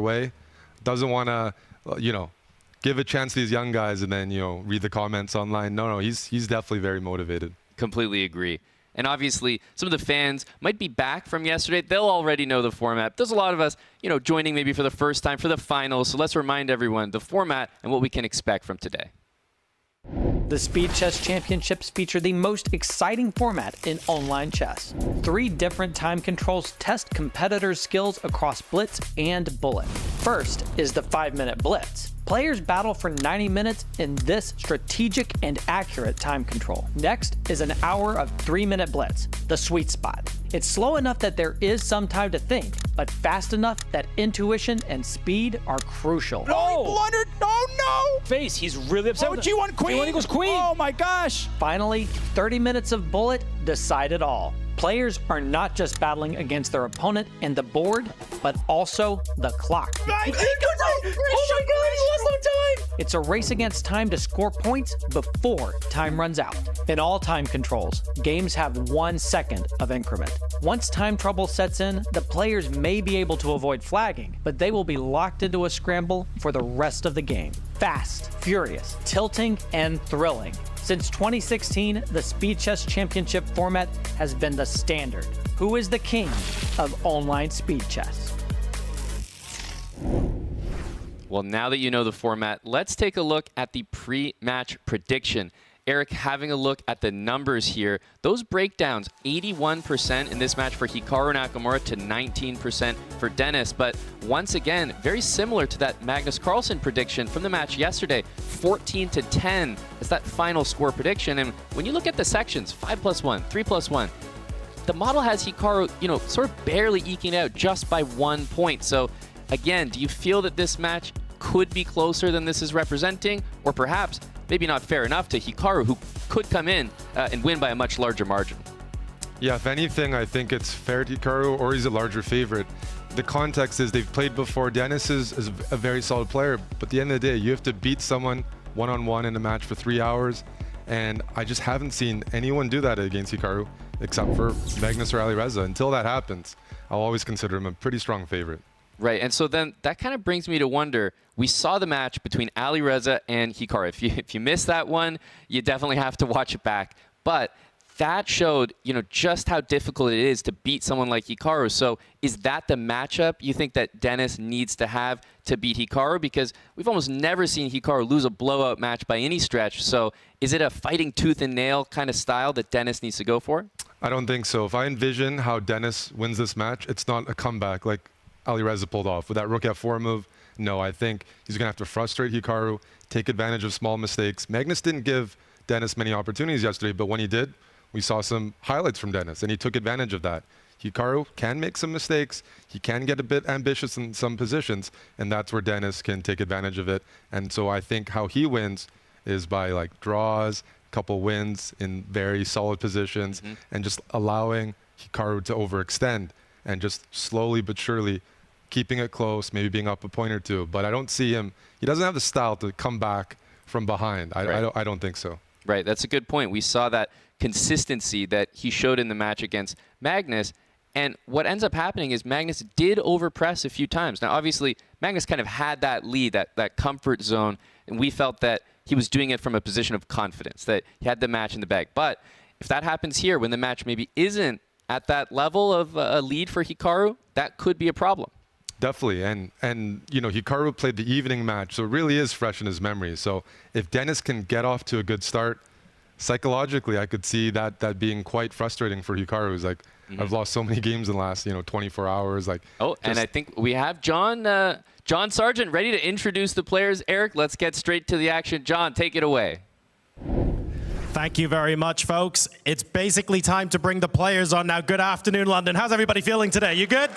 way. Doesn't want to, give a chance to these young guys and then, read the comments online. No, he's definitely very motivated. Completely agree. And obviously, some of the fans might be back from yesterday. They'll already know the format. There's a lot of us, joining maybe for the first time for the finals. So let's remind everyone the format and what we can expect from today. The Speed Chess Championships feature the most exciting format in online chess. 3 different time controls test competitors' skills across blitz and bullet. First is the 5-minute blitz. Players battle for 90 minutes in this strategic and accurate time control. Next is an hour of 3-minute blitz, the sweet spot. It's slow enough that there is some time to think, but fast enough that intuition and speed are crucial. Oh, he blundered! Oh no! Face, he's really upset. Oh, G1 queen! G1 equals queen! Oh my gosh! Finally, 30 minutes of bullet decide it all. Players are not just battling against their opponent and the board, but also the clock. Oh my God, he lost no time! It's a race against time to score points before time runs out. In all time controls, games have 1 second of increment. Once time trouble sets in, the players may be able to avoid flagging, but they will be locked into a scramble for the rest of the game. Fast, furious, tilting, and thrilling. Since 2016, the Speed Chess Championship format has been the standard. Who is the king of online speed chess? Well, now that you know the format, let's take a look at the pre-match prediction. Eric, having a look at the numbers here, those breakdowns, 81% in this match for Hikaru Nakamura to 19% for Denis. But once again, very similar to that Magnus Carlsen prediction from the match yesterday, 14-10 is that final score prediction. And when you look at the sections, 5+1, 3+1, the model has Hikaru, sort of barely eking out just by 1 point. So again, do you feel that this match could be closer than this is representing, or perhaps maybe not fair enough to Hikaru, who could come in and win by a much larger margin? Yeah, if anything, I think it's fair to Hikaru, or he's a larger favorite. The context is they've played before. Denis is a very solid player, but at the end of the day, you have to beat someone one-on-one in a match for 3 hours, and I just haven't seen anyone do that against Hikaru, except for Magnus or Alireza. Until that happens, I'll always consider him a pretty strong favorite. Right, and so then that kind of brings me to wonder, we saw the match between Alireza and Hikaru. If you missed that one, you definitely have to watch it back. But that showed, just how difficult it is to beat someone like Hikaru. So is that the matchup you think that Denis needs to have to beat Hikaru? Because we've almost never seen Hikaru lose a blowout match by any stretch. So is it a fighting tooth and nail kind of style that Denis needs to go for? I don't think so. If I envision how Denis wins this match, it's not a comeback like Alireza pulled off with that rook f4 move. No, I think he's going to have to frustrate Hikaru, take advantage of small mistakes. Magnus didn't give Denis many opportunities yesterday, but when he did, we saw some highlights from Denis, and he took advantage of that. Hikaru can make some mistakes. He can get a bit ambitious in some positions, and that's where Denis can take advantage of it. And so I think how he wins is by draws, a couple wins in very solid positions, and just allowing Hikaru to overextend and just slowly but surely keeping it close, maybe being up a point or two. But I don't see him. He doesn't have the style to come back from behind. I don't think so. Right, that's a good point. We saw that consistency that he showed in the match against Magnus. And what ends up happening is Magnus did overpress a few times. Now, obviously, Magnus kind of had that lead, that comfort zone, and we felt that he was doing it from a position of confidence, that he had the match in the bag. But if that happens here, when the match maybe isn't at that level of a lead for Hikaru, that could be a problem. Definitely, and Hikaru played the evening match, so it really is fresh in his memory. So if Denis can get off to a good start, psychologically, I could see that being quite frustrating for Hikaru. He's like, I've lost so many games in the last 24 hours. And I think we have John Sargent ready to introduce the players. Eric, let's get straight to the action. John, take it away. Thank you very much, folks. It's basically time to bring the players on now. Good afternoon, London. How's everybody feeling today? You good?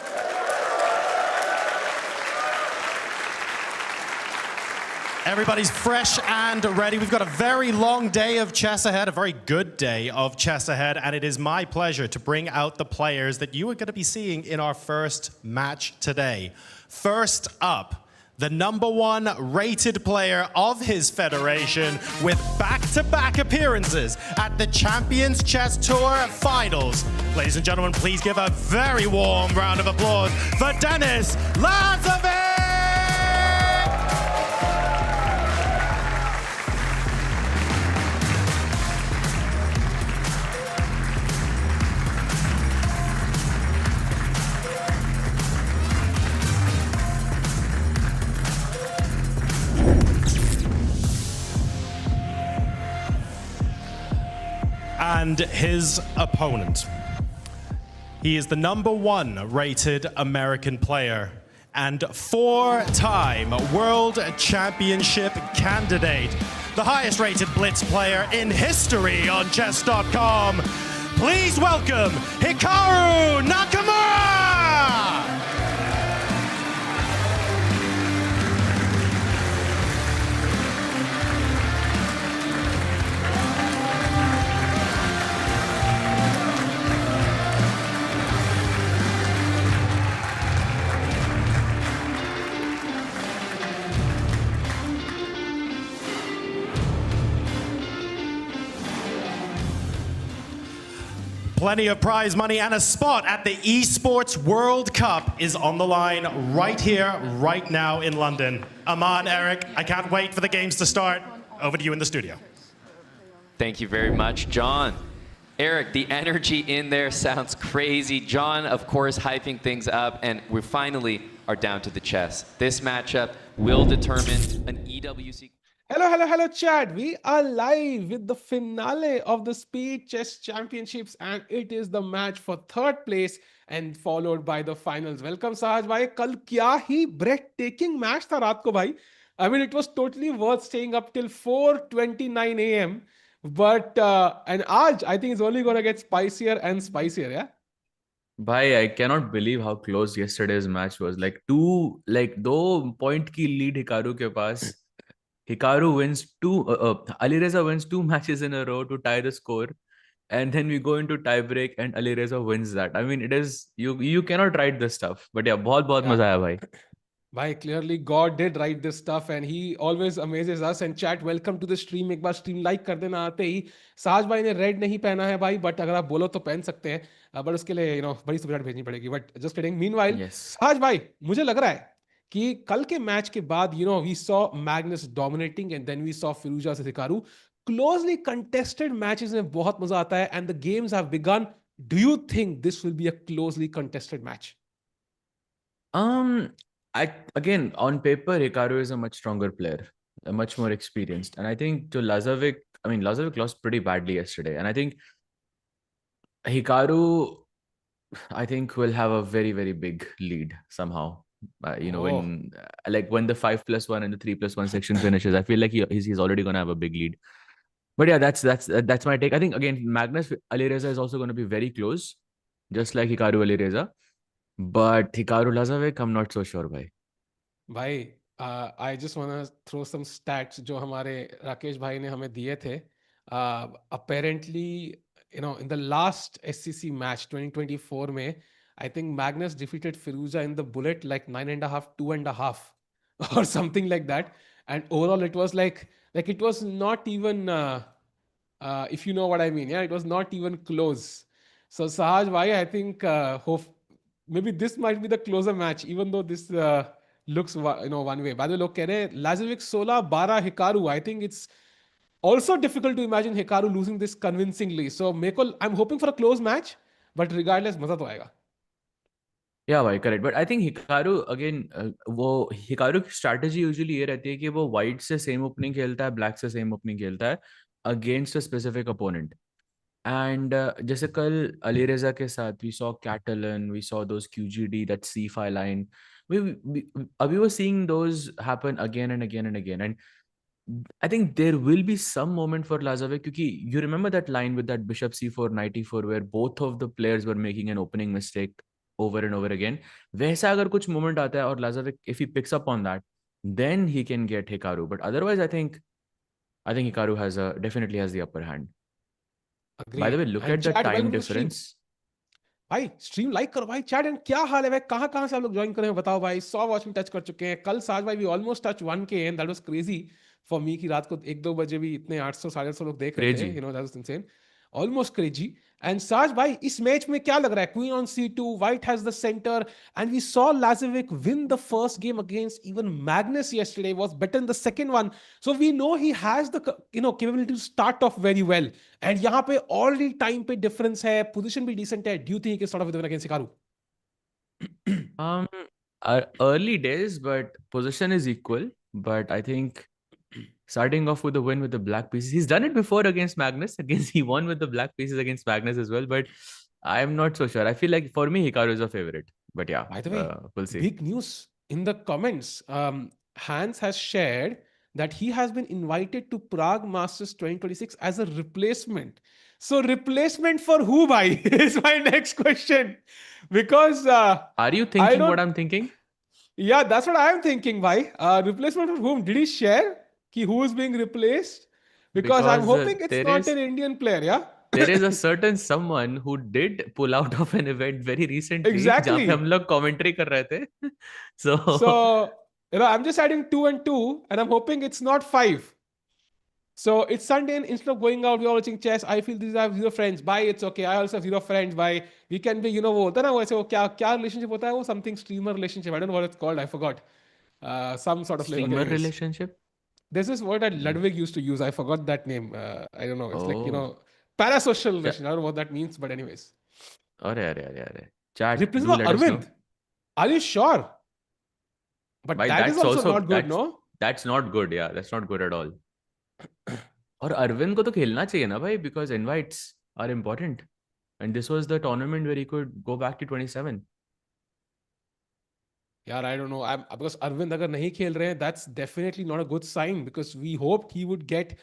Everybody's fresh and ready. We've got a very long day of chess ahead, a very good day of chess ahead, and it is my pleasure to bring out the players that you are going to be seeing in our first match today. First up, the #1 rated player of his federation with back-to-back appearances at the Champions Chess Tour Finals. Ladies and gentlemen, please give a very warm round of applause for Denis Lazavik! And his opponent. He is the #1 rated American player and 4-time World Championship candidate. The highest rated blitz player in history on Chess.com. Please welcome Hikaru Nakamura! Plenty of prize money and a spot at the Esports World Cup is on the line right here, right now in London. Aman, Eric, I can't wait for the games to start. Over to you in the studio. Thank you very much, John. Eric, the energy in there sounds crazy. John, of course, hyping things up, and we finally are down to the chess. This matchup will determine an EWC. Hello, chat. We are live with the finale of the Speed Chess Championships, and it is the match for third place and followed by the finals. Welcome, Sahaj bhai. Kal kya hi breathtaking match tha raat ko bhai. I mean, it was totally worth staying up till 4:29 a.m. But and aaj, I think it's only gonna get spicier and spicier, yeah. Bhai, I cannot believe how close yesterday's match was. Like 2 point ki lead Hikaru ke paas. Hikaru wins Alireza wins 2 matches in a row to tie the score, and then we go into tiebreak and Alireza wins that. I mean, it is you cannot write this stuff. But yeah, बहुत मजा आया भाई. Bhai, clearly God did write this stuff and he always amazes us. And chat, welcome to the stream. एक बार stream like कर देना आते ही. साज भाई ने red नहीं पहना है भाई, but अगर आप बोलो तो पहन सकते हैं. But उसके लिए बड़ी सुविधा भेजनी पड़ेगी. But just kidding. Meanwhile, साज भाई, मुझे लग रहा है कि कल के मैच के बाद we saw Magnus dominating and then we saw Firouzja से Hikaru. Closely contested matches में बहुत मजा आता है and the games have begun. Do you think this will be a closely contested match? Again, on paper, Hikaru is a much stronger player, much more experienced. And I think to Lazavik, Lazavik lost pretty badly yesterday. And I think Hikaru, will have a very, very big lead somehow. When the 5+1 and the 3+1 section finishes, I feel like he's already going to have a big lead. But yeah, that's my take. I think, again, Magnus Alireza is also going to be very close, just like Hikaru Alireza. But Hikaru Lazavik, I'm not so sure, bhai. Bhai, I just want to throw some stats जो हमारे राकेश भाई ने हमें दिए थे. Apparently, in the last SCC match 2024 में, I think Magnus defeated Firouzja in the bullet like 9.5, 2.5 or something like that. And overall, it was like it was not even, if you know what I mean, yeah, it was not even close. So Sahaj bhai, I think maybe this might be the closer match, even though this looks one way. By the way, लोग कह रहे हैं Lazavik 16-12 Hikaru. I think it's also difficult to imagine Hikaru losing this convincingly. So I'm hoping for a close match, but regardless, मजा तो आएगा. Yeah, bhai, correct. But I think Hikaru, again, Hikaru की strategy usually ये रहती है कि वो white से same opening खेलता है, black से same opening खेलता है against a specific opponent. And जैसे कल Alireza के साथ, we saw Catalan, we saw those QGD, that C5 line. We were seeing those happen again and again and again. And I think there will be some moment for Lazavik, because you remember that line with that bishop c4, knight e4, where both of the players were making an opening mistake over and over again. वैसा अगर कुछ moment आता है और Lazavik, if he picks up on that, then he can get Hikaru. But otherwise, I think Hikaru definitely has the upper hand. Agreed. By the way, look at the time difference. भाई stream like करो भाई. Chat and क्या हाल है भाई, कहाँ से आप लोग ज्वाइन कर रहे हैं बताओ भाई. 100 वॉच में टच कर चुके हैं कल. साज भाई we almost touch 1K and that was crazy for me कि रात को 1-2 बजे भी इतने 800 850 लोग देख रहे थे. That was insane, almost crazy. And Saj भाई, इस मैच में क्या लग रहा है? Queen on C2, white has the centre, and we saw Lazavik win the first game against even Magnus yesterday, was better in the second one. So we know he has the capability to start off very well. And यहाँ पे already time पे difference है, position भी decent है. Do you think he can start off with a win against Hikaru? Early days, but position is equal. But I think starting off with a win with the black pieces. He's done it before against Magnus. He won with the black pieces against Magnus as well. But I'm not so sure. I feel like for me, Hikaru is a favorite. But yeah, By the way, we'll see. big news in the comments. Hans has shared that he has been invited to Prague Masters 2026 as a replacement. So, replacement for who, bhai? Is my next question. Because Are you I thinking don't. what I'm thinking? Yeah, that's what I am thinking, bhai. Replacement for whom? Did he share ki who is being replaced? Because I'm Because hoping it's not an Indian player, yeah? there is a certain someone who did pull out of an event very recently जहाँ पे हम Exactly. लोग commentary कर रहे थे. So So, I'm just adding two and two, and I'm hoping it's not five. So it's Sunday, and instead of going out, we're watching chess. I feel these are zero friends. Bye, it's okay. I also have zero friends. Bye. We can be, वो होता है ना वैसे वो क्या relationship होता है वो something streamer relationship. I don't know what it's called. I forgot. Some sort of flavor. streamer Anyways, relationship. there's this word that Ludwig used to use. I forgot that name. I don't know. It's like Oh, parasocial Ch- relation. I don't know what that means, but anyways. अरे. Chat, do Replacement let of us know. Arvind. Are you sure? But Bhai, that is that's also also not good, no? that's not good. Yeah, that's not good at all. और अरविंद को तो खेलना चाहिए ना भाई, because invites are important. And this was the tournament where he could go back to 27. Yeah, I don't know. Because Arvind agar nahi khel rahe hain, that's definitely not a good sign because we hoped he would get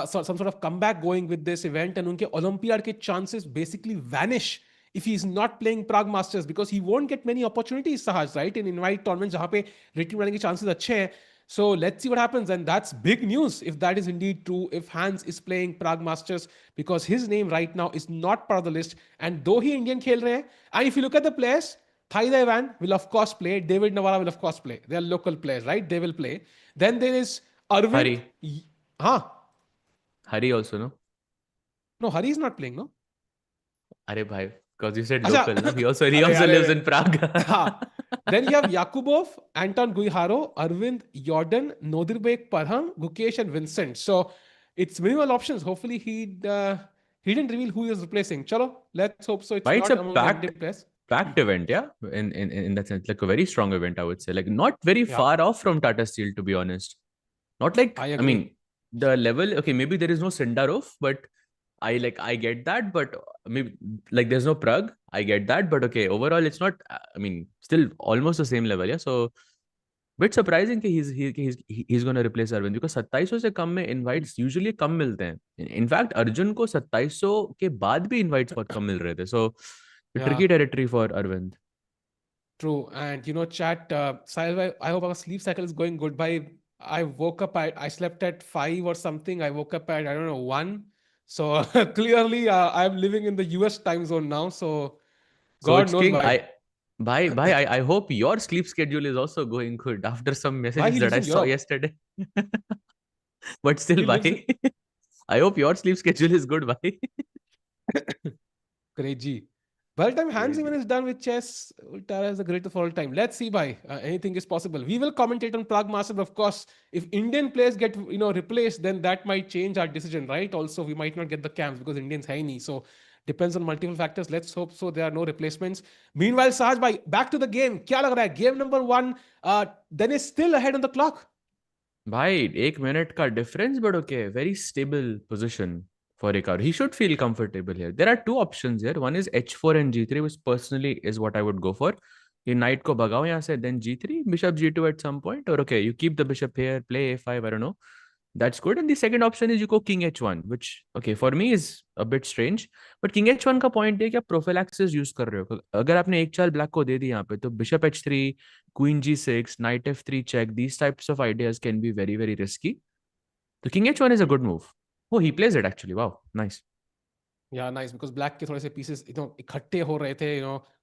some sort of comeback going with this event and unke Olympiad ke chances basically vanish if he's not playing Prague Masters because he won't get many opportunities, Sahaj, right? In invite tournaments jahan pe rating banane ke chances achhe hain. So let's see what happens. And that's big news if that is indeed true. If Hans is playing Prague Masters because his name right now is not part of the list. And though he Indian khel rahe hain, and if you look at the players, Thaida Ivan will of course play. David Navarra will of course play. They are local players, right? They will play. Then there is Arvind. Hari. Huh? Hari also, no? No, Hari is not playing, no? अरे भाई, because you said Acha. local, no? He also Arre. lives in Prague. Ha. Then you have Yakubov, Anton Guiharo, Arvind, Jordan, Nodirbek, Parham, Gukesh, and Vincent. So it's minimal options. Hopefully he didn't reveal who he is replacing. Chalo, let's hope so. It's Why it's not a among the Indian players. packed event, yeah. In that sense, like a very strong event, I would say. Like not very Yeah. far off from Tata Steel, to be honest. Not like I I agree. mean the level. Okay, maybe there is no Sindarov, but I get that. But maybe like there's no Prague. I get that, but okay. Overall, it's not. I mean, still almost the same level, yeah. So bit surprising कि he's going to replace Arvind because 2700 से कम में invites usually कम मिलते हैं. In fact, Arjun को 2700 के बाद भी invites बहुत कम मिल रहे थे. So Yeah. tricky territory for Arvind. True. And chat, Sahil, I hope our sleep cycle is going good. I woke up I slept at 5 or something. I woke up at, I don't know, 1. So clearly I'm living in the US time zone now. So So God it's knows King. why. I hope your sleep schedule is also going good after some Why messages he that lives I in saw Europe. yesterday. But still, He lives in bhai. I hope your sleep schedule is good, bhai. crazy. By the time Hans Crazy. even is done with chess, Ultara is the greatest of all time. Let's see, bhai. Anything is possible. We will commentate on Prague Masters, of course. If Indian players get replaced, then that might change our decision, right? Also, we might not get the camps because Indians hai nahi. So depends on multiple factors. Let's hope so there are no replacements. Meanwhile, Sahaj, bhai, back to the game. Kya lag raha hai? Game number 1. Dennis still ahead on the clock. भाई 1 minute का difference, but okay, very stable position for Hikaru. He should feel comfortable here. There are two options here. One is h4 and g3, which personally is what I would go for. You knight को भगाओ यहाँ से, then g3, bishop g2 at some point, or okay, you keep the bishop here, play a5, I don't know. That's good. And the second option is you go king h1, which okay for me is a bit strange. But king h1 का point है कि आप prophylaxis use कर रहे हो. अगर आपने एक चाल black को दे दी यहाँ पे, तो bishop h3, queen g6, knight f3 check, these types of ideas can be very, very risky. So king h1 is a good move. Oh, he plays it actually. Wow, nice. Yeah, nice. Because black के थोड़े से pieces इकट्ठे हो रहे थे,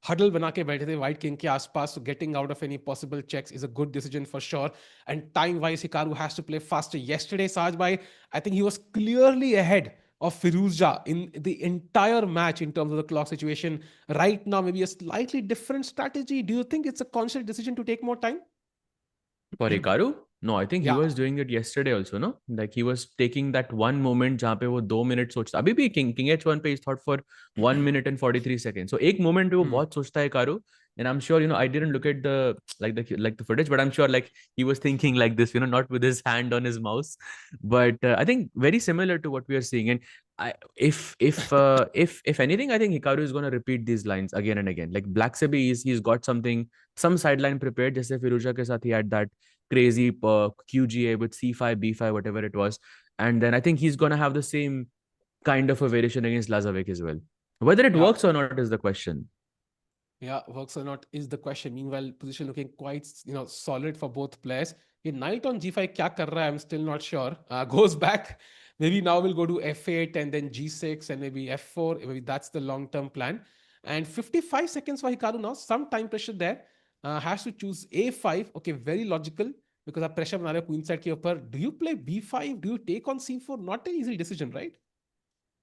huddle बना के बैठे थे white king के आसपास. So getting out of any possible checks is a good decision for sure. And time-wise, Hikaru has to play faster. Yesterday, Saj bhai, I think he was clearly ahead of Firouzja in the entire match in terms of the clock situation. Right now, maybe a slightly different strategy. Do you think it's a conscious decision to take more time? For Hikaru? No, I think he Yeah. was doing it yesterday also, no? Like he was taking that one moment जहाँ पे वो 2 minutes सोचता. अभी भी king h1 पे is thought for 1 minute and 43 seconds. So एक moment पे वो बहुत सोचता है Hikaru And I'm sure, I didn't look at the footage, but I'm sure like he was thinking like this, not with his hand on his mouse. But I think very similar to what we are seeing. And if anything, I think Hikaru is going to repeat these lines again and again. Like Black Sebi he's got some sideline prepared. Just Firouzja ke saath he had that crazy QGA with C5, B5, whatever it was. And then I think he's going to have the same kind of a variation against Lazavik as well. Whether it Yeah. works or not is the question. Yeah, works or not is the question. Meanwhile, position looking quite, solid for both players. ये knight on g5 क्या कर रहा है? I'm still not sure. Goes back. Maybe now we'll go to f8 and then g6 and maybe f4. Maybe that's the long-term plan. And 55 seconds for Hikaru now. Some time pressure there. Has to choose a5. Okay, very logical because आप pressure बना रहे हो queen side के ऊपर. Do you play b5? Do you take on c4? Not an easy decision, right?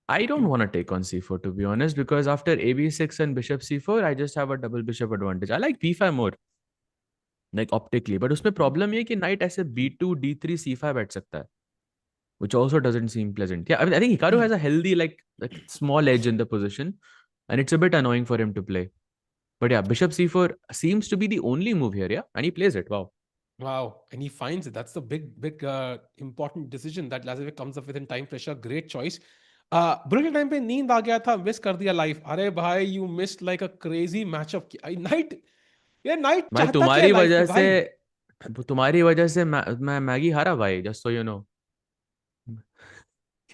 I don't want to take on c4 to be honest, because after ab6 and bishop c4, I just have a double bishop advantage. I like b5 more, like optically. But उसमें problem ये है कि knight ऐसे b2, d3, c5 बैठ सकता है, which also doesn't seem pleasant. Yeah, I think Hikaru has a healthy like small edge in the position, and it's a bit annoying for him to play. But yeah, bishop c4 seems to be the only move here. Yeah, and he plays it. Wow. Wow, and he finds it. That's the big important decision that Lazavik comes up with in time pressure. Great choice. Bullet time पे नींद आ गया था, miss कर दिया life. अरे भाई, you missed like a crazy matchup. Knight, ये knight भाई चाहता क्या है लाइफ में भाई? तुम्हारी वजह से मैं मैगी हारा भाई, जस्ट सो यू नो.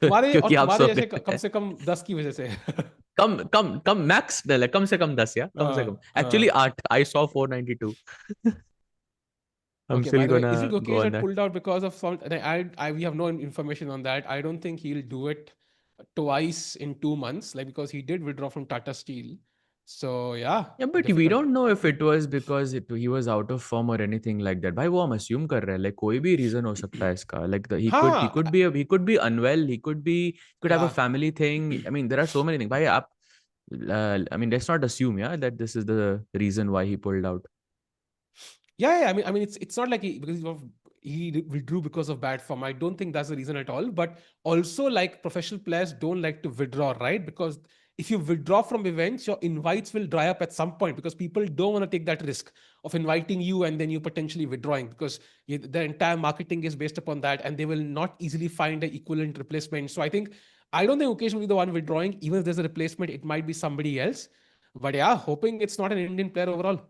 तुम्हारे और क्योंकि आप तुम्हारे सो जैसे गए. कम से कम 10 की वजह से. कम कम कम मैक्स डल है, कम से कम 10. या कम से कम actually 8. I saw 492. I'm Okay, by still the way, gonna is it go Gukesh on that that. pulled out because of salt? We have no information on that. I don't think he'll do it twice in 2 months, like because he did withdraw from Tata Steel. So yeah, Yeah, but we difficult. don't know if it was because he was out of form or anything like that. भाई वो हम assume कर रहे हैं, like कोई भी reason हो सकता है इसका. Like he हाँ, could be unwell. Could have a yeah. family thing. I mean, there are so many things. भाई आप, I mean, let's not assume, yeah, that this is the reason why he pulled out. Yeah. I mean, it's not like he withdrew because of bad form. I don't think that's the reason at all. But also, like professional players don't like to withdraw, right? Because if you withdraw from events, your invites will dry up at some point because people don't want to take that risk of inviting you and then you potentially withdrawing because the entire marketing is based upon that, and they will not easily find an equivalent replacement. So I don't think Mukesh will be the one withdrawing. Even if there's a replacement, it might be somebody else. But yeah, hoping it's not an Indian player overall.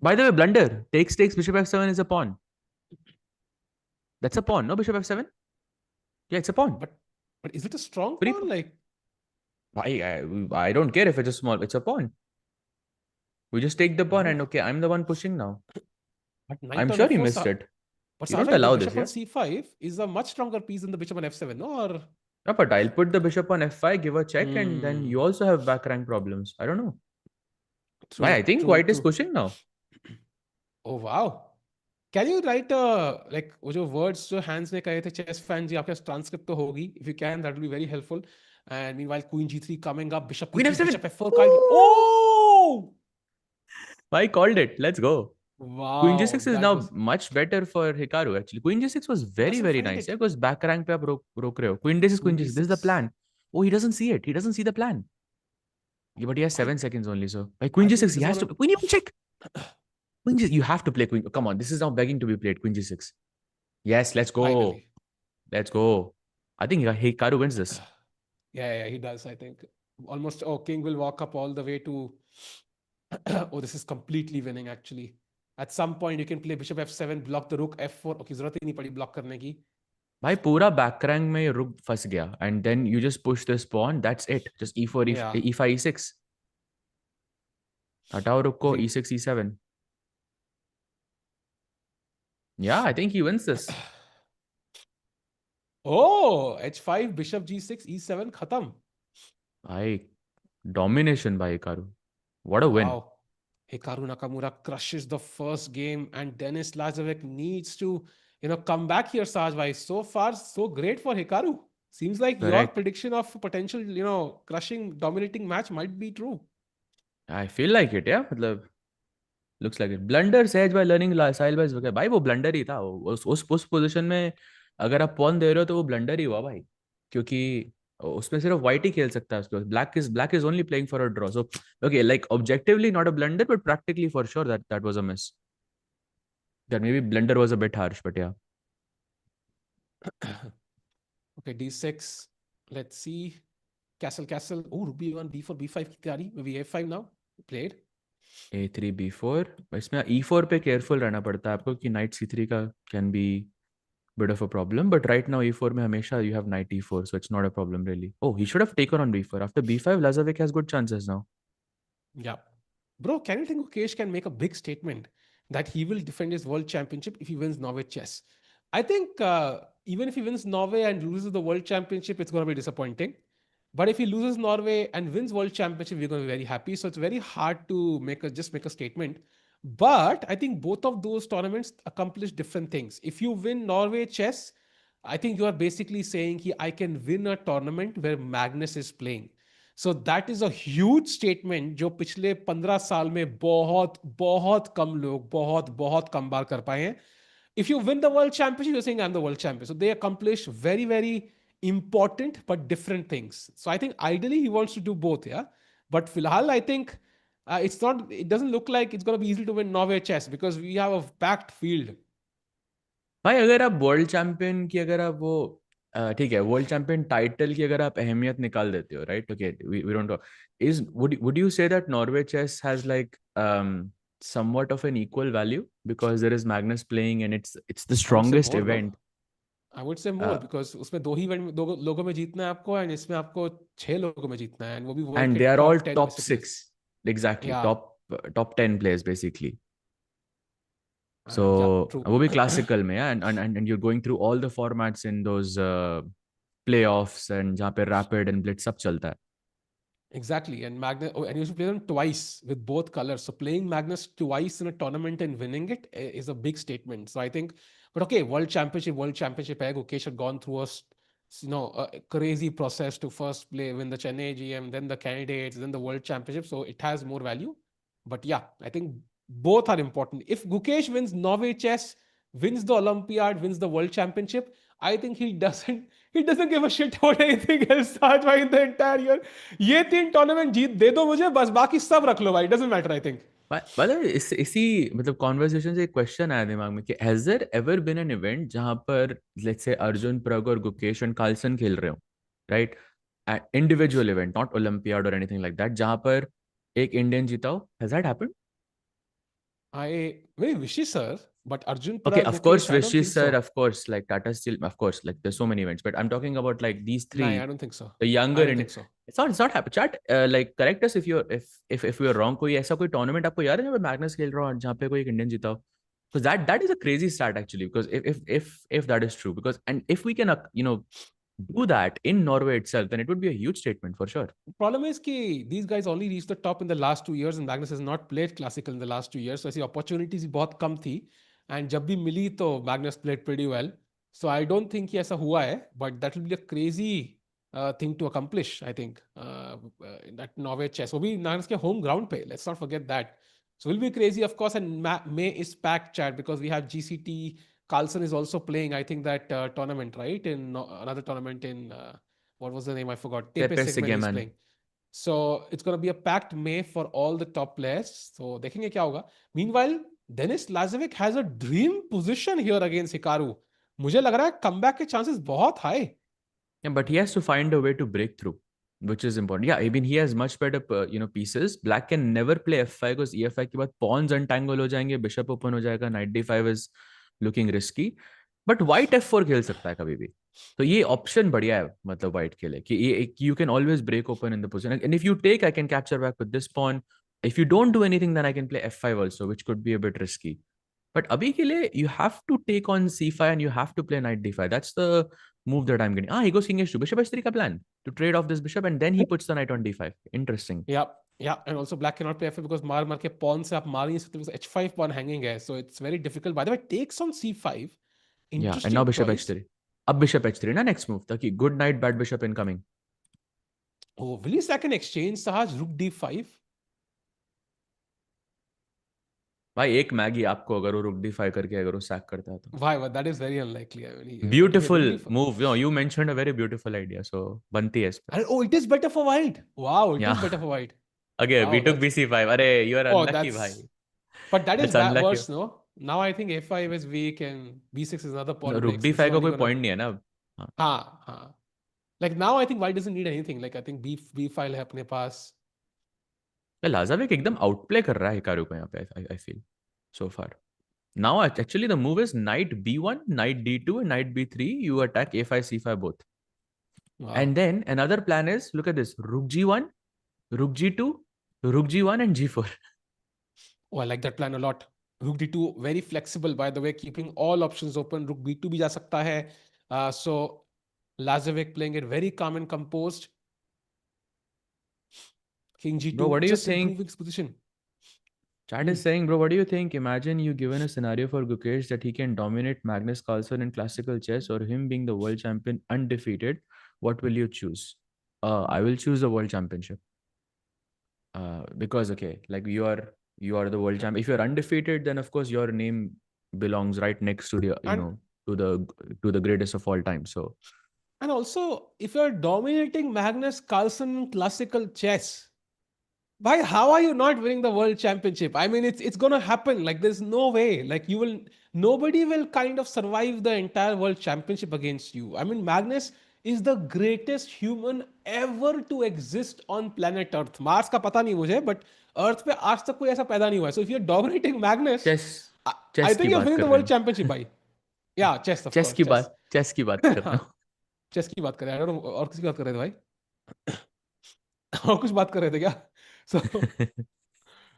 By the way, blunder. Takes bishop f7 is a pawn. That's a pawn, no? Bishop f7. Yeah, it's a pawn. But is it a strong Free pawn? Like, I don't care if it's a small. It's a pawn. We just take the pawn and okay, I'm the one pushing now. but knight I'm on sure he f4, missed it. but You don't Sarvaj, the allow this, bishop on yeah? c5 is a much stronger piece than the bishop on f7, no? Or No, but I'll put the bishop on f5, give a check, and then Hmm, you also have back rank problems. I don't know. Why? I true, think true, white is true. pushing now. Oh wow. Can you write like वो जो words जो hands ने कहे थे chess fan जी, आपके पास transcript तो होगी. If you can, that will be very helpful. And meanwhile, queen g3 coming up, bishop Queen e3, f7. bishop f4 kind. Oh I called it. Let's go. Queen wow, g6 is that now was much better for Hikaru actually. Queen g6 was very, doesn't very find nice. Yeah, it. because back rank pe aap rok rahe ho. Queen d6, Queen Queen g6. This is the d6. plan. Oh, he doesn't see it. He doesn't see the plan. Yeah, but he has I 7 seconds only. So by I Queen think he g6, he doesn't has to. want Queen e1 check. Queen g. You have to play Queen. Oh, come on, this is now begging to be played. Queen g6. Yes, let's to go. finally. Let's go. I think Hikaru wins this. Yeah, he does. I think almost. Oh, king will walk up all the way to. Oh, this is completely winning actually. At some point, you can play bishop f7, block the rook f4. Okay, जरूरत ही नहीं पड़ी block करने की. भाई पूरा back rank में रुक फंस गया and then you just push this pawn, that's it. Just e4, Yeah. e5, e6. हटाओ रुक को, I think- e6, e7. Yeah, I think he wins this. Oh, h5, bishop g6, e7, खत्म. भाई domination by Hikaru. What a win. Wow. Hikaru Nakamura crushes the first game, and Denis Lazavik needs to, come back here, Sajbhai. So far, so great for Hikaru. Seems like your Correct. prediction of potential, crushing, dominating match might be true. I feel like it, yeah. मतलब looks like it. Blunder सहज by learning साहिल भाई वगैरह. भाई वो blunder ही था. उस position में अगर आप pawn दे रहे हो तो वो blunder ही हुआ भाई. क्योंकि उसमें सिर्फ white ही खेल सकता है उसके बाद. Black is only playing for a draw. So okay, like objectively not a blunder, but practically for sure that was a miss. That maybe blunder was a bit harsh, but yeah. Okay, d6. Let's see. Castle. Oh, rook b1, b4, b5 की तैयारी. Maybe a5 now. Played. A3 B4. इसमें E4 पे careful रहना पड़ता है आपको कि night C3 का can be bit of a problem, but right now E4 में हमेशा you have knight E4, so it's not a problem really. Oh, he should have taken on B4. After B5, Lazavik has good chances now. Yeah. Bro, can you think Mukesh can make a big statement that he will defend his world championship if he wins Norway chess? I think even if he wins Norway and loses the world championship, it's going to be disappointing. But if he loses Norway and wins world championship, we're going to be very happy. So it's very hard to just make a statement. But I think both of those tournaments accomplish different things. If you win Norway chess, I think you are basically saying I can win a tournament where Magnus is playing. So that is a huge statement जो पिछले 15 साल में बहुत बहुत कम लोग बहुत कम बार कर पाए हैं. If you win the world championship, you're saying I'm the world champion. So they accomplish very important but different things. So I think ideally he wants to do both, yeah. But filhal, I think it's not. It doesn't look like it's going to be easy to win Norway chess because we have a packed field. भाई अगर आप world champion की अगर आप वो ठीक है world champion title की अगर आप अहमियत निकाल देते हो right okay we don't is would you say that Norway chess has like somewhat of an equal value because there is Magnus playing and it's the I would say strongest more, bro. event. I would say more because उसमें दो ही दो लोगों में जीतना है आपको and इसमें आपको 6 लोगों में जीतना है and वो भी वर्ल्ड And के they are all top 10 top basically. 6 exactly Yeah. top 10 players basically. So Yeah, true. वो भी classical में and you're going through all the formats in those playoffs and जहाँ पे rapid and blitz सब चलता है. Exactly. And Magnus, and you should play them twice with both colors. So playing Magnus twice in a tournament and winning it is a big statement. So I think, but okay, world championship. Gukesh had gone through a crazy process to first win the Chennai GM, then the candidates, then the world championship. So it has more value. But yeah, I think both are important. If Gukesh wins Norway chess, wins the Olympiad, wins the world championship, I think he doesn't give a shit about anything else in the entire year. ये 3 tournament जीत दे दो मुझे बस बाकी सब रख लो भाई doesn't matter I think. मतलब इसी मतलब कॉन्वर्सेशन से एक क्वेश्चन आया दिमाग में कि has there ever been an event जहां पर लेट्स से अर्जुन प्रग और गुकेश एंड कार्लसन खेल रहे हो right individual event not Olympiad or anything like that जहां पर एक इंडियन जीता हो has that happened? I very Vishy sir but Arjun Okay, Pragg of course, Gukesh I don't Rishi think sir, so. of course, like Tata Steel, of course, like there's so many events, but I'm talking about like these three, नहीं आई don't think so. the I younger don't and think so. it's not happen. Chat, like correct us if you're if we are wrong. कोई ऐसा कोई tournament आपको याद है जहाँ पे Magnus खेल रहा हो और जहाँ पे कोई एक इंडियन जीता हो? Because that is a crazy stat actually. Because if that is true, because and if we can do that in Norway itself, then it would be a huge statement for sure. Problem is कि these guys only reached the top in the last 2 years and Magnus has not played classical in the last 2 years. So ऐसी opportunities बहुत कम थी and जब भी मिली तो Magnus played pretty well. So I don't think कि ऐसा हुआ है but that will be a crazy thing to accomplish I think that Norway chess. वो भी Magnus के home ground पे. Let's not forget that. So it will be crazy of course and May is packed chat because we have GCT. Carlsen is also playing I think that tournament right in another tournament in what was the name? I forgot. Tepe Segmen is playing. So it's going to be a packed May for all the top players. So देखेंगे क्या होगा. Meanwhile, Denis Lazavik has a dream position here against Hikaru. मुझे लग रहा है comeback के chances बहुत high. Yeah, but he has to find a way to break through, which is important. Yeah, I mean he has much better pieces. Black can never play f5 because e5 के बाद pawns untangle हो जाएंगे, bishop open हो जाएगा, knight d5 is looking risky. But white f4 खेल सकता है कभी भी. तो ये ऑप्शन बढ़िया है मतलब white के लिए कि ये you can always break open in the position and if you take I can capture back with this pawn. If you don't do anything then I can play f5 also, which could be a bit risky. But abhi ke liye, you have to take on c5 and you have to play knight d5. That's the move that I'm getting. He goes king h2. Bishop h3 ka plan to trade off this bishop and then he puts the knight on d5. Interesting. Yeah, and also black cannot play f5 because मार के pawn से आप मार नहीं सकते because h5 pawn hanging है. So it's very difficult. By the way, takes on c5. Yeah, and now bishop h3. Ab bishop h3 na next move. Taki good knight, bad bishop incoming. Oh, will he sack an exchange, Sahaj? Rook d5? भाई एक Maggi आपको अगर वो रुक D5 करके अगर वो sac करता है तो Why? But that is very unlikely. I mean, but he beautiful rook d4. Move. You mentioned a very beautiful idea, so बनती है इस पे. Oh, it is better for white. Wow, it is Yeah. better for white. Okay, we Wow, took that's BC5. अरे you are oh, unlucky भाई. that's but that is That's unlucky. worse, no? Now I think f5 is weak and b6 is another pawn रुक breaks. This is D5 का only कोई gonna point नहीं है ना. हाँ. हाँ. Like now I think white doesn't need anything. Like I think b file है अपने पास. लाजाविक एकदम आउटप्ले कर रहा है हिकारू को यहाँ पे. I feel so far. Now actually the move is knight B1, knight D2, and knight B3. You attack A5, C5 both. Wow. And then another plan is, look at this, rook G1, rook G2, rook G1 and G4. Oh, I like that plan a lot. Rook d2 very flexible, by the way, keeping all options open. Rook b2 भी जा सकता है. So Lazavik playing it very calm and composed. King g2 Bro, what do you just think? improving his position. Chat is saying, bro, what do you think? Imagine you given a scenario for Gukesh that he can dominate Magnus Carlsen in classical chess or him being the world champion undefeated. What will you choose? I will choose the world championship. Because okay, like you are the world champion. If you're undefeated, then of course your name belongs right next to the And to the greatest of all time. So and also, if you're dominating Magnus Carlsen in classical chess, why? How are you not winning the world championship? I mean, it's gonna happen. Like, there's no way. Like, nobody will kind of survive the entire world championship against you. I mean, Magnus is the greatest human ever to exist on planet Earth. Mars का पता नहीं मुझे, but Earth पे आज तक कोई ऐसा पैदा नहीं हुआ है. So if you're dominating Magnus, chess I think की you're बात winning कर the रहे world हैं. championship, भाई. Yeah, chess of Chess course. की Chess. बात कर रहा हूँ. चेस की बात करें. I don't know, और किसी की बात कर रहे थे भाई. और कुछ बात कर रहे थे क्या?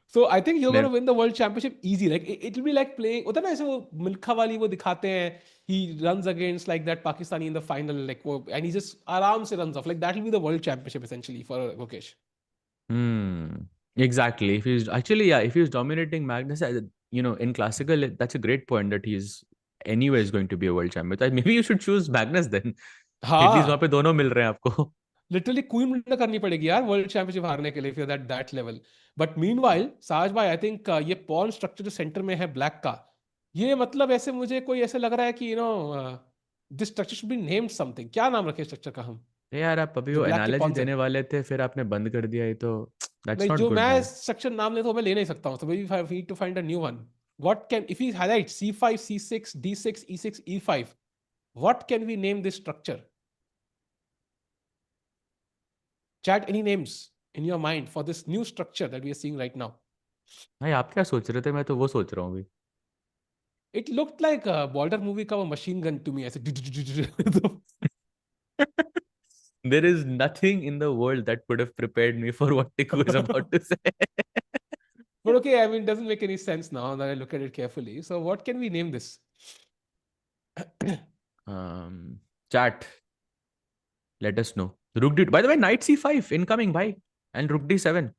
So I think you're going to मेरे win the world championship easy. Like it'll be like playing. होता है ना ऐसे वो मिल्खा वाली वो दिखाते हैं. He runs against like that Pakistani in the final, like वो, and he just आराम से runs off. Like that will be the world championship essentially for Gukesh. Exactly. If he's dominating Magnus, in classical, that's a great point that he's anyways going to be a world champion. Maybe you should choose Magnus then. At least वहाँ हाँ. पे दोनों मिल रहे हैं आपको. Literally queen window करनी पड़ेगी यार वर्ल्ड चैंपियनशिप हारने के लिए if you're that level. But meanwhile, साज भाई, I think ये pawn structure जो center में है black का, ये मतलब ऐसे मुझे कोई ऐसे लग रहा है कि this structure should be named something. क्या नाम रखे structure का हम? यार आप अभी जो वो black के एनालॉजी pawns है. देने वाले थे फिर आपने बंद कर दिया. ये तो that's नहीं, not जो good मैं भाई. structure नाम ले तो मैं ले नहीं सकता हूँ. So maybe I need to find a new one. What can, if he highlights c5, c6, d6, e6, e5, what can we name this structure? Chat, any names in your mind for this new structure that we are seeing right now? भाई आप क्या सोच रहे थे? मैं तो वो सोच रहा हूँ अभी. It looked like a border movie का वो machine gun to me. ऐसे There is nothing in the world that could have prepared me for what Tiku is about to say. But okay, I mean, it doesn't make any sense now that I look at it carefully. So what can we name this? Chat, let us know. Rook D. By the way, knight C5 incoming, bhai, and Rook D7.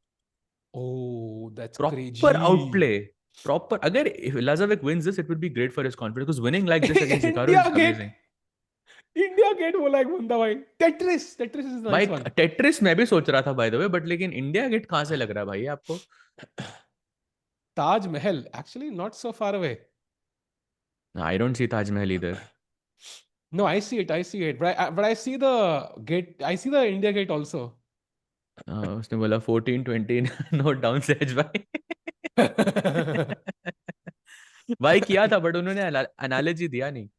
Oh, that's Proper crazy. outplay. Proper. Again, if Lazavik wins this, it would be great for his confidence because winning like this against Hikaru is amazing. India Gate वो like बंदा भाई. Tetris is the भाई nice one. Tetris मैं भी सोच रहा था by the way, but लेकिन इंडिया गेट कहाँ से लग रहा है भाई आपको? Taj Mahal, actually not so far away. I don't see Taj Mahal either. No, I see it. But I see the gate. I see the India Gate also. उसने बोला 14-20 note down Sej भाई. भाई किया था but उन्होंने analogy दिया नहीं.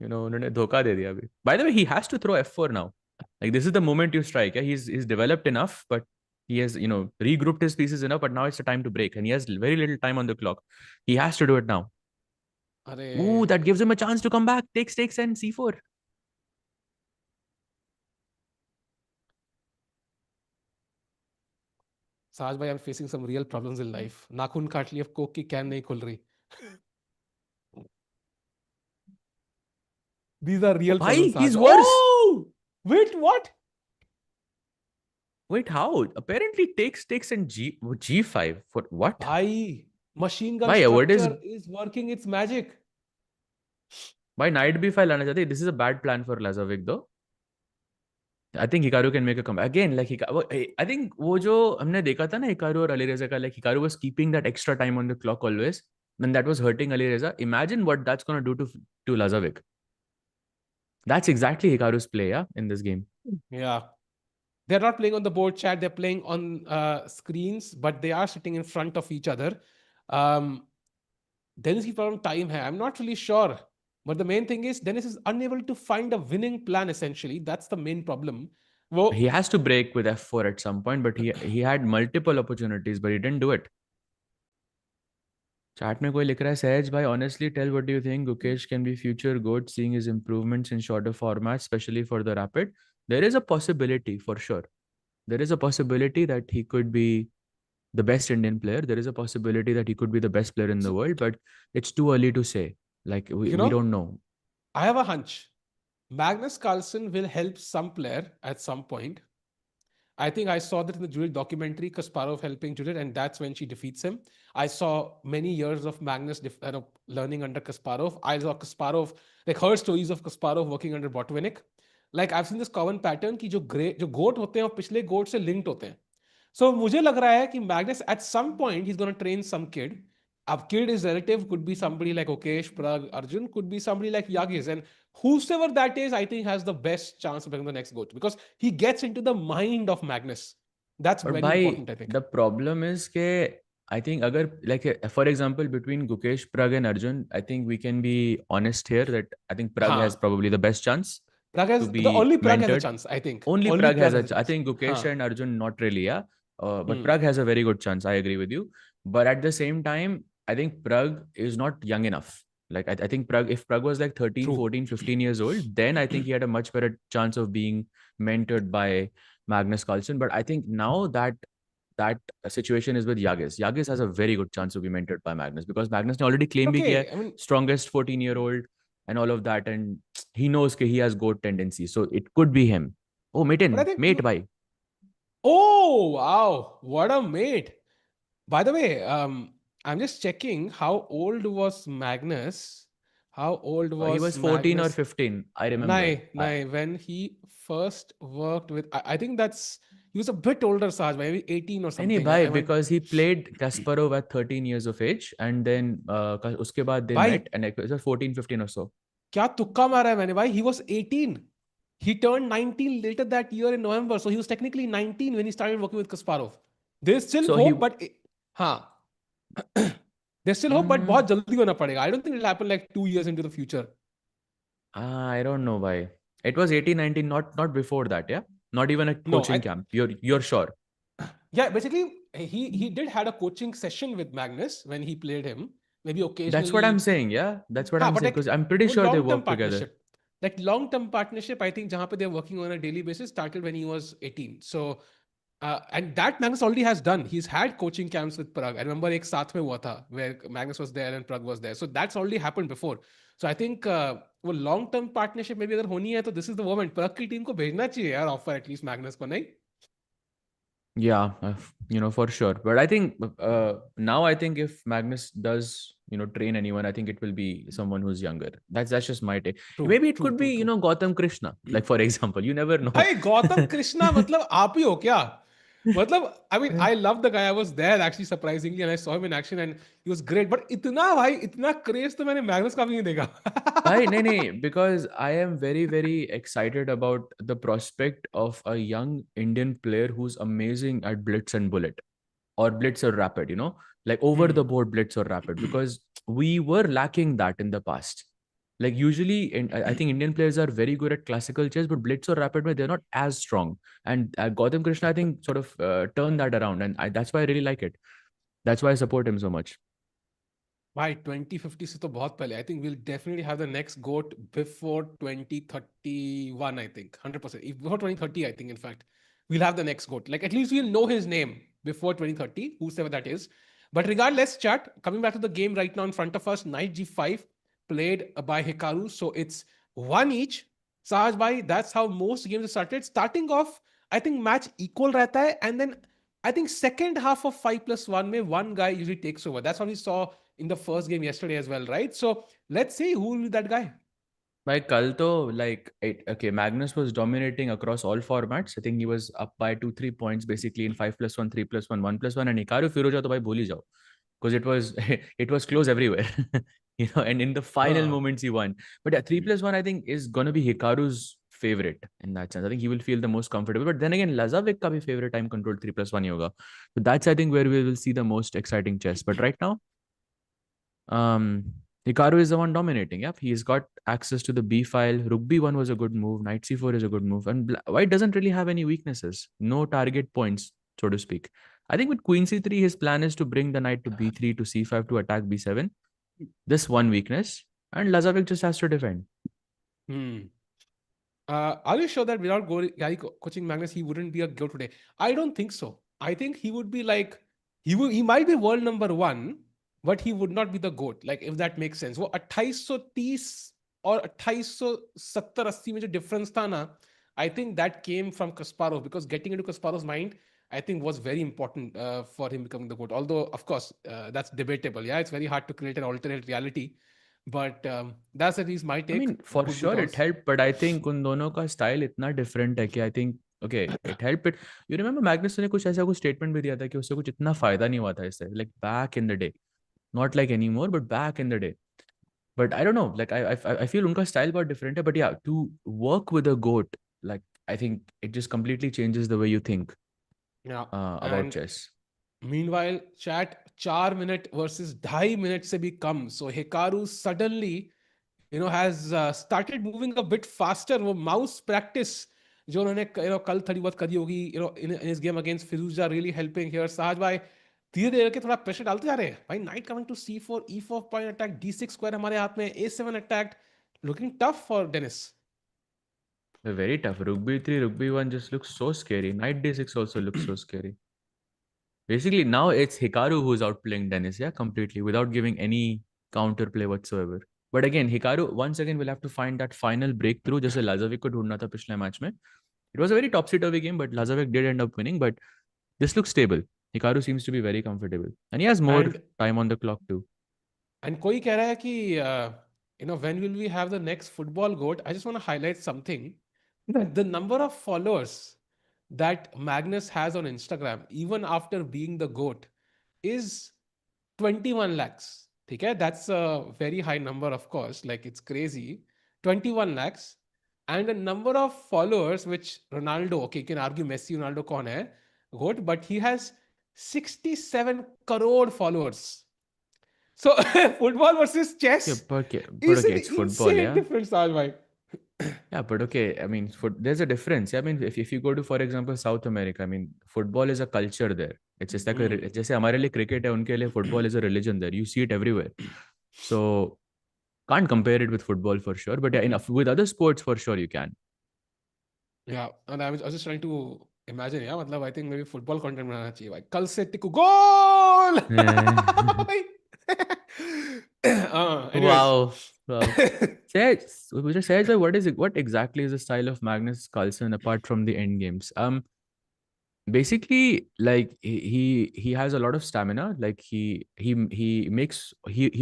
उन्होंने धोखा दे दिया अभी. By the way, he has to throw F4 now. Like this is the moment you strike. Yeah? He's developed enough, but he has regrouped his pieces enough. But now it's the time to break, and he has very little time on the clock. He has to do it now. Ooh, that gives him a chance to come back. Takes and C4. Saj bhai, I'm facing some real problems in life. नाखून काट लिया, Coke की can नहीं खुल रही. These are real Bhai, problems. he's Saj. worse. Oh! Wait, what? Wait, how? Apparently takes and G5 for what? Bhai, machine gun Bhai, what structure is working its magic. By knight b5 लाना चाहते. This is a bad plan for Lazavik though. I think Hikaru can make a comeback again. Like I think वो जो हमने देखा था ना Hikaru और Alireza का, like Hikaru was keeping that extra time on the clock always. and that was hurting Alireza. Imagine what that's going to do to Lazavik. That's exactly Hikaru's play, yeah, in this game. Yeah. They're not playing on the board chat, they're playing on screens, but they are sitting in front of each other. Dennis की problem time hai. I'm not really sure. But the main thing is Dennis is unable to find a winning plan essentially. That's the main problem. He has to break with f4 at some point, but he had multiple opportunities, but he didn't do it. Chat में कोई लिख रहा है सहज भाई honestly tell what do you think Gukesh can be future good seeing his improvements in shorter formats especially for the rapid. There is a possibility for sure. There is a possibility that he could be the best Indian player. There is a possibility that he could be the best player in the world, but it's too early to say. Like we don't know. I have a hunch. Magnus Carlsen will help some player at some point. I think I saw that in the Judith documentary, Kasparov helping Judith, and that's when she defeats him. I saw many years of Magnus learning under Kasparov. I saw Kasparov, like her stories of Kasparov working under Botvinnik. Like I've seen this common pattern कि जो गोट होते हैं वो पिछले गोट से linked होते हैं. So मुझे लग रहा है कि Magnus at some point he's going to train some kid. A kid is relative, could be somebody like Okesh, Prag, Arjun, could be somebody like Yagis, and whosoever that is, I think has the best chance of becoming the next GOAT because he gets into the mind of Magnus. That's very important, I think. The problem is that I think agar, like for example, between Gukesh, Prag and Arjun, I think we can be honest here that I think Prag has probably the best chance. Only Prag has a chance, I think. Only Prag has a chance. I think Gukesh and Arjun not really, yeah. But Prag has a very good chance. I agree with you. But at the same time, I think Prag is not young enough. Like I think Prag, if Prag was like 13, 14, 15 years old, then I think he had a much better chance of being mentored by Magnus Carlsen. But I think now that situation is with Yagis. Yagis has a very good chance to be mentored by Magnus because Magnus already claimed strongest 14-year-old and all of that, and he knows he has GOAT tendencies. So it could be him. Oh, mate, bhai. Oh, wow. What a mate. By the way, I'm just checking how old was Magnus. How old was he was 14 Magnus? or 15, I remember. When he first worked with, I think he was a bit older, Sahaj, maybe 18 or something. Because he played Kasparov at 13 years of age and then uske baad they met and it was 14, 15 or so. Kya tukka mara hai maine, bhai? He was 18. He turned 19 later that year in November. So he was technically 19 when he started working with Kasparov. There's still hope, but there's still hope, but बहुत जल्दी होना पड़ेगा. I don't think it'll happen like 2 years into the future. I don't know why. It was 18, 19, not before that, yeah? Not even a coaching camp. You're sure? Yeah, basically, he did had a coaching session with Magnus when he played him. Maybe occasionally. That's what I'm saying, yeah? That's what I'm saying. Because I'm pretty sure they work together. Like long-term partnership, I think, jahan pe they're working on a daily basis, started when he was 18. So, and that Magnus already has done. He's had coaching camps with Prag. I remember ek saath mein hua tha, where Magnus was there and Prag was there. So that's already happened before. So I think वो long-term partnership maybe अगर होनी है तो this is the moment. Prag की team को भेजना चाहिए यार offer at least Magnus को नहीं? Yeah, for sure. But I think now I think if Magnus does, train anyone, I think it will be someone who's younger. That's just my take. Maybe it could be, Gautam Krishna. Like for example, you never know. Hey, Gautam Krishna, मतलब आप ही हो क्या? मतलब, I mean, I love the guy. I was there actually surprisingly and I saw him in action and he was great. But इतना craze तो मैंने Magnus का भी नहीं देखा. नहीं, because I am very, very excited about the prospect of a young Indian player who's amazing at blitz and bullet or blitz or rapid, like over the board blitz or rapid, because we were lacking that in the past. Like usually, I think Indian players are very good at classical chess, but blitz or rapid, they're not as strong. And Gautam Krishna, I think, sort of turned that around. And that's why I really like it. That's why I support him so much. By 2050 se to bahut pehle. I think we'll definitely have the next GOAT before 2031, I think. 100%. Before 2030, I think, in fact. We'll have the next GOAT. Like at least we'll know his name before 2030, whosoever that is. But regardless, chat, coming back to the game right now in front of us, knight g5. Played by Hikaru, so it's 1 each. Sahaj bhai, that's how most games are started. Starting off, I think match equal रहता है, and then I think second half of 5+1 में one guy usually takes over. That's what we saw in the first game yesterday as well, right? So let's see who will be that guy. By kal to Magnus was dominating across all formats. I think he was up by 2-3 points basically in 5+1, 3+1, 1+1, and Hikaru Firouzja to bhai bhul hi jao. because it was it was close everywhere. And in the final Huh. moments he won. But yeah, 3+1 I think is gonna be Hikaru's favorite in that sense. I think he will feel the most comfortable. But then again, Lazavik ka bhi favorite time controlled 3+1 yoga. So that's I think where we will see the most exciting chess. But right now, um, Hikaru is the one dominating. Yep, he's got access to the B file. Rook B1 was a good move. Knight C4 is a good move. And White doesn't really have any weaknesses. No target points, so to speak. I think with Queen C3, his plan is to bring the knight to B3 to C5 to attack B7. This one weakness. And Lazavik just has to defend. Hmm. Are you sure that without coaching Magnus, he wouldn't be a GOAT today? I don't think so. I think he would be like, he might be world number 1, but he would not be the GOAT. Like, if that makes sense. वो 2830 और 2870-80 में जो difference था ना, I think that came from Kasparov, because getting into Kasparov's mind, I think, was very important for him becoming the GOAT. Although, of course, that's debatable. Yeah, it's very hard to create an alternate reality. But that's at least my take. I mean, for Could be sure it yours. helped, but I think उन दोनों का style इतना different है कि I think okay, it helped. But you remember Magnus ने कुछ ऐसा कुछ statement भी दिया था कि उससे कुछ इतना फायदा नहीं हुआ था इससे, like back in the day, not like anymore, but back in the day. But I don't know, like I feel उनका style बहुत different है, but yeah, to work with a goat, like I think it just completely changes the way you think Yeah. about And chess. meanwhile, chat 4 minute versus 2.5 minute se bhi kam. So Hikaru suddenly, has started moving a bit faster. वो mouse practice जो उन्होंने कल थोड़ी बहुत करी होगी, in his game against Firouzja, really helping here. Sahaj भाई धीरे धीरे करके थोड़ा प्रेशर डालते जा रहे हैं भाई. Knight coming to C4, E4 point attack, D6 square हमारे हाथ में, A7 attacked, looking tough for Denis. Very tough. Rook B3, Rook B1 just looks so scary. Knight D6 also looks so scary. Basically, now it's Hikaru who's outplaying Dennis, yeah, completely without giving any counterplay whatsoever. But again, Hikaru once again will have to find that final breakthrough. जैसे Lazavik को ढूंढना था पिछले match में. It was a very topsy-turvy game, but Lazavik did end up winning. But this looks stable. Hikaru seems to be very comfortable, and he has more And time on the clock too. And कोई कह रहा है कि when will we have the next football GOAT? I just want to highlight something. The number of followers that Magnus has on Instagram, even after being the GOAT, is 21 lakhs. ठीक है? That's a very high number, of course. Like, it's crazy. 21 lakhs. And the number of followers, which Ronaldo, okay, you can argue Messi, Ronaldo kaun hai, GOAT, but he has 67 crore followers. So football versus chess But is okay, an it's football, insane yeah. difference, Alvai. Yeah, but okay, I mean, there's a difference. I mean, if you go to, for example, South America, I mean, football is a culture there. It's just like जैसे हमारे लिए cricket है, उनके लिए football is a religion there. You see it everywhere. So can't compare it with football for sure. But yeah, with other sports for sure you can. Yeah, and I was just trying to imagine. Yeah, मतलब I think maybe football content बनाना चाहिए भाई. कल से टिकू goal. Wow. Sahaj, what is it? What exactly is the style of Magnus Carlsen apart from the end games? Basically, like he has a lot of stamina. Like he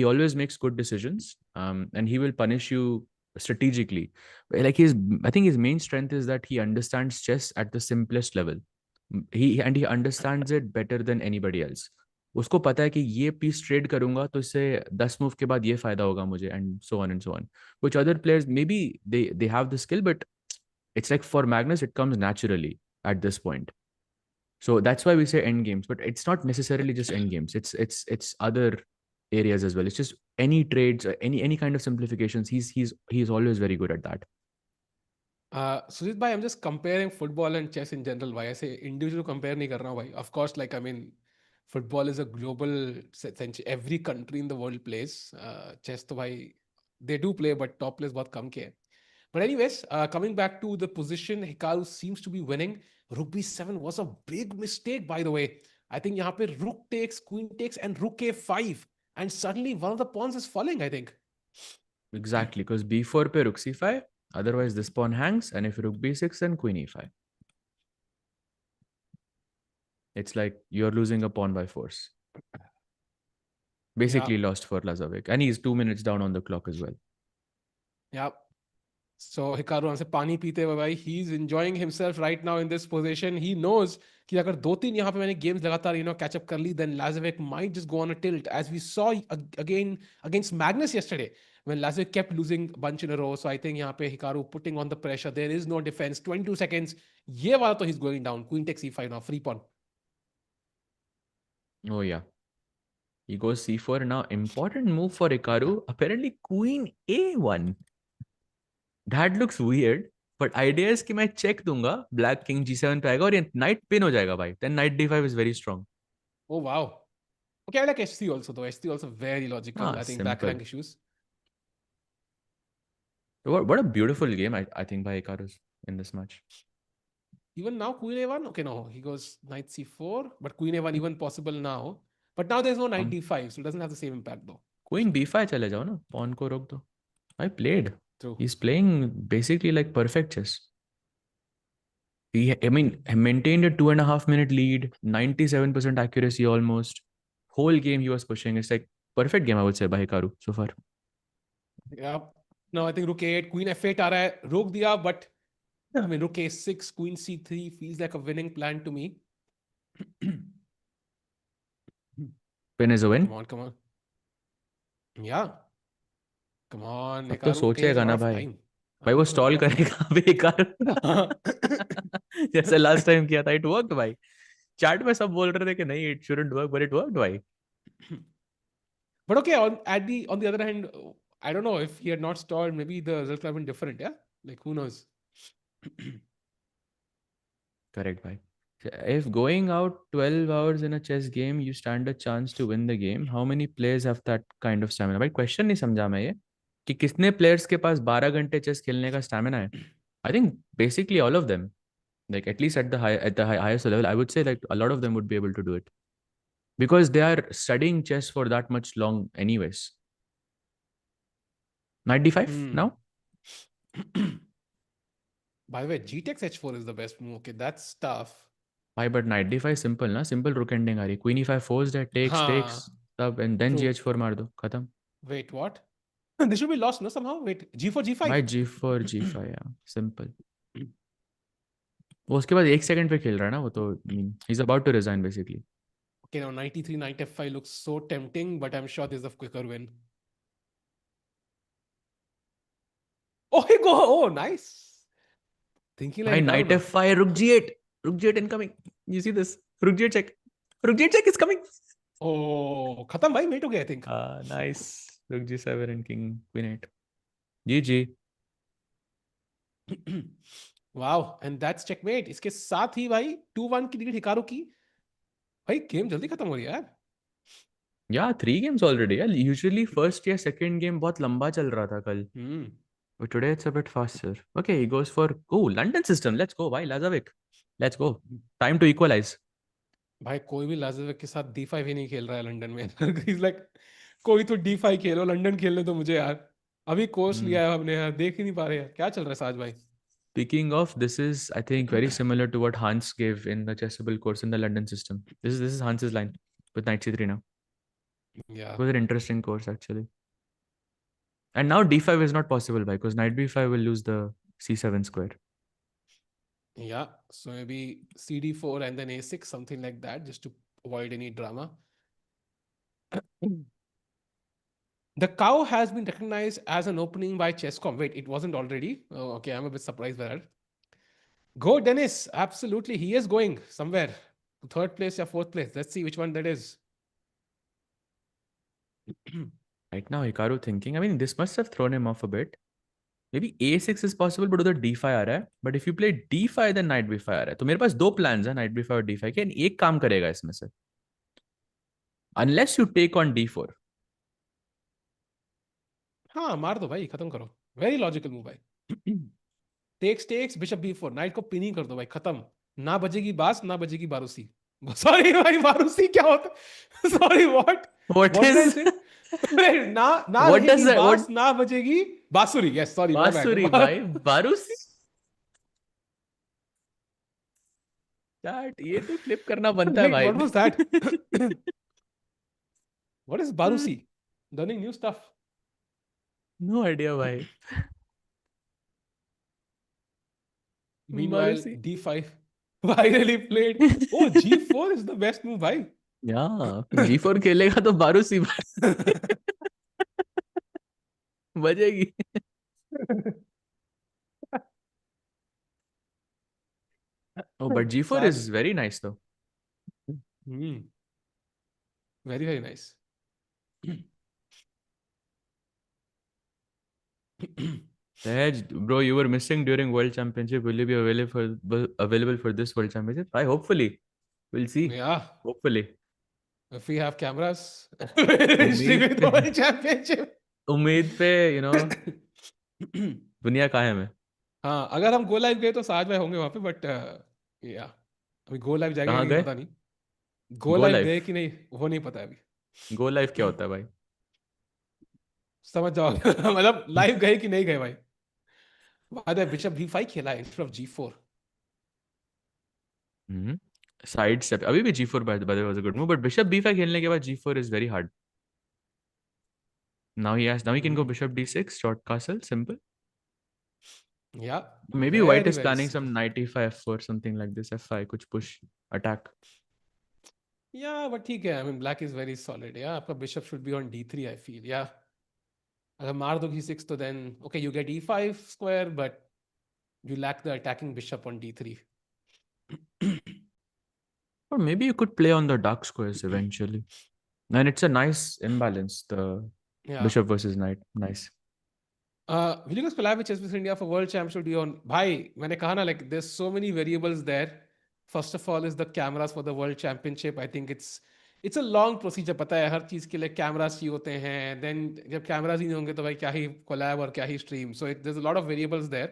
always makes good decisions. And he will punish you strategically. Like I think his main strength is that he understands chess at the simplest level. He understands it better than anybody else. उसको पता है कि ये piece trade करूंगा तो इससे 10 move के बाद ये फायदा होगा मुझे and so on and so on which other players may be they have the skill, but it's like for Magnus it comes naturally at this point. So that's why we say end games, but it's not necessarily just end games. It's other areas as well. It's just any trades, any kind of simplifications. He's always very good at that. Sujit bhai, I'm just comparing football and chess in general. Why I say individual compare नहीं कर रहा हूँ भाई. Of course, like, I mean, football is a global essentially every country in the world plays. Chess तो भाई they do play, but top players बहुत कम के हैं. But anyways, coming back to the position, Hikaru seems to be winning. Rook B7 was a big mistake, by the way. I think यहाँ पे Rook takes, Queen takes, and Rook A5, and suddenly one of the pawns is falling, I think. Exactly, because B4 पे Rook C5. Otherwise, this pawn hangs, and if Rook B6, then Queen E5. It's like you're losing a pawn by force. Basically lost for Lazavik. And he's 2 minutes down on the clock as well. Yeah. So Hikaru वहां से पानी पीते हुए भाई, he is enjoying himself right now in this position. He knows कि अगर 2-3 यहाँ पे मैंने गेम्स लगातार catch up कर ली, then Lazavik might just go on a tilt, as we saw again against Magnus yesterday when Lazavik kept losing a bunch in a row. So I think यहाँ पे Hikaru putting on the pressure. There is no defense. 22 seconds. ये वाला तो he's going down. Queen takes e5 now. Free pawn. Oh yeah. He goes c4 now. Important move for Hikaru. Apparently queen a1. That looks weird. But idea is कि मैं check दूंगा. Black king g7 पे आएगा और ये knight pin हो जाएगा भाई. Then knight d5 is very strong. Oh wow. Okay, I like HC also though. HC also very logical. I think Simple. back rank issues. What a beautiful game I think by Hikaru's in this match. Even now, Queen A1? Okay, no. He goes Knight C4, but Queen A1 even possible now. But now there's no Knight D5, so it doesn't have the same impact though. Queen b5 चले जाओ ना. Pawn को रोक दो. I played. True. He's playing basically like perfect chess. I mean, maintained a 2.5 minute lead, 97% accuracy almost. Whole game he was pushing. It's like perfect game, I would say, by Hikaru so far. Yeah. No, I think Rook A8, Queen F8 आ रहा है. रोक दिया, but I mean, Rook A6, Queen C3 feels like a winning plan to me. Pin is a win. Come on. Yeah. Come on, अब तो Hikaru सोचेगा takes a ना lot of भाई. time. भाई वो स्टॉल करेगा बेकार. जैसे लास्ट टाइम किया था. It worked भाई. चैट में सब बोल रहे थे कि नहीं, it shouldn't work, but it worked भाई. But okay, on the other hand, I don't know if he had not stalled, maybe the result would have been different, yeah? Like, who knows? Correct भाई. If going out 12 hours in a chess game, you stand a chance to win the game. How many players have that kind of stamina? भाई question नहीं समझा मैं ये कि कितने players के पास 12 घंटे चेस खेलने का स्टैमिना है. I think basically all of them, like at least at the highest level, I would say like a lot of them would be able to do it because they are studying chess for that much long anyways. Knight d5 now. By the way, G takes H4 is the best move. Okay, that's tough. Why, but knight d5 simple ना. Simple rook ending आ रही. Queen e5 forced है. Takes तब and then True. gh4 मार दो. खत्म. Wait, what? This should be lost, no? Somehow. Wait, G4, G5. Why g4 g5? Yeah, simple. वो उसके बाद 1 सेकंड पे खेल रहा है ना वो तो. I mean, he's about to resign basically. Okay, now 93, Knight F5 looks so tempting, but I'm sure there's a quicker win. Oh, he go! Oh, nice. Thinking like Knight f5, rook g8, rook g8 incoming. You see this? Rook g8 check. Rook g8 check is coming. Oh, khatam bhai, mate ho gaya, I think. Nice. Rook g7 and king queen 8. GG. Wow, and that's checkmate. इसके साथ ही भाई 2-1 की lead Hikaru की. भाई game जल्दी खत्म हो रही है यार. Yeah, 3 games already. Yeah. Usually first या second game बहुत लंबा चल रहा था कल. But today it's a bit faster. Okay, he goes for London system. Let's go. Bhai Lazavik. Let's go. Time to equalize. भाई कोई भी लाज़ाविक के साथ D5 ही नहीं खेल रहा है लंदन में. He's like, कोई तो D5 खेलो, लंदन खेलने तो मुझे यार. अभी कोर्स लिया है हमने यार, देख ही नहीं पा रहे यार. क्या चल रहा है साज भाई? Speaking of, this is I think very similar to what Hans gave in the Chessable course in the London system. This is Hans's line with knight c3 now. Yeah. It was an interesting course actually. And now d5 is not possible because knight b5 will lose the c7 square. Yeah, so maybe CD4 and then A6, something like that, just to avoid any drama. The cow has been recognized as an opening by Chesscom. Wait, it wasn't already? Oh, okay, I'm a bit surprised by that. Go, Dennis. Absolutely, he is going somewhere. Third place or fourth place. Let's see which one that is. Right now, Hikaru thinking. I mean, this must have thrown him off a bit. Maybe a6 is possible, but उधर d5 आ रहा है. But if you play d5, then knight b5 आ रहा है. तो मेरे पास 2 plans हैं, knight b5 और d5 के. एक काम करेगा इसमें से. Unless you take on d4. हाँ, मार दो भाई, खत्म करो. Very logical move भाई. takes, bishop b4. Knight को पिन ही कर दो भाई, खत्म. ना बजेगी बास, ना बजेगी बारूसी. Sorry भाई, बारूसी क्या होता? Sorry, what? What is? ना What does that? बास, ना बजेगी बांसुरी. Yes, sorry. बांसुरी भाई, बारूसी. That ये तो flip करना बनता है भाई. What was that? What is barusi? Learning new stuff. No idea भाई. Meanwhile, Marusi. D5 finally played. Oh, G4 is the best move, bhai. Yeah, G4 खेलेगा तो मारुसी बजेगी. Oh, but G4 Saj. is very nice though. Hmm. Very, very nice. Tej, bro, you were missing during World Championship. Will you be available for this World Championship? I hopefully. We'll see. Yeah. Hopefully. If we have cameras, we'll stream उम्मीद with पे the World Championship. उम्मीद पे दुनिया कायम है. हाँ, अगर हम गो लाइव गए तो साज भाई होंगे वहां पे, बट या अभी गो लाइव जाएंगे कि कहाँ नहीं गए? पता नहीं. गो गो लाइव लाइव. गए कि नहीं वो नहीं पता अभी. गो लाइव क्या होता है भाई? समझ जाओ. मतलब लाइव गए कि नहीं गए भाई. बाद में बिशप b5 खेला है instead of g4. Side step. अभी भी G4 by the way was a good move, but Bishop B5 खेलने के बाद G4 is very hard. Now he can go Bishop D6, short castle, simple. Yeah. Maybe Very, White is very planning simple. some knight E5 F4 something like this. F5 कुछ push attack. Yeah, but ठीक है. I mean, black is very solid. Yeah, आपका bishop should be on d3, I feel. Yeah. अगर मार दो g6 तो then okay, you get e5 square, but you lack the attacking bishop on d3. Or maybe you could play on the dark squares eventually. And it's a nice imbalance, the Yeah. bishop versus knight. Nice. Will you guys collab with Chess India for World Championship? Do you on? भाई मैंने कहा ना, like there's so many variables there. First of all is the cameras for the World Championship. I think it's a long procedure. पता है हर चीज के लिए cameras चाहिए होते हैं. Then जब cameras ही नहीं होंगे तो भाई क्या ही collab और क्या ही stream. So there's a lot of variables there.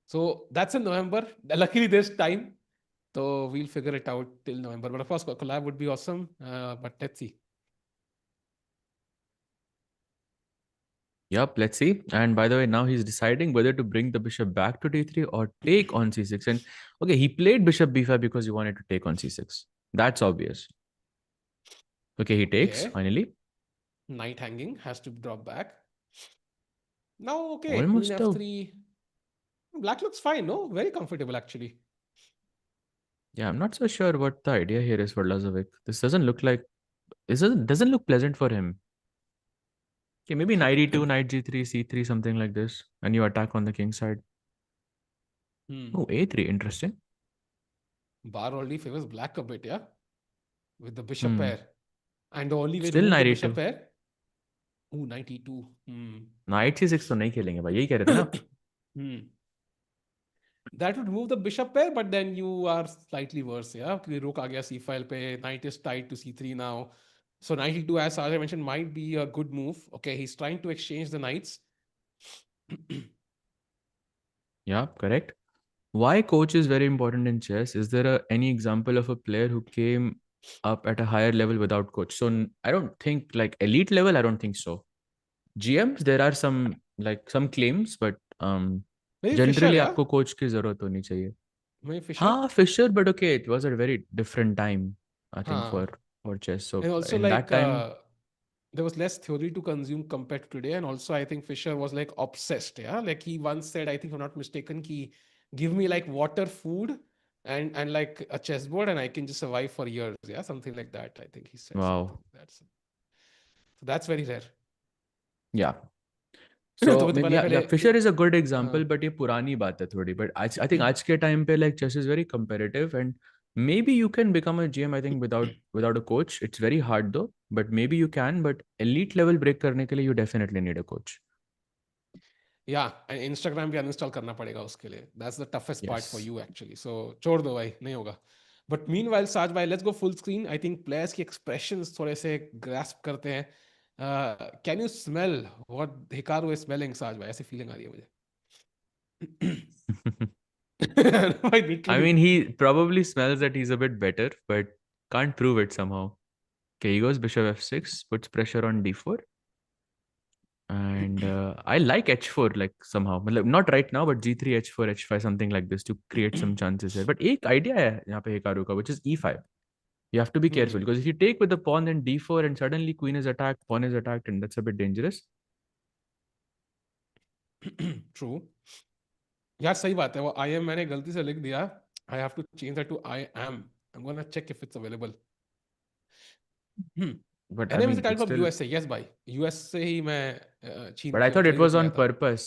So that's in November. Luckily there's time. So we'll figure it out till November. But of course collab would be awesome. But let's see. Yep, let's see. And by the way, now he's deciding whether to bring the bishop back to d3 or take on c6. And okay, he played bishop b5 because he wanted to take on c6. That's obvious. Okay, he takes finally. Knight hanging has to drop back. Now, okay, Almost queen f3. Black looks fine, no? Very comfortable, actually. Yeah, I'm not so sure what the idea here is for Lazavik. This doesn't look like... This doesn't look pleasant for him. Okay, maybe knight e2, knight g3, c3, something like this. And you attack on the king side. Oh, a3, interesting. Bar already favors black a bit, yeah? With the bishop pair. And the only way Still to move knight the e2. bishop pair... Ooh, knight e2. Knight c6 तो नहीं खेलेंगे भाई, यही कह रहे थे ना? That would move the bishop pair, but then you are slightly worse, yeah? क्योंकि rook आ गया c file पे, knight is tied to c3 now. So knight e2, as I mentioned, might be a good move. Okay, he's trying to exchange the knights. Yeah, correct. Why coach is very important in chess? Is there any example of a player who came up at a higher level without coach? So I don't think like elite level, I don't think so. GMs, there are some claims, but generally आपको coach की जरूरत होनी चाहिए. Maybe Fischer? हाँ, Fischer, but okay, it was a very different time, I think, for chess. So and also in like that time, there was less theory to consume compared to today, and also I think Fischer was like obsessed. Yeah, like he once said, I think if I'm not mistaken, he give me like water, food, and like a chessboard, and I can just survive for years. Yeah, something like that. I think he said. wow, So that's very rare. yeah. So तो maybe पहले Fischer is a good example, but ये पुरानी बात है थोड़ी. But I think आज के time पे like chess is very competitive, and maybe you can become a GM. I think without a coach, it's very hard though. But maybe you can. But elite level break करने के लिए you definitely need a coach. Yeah, and Instagram भी uninstall करना पड़ेगा उसके लिए. That's the toughest part for Yes. you actually. So छोड़ दो भाई, नहीं होगा. But meanwhile, Saj भाई, let's go full screen. I think players की expressions थोड़े से grasp करते हैं. Can you smell what Hikaru is smelling, Saj भाई? ऐसी feeling आ रही है मुझे. I mean, he probably smells that he's a bit better, but can't prove it somehow. Okay, he goes bishop f6, puts pressure on d4. And I like h4 like somehow. Not right now, but g3, h4, h5, something like this to create some chances here. But एक idea है यहाँ पे Hikaru का, which is e5. You have to be careful because if you take with the pawn then d4 and suddenly queen is attacked, pawn is attacked, and that's a bit dangerous. True. यार सही बात है, वो I am मैंने गलती से लिख दिया. I have to change that to I am. I am gonna check if it's available. But I NM is mean, type it's from still. USA. Yes भाई, यूएस से ही मैं छीन But I के thought it खरीद was के on लाया था. purpose.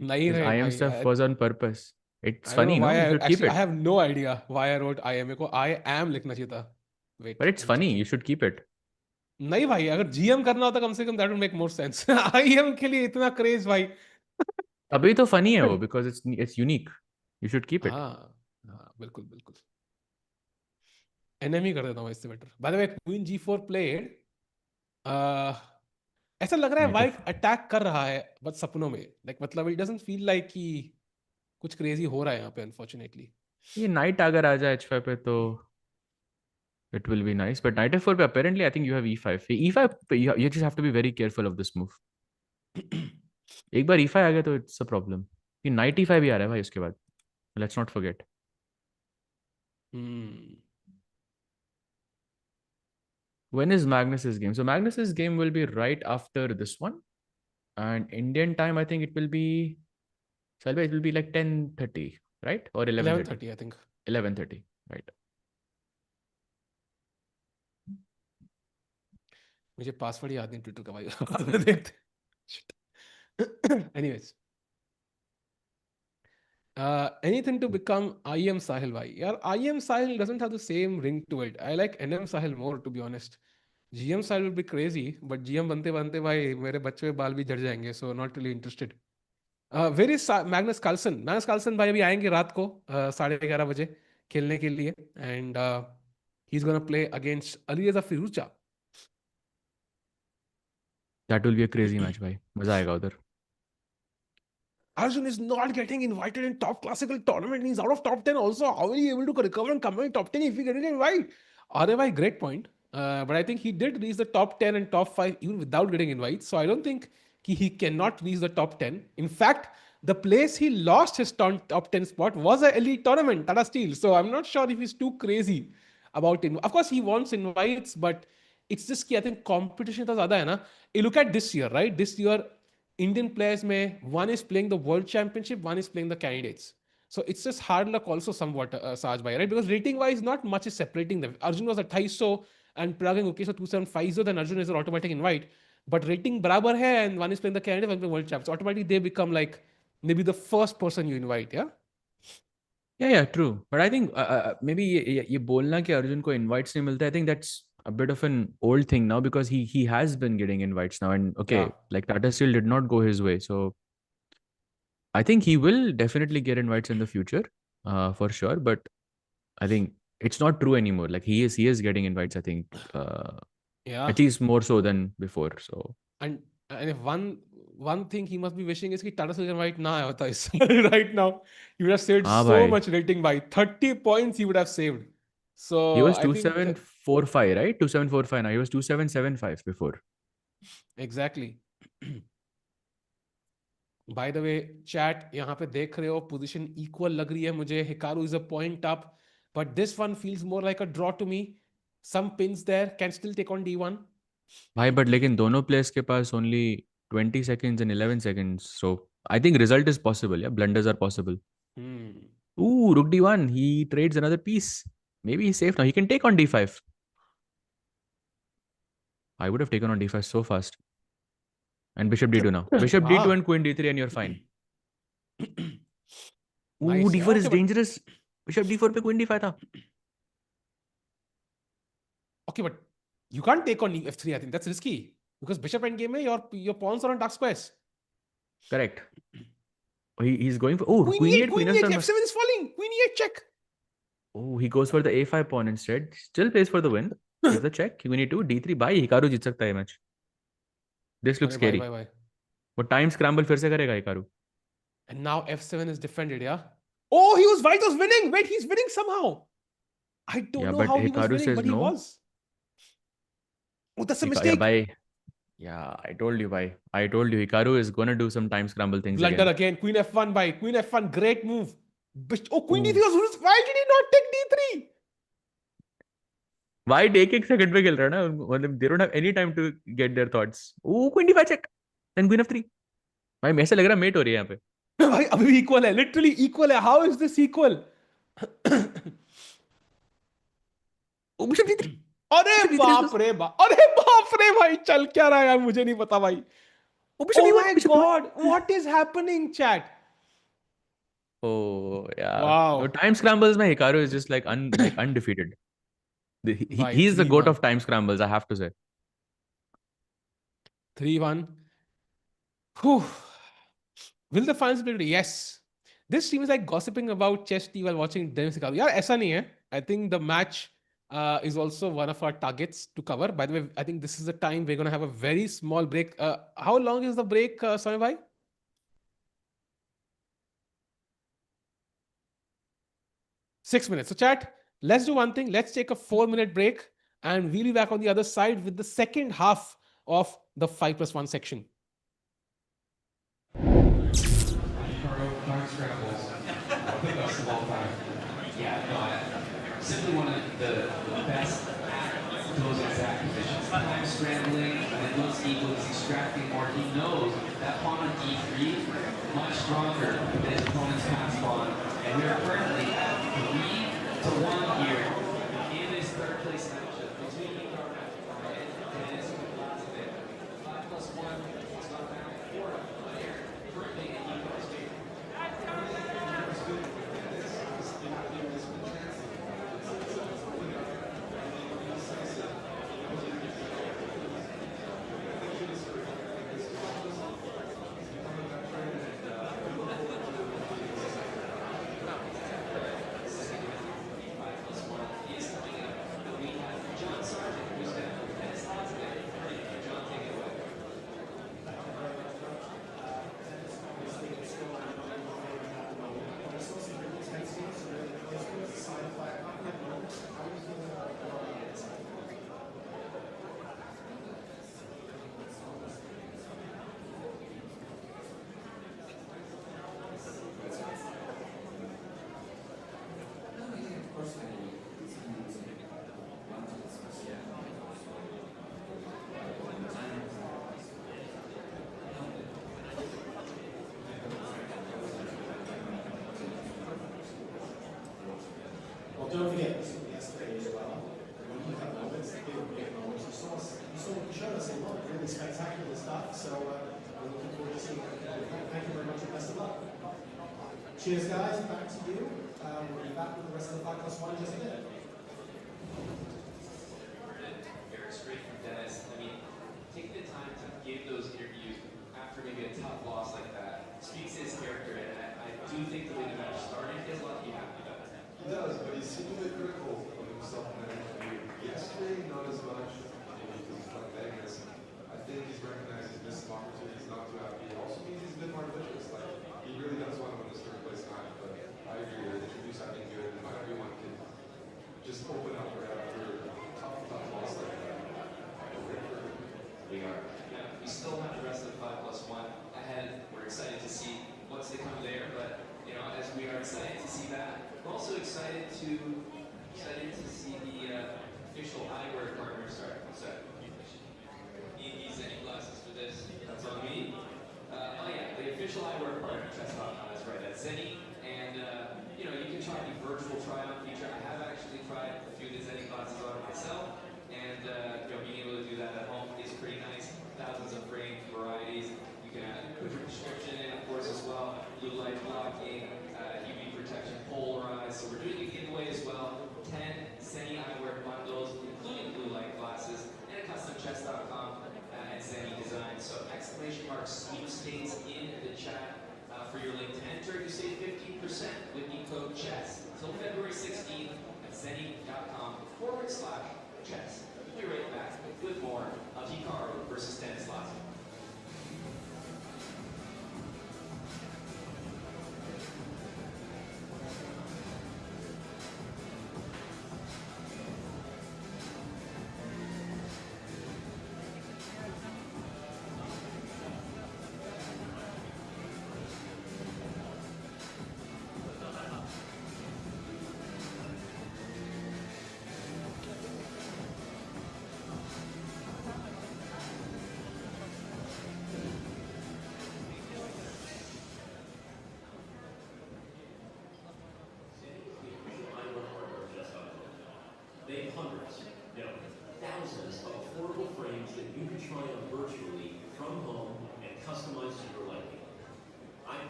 नहीं This रहे IM भाई. stuff was on purpose. It's I don't know funny, why. no? You should keep Actually, I it. have no idea why I wrote I am. मेरे को I am लिखना चाहिए था. But Wait, it's I'm funny. checking. You should keep it. नहीं भाई, अगर GM करना होता कम से कम that would make more sense. I am के लिए इतना क्रेज भाई. अभी तो funny है वो because it's unique. You should keep it. हाँ हाँ, बिल्कुल बिल्कुल. एनएम ही कर देता हूँ इससे better. By the way, queen जी4 प्लेड. ऐसा लग रहा है Knight वाइट F. अटैक कर रहा है बस सपनों में. लाइक मतलब इट डजंट फील लाइक कि कुछ क्रेजी हो रहा है यहाँ पे अनफॉर्चुनेटली. ये knight अगर आ जाए h5 पे तो it will be nice. But knight f4 पे apparently I think you have e5. e5 पे you just have to be very careful of this move. एक बार e5 आ गया तो it's a problem. ये knight e5 भी आ रहा है भाई उसके बाद. Let's not forget. When is Magnus's game? So Magnus's game will be right after this one. And Indian time, I think it will be, Salva, it will be like 10:30, right? Or 11:30? 11:30 I think. 11:30, right. मुझे password याद नहीं Twitter का भाई. बाद में देखते. Anyways. Anything to become IM Sahil bhai. Yeah, IM Sahil doesn't have the same ring to it. I like NM Sahil more, to be honest. GM Sahil will be crazy, but GM बनते बनते भाई मेरे बच्चे के बाल भी झड़ जाएंगे. So not really interested. Where is Magnus Carlsen? Magnus Carlsen भाई अभी आएंगे रात को 11:30 बजे खेलने के लिए. And he's gonna play against Alireza Firouzja. That will be a crazy match, भाई. मजा आएगा उधर. Arjun is not getting invited in top classical tournament. He's out of top 10 also. How will he be able to recover and come in top 10 if he get an invite? Otherwise, great point. But I think he did reach the top 10 and top 5 even without getting invites. So I don't think he cannot reach the top 10. In fact, the place he lost his top 10 spot was an elite tournament, Tata Steel. So I'm not sure if he's too crazy about it. Of course, he wants invites, but it's just I think competition is ज़्यादा है ना. You look at this year, right? This year, Indian players one is playing the world championship, one is playing the candidates. So it's just hard luck also somewhat, Saj bhai, right? Because rating wise, not much is separating them. Arjun was at 250 and Parag and Mukesh 2750, then Arjun is an automatic invite. But rating barabar hai and one is playing the candidate, one is playing world champ. So automatically they become like maybe the first person you invite, yeah? Yeah, true. But I think maybe ये बोलना कि अर्जुन को invites नहीं मिलता, I think that's a bit of an old thing now because he has been getting invites now. And okay, Yeah. like Tata Steel did not go his way. So I think he will definitely get invites in the future, for sure. But I think it's not true anymore. Like he is getting invites, I think, Yeah. at least more so than before. So And if one thing he must be wishing is कि Tata Steel invite ना आया होता इस right now. He would have saved हाँ so भाई. much rating by 30 points he would have saved. So He was I think 2745, right? 2745 now. He was 2775 before. Exactly. By the way, chat यहाँ पे देख रहे हो position equal लग रही है मुझे. Hikaru is a point up, but this one feels more like a draw to me. Some pins there can still take on D1. भाई but लेकिन दोनों players के पास only 20 seconds and 11 seconds. So I think result is possible. Yeah, blunders are possible. Ooh, Rook D1. He trades another piece. Maybe he's safe now. He can take on D5. I would have taken on D5 so fast. And Bishop D2 now. Bishop D2 and Queen D3 and you're fine. Ooh, Nice, D4 yeah, is okay, dangerous. Bishop D4 पे Queen D5 था. Okay, but you can't take on F3. I think that's risky because Bishop endgame में your pawns are on dark squares. Correct. He's going for Queen E8, Queen Queen E8, F7. F7 is falling. Queen E8 check. Oh, he goes for the A5 pawn instead. Still plays for the win. Here's the check. Queen E2, D3. भाई Hikaru जीत सकता है match. This looks scary. Bye. वो time scramble फिर से करेगा Hikaru. And now F7 is defended, yeah? Oh, White was winning. Wait, he's winning somehow. I don't know but how he was Hikaru winning, says but he no. was. Oh, that's a mistake. Yeah, I told you, bhai. I told you, Hikaru is gonna do some time scramble things Blunder again. Queen F1, bhai. Queen F1, great move. Queen D3 was... Why did he not take D3? White एक second पे खेल रहा है ना, मतलब they don't have any time to get their thoughts. Oh, Queen D5 check. Then Queen F3. भाई ऐसा लग रहा है mate हो रही है यहाँ पे. भाई अभी भी equal है, literally equal है. How is this equal? अरे बाप रे भाई, चल क्या रहा है यार, मुझे नहीं पता भाई. Oh my God, what is happening, chat? Oh yeah. No, Wow. time scrambles में Hikaru is just like undefeated. भाई He's the goat 3-1. of time scrambles, I have to say. 3-1. Whew. Will the fans be ready? Yes. This seems like gossiping about chess tea while watching Denis Lazavik. यार ऐसा नहीं है. I think the match is also one of our targets to cover. By the way, I think this is the time we're going to have a very small break. How long is the break, Samay bhai? 6 minutes. So chat, let's do one thing. Let's take a 4-minute break and we'll be back on the other side with the second half of the 5+1 section. Yeah, no, simply one of the best at those exact positions. Time scrambling, and it looks equal, he's extracting more. He knows that pawn on d3 much stronger than his opponent's pass pawn. And we are currently at 3-1 here in this third place matchup between Hikaru Nakamura and Denis Lazavik. 5+1 is not down 4 player currently in Hikaru's favor. Well, don't forget, yesterday as well, when you have moments, they were big moments. You showed us a lot of really spectacular stuff, so we're looking forward to seeing it. Thank you very much and best of luck. Cheers, guys. Back to you. We'll be back with the rest of the 5+1 in just a minute. Very straight from Denis. I mean, taking the time to give those interviews after maybe a tough loss like that speaks to his character, and I do think the way the match started, he has a lot to be happy about. He does, but he's seemingly critical of himself in that interview. Yesterday, not as much, because he's playing Vegas. I think he's recognized he's missed some opportunities, not too happy. It also means he's a bit more ambitious. Like, he really does want to win this third place match, but I agree, the interviews have been good, and not everyone can just open up right after a tough loss like that. We are. Yeah, we still have the rest of 5+1 ahead. We're excited to see what's to come there, but you know, as we are excited to see that, we're also excited to see the official eyewear partner start. Need these any glasses for this? That's on me. Oh yeah, the official eyewear partner, Chesscom, that's right, that's Zenny. And you know, you can try the virtual try-on feature. I have actually tried a few of the Zenny glasses on myself, and you know, being able to do that at home is pretty nice. Thousands of frame varieties. You can put your prescription in, of course, as well. Blue light blocking, UV protection, polarized. So we're doing a giveaway as well. 10 Zenny eyewear bundles, including blue light glasses, and a custom chess.com and Zenny design. So exclamation mark sweepstakes in the chat for your link to enter. You save 15% with the code CHESS until February 16th at zenny.com/chess. We'll be right back with more of Hikaru versus Denis Lazavik.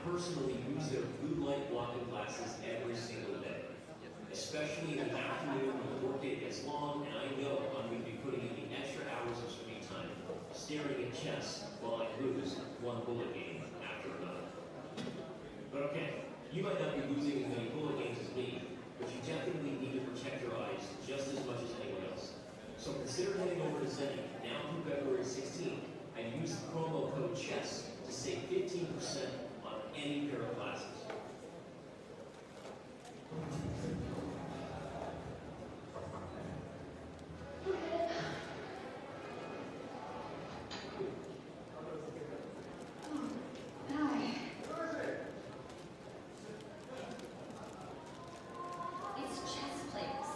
personally use their blue light blocking glasses every single day, especially in the afternoon when the workday gets long and I know I'm going to be putting in the extra hours of screen time staring at chess while I lose one bullet game after another. But okay, you might not be losing as many bullet games as me, but you definitely need to protect your eyes just as much as anyone else. So consider heading over to Zenny now through February 16th and use the promo code CHESS to save 15% on any pair of glasses. It's chess players.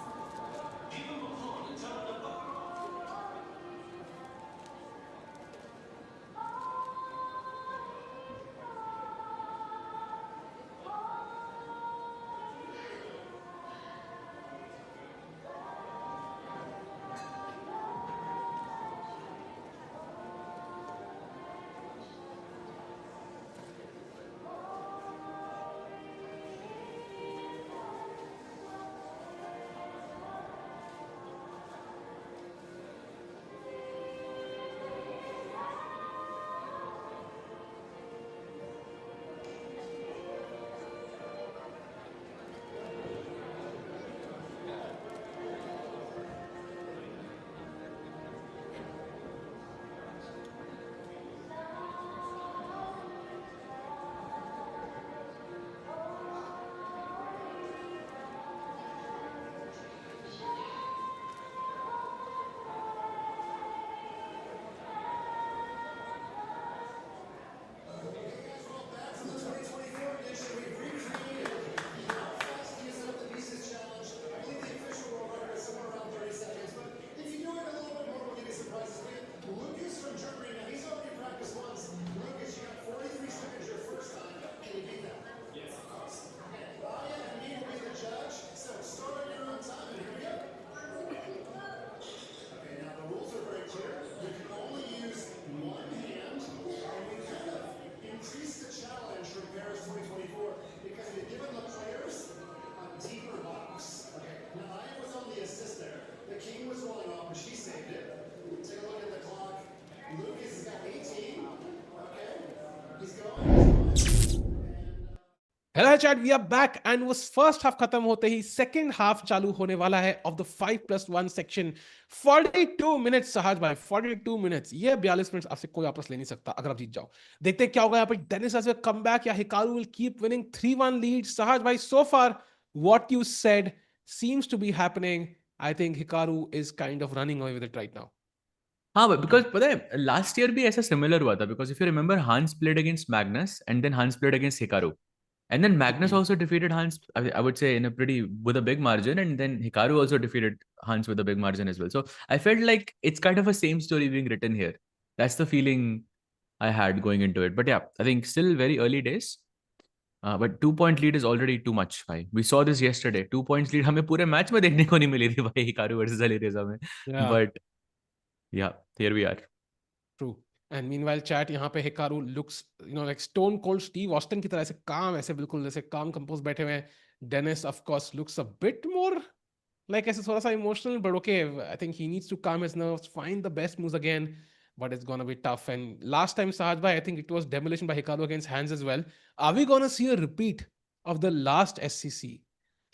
Hello chat, we are back and वो first half खत्म होते ही second half चालू होने वाला है of the 5+1 section. 42 minutes Sahaj भाई, 42 minutes. ये 42 मिनट्स आपसे कोई वापस ले नहीं सकता अगर आप जीत जाओ. देखते हैं क्या होगा यहाँ पे. डेनिस लाज़ाविक कमबैक या Hikaru will keep winning 3-1 lead. Sahaj भाई, so far what you said seems to be happening. I think Hikaru is kind of running away with it right now. हाँ, बिकॉज पता है लास्ट ईयर भी ऐसा similar हुआ था. Because if you remember, Hans played against Magnus and then Hans played against Hikaru. And then Magnus also defeated Hans, I would say, with a big margin. And then Hikaru also defeated Hans with a big margin as well. So I felt like it's kind of a same story being written here. That's the feeling I had going into it. But yeah, I think still very early days. But 2-point lead is already too much. Bhai. We saw this yesterday. 2 points lead हमें पूरे match में देखने को नहीं मिली थी भाई, Hikaru versus Alireza में. Yeah. But yeah, here we are. True. And meanwhile, chat यहाँ पे Hikaru looks, like stone cold Steve Austin की तरह, ऐसे calm, ऐसे बिल्कुल जैसे calm composed बैठे हुए हैं. Dennis, of course, looks a bit more like ऐसे थोड़ा सा emotional, but okay, I think he needs to calm his nerves, find the best moves again, but it's gonna be tough. And last time, Sahaj bhai, I think it was demolition by Hikaru against Hans as well. Are we gonna see a repeat of the last SCC?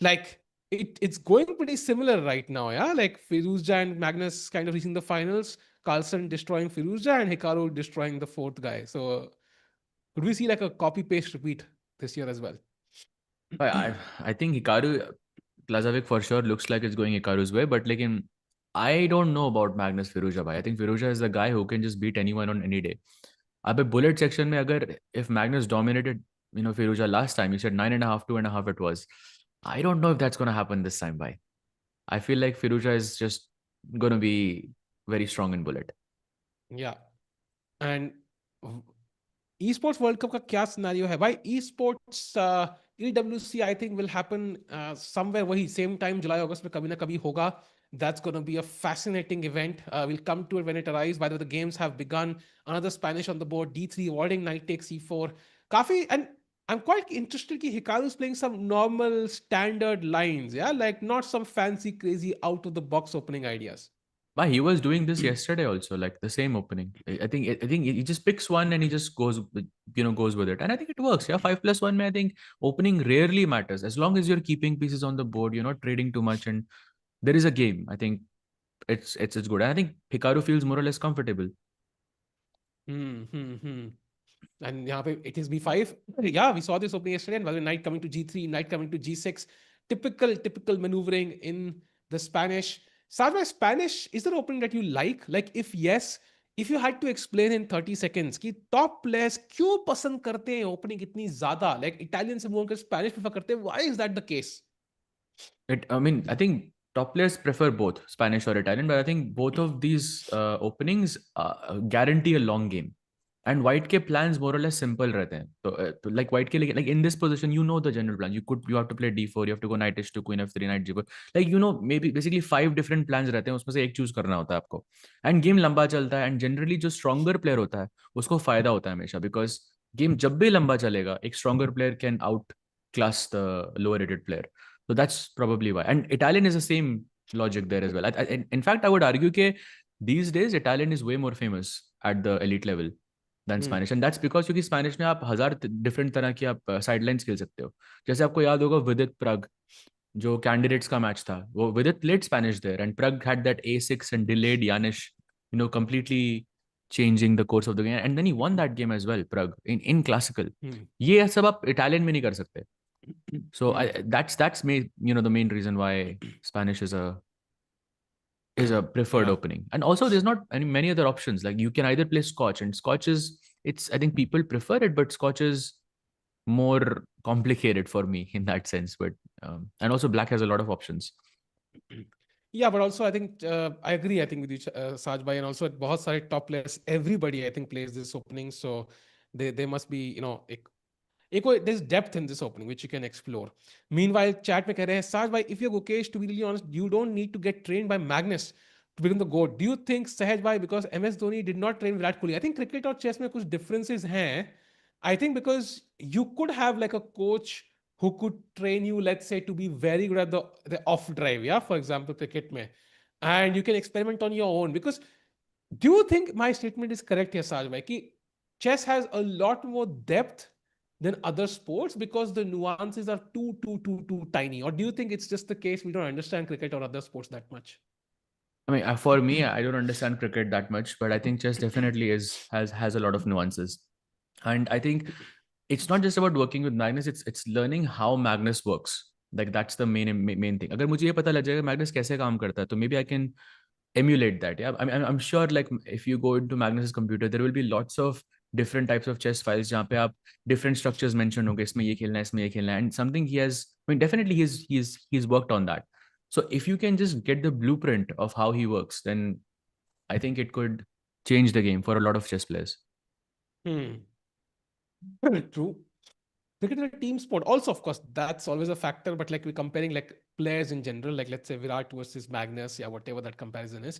Like, it's going pretty similar right now, yeah? Like Firouzja and Magnus kind of reaching the finals, Carlsen destroying Firouzja and Hikaru destroying the fourth guy. So could we see like a copy-paste repeat this year as well? I think Hikaru Lazavik for sure looks like it's going Hikaru's way, but like I don't know about Magnus Firouzja. I think Firouzja is the guy who can just beat anyone on any day. अब bullet section में अगर if Magnus dominated Firouzja last time, you said 9.5, 2.5 it was. I don't know if that's going to happen this time. I feel like Firouzja is just going to be very strong in bullet. Yeah. And Esports World Cup का क्या scenario है भाई? Esports EWC I think will happen somewhere वही same time July August में कभी ना कभी होगा. That's going to be a fascinating event. We'll come to it when it arrives. By the way, the games have begun. Another Spanish on the board. D3 avoiding knight takes e4. काफी, and I'm quite interested कि Hikaru is playing some normal standard lines, yeah, like not some fancy, crazy out of the box opening ideas. But he was doing this yesterday also, like the same opening. I think he just picks one and he just goes goes with it, and I think it works. Yeah, 5+1. I think opening rarely matters as long as you're keeping pieces on the board. You're not trading too much, and there is a game. I think it's good. And I think Hikaru feels more or less comfortable. Hmm. And यहाँ पे it is B5. Yeah, we saw this opening yesterday. And by the way, knight coming to G3, knight coming to G6. Typical maneuvering in the Spanish. Sarva, Spanish, is there an opening that you like? Like, if yes, if you had to explain in 30 seconds कि top players क्यों पसंद करते हैं opening इतनी ज़्यादा? Like, Italian से move कर Spanish prefer करते हैं. Why is that the case? I think top players prefer both Spanish or Italian, but I think both of these openings guarantee a long game. And white के plans more or less simple रहते हैं. So like white के like in this position, you know the general plan. You have to play d4, you have to go knight h2, queen f3, knight g4. Like maybe basically 5 different plans रहते हैं, उसमें से एक choose करना होता है आपको. And game लंबा चलता है, and generally जो stronger player होता है, उसको फायदा होता है हमेशा, because game जब भी लंबा चलेगा, एक stronger player can outclass the lower rated player. So that's probably why. And Italian is the same logic there as well. In fact, I would argue that these days Italian is way more famous at the elite level than Spanish, and that's because क्योंकि Spanish में आप 1000 different तरह की आप sidelines खेल सकते हो. जैसे आपको याद होगा Vidit Prag, जो candidates का match था, वो Vidit played Spanish there, and Prag had that a6 and delayed Yanish, completely changing the course of the game, and then he won that game as well. Prag in classical. ये सब आप Italian में नहीं कर सकते. So that's the main reason why Spanish is a preferred opening. And also there's not many other options. Like you can either play Scotch, and Scotch is I think people prefer it, but Scotch is more complicated for me in that sense. But and also black has a lot of options. Yeah, but also I think I agree. I think with you, Saj bhai, and also at बहुत सारे top players, everybody I think plays this opening, so they must be there's depth in this opening which you can explore. Meanwhile, chat में कह रहे हैं Saj bhai, if you're Gukesh, to be really honest, you don't need to get trained by Magnus to become the GOAT. Do you think Sahaj bhai, because MS Dhoni did not train Virat Kohli? I think cricket और chess में कुछ differences हैं. I think because you could have like a coach who could train you, let's say, to be very good at the off drive, yeah, for example, cricket mein, and you can experiment on your own. Because do you think my statement is correct here, Saj bhai, ki chess has a lot more depth than other sports because the nuances are too tiny? Or do you think it's just the case we don't understand cricket or other sports that much? I mean, for me, I don't understand cricket that much, but I think chess definitely has a lot of nuances. And I think it's not just about working with Magnus, it's learning how Magnus works. Like that's the main thing. अगर मुझे ये पता लग जाएगा Magnus कैसे काम करता है, तो maybe I can emulate that. Yeah, I'm sure like if you go into Magnus's computer, there will be lots of different types of chess files जहाँ पे आप different structures mention होंगे, इसमें ये खेलना है, इसमें ये खेलना है, and something he has. I mean, definitely he's worked on that. So if you can just get the blueprint of how he works, then I think it could change the game for a lot of chess players. True. Cricket is a team sport. Also, of course, that's always a factor. But like we're comparing like players in general, like let's say Virat versus Magnus, yeah, whatever that comparison is.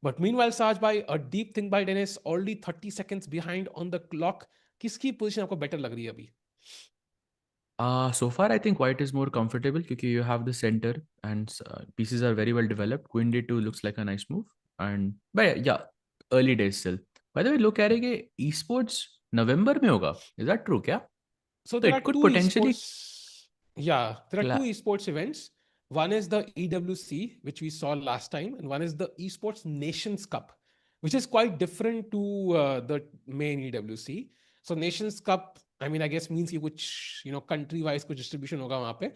But meanwhile, Saj bhai, a deep thing by Dennis, already 30 seconds behind on the clock. किसकी position आपको better लग रही है अभी? So far, I think white is more comfortable because you have the center and pieces are very well developed. Queen d2 looks like a nice move. But yeah, early days still. By the way, look at it, esports November में होगा. Is that true? क्या? So there it are could two potentially. Yeah, there are two esports events. One is the EWC, which we saw last time, and one is the Esports Nations Cup, which is quite different to the main EWC. So Nations Cup, I mean, I guess means which country-wise कुछ distribution होगा वहाँ पे.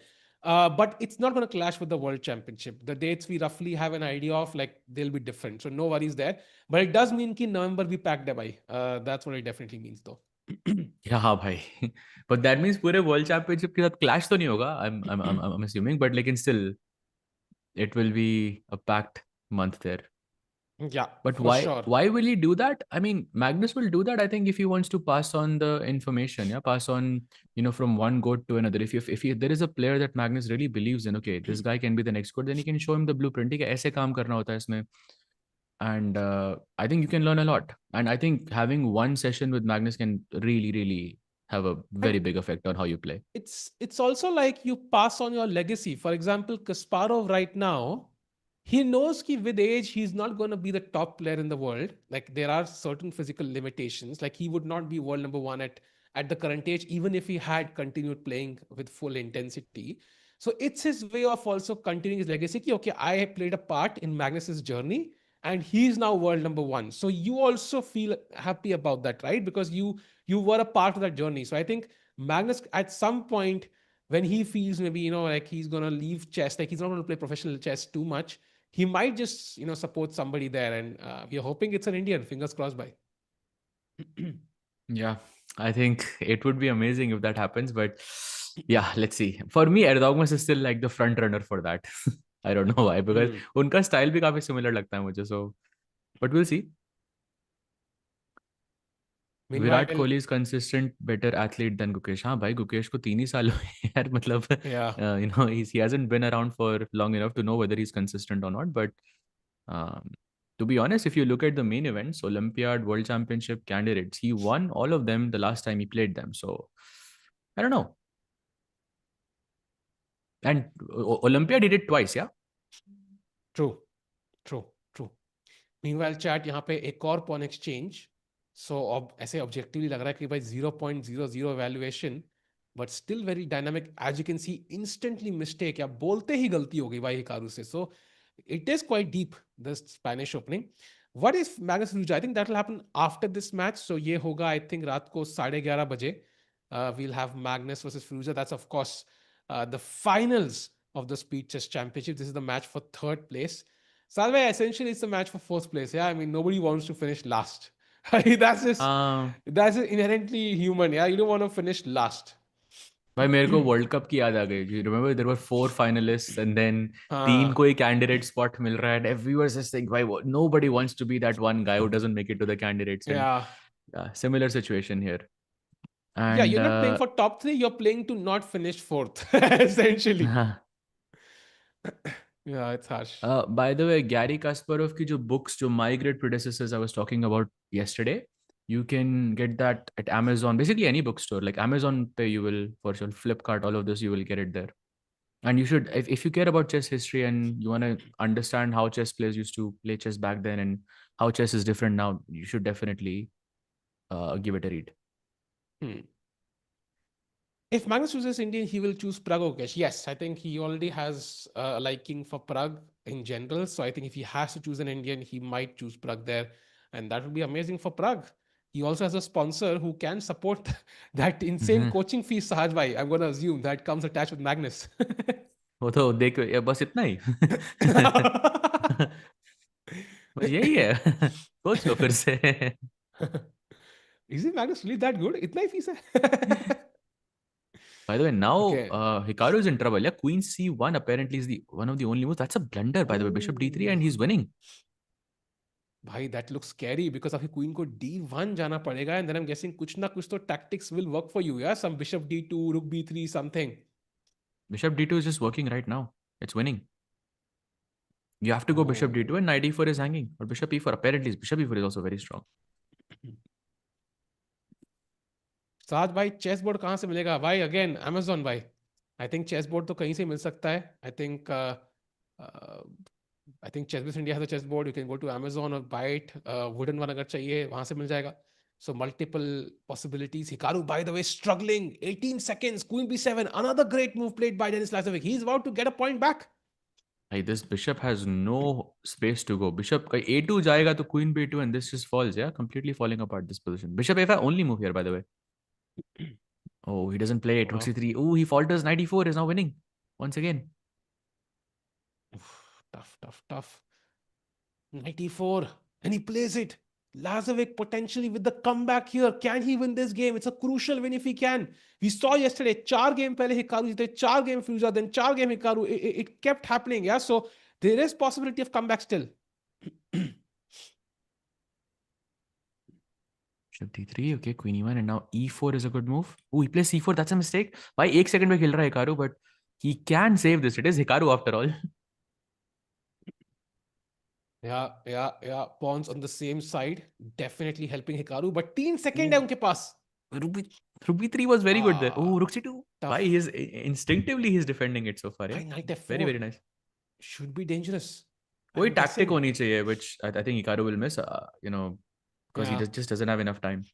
But it's not going to clash with the World Championship. The dates we roughly have an idea of, like they'll be different. So no worries there. But it does mean कि November भी packed है भाई. That's what it definitely means though. Yeah, भाई. But that means पूरे World Championship के साथ clash तो नहीं होगा. I'm assuming, but like still, it will be a packed month there. Yeah, but for sure. Why will he do that? I mean, Magnus will do that, I think, if he wants to pass on the information, yeah, pass on, from one goat to another. If there is a player that Magnus really believes in, okay, this guy can be the next goat, then he can show him the blueprint. ठीक है, ऐसे काम करना होता है इसमें. And I think you can learn a lot. And I think having one session with Magnus can really, really have a very big effect on how you play. It's also like you pass on your legacy. For example, Kasparov right now, he knows that with age he's not going to be the top player in the world. Like there are certain physical limitations. Like he would not be world number one at the current age, even if he had continued playing with full intensity. So it's his way of also continuing his legacy. Okay, I played a part in Magnus's journey, and he's now world number one. So you also feel happy about that, right? Because you were a part of that journey. So I think Magnus at some point when he feels maybe like he's gonna leave chess, like he's not gonna play professional chess too much, he might just support somebody there, and we're hoping it's an Indian. Fingers crossed, by. Yeah, I think it would be amazing if that happens, but yeah, let's see. For me, Erdogmas is still like the front runner for that. I don't know why, because उनका style भी काफी similar लगता है मुझे, so but we'll see. Meanwhile, Virat Kohli is consistent better athlete than Gukesh. हाँ भाई, गुकेश को 3 ही साल हुए यार, मतलब yeah, he hasn't been around for long enough to know whether he's consistent or not, but to be honest, if you look at the main events, Olympiad, World Championship candidates, he won all of them the last time he played them, so I don't know. And Olympiad he did twice, yeah. true, true, true. Meanwhile, chat यहाँ पे एक और pawn exchange. So ऐसे objectively लग रहा है कि भाई 0.00 valuation, but still very dynamic. As you can see, instantly mistake. या बोलते ही गलती हो गई भाई हिकारू से. So it is quite deep, this Spanish opening. What is Magnus Carlsen? I think that will happen after this match. So ये होगा, I think, रात को 11:30 बजे. We'll have Magnus versus Firouzja. That's of course the finals of the Speed Chess Championship. This is the match for third place. Salve, essentially, it's a match for fourth place. Yeah, I mean, nobody wants to finish last. That's just inherently human. Yeah, you don't want to finish last. भाई मेरे को world cup की याद आ गई. You remember there were 4 finalists and then 3 को ही candidate spot मिल रहा है, and everyone's just like, why nobody wants to be that one guy who doesn't make it to the candidates. And Yeah. Similar situation here. And Yeah, you're not playing for top 3. You're playing to not finish fourth, essentially. Yeah, it's harsh. By the way, Gary Kasparov की जो books, जो My Great Predecessors I was talking about yesterday, you can get that at Amazon, basically any bookstore, like Amazon pay, you will, for sure, Flipkart, all of this, you will get it there. And you should, if you care about chess history and you want to understand how chess players used to play chess back then and how chess is different now, you should definitely give it a read. If Magnus chooses Indian, he will choose Prague or Gukesh. Yes, I think he already has a liking for Prague in general. So I think if he has to choose an Indian, he might choose Prague there. And that would be amazing for Prague. He also has a sponsor who can support that insane coaching fees, Sahaj bhai. I'm going to assume that comes attached with Magnus. वो तो देख बस इतना ही. बस यही है. Coach लो फिर से. Is it Magnus really that good? इतना ही fees है? By the way, now Hikaru is in trouble. Yeah, Queen C1 apparently is one of the only moves. That's a blunder, by the way. Bishop D3 and he's winning. Bhai, that looks scary because अभी Queen को D1 जाना पड़ेगा, and then I'm guessing कुछ ना कुछ तो tactics will work for you. Yeah, some Bishop D2, Rook B3, something. Bishop D2 is just working right now. It's winning. You have to go Bishop D2 and Knight E4 is hanging. Or Bishop E4. Apparently, Bishop E4 is also very strong. साज भाई chess board कहाँ से मिलेगा भाई? Again Amazon भाई. I think chess board तो कहीं से मिल सकता है. I think Chessbase India has a chess board. You can go to Amazon or buy it. Wooden one अगर चाहिए वहाँ से मिल जाएगा. So multiple possibilities. Hikaru, by the way, struggling. 18 seconds. Queen B7. Another great move played by Denis Lazavik. He's about to get a point back. Hey, this bishop has no space to go. Bishop A2 जाएगा तो Queen B2 and this just falls. Yeah, completely falling apart this position. Bishop A5 only move here, by the way. Oh, he doesn't play it. Rook C3. Oh, he falters. Knight E4 is now winning once again. Tough. Knight E4. And he plays it. Lazavik potentially with the comeback here. Can he win this game? It's a crucial win if he can. We saw yesterday, 4 game pehle Hikaru jite, 4 game Firouzja, then 4 game Hikaru. It kept happening. Yeah, so there is possibility of comeback still. Bishop D3, okay, Queen E1, and now E4 is a good move. Oh, he plays C4, that's a mistake. Why 1 second में खेल रहा है Hikaru, but he can save this. It is Hikaru after all. Yeah. Pawns on the same side. Definitely helping Hikaru, but 3 seconds है उनके पास. Rook b3 was very good there. Oh, rook c2. Tough. Why he is instinctively he's defending it so far. Yeah, Knight f4 very very nice. should be dangerous. कोई I'm tactic guessing. होनी चाहिए, which I think Hikaru will miss. Because he Yeah. just doesn't have enough time.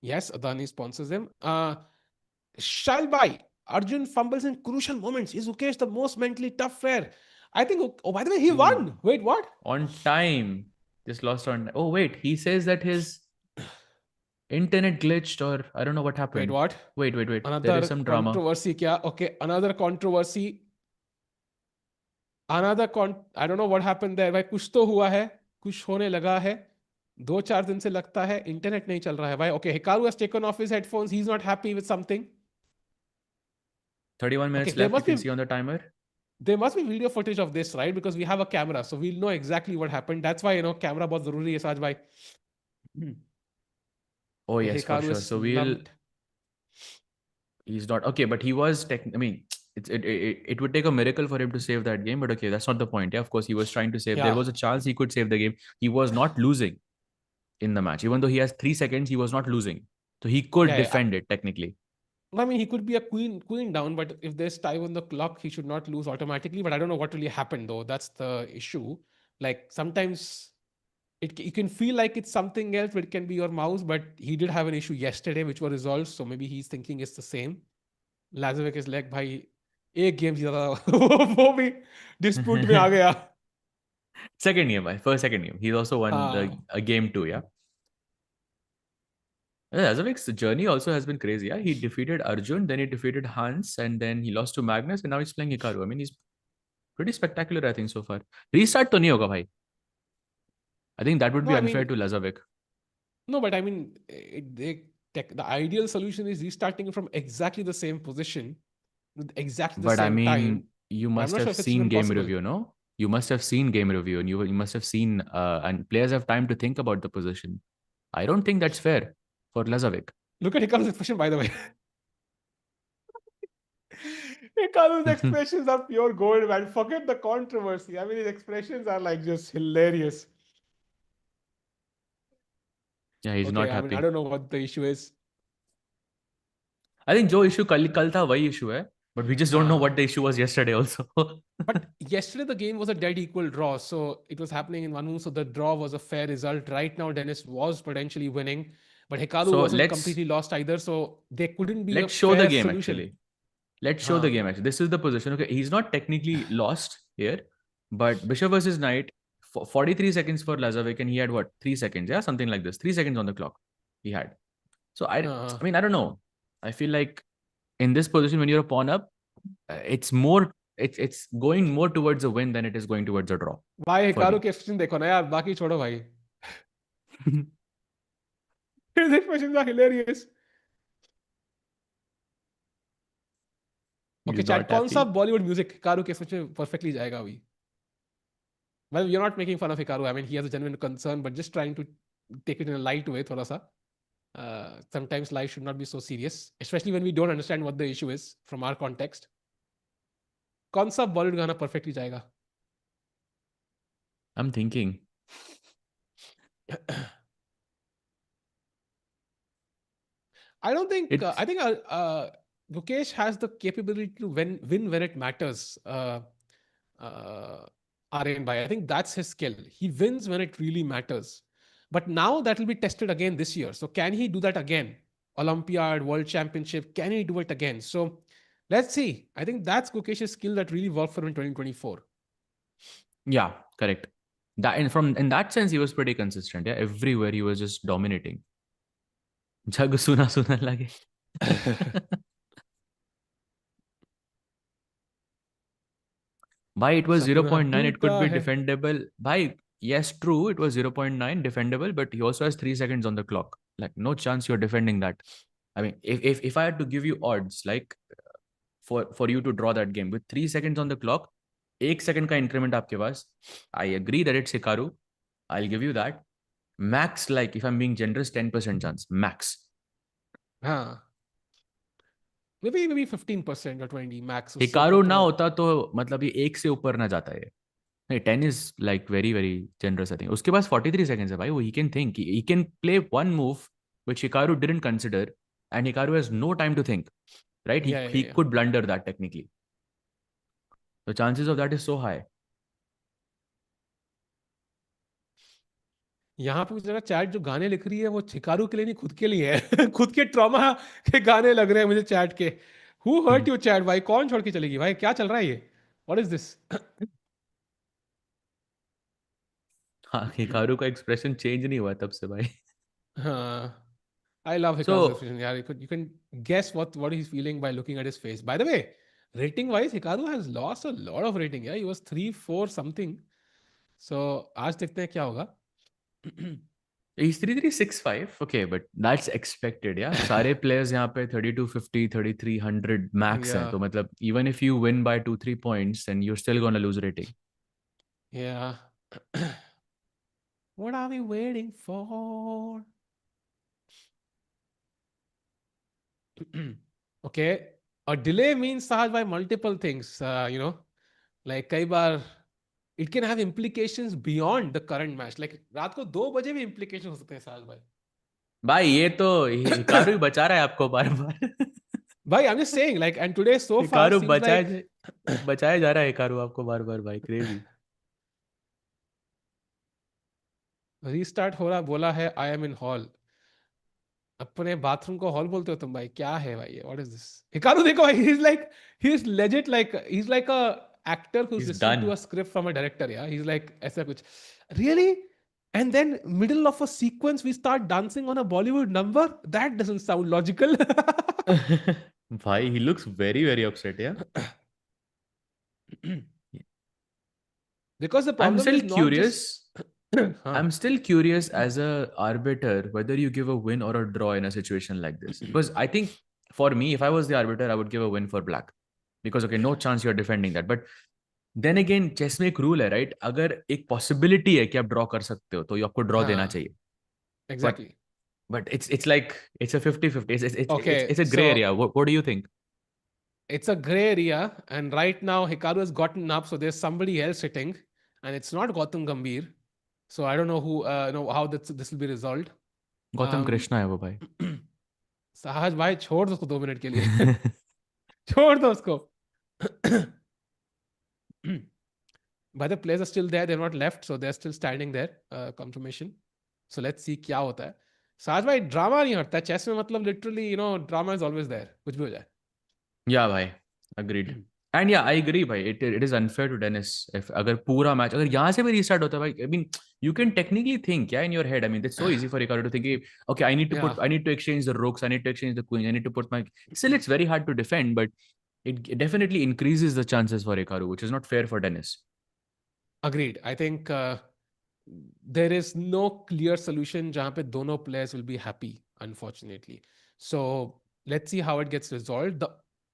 Yes, Adani sponsors him. Shalbai, Arjun fumbles in crucial moments. Is Ukesh the most mentally tough player? I think. Oh, by the way, he won. Wait, what? On time. Just lost on. Oh wait, he says that his internet glitched, or I don't know what happened. Wait, what? Wait. There Another is some drama. controversy. Kya? Okay, another controversy. I don't know what happened there. भाई कुछ तो हुआ है, कुछ होने लगा है. 2-4 दिन से लगता है इंटरनेट नहीं चल रहा है भाई. Okay, Hikaru has taken off his headphones. He's not happy with something. 31 minutes Okay, there left. You must can be- see on the timer. There must be video footage of this, right? Because we have a camera, so we'll know exactly what happened. That's why, camera बहुत जरूरी है साज भाई. Oh yes, for Hikaru sure. is So we'll. slumped. He's not okay, but he was. I mean, it would take a miracle for him to save that game. But okay, that's not the point. Yeah, of course, he was trying to save. Yeah. There was a chance he could save the game. He was not losing in the match, even though he has 3 seconds. He was not losing, so he could Yeah, yeah. defend it technically. I mean, he could be a queen down, but if there's time on the clock, he should not lose automatically. But I don't know what really happened though. That's the issue. Like sometimes you can feel like it's something else, but it can be your mouse. But he did have an issue yesterday, which was resolved. So maybe he's thinking it's the same. Lazavik is like, भाई एक game जीता था वो भी dispute में आ गया. Second game, first second game. He's also won a game too. Yeah. Lazavik's journey also has been crazy. Yeah, he defeated Arjun, then he defeated Hans, and then he lost to Magnus, and now he's playing Hikaru. I mean, he's pretty spectacular, I think, so far. Restart to nahi hoga, bhai. I think that would be unfair to Lazavik. No, but I mean, the ideal solution is restarting from exactly the same position with exactly the But I same mean, time. you must not sure have if it's seen even game possible. review, no? You must have seen game review, and you must have seen, and players have time to think about the position. I don't think that's fair for Lazavik. Look at Hikaru's expression, by the way. Hikaru's expressions are pure gold, man. Forget the controversy. I mean, his expressions are like just hilarious. Yeah, he's not happy. I don't know what the issue is. I think जो issue कल था वही issue है, but we just don't know what the issue was yesterday also. But yesterday the game was a dead equal draw, so it was happening in one move, so the draw was a fair result. Right now, Denis was potentially winning, but Hikaru wasn't completely lost either, so there couldn't be let's a show fair the game solution. actually. Let's show the game actually. This is the position. Okay, he's not technically lost here, but Bishop versus Knight, 43 seconds for Lazavik, and he had what, 3 seconds? Yeah, something like this. 3 seconds on the clock he had. So I mean, I don't know. I feel like in this position, when you're a pawn up, it's going more towards a win than it is going towards a draw. Why Hikaru के expression देखो ना यार, बाकी छोड़ो भाई. His expressions are hilarious. Okay, chat. कौन सा Bollywood music Hikaru के expression perfectly जाएगा अभी? Well, you're not making fun of Hikaru. I mean, he has a genuine concern, but just trying to take it in a light way, थोड़ा सा. Sometimes life should not be so serious, especially when we don't understand what the issue is from our context. कौन सा Bollywood गाना perfectly जाएगा? I'm thinking. I don't think. I think Mukesh has the capability to win when it matters. Aryan Bhai, I think that's his skill. He wins when it really matters. But now that will be tested again this year. So can he do that again? Olympiad, World Championship, can he do it again? So let's see. I think that's Gukesh's skill that really worked for him in 2024. Yeah, correct. In that sense, he was pretty consistent. Yeah, everywhere he was just dominating. Jag suna lage. Bhai, it was 0.9. It could be defendable. Bhai, yes, true. It was 0.9 defendable, but he also has 3 seconds on the clock. Like, no chance you're defending that. I mean, if I had to give you odds, like for you to draw that game with 3 seconds on the clock, 1 second ka increment aapke paas, I agree that it's Hikaru. I'll give you that. Max, like, if I'm being generous, 10% chance. Max. Maybe 15% or 20 max. Hikaru ना होता तो मतलब ये 1 से ऊपर ना जाता है. नहीं 10 is like very very generous I think. उसके पास 43 seconds है भाई, वो he can think, he can play one move which Hikaru didn't consider, and Hikaru has no time to think, right? Yeah, He yeah, yeah. could blunder that technically. The chances of that is so high. यहाँ पे मुझे लगा chat जो गाने लिख रही है वो हिकारू के लिए नहीं, खुद के लिए है। खुद के ट्रॉमा के गाने लग रहे हैं मुझे चैट के। हु हर्ट यू चैट भाई, कौन छोड़ के चलेगी भाई, क्या चल रहा है ये, व्हाट इज दिस? हाँ हिकारू का एक्सप्रेशन चेंज नहीं हुआ तब से भाई। हाँ, I love Hikaru's So expression. Yeah, you can guess what he's feeling by looking at his face. By the way, rating wise, Hikaru has lost a lot of rating. Yeah, he was 3-4 something. So आज देखते हैं क्या होगा। he's 3365, okay, but that's expected, yeah. सारे players यहाँ पे 3250 3300 max हैं, Yeah, तो मतलब even if you win by 2-3 points then you're still gonna lose rating. yeah. What are we waiting for? Okay, a delay means Sahaj by multiple things. Like कई बार it can have implications beyond the current match. Like रात को 2 बजे भी implications हो सकते हैं साहज भाई। भाई ये तो हिकारू ही बचा रहा है आपको बार बार। भाई I'm just saying, like, and today so far Hikaru seems like बचाया जा रहा है हिकारू आपको बार बार भाई, क्रेजी। रीस्टार्ट हो रहा, बोला है आई एम इन हॉल। अपने बाथरूम को हॉल बोलते हो तुम भाई, क्या है भाई ये, व्हाट इज दिस? हिकारू देखो भाई, he is legit like he is like a actor who is He's listening to done. A script from a director. या ही इज लाइक ऐसा कुछ, really? And then middle of a sequence we start dancing on a Bollywood number, that doesn't sound logical. भाई he looks very very upset, yeah. Because the I'm problem still is not just curious. I'm still curious as a arbiter whether you give a win or a draw in a situation like this. Because I think for me, if I was the arbiter, I would give a win for black. Because okay, no chance you're defending that. But then again, chess में एक rule है, right? अगर एक possibility है कि आप draw कर सकते हो, तो आपको draw देना हाँ, चाहिए. But exactly. but it's like it's a 50-50. Okay, It's a gray area. so What do you think? it's a gray area, and right now Hikaru has gotten up, so there's somebody else sitting, and it's not Gautam Gambhir. So I don't know who, how this will be resolved. Gautam Um, Krishna है वो भाई. साहज भाई छोड़ दो उसको 2 minute के लिए। छोड़ दो उसको। But the players are still there, they're not left, so they're still standing there. Confirmation. So let's see क्या होता है। साहज भाई ड्रामा नहीं हटता चेस में, मतलब literally drama is always there, कुछ भी हो जाए। Yeah, bhai. Agreed. And yeah, I agree, bhai. It is unfair to Dennis if अगर पूरा मैच अगर यहाँ से भी restart होता है भाई, I mean, you can technically think, yeah, in your head. I mean, it's so easy for Hikaru to think, okay, Yeah, I need to exchange the rooks, I need to exchange the queens, I need to put my. Still, it's very hard to defend, but it definitely increases the chances for Hikaru, which is not fair for Dennis. agreed. I think there is no clear solution जहाँ पे दोनों players will be happy, unfortunately. So let's see how it gets resolved.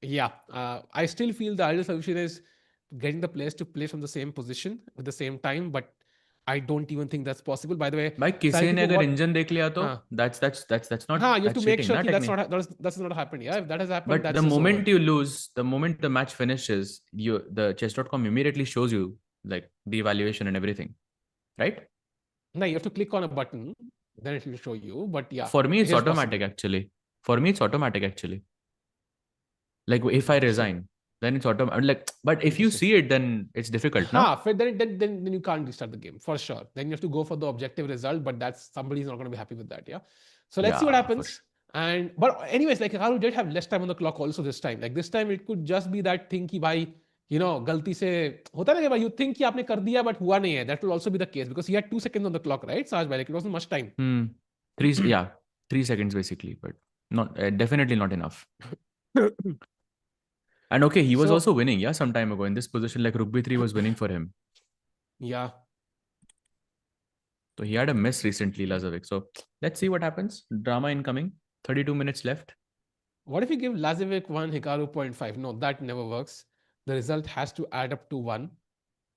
I still feel the ideal solution is getting the players to play from the same position at the same time, but I don't even think that's possible. By the way, भाई सारे किसी ने people अगर what? Engine देख लिया तो हाँ, that's not हाँ, you have to that's make cheating, sure ना कि that's technically. not that's not happened. Yeah, if that has happened, But that's the just over. moment you lose, the moment the match finishes, the chess.com immediately shows you like the evaluation and everything, right? No, you have to click on a button, then it will show you. But yeah, For me, it it's is automatic possible. actually. For me, it's automatic actually. Like if I Interesting. resign, then it's automatic. Like, but if you Interesting. see it, then it's difficult, no? Ha, then you can't restart the game for sure. Then you have to go for the objective result, but that's somebody's not going to be happy with that. Yeah. So let's see what Yeah, for happens. sure. And but anyways, like Hikaru did have less time on the clock also this time. Like this time it could just be that thing कि भाई गलती से होता है ना कि भाई you think कि आपने कर दिया but हुआ नहीं है. That will also be the case because he had 2 seconds on the clock, right? Sahaj bhai, like it wasn't much time. Yeah, 3 seconds basically, but not definitely not enough. And okay, he was So also winning, yeah, some time ago in this position. Like Rook B3 was winning for him. yeah. So he had a miss recently, Lazavik. So let's see what happens. Drama incoming. 32 minutes left. What if you give Lazavik 1, Hikaru 0.5? No, that never works. The result has to add up to 1.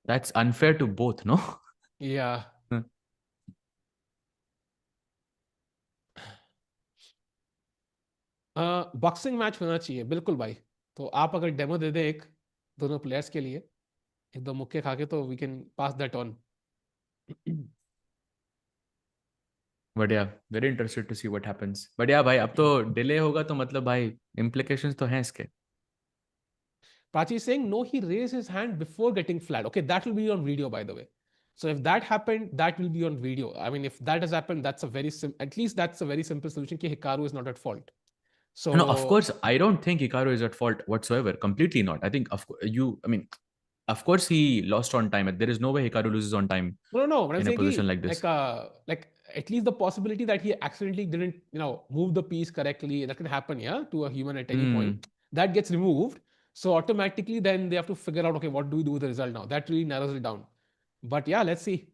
That's unfair to both, no? Yeah. Boxing match होना चाहिए बिल्कुल भाई। तो आप अगर demo दे दे एक दोनों players के लिए, एक दो मुक्के खा के तो we can pass that on. But yeah, very interested to see what happens. But yeah, भाई अब तो delay होगा तो मतलब भाई implications तो हैं इसके. Prachi is saying, no, he raised his hand before getting flat. Okay, that will be on video, by the way. So if that happened, that will be on video. I mean, if that has happened, that's a very at least that's a very simple solution. Ki Hikaru is not at fault. So No, of course, I don't think Hikaru is at fault whatsoever. Completely not. I think I mean, of course he lost on time. There is no way Hikaru loses on time no. What I'm in a saying, position like this. like at least the possibility that he accidentally didn't, move the piece correctly, that can happen, yeah, to a human at any point. That gets removed. So automatically, then they have to figure out, okay, what do we do with the result now? That really narrows it down. But yeah, let's see.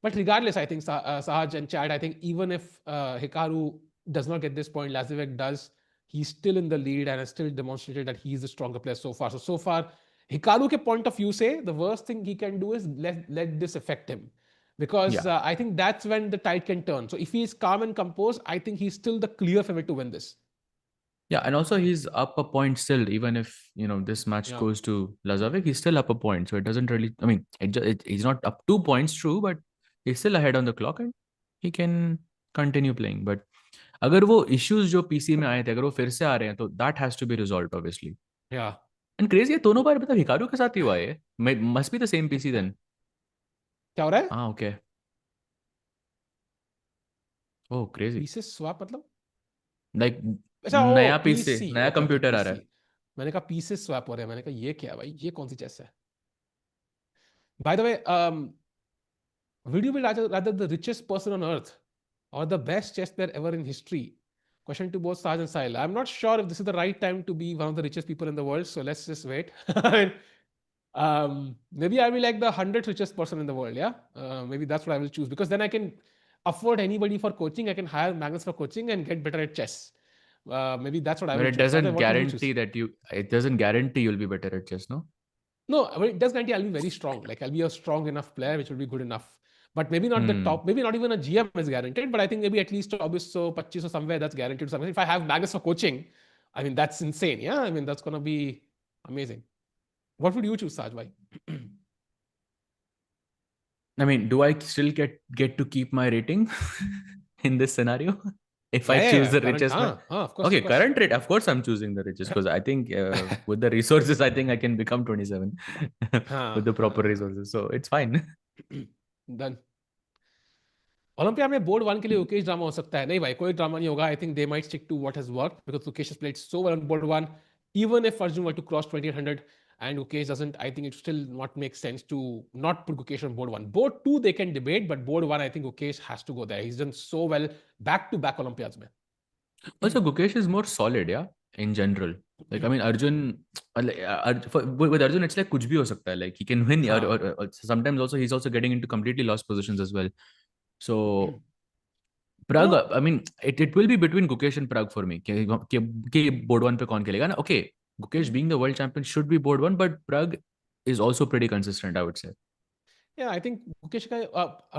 But regardless, I think Sahaj and Chad, I think even if Hikaru does not get this point, Lazavik does. He's still in the lead and has still demonstrated that he's the stronger player so far. So far, Hikaru ke point of view say the worst thing he can do is let this affect him. Because I think that's when the tide can turn. So if he's calm and composed, I think he's still the clear favorite to win this. Yeah, and also he's up a point still, even if this match goes to Lazavik, he's still up a point. So it doesn't really, I mean, he's not up 2 points, true, but he's still ahead on the clock and he can continue playing. But अगर वो issues जो PC में आए थे अगर वो फिर से आ रहे हैं तो that has to be resolved obviously. Yeah. And crazy है दोनों बार मतलब हिकारू के साथ ही हुआ है. Must be the same PC then. क्या हो रहा है? हाँ okay. Oh crazy. Pieces swap मतलब? Like अच्छा नया PC, PC, नया okay, कंप्यूटर आ PC. रहा है. मैंने कहा pieces swap हो रहे हैं. मैंने कहा ये क्या भाई? ये कौन सी चेस है? By the way, would you be rather the richest person on earth or the best chess player ever in history? Question to both Saj and Sahil. I'm not sure if this is the right time to be one of the richest people in the world, so let's just wait. Maybe I'll be like the 100th richest person in the world, yeah? Maybe that's what I will choose because then I can afford anybody for coaching. I can hire Magnus for coaching and get better at chess. Maybe that's what I will choose. But it doesn't guarantee you'll be better at chess, no? No, I mean, it does guarantee I'll be very strong. Like I'll be a strong enough player, which will be good enough. But maybe not the top, maybe not even a GM is guaranteed, but I think maybe at least 24, 25 or somewhere that's guaranteed. Something. If I have Magnus for coaching, I mean, that's insane. Yeah, I mean, that's going to be amazing. What would you choose, Sajbhai? I mean, do I still get to keep my rating in this scenario? If I choose the richest man? Of course. Okay, current rate. Of course, I'm choosing the richest because I think with the resources, I think I can become 27 with the proper resources. So it's fine. Done. Olympia में board 1 के लिए Ukesh drama हो सकता है नहीं भाई कोई drama नहीं होगा I think they might stick to what has worked because Gukesh has played so well on board 1 even if Arjun were to cross 2800 and Ukesh doesn't, I think it still not make sense to not put Ukesh on board 1. Board 2 they can debate, but board 1 I think Ukesh has to go there. He's done so well back-to-back Olympiads mein. Also, Gukesh is more solid, yeah, in general. Like, I mean, Arjun, with Arjun, it's like kuch bhi ho sakta hai. Like, he can win, or sometimes also he's also getting into completely lost positions as well. So, Prag, I mean, it will be between Gukesh and Prag for me. कि board 1 पे कौन खेलेगा ना? Okay, Gukesh being the world champion should be board 1, but Prag is also pretty consistent, I would say. Yeah, I think Gukesh ka,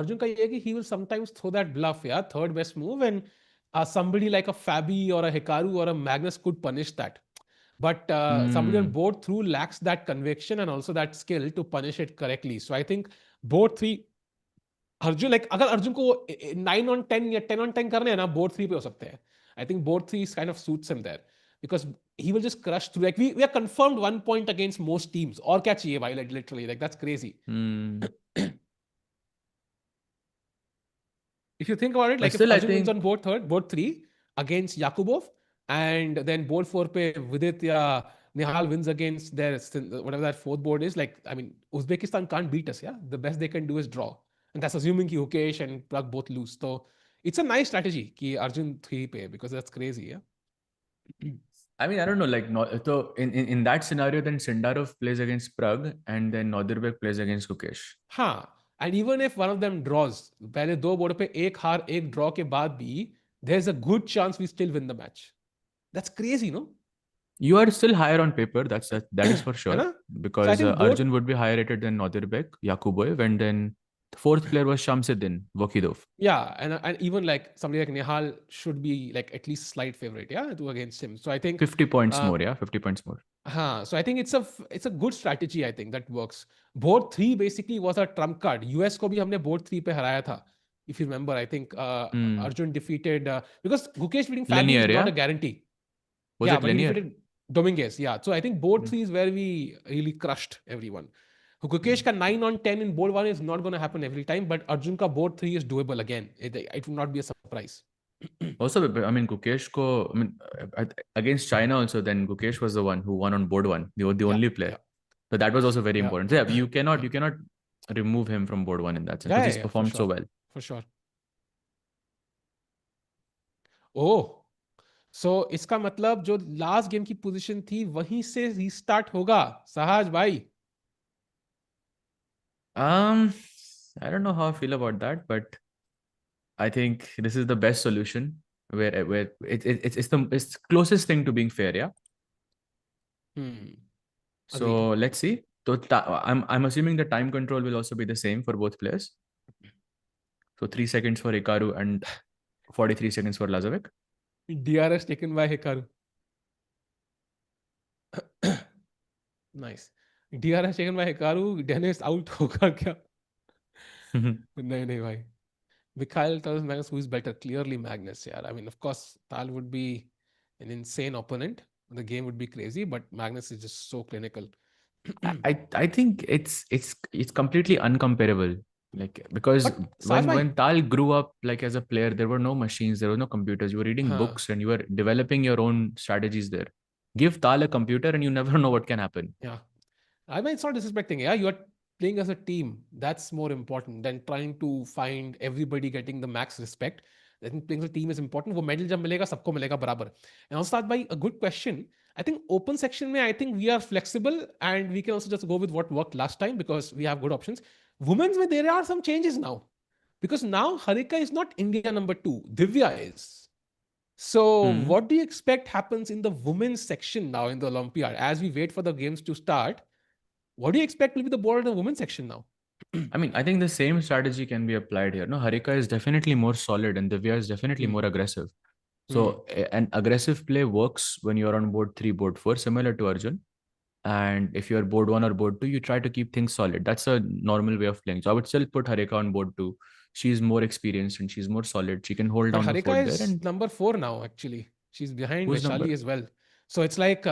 Arjun ka ye hai ki he will sometimes throw that bluff, yeah, third best move, and somebody like a Fabi or a Hikaru or a Magnus could punish that. But somebody on board 3 lacks that conviction and also that skill to punish it correctly. So I think board 3, Arjun, like अगर अर्जुन को 9 on 10 या 10 on 10 करने हैं ना board 3 पे हो सकते हैं. I think board 3 is kind of suits him there because he will just crush through. Like we are confirmed 1 point against most teams. और क्या चाहिए भाई? Like literally, like that's crazy. If you think about it, like if Arjun wins on board 3 against Yakubov, and then board 4 पे Vidit या Nihal wins against their whatever that fourth board is. Like I mean, Uzbekistan can't beat us. Yeah, the best they can do is draw. And that's assuming कि Ukesh and Prag both lose. So it's a nice strategy कि Arjun 3 पे because that's crazy, yeah. I mean, I don't know, like so in that scenario, then Sindarov plays against Prag and then Nodirbek plays against Gukesh. हाँ, and even if one of them draws, पहले 2 board पे एक हार एक draw के बाद भी, there's a good chance we still win the match. That's crazy, no? You are still higher on paper, that is for sure. Because so Arjun would be higher rated than Nodirbek, Yakubov, and then Fourth player was Shamsuddin Wokidov. Yeah, and even like somebody like Nihal should be like at least slight favorite, yeah, to against him. So I think 50 points uh, more, yeah, 50 points more. so I think it's a good strategy. I think that works. Board 3 basically was a trump card. US को भी हमने board 3 पे हराया था. If you remember, I think Arjun defeated because Gukesh beating Fabi is Linear, not yeah? a guarantee. Was Yeah, it but he linear? defeated Dominguez. Yeah, so I think board 3 is where we really crushed everyone. Gukesh ka 9 on 10 in board 1 is not going to happen every time, but Arjun ka board 3 is doable again. It will not be a surprise. Also, I mean, Gukesh ko, I mean, against China also, then Gukesh was the one who won on board 1. They were the Yeah, only player. yeah, So that was also very yeah. important. So yeah, you cannot remove him from board 1 in that sense because he's Yeah, for performed so sure. well. For sure. Oh, so इसका मतलब जो last game की position थी वहीं से restart होगा सहज भाई. I don't know how I feel about that, but I think this is the best solution where it's closest thing to being fair, yeah. Hmm. So Agreed. let's see. So I'm assuming the time control will also be the same for both players. So 3 seconds for Hikaru and 43 seconds for Lazavik. DRS taken by Hikaru. Nice. DRS taken by Hikaru. Dennis out होगा क्या? नहीं भाई. Mikhail tells Magnus who is better. Clearly Magnus. Yeah. I mean, of course, Tal would be an insane opponent. The game would be crazy, but Magnus is just so clinical. I think it's completely uncomparable. Like because But Saj bhai, when Tal grew up like as a player, there were no machines, there were no computers. You were reading हाँ, books and you were developing your own strategies there. Give Tal a computer and you never know what can happen. yeah. I mean, it's not disrespecting. Yeah, you are playing as a team. That's more important than trying to find everybody getting the max respect. I think playing as a team is important. वो medal जब मिलेगा सबको मिलेगा बराबर. And also that by a good question. I think open section में I think we are flexible and we can also just go with what worked last time because we have good options. Women's में there are some changes now because now Harika is not India number 2. Divya is. So Hmm. what do you expect happens in the women's section now in the Olympiad as we wait for the games to start? What do you expect will be the board in the women's section now? I mean, I think the same strategy can be applied here. No, Harika is definitely more solid and Divya is definitely more aggressive. So an aggressive play works when you're on board 3, board 4, similar to Arjun. And if you're board 1 or board 2, you try to keep things solid. That's a normal way of playing. So I would still put Harika on board 2. She's more experienced and she's more solid. She can hold But down the Harika fort there. is And number 4 now, actually. She's behind who's number? Vaishali as well. So it's like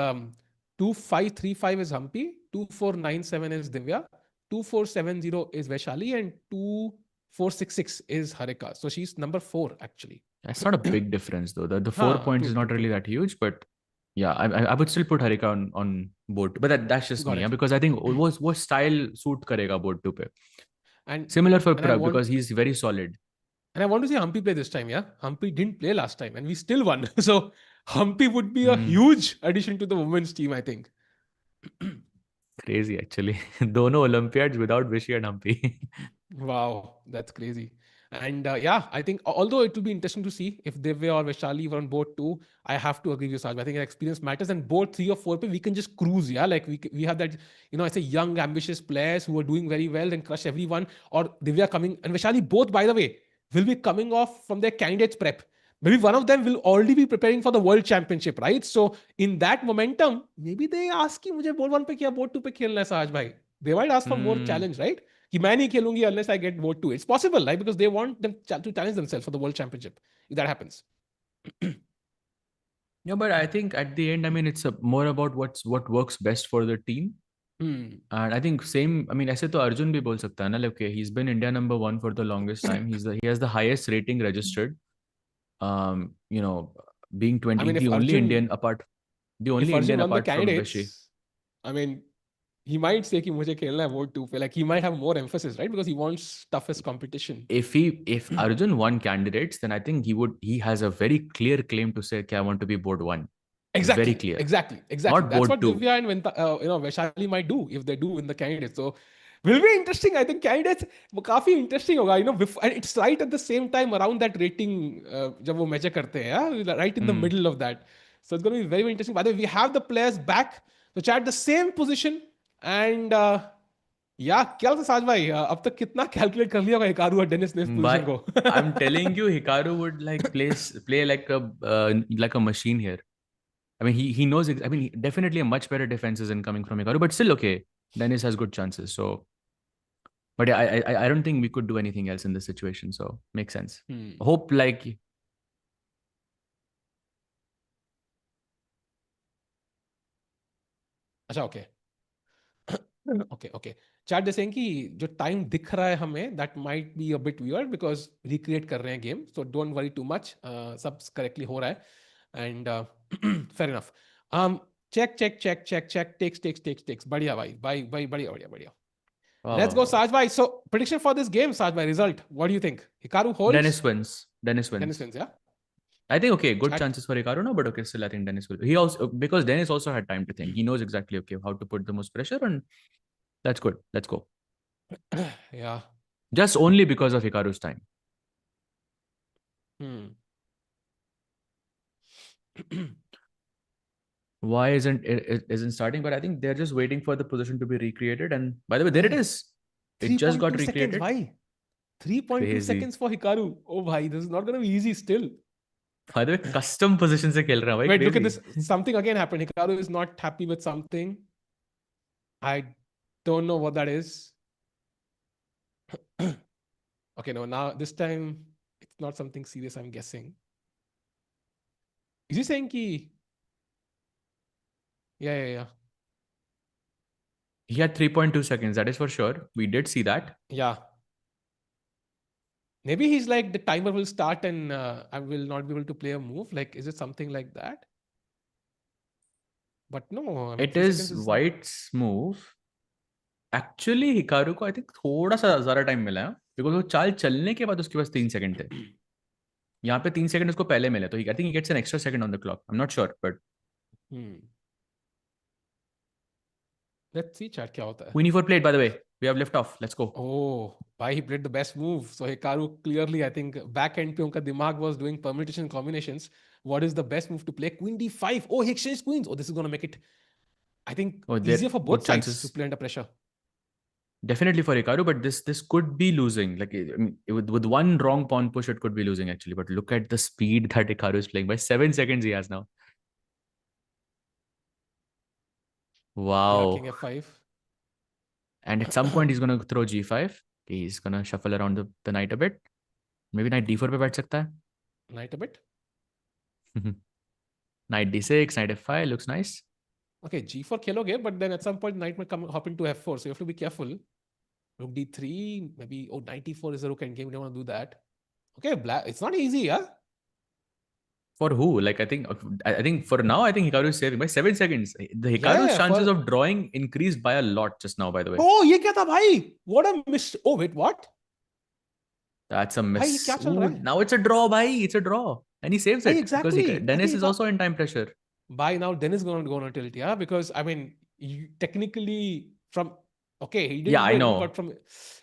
2535 is Humpy, 2497 is Divya, 2470 is Vaishali, and 2466 is Harika. So she's number 4, actually. That's not a big difference though. The 4 points is not really that huge, but yeah, I would still put Harika on board 2. But that's just Got me, it. yeah, because I think what style suit karega board 2 pe. And Similar for and I Prag want because he's very solid. and I want to see Humpy play this time, yeah? Humpy didn't play last time and we still won. So Humpy would be a huge addition to the women's team, I think. Crazy actually. Dono Olympiads without Vishy and Humpy. Wow, that's crazy. And yeah, I think although it will be interesting to see if Divya or Vaishali were on board 2, I have to agree with Saj. I think experience matters, and board 3 or 4 pe we can just cruise. Yeah, like we have that, I say young ambitious players who are doing very well and crush everyone. Or Divya coming and Vaishali both, by the way, will be coming off from their candidates prep. Maybe one of them will already be preparing for the world championship, right? So in that momentum, maybe they ask कि मुझे board 1 पे क्या board 2 पे खेलना है साज भाई. They might ask for more challenge, right? कि मैं नहीं खेलूंगी unless I get vote 2. It's possible, right? Because they want them to challenge themselves for the world championship. If that happens. Yeah, but I think at the end, I mean, it's more about what works best for the team. And I think same. I mean, ऐसे तो अर्जुन भी बोल सकता है ना. Like, okay, he's been India number 1 for the longest time. He has the highest rating registered. You know, being 20, I mean, the only Indian apart won the from Vishy. candidates, I mean, he might say कि मुझे खेलना है vote 2 पे. Like he might have more emphasis, right? Because he wants toughest competition. If Arjun won candidates, then I think he has a very clear claim to say, okay, I want to be board 1. Exactly. Very clear. Exactly. Not That's board what 2. Divya and Vaishali might do if they do win the candidates. So will be interesting. I think candidates वो काफी interesting होगा. And it's right at the same time around that rating जब वो measure करते हैं, yeah? Right in the middle of that. So it's going to be very, very interesting. By the way, we have the players back. So chat the same position and या क्या लगता है साज भाई अब तक कितना कैलकुलेट कर लिया होगा हिकारू और डेनिस ने इस पोजीशन But को? I'm telling you, Hikaru would like play like a machine here. I mean, he knows. I mean, definitely a much better defense is incoming from Hikaru, but still okay. Dennis has good chances. So, but yeah, I don't think we could do anything else in this situation. So makes sense. Hope like अच्छा okay okay okay chat जैसे कि जो time दिख रहा है हमें that might be a bit weird because recreate कर रहे हैं game so don't worry too much सब करेक्टली हो रहा है and fair enough check check check check check takes बढ़िया भाई भाई भाई बढ़िया बढ़िया बढ़िया Let's go, wow. Saj bhai. So, prediction for this game, Saj bhai. Result. What do you think? Hikaru holds. Dennis wins. Dennis wins. Dennis wins. Yeah. I think okay, good Chat. chances for Hikaru now, but okay, still I think Dennis will. He also because Dennis also had time to think. He knows exactly okay how to put the most pressure, and that's good. Let's go. Yeah. Just only because of Hikaru's time. Why isn't starting? But I think they're just waiting for the position to be recreated. And by the way, there it is. It just got 3.2 seconds. recreated. Why? 3.2 Crazy. seconds for Hikaru. Oh, bhai, this is not going to be easy still. By the way, custom position se khel raha hai, bhai. Wait, Crazy. look at this. Something again happened. Hikaru is not happy with something. I don't know what that is. Okay, no, now this time it's not something serious, I'm guessing. Is he saying ki? Yeah. He had 3.2 seconds. That is for sure. We did see that. Yeah. Maybe he's like, the timer will start and I will not be able to play a move. Like, is it something like that? But no. I mean, It 3 is seconds is White's move. Actually, Hikaru को I think थोड़ा सा ज़्यादा time मिला है because वो चाल चलने के बाद उसके पास 3 सेकंड थे. यहाँ पे 3 सेकंड उसको पहले मिले तो I think he gets an extra second on the clock. I'm not sure, but let's see chat क्या होता है. Queen e4 played, by the way. We have lift off. Let's go. Oh, why he played the best move. So Hikaru clearly, I think, back end पे उनका दिमाग was doing permutation combinations. What is the best move to play? Queen d5. Oh, he exchanged queens. Oh, this is going to make it, I think, easier for both sides to play under pressure. Definitely for Hikaru, but this could be losing. Like I mean, with one wrong pawn push, it could be losing actually. But look at the speed that Hikaru is playing. By 7 seconds he has now. Wow. Yeah, king f5. And at some point he's going to throw g5. He's going to shuffle around the knight a bit. Maybe knight d4 पे बैठ सकता है. Knight a bit. Knight d6, knight f5 looks nice. Okay, g4 खेलोगे, but then at some point knight might come hop into f4, so you have to be careful. Rook d3, maybe. Oh, knight e4 is a rook endgame. You don't want to do that. Okay, black. It's not easy, yeah. For who? Like I think for now I think Hikaru is saving by 7 seconds. The Hikaru's chances of drawing increased by a lot just now. By the way. Oh, ये क्या था भाई? What a miss! Oh wait, what? That's a miss. भाई ये क्या चल रहा है? Now it's a draw, bhai. It's a draw, and he saves it exactly. because Dennis is also in time pressure. By now, Dennis is going to go on tilt, yeah. Because I mean, you technically from okay, he didn't. Yeah, I know. But from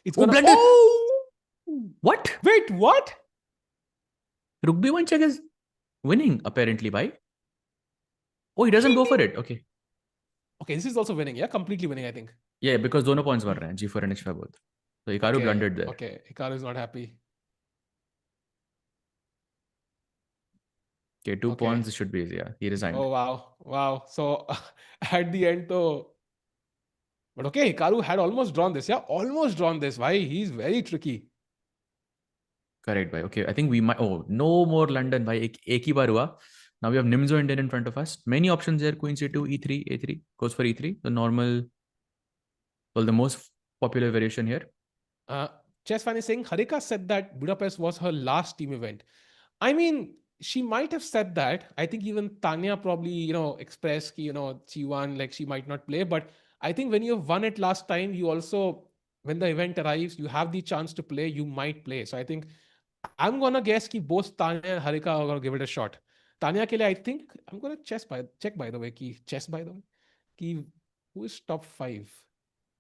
it's gonna. Blended. Oh! What? Wait, what? Rook b1 check is winning apparently, bhai. Oh, he doesn't go for it. Okay. Okay, this is also winning, yeah, completely winning, I think. Yeah, because दोनों pawns मर रहे हैं, g4 and h5 both. So Hikaru blundered there. Okay, Hikaru is not happy. Okay, two pawns should be easy. Yeah, he resigned. Oh wow. So at the end, though. But okay, Hikaru had almost drawn this, yeah, almost drawn this. Why? He's very tricky. Correct, bhai. Okay, I think we might. Oh, no more London, bhai. एक ही बार हुआ. Now we have Nimzo Indian in front of us. Many options here. Queen c2, e3, a3 goes for e3. The normal, well, the most popular variation here. Chess fan is saying Harika said that Budapest was her last team event. I mean, she might have said that. I think even Tanya probably, expressed she won, like she might not play. But I think when you've won it last time, you also, when the event arrives, you have the chance to play, you might play. So I think I'm gonna guess that both Tanya and Harika are gonna give it a shot. Tanya ke liye, I think I'm gonna check by the way, who is top 5?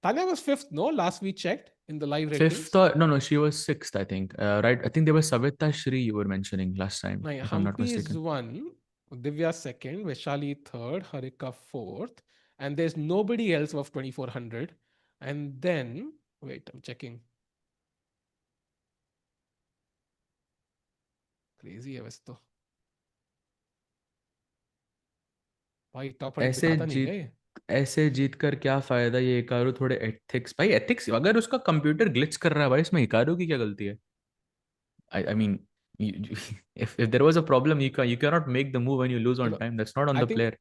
Tanya was 5th, no? Last we checked in the live ratings. 5th or no, she was 6th, I think. Right? I think there was Savita Shri you were mentioning last time. No, if I'm not mistaken. is 1, Divya 2nd, Vaishali 3rd, Harika 4th, and there's nobody else of 2400. And then, wait, I'm checking. Crazy है वैसे तो. भाई top world ऐसे दिखाता नहीं क्या जीत ये? ऐसे जीत कर क्या फायदा, ये हिकारू थोड़े एथिक्स, भाई एथिक्स, अगर उसका कंप्यूटर ग्लिच कर रहा है भाई, इसमें हिकारू की क्या गलती है? I mean, if there was a problem, you cannot make the move when you lose on चलो, time. That's not on I the think player.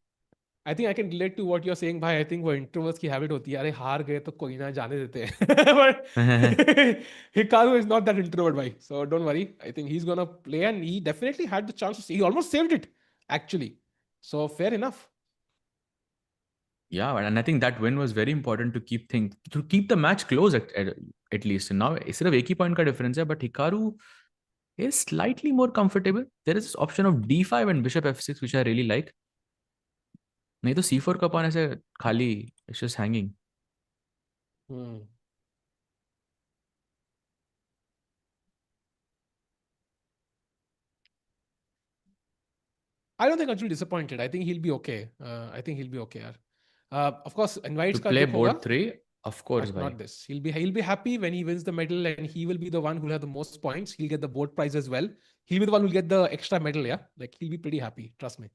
I think I can relate to what you're saying भाई. I think वो introverts की habit होती है, अरे हार गए तो कोई ना, जाने देते हैं. But Hikaru is not that introvert भाई. So don't worry. I think he's gonna play, and he definitely had the chance to see. He almost saved it actually. So fair enough. Yeah, and I think that win was very important to keep the match close at least. And now सिर्फ एक ही point का difference है, but Hikaru is slightly more comfortable. There is this option of d5 and bishop f6 which I really like. नहीं तो c4 का pawn ऐसे खाली, it's just hanging. Hmm. I don't think Arjun disappointed. I think he'll be okay. I think he'll be okay. यार. Of course, invites To का play दुख होगा, board 3, of course, but bhai. not this. He'll be happy when he wins the medal, and he will be the one who'll have the most points. He'll get the board prize as well. He'll be the one who'll get the extra medal. Yeah, like he'll be pretty happy. Trust me.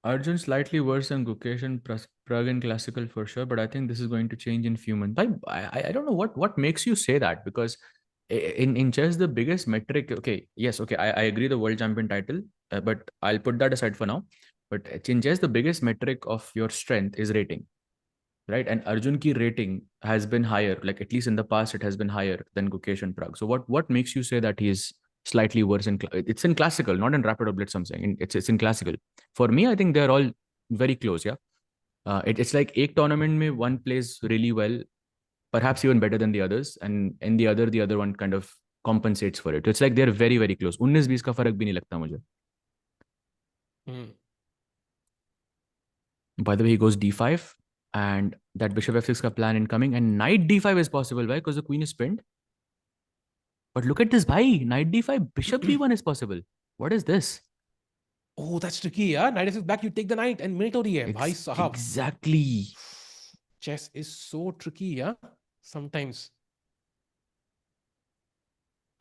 Arjun slightly worse than Gukesh and Prague in classical for sure, but I think this is going to change in few months. I don't know what makes you say that, because in chess the biggest metric. Okay, yes, okay, I agree the world champion title, but I'll put that aside for now. But in chess the biggest metric of your strength is rating, right? And Arjun ki rating has been higher, like at least in the past it has been higher than Gukesh and Prague. So what makes you say that he is slightly worse in it's in classical, not in rapid or blitz? I'm saying it's in classical. For me, I think they're all very close. Yeah, it's like एक tournament में one plays really well, perhaps even better than the others, and in the other one kind of compensates for it. It's like they're very very close. 19-20 का फर्क भी नहीं लगता मुझे. Hmm. By the way, he goes d5, and that bishop f6 ka plan incoming, and knight d5 is possible, right? Because the queen is pinned. But look at this, bhai. Knight d5, bishop b1 is possible. What is this? Oh, that's tricky. Yeah, knight is back. You take the knight, and minute हो रही है, भाई साहब. Exactly. Chess is so tricky. Yeah, sometimes.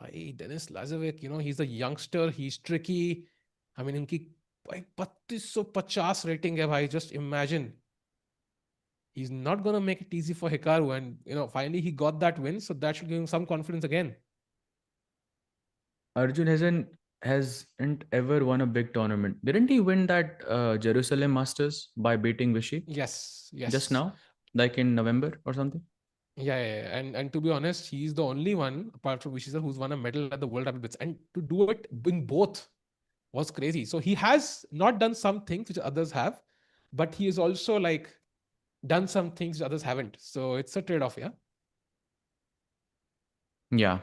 Hey, Denis Lazavik, he's a youngster. He's tricky. I mean, इनकी 3250 rating है भाई. Just imagine. He's not going to make it easy for Hikaru. And, finally he got that win. So that should give him some confidence again. Arjun hasn't ever won a big tournament. Didn't he win that Jerusalem Masters by beating Vishy? Yes. Just now? Like in November or something? Yeah. And to be honest, he's the only one, apart from Vishy sir, who's won a medal at the World Rapid Blitz. And to do it in both was crazy. So he has not done some things which others have, but he has also done some things others haven't. So it's a trade-off, yeah. Yeah,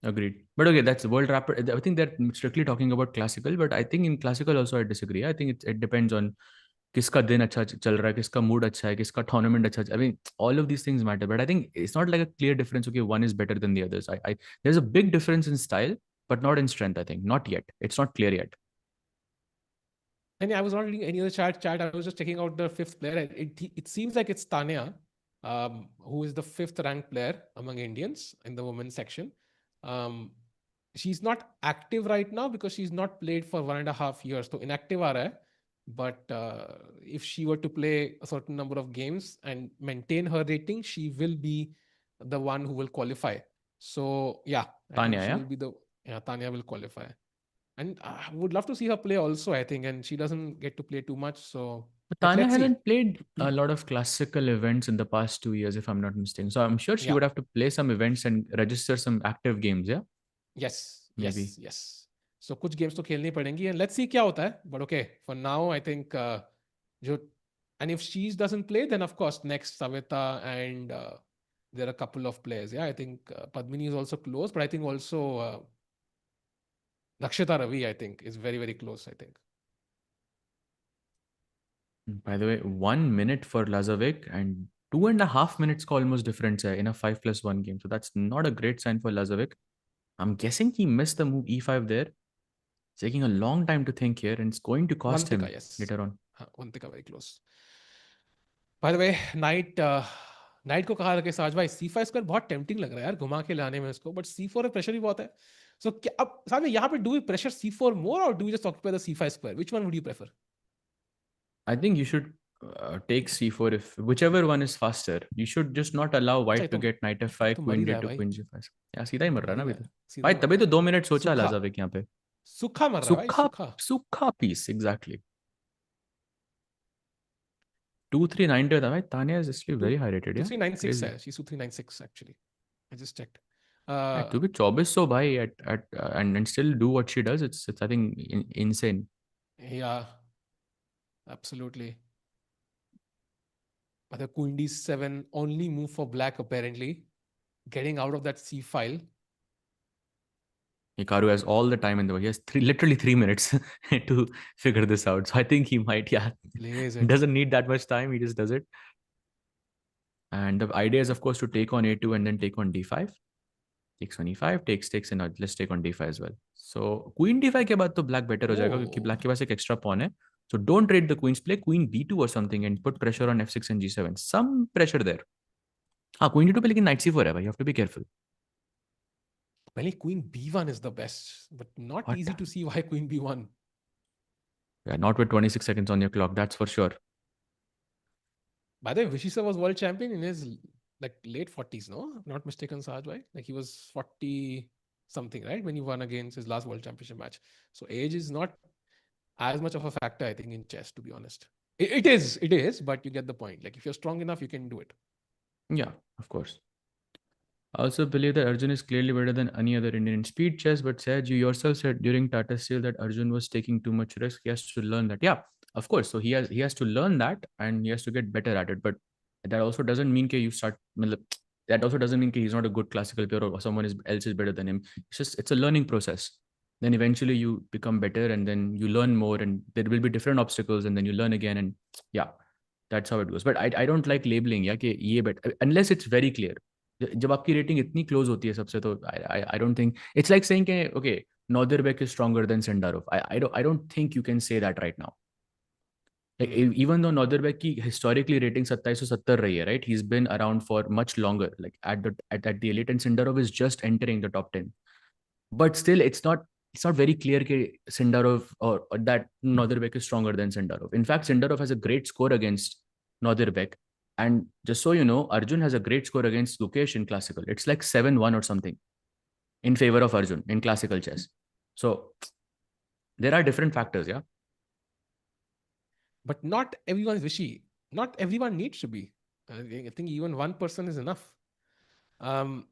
agreed. But okay, that's World Rapid. I think they're strictly talking about classical, but I think in classical also I disagree. I think it depends on किसका दिन अच्छा चल रहा है, किसका mood अच्छा है, किसका tournament अच्छा. I mean, all of these things matter, but I think it's not like a clear difference. Okay, one is better than the others. There's a big difference in style, but not in strength. I think not yet. It's not clear yet. And I was not reading any other chat. I was just checking out the fifth player. It seems like it's Tanya, who is the fifth ranked player among Indians in the women's section. She's not active right now because she's not played for 1.5 years. So inactive aa raha hai. But if she were to play a certain number of games and maintain her rating, she will be the one who will qualify. So yeah, Tanya, she yeah? will be Tanya will qualify. And I would love to see her play also, I think. And she doesn't get to play too much. So But let's Tanya see. hasn't played a lot of classical events in the past 2 years, if I'm not mistaken. So I'm sure she Yeah. would have to play some events and register some active games, yeah? Yes. Maybe. Yes. So कुछ games तो खेलनी पड़ेंगी. And let's see क्या होता है. But okay, for now, I think and if she doesn't play, then of course next Savita and there are a couple of players. Yeah, I think Padmini is also close, but I think also Rakshita Ravi, I think, is very, very close, I think. By the way, 1 minute for Lazavik and 2.5 minutes का almost difference है in a 5+1 game. So that's not a great sign for Lazavik. I'm guessing he missed the move e5 there. It's taking a long time to think here, and it's going to cost him Vantika, yes. later on. Vantika, very close. By the way, night को कहा था कि साज भाई C5 square बहुत tempting लग रहा है यार घुमा के लाने में इसको, बट C4 में प्रेशर भी बहुत है. सो क्या अब साज भाई यहाँ पे do we pressure C4 more और do we just occupy the C5 square? Which one would you prefer? I think you should take c4 if whichever one is faster. You should just not allow अच्छा white to get knight f5, तो मर ही queen रहा है d2, भाई, queen g5. यार सीधा ही मर तो रहा है मर ना ही अभी रहा तो. है, सीधा भाई ही मर तभी रहा तो 2 मिनट है. सोचा सूखा लाजाविक यहाँ पे. सूखा मर रहा है भाई, सूखा सूखा. सूखा पीस एग्जैक्टली. 2390 था भाई. Tania is still Two very high rated, yeah. 2396 Crazy. है, she's 2396 actually. I just checked. To be 2400 भाई at and still do what she does, it's I think insane. Yeah, absolutely. But the queen d7 only move for black apparently. Getting out of that c file. Hikaru has all the time in the world. He has literally 3 minutes to figure this out. So I think he might, yeah. Plays it. Doesn't need that much time. He just does it. And the idea is, of course, to take on a2 and then take on d5. Takes on e5, takes, and let's take on d5 as well. So queen d5 के बाद तो black better हो जाएगा क्योंकि black के पास एक extra pawn है. So don't trade the queens, play queen d2 or something and put pressure on f6 and g7. Some pressure there. हाँ queen d2 पे लेकिन knight c4 है भाई. You have to be careful. Well, queen b1 is the best, but not What? easy to see why queen b1. Yeah, not with 26 seconds on your clock. That's for sure. By the way, Vishisha was world champion in his like late 40s, no? If not mistaken, Sahaj, right? Like he was 40 something, right? When he won against his last world championship match. So age is not as much of a factor, I think, in chess, to be honest. It is, but you get the point. Like if you're strong enough, you can do it. Yeah, of course. I also believe that Arjun is clearly better than any other Indian in speed chess, but Saj, you yourself said during Tata Steel that Arjun was taking too much risk. He has to learn that. Yeah, of course. So he has to learn that and he has to get better at it. But that also doesn't mean that also doesn't mean he's not a good classical player or someone else is better than him. It's a learning process. Then eventually you become better and then you learn more and there will be different obstacles and then you learn again and yeah, that's how it goes. But I don't like labeling, yeah, कि ये better unless it's very clear. जब आपकी rating इतनी close होती है सबसे तो I don't think it's like saying कि okay Nodirbek is stronger than Sindarov. I don't think you can say that right now. Like even though Nodderbeck की historically rating 2770 रही है, right? He's been around for much longer, like at the elite, and Sindarov is just entering the top 10. But still, it's not very clear that Sindarov or that Nodderbeck is stronger than Sindarov. In fact, Sindarov has a great score against Nodderbeck. And just so you know, Arjun has a great score against Gukesh in classical. It's like 7-1 or something in favor of Arjun in classical chess. So there are different factors, yeah. But not everyone is wishy. Not everyone needs to be. I think even one person is enough. But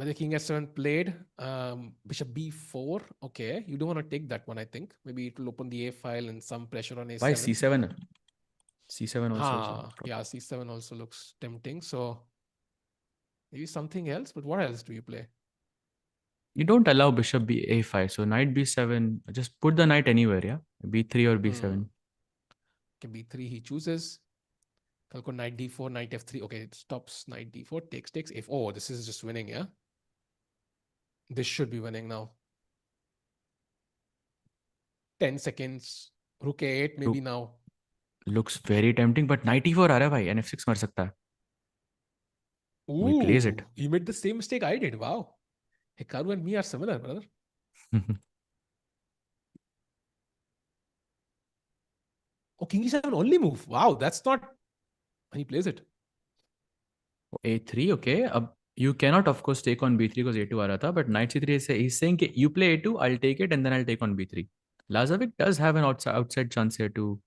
the king s7 played bishop b4. Okay, you don't want to take that one. I think maybe it will open the a file and some pressure on a7. Why c7? C7 also. Yeah, c7 also looks tempting. So maybe something else. But what else do you play? You don't allow bishop a5. So knight b7. Just put the knight anywhere, yeah. b3 or b7. Okay, b3 he chooses. Kalko knight d4, knight f3. Okay, it stops knight d4. Takes f. Oh, this is just winning, yeah. This should be winning now. 10 seconds. Rook a8 maybe now. Looks very tempting, but knight e4 आ रहा है भाई, and f6 मर सकता है. Ooh, he plays it. You made the same mistake I did. Wow. Hikaru and me are similar, brother. Oh, king e7 only move. Wow, that's not... And he plays it. a3, okay. You cannot, of course, take on b3 because a2 आ रहा था, but knight c3 he's saying you play a2, I'll take it, and then I'll take on b3. Lazavik does have an outside chance here to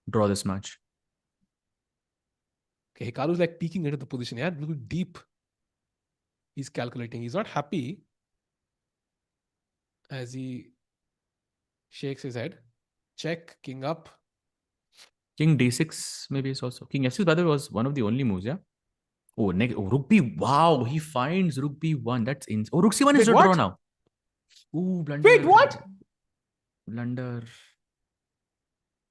draw this match. Okay, Hikaru's like peeking into the position. Yeah, look deep. He's calculating. He's not happy as he shakes his head. Check, king up. King d6 maybe is also. King f6 by the way was one of the only moves, yeah. Oh, rook b. Wow, he finds rook b1. That's insane. Oh, rook c1 is a draw now. Ooh, blunder. Wait, what? Blunder.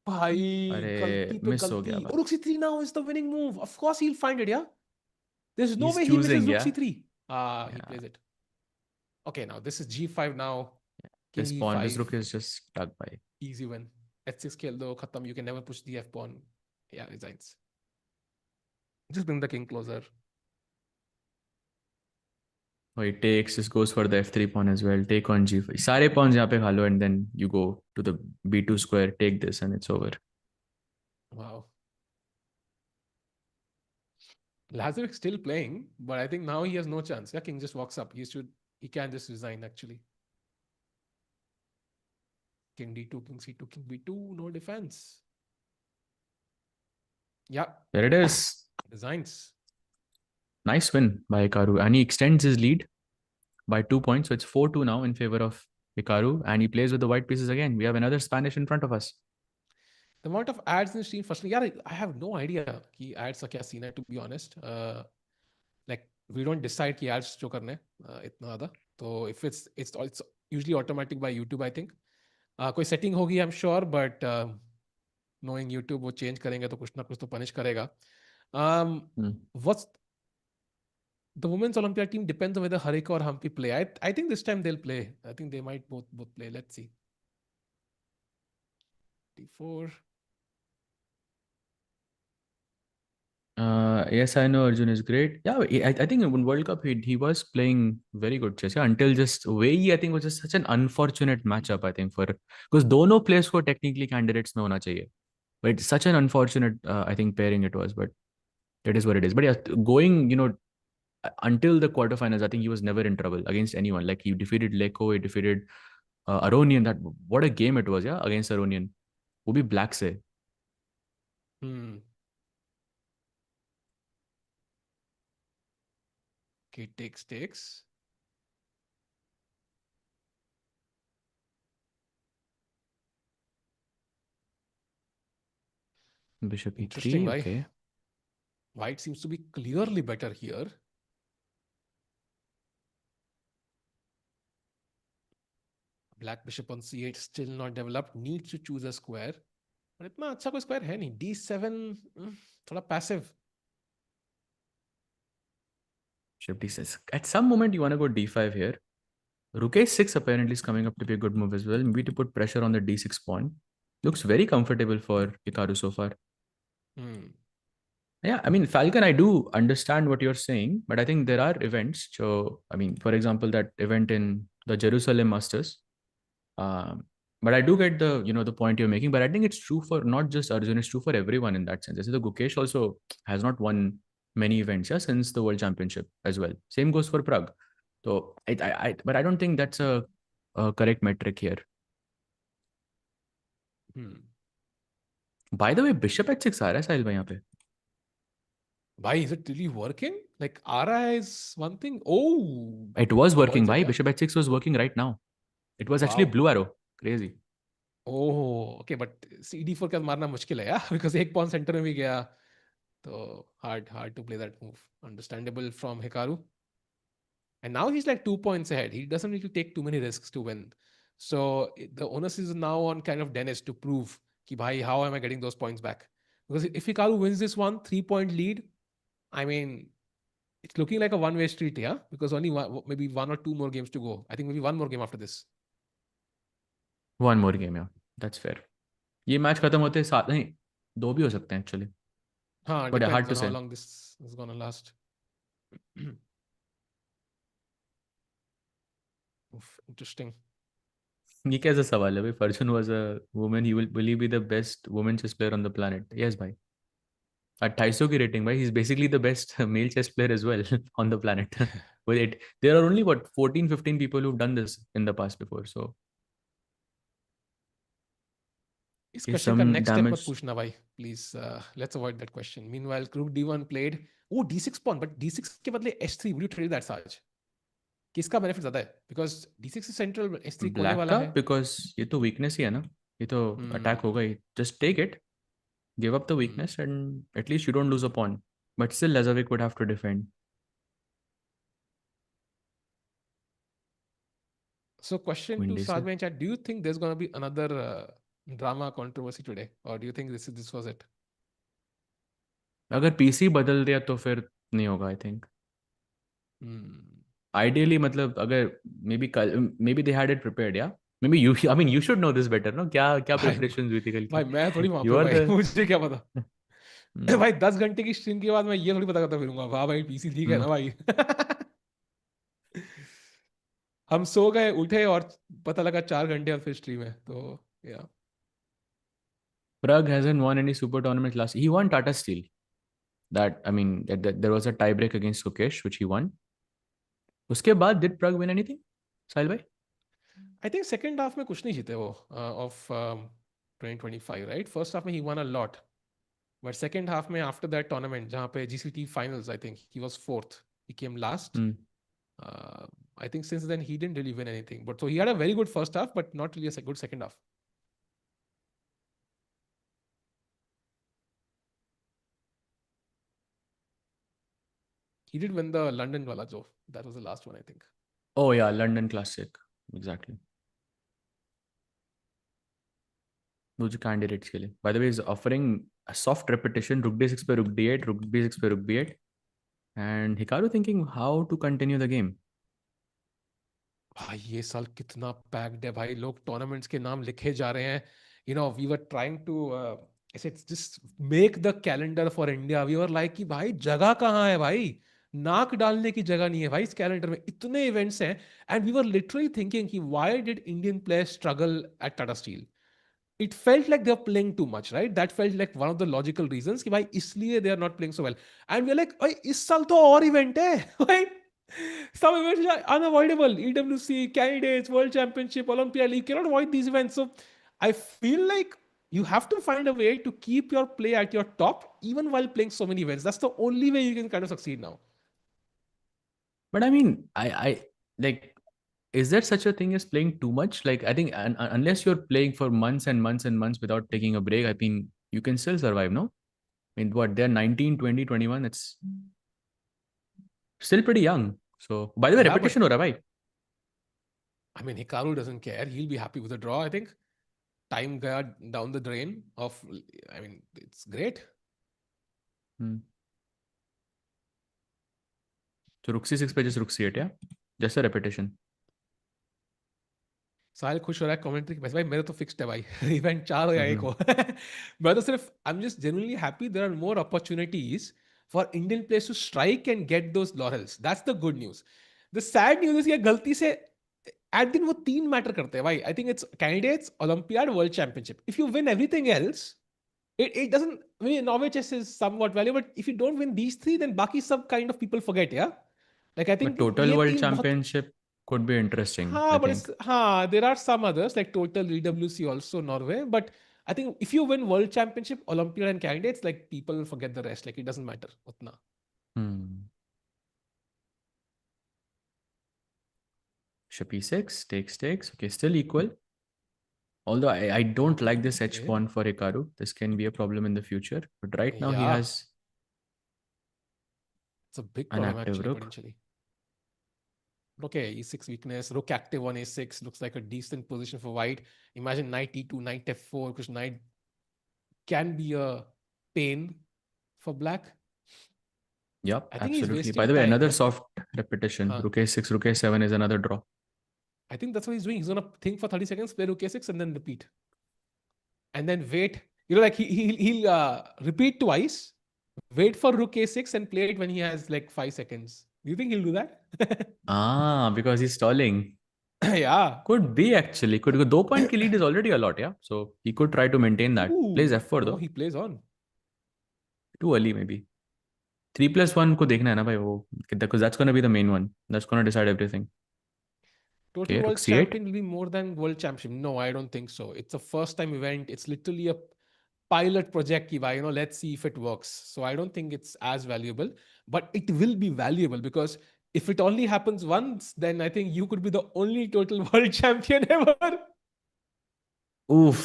Bhai, miss ho gaya. Oh, rook c3 now is the winning move. Of course he'll find it, yeah? There's no He's way choosing, he misses rook yeah? c3. He plays it. Okay, now this is g5 now. This pawn, this rook is just stuck by. Easy win. h6 खेल दो, खत्म. You can never push the f pawn. Yeah, resigns. Just bring the king closer. Oh, he takes, just goes for the f3 pawn as well. Take on g5. सारे pawns यहाँ पे खा लो and then you go to the b2 square, take this and it's over. Wow. Lazarus still playing, but I think now he has no chance. Yeah, king just walks up. He can just resign actually. King d2, king c2, king b2, no defense. Yeah. There it is. Resigns. Nice win by Hikaru. And he extends his lead by 2 points. So it's 4-2 now in favor of Hikaru. And he plays with the white pieces again. We have another Spanish in front of us. The amount of ads in the stream, firstly, yeah, I have no idea कि ads का क्या scene है, to be honest. Like, we don't decide कि ads show करने इतना ज़्यादा. So if it's usually automatic by YouTube, I think. कोई setting होगी, I'm sure, but knowing YouTube, वो change करेंगे तो कुछ ना कुछ तो punish करेगा. What's the women's Olympiad team depends on whether Harika or Humpy play. I think this time they'll play. I think they might both play. Let's see. D4. Yes, I know Arjun is great. Yeah, I think in World Cup he was playing very good chess. Yeah, until just Wei, I think was just such an unfortunate matchup. I think for because दोनों players को technically candidates में होना चाहिए, but it's such an unfortunate I think pairing it was. But it is what it is. But yeah, going until the quarterfinals, I think he was never in trouble against anyone. Like he defeated Leko, he defeated Aronian. That what a game it was, yeah, against Aronian. वो भी black से. Okay, takes. Bishop Interesting, e3, okay. White seems to be clearly better here. Black bishop on c8 still not developed. Needs to choose a square. But इतना अच्छा कोई square है नहीं. d7 थोड़ा passive. Bishop d6. At some moment you want to go d5 here. Rook a6 apparently is coming up to be a good move as well. Maybe to put pressure on the d6 pawn. Looks very comfortable for Hikaru so far. Yeah, I mean, Falcon, I do understand what you're saying, but I think there are events. So, I mean, for example, that event in the Jerusalem Masters. But I do get the point you're making. But I think it's true for not just Arjun, it's true for everyone in that sense. The Gukesh also has not won many events since the World Championship as well. Same goes for Prague. So, but I don't think that's a correct metric here. By the way, Bishop h6 आ रहा है साहिल भाई यहाँ पे. Why is it really working? Like Ara is one thing. Oh, it was working. Why Bishop h6 was working right now. It was actually blue arrow. Crazy. Oh, okay, but CD4 का मारना मुश्किल है यार, because एक pawn center में भी गया, तो hard to play that move. Understandable from Hikaru. And now he's like 2 points ahead. He doesn't need to take too many risks to win. So the onus is now on kind of Denis to prove कि भाई, how am I getting those points back? Because if Hikaru wins this one, 3-point lead, I mean, it's looking like a one-way street, yeah? Because only maybe 1 or 2 more games to go. I think maybe 1 more game after this. 1 more game, yeah. That's fair. ये match खत्म होते साथ नहीं 2 भी हो सकते हैं actually. हाँ, but hard to on say. how long this is gonna last. Interesting. ये कैसा सवाल है भाई? Farjun was a woman. Will he be the best woman chess player on the planet? Yes, भाई. At 250 की rating, भाई, he's basically the best male chess player as well on the planet. But there are only 14-15 people who've done this in the past before. So इस question का next step मत पूछना भाई, please. Let's avoid that question. Meanwhile crook d1 played. Oh, d6 pawn, but d6 के बदले h3. Would you trade that, Saj? किसका benefit ज्यादा है? Because d6 is central, h3 कोने वाला है. Because ये तो weakness ही है ना. ये तो attack होगा ही. Just take it, give up the weakness, and at least you don't lose a pawn. But still, Lazavik would have to defend. So, question to Sajma in chat: do you think there's going to be another drama controversy today, or do you think this was it? अगर PC बदल दिया तो फिर नहीं होगा, I think. Ideally, मतलब अगर maybe they had it prepared, yeah. Maybe you should know this better, no? क्या preparations हुई थी कल की? भाई मैं थोड़ी वहाँ पे भाई, मुझे क्या पता? भाई 10 घंटे की स्ट्रीम के बाद मैं ये थोड़ी पता करता फिरूंगा वाह भाई पीसी ठीक है ना भाई हम सो गए उठे और पता लगा 4 घंटे और फिर स्ट्रीम है तो या Prague hasn't won any super tournament last. He won Tata Steel. That I mean, there was a tie break against Sukesh, which he won. उसके बाद did Prague win anything? साहिल भाई? आई थिंक सेकंड हाफ में कुछ नहीं जीते वो of 2025 right first half में ही won a lot but second half में आफ्टर दैट टूर्नामेंट जहाँ पे GCT finals I think he was fourth he came last I think since then he didn't really win anything. But so he had a very good first half, but not really a good second half. He did win the London wala jo. That was the last one, I think. Oh yeah, London Classic. Exactly. Those candidates के लिए. By the way, is offering a soft repetition. Rook d6 पे rook d8, rook b6 पे rook b8. And Hikaru thinking how to continue the game. भाई ये साल कितना packed है भाई लोग टूर्नामेंट्स के नाम लिखे जा रहे हैं you know we were trying to ऐसे just make the calendar for India we were like कि भाई जगह कहाँ है भाई नाक डालने की जगह नहीं है भाई इस कैलेंडर में इतने इवेंट्स हैं and we were literally thinking कि why did Indian players struggle at Tata Steel it felt like they're playing too much, right? That felt like one of the logical reasons कि भाई इसलिए they are not playing so well. And we're like, भाई इस साल तो और event है, right? Some events are unavoidable. EWC, candidates, World Championship, Olympiad, you cannot avoid these events. So I feel like you have to find a way to keep your play at your top even while playing so many events. That's the only way you can kind of succeed now. But I mean, I like, is there such a thing as playing too much? Like, I think unless you're playing for months and months and months without taking a break, I mean, you can still survive, no? I mean, what, they're 19, 20, 21. It's still pretty young. So, by the way, Yeah, repetition ho raha, bhai. I mean, Hikaru doesn't care. He'll be happy with a draw, I think. Time got down the drain of, I mean, it's great. So, rook c6 पे just rook c8, yeah? Just a repetition. साहिल खुश हो रहा है commentary बस भाई मेरे तो fixed है भाई इवेंट 4 हो या 1 हो मैं तो सिर्फ I am just genuinely happy there are more opportunities for Indian players to strike and get those laurels that's the good news the sad news is कि गलती से एट दिन वो 3 मैटर करते हैं भाई I think it's candidates olympiad world championship if you win everything else it doesn't I mean Norway chess is somewhat valuable but if you don't win these 3 then baki sab kind of people forget yeah like I think But total ये world 3 championship could be interesting, I but think. there are some others like Total EWC also Norway. But I think if you win World Championship, Olympiad and candidates, like people forget the rest. Like it doesn't matter. Utna. Bishop e6, takes. Okay, still equal. Although I don't like this h pawn for Hikaru. This can be a problem in the future. But right now he has it's a big an problem active actually rook. potentially. Okay, e6 weakness, rook active on a6 looks like a decent position for white. Imagine knight e2, knight f4, because knight can be a pain for black. Yep, I think he's absolutely. wasting By the way, time, another yeah. soft repetition. Rook a6, rook a7 is another draw. I think that's what he's doing. He's gonna think for 30 seconds, play rook a6, and then repeat. And then wait. You know, like he'll repeat twice, wait for rook a6 and play it when he has like 5 seconds. Do you think he'll do that? Because he's stalling. Yeah. Could be actually. Could go 2 point ki lead is already a lot, yeah. So he could try to maintain that. Ooh, Plays f4 no, though. he plays on. Too early maybe. 3+1 को देखना है ना भाई वो, because that's gonna be the main one. That's gonna decide everything. Total Okay, World rook c8. Champion will be more than World Championship. No, I don't think so. It's a first time event. It's literally a pilot project, Kiva. You know, let's see if it works. So I don't think it's as valuable, but it will be valuable because if it only happens once, then I think you could be the only total world champion ever. Oof.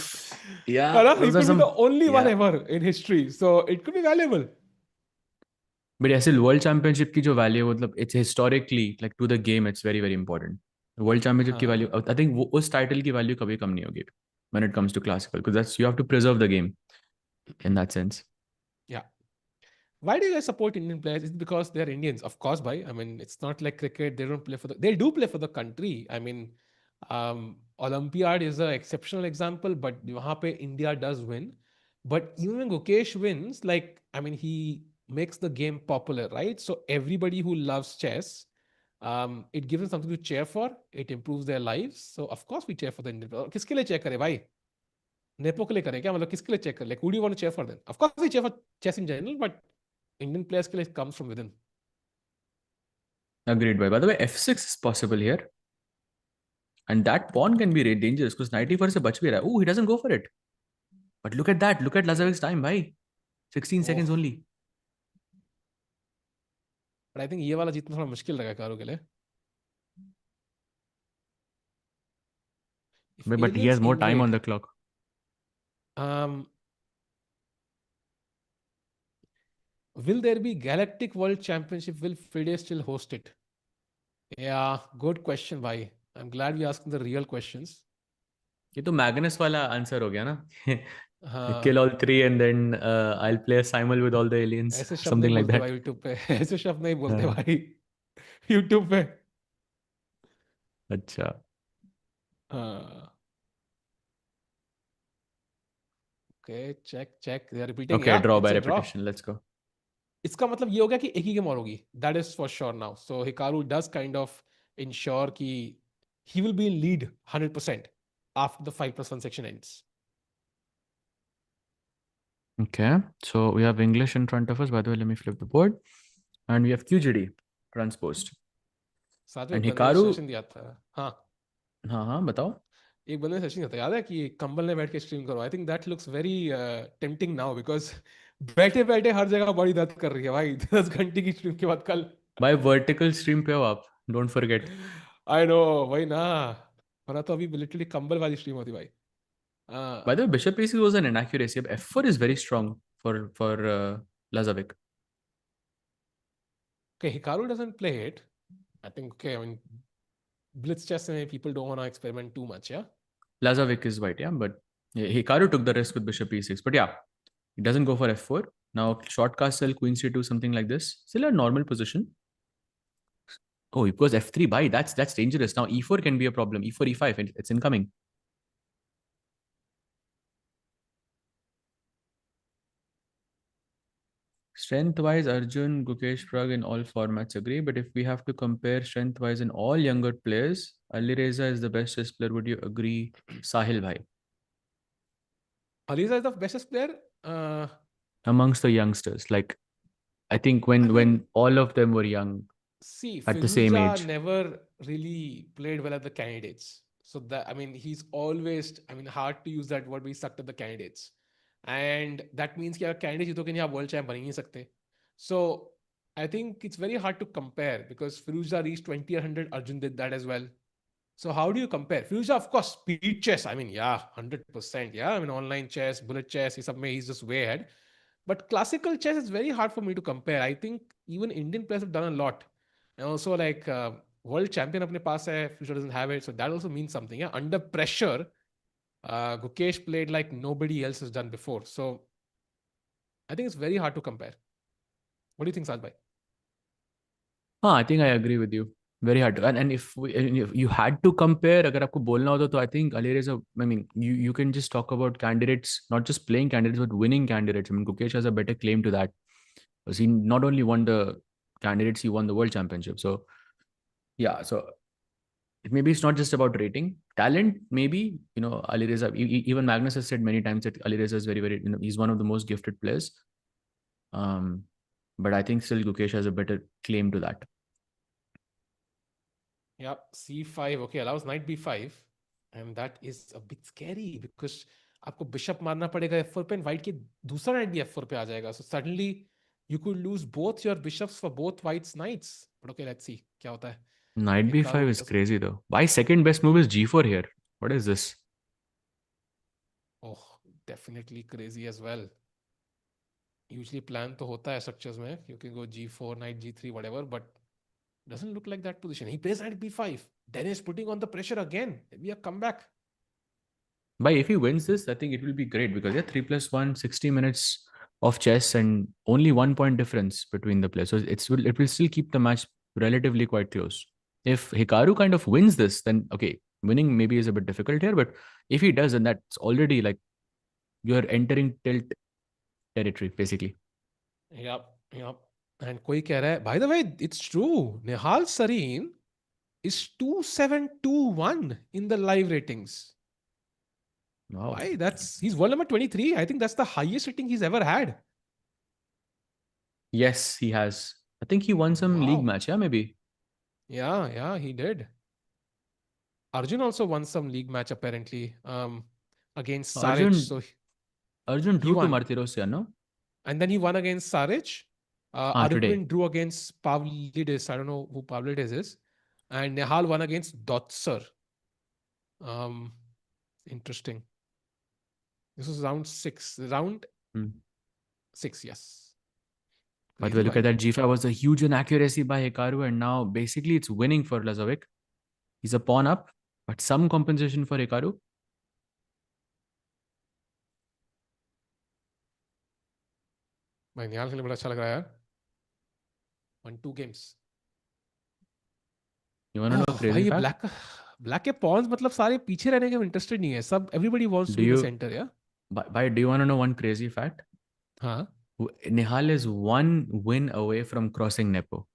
Yeah. You could be the only one ever in history. So it could be valuable. But ऐसे world championship की जो value है मतलब it's historically like to the game it's very very important world championship की value I think वो उस title की value कभी कम नहीं होगी when it comes to classical because that's you have to preserve the game in that sense. Yeah. Why do you guys support Indian players? It's because they're Indians, of course. Bhai. I mean, it's not like cricket. They don't play for they do play for the country. I mean, Olympiad is an exceptional example, but wahan pe India does win. But even when Gukesh wins, like, I mean, he makes the game popular, right? So everybody who loves chess, it gives them something to cheer for. It improves their lives. So of course we cheer for the Indian player. किसके लिए cheer करें भाई? Nepo के लिए करें क्या? मतलब किसके लिए cheer करें? Like, who do you want to cheer for then? Of course we cheer for chess in general, but Indian players के लिए comes from within. Agreed, boy. By the way, f6 is possible here. And that pawn can be really dangerous because knight e4 से बच भी रहा है. Oh, he doesn't go for it. But look at that. Look at Lazavik's time, bhai. 16 seconds only. But I think ये वाला जीतना थोड़ा मुश्किल लगा कारो के लिए. But he has more time on the clock. Will there be Galactic World Championship? Will FIDE still host it? Yeah, good question, bhai. I'm glad we asking the real questions. ये तो Magnus वाला answer हो गया ना. हाँ. Kill all three and then I'll play a simul with all the aliens. ऐसे शब्द Something नहीं like बोलते that. भाई YouTube पे. ऐसे शब्द नहीं बोलते भाई YouTube पे. अच्छा. हाँ. Okay, check. They are repeating. Okay, Yeah, draw by it's a draw. repetition. Let's go. इसका मतलब ये हो गया कि एक ही गेम और होगी. That is for sure now. So Hikaru does kind of ensure कि he will be in lead 100% after the 5+1 section ends. Okay, so we have English in front of us. By the way, let me flip the board. And we have QGD transposed. साथ में And एक बंदे ने Hikaru. Session दिया था. हाँ. हाँ, बताओ. एक बंदे ने सेशन दिया था, याद है कि कंबल में बैठ के स्ट्रीम करो. I think that looks very tempting now because बैठे बैठे हर जगह बॉडी दर्द कर रही है भाई 10 घंटे की स्ट्रीम के बाद कल. भाई वर्टिकल स्ट्रीम पे हो आप. Don't forget. आई नो वही ना. वरना तो अभी लिटरली कंबल वाली स्ट्रीम होती भाई. By the way, bishop e6 was an inaccuracy. F4 is very strong for Lazavik. Okay, Hikaru doesn't play it. I think, okay, I mean, blitz chess people don't want to experiment too much, yeah? Lazavik is white, yeah, but Hikaru took the risk with bishop e6. But yeah, he doesn't go for f4. Now short castle, queen c2, something like this. Still a normal position. Oh, he goes f3 by. That's dangerous. Now e4 can be a problem. e4, e5, it's incoming. Strength-wise, Arjun, Gukesh, Prag in all formats agree. But if we have to compare strength-wise in all younger players, Alireza is the best chess player. Would you agree, Sahil bhai? Alireza is the bestest player? Amongst the youngsters. Like, I think when all of them were young, see, at the same Firouzja age. never really played well at the candidates. So that, I mean, he's always, I mean, hard to use that word, but he sucked at the candidates. And that means कि अगर candidate जीतो के नहीं आप world champ बन ही नहीं सकते. So I think it's very hard to compare because Firouzja reached 20 or 100. Arjun did that as well. So how do you compare? Firouzja, of course, speed chess. I mean, yeah, 100%. Yeah, I mean, online chess, bullet chess, he's just way ahead. But classical chess is very hard for me to compare. I think even Indian players have done a lot. And also like world champion apne paas hai, Firouzja doesn't have it. So that also means something. Yeah, under pressure, Gukesh played like nobody else has done before. So I think it's very hard to compare. What do you think, Sajbhai? I think I agree with you. Very hard to, and if you had to compare, अगर आपको बोलना होता तो I think Alireza, I mean, you can just talk about candidates, not just playing candidates, but winning candidates. I mean, Gukesh has a better claim to that. Because he not only won the candidates, he won the world championship. So, yeah, so maybe it's not just about rating. Talent, maybe, you know, Alireza, even Magnus has said many times that Alireza is very, very, you know, he's one of the most gifted players. But I think still Gukesh has a better claim to that. Yeah, c5. Okay, allows knight b5. And that is a bit scary because आपको bishop मारना पड़ेगा f4 पे, and white की दूसरा knight भी f4 पे आ जाएगा. So suddenly you could lose both your bishops for both white's knights. But okay, let's see क्या होता है. Knight b5 is crazy though. Why second best move is g4 here? What is this? Oh, definitely crazy as well. Usually plan तो होता है structures में. You can go g4, knight g3, whatever, but doesn't look like that position. He plays knight b5. Denis putting on the pressure again. Maybe a comeback. But if he wins this, I think it will be great because yeah, 3+1, 60 minutes of chess and only 1 point difference between the players. So it will still keep the match relatively quite close. If Hikaru kind of wins this, then okay, winning maybe is a bit difficult here. But if he does, then that's already like you're entering tilt territory basically. Yep, yep. And कोई कह रहा है, by the way, it's true. Nihal Sareen is 2721 in the live ratings. Wow. Why? He's world number 23. I think that's the highest rating he's ever had. Yes, he has. I think he won some league Wow. match, yeah, maybe. Yeah, he did. Arjun also won some league match apparently against Saric. So Arjun he drew to won. Martirosyan, no? And then he won against Saric. Today. Arjun drew against Pavlidis. I don't know who Pavlidis is. And Nehal won against Dotsar. Interesting. This was round 6. Round 6, yes. By the way, look at that. G5 was a huge inaccuracy by Hikaru, and now basically it's winning for Lazavik. He's a pawn up, but some compensation for Hikaru. भाई निहाल के लिए बड़ा अच्छा लग रहा है यार. 1-2 games. You want to know a भाई crazy ये fact? ब्लैक के पॉन्स मतलब सारे पीछे रहने के इंटरेस्टेड नहीं है. सब everybody wants to Do be in the you- center, yeah? Do you want to know one crazy fact? हाँ. Nihal is 1 win away from crossing Nepo.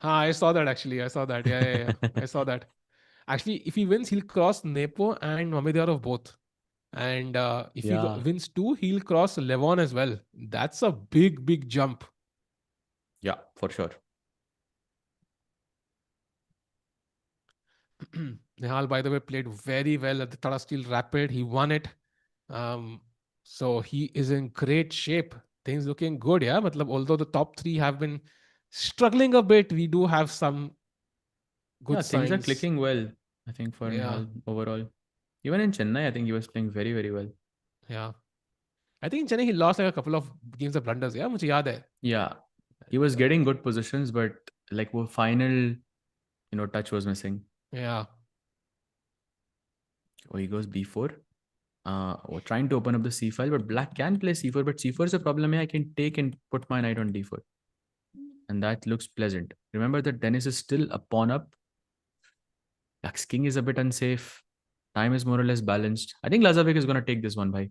I saw that actually. I saw that. Yeah. I saw that. Actually, if he wins, he'll cross Nepo and Mamediyarov both. And if he wins 2, he'll cross Levon as well. That's a big jump. Yeah, for sure. Nihal, by the way, played very well at the Tata Steel Rapid. He won it. So he is in great shape. Things looking good, yeah. Although the top 3 have been struggling a bit, we do have some good signs. Things are clicking well, I think, for Nihal overall. Even in Chennai, I think he was playing very, very well. Yeah. I think in Chennai, he lost like a couple of games of blunders, yeah? मुझे याद है. Yeah. He was getting good positions, but like final, touch was missing. Yeah. Oh, he goes b4. We're trying to open up the c file, but black can play c4, but c4 is a problem here. I can take and put my knight on d4. And that looks pleasant. Remember that Denis is still a pawn up. Black's king is a bit unsafe. Time is more or less balanced. I think Lazavik is going to take this one, bhai.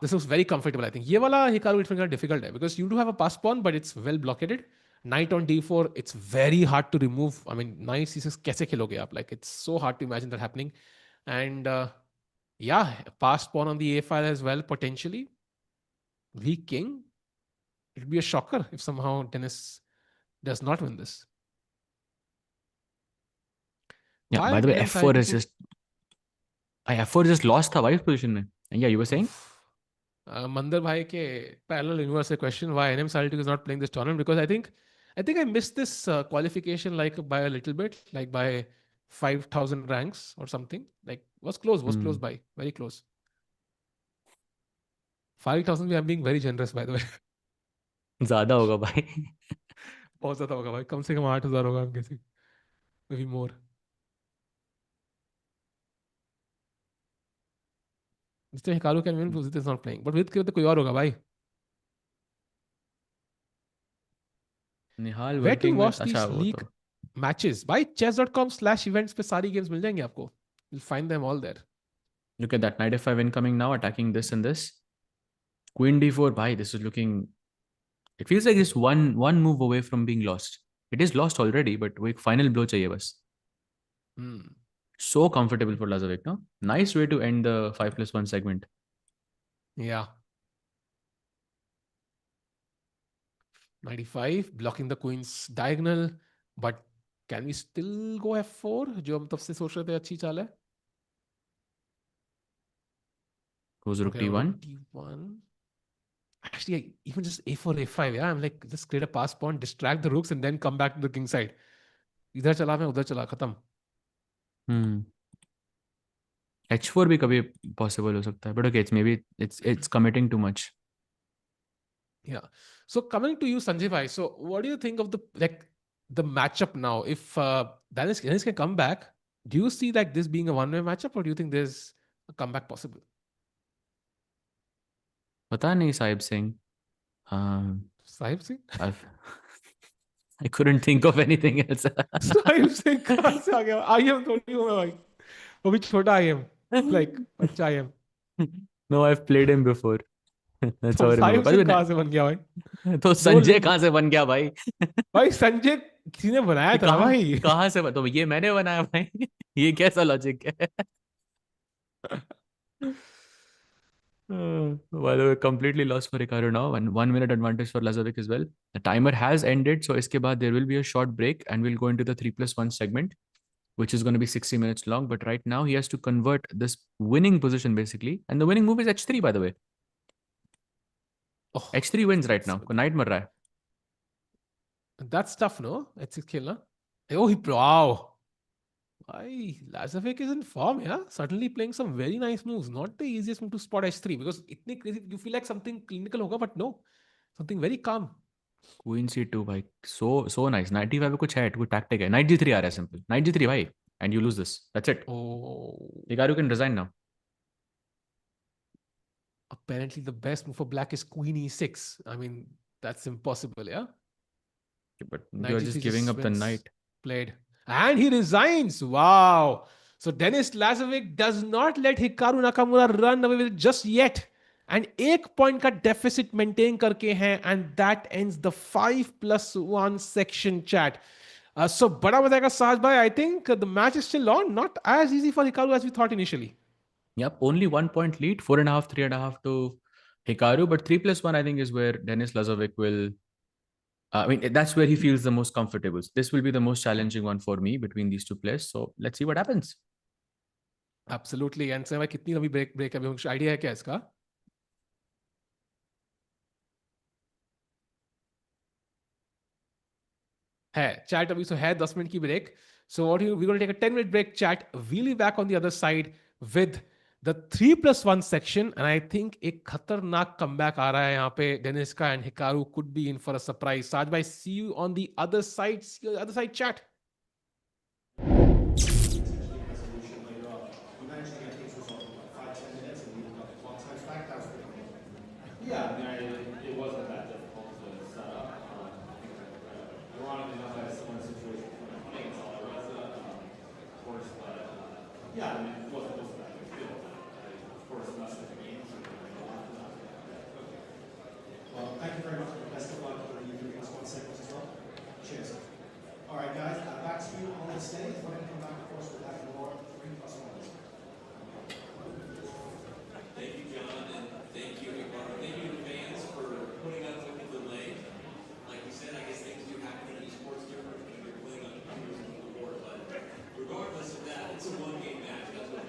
This looks very comfortable, I think. ये वाला Hikaru is difficult है because you do have a pass pawn, but it's well blockaded. Knight on d4, it's very hard to remove. I mean, knight c6 कैसे खेलोगे आप? Like, it's so hard to imagine that happening. And pass pawn on the a file as well, potentially. Weak king. It would be a shocker if somehow Denis does not win this. Yeah, by the way, f4 is just... f4 just lost the white position. Mein. Yeah, you were saying? Mandar bhai ke parallel universe question why NM Saltic is not playing this tournament, because I think I missed this qualification like by a little bit, like by 5,000 ranks or something. Like was close by, very close. 5,000 I'm being very generous, by the way. ज़्यादा होगा भाई. बहुत ज़्यादा होगा भाई. कम से कम 8,000 होगा, I'm guessing. Maybe more. Mr. Hikaru can win, Vidit is not playing. But Vidit के तो कोई और होगा भाई. Nihal Where to working watch with... these league matches? By chess.com/events पे सारी games मिल जाएंगे आपको. You'll find them all there. Look at that. Knight f5 incoming now, attacking this and this. Queen d4. Bhai, this is looking... It feels like it's one move away from being lost. It is lost already, but we final blow chahiye bas. So comfortable for Lazavik, no? Nice way to end the 5+1 segment. Yeah. 95, blocking the queen's diagonal. But can we still go f4? जो हम तब से सोच रहे थे अच्छी चाल है. Goes rook d1. Actually, even just a4, a5, yeah? I'm like, just create a pass pawn, distract the rooks, and then come back to the king side. इधर चला मैं उधर चला, खत्म. h4 भी कभी possible हो सकता है, but okay, it's committing too much. Yeah. So coming to you, Sanjay bhai, so what do you think of the matchup now? If Denis can come back, do you see like this being a one-way matchup, or do you think there's a comeback possible? पता नहीं, Sahib Singh. Sahib Singh? I couldn't think of anything else. Sahib Singh कहाँ से आ गया? I am थोड़ी हूँ मैं भाई. वो भी छोटा I am. Like बच्चा I am. No, I've played him before. That's how तो I भाई remember. By उसे the way, कहाँ से बन गया भाई? तो दो संजय कहाँ से बन गया भाई? भाई संजय किसी ने बनाया ये था ना कहाँ भाई. कहाँ से तो ये मैंने बनाया भाई. ये कैसा लॉजिक है? By the way, completely lost for Hikaru now, and 1 minute advantage for Lazavik as well. The timer has ended, so iske baad there will be a short break, and we'll go into the 3+1 segment, which is going to be 60 minutes long. But right now, he has to convert this winning position basically, and the winning move is h3. By the way, Oh, h3 wins right now. Knight mar raha hai. that's tough, no? It's a kill, huh? Oh, wow. Why Lazavik is in form, yeah. Certainly playing some very nice moves. Not the easiest move to spot h3 because itne crazy. You feel like something clinical hoga, but no, something very calm. Queen c2 भाई. So nice. 95 पे कुछ है, कुछ tactic है. Knight g3 आ रहा है simple. Knight g3 भाई, and you lose this. That's it. Oh, Hikaru can resign now. apparently the best move for black is Queen e6. I mean, that's impossible, yeah. But Knight you're just g3 giving just up the wins. knight. Played. And he resigns. Wow. So Denis Lazavik does not let Hikaru Nakamura run away with it just yet. And 1 point का deficit maintain करके हैं. And that ends the 5+1 section chat. So बड़ा मजा आएगा साज भाई. I think the match is still on. Not as easy for Hikaru as we thought initially. Yep, only 1 point lead, 4.5, 3.5 to Hikaru, but 3+1 I think is where Denis Lazavik will. I mean, that's where he feels the most comfortable. This will be the most challenging one for me between these two players. So let's see what happens. Absolutely. And भाई कितनी लंबी break है? कुछ idea है क्या इसका? है chat अभी so है 10 मिनट की break. So what we're going to take a 10-minute break chat. We'll be back on the other side with the 3+1 section. And I think एक खतरनाक comeback आ रहा है यहाँ पे Denis का and Hikaru could be in for a surprise. Saj bhai, see you on the other side. See you on the other side chat. Yeah, I mean, it wasn't that difficult to set up. Ironically enough, I had a similar situation playing against Alireza, of course, but yeah, I mean, it wasn't that big a deal. Of course, messed up the game. Well, thank you very much. Best of luck for the 3+1 segments as well. Cheers. All right, guys, back to you on the stage. We're going to come back, of course, with that more 3+1s. Thank you, John, and thank you, Hikaru. Thank you to the fans for putting up with the delay. Like we said, I guess things do happen in esports different when you're playing on computers on the board, but regardless of that, it's a one-game match. That's what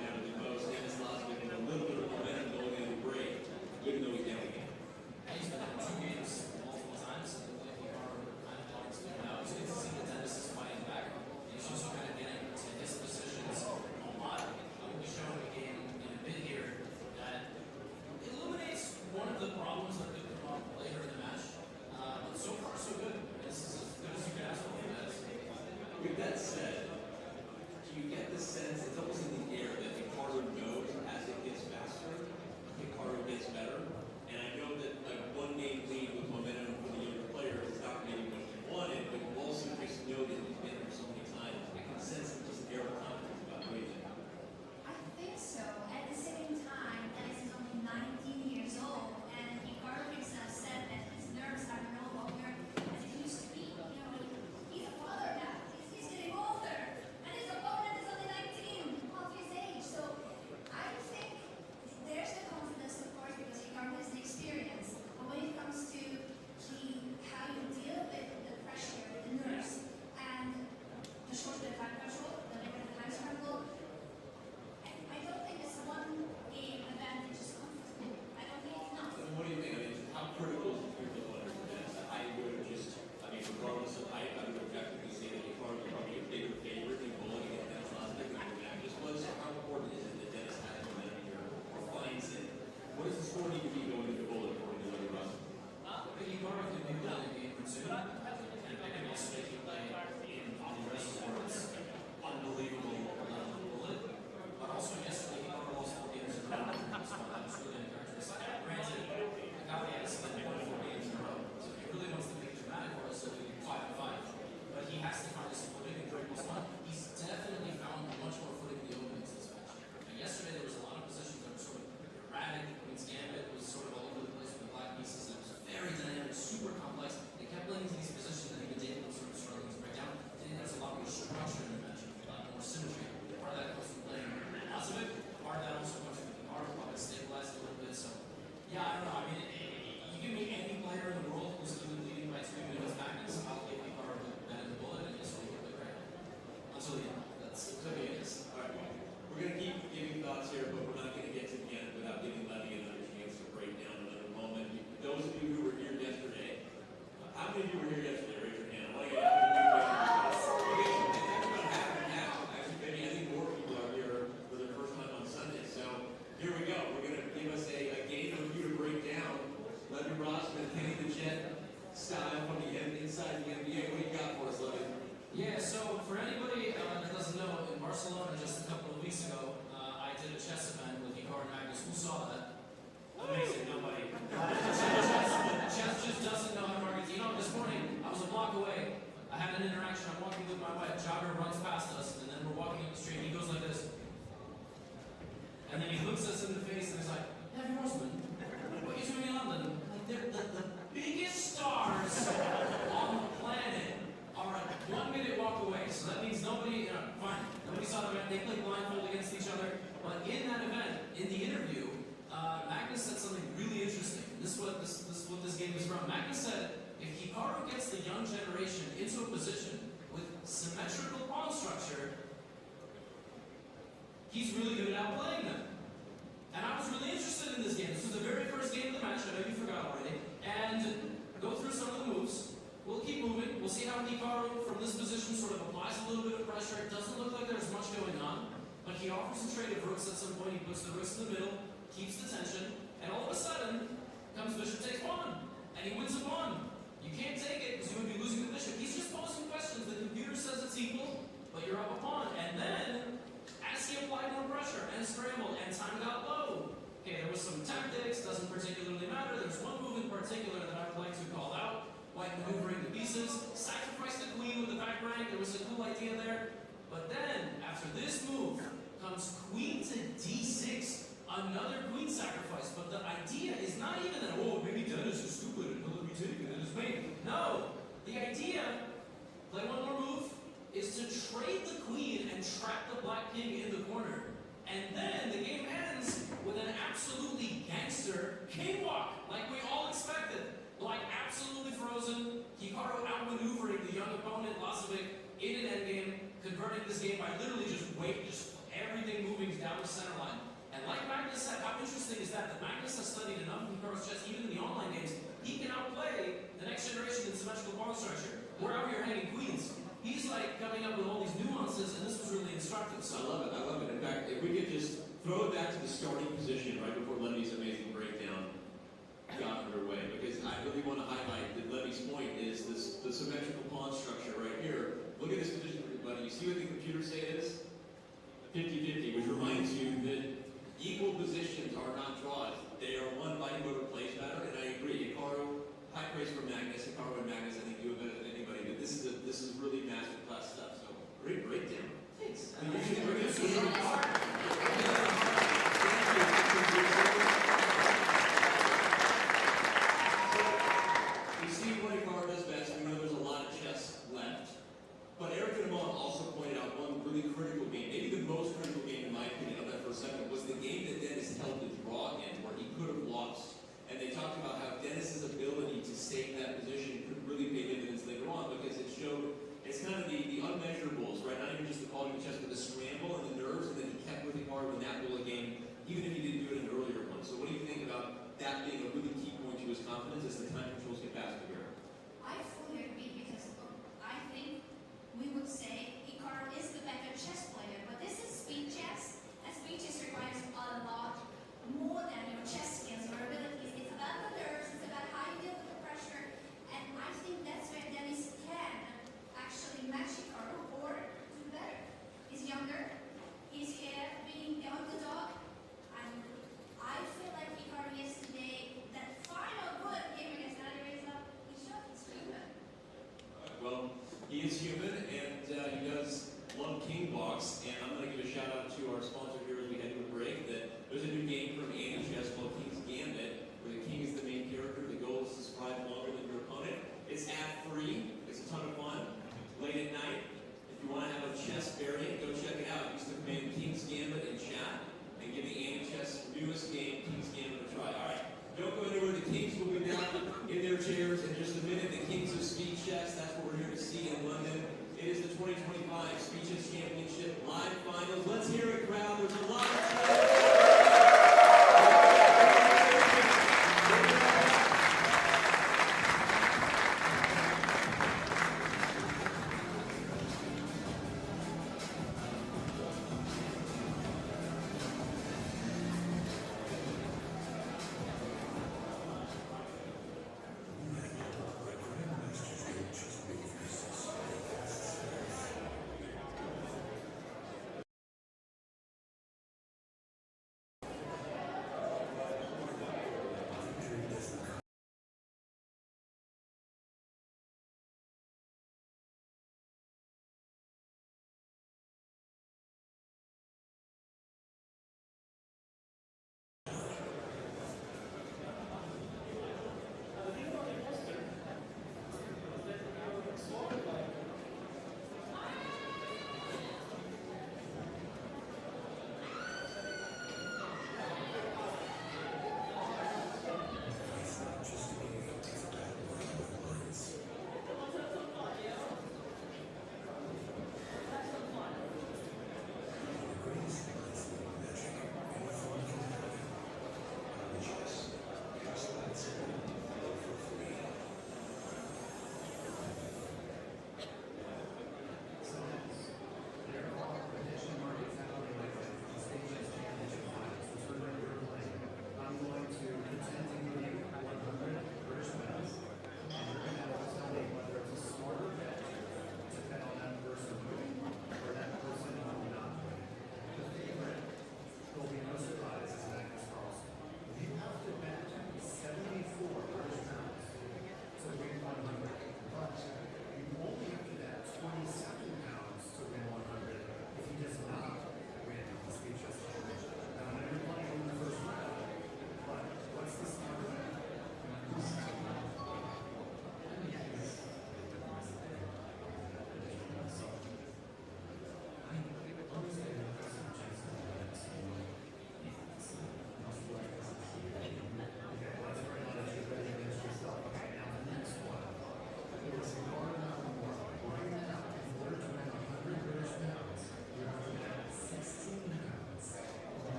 for anybody that doesn't know, in Barcelona just a couple of weeks ago, I did a chess event with Hikaru Nakamura. Who saw that? Amazing, nobody. Chess just doesn't know how to market. You know, this morning, I was a block away. I had an interaction. I'm walking with my wife. Jogger runs past us, and then we're walking up the street. He goes like this. And then he looks us in the face and he's like, Heavy Horseman, what are you doing in London? Like, the biggest stars on the planet are a 1 minute walk away. So that means nobody, fine, nobody saw the event. They played blindfold against each other. But in that event, in the interview, Magnus said something really interesting. This is what this game is from. Magnus said, if Hikaru gets the young generation into a position with symmetrical pawn structure, he's really good at outplaying them. And I was really interested in this game. This was the very first game of the match. I know you forgot already. And go through some of the moves. We'll keep moving. We'll see how Hikaru, from this position, sort of applies a little bit of pressure. It doesn't look like there's much going on. But he offers a trade of rooks at some point. He puts the rooks in the middle, keeps the tension, and all of a sudden, comes bishop takes pawn. And he wins a pawn. You can't take it because you would be losing the bishop. He's just posing questions. The computer says it's equal, but you're up a pawn. And then, as he applied more pressure and scrambled and time got low, okay, there was some tactics, doesn't particularly matter. There's one move in particular that I would like to call out. White maneuvering the pieces, sacrifice the queen with the back rank. There was a cool idea there. But then, after this move, comes queen to d6, another queen sacrifice. But the idea is not even that, oh, maybe Denis is stupid and he'll let me take it and it's me. No, the idea, play one more move, is to trade the queen and trap the black king in the corner. And then the game ends with an absolutely gangster king walk, like we all expected. Black absolutely frozen, Hikaru outmaneuvering the young opponent, Lazavik, in an endgame, converting this game by literally just everything moving down the center line. And like Magnus said, how interesting is that Magnus has studied enough Hikaru's chess, even in the online games, he can outplay the next generation in symmetrical pawn structure. We're out here hanging queens. He's like coming up with all these nuances, and this was really instructive. So I love it. In fact, if we could just throw it back to the starting position right before Levy's amazing breakdown got underway, because I really want to highlight that Levy's point is the symmetrical pawn structure right here. Look at this position, everybody. You see what the computer say it is? 50-50, which reminds you that equal positions are not draws. They are won by whoever plays better, and I agree. Hikaru, high praise for Magnus. Hikaru and Magnus, I think, do it better than anybody, but this is really masterclass stuff. So great breakdown. thanks. We see what Hikaru does best. We know there's a lot of chess left. But Eric and Amon also pointed out one really critical game, maybe the most critical game in my opinion of that first segment, was the game that Denis held the draw in, where he could have lost. And they talked about how Denis's ability to save that position could really pay dividends later on, because it showed, it's kind of the unmeasurables, right? Not even just the quality of chess, but the scramble and the nerves, and then he kept with Hikaru in that bullet game, even if he didn't do it in an earlier one. So what do you think about that being a really key point to his confidence as the time controls get faster here? I fully agree because I think we would say Hikaru is the better chess player, but this is speed chess, and speed chess requires a lot more than your chess skills or abilities. It's about the nerves, it's about how you deal with the pressure, and I think that's where Denis can actually match Hikaru or do better. He's younger, he's here being the underdog, and I feel like Hikaru yesterday, that final bullet game against Alireza, he showed he's human. Well, he is human, and he does love king box, and I'm going to give a shout out to our sponsor here as we head to a break, that there's a new game from Annie Chess called King's Gambit, where the king is the main character. The goal is to survive longer than your opponent. It's ad-free. It's a ton of fun. Late at night. If you want to have a chess variant, go check it out. Use the command King's Gambit in chat, and give the Annie Chess newest game, King's Gambit, a try. All right. Don't go anywhere. The Kings will be down in their chairs in just a minute. The Kings of Speed Chess, that's what we're here to see in London. It is the 2025 Speed Chess Championship live finals. Let's hear it, crowd. There's a lot of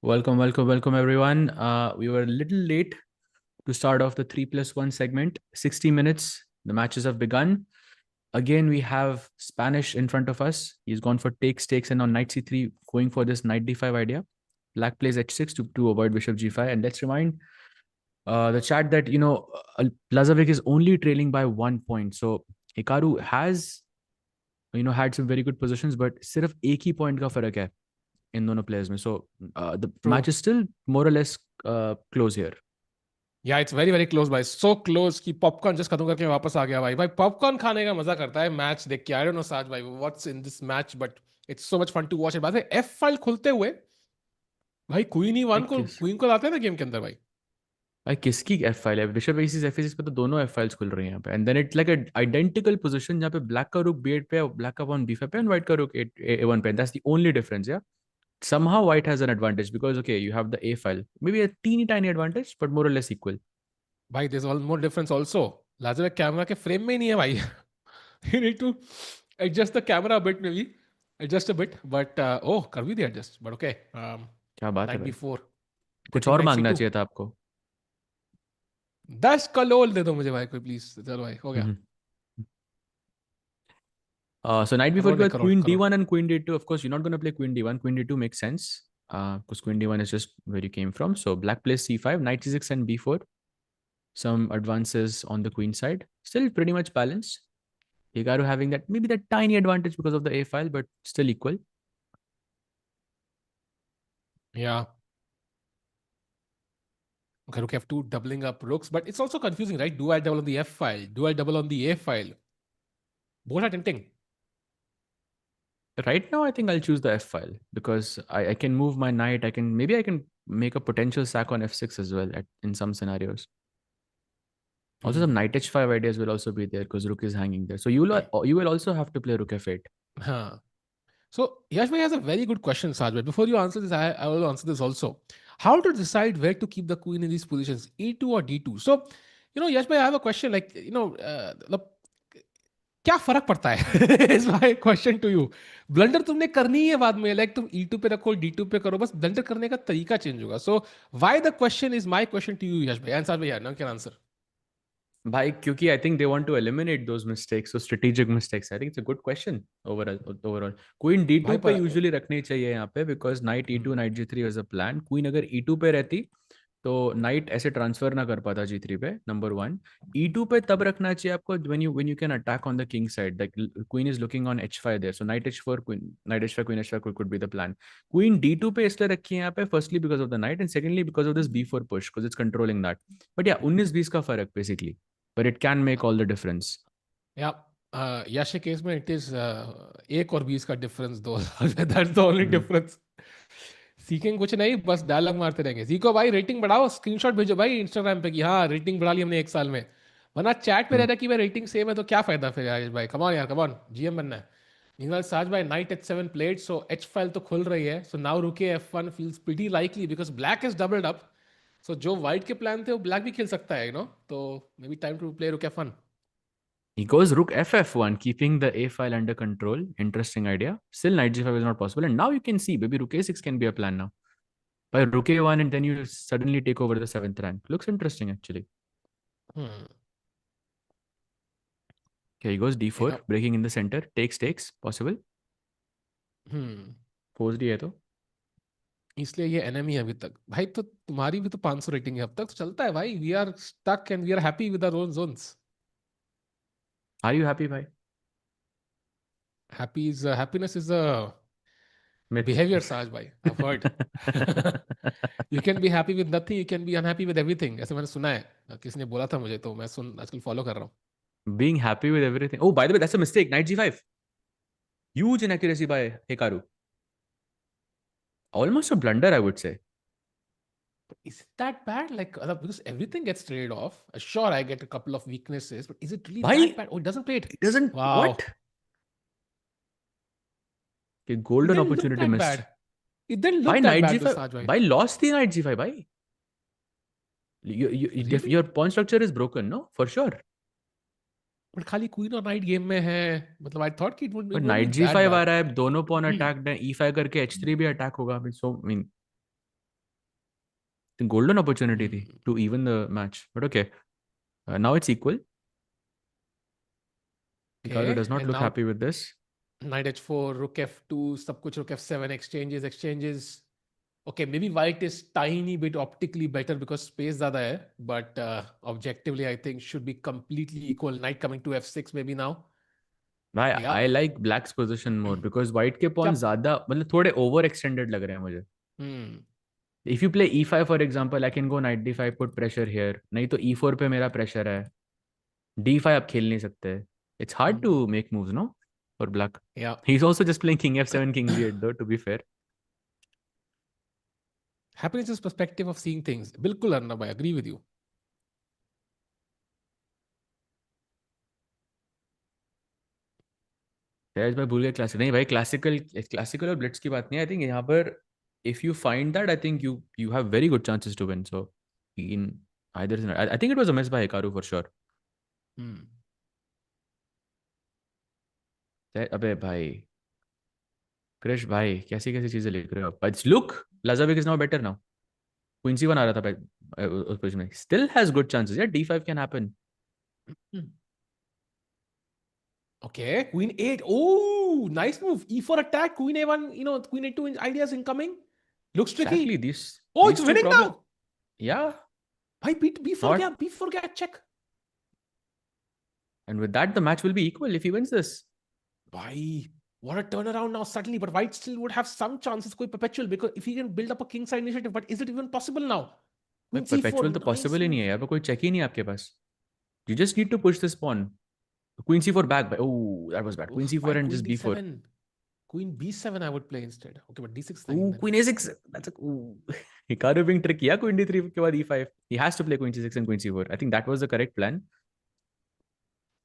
Welcome, everyone. We were a little late to start off the 3+1 segment. 60 minutes, the matches have begun. Again, we have Spanish in front of us. He's gone for takes, and on knight c3, going for this knight d5 idea. Black plays h6 to avoid bishop g5. And let's remind the chat that, Lazavik is only trailing by 1 point. So Hikaru has, had some very good positions, but सिर्फ एक ही point का फर्क है इन दोनों players में. So the match is still more or less close here. Yeah, it's very very close भाई, so close कि popcorn just खत्म करके वापस आ गया भाई पॉपकॉर्न खाने का मजा करता है मैच देख के. आई डोंट नो साज भाई what's in this match but it's so much fun to watch it. बात है एफ फाइल खुलते हुए भाई क्वीन को लाते हैं ना गेम के अंदर भाई. भाई किसकी एफ फाइल है? बिशप ए6 f6 पे तो दोनों एफ फाइल्स खुल रही हैं यहाँ पे. And then it's like a identical position जहाँ पे ब्लैक का रुक b8 पे और ब्लैक का पॉन b5 पे एंड व्हाइट का रुक a1 पे. That's the only difference. या somehow white has an advantage because okay, you have the a file, maybe a teeny tiny advantage but more or less equal. भाई there's one more difference also. लाजवाब camera के frame में ही नहीं है भाई. You need to adjust the camera a bit, maybe adjust a bit, but oh कर भी दिया adjust, but okay. क्या बात है भाई? 94 कुछ और मांगना चाहिए था आपको. 10 कलोल दे दो मुझे भाई कोई प्लीज. चलो भाई हो गया. So knight b4 with queen d1 and queen d2. Of course, you're not going to play queen d1. Queen d2 makes sense because queen d1 is just where you came from. So black plays c5, knight c6 and b4. Some advances on the queen side. Still pretty much balanced. Hikaru having that maybe that tiny advantage because of the a file, but still equal. Yeah. Okay, rook f2 doubling up rooks, but it's also confusing, right? Do I double on the f file? Do I double on the a file? Both are tempting. Right now, I think I'll choose the f file because I can move my knight. I can make a potential sack on f6 as well in some scenarios. Also, some knight h5 ideas will also be there because rook is hanging there. So you will also have to play rook f8. Huh. So Yash bhai has a very good question, Sajbhai. Before you answer this, I will answer this also. How to decide where to keep the queen in these positions, e2 or d2? So, Yash bhai, I have a question. Like, क्या फर्क पड़ता है? Is my question to you. Blunder तुमने करनी है बाद में, like तुम e2 पे रखो d2 पे करो, बस ब्लंडर करने का तरीका चेंज होगा. So why the question is my question to you, Yash bhai? And Sajbhai, yeah, now can answer. भाई क्योंकि I think they want to eliminate those mistakes, so strategic mistakes. I think it's a good question overall. Queen d2 पे usually रखनी चाहिए यहाँ पे because knight e2 knight g3 is a plan. Queen अगर e2 पे रहती तो knight ऐसे ट्रांसफर ना कर पाता g3 पे. नंबर 1. e2 पे तब रखना चाहिए आपको when you can attack on the king side. Like queen is looking on h5 there, so knight h4 knight h5 queen h5 could be the plan. Queen d2 पे इसलिए रखी है यहाँ पे firstly because of the knight and secondly because of this b4 push because it's controlling that. But yeah, 19-20 का फर्क basically, but it can make all the difference. Yeah. Yash के case में it is 1 और 20 का difference दो. That's the only difference. सीखेंगे कुछ नहीं, बस डायलॉग मारते रहेंगे. सीखो भाई, रेटिंग बढ़ाओ, स्क्रीनशॉट भेजो भाई इंस्टाग्राम पे कि हाँ रेटिंग बढ़ा ली हमने 1 साल में. वरना चैट पे रहता कि भाई रेटिंग सेम है तो क्या फायदा फिर यार भाई. कम ऑन जीएम बनना है. Meanwhile, Saj भाई knight h7 played, so h file तो खुल रही है. So now rook f1 feels pretty likely because black is doubled up. So जो white के प्लान थे वो black भी खेल सकता है, तो maybe time to play rook f1. He goes rook ff1, keeping the a file under control. Interesting idea. Still knight g5 is not possible. And now you can see maybe rook a6 can be a plan now. By rook a1 and then you suddenly take over the 7th rank. Looks interesting actually. Okay, he goes d4, breaking in the center. Takes, possible. Forced है तो. इसलिए ये enemy है अभी तक भाई. तो तुम्हारी भी तो 500 रेटिंग है अब तक, तो चलता है भाई. We are stuck and we are happy with our own zones. Are you happy, bhai? Happiness is a behavior, Saj bhai. I've heard. You can be happy with nothing, you can be unhappy with everything. ऐसे मैंने सुना है, किसने बोला था मुझे, तो मैं आजकल फॉलो कर रहा हूँ. Being happy with everything. Oh, by the way, that's a mistake. Knight g5. Huge inaccuracy by Hikaru. Almost a blunder, I would say. Is it that bad? Like, because everything gets traded off. Sure, I get a couple of weaknesses, but is it really that bad? Oh, it doesn't play it. It doesn't. Wow. What? Okay, golden opportunity missed. Bad. It didn't look that bad. G5. Bhai lost the knight g5, bhai. Your pawn structure is broken, no? For sure. But खाली queen और knight game में है. मतलब I thought it would be. But knight g5 आ रहा है, दोनों pawn attacked हैं. e5 करके h3 भी attack होगा. So I mean, The golden opportunity thi to even the match. But okay. Now it's equal. Hikaru does not and look now happy with this. knight h4, rook f2, सब कुछ rook f7, exchanges. Okay, maybe white is tiny bit optically better because space ज़्यादा है, but objectively I think should be completely equal. Knight coming to f6 maybe now. I like black's position more because white के pawn ज़्यादा मतलब थोड़े over extended लग रहे हैं मुझे. If you play e5 for example, I can go knight d5, put pressure here. नहीं तो e4 पे मेरा pressure है. d5 आप खेल नहीं सकते. It's hard to make moves, no? For black. Yeah. He's also just playing king f7, king g8 though, to be fair. Happiness is perspective of seeing things. बिल्कुल Arnab, I agree with you. भाई भूल गया classic नहीं भाई classical और Blitz की बात नहीं. आई थिंक यहाँ पर if you find that, I think you have very good chances to win. So in either I think it was a miss by Hikaru for sure. अबे भाई क्रिश भाई कैसी कैसी चीजें लिख रहे हो. But look, Lazavik is now better now. Queen c1 आ रहा था उस पोजीशन में. Still has good chances. Yeah, d5 can happen. Okay, queen 8. Oh, nice move. e4 attack, queen a1, queen a2 ideas incoming. Looks tricky. Exactly. It's winning now. Yeah. Bhai, b4 gaya, b4 gaya, check. And with that, the match will be equal if he wins this. Bhai, what a turnaround now suddenly. But white still would have some chances, koi perpetual, because if he can build up a king side initiative. But is it even possible now? Perpetual तो possible ही नहीं है यार. कोई check ही नहीं है आपके पास. You just need to push this pawn. Queen c4 back. Oh, that was bad. Queen c4 and just b4. Queen b7 I would play instead. Okay, but d6. Ooh, queen a6. That's a Hikaru being tricky. Yeah, queen d3 के बाद e5. He has to play queen c6 and queen c4. I think that was the correct plan.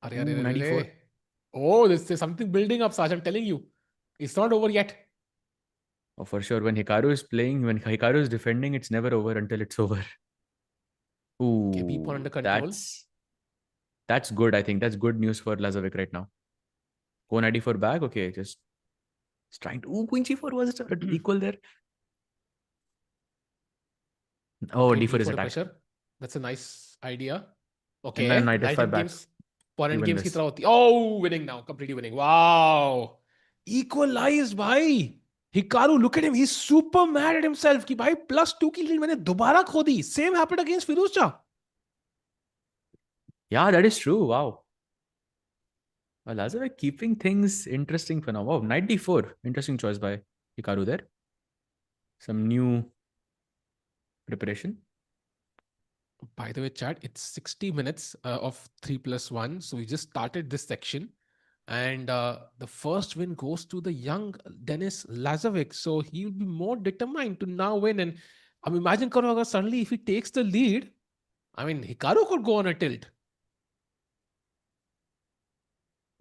Ooh, 94. Oh, there's something building up, Saj. I'm telling you, it's not over yet. Oh, for sure. When Hikaru is playing, when Hikaru is defending, it's never over until it's over. Ooh, okay, b pawn under control. That's good. I think that's good news for Lazavik right now. Go knight d4 back. Okay, just trying to. Ooh, queen c4 was equal there. Oh, okay, d4 is attack. Pressure. That's a nice idea. Okay, and then knight f5 back. Pawn and games की तरह होती. Oh, winning now, completely winning. Wow, equalized, bhai. Hikaru, look at him. He's super mad at himself. कि भाई +2 की lead मैंने दोबारा खो दी. Same happened against Firouzja. Yeah, that is true. Wow. Well, Lazavik keeping things interesting for now. Wow, knight d4. Interesting choice by Hikaru there. Some new preparation. By the way, chat, it's 60 minutes of 3+1. So we just started this section. And the first win goes to the young Denis Lazavik. So he will be more determined to now win. And imagine Karo, suddenly if he takes the lead, I mean, Hikaru could go on a tilt.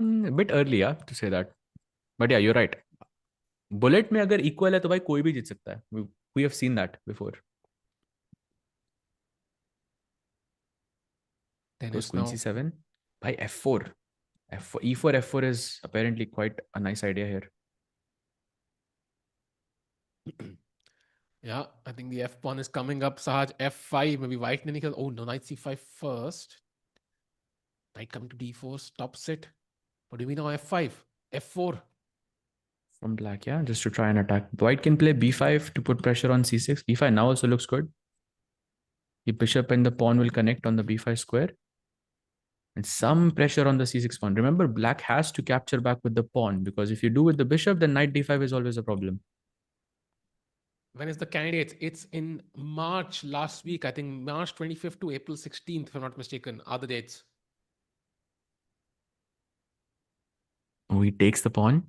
A bit early, yeah, to say that. But yeah, you're right. Bullet में अगर equal है तो भाई कोई भी जीत सकता है. We have seen that before. Goes queen c7. By f4. E4, f4 is apparently quite a nice idea here. Yeah, I think the f pawn is coming up. Sahaj, f5. Maybe white ne nikhel. Oh no, knight c5 first. Knight coming to d4, stops it. What do we know? f5, f4. From black, yeah, just to try and attack. White can play b5 to put pressure on c6. b5 now also looks good. The bishop and the pawn will connect on the b5 square. And some pressure on the c6 pawn. Remember, black has to capture back with the pawn, because if you do with the bishop, then knight d5 is always a problem. When is the candidates? It's in March last week. I think March 25th to April 16th, if I'm not mistaken, are the dates. Oh, he takes the pawn.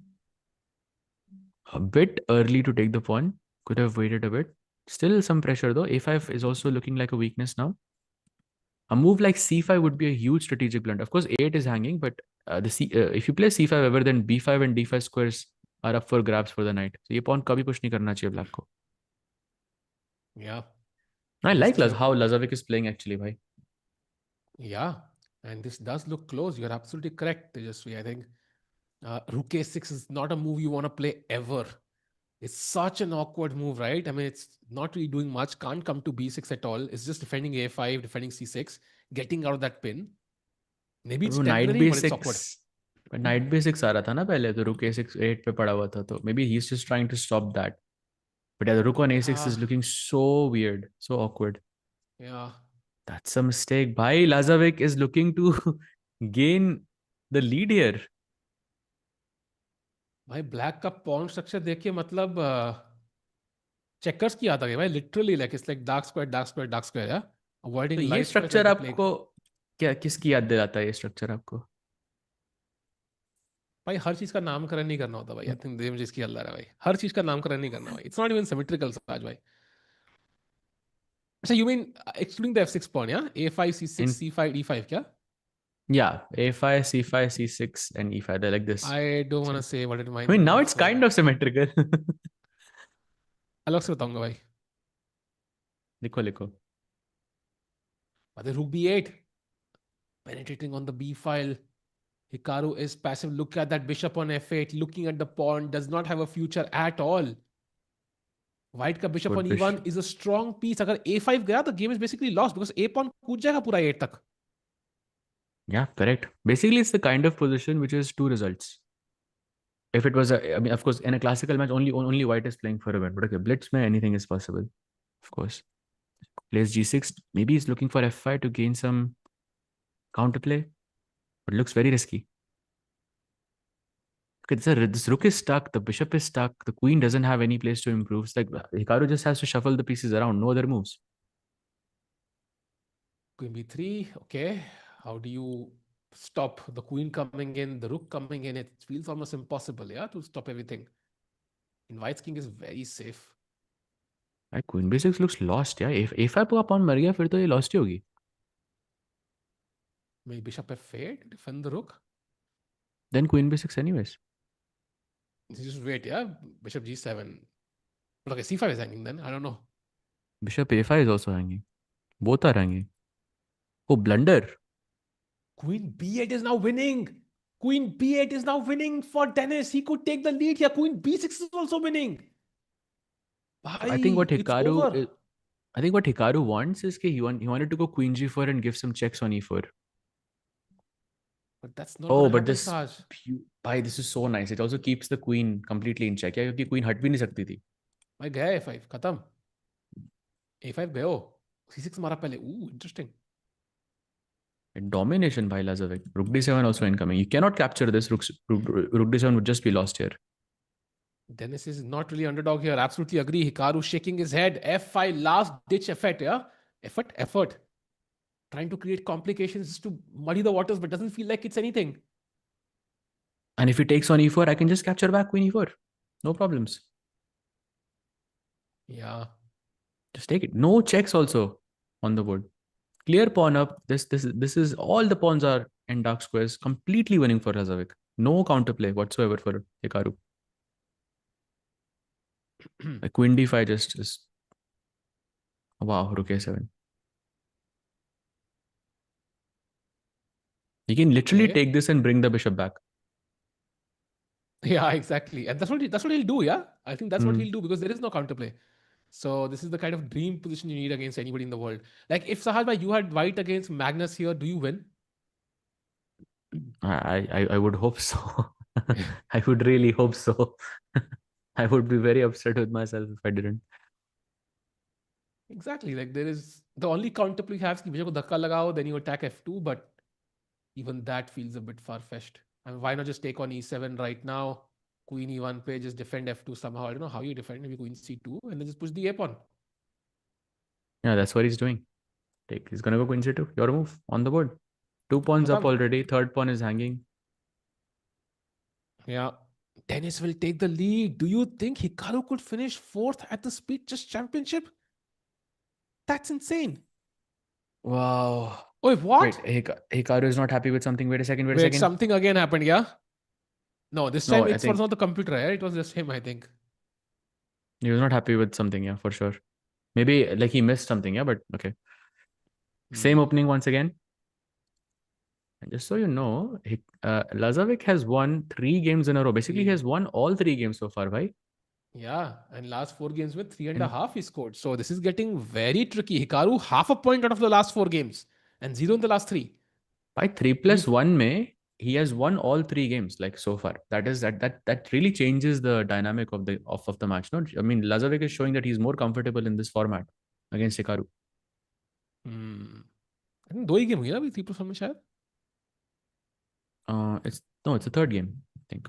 A bit early to take the pawn. Could have waited a bit. Still some pressure though. a5 is also looking like a weakness now. A move like c5 would be a huge strategic blunder. Of course, a8 is hanging, but if you play c5 ever, then b5 and d5 squares are up for grabs for the knight. So, ये pawn कभी push नहीं करना चाहिए black को. Yeah. I like how Lazavik is playing actually, bhai. Yeah, and this does look close. You're absolutely correct, Tejasvi. I think rook a6 is not a move you want to play ever. It's such an awkward move, right? I mean, it's not really doing much. Can't come to b6 at all. It's just defending a5, defending c6, getting out of that pin. Maybe it's वो knight temporary, b but it's awkward. Six knight b six आ रहा था ना पहले, तो रुक ए6 8 पे पड़ा हुआ था, तो maybe he is just trying to stop that. But yeah, the rook on a6 is Yeah, looking so weird, so awkward. yeah. That's a mistake. Bhai, Lazavik is looking to gain the lead here. भाई black का pawn structure देखिए, मतलब checkers की आता है भाई, literally like it's like dark square dark square dark square, या तो अवॉइडिंग ये light square structure like the plague. आपको क्या किसकी याद दिलाता है, ये स्ट्रक्चर आपको? भाई हर चीज का नामकरण नहीं करना होता भाई. आई थिंक देव जिसकी अल्लाह है भाई, हर चीज का नामकरण नहीं करना भाई. इट्स नॉट इवन सिमेट्रिकल आज भाई. अच्छा, you mean excluding the f6 pawn, yeah? a5 c6 In c5 e5 क्या? yeah, a5, c5, c6, and e5. They're like this. I don't want to say what it I might mean, now mean, it's so kind of symmetrical. अलग से बताऊंगा भाई. लिखो लिखो. But the rook b8 penetrating on the b file. Hikaru is passive. Look at that bishop on f8, looking at the pawn, does not have a future at all. White का bishop Good on bishop. e1 is a strong piece. अगर a5 गया तो game is basically lost because a pawn कूद जाएगा पूरा 8 तक. Yeah, correct. Basically, it's the kind of position which is two results. If it was I mean, of course, in a classical match, only white is playing for a win. But okay, blitz mein anything is possible. Of course. Plays g6. Maybe he's looking for f5 to gain some counterplay. But it looks very risky. Okay, this rook is stuck. The bishop is stuck. The queen doesn't have any place to improve. It's like Hikaru just has to shuffle the pieces around. No other moves. Queen b3. Okay. How do you stop the queen coming in, the rook coming in? It feels almost impossible, yeah, to stop everything. In white's king is very safe. Queen b6 looks lost. Yeah, if a5 का pawn मर गया फिर तो ये lost ही होगी. Maybe bishop f8 to defend the rook. Then queen b6 anyways. Just wait, yeah. Bishop g7. But okay, c5 is hanging then. I don't know. Bishop a5 is also hanging. Both are hanging. Oh, blunder. Queen b8 is now winning. Queen b8 is now winning for Denis. He could take the lead here. Queen b6 is also winning. I think what It's over. Hikaru wants is he wanted to go queen g4 and give some checks on e4. But that's not Oh, what but happened, this Saj. this is so nice. It also keeps the queen completely in check. Yeah, क्योंकि queen हट भी नहीं सकती थी. भाई गया a5 खत्म. a5 गयो. c6 मारा पहले. Ooh, interesting. Domination by Lazavik. Rook d7 also incoming. You cannot capture this. Rook d7 would just be lost here. Denis is not really underdog here. Absolutely agree. Hikaru shaking his head. f5, last ditch effort, yeah? Effort. Trying to create complications just to muddy the waters, but doesn't feel like it's anything. And if he takes on e4, I can just capture back queen e4. No problems. Yeah. Just take it. No checks also on the board. Clear pawn up. This is all the pawns are in dark squares. Completely winning for Lazavik. No counterplay whatsoever for Hikaru. Queen d5 just is. Wow, rook a7. You can literally Okay. take this and bring the bishop back. Yeah, exactly. And that's what he'll do, yeah? I think that's what he'll do because there is no counterplay. So this is the kind of dream position you need against anybody in the world. Like if Sahaj bhai, you had white against Magnus here, do you win? I would hope so. I would really hope so. I would be very upset with myself if I didn't. Exactly. Like there is the only counterplay you have is कि bishop को धक्का लगाओ, then you attack f2, but even that feels a bit far-fetched. And why not just take on e7 right now? Queen e1 page, just defend f2 somehow. I don't know how you defend, maybe queen c2 and then just push the a pawn. Yeah, that's what he's doing. He's gonna go queen c2. Your move on the board. 2 pawns up already. Third pawn is hanging. Yeah. Denis will take the lead. Do you think Hikaru could finish 4th at the Speed Chess Championship? That's insane. Wow. Wait, what? Wait, Hikaru is not happy with something. Wait a second. Wait, something again happened, yeah? No, this time it was not the computer, right? It was just him, I think. He was not happy with something, yeah, for sure. Maybe like he missed something, yeah, but okay. Same opening once again. And just so you know, Lazavik has won 3 games in a row. Basically, he has won all 3 games so far, right? Yeah, and last 4 games with 3.5 he scored. So this is getting very tricky. Hikaru half a point out of the last 4 games and 0 in the last 3. By 3+1 May, he has won all 3 games like so far. That really changes the dynamic of the match. No, I mean Lazavik is showing that he's more comfortable in this format against Hikaru. I think 2 he game हुई ना अभी 3+1 में शायद. It's a third game, I think.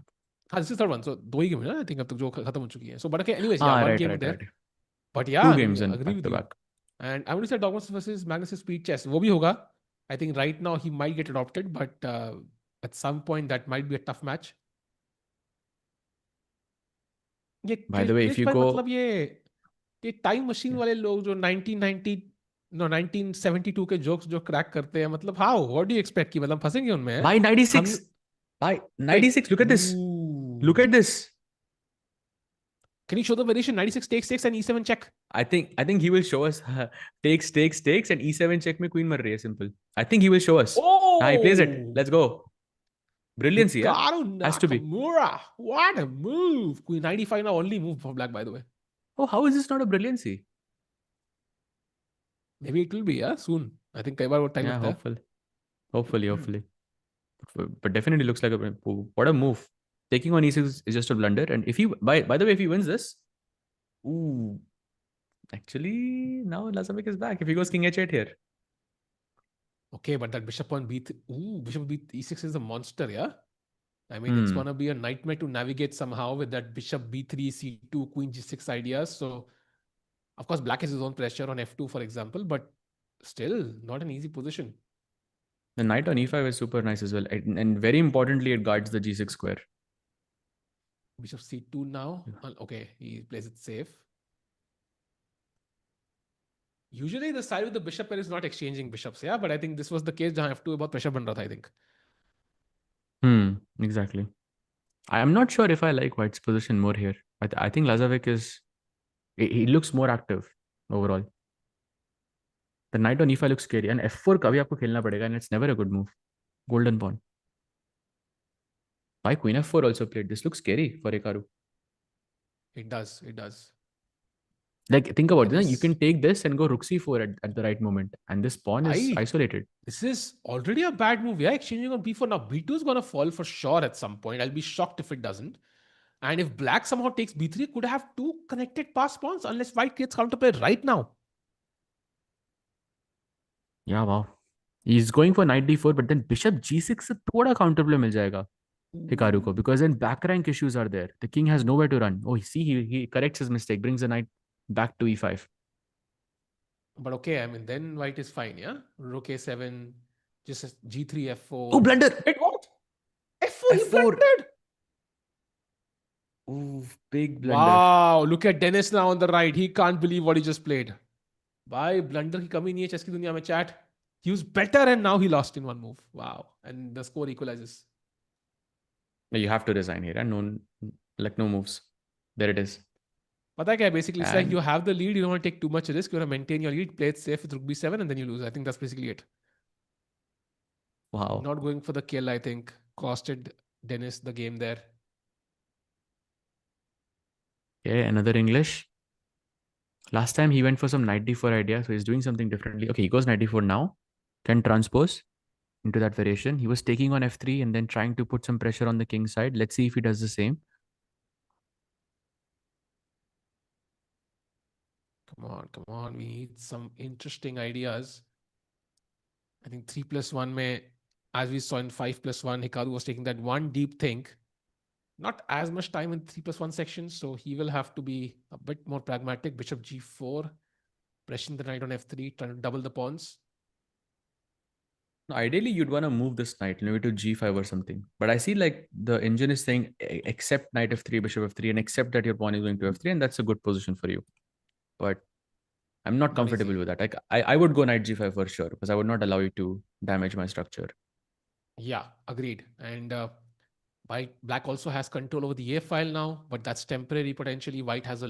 हाँ, this is third one. So 2 he game हुई ना I think अब तक जो खत्म हो चुकी है. So but okay, anyways, yeah, one Right, game right, there. right. But yeah, 2 I mean, games and agree back with to you. back. And I'm going to say Dogmas versus Magnus Speed Chess. वो भी होगा. I think right now he might get adopted, but at some point that might be a tough match. ये By the way, if cliche you भाई go, मतलब ये time machine वाले लोग जो 1990 नो 1972 के जोक्स जो क्रैक करते हैं मतलब how what do you expect कि मतलब फंसेंगे उनमें by 96, by 96, look at this. Look at this. Can you show the variation 96 takes 6 and e7 check? I think he will show us takes and e7 check में queen मर रही है simple. I think he will show us. He plays it. Let's go. Brilliance, yeah. Hikaru Has to be. Nakamura. What a move. Queen 95 now only move for black, by the way. Oh, how is this not a brilliancy? Maybe it will be, yeah, soon. I think कई बार वो time Yeah, लगता है. hopefully. But definitely looks like what a move. Taking on e6 is just a blunder. And if he, by the way, if he wins this, ooh, actually now Lazavik is back. If he goes king h8 here. Okay, but that bishop on b3, bishop e6 is a monster, yeah? I mean, it's going to be a nightmare to navigate somehow with that bishop b3, c2, queen g6 ideas. So, of course, black has his own pressure on f2, for example, but still not an easy position. The knight on e5 is super nice as well. And very importantly, it guards the g6 square. Bishop c2 now. Okay, he plays it safe. Usually the side with the bishop pair is not exchanging bishops, yeah? But I think this was the case जहाँ f2 बहुत pressure बन रहा था, I think. Exactly. I am not sure if I like White's position more here. I think Lazavik he looks more active overall. The knight on e5 looks scary. And f4 कभी आपको खेलना पड़ेगा and it's never a good move. Golden pawn. Why queen f4 also played? This looks scary for Hikaru. It does. Like, think about this. You can take this and go rook c4 at the right moment. And this pawn is isolated. This is already a bad move. Yeah, exchanging on b4. Now, b2 is going to fall for sure at some point. I'll be shocked if it doesn't. And if black somehow takes b3, could have 2 connected pass pawns unless white gets counterplay right now. Yeah, wow. He's going for knight d4, but then bishop g6 से थोड़ा counterplay मिल जाएगा Hikaru को, because then back rank issues are there. The king has nowhere to run. Oh, see, he corrects his mistake, brings the knight back to e5. But okay, I mean, then white is fine, yeah? Rook a7, just g3, f4. Oh, blunder! Wait, what? F4, he blundered! Ooh, big blunder. Wow, look at Denis now on the right. He can't believe what he just played. Bhai, blunder की कमी नहीं है chess की दुनिया में, chat. He was better and now he lost in one move. Wow. And the score equalizes. You have to resign here. And no moves. There it is. पता है क्या? Basically, it's like you have the lead. You don't want to take too much risk. You want to maintain your lead. Play it safe with rook b7 and then you lose. I think that's basically it. Wow. Not going for the kill, I think. Costed Denis the game there. Okay, another English. Last time he went for some knight d4 idea, so he's doing something differently. Okay, he goes knight d4 now. Can transpose into that variation. He was taking on f3 and then trying to put some pressure on the king side. Let's see if he does the same. Come on. We need some interesting ideas. I think 3+1 may, as we saw in 5+1, Hikaru was taking that one deep think. Not as much time in 3+1 section, so he will have to be a bit more pragmatic. Bishop g4, pressing the knight on f3, trying to double the pawns. Ideally, you'd want to move this knight maybe to g5 or something. But I see like the engine is saying accept knight f3, bishop f3, and accept that your pawn is going to f3, and that's a good position for you. But I'm not comfortable with that. Like I would go knight g5 for sure, because I would not allow you to damage my structure. Yeah, agreed. And black also has control over the a file now, but that's temporary potentially. White has a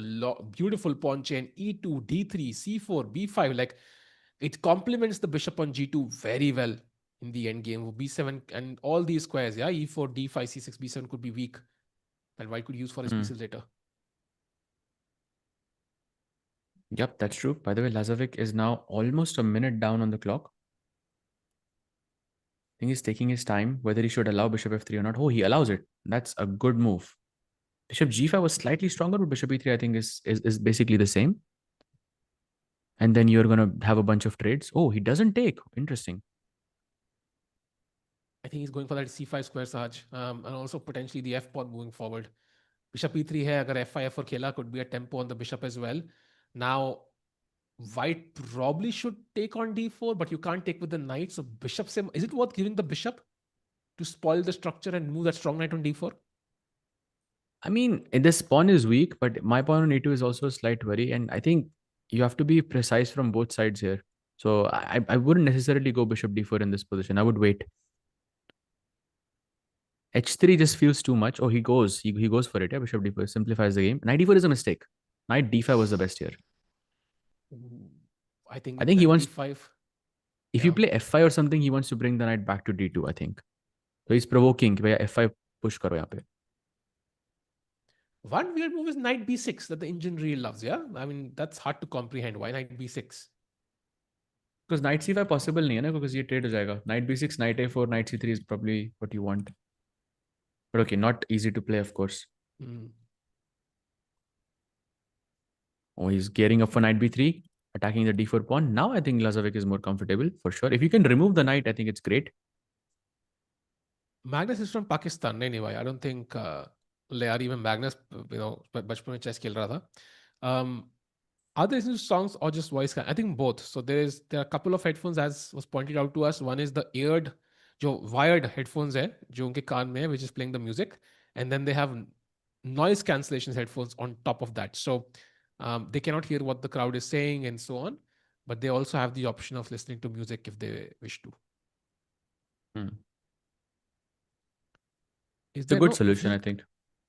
beautiful pawn chain, e2, d3, c4, b5. Like, it complements the bishop on g2 very well in the end game. b7 and all these squares, yeah, e4, d5, c6, b7 could be weak, and white could use for his pieces later. Yep, that's true. By the way, Lazavik is now almost a minute down on the clock. I think he's taking his time, whether he should allow bishop f3 or not. Oh, he allows it. That's a good move. Bishop g5 was slightly stronger, but bishop e3 I think is basically the same. And then you're going to have a bunch of trades. Oh, he doesn't take. Interesting. I think he's going for that c5 square, Sahaj, and also potentially the f pawn moving forward. Bishop e3 hai, agar f5 f4 khela, could be a tempo on the bishop as well. Now, white probably should take on d4, but you can't take with the knight. So bishop se, is it worth giving the bishop to spoil the structure and move that strong knight on d4? I mean, this pawn is weak, but my pawn on e2 is also a slight worry. And I think you have to be precise from both sides here. So I wouldn't necessarily go bishop d4 in this position. I would wait. h3 just feels too much. Oh, he goes for it. Yeah, bishop d4 simplifies the game. Knight d4 is a mistake. Knight d5 was the best here. I think I think he knight wants d5. If you play f5 or something, he wants to bring the knight back to d2, I think. So he's provoking. F5 push karo yahan pe. One weird move is knight b6 that the engine really loves, yeah? I mean, that's hard to comprehend. Why knight b6? Because knight c5 possible nahi hai na, because ye trade ho jayega. Knight b6, knight a4, knight c3 is probably what you want. But okay, not easy to play, of course. Oh, he's gearing up for knight b3, attacking the d4 pawn. Now I think Lazavik is more comfortable, for sure. If you can remove the knight, I think it's great. Magnus is from Pakistan. Anyway, I don't think even Magnus, बचपन में chess खेल रहा था. Are they listening to songs or just voice? I think both. So there are a couple of headphones, as was pointed out to us. One is the wired headphones है, जो उनके कान में है, which is playing the music, and then they have noise cancellation headphones on top of that. So they cannot hear what the crowd is saying and so on, but they also have the option of listening to music if they wish to. It's a good solution, I think.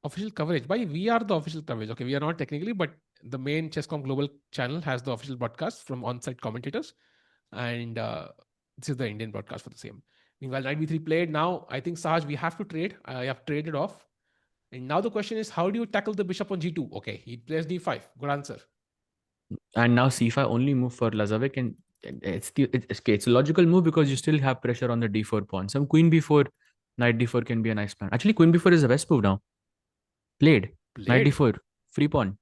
Official coverage. We are the official coverage. Okay, we are not technically, but the main Chesscom Global channel has the official broadcast from on-site commentators, and this is the Indian broadcast for the same. Meanwhile, knight b3 played. Now, I think, Sahaj, we have to trade. I have traded off. And now the question is, how do you tackle the bishop on g2? Okay, he plays d5. Good answer. And now c5 only move for Lazavik, and it's a logical move because you still have pressure on the d4 pawn. Some queen b4, knight d4 can be a nice plan. Actually, queen b4 is the best move now. Played. Knight d4, free pawn.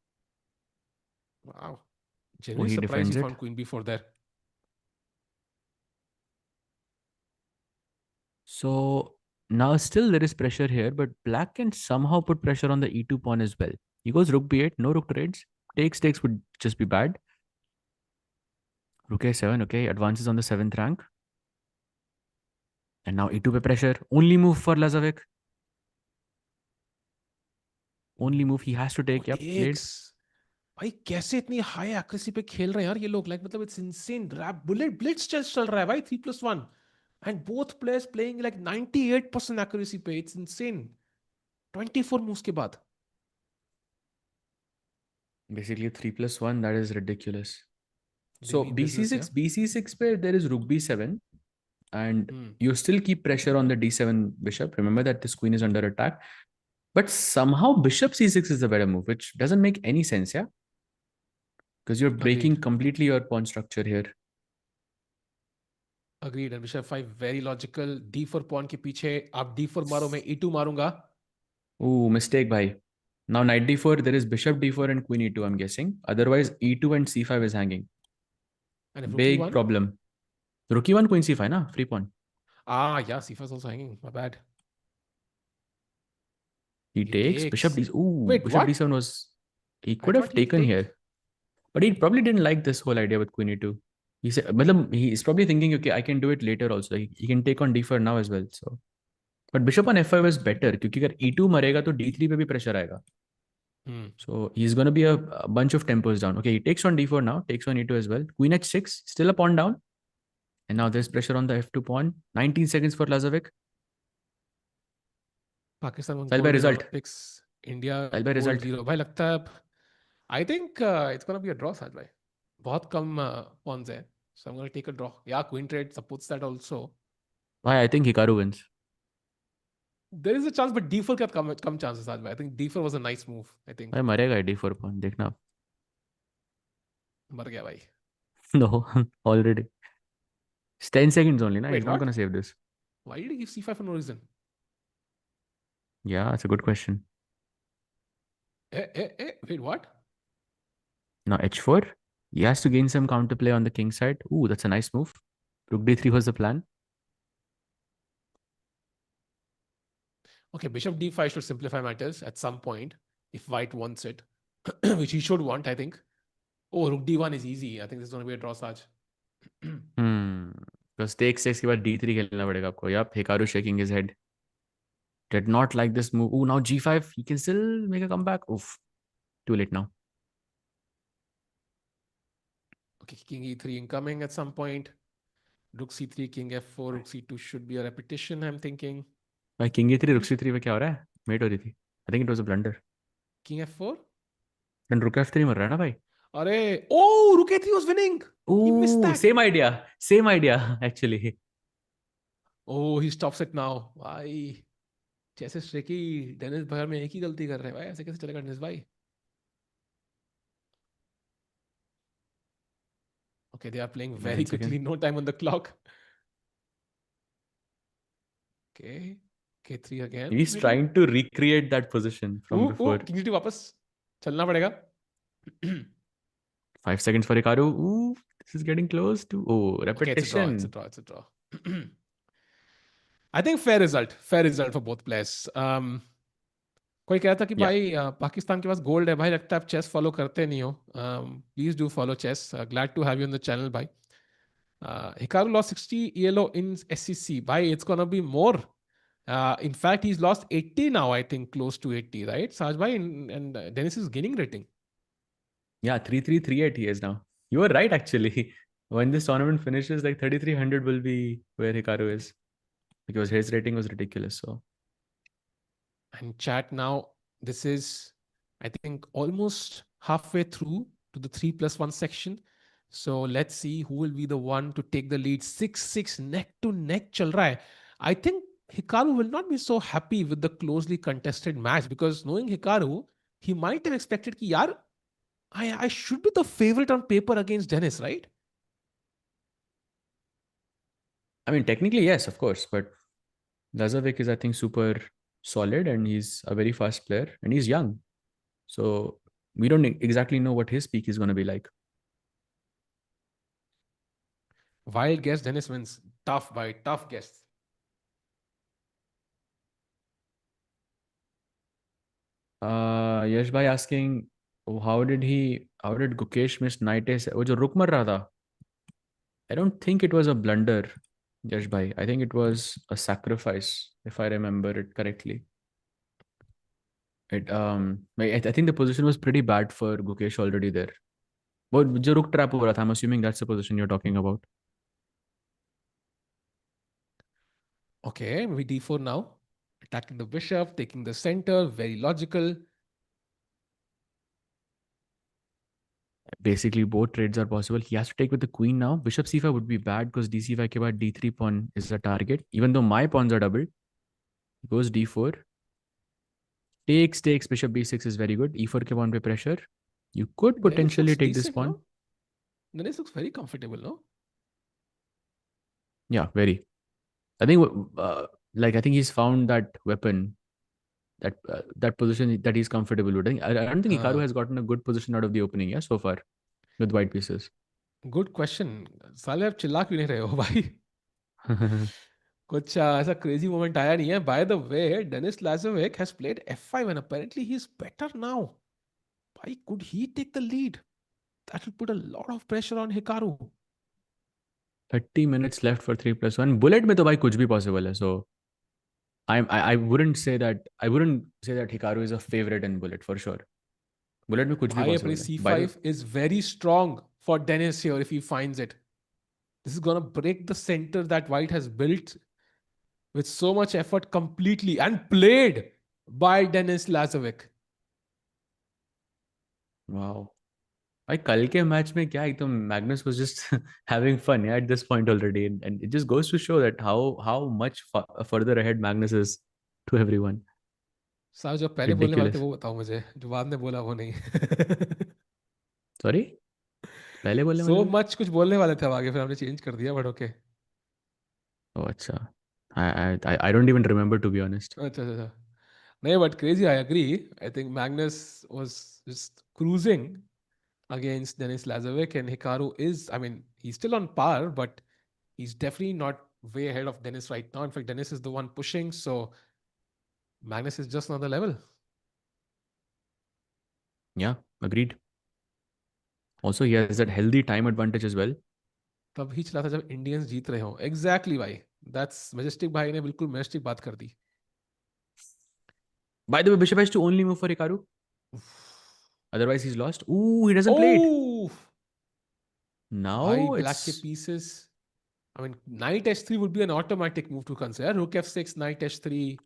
Wow. Genuinely surprised he found queen b4 there. So now still there is pressure here, but black can somehow put pressure on the e2 pawn as well. He goes rook b8, no rook trades. Takes would just be bad. Rook a7, okay, advances on the 7th rank. And now e2 pe pressure. Only move for Lazavik. Only move he has to take. Yep, played. भाई कैसे इतनी high accuracy पे खेल रहे हैं यार ये लोग, like मतलब it's insane. Bullet blitz chess चल रहा है भाई 3+1 and both players playing like 98% accuracy पे. It's insane. 24 moves के बाद. Basically 3+1, that is ridiculous. So BC6 पे there is rook b7 and you still keep pressure on the d7 bishop. Remember that this queen is under attack. But somehow bishop c6 is the better move, which doesn't make any sense, yeah? Because you're breaking completely your pawn structure here. Agreed. And bishop 5 very logical. d4 pawn के पीछे आप d4 मारो, मैं e2 मारूंगा. Ooh, mistake, bhai. Now knight d4, there is bishop d4 and queen e2, I'm guessing. Otherwise, e2 and c5 is hanging. And big problem. Rook e1, queen c5, na? Free pawn. Yeah, c5 is also hanging. My bad. He takes. Bishop d. Ooh, wait, bishop what? d7 was. He could have taken here. But he probably didn't like this whole idea with queen e2. He said, he's probably thinking, okay, I can do it later also. He can take on d4 now as well. So, but bishop on f5 is better because if e2 marega, to d3 pe bhi pressure aega. So he's going to be a bunch of tempos down. Okay, he takes on d4 now, takes on e2 as well. Queen h6, still a pawn down. And now there's pressure on the f2 pawn. 19 seconds for Lazavik. Pakistan Fell by result. Olympics, India Fell by result. 0. भाई लगता है I think it's going to be a draw, Saj bhai. बहुत कम pawns hai. So I'm going to take a draw. Yeah, queen trade supports that also. Why? I think Hikaru wins. There is a chance, but d4 के कम chances, Saj bhai. I think d4 was a nice move. I think. भाई मरेगा d4 pawn, देखना. मर गया भाई. No, already. It's 10 seconds only, na? Wait, He's not what? gonna save this. Why did he give c5 for no reason? Yeah, it's a good question. Wait, what? Now h4. He has to gain some counterplay on the king side. Ooh, that's a nice move. Rook d3 was the plan. Okay, bishop d5 should simplify matters at some point if white wants it, which he should want, I think. Oh, rook d1 is easy. I think this is going to be a draw, Saj. Because take 6 के बाद d3 खेलना पड़ेगा आपको. Yup, Hikaru shaking his head. Did not like this move. Ooh, now g5. He can still make a comeback. Oof. Too late now. Okay, king e3 incoming at some point. Rook c3, king f4, rook c2 should be a repetition, I'm thinking. भाई king e3 rook c3 पे क्या हो रहा है? Mate हो रही थी. I think it was a blunder. King f4? Then rook f3 मर रहा है ना भाई? Arey, oh, rook a3 was winning. He missed Ooh, that. same idea. Same idea, actually. Oh, he stops it now. भाई, chess is tricky. Dennis भर में एक ही गलती कर रहे हैं भाई. ऐसे कैसे चलेगा डेनिस भाई? Okay, they are playing very quickly. No time on the clock. Okay, k3 again. He's trying to recreate that position from before. king g2 वापस चलना पड़ेगा. 5 seconds for Hikaru. Ooh, this is getting close to... Oh, repetition. Okay, it's a draw. I think fair result for both players. कोई कह रहा था कि भाई पाकिस्तान के पास गोल्ड है भाई. लगता है आप चेस फॉलो करते नहीं हो. Please do follow chess. Glad to have you on the channel भाई. Hikaru lost 60 ELO in SCC. Bhai, it's gonna be more. In fact, he's lost 80 now, I think, close to 80, right? Saj bhai, and Dennis is gaining rating. Yeah, 3,338 he is now. You were right, actually. When this tournament finishes, like 3,300 will be where Hikaru is. Because his rating was ridiculous, so... And chat now, this is, I think, almost halfway through to the 3+1 section. So let's see who will be the one to take the lead. 6-6 neck to neck chal raha hai. I think Hikaru will not be so happy with the closely contested match, because knowing Hikaru, he might have expected ki yaar, I should be the favorite on paper against Dennis, right? I mean, technically, yes, of course. But Lazavik is, I think, super solid, and he's a very fast player, and he's young. So we don't exactly know what his peak is going to be like. Wild guess, Dennis wins. Tough guess. Yash bhai asking, oh, how did Gukesh miss knight a7? वो जो रुक मर रहा था. I don't think it was a blunder, Yash bhai. I think it was a sacrifice, if I remember it correctly. I think the position was pretty bad for Gukesh already there. वो जो रुक trap हो रहा था, I'm assuming that's the position you're talking about. Okay, maybe d4 now. Attacking the bishop, taking the center, very logical. Basically, both trades are possible. He has to take with the queen now. Bishop c5 would be bad because dc5 के बाद d3 pawn is the target. Even though my pawns are doubled. Goes d4. Takes. Bishop b6 is very good. e4 ke pawn pe pressure. You could potentially take this pawn. No? Dennis looks very comfortable, no? Yeah, very. I think I think he's found that weapon, that position that he's comfortable with. I don't think Hikaru has gotten a good position out of the opening, yeah, so far with white pieces. Good question. साले आप चिल्ला क्यों नहीं रहे हो भाई? कुछ ऐसा crazy moment आया नहीं है. By the way, Denis Lazavik has played f5 and apparently he's better now. Why could he take the lead? That will put a lot of pressure on Hikaru. 30 minutes left for 3+1. Bullet में तो भाई कुछ भी possible है. So I wouldn't say that Hikaru is a favorite in bullet for sure. Bullet में कुछ भी possible है. c5 is very strong for Dennis here if he finds it. This is gonna break the center that white has built with so much effort completely and played by Denis Lazavik. Wow. भाई कल के match में क्या एकदम Magnus was just having fun, yeah, at this point already, and it just goes to show that how much further ahead Magnus is to everyone. साहब जो पहले बोलने वाले थे वो बताओ मुझे, जो बाद में बोला वो नहीं. Sorry? पहले बोलने So वाले थे? much कुछ बोलने वाले थे अब आगे, फिर हमने चेंज कर दिया, but okay. Oh, अच्छा. I don't even remember, to be honest. अच्छा अच्छा अच्छा. No, but crazy, I agree. I think Magnus was just cruising against Denis Lazavik, and Hikaru is, I mean, he's still on par, but he's definitely not way ahead of Denis right now. In fact, Denis is the one pushing, so Magnus is just another level. Yeah, agreed. Also, he has that healthy time advantage as well. तभी चला था जब Indians जीत रहे हो. Exactly भाई. That's Majestic भाई ने बिल्कुल Majestic बात कर दी. By the way, Bishop has to only move for Hikaru. Otherwise, he's lost. Ooh, he doesn't play it. Oh, भाई Now black के it's... pieces. I mean, knight h3 would be an automatic move to consider. Rook f6, knight h3,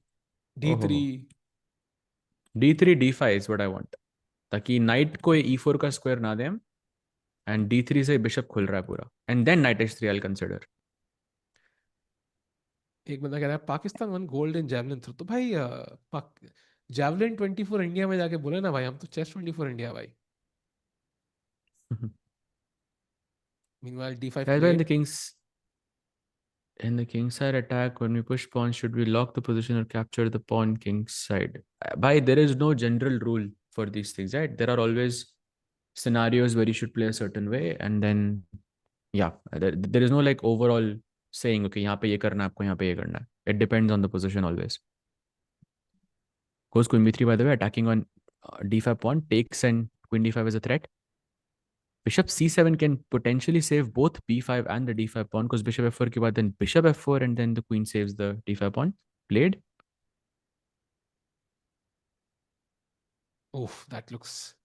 d3. Oh, d3, d5 is what I want. ताकि knight को e4 का square ना दें, and d3 से bishop खुल रहा है पूरा. And then knight h3 I'll consider. एक बंदा कह रहा है Pakistan won gold in javelin throw. तो भाई जैवलिन 24 इंडिया में जाके बोले ना भाई, हम तो चेस 24 इंडिया भाई. Meanwhile, d5 That's why played. in the king side attack, when we push pawn, should we lock the position or capture the pawn king side? By there is no general rule for these things, right? There are always scenarios where you should play a certain way, and then yeah, there is no like overall saying, okay, यहाँ पे ये करना है आपको, यहाँ पे ये करना है. It depends on the position always. Goes queen b3, by the way, attacking on d5 pawn, takes, and queen d5 is a threat. Bishop c7 can potentially save both b5 and the d5 pawn, because bishop f4 के बाद then bishop f4 and then the queen saves the d5 pawn. Played. Oof, that looks...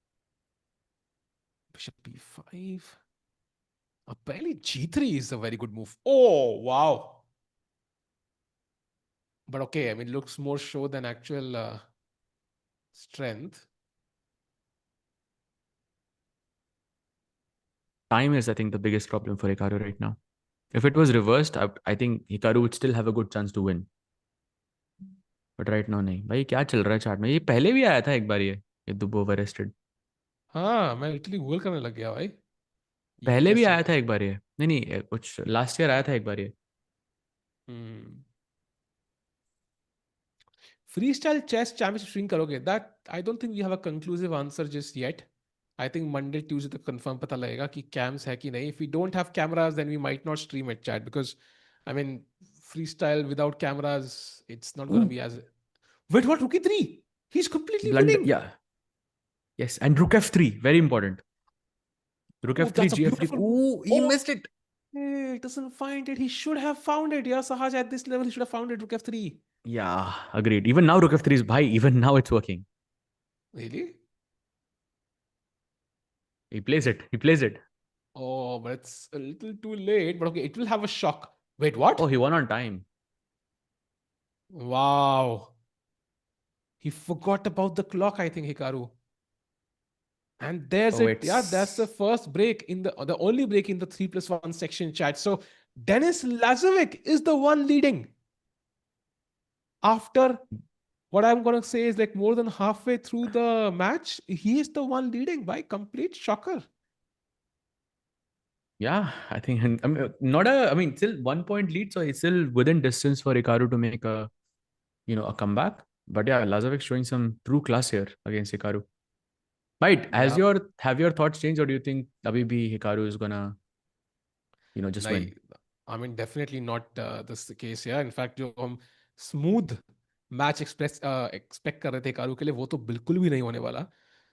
Bishop b5. Apparently g3 is a very good move. Oh, wow. But okay, I mean, looks more show than actual strength. Time is, I think, the biggest problem for Hikaru right now. If it was reversed, I think Hikaru would still have a good chance to win. But right now, नहीं. भाई क्या चल रहा है chart में? ये पहले भी आया था एक बार ये दुबोवा रेस्टेड. हाँ, मैं लिटरली गूगल करने लग गया भाई. ये पहले भी कैसे? आया था एक बार ये. नहीं कुछ लास्ट ईयर आया था एक बार ये. Freestyle chess championship stream करोगे? That I don't think we have a conclusive answer just yet. I think Monday, Tuesday तक confirm पता लगेगा कि cams है कि नहीं. If we don't have cameras, then we might not stream it, chat, because I mean, freestyle without cameras, it's not going to be as... Wait, what? Rook e3? He's completely winning. Yeah. Yes, and rook f3, very important. Rook f3, that's a g f3. beautiful... Ooh, he missed it. He doesn't find it. He should have found it. Yeah, Sahaj, at this level, he should have found it. Rook f3. Yeah, agreed. Even now, rook f3 is bhai. Even now, it's working. Really? He plays it. He plays it. Oh, but it's a little too late. But okay, it will have a shock. Wait, what? Oh, he won on time. Wow. He forgot about the clock, I think, Hikaru. And there's it. Yeah, that's the first break in the only break in the 3+1 section, chat. So Denis Lazavik is the one leading. After what I'm going to say is like more than halfway through the match, he is the one leading by complete shocker. Yeah, I think I mean, still 1 point lead, so it's still within distance for Hikaru to make a comeback. But yeah, Lazavik showing some true class here against Hikaru. Right? Have your thoughts changed, or do you think abhi bhi Hikaru is gonna just win? I mean, definitely not this the case. Yeah, in fact, जो हम smooth match expect कर रहे थे Hikaru के लिए, वो तो बिल्कुल भी नहीं होने वाला.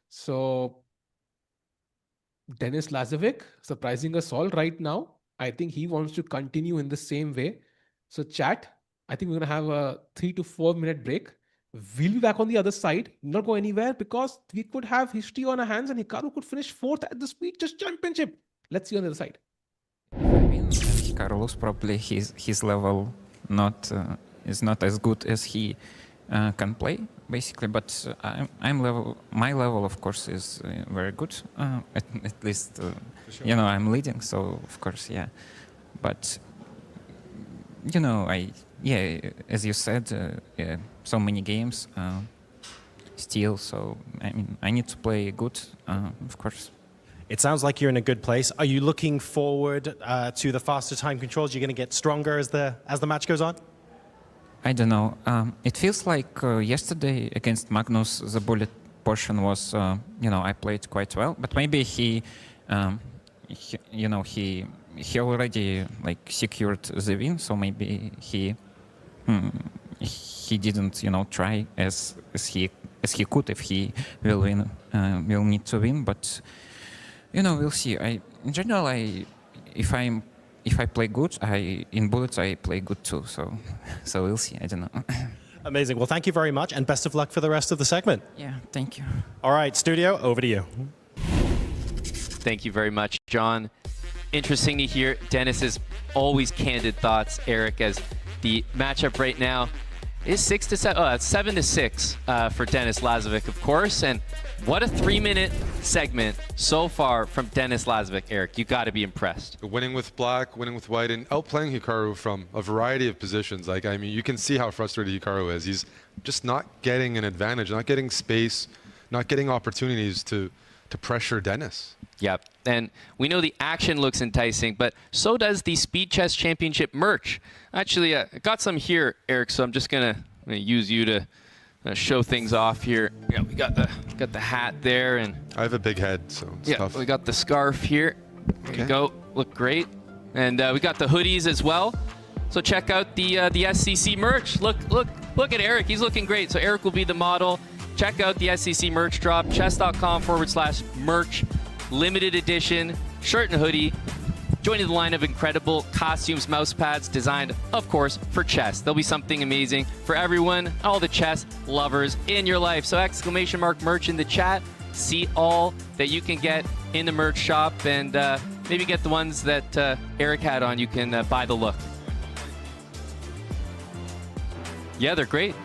So Denis Lazavik surprising us all right now. I think he wants to continue in the same way. So chat, I think we're going to have a 3 to 4 minute break. We'll be back on the other side. Not go anywhere, because we could have history on our hands and Hikaru could finish 4th at the Speed Chess Championship. Let's see on the other side. I mean, Carlos probably his level is not as good as he can play, basically. But my level, of course, is very good. At least, sure. I'm leading, so of course, yeah. But as you said, so many games still. So I mean, I need to play good, of course. It sounds like you're in a good place. Are you looking forward to the faster time controls? You're going to get stronger as the match goes on? I don't know. It feels like yesterday against Magnus, the bullet portion was, I played quite well. But maybe he already like secured the win, so maybe he didn't, try as he could if he will win, will need to win. But we'll see. In general, if I play good, in bullets I play good too. So we'll see. I don't know. Amazing. Well, thank you very much, and best of luck for the rest of the segment. Yeah, thank you. All right, studio, over to you. Thank you very much, John. Interesting to hear Denis's always candid thoughts, Eric, as the matchup right now is 7-6 for Denis Lazavik, of course. And what a 3-minute segment so far from Denis Lazavik, Eric. You got to be impressed. Winning with black, winning with white, and outplaying Hikaru from a variety of positions. Like, I mean, you can see how frustrated Hikaru is. He's just not getting an advantage, not getting space, not getting opportunities to pressure Denis. Yep, and we know the action looks enticing, but so does the Speed Chess Championship merch. Actually, I got some here, Eric, so I'm just gonna use you to show things off here. Yeah, we got the hat there, and I have a big head, so it's tough. We got the scarf here. There you go, look great, and we got the hoodies as well. So check out the SCC merch. Look at Eric, he's looking great. So Eric will be the model. Check out the SCC merch drop, chess.com/merch. Limited edition shirt and hoodie. Joining the line of incredible costumes, mouse pads designed, of course, for chess. There'll be something amazing for everyone, all the chess lovers in your life. So !merch in the chat. See all that you can get in the merch shop, and maybe get the ones that Eric had on. You can buy the look. Yeah, they're great.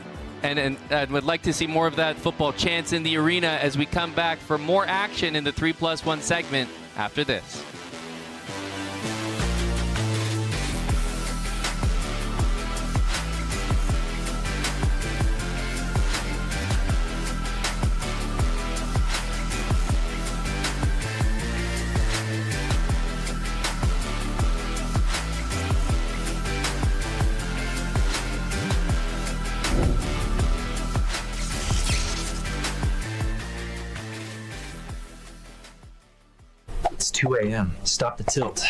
And would like to see more of that football chants in the arena as we come back for more action in the 3+1 segment after this. It's 2 a.m. Stop the tilt.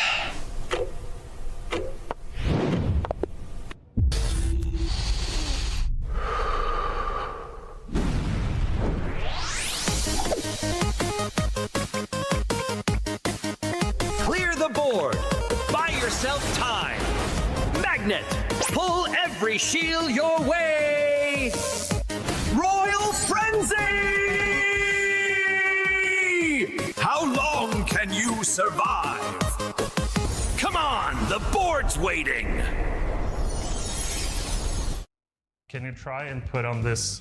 Clear the board. Buy yourself time. Magnet. Pull every shield your way. Royal Frenzy! How long can you survive? Come on, the board's waiting. Can you try and put on this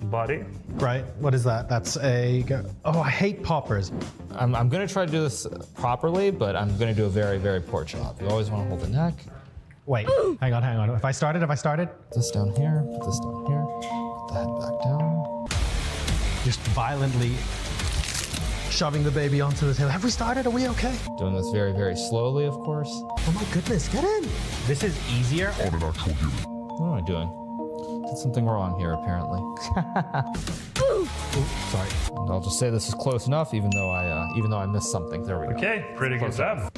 body? Right, what is that? That's a... Oh, I hate poppers. I'm gonna try to do this properly, but I'm gonna do a very, very poor job. You always wanna hold the neck. Wait, hang on. If I started? Put this down here, put this down here, put the head back down. Just violently shoving the baby onto the table. Have we started? Are we okay? Doing this very, very slowly, of course. Oh my goodness, get in! This is easier. On an actual human. What am I doing? Did something wrong here, apparently. Ooh, sorry. And I'll just say this is close enough, even though I missed something. There we go. Okay, pretty good job.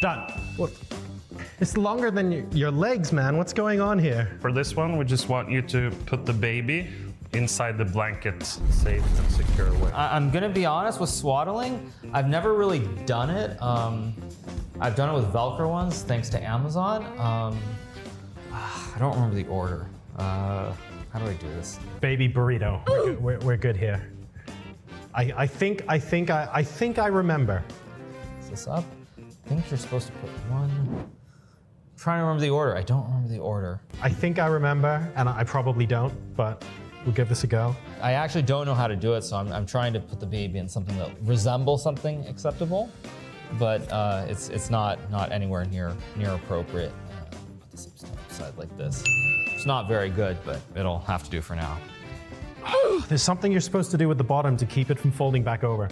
Done. What? It's longer than your legs, man. What's going on here? For this one, we just want you to put the baby inside the blanket, safe and secure way. I'm gonna be honest with swaddling. I've never really done it. I've done it with Velcro ones, thanks to Amazon. I don't remember the order. How do I do this? Baby burrito. We're good here. I think I remember. Is this up? I think you're supposed to put one. I'm trying to remember the order. I don't remember the order. I think I remember, and I probably don't, but we'll give this a go. I actually don't know how to do it, so I'm trying to put the baby in something that resembles something acceptable, but it's not anywhere near appropriate. Put this upside like this. It's not very good, but it'll have to do for now. There's something you're supposed to do with the bottom to keep it from folding back over.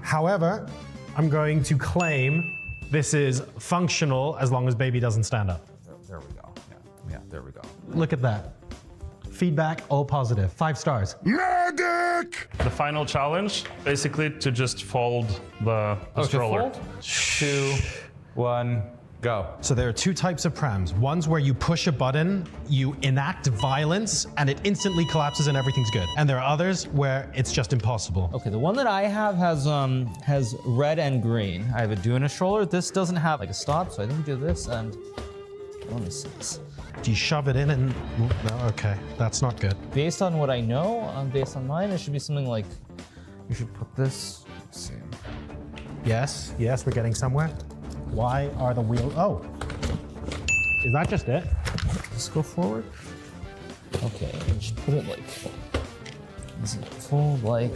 However, I'm going to claim this is functional as long as baby doesn't stand up. There we go. Yeah, there we go. Look at that. Feedback, all positive. 5 stars. Medic! The final challenge, basically to just fold the stroller. 2, 1, go. So there are 2 types of prams. One's where you push a button, you enact violence, and it instantly collapses and everything's good. And there are others where it's just impossible. Okay, the one that I have has red and green. I have a do in a stroller. This doesn't have like a stop, so I think do this and let me see this. Do you shove it in and... No, okay, that's not good. Based on what I know, based on mine, it should be something like, you should put this, let's see. Yes, we're getting somewhere. Why are the wheels... Oh. Is that just it? Let's go forward. Okay, you should put it like, fold like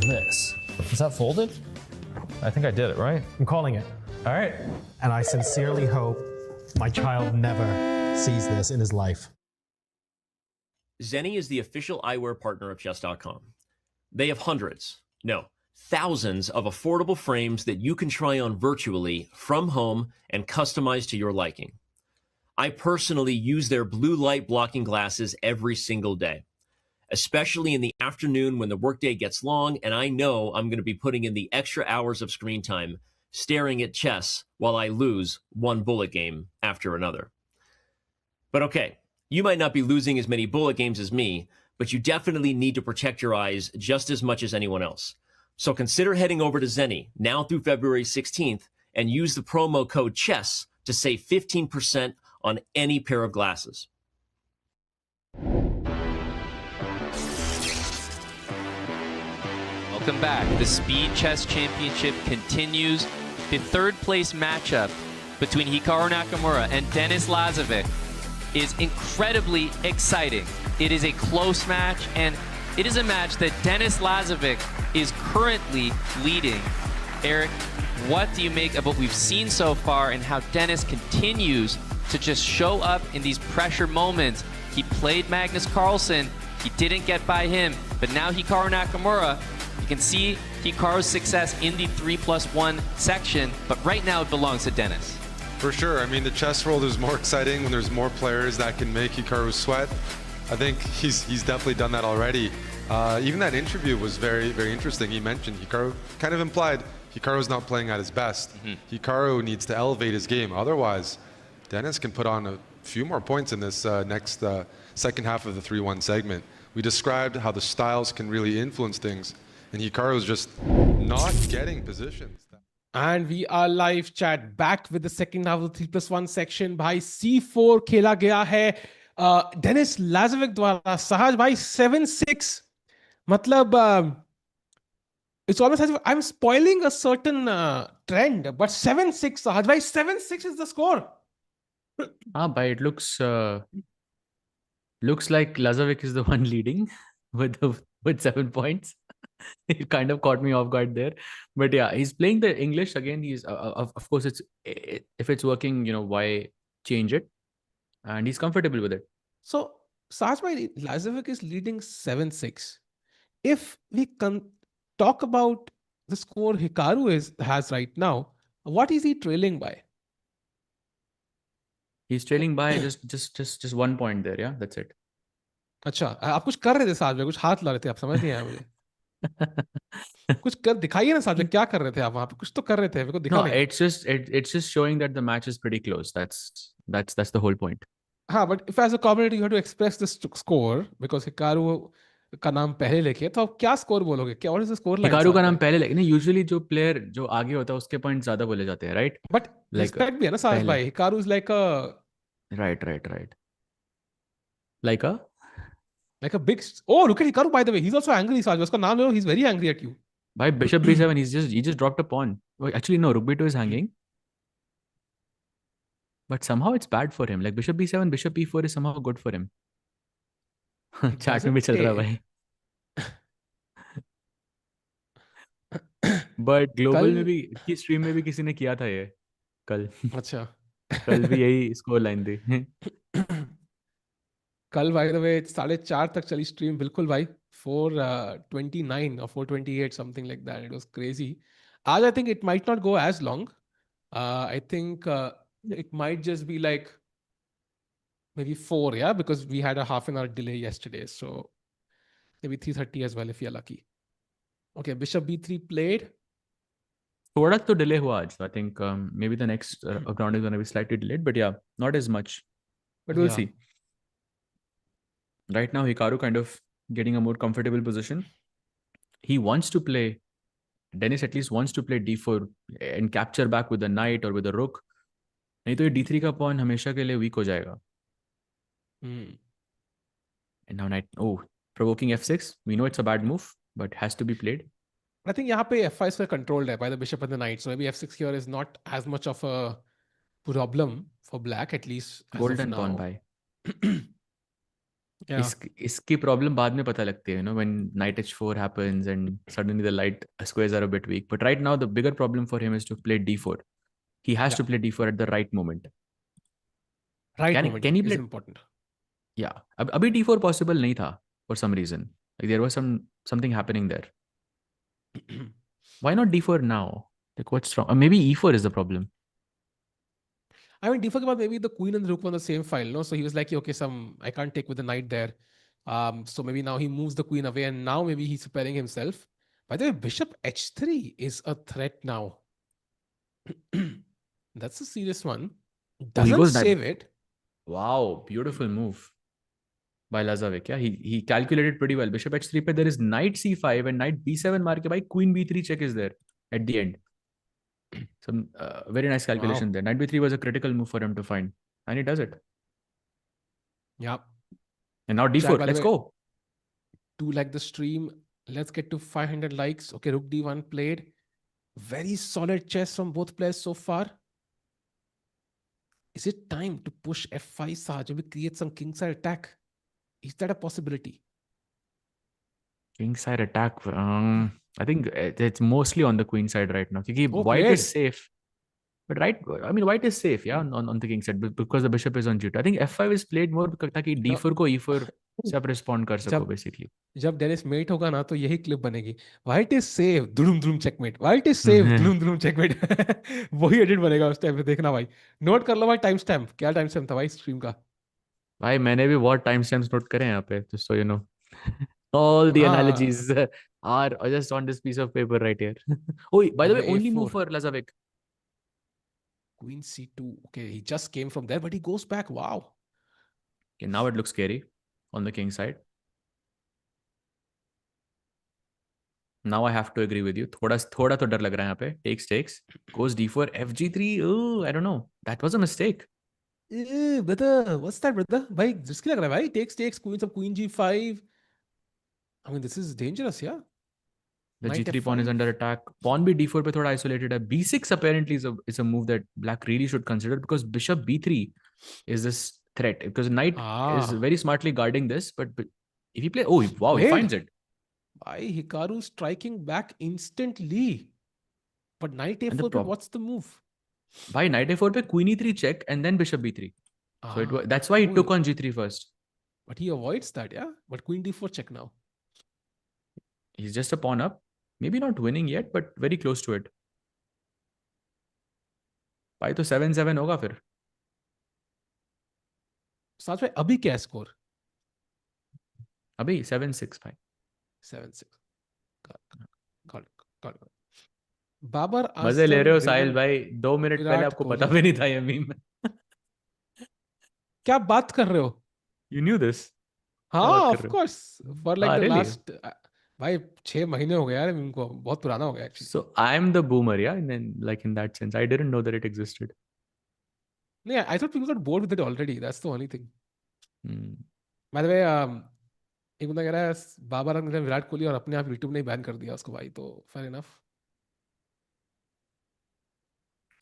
this. Is that folded? I think I did it, right? I'm calling it. All right. And I sincerely hope my child never sees this in his life. Zenni is the official eyewear partner of Chess.com. They have hundreds, no, thousands of affordable frames that you can try on virtually from home and customize to your liking. I personally use their blue light blocking glasses every single day, especially in the afternoon when the workday gets long and I know I'm going to be putting in the extra hours of screen time staring at chess while I lose one bullet game after another. But okay, you might not be losing as many bullet games as me, but you definitely need to protect your eyes just as much as anyone else. So consider heading over to Zenni now through February 16th and use the promo code CHESS to save 15% on any pair of glasses. Welcome back. The Speed Chess Championship continues. The third place matchup between Hikaru Nakamura and Denis Lazavik is incredibly exciting. It is a close match, and it is a match that Denis Lazavik is currently leading. Eric, what do you make of what we've seen so far and how Denis continues to just show up in these pressure moments? He played Magnus Carlsen, he didn't get by him, but now Hikaru Nakamura, you can see Hikaru's success in the 3+1 section, but right now it belongs to Denis. For sure. I mean, the chess world is more exciting when there's more players that can make Hikaru sweat. I think he's definitely done that already. Even that interview was very, very interesting. He mentioned Hikaru, kind of implied Hikaru's not playing at his best. Hikaru needs to elevate his game. Otherwise, Denis can put on a few more points in this next second half of the 3-1 segment. We described how the styles can really influence things, and Hikaru's just not getting positions. And we are live chat back with the second half of the 3+1 section. Bhai C4 खेला गया है Denis Lazavik द्वारा. Sahaj bhai 7-6. मतलब it's almost as if I'm spoiling a certain trend, but 7-6 Sahaj bhai, 7-6 is the score. But it looks like Lazavik is the one leading with 7 points. It kind of caught me off guard there, but yeah, he's playing the English again. He's of course if it's working, why change it? And he's comfortable with it. So Sahaj bhai, Lazavik is leading 7-6. If we can talk about the score Hikaru has right now, what is he trailing by? He's trailing by just 1 point there. Yeah, that's it. अच्छा, आप कुछ कर रहे थे साथ में, कुछ हाथ ला रहे थे, आप समझ नहीं आया मुझे. कुछ कर दिखाइए ना साथ में, क्या कर रहे थे आप वहां पे? कुछ तो कर रहे थे, मेरे को दिखा नहीं. It's just showing that the match is pretty close. That's the whole point. हाँ, but if as a commentator you have to express this score because Hikaru का नाम पहले लेके, तो आप क्या स्कोर बोलोगे? क्या what is the score line? Hikaru का नाम पहले लेके नहीं, usually जो player जो आगे होता है उसके पॉइंट ज्यादा बोले जाते हैं, right? But respect भी है ना साथ भाई. Hikaru is like a right. Like a big. Oh, look at Hikaru, by the way. He's also angry, Saj. उसका नाम ले लो. He's very angry at you. By Bishop B7, he just dropped a pawn. Well, actually, no. Rook B2 is hanging. But somehow it's bad for him. Like Bishop B7, Bishop B4 is somehow good for him. Chat में भी चल रहा भाई. But global में भी की stream में भी किसी ने किया था ये कल. अच्छा. कल भी यही score line थी. कल by the way 4:30 तक चली stream बिल्कुल भाई. 4:29 or 4:28 something like that. It was crazy. As I think it might not go as long. I think it might just be like maybe 4, yeah, because we had a half an hour delay yesterday. So maybe 3:30 as well if you're lucky. Okay, bishop b3 played. थोड़ा तो delay हुआ आज. So I think maybe the next round is going to be slightly delayed, but yeah, not as much. But we'll see. Right now, Hikaru kind of getting a more comfortable position. He wants to play. Denis at least wants to play d4 and capture back with the knight or with the rook. नहीं तो ये d3 का pawn हमेशा के लिए weak हो जाएगा. And now knight. Oh, provoking f6. We know it's a bad move, but has to be played. I think यहाँ पे f5 is controlled by the bishop and the knight. So maybe f6 here is not as much of a problem for black, at least as Golden of pawn, now. bhai. Yeah. इसकी problem बाद में पता लगती है, you know, when knight h4 happens and suddenly the light squares are a bit weak. But right now, the bigger problem for him is to play d4. He has to play d4 at the right moment. Right moment can he play? is important. Yeah. अभी d4 possible नहीं था for some reason. Like there was something happening there. Why not d4 now? Like what's wrong? Or maybe e4 is the problem. I mean, d4 ke baad maybe the queen and the rook were on the same file, no? So he was like, okay, I can't take with the knight there. So maybe now he moves the queen away, and now maybe he's preparing himself. By the way, bishop h3 is a threat now. That's a serious one. Doesn't save it. Wow, beautiful move by Lazavik. Yeah, he calculated pretty well. Bishop h3 pe there is knight c5 and knight b7 maar ke bhai queen b3 check is there at the end. Some very nice calculation there. Knight b3 was a critical move for him to find, and he does it. Yeah. And now d4. Let's go. Do like the stream. Let's get to 500 likes. Okay, rook d1 played. Very solid chess from both players so far. Is it time to push f5 Saj? Maybe create some kingside attack. Is that a possibility? Kingside attack. I think it's mostly on the queen side right now. Because white is safe. But white is safe, yeah, on the king side because the bishop is on g2. I think f5 is played more ताकि d4 को e4 से आप respond कर सको basically. जब Dennis met होगा ना तो यही क्लिप बनेगी. White is safe, दुलुम दुलुम checkmate. White is safe, दुलुम दुलुम checkmate. वही एडिट बनेगा उस टाइम पे, देखना भाई. नोट कर लो भाई टाइम स्टैम्प. क्या टाइम स्टैम्प था भाई स्ट्रीम का? भाई मैंने भी बहुत टाइम स्टैम्प्स नोट करे हैं यहाँ पे, just so you know. All the analogies are just on this piece of paper right here. Oh, by the way, only move for Lazavik. Queen c2. Okay, he just came from there, but he goes back. Wow. Okay, now it looks scary on the king side. Now I have to agree with you. थोड़ा तो डर लग रहा है यहाँ पे. Takes. Goes d4, fg3. Oh, I don't know. That was a mistake. Brother, what's that, brother? भाई risky लग रहा है भाई. Takes. Queen g5. I mean, this is dangerous, yeah. The g3 pawn is under attack. Pawn b d4 पे थोड़ा isolated है. b6 apparently is a move that black really should consider because bishop b3 is this threat. Because knight is very smartly guarding this, but if he plays, oh wow, he finds it. Why Hikaru striking back instantly? But knight a4, what's the move? By knight a4 पे queen e3 check and then bishop b3. So that's why he took on g3 first. But he avoids that, yeah. But queen d4 check now. He's just a pawn up. Maybe not winning yet, but very close to it. भाई तो 7-7 होगा फिर. साथ में अभी क्या score? अभी 7-6 भाई. 7-6. Got it. बाबर मजे ले रहे हो साहिल भाई. 2 मिनट पहले आपको पता भी नहीं था ये मीम. क्या बात कर रहे हो? You knew this? हाँ, of course. For like the last. भाई 6 महीने हो गए यार मीम को. बहुत पुराना हो गया actually. So I'm the boomer, yeah, and then like in that sense, I didn't know that it existed. Yeah, I thought people got bored with it already. That's the only thing. By the way, एक बंदा कह रहा है बाबर ने विराट कोहली और अपने आप YouTube ने बैन कर दिया उसको भाई, तो fair enough.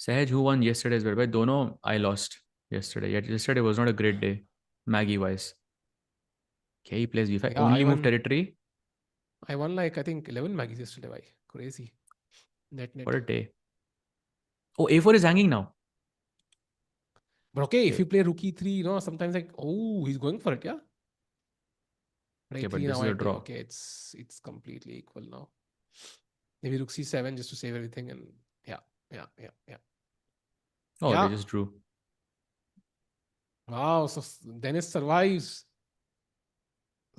Sahaj, who won yesterday as well? But dono I lost yesterday. Yet yesterday was not a great day, Maggie wise. Okay, he plays b5. Only move territory. I won like I think 11 Maggies yesterday. Bhai. Crazy. Net. What a day. Oh, a4 is hanging now. But okay, if you play rook e3, you know, sometimes like, oh, he's going for it, yeah? Okay, but this is a draw. Okay, it's completely equal now. Maybe rook c7 just to save everything, and yeah. Oh, Yeah. they just drew. Wow, so Dennis survives.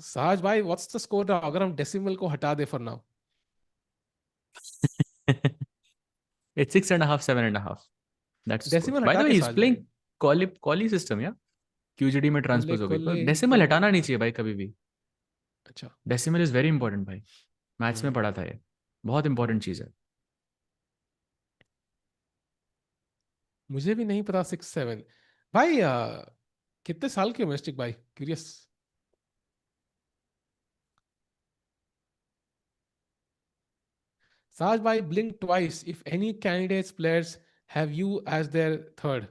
Sahaj bhai, what's the score now? अगर हम decimal को हटा दे for now. It's 6.5, 7.5. That's the score. Decimal By हटा the way, के he's Sahaj playing bhai. Quali system, yeah? QGD में खुले transpose हो गई, खुले पर डेसिमल तो हटाना नहीं चाहिए भाई कभी भी. अच्छा. डेसिमल इज वेरी इंपॉर्टेंट भाई. मैथ्स में पढ़ा था ये, बहुत इंपॉर्टेंट चीज है. मुझे भी नहीं पता 6-7 भाई. कितने साल के हो मिस्टिक भाई? Curious. Sahaj bhai, blink twice if any candidates players have you as their third.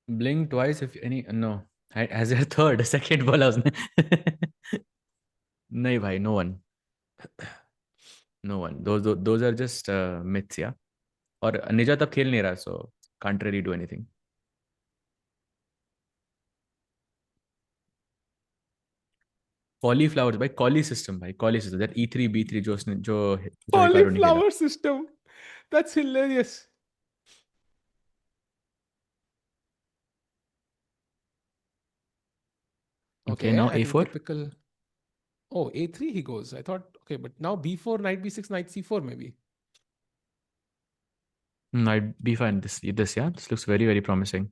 Blink twice if any. No, as your third. Second बोला उसने. नहीं भाई, no one. No one. Those are just myths, yeah. और निजा तब खेल नहीं रहा, so can't really do anything. Cauliflowers भाई, Cauli system भाई, Cauli system. That E3 B3 जो उसने जो हिकारू ने खेला. Cauliflower system. That's hilarious. Okay, now I think A4. typical. Oh, A3 he goes. I thought, okay, but now B4, knight B6, knight C4 maybe. Knight B5. This yeah. This looks very, very promising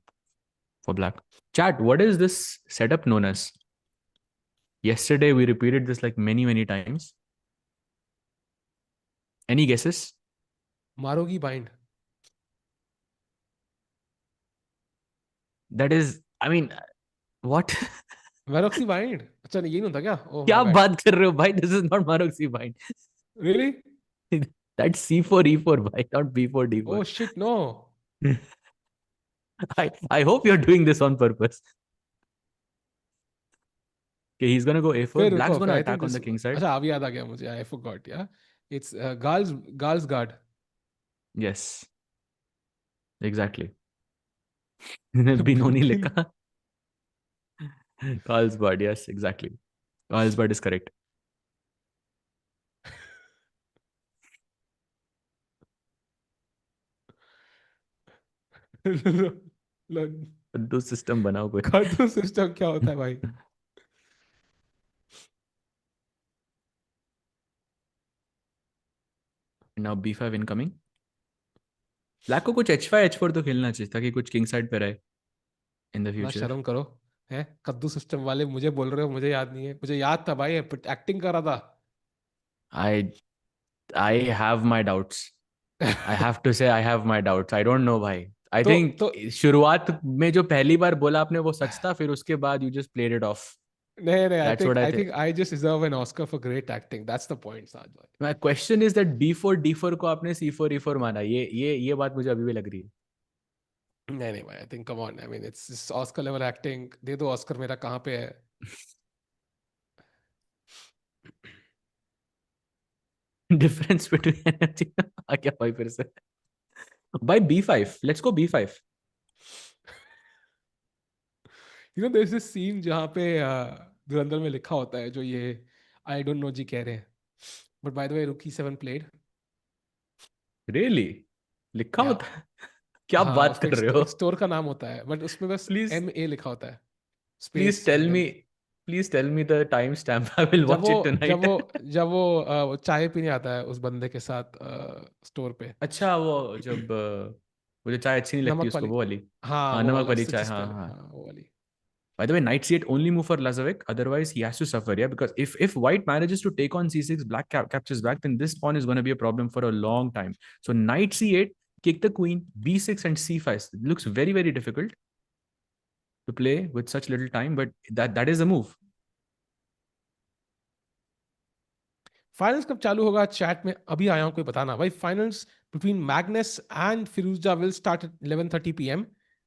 for black. Chat, what is this setup known as? Yesterday we repeated this like many, many times. Any guesses? Marogi bind. That is, I mean, what? Maroxy bind. अच्छा नहीं, ये नहीं होता क्या? Oh, क्या my bad. बात कर रहे हो भाई? This is not Maroxy bind. Really? That's C4 E4 भाई, not B4 D4. Oh shit, no. I hope you're doing this on purpose. Okay, he's gonna go A4. फिर Black's रुको, gonna I attack think on this. the king side. अच्छा अभी याद आ गया मुझे. I forgot. Yeah, it's Gals guard. Yes, exactly. Binoni लिखा. Carlsbad, yes, exactly. Carlsbad is correct. कद्दू system बनाओ कोई. कद्दू सिस्टम क्या होता है भाई? Now B5 incoming. Black को कुछ H5 H4 तो खेलना चाहिए ताकि कुछ किंग साइड पे रहे in the ना future. शर्म करो. है कद्दू सिस्टम वाले मुझे बोल रहे हो, मुझे याद नहीं है. मुझे याद था भाई, एक्टिंग कर रहा था. I have my doubts. I have to say I have my doubts. I don't know भाई. I think शुरुआत में जो पहली बार बोला आपने वो सच था, फिर उसके बाद you just played it off. नहीं, That's what I think I just deserve an Oscar for great acting. That's the point, Sahaj bhai. My question is that B4 D4 को आपने C4 E4 माना. ये बात मुझे अभी भी लग रही है. नहीं भाई, I think come on. I mean, it's Oscar level acting. दे दो Oscar, मेरा कहाँ पे है? Difference between आ क्या भाई फिर से? By B5. Let's go B5. You know, there's this scene जहाँ पे धुरंधर में लिखा होता है जो ये I don't know जी कह रहे हैं. But by the way, Rook E7 played. Really? लिखा होता है? क्या हाँ, बात कर रहे हो? स्टोर का नाम होता है, बट उसमें बस MA लिखा होता है. Please tell me the timestamp. I will watch it tonight. जब वो चाय पीने आता है उस बंदे के साथ स्टोर पे. अच्छा, वो जब मुझे चाय अच्छी नहीं लगती उसको, वो वाली. हाँ, नमक वाली चाय. हाँ, वो वाली. By the way, knight c8 only move for Lazavik. Otherwise, he has to suffer. Yeah, because if white manages to take on c6, black captures back, then this pawn is going to be a problem for a long time. So knight c8, kick the queen, b6 and c5. It looks very, very difficult to play with such little time, but that is the move. Finals कब चालू होगा? Chat में अभी आया हूं, कोई बताना भाई. Finals between Magnus and Firouzja will start at 11:30 p.m.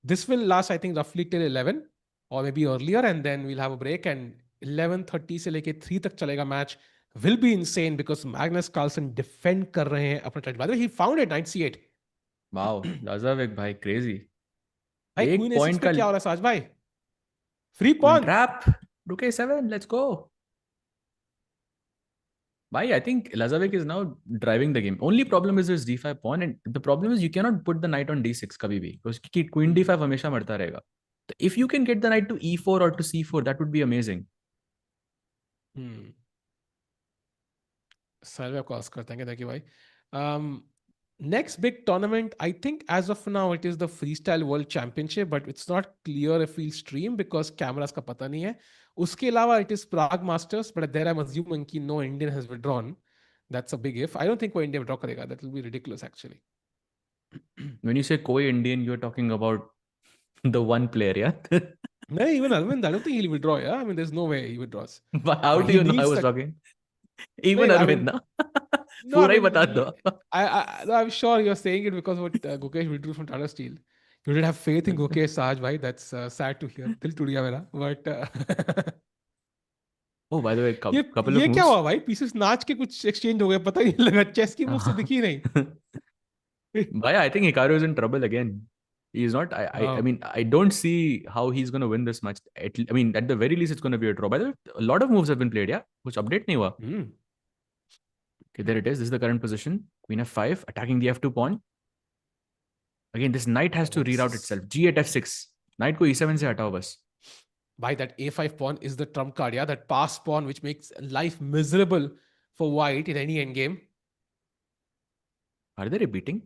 This will last, I think, roughly till 11 or maybe earlier, and then we'll have a break. And 11:30 से लेके 3 तक चलेगा match. Will be insane because Magnus Carlsen defend कर रहे हैं अपना title. By the way, he found it, knight c8. Wow, Lazavik भाई crazy. भाई queen a6 पे क्या हो रहा है साज भाई? Free pawn. Trap. Rook a7, let's go. I think Lazavik is now driving the game. Only problem is his d5 pawn, and the problem is you cannot put the knight on d6 kabhi bhi, because queen d5 hamesha marta rahega. So if you can get the knight to e4 or to c4, that would be amazing. सर्वे आपको ask करते हैं कि भाई next big tournament, I think as of now it is the Freestyle World Championship, but it's not clear if we'll stream because cameras का पता नहीं है. उसके अलावा it is Prague Masters, but there I'm assuming कि no Indian has withdrawn. That's a big if. I don't think कोई India withdraw करेगा. That will be ridiculous actually. When you say कोई Indian, you're talking about the one player, yeah? No, even Arvind, I don't think he'll withdraw. Yeah, I mean, there's no way he withdraws. But how do you know I was talking? Even No, I Arvind, mean- na? No, I पूरा ही mean, बता दो. I'm sure you're saying it because what Gukesh withdrew from Tata Steel. You did have faith in Gukesh Sahaj, bhai. That's sad to hear. Dil टूट गया मेरा. But Oh, by the way, ये couple of ये moves. क्या हुआ भाई? Pieces नाच के कुछ exchange हो गए. पता ही नहीं लगा. Chess की move से दिखी ही नहीं. Bhai, I think Hikaru is in trouble again. He's not. I mean, I don't see how he's going to win this match. I mean, at the very least, it's going to be a draw. By the way, a lot of moves have been played. Yeah, which update nahi hua. Okay, there it is. This is the current position. Queen f5, attacking the f2 pawn. Again, this knight has to reroute itself. g8 f6. Knight को e7 से हटाओ बस. By that a5 pawn is the trump card. Yeah, that pass pawn which makes life miserable for white in any endgame. Are they repeating?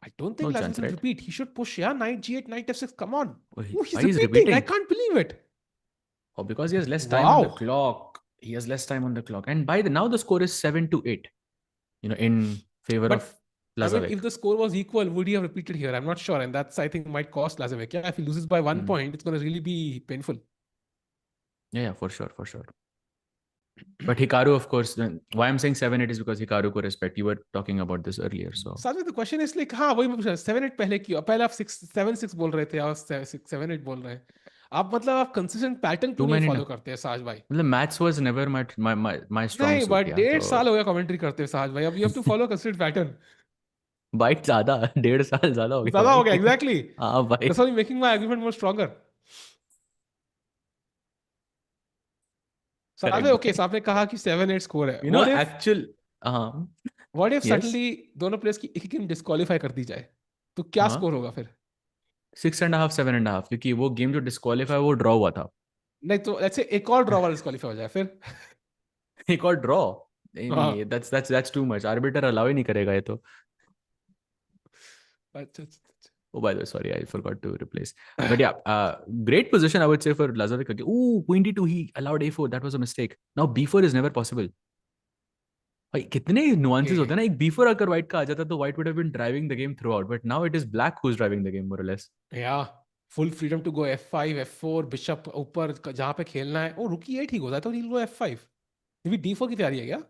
I don't think No Lazavik chance, will right? repeat. He should push. Yeah, knight g8, knight f6. Come on. Oh, Oh, he's why he's repeating. I repeating? can't believe it. Oh, because he has less time on the Wow. clock. He has less time on the clock. And by the now the score is 7-8. You know, in favor But, of I mean, Lazavik. if the score was equal, would he have repeated here? I'm not sure. And that's, I think, might cost Lazavik. Yeah, if he loses by 1 point, it's going to really be painful. Yeah, for sure, for sure. But Hikaru, of course, why I'm saying 7-8 is because Hikaru को respect. You were talking about this earlier, so. Sadhvik, the question is like, हाँ वही मैं पूछ रहा 7-8 पहले क्यों? पहले आप 7-6 बोल रहे थे, आप 7-8 बोल रहे हैं. आप मतलब आप consistent pattern क्यों नहीं follow करते हैं साज भाई? मतलब maths was never my strong नहीं, suit. but yeah, 1.5 so- साल हो गया commentary करते हैं साज भाई. अब you have to follow consistent pattern. Byte ज़्यादा 1.5 साल ज़्यादा हो गया. ज़्यादा हो भाई. गया, exactly. हाँ भाई. That's why I'm making my argument more stronger. So Correct. okay, so आपने कहा कि 7-8 score है. You know, What if- actual. What if Yes. suddenly दोनों players की एक गेम disqualify कर दी जाए? तो क्या हाँ. score होगा फिर? 6.5, 7.5 क्योंकि वो गेम जो डिस्क्वालीफाई वो ड्रॉ हुआ था. नहीं तो let's say एक और draw वाला disqualify हो जाए फिर? एक और ड्रॉ. नहीं हाँ. नहीं, that's too much. Arbiter allow ही नहीं करेगा ये तो. अच्छा. Oh, by the way, sorry, I forgot to replace. But yeah, great position, I would say, for Lazavik. Ooh, queen d2, he allowed a4. That was a mistake. Now b4 is never possible. भाई कितने nuances होते हैं ना. एक b4 अगर white का आ जाता तो white would have been driving the game throughout. But now it is black who's driving the game, more or less. Yeah, full freedom to go f5, f4, bishop ऊपर जहाँ पे खेलना है. Oh, rook e8 ही होता है तो he'll go f5. ये भी d4 की तैयारी है क्या?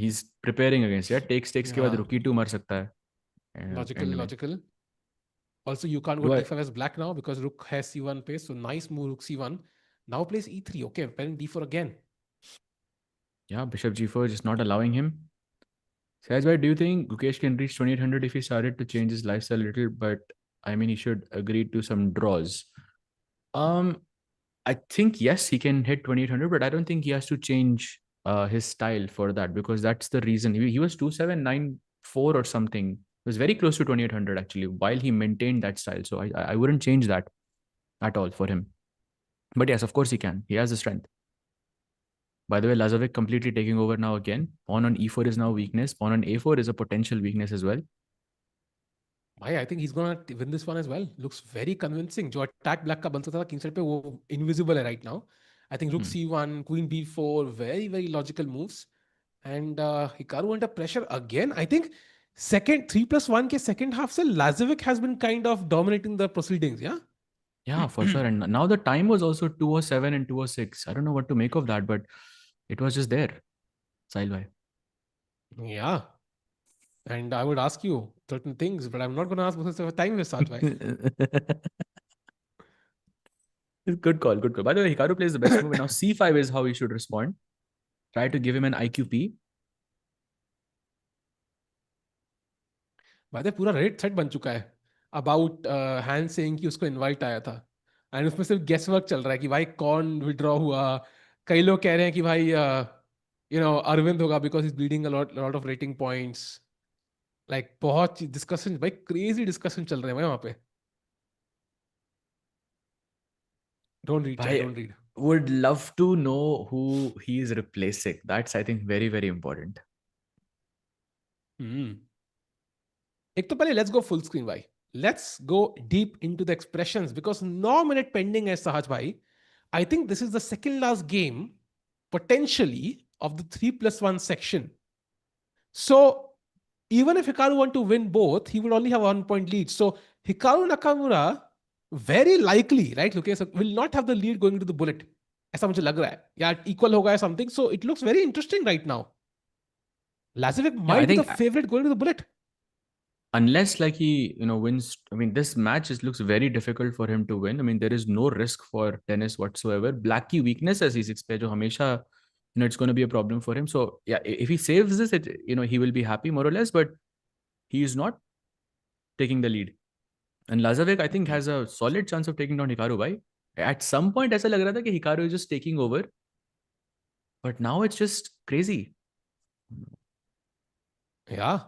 He's preparing against, yeah. Takes के बाद Yeah. rook e2 मार सकता है. Logical. Also, you can't go d5 as black now because rook has c1 pace. So nice move, rook c1. Now plays e3. Okay, preparing d4 again. Yeah, bishop g4 just not allowing him. Sahaj bhai, do you think Gukesh can reach 2800 if he started to change his lifestyle a little? But I mean, he should agree to some draws. I think yes, he can hit 2800, but I don't think he has to change his style for that because that's the reason he was 2794 or something. It was very close to 2800 actually while he maintained that style. So I wouldn't change that at all for him. But yes, of course he can. He has the strength. By the way, Lazavik completely taking over now again. Pawn on e4 is now weakness. Pawn on a4 is a potential weakness as well. I think he's gonna win this one as well. Looks very convincing. जो attack black का बन सकता था king side पे वो invisible है right now. I think rook c1, queen b4, very very logical moves. And Hikaru under pressure again. I think 3+1 के second half से Lazavik has been kind of dominating the proceedings. Yeah. Yeah, for sure. And now the time was also 2:07 and 2:06. I don't know what to make of that, but it was just there. Sahil bhai. Yeah. And I would ask you certain things, but I'm not going to ask because of time with Sahaj bhai. Good call, good call. By the way, Hikaru plays the best move. Now c5 is how he should respond. Try to give him an IQP. By the way, पूरा Reddit thread बन चुका है about Han saying कि उसको invite आया था. And उसमें सिर्फ guess work चल रहा है कि भाई कौन withdraw हुआ. कई लोग कह रहे हैं कि भाई Arvind hoga because he's bleeding a lot of rating points. Like बहुत discussion, भाई crazy discussion चल रहे हैं भाई वहाँ पे. Don't read, chat, I don't read. would love to know who he is replacing. That's, I think, very, very important. एक तो पहले let's go full screen भाई. Let's go deep into the expressions because 9 minute pending है Sahaj भाई. I think this is the second last game potentially of the 3+1 section. So even if Hikaru want to win both, he would only have 1 point lead. So Hikaru Nakamura very likely, right, Lucas, will not have the lead going into the bullet. ऐसा मुझे लग रहा है. या equal होगा या something. So it looks very interesting right now. Lazavik might be the favorite going to the bullet. Unless like he, wins. I mean, this match looks very difficult for him to win. I mean, there is no risk for Denis whatsoever. Black की weakness है C6 पे जो हमेशा, it's going to be a problem for him. So yeah, if he saves this, he will be happy more or less. But he is not taking the lead. And Lazavik, I think, has a solid chance of taking down Hikaru. Bhai. At some point, ऐसा लग रहा था कि Hikaru is just taking over. But now it's just crazy. Yeah.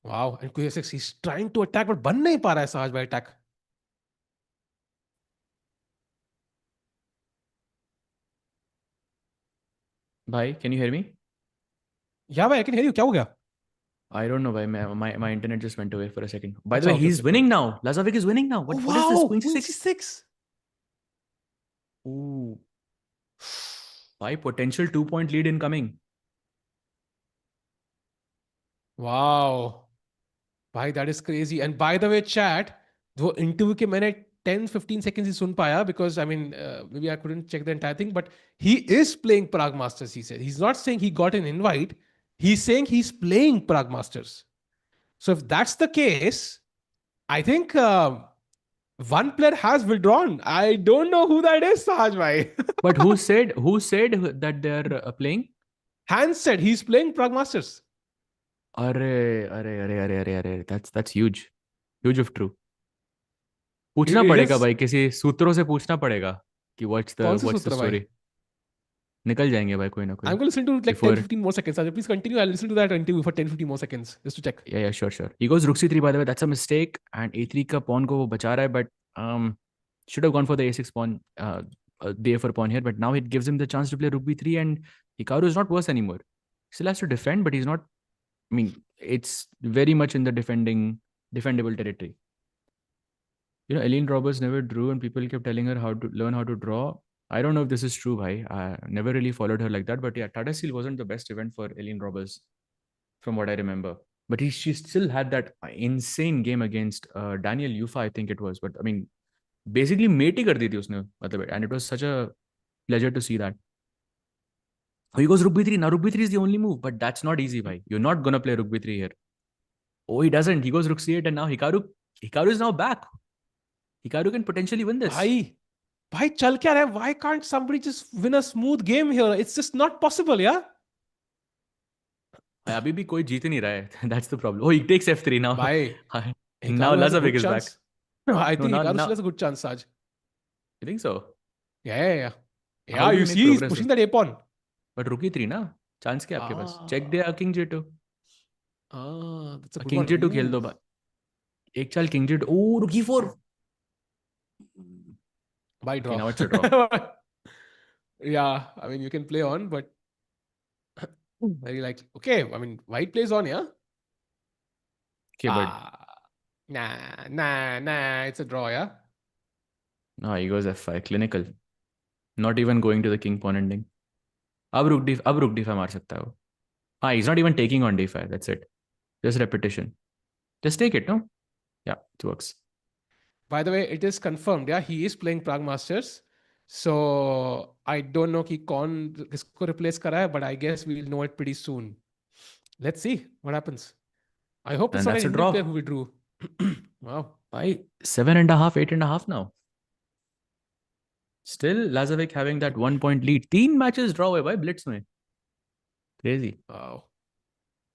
Wow. And Q6, he's trying to attack, but बन नहीं पा रहा है Sahaj by attack. Bhai, can you hear me? Yeah, bhai, I can hear you. क्या हो गया? I don't know, bhai. My internet just went away for a second. By the way, he's winning now. Lazavik is winning now. What is this? Queen C6. Ooh. Bhai, potential 2-point lead incoming. Wow. Bhai, that is crazy. And by the way, chat, वो interview के मैंने 10-15 seconds ही सुन पाया because I mean maybe I couldn't check the entire thing, but he is playing Prague Masters, he said. He's not saying he got an invite. He's saying he's playing Prague Masters. So if that's the case, I think one player has withdrawn. I don't know who that is, Sahaj bhai. But who said that they're playing? Hans said he's playing Prague Masters. अरे that's huge. Huge of true. पूछना पड़ेगा भाई, किसी सूत्रों से पूछना पड़ेगा कि what's the story. निकल जाएंगे भाई कोई ना कोई. I'm going to listen to like 10-15 more seconds. Please continue. I'll listen to that interview for 10-15 more seconds just to check. Yeah, sure. He goes rook c3 by the way. That's a mistake. And a3 का pawn को वो बचा रहा है, but should have gone for the a6 pawn, the a4 pawn here. But now it gives him the chance to play rook b3, and Hikaru is not worse anymore. Still has to defend, but he's not. I mean, it's very much in the defendable territory. Eileen Roberts never drew, and people kept telling her how to learn how to draw. I don't know if this is true, bhai. I never really followed her like that. But yeah, Tata Steel wasn't the best event for Eileen Roberts, from what I remember. But she still had that insane game against Daniel Yufa, I think it was. But I mean, basically, mate hi kar di thi usne, and it was such a pleasure to see that. Oh, he goes rook b3. Now rook b3 is the only move, but that's not easy, bhai. You're not gonna play rook b3 here. Oh, he doesn't. He goes rook c8, and now Hikaru is now back. Hikaru can potentially win this. Bhai, chal kya raha hai? Why can't somebody just win a smooth game here? It's just not possible, yeah? अभी भी कोई जीत नहीं रहा है. That's the problem. Oh, he takes f3 now. Bhai, now Lazavik is back. No, I think Hikaru still has a good chance, Saj. You think so? Yeah. Yeah, you see, he's pushing that a pawn. But rook e3 ना? Chance क्या आपके पास? Check they king j2. That's a good king one. j2 खेल दो भाई. एक चाल king j2. Oh, rook e4. By draw. Okay, now it's a draw. Yeah, I mean, you can play on, but very likely. Okay, I mean, white plays on, yeah? Okay, but... Nah, it's a draw, yeah? No, he goes f5, clinical. Not even going to the king pawn ending. अब rook d5 मार सकता है वो. He's not even taking on d5, that's it. Just repetition. Just take it, no? Yeah, it works. By the way, it is confirmed, yeah, he is playing Prague Masters. So, I don't know कि कौन किसको replace करा है, but I guess we'll know it pretty soon. Let's see what happens. I hope it's not an Indian player who withdrew. Wow. By 7.5, 8.5 now. Still, Lazavik having that 1-point lead. 3 matches draw by blitz में. Crazy. Wow.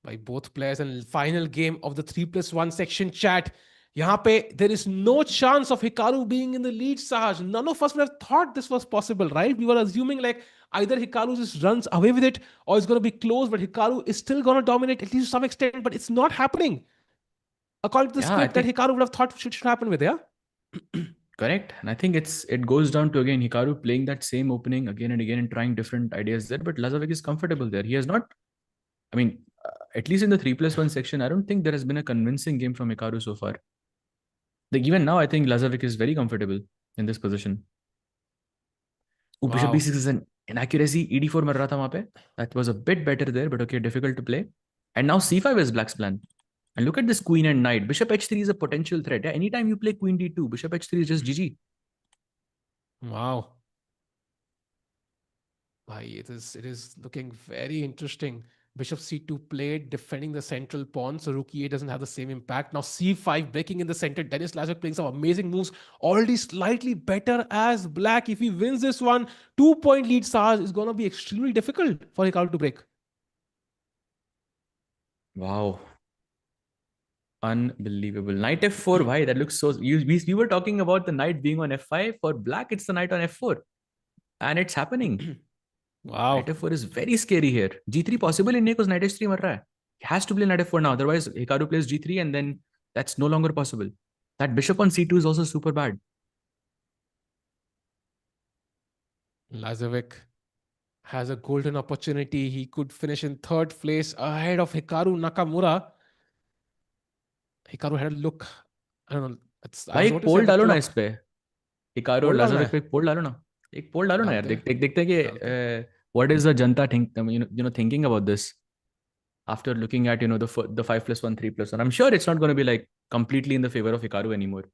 By both players and final game of the 3+1 section chat. यहाँ पे there is no chance of Hikaru being in the lead, Sahaj. None of us would have thought this was possible, right? We were assuming like either Hikaru just runs away with it or it's going to be close, but Hikaru is still going to dominate at least to some extent, but it's not happening. According to the Yeah, I script that think Hikaru would have thought should happen with, yeah? correct. And I think it goes down to again Hikaru playing that same opening again and again and trying different ideas there. But Lazavik is comfortable there. He has not. I mean, at least in the 3+1 section, I don't think there has been a convincing game from Hikaru so far. Like even now, I think Lazavik is very comfortable in this position. Oh, Bishop B6 is an inaccuracy. ED4 mar raha tha wahan pe. That was a bit better there, but okay, difficult to play. And now C5 is Black's plan. And look at this queen and knight. Bishop H3 is a potential threat. Yeah? Anytime you play queen D2, Bishop H3 is just GG. Wow. It is looking very interesting. Bishop C2 played, defending the central pawn, so rook E8 doesn't have the same impact. Now C5 breaking in the center. Denis Lazavik playing some amazing moves. Already slightly better as black. If he wins this one, 2-point lead Sahaj is going to be extremely difficult for Hikaru to break. Wow. Unbelievable. Knight F4. Why? That looks so... We were talking about the knight being on F5. For black, it's the knight on F4. And it's happening. Wow. Knight F4 is very scary here. G3 possible in because knight H3 mar raha hai. He has to play knight F4 now. Otherwise, Hikaru plays G3 and then that's no longer possible. That bishop on C2 is also super bad. Lazavik has a golden opportunity. He could finish in third place ahead of Hikaru Nakamura. Hikaru had a look. I don't know. भाई एक पोल डालो ना इस पे. Hikaru और Lazavik पे एक पोल डालो ना. एक पोल डालो ना यार. देखते हैं कि what is the Janata thinking about this after looking at the 5+1 3+1. I'm sure it's not going to be like completely in the favor of Hikaru anymore.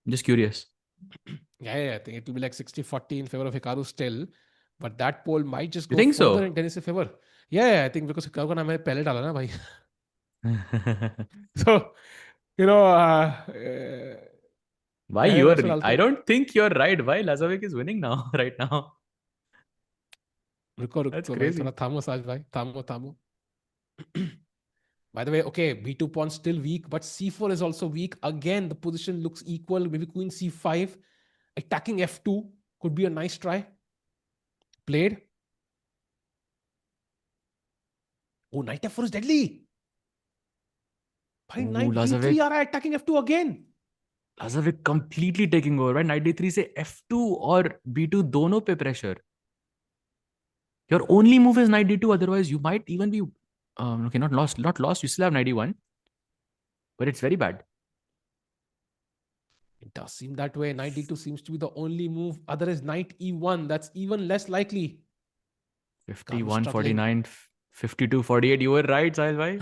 I'm just curious. Yeah, I think it will be like 60-40 in favor of Hikaru still, but that poll might just go further so? In Dennis' favor. Yeah, I think because Hikaru का नाम है पहले डाला ना भाई. So why you are? I don't think you're right. Why Lazavik is winning now right now? That's crazy. Thamo. By the way, okay, B2 pawn still weak, but C4 is also weak. Again, the position looks equal. Maybe queen C5. Attacking F2 could be a nice try. Played. Oh, knight F4 is deadly. Bhai, knight D3 aa raha hai, attacking F2 again. Lazavik completely taking over, right? Knight D3 से F2 और B2 दोनों पे pressure. Your only move is knight D2. Otherwise, you might even be okay, not lost. You still have knight D1, but it's very bad. It does seem that way. Knight D2 seems to be the only move. Other is knight E1. That's even less likely. 51, 49, 52, 48. You were right, Sahil bhai.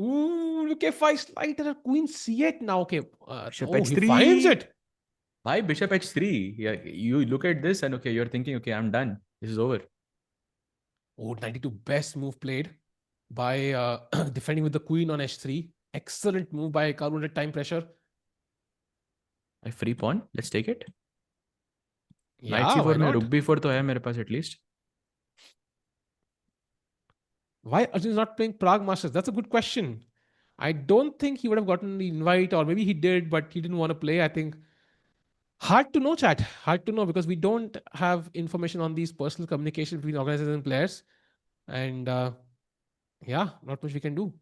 Ooh, okay, 5 slide queen C8 now. Okay, Bishop H3. He finds it. Why Bishop H3? Yeah, you look at this and okay, you're thinking, okay, I'm done. This is over. Oh, 92 best move played by defending with the queen on H3. Excellent move by Hikaru under time pressure. A free pawn. Let's take it. Yeah, Knight C4 में rook B4 तो है मेरे पास at least. Why Arjun is not playing Prague Masters? That's a good question. I don't think he would have gotten the invite, or maybe he did, but he didn't want to play. I think hard to know, chat. Hard to know because we don't have information on these personal communication between organizers and players. And yeah, not much we can do.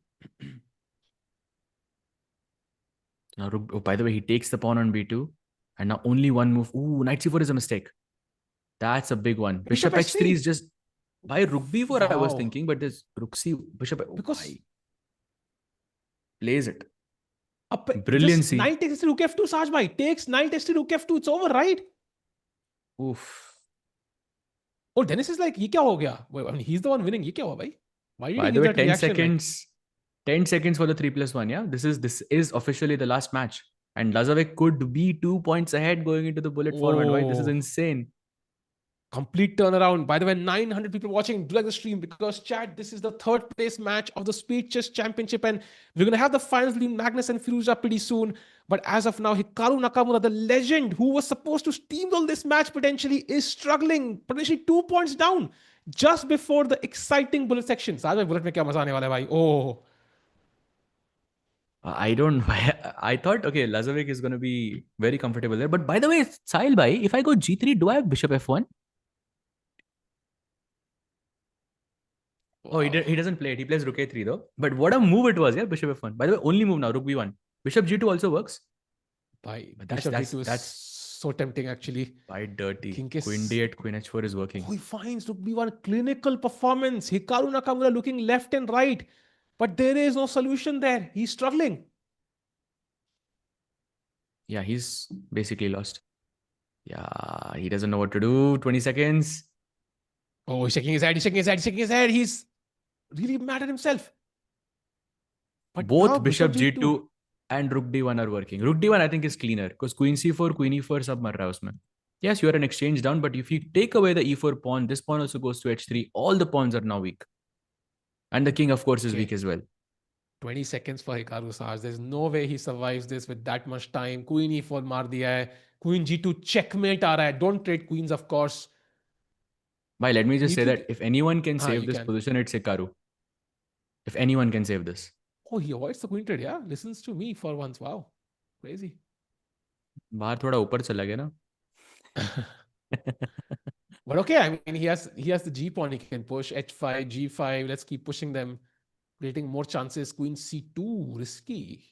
Now, by the way, he takes the pawn on B2. And now only one move. Ooh, knight C4 is a mistake. That's a big one. Bishop H3 is just... Why rook B4 I was thinking, but this rook C... Bishop... Because... Plays it. Brilliancy. Knight takes rook F2, Sahaj bhai. Takes knight takes rook F2. It's over, right? Oof. Oh, Dennis is like, ye kya ho gaya? I mean, he's the one winning. Ye kya hua, bhai? Why did By he the give way, that 10 reaction, seconds. 10 seconds for the 3+1, yeah? This is officially the last match. And Lazavik could be 2 points ahead going into the bullet format. Why? This is insane. Complete turnaround. By the way, 900 people watching. Do like the stream because chat, this is the third place match of the Speed Chess Championship and we're going to have the finals between Magnus and Firouzja pretty soon. But as of now, Hikaru Nakamura, the legend who was supposed to steamroll this match potentially is struggling. Potentially 2 points down just before the exciting bullet section. Saaj bhai, bullet mein kya maza aane wala hai bhai? Oh. I don't. I thought, okay, Lazavik is going to be very comfortable there. But by the way, Sahil bhai, if I go G3, do I have Bishop F1? Oh, he doesn't play it. He plays Rook A3 though. But what a move it was, yeah, Bishop F1. By the way, only move now, Rook B1. Bishop G2 also works. But Bishop D2 is so tempting actually. By dirty. King Queen D8, Queen H4 is working. Oh, he finds Rook B1 clinical performance. Hikaru Nakamura looking left and right. But there is no solution there. He's struggling. Yeah, he's basically lost. Yeah, he doesn't know what to do. 20 seconds. Oh, he's shaking his head. He's shaking his head. He's shaking his head. He's really mad at himself. But both Bishop G2 and Rook D1 are working. Rook D1 I think is cleaner because Queen C4, Queen E4 sab mar raha usme. Yes, you are an exchange down, but if you take away the E4 pawn, this pawn also goes to H3. All the pawns are now weak. And the king, of course, is weak as well. 20 seconds for Hikaru Sahaj. There's no way he survives this with that much time. Queen E4 maar diya hai. Queen G2 checkmate aa raha hai. Don't trade queens, of course. Bhai, let me just say that if anyone can save this position, it's Hikaru. If anyone can save this. Oh, he avoids the queen trade, yeah? Listens to me for once. Wow. Crazy. बाहर थोड़ा ऊपर चला गया ना. But okay, I mean, he has the G pawn. He can push H5, G5. Let's keep pushing them, creating more chances. Queen C2, risky.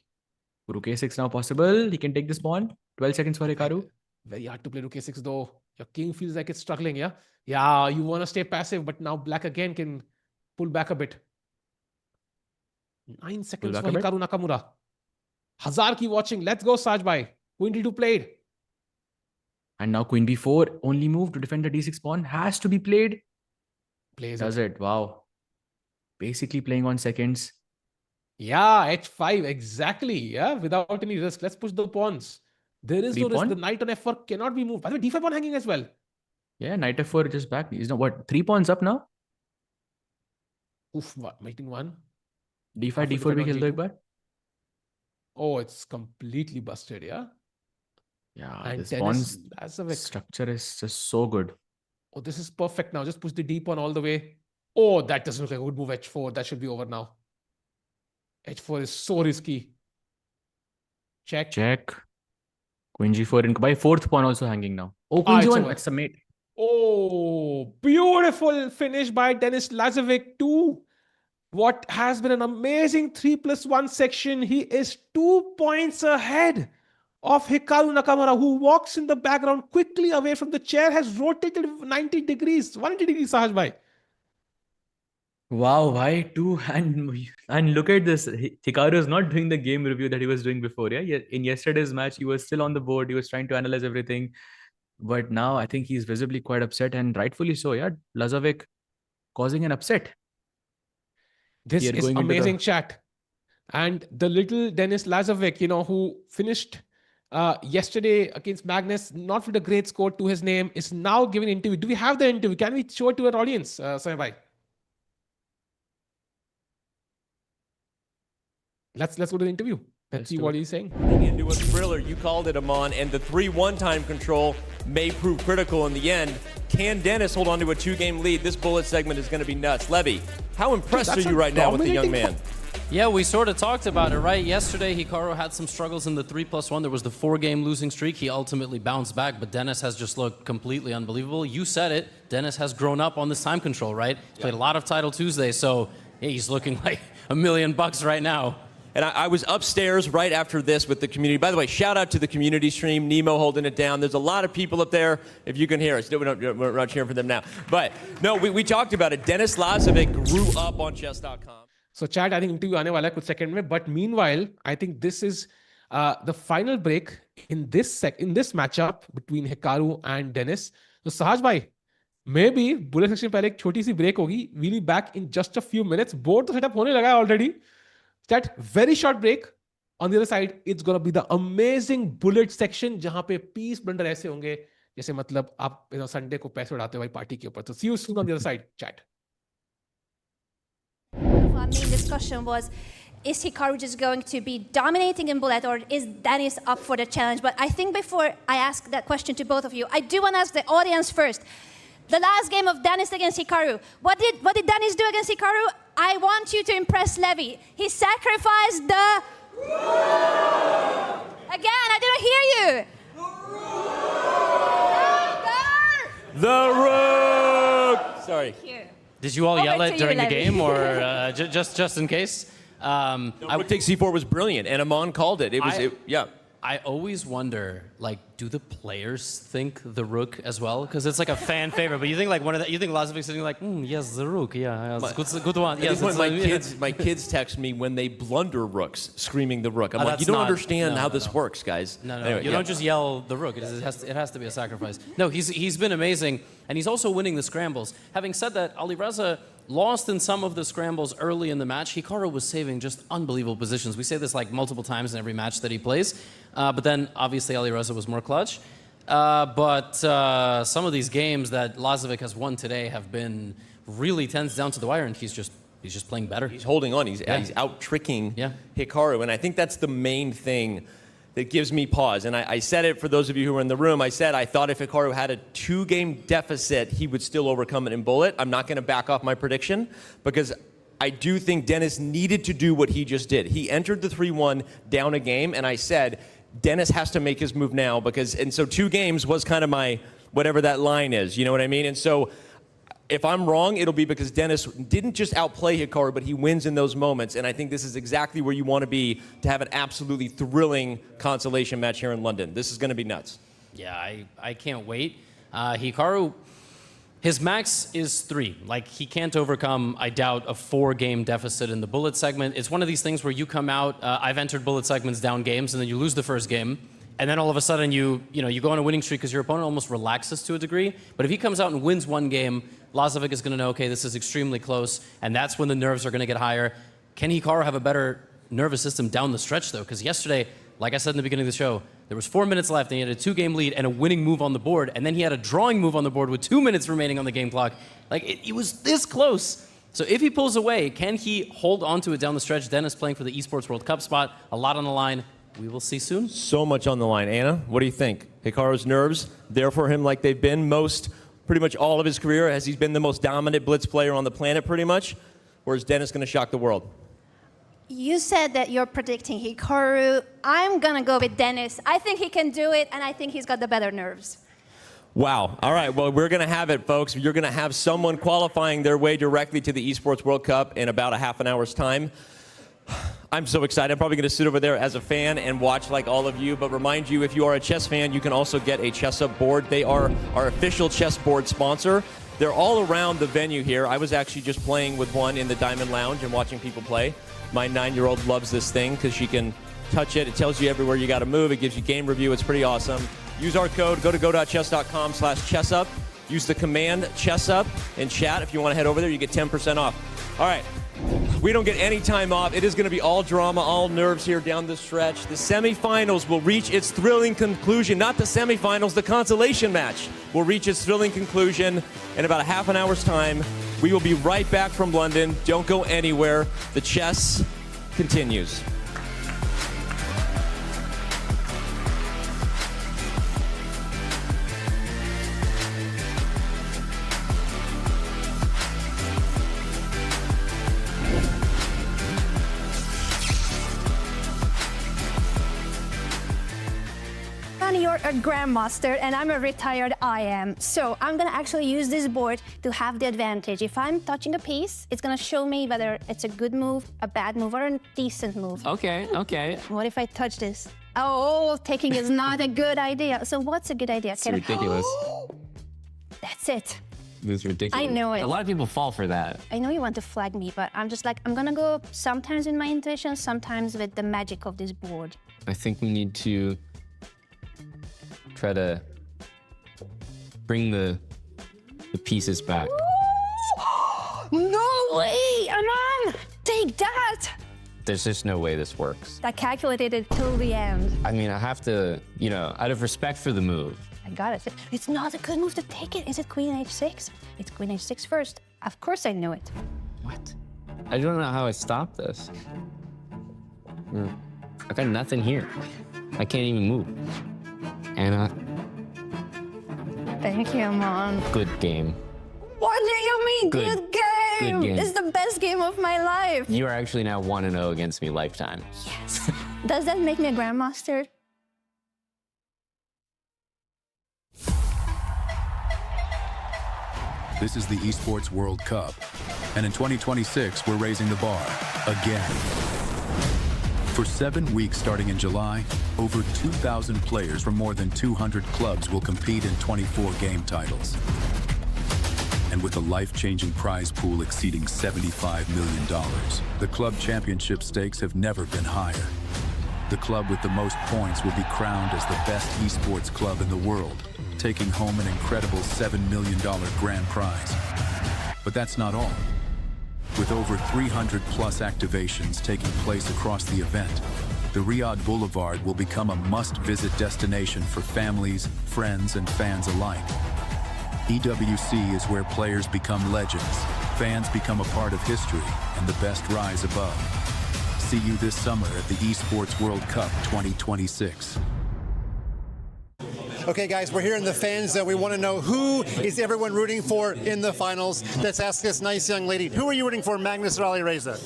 Rook A6 now possible. He can take this pawn. 12 seconds for Hikaru. Very hard to play Rook A6 though. Your king feels like it's struggling, yeah? Yeah, you want to stay passive, but now black again can pull back a bit. 9 seconds for Hikaru Nakamura. Hazar keep watching. Let's go, Sajbhai. Queen D2 played. And now Queen B4, only move to defend the D6 pawn, has to be played. Does it? Wow. Basically playing on seconds. Yeah, H5, exactly. Yeah, without any risk. Let's push the pawns. There is no risk. The knight on F4 cannot be moved. By the way, D5 pawn hanging as well. Yeah, knight F4 just back. He's now what? 3 pawns up now? Oof, mating one. D5, D4 bhi khel do ek baar. Oh, it's completely busted, yeah? Yeah, and this Denis pawn's Lazavik. structure is just so good. Oh, this is perfect now. Just push the D pawn all the way. Oh, that doesn't look like a good move, H4. That should be over now. H4 is so risky. Check. Check. Queen G4 in by 4th pawn also hanging now. Oh, Queen G1. That's a mate. Oh, beautiful finish by Denis Lazavik. What has been an amazing 3+1 section. He is 2 points ahead of Hikaru Nakamura, who walks in the background quickly away from the chair, has rotated 90 degrees, 180 degrees, Sahaj bhai. Wow, why 2? And look at this. Hikaru is not doing the game review that he was doing before. Yeah, in yesterday's match, he was still on the board. He was trying to analyze everything. But now I think he's visibly quite upset, and rightfully so. Yeah, Lazavik causing an upset. This is amazing chat. And the little Denis Lazavik, who finished yesterday against Magnus, not with a great score to his name, is now giving an interview. Do we have the interview? Can we show it to our audience, Samay bhai? Let's go to the interview. Let's see what he's saying. Into a thriller, you called it, Aman, and the 3-1 time control may prove critical in the end. Can Denis hold on to a 2-game lead? This bullet segment is going to be nuts. Levy, how impressed are you right now with the young man? Yeah, we sort of talked about it, right? Yesterday, Hikaru had some struggles in the 3+1. There was the 4-game losing streak. He ultimately bounced back, but Denis has just looked completely unbelievable. You said it. Denis has grown up on this time control, right? Played a lot of Title Tuesday, so yeah, he's looking like $1 million right now. And I was upstairs right after this with the community. By the way, shout out to the community stream, Nemo holding it down. There's a lot of people up there, if you can hear us. We're not cheering for them now. But no, we talked about it. Denis Lazavik grew up on chess.com. So chat, I think interview aane wala hai kuch second mein. But meanwhile, I think this is the final break in this matchup between Hikaru and Denis. So Sahaj bhai, maybe bullet section pehle ek choti si break hogi. We'll be back in just a few minutes. Board to set up hone laga hai already. That very short break. On the other side, it's gonna be the amazing bullet section jahan pe peace blunder aise honge jaise matlab aap Sunday ko paise udate ho bhai party ke upar. So see you soon on the other side. Chat. Our main discussion was, is Hikaru just going to be dominating in bullet, or is Denis up for the challenge? But I think before I ask that question to both of you, I do want to ask the audience first. The last game of Denis against Hikaru, what did Denis do against Hikaru? I want you to impress Levy. He sacrificed the Again, I didn't hear you. The Rook! Sorry. Did you all Over yell to it you, during the Levy. game, or just in case? Rook takes C4 was brilliant, and Amon called it. Yeah. I always wonder, like, do the players think the Rook as well? Because it's like a fan favorite. But you think like you think Lazavik sitting like, yes, the Rook, yeah, it's good one. Yes, my kids text me when they blunder rooks, screaming the Rook. I'm like, that's you don't not- understand no, how no, this no. works, guys. No, Anyway, you don't just yell the Rook. It has to be a sacrifice. No, he's been amazing, and he's also winning the scrambles. Having said that, Alireza lost in some of the scrambles early in the match. Hikaru was saving just unbelievable positions. We say this like multiple times in every match that he plays, but then obviously Alireza was more clutch. But some of these games that Lazavik has won today have been really tense down to the wire, and he's just playing better. He's holding on. He's out tricking Hikaru, and I think that's the main thing that gives me pause. And I said it for those of you who were in the room. I said I thought if Hikaru had a 2-game deficit, he would still overcome it in bullet. I'm not going to back off my prediction because I do think Denis needed to do what he just did. He entered the 3-1 down a game, and I said Denis has to make his move now and so 2 games was kind of my whatever that line is. You know what I mean? And so if I'm wrong, it'll be because Denis didn't just outplay Hikaru, but he wins in those moments. And I think this is exactly where you want to be to have an absolutely thrilling consolation match here in London. This is going to be nuts. Yeah, I can't wait. Hikaru, his max is 3. Like, he can't overcome, I doubt, a 4-game deficit in the bullet segment. It's one of these things where you come out, I've entered bullet segments down games, and then you lose the first game. And then all of a sudden you go on a winning streak because your opponent almost relaxes to a degree. But if he comes out and wins 1 game, Lazavik is going to know, okay, this is extremely close, and that's when the nerves are going to get higher. Can Hikaru have a better nervous system down the stretch, though? Because yesterday, like I said in the beginning of the show, there was 4 minutes left, and he had a 2-game lead and a winning move on the board, and then he had a drawing move on the board with 2 minutes remaining on the game clock. Like, it was this close. So if he pulls away, can he hold on to it down the stretch? Denis playing for the Esports World Cup spot, a lot on the line. We will see soon. So much on the line. Anna, what do you think? Hikaru's nerves there for him like they've been pretty much all of his career? Has he been the most dominant blitz player on the planet pretty much? Or is Denis going to shock the world? You said that you're predicting Hikaru. I'm going to go with Denis. I think he can do it, and I think he's got the better nerves. Wow. All right. Well, we're going to have it, folks. You're going to have someone qualifying their way directly to the Esports World Cup in about a half an hour's time. I'm so excited. I'm probably going to sit over there as a fan and watch like all of you. But remind you, if you are a chess fan, you can also get a Chesscom board. They are our official chess board sponsor. They're all around the venue here. I was actually just playing with one in the Diamond Lounge and watching people play. My 9-year-old loves this thing because she can touch it. It tells you everywhere you got to move. It gives you game review. It's pretty awesome. Use our code. Go to go.chess.com/chessup. Use the command chessup in chat. If you want to head over there, you get 10% off. All right. We don't get any time off. It is going to be all drama, all nerves here down the stretch. The semifinals will reach its thrilling conclusion. Not the semifinals, the consolation match will reach its thrilling conclusion in about a half an hour's time. We will be right back from London. Don't go anywhere. The chess continues. You're a grandmaster and I'm a retired IM. So I'm gonna actually use this board to have the advantage. If I'm touching a piece, it's gonna show me whether it's a good move, a bad move, or a decent move. Okay, okay. What if I touch this? Oh, taking is not a good idea. So what's a good idea? It's ridiculous. That's it. It's ridiculous. I know it. A lot of people fall for that. I know you want to flag me, but I'm just like, I'm gonna go sometimes with my intuition, sometimes with the magic of this board. I think we need to try to bring the pieces back. No way, Aman! Take that! There's just no way this works. I calculated it till the end. I mean, I have to, out of respect for the move. I got it. It's not a good move to take it. Is it queen h6? It's queen h6 first. Of course I know it. What? I don't know how I stop this. I got nothing here. I can't even move. Anna. Thank you, Aman. Good game. What do you mean, good game? Good game. It's the best game of my life. You are actually now 1-0 against me lifetime. Yes. Does that make me a grandmaster? This is the Esports World Cup, and in 2026, we're raising the bar again. For 7 weeks starting in July, over 2,000 players from more than 200 clubs will compete in 24 game titles. And with a life-changing prize pool exceeding $75 million, the club championship stakes have never been higher. The club with the most points will be crowned as the best esports club in the world, taking home an incredible $7 million grand prize. But that's not all. With over 300 plus activations taking place across the event, the Riyadh Boulevard will become a must-visit destination for families, friends, and fans alike. EWC is where players become legends, fans become a part of history, and the best rise above. See you this summer at the Esports World Cup 2026. Okay, guys, we're here in the fan zone. We want to know, who is everyone rooting for in the finals? Let's ask this nice young lady. Who are you rooting for, Magnus or Alireza?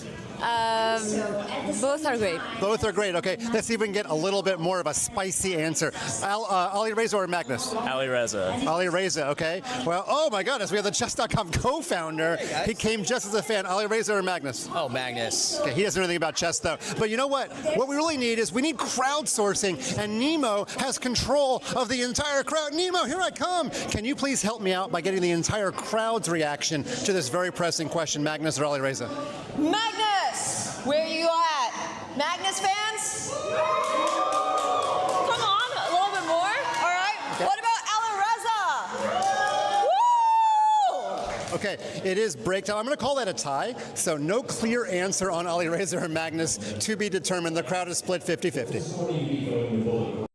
Both are great. Both are great. Okay, let's see if we can get a little bit more of a spicy answer. Alireza or Magnus? Alireza. Alireza, okay. Well, oh my goodness, we have the Chess.com co-founder. Hey, he came just as a fan. Alireza or Magnus? Oh, Magnus. Okay, he doesn't know anything about chess, though. But you know what? What we really need is we need crowdsourcing, and Nemo has control of the entire crowd. Nemo, here I come. Can you please help me out by getting the entire crowd's reaction to this very pressing question, Magnus or Alireza? Magnus! Where are you at? Magnus fans? Come on, a little bit more. All right. Okay. What about Alireza? Woo! Okay, it is break time. I'm going to call that a tie, so no clear answer on Alireza or Magnus to be determined. The crowd is split 50-50.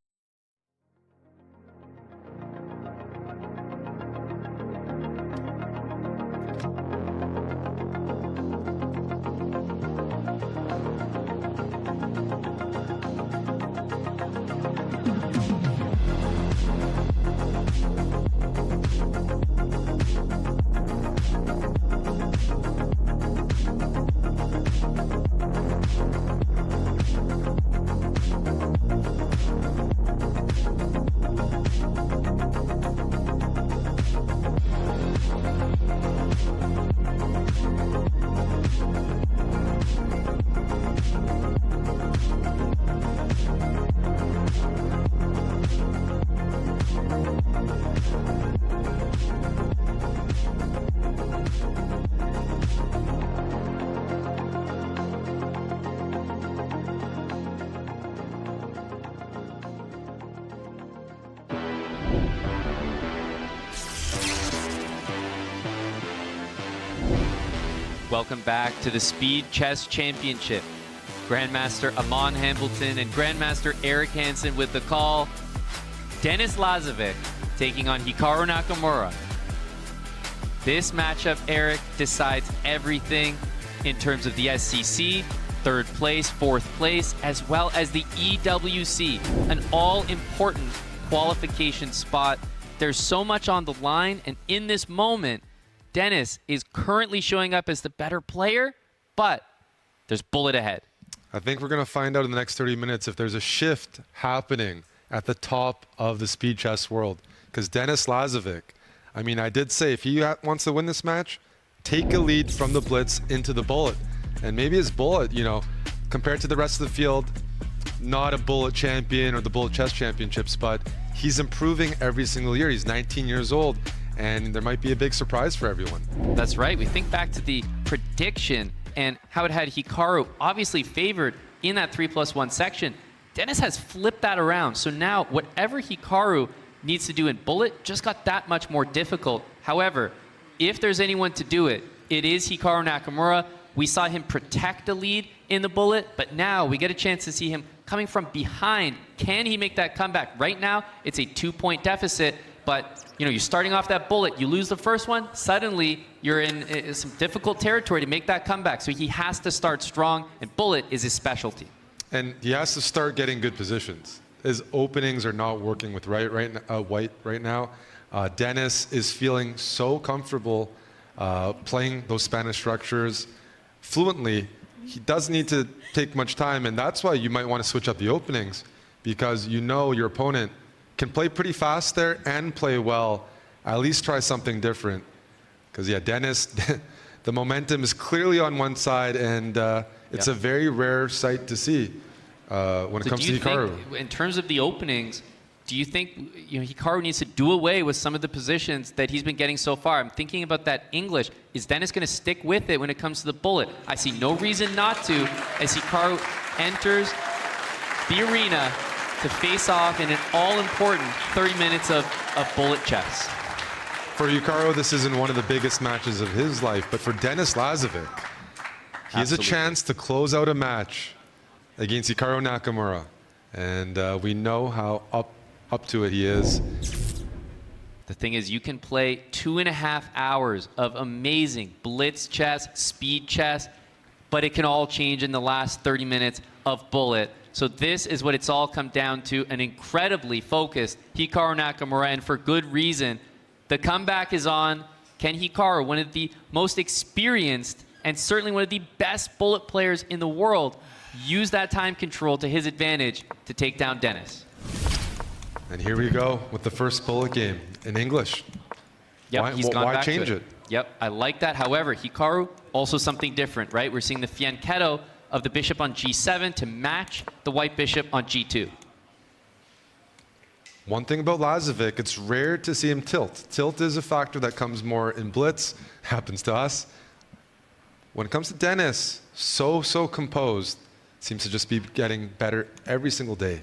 Welcome back to the Speed Chess Championship. Grandmaster Amon Hambleton and Grandmaster Eric Hansen with the call. Denis Lazavik taking on Hikaru Nakamura. This matchup, Eric, decides everything in terms of the SCC, third place, fourth place, as well as the EWC, an all-important qualification spot. There's so much on the line, and in this moment, Denis is currently showing up as the better player, but there's bullet ahead. I think we're going to find out in the next 30 minutes if there's a shift happening at the top of the speed chess world. Because Denis Lazavik, I mean, I did say if he wants to win this match, take a lead from the blitz into the bullet. And maybe his bullet, you know, compared to the rest of the field, not a bullet champion or the bullet chess championships, but he's improving every single year. He's 19 years old. And there might be a big surprise for everyone. That's right. We think back to the prediction and how it had Hikaru obviously favored in that 3+1 section. Denis has flipped that around. So now whatever Hikaru needs to do in bullet just got that much more difficult. However, if there's anyone to do it, it is Hikaru Nakamura. We saw him protect the lead in the bullet, but now we get a chance to see him coming from behind. Can he make that comeback? Right now, it's a 2-point deficit. But, you know, you're starting off that bullet, you lose the first one, suddenly you're in some difficult territory to make that comeback. So he has to start strong, and bullet is his specialty. And he has to start getting good positions. His openings are not working with white right now. Denis is feeling so comfortable playing those Spanish structures fluently he doesn't need to take much time, and that's why you might want to switch up the openings, because you know your opponent can play pretty fast there and play well. At least try something different. Because, yeah, Denis, the momentum is clearly on one side, and it's a very rare sight to see when it comes to Hikaru. In terms of the openings, do you think Hikaru needs to do away with some of the positions that he's been getting so far? I'm thinking about that English. Is Denis going to stick with it when it comes to the bullet? I see no reason not to as Hikaru enters the arena to face off in an all-important 30 minutes of bullet chess. For Hikaru, this isn't one of the biggest matches of his life, but for Denis Lazavik, he has a chance to close out a match against Hikaru Nakamura. And we know how up to it he is. The thing is, you can play 2.5 hours of amazing blitz chess, speed chess, but it can all change in the last 30 minutes of bullet. So this is what it's all come down to, an incredibly focused Hikaru Nakamura, and for good reason. The comeback is on. Can Hikaru, one of the most experienced and certainly one of the best bullet players in the world, use that time control to his advantage to take down Denis? And here we go with the first bullet game in English. Yep, he's gone why back change to it? Yep, I like that. However, Hikaru, also something different, right? We're seeing the fianchetto of the bishop on g7 to match the white bishop on g2. One thing about Lazavik, it's rare to see him tilt. Tilt is a factor that comes more in blitz, happens to us. When it comes to Denis, so composed, seems to just be getting better every single day.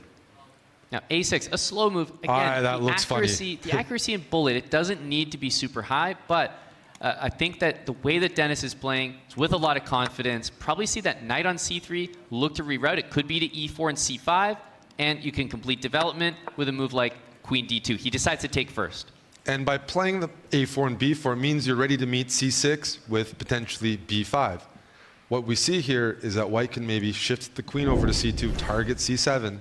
Now, a6, a slow move. Again, that looks funny. The accuracy in bullet, it doesn't need to be super high, but I think that the way that Denis is playing is with a lot of confidence. Probably see that knight on c3, look to reroute. It could be to e4 and c5, and you can complete development with a move like queen d2. He decides to take first. And by playing the a4 and b4 means you're ready to meet c6 with potentially b5. What we see here is that white can maybe shift the queen over to c2, target c7.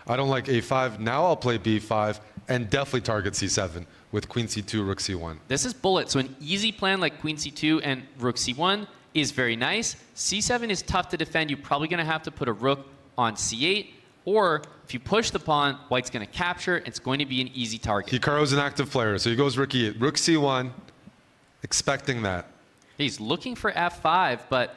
I don't like a5. Now I'll play b5 and definitely target c7 with queen c2, rook c1. This is bullet, so an easy plan like queen c2 and rook c1 is very nice. c7 is tough to defend. You're probably going to have to put a rook on c8, or if you push the pawn, white's going to capture. It's going to be an easy target. Hikaru's an active player, so he goes rook e8, rook c1, expecting that. He's looking for f5, but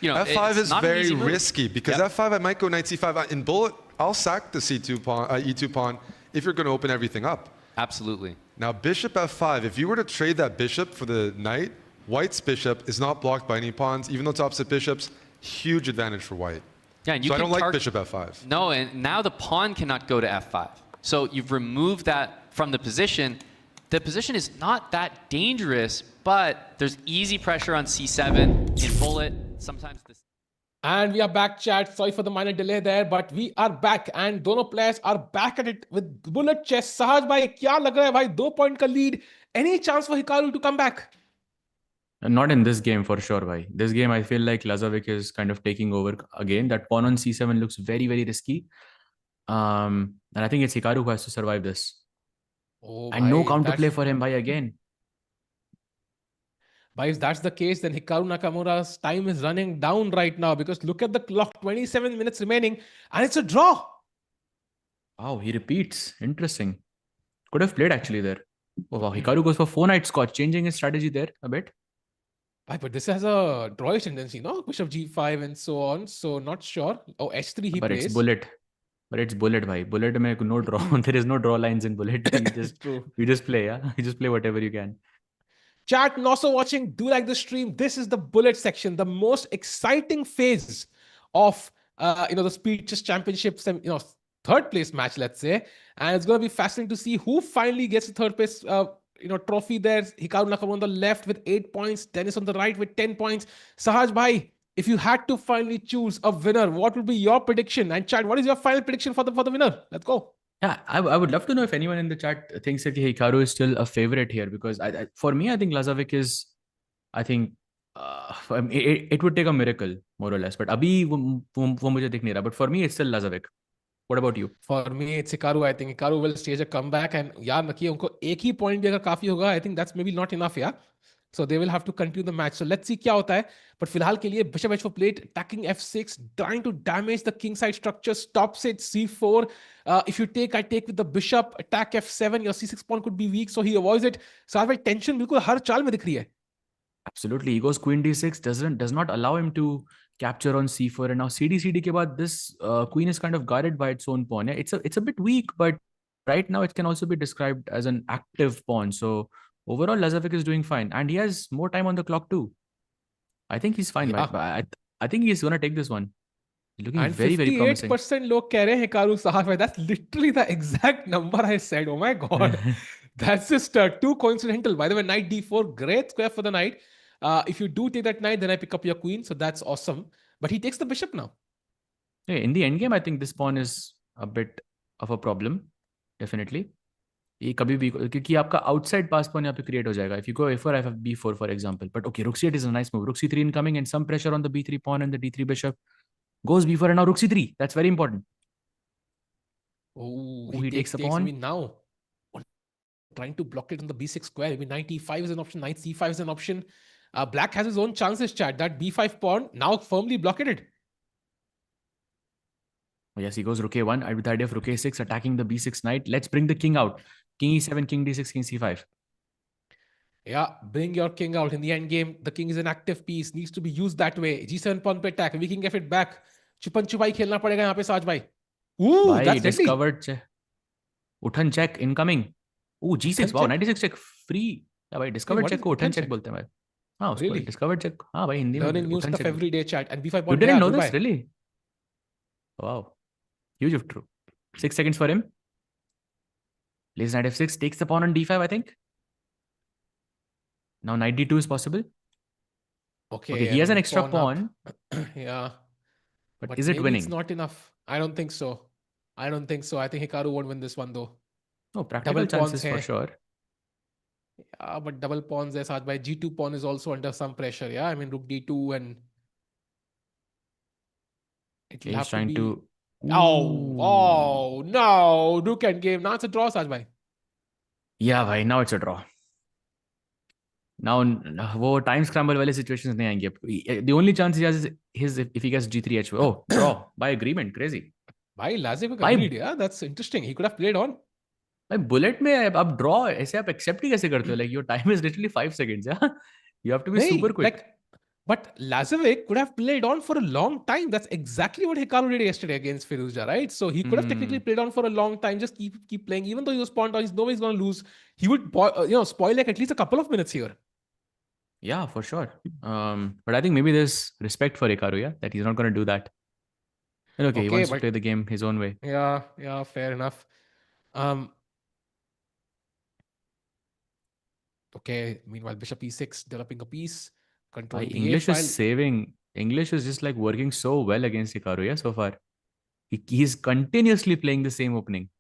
f5 is very risky risky because f5 I might go knight c5. In bullet, I'll sack the c2 pawn, e2 pawn if you're going to open everything up. Absolutely. Now bishop f5, if you were to trade that bishop for the knight, white's bishop is not blocked by any pawns, even though it's opposite bishops. Huge advantage for white. Yeah, and so I don't like bishop f5. No, and now the pawn cannot go to f5. So you've removed that from the position. The position is not that dangerous, but there's easy pressure on c7 in bullet. Sometimes this. And we are back, chat. Sorry for the minor delay there, but we are back, and दोनों players are back at it with bullet chess. Sahaj bhai, क्या लग रहा है भाई? 2 point का lead. Any chance for Hikaru to come back? Not in this game for sure, bhai. This game, I feel like Lazavik is kind of taking over again. That pawn on c7 looks very risky. And I think it's Hikaru who has to survive this. Oh, and no counterplay for him, bhai, again. But if that's the case, then Hikaru Nakamura's time is running down right now, because look at the clock, 27 minutes remaining, and it's a draw. Wow, he repeats. Interesting. Could have played actually there. Oh, wow. Hikaru goes for 4-knight Scotch, changing his strategy there a bit. But this has a drawish tendency, no? Bishop g5 and so on. So not sure. Oh, h3 he but plays. It's bullet. But it's bullet, bhai. Bullet mein no draw. There is no draw lines in bullet. You just play, yeah? You just play whatever you can. Chat and also watching, do like the stream. This is the bullet section, the most exciting phase of the Speed Chess Championships, third place match, let's say. And it's going to be fascinating to see who finally gets the third place trophy there. Hikaru Nakamura on the left with 8 points, Denis on the right with 10 points. Sahaj bhai, if you had to finally choose a winner, what would be your prediction? And chat, what is your final prediction for the winner? Let's go. Yeah, I would love to know if anyone in the chat thinks that Hikaru is still a favorite here, because for me, I think Lazavik is, it would take a miracle, more or less. But abhi wo mujhe dikh nahi raha. But for me, it's still Lazavik. What about you? For me, it's Hikaru. I think Hikaru will stage a comeback, and yaar, unko ek hi point bhi agar kafi hoga, I think that's maybe not enough, yeah? So they will have to continue the match. So let's see क्या होता है. But फिलहाल के लिए bishop h4 plate, attacking f6, trying to damage the king side structure, stops it, c4. If you take, I take with the bishop, attack f7, your c6 pawn could be weak, so he avoids it. So भाई tension बिल्कुल हर चाल में दिख रही है. Absolutely, he goes queen d6, does not allow him to capture on c4, and now cd के बाद this queen is kind of guarded by its own pawn. Yeah? It's a bit weak, but right now it can also be described as an active pawn. So overall, Lazavik is doing fine, and he has more time on the clock too. I think he's fine, Yeah. but I think he's gonna take this one. He's looking And very, very promising. 58% लोग कह रहे हैं Hikaru साहब. That's literally the exact number I said. Oh my god. That's just too coincidental. By the way, knight d4, great square for the knight. If you do take that knight, then I pick up your queen. So that's awesome. But he takes the bishop now. Yeah, in the endgame, I think this pawn is a bit of a problem. Definitely. ये कभी भी क्योंकि आपका outside pass pawn यहाँ पे create हो जाएगा. If you go a4, I have b4 for example. But okay, rook c8 is a nice move. Rook c3 incoming and some pressure on the b3 pawn and the d3 bishop. Goes b4 and now rook c3. That's very important. Oh, he takes the pawn. I mean, now trying to block it on the b6 square. I mean, knight e5 is an option. Knight c5 is an option. Black has his own chances, chat. That b5 pawn now firmly blockaded. Oh, yes, he goes rook a1 with the idea of rook a6 attacking the b6 knight. Let's bring the king out. King e7, king d6, king c5. Yeah, bring your king out. In the end game, the king is an active piece, needs to be used that way. g7 pawn pe attack, we can get it back. Chupan chupai khelna padega yahan pe Saj bhai. Ooh, Bhai, that's discovered check. Uthan check incoming. Ooh, g6. Wow, 96 check free. Yeah, bhai, discovered check को uthan check बोलते हैं भाई. हाँ, उसको Really? discovered check. हाँ भाई, हिंदी में Learning new uthan stuff check. every day, chat. And b5 pawn. You didn't gaya, know goodbye. this, really? Wow. Huge of true. 6 seconds for him. Plays knight f6, takes the pawn on d5, I think. Now knight d2 is possible. Okay, he has an extra pawn. Yeah. But is it winning? It's not enough. I don't think so. I think Hikaru won't win this one though. No, practical chances for sure. Yeah, but double pawns there, Saj bhai. G2 pawn is also under some pressure. Yeah, I mean rook d2 and it will He's have trying to be... to... Oh, no. Rook endgame. Now it's a draw, Saj bhai. Yeah, bhai, now it's a draw. Now, वो time scramble वाले situations नहीं आएंगे. The only chance he has is if he gets g3 h4. Oh, draw by agreement. Crazy. Bhai, Lazavik agreed. Yeah, that's interesting. He could have played on. भाई bullet में आप draw ऐसे आप accept ही कैसे करते हो? Like your time is literally 5 seconds. Yeah, you have to be super quick. But Lazavik could have played on for a long time. That's exactly what Hikaru did yesterday against Firouzja, right? So he could have technically played on for a long time. Just keep playing. Even though he was pawned on, he's nobody's going to lose. He would spoil like at least a couple of minutes here. Yeah, for sure. But I think maybe there's respect for Hikaru, yeah, that he's not going to do that. And okay, he wants to play the game his own way. Yeah, fair enough. Okay, meanwhile, bishop e6, developing a piece. Control English is saving. English is just like working so well against Hikaru, yeah, so far. He's continuously playing the same opening.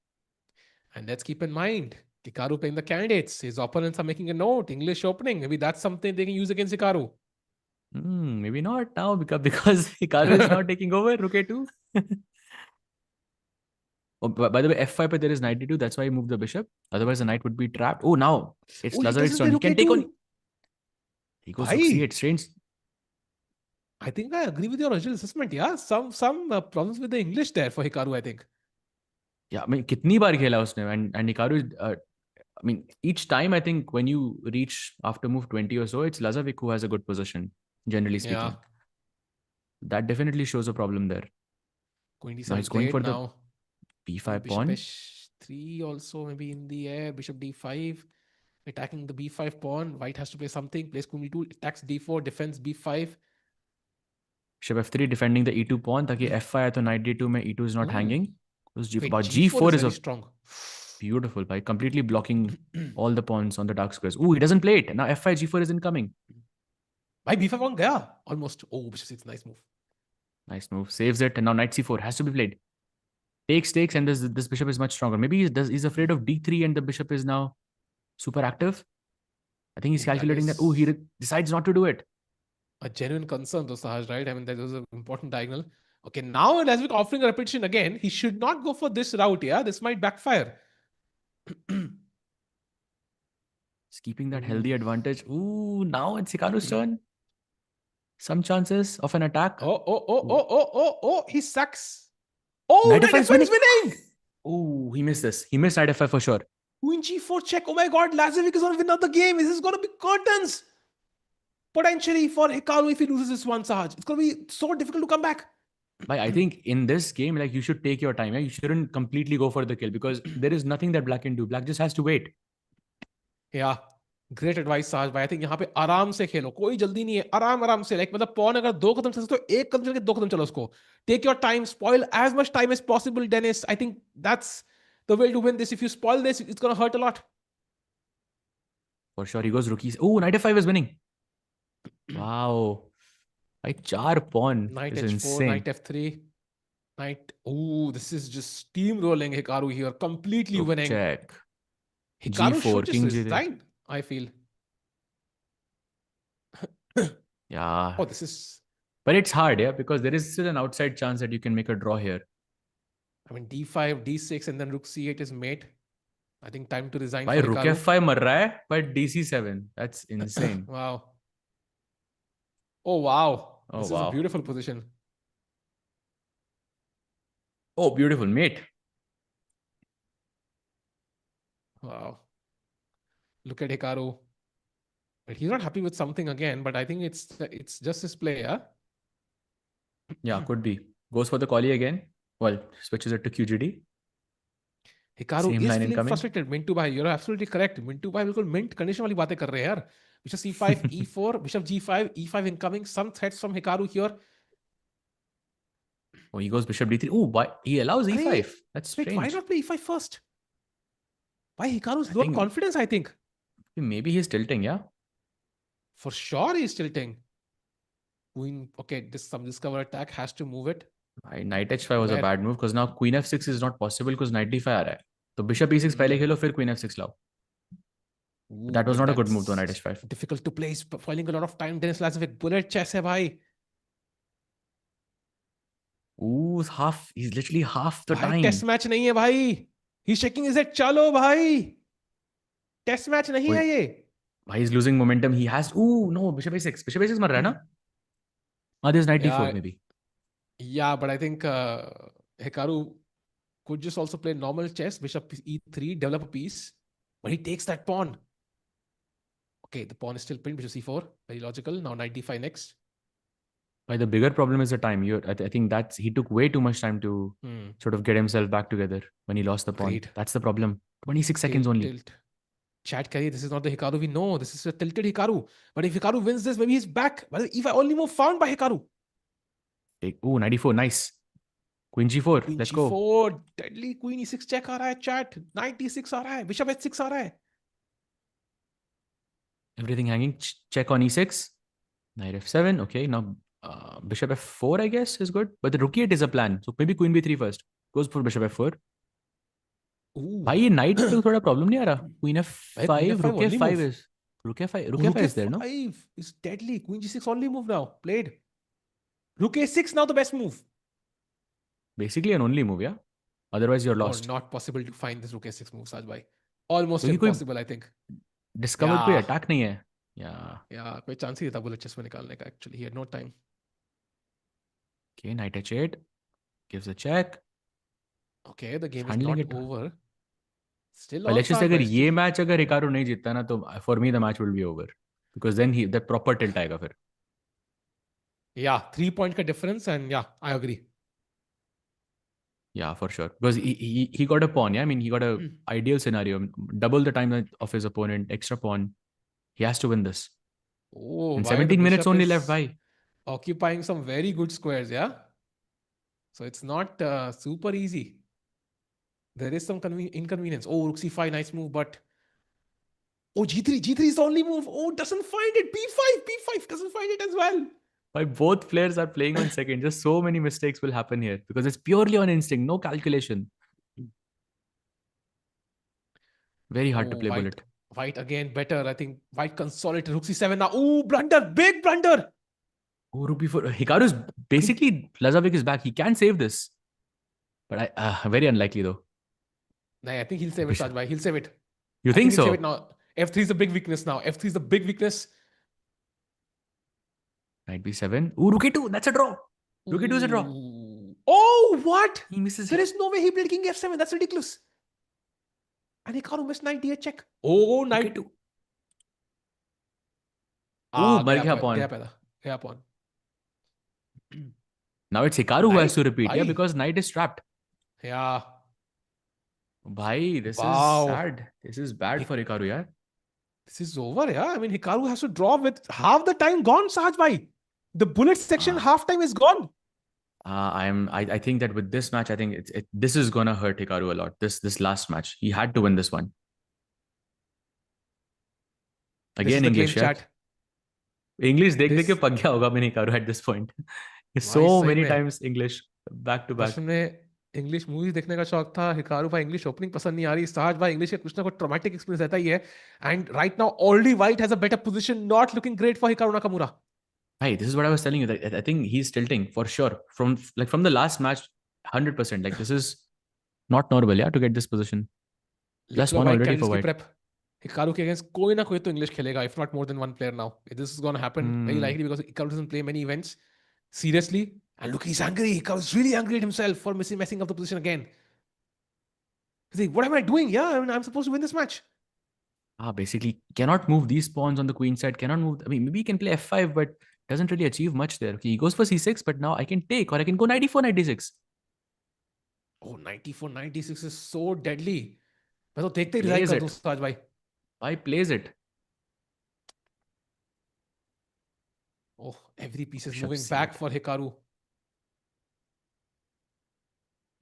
And let's keep in mind, Hikaru playing the candidates. His opponents are making a note. English opening. Maybe that's something they can use against Hikaru. Maybe not now because Hikaru is now taking over. Rook a2. Oh, by the way, f5 but there is knight d2. That's why he moved the bishop. Otherwise, the knight would be trapped. Oh, now it's Lazavik's turn. He can take on. He goes rook c8. Strange. I think I agree with your original assessment. Yeah, some problems with the English there for Hikaru, I think. Yeah, I mean, कितनी बार खेला उसने and Hikaru. I mean, each time I think when you reach after move 20 or so, it's Lazavik who has a good position, generally speaking. Yeah. That definitely shows a problem there. Now he's going for the b5 pawn. Bishop h3 also maybe in the air. Bishop d5. Attacking the b5 pawn. White has to play something. Plays queen e2. Attacks d4. Defends b5. Bishop f3 defending the e2 pawn. ताकि f5 तो knight d2 में e2 is not hanging. But g4 is very strong. Beautiful, by completely blocking all the pawns on the dark squares. Ooh, he doesn't play it. Now f5, g4 is incoming. By b5 pawn gaya. Almost. Oh, bishop 6. Nice move. Nice move. Saves it. And now knight c4 has to be played. Takes, and this bishop is much stronger. Maybe he's afraid of d3 and the bishop is now super active. I think he's calculating that. Oh, he decides not to do it. A genuine concern though, Sahaj, right? I mean, that was an important diagonal. Okay, now Lazavik offering a repetition again. He should not go for this route, yeah? This might backfire. He's keeping that healthy advantage. Ooh, now it's Hikaru's turn. Some chances of an attack. Oh, he sucks. Oh, Knight Knight F5 F5 is winning! Oh, he missed this. He missed Knight F5 for sure. Queen G4 check. Oh my god, Lazavik is going to win another game. This is going to be curtains. Potentially for Hikaru if he loses this one, Sahaj. It's going to be so difficult to come back. But I think in this game, like, you should take your time. Yeah? You shouldn't completely go for the kill because there is nothing that Black can do. Black just has to wait. Yeah. Great advice साज भाई I think यहाँ पे आराम से खेलो कोई जल्दी नहीं है आराम से लाइक मतलब पॉन अगर 2 कदम चल सकते हो 1 कदम चल के 2 कदम चलो उसको take your time spoil as much time as possible Dennis I think that's the way to win this if you spoil this it's gonna hurt a lot For sure he goes rookies. Oh, Knight F5 is winning. Wow. Like 4 pawn. Knight This is H4 insane. Knight F3 Knight this is just steamrolling Hikaru here completely Rook winning check. Hikaru G4 should King just G3. resign I feel Yeah. oh this is But it's hard, yeah, because there is still an outside chance that you can make a draw here. I mean D5 D6 and then Rook C8 is mate I think time to resign Why for Rook Hikaru. F5 mar raha hai, but DC7. That's insane. Wow. Oh wow. Oh, This is wow. a beautiful position. Oh, beautiful mate. Wow. Look at Hikaru. But he's not happy with something again, but I think it's just his play, yeah? Yeah, could be. Goes for the collie again. Well, switches it to QGD. Hikaru Same is line feeling incoming. frustrated. Mintu bhai, you're absolutely correct. Mintu bhai बिल्कुल mint condition वाली बातें कर रहे हैं यार. Bishop C5, E4, Bishop G5, E5 incoming. Some threats from Hikaru here. Oh, he goes Bishop D3. Oh, why he allows E5? Arey, That's wait, strange. why not play E5 first? Why Hikaru's I low think- confidence, I think. Maybe he's tilting, yeah. For sure he's tilting. Queen, okay, some discover attack has to move it. Knight H5 was a Where- bad move because now Queen F6 is not possible because Knight D5 आ रहा है. तो Bishop E6 पहले खेलो फिर Queen F6 लाओ. That was but not a good move that's though, Knight H5. difficult to play. He's spoiling a lot of time. Denis Lazavik, bullet chess है भाई. Ooh, he's literally half the भाई time. Test match नहीं है भाई. He's shaking his head. चलो भाई. Test match नहीं है ये. Why he's losing momentum? He has. Ooh, no, Bishop A6. Bishop A6 मर रहा है ना? There's Knight D4 Yeah. maybe. Yeah, but I think Hikaru could just also play normal chess. Bishop E3, develop a piece. But he takes that pawn. Okay, the pawn is still pinned. Bishop C4. Very logical. Now Knight D5 next. But the bigger problem is the time. I think that's he took way too much time to sort of get himself back together when he lost the pawn. Agreed. That's the problem. 26 seconds only. Tilt. Chat kariye, this is not the Hikaru we know. This is a tilted Hikaru. But if Hikaru wins this, maybe he's back. But if I only move found by Hikaru. Ooh, 94. Nice. Queen G4. Queen Let's G4, go. deadly Queen E6 check आ रहा है chat. Knight D6 आ रहा है. Bishop H6 आ रहा है. Everything hanging. Check on E6. Knight F7. Okay, now Bishop F4 I guess is good. But the Rook E8 is a plan. So maybe Queen B3 first. Goes for Bishop F4. भाई ये knight पे थोड़ा problem नहीं आ रहा. Queen F5, Rook F5 is. Rook F5 is there, no? Rook F5 is deadly. Queen G6 only move now. Played. Rook A6 now the best move. Basically an only move, yeah? Otherwise you're Or lost. not possible to find this Rook A6 move, Saj bhai. Almost क्योंकि कोई impossible, I think. Discovered कोई Yeah. attack नहीं है. Yeah. Yeah, कोई chance ही नहीं था bullet chess में निकालने का. Actually, he had no time. Okay, Knight H8. Gives a check. Okay, the game is Handling not it. over. Still But on let's just say par, अगर guys. ये match अगर Hikaru नहीं जीतता ना तो for me the match will be over. Because then the proper tilt आएगा फिर. Yeah, 3 point का difference and yeah, I agree. Yeah, for sure. Because he got a pawn, yeah? I mean, he got a ideal scenario. Double the time of his opponent, extra pawn. He has to win this. Oh, And bhai, the 17 minutes bishop only is left, bhai. Occupying some very good squares, yeah? So it's not super easy. There is some inconvenience. Oh, Rook C5, nice move, but... Oh, G3 is the only move. Oh, doesn't find it. B5 doesn't find it as well. Why both players are playing on second. Just so many mistakes will happen here. Because it's purely on instinct, no calculation. Very hard to play White, bullet. White again, better. I think White consolidated. Rook C7 now. Oh, blunder. Big blunder. Oh, Rook B4. Hikaru's basically... Lazavik is back. He can save this. But very unlikely though. Nah, I think he'll save it, Sajbhai. He'll save it. You I think he'll so? Save it now. F3 is the big weakness now. F3 is the big weakness. Knight b7. Ooh, rook a2. That's a draw. Rook a2 is a draw. Oh, what? He misses. There is no way he played king f7. That's ridiculous. And Hikaru missed knight d8 check. Oh, knight. Ooh, mar gaya pawn. Gaya pawn. Now it's Hikaru who has to repeat, yeah, because knight is trapped. Yeah. Bhai, this is sad. This is bad for Hikaru, yeah. This is over, yeah. I mean, Hikaru has to draw with half the time gone, Sahaj bhai. The bullet section half time is gone. I think that with this match, I think this is gonna hurt Hikaru a lot. This last match, he had to win this one. Again, English, yeah. English देख देख के पक गया होगा मैंने Hikaru at this point. So many times English back to back. English movies देखने का शौक था. हिकारू भाई इंग्लिश ओपनिंग पसंद नहीं आ रही. सहज भाई इंग्लिश का कुछ ना कुछ ट्रॉमेटिक एक्सपीरियंस रहता ही है. And right now already white has a better position. Not looking great for Hikaru Nakamura. Hey, this is what I was telling you. That I think he's tilting for sure. From the last match, 100%. Like this is not normal, yeah, to get this position. Plus one already for white. Hikaru के against कोई ना कोई तो English खेलेगा. If not more than one player now. This is going to happen very likely because Hikaru doesn't play many events seriously. And look, he's angry. Hikaru's really angry at himself for messing up the position again. He's like, what am I doing? Yeah, I mean, I'm supposed to win this match. Basically, cannot move these pawns on the queen side. Cannot move. I mean, maybe he can play f5, but doesn't really achieve much there. Okay, he goes for c6, but now I can take, or I can go knight e4, knight d6. Oh, knight e4, knight d6 is so deadly. मैं तो देखते ही resign कर दूँ साज भाई. Why plays it? Oh, every piece is moving back for Hikaru.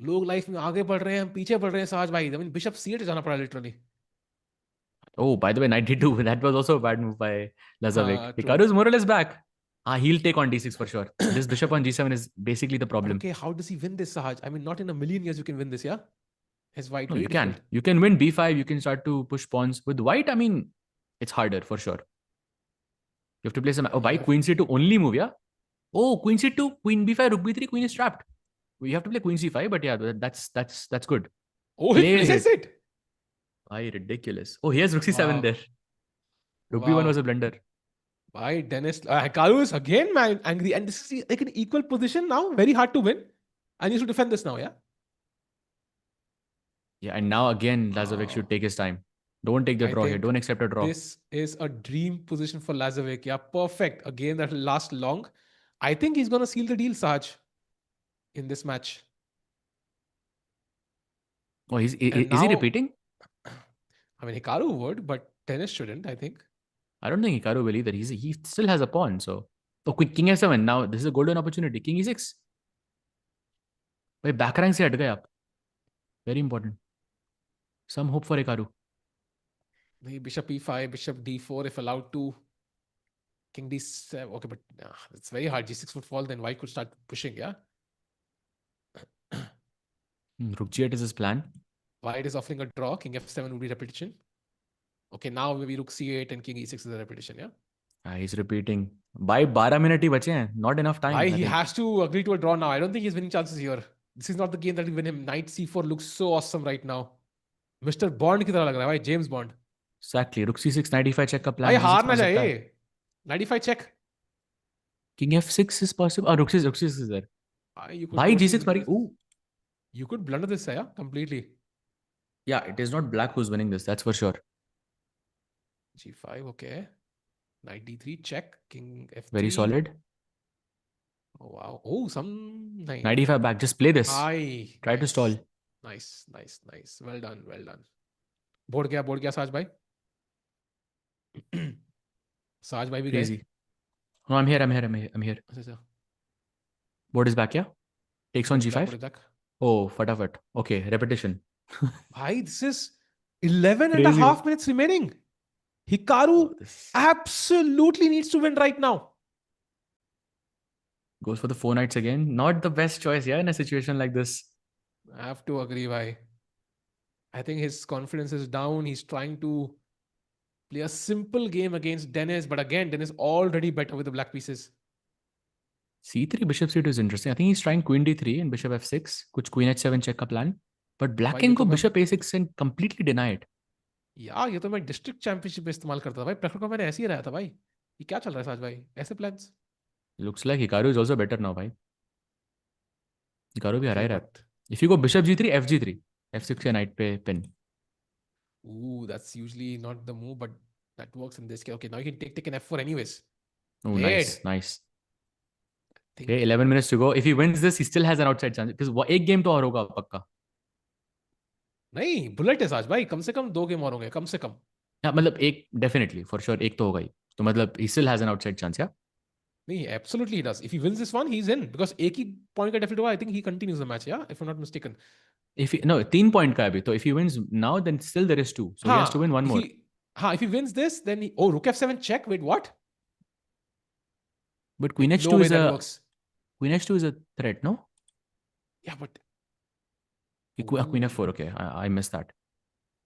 लोग life में आगे बढ़ रहे हैं, हम पीछे बढ़ रहे हैं साज भाई. I mean, bishop c8 जाना पड़ा literally. Oh, by the way, knight d2. That was also a bad move by Lazavik. Hikaru is more or less back. He'll take on d6 for sure. This bishop on g7 is basically the problem. Okay, how does he win this, Sahaj? I mean, not in a million years you can win this, yeah? His white. No, you can. You can win b5. You can start to push pawns. With white, I mean, it's harder for sure. You have to play some. Oh, by queen c2 only move, yeah? Oh, queen c2, queen b5, rook b3, queen is trapped. You have to play queen c5, but yeah, that's good. Oh, he plays it. Why ridiculous? Oh, he has rook c7 there. Rook b1 was a blunder. Why Denis Hikaru is again angry, and this is like an equal position now. Very hard to win. I need to defend this now, yeah. Yeah, and now again, Lazavik should take his time. Don't take the draw here. Don't accept a draw. This is a dream position for Lazavik. Yeah, perfect. Again, that will last long. I think he's going to seal the deal, Saj, in this match. Oh, is he repeating? I mean, Hikaru would, but Denis shouldn't, I think. I don't think Hikaru will either. He still has a pawn, so... Oh, quick, king f7. Now, this is a golden opportunity. King e6. Wait, back rank se hat gaye aap. Very important. Some hope for Hikaru. Bishop e5, bishop d4 if allowed to. King d7. Okay, but it's very hard. g6 would fall, then white could start pushing, yeah? Rook g8 is his plan. White is offering a draw. King f7 would be repetition. Okay, now maybe rook c8 and king e6 is a repetition, yeah? He's repeating. By 12 minutes ही बचे हैं. Not enough time. He has to agree to a draw now. I don't think he's winning chances here. This is not the game that will win him. Knight c4 looks so awesome right now. Mr. Bond की तरह लग रहा है भाई. James Bond. Exactly. Rook c6, knight e5 check का plan. भाई हार ना जाए. Knight e5 check. King f6 is possible. Rook c6 is there. Bhai g6 mari. Ooh. You could blunder this, yeah, completely. Yeah, it is not black who's winning this. That's for sure. g5, okay. Knight d3 check. King f3. Very solid. Oh wow. Oh, some knight e5 back. Just play this. Try to stall. Nice. Well done. Board गया साज भाई. साज भाई भी Crazy. No, I'm here. अच्छा. Board is back, yeah? Takes on g5. Oh, fatafat. Okay, repetition. Bhai, this is 11 and a half minutes remaining. Hikaru absolutely needs to win right now. Goes for the 4 knights again. Not the best choice, yeah, in a situation like this. I have to agree, bhai. I think his confidence is down. He's trying to play a simple game against Denis, but again, Denis already better with the black pieces. c3 bishop c2 is interesting. I think he's trying queen d3 and bishop f6. Kuch queen h7 check ka plan. But black can go bishop a6 and completely deny it. यार ये तो मैं district championship में इस्तेमाल करता था भाई, प्रखर को मैंने ऐसे ही रहा था भाई। ये क्या चल रहा है साज भाई, ऐसे plans? Looks like Hikaru is also better now, भाई. Hikaru भी हरा Okay, ही रहा है. but If you go bishop g3, fg3, f6 या knight पे pin. ooh, that's usually not the move, but that works in this case. Okay, now you can take an f4 anyways. Oh, Played. nice. Think Okay, 11 minutes to go. If he wins this, he still has an outside chance. Because एक game तो और होगा पक्का. नहीं, bullet है साज भाई, कम से कम 2 गेम और होंगे, कम से कम. हाँ, मतलब एक definitely for sure एक तो होगा ही. तो मतलब he still has an outside chance, yeah? नहीं, absolutely he does. If he wins this one, he's in. Because एक ही point का deficit हुआ, I think he continues the match, yeah? If I'm not mistaken. If he, no, 3 point का है अभी. तो if he wins now, then still there is 2. So he has to win one more. If he wins this, then he... Oh, rook f7 check. Wait, what? But queen h2 No way is that a... works. Queen h2 is a threat, no? Yeah, but... Queen f4, okay. I missed that.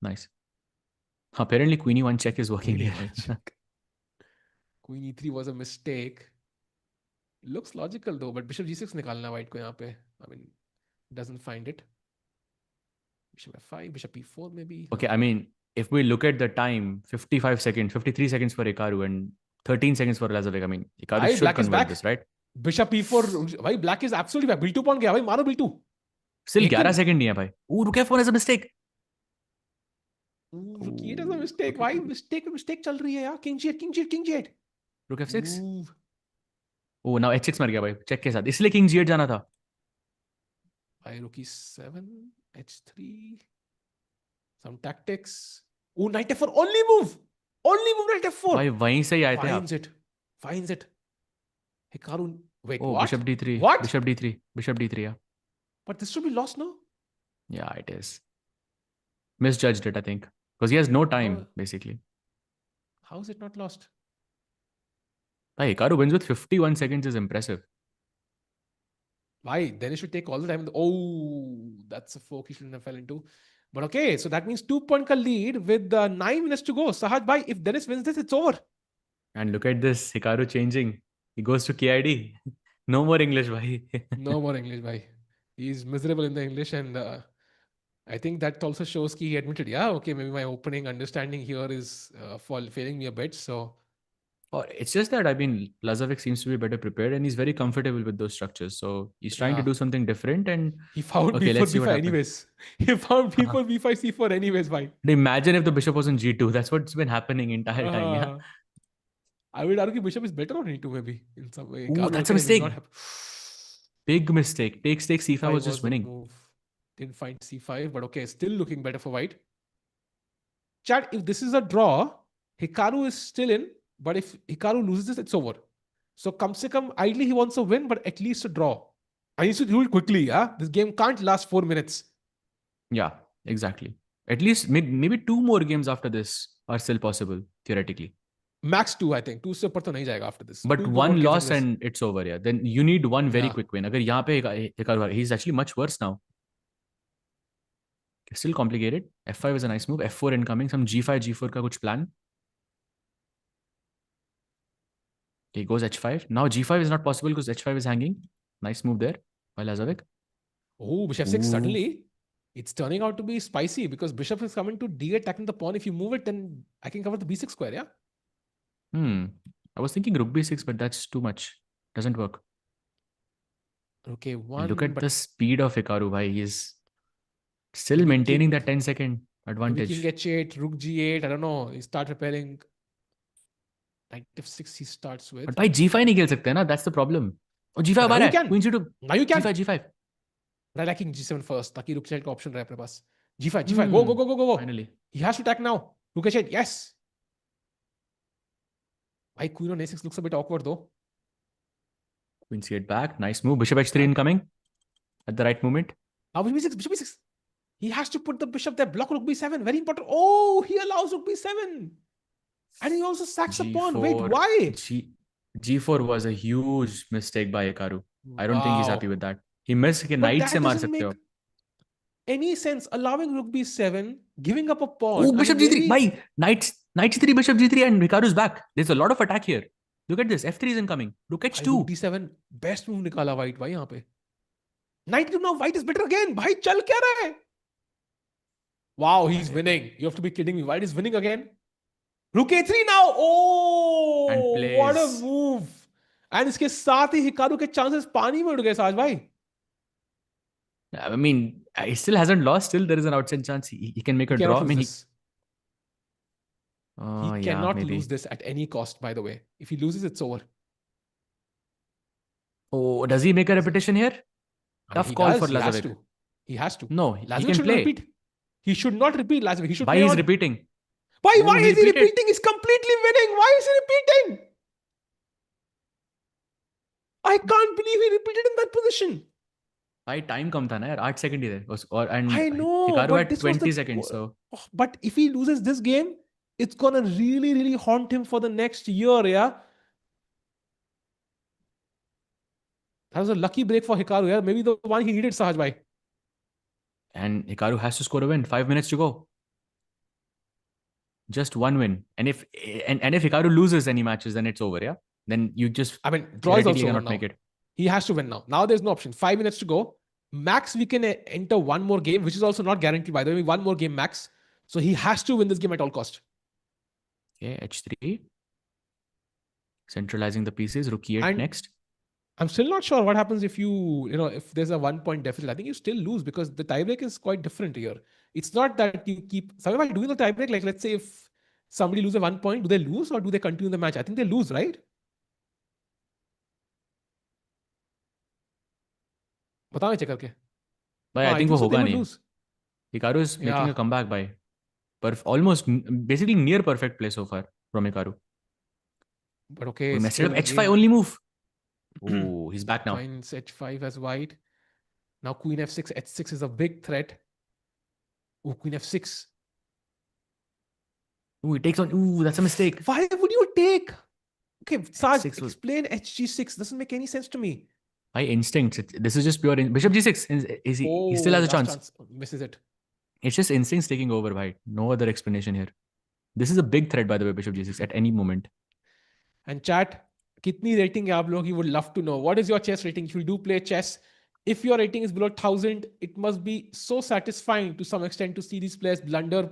Nice. Apparently queen e1 check is working here. Queen e3 was a mistake. Looks logical though, but bishop g6 निकालना white को यहाँ पे. I mean, doesn't find it. Bishop f5, bishop e4 maybe. Okay, I mean, if we look at the time, 55 seconds, 53 seconds for Hikaru and 13 seconds for Lazavik. I mean, Hikaru should black is convert back. this, right? Bishop e4, भाई black is absolutely back. bill2 pawn गया भाई, मारो bill2. Still 11 seconds नहीं है भाई. Ooh, rook f4 is a mistake. It is a mistake. Why mistake चल रही है यार? King g8. Rook f6. Oh, now h6 मर गया भाई. Check के साथ. इसलिए king g8 जाना था. By rook e7, h3. Some tactics. Oh, knight f4. Only move knight f4. भाई वहीं से ही आए थे आप. Finds it. Hikaru. Wait, oh, what? Bishop d3. What? Bishop d3, yeah. But this should be lost, no? Yeah, it is. Misjudged it, I think. Because he has no time, basically. How is it not lost? Bhai, Hikaru wins with 51 seconds is impressive. Why? Then he should take all the time. Oh, that's a fork he shouldn't have fell into. But okay, so that means 2-point ka lead with 9 minutes to go. Sahaj bhai, if Denis wins this, it's over. And look at this, Hikaru changing. He goes to KID. No more English, bhai. No more English, bhai. He's miserable in the English, and I think that also shows he admitted, yeah, okay, maybe my opening understanding here is failing me a bit. So it's just that, I mean, Lazavik seems to be better prepared and he's very comfortable with those structures. So he's trying to do something different, and he found b4, b5 anyways. He found b4, b5, c4 anyways, bhai. Imagine if the bishop was on g2. That's what's been happening entire time. Yeah. I would argue bishop is better on e2 maybe in some way. Ooh, that's a mistake. Big mistake. Take c5 was just winning. Move. Didn't find c5, but okay, still looking better for white. Chat, if this is a draw, Hikaru is still in, but if Hikaru loses this, it's over. So come se come, ideally he wants a win, but at least a draw. I need to do it quickly, yeah? This game can't last 4 minutes. Yeah, exactly. At least maybe 2 more games after this are still possible, theoretically. Max 2, I think. 2 se upar to nahi jayega after this. But 1 loss and it's over, yeah. Then you need 1 very quick win. Agar yahan pe Hikaru, he's actually much worse now. Still complicated. f5 is a nice move. f4 incoming. Some g5, g4 ka kuch plan. He goes h5. Now g5 is not possible because h5 is hanging. Nice move there by Lazavik. Oh, bishop 6 suddenly. It's turning out to be spicy because bishop is coming to d8, attacking the pawn. If you move it, then I can cover the b6 square, yeah? I was thinking rook b6, but that's too much. Doesn't work. Okay, one. Look at the speed of Hikaru, bhai. He's still maintaining that 10-second advantage. King h8, rook g8. I don't know. He starts preparing. Knight f6 he starts with. But bhai, g5 nahi khel sakte na. That's the problem. Oh, g5 now you can. Queen g2. Now you can. g5. I like king g7 first. Taki rook h8 option rahe apne paas. g5. Go. Finally. He has to attack now. Rook h8. Yes. Why queen on a6 looks a bit awkward though. Queen c8 back. Nice move. Bishop h3 incoming at the right moment. Now bishop b6. He has to put the bishop there. Block rook b7. Very important. Oh, he allows rook b7. And he also sacks the pawn. Wait, why? G4 was a huge mistake by Hikaru. I don't think he's happy with that. He missed. Knight se maar sakte ho. Any sense allowing rook b7, giving up a pawn. Oh, bishop g3. Bhai, knight c3, bishop g3, and Hikaru's back. There's a lot of attack here. Look at this. f3 is incoming. Rook h2. Rook d7. Best move nikala white bhai yahan pe. Knight to now white is better again. Bhai chal kya raha hai? Wow, he's winning. You have to be kidding me. White is winning again. Rook a3 now. Oh, And what a plays. move. And इसके साथ ही Hikaru के chances पानी में उड़ गए साज भाई. I mean, he still hasn't lost. Still, there is an outside chance he can make a draw. I mean, he He yeah, cannot maybe. lose this at any cost, by the way. If he loses, it's over. Oh, does he make a repetition here? I mean, Tough he call does. for He has Lazavik. to. He has to. No, he Lazavik can should play. repeat. He should not repeat Lazavik. He should Why play he's on. repeating? Why Oh, is he repeated. repeating? He's completely winning. Why is he repeating? I can't believe he repeated in that position. भाई time कम था ना यार 8 second ही थे और and I know, Hikaru but had this was 20 the. seconds so But if he loses this game, it's gonna really haunt him for the next year. Yeah. That was a lucky break for Hikaru. Yeah, maybe the one he needed, Sahaj bhai. and Hikaru has to score a win 5 minutes to go just one win and if Hikaru loses any matches then it's over yeah then you just I mean, draw is also over cannot now. make it. He has to win now. Now there's no option. 5 minutes to go. Max, we can enter one more game, which is also not guaranteed, by the way. One more game max. So he has to win this game at all cost. Okay, h3 centralizing the pieces. Rook e8 And next. I'm still not sure what happens if if there's a 1 point deficit. I think you still lose because the tiebreak is quite different here. It's not that you keep. So if I do the tiebreak, like let's say if somebody loses 1 point, do they lose or do they continue the match? I think they lose, right? बताओ check करके. Bhai, I think वो so होगा they will नहीं. lose. Hikaru is making a comeback by almost basically near perfect play so far from Hikaru. But okay, We messed it still up. H5 again, only move. Oh, he's back now. finds h5 as white. Now queen f6. h6 is a big threat. Oh, queen f6. Ooh, he takes on. Ooh, that's a mistake. Why would you take? Okay, Saj, H6 was- explain hg6. Doesn't make any sense to me. By instincts. This is just pure. Bishop g6. He still has a last chance. Misses it. It's just instincts taking over, bhai. No other explanation here. This is a big threat, by the way, Bishop g6 at any moment. And chat, kitni rating hai aap log? He would love to know. What is your chess rating? If you do play chess, if your rating is below 1000, it must be so satisfying to some extent to see these players blunder,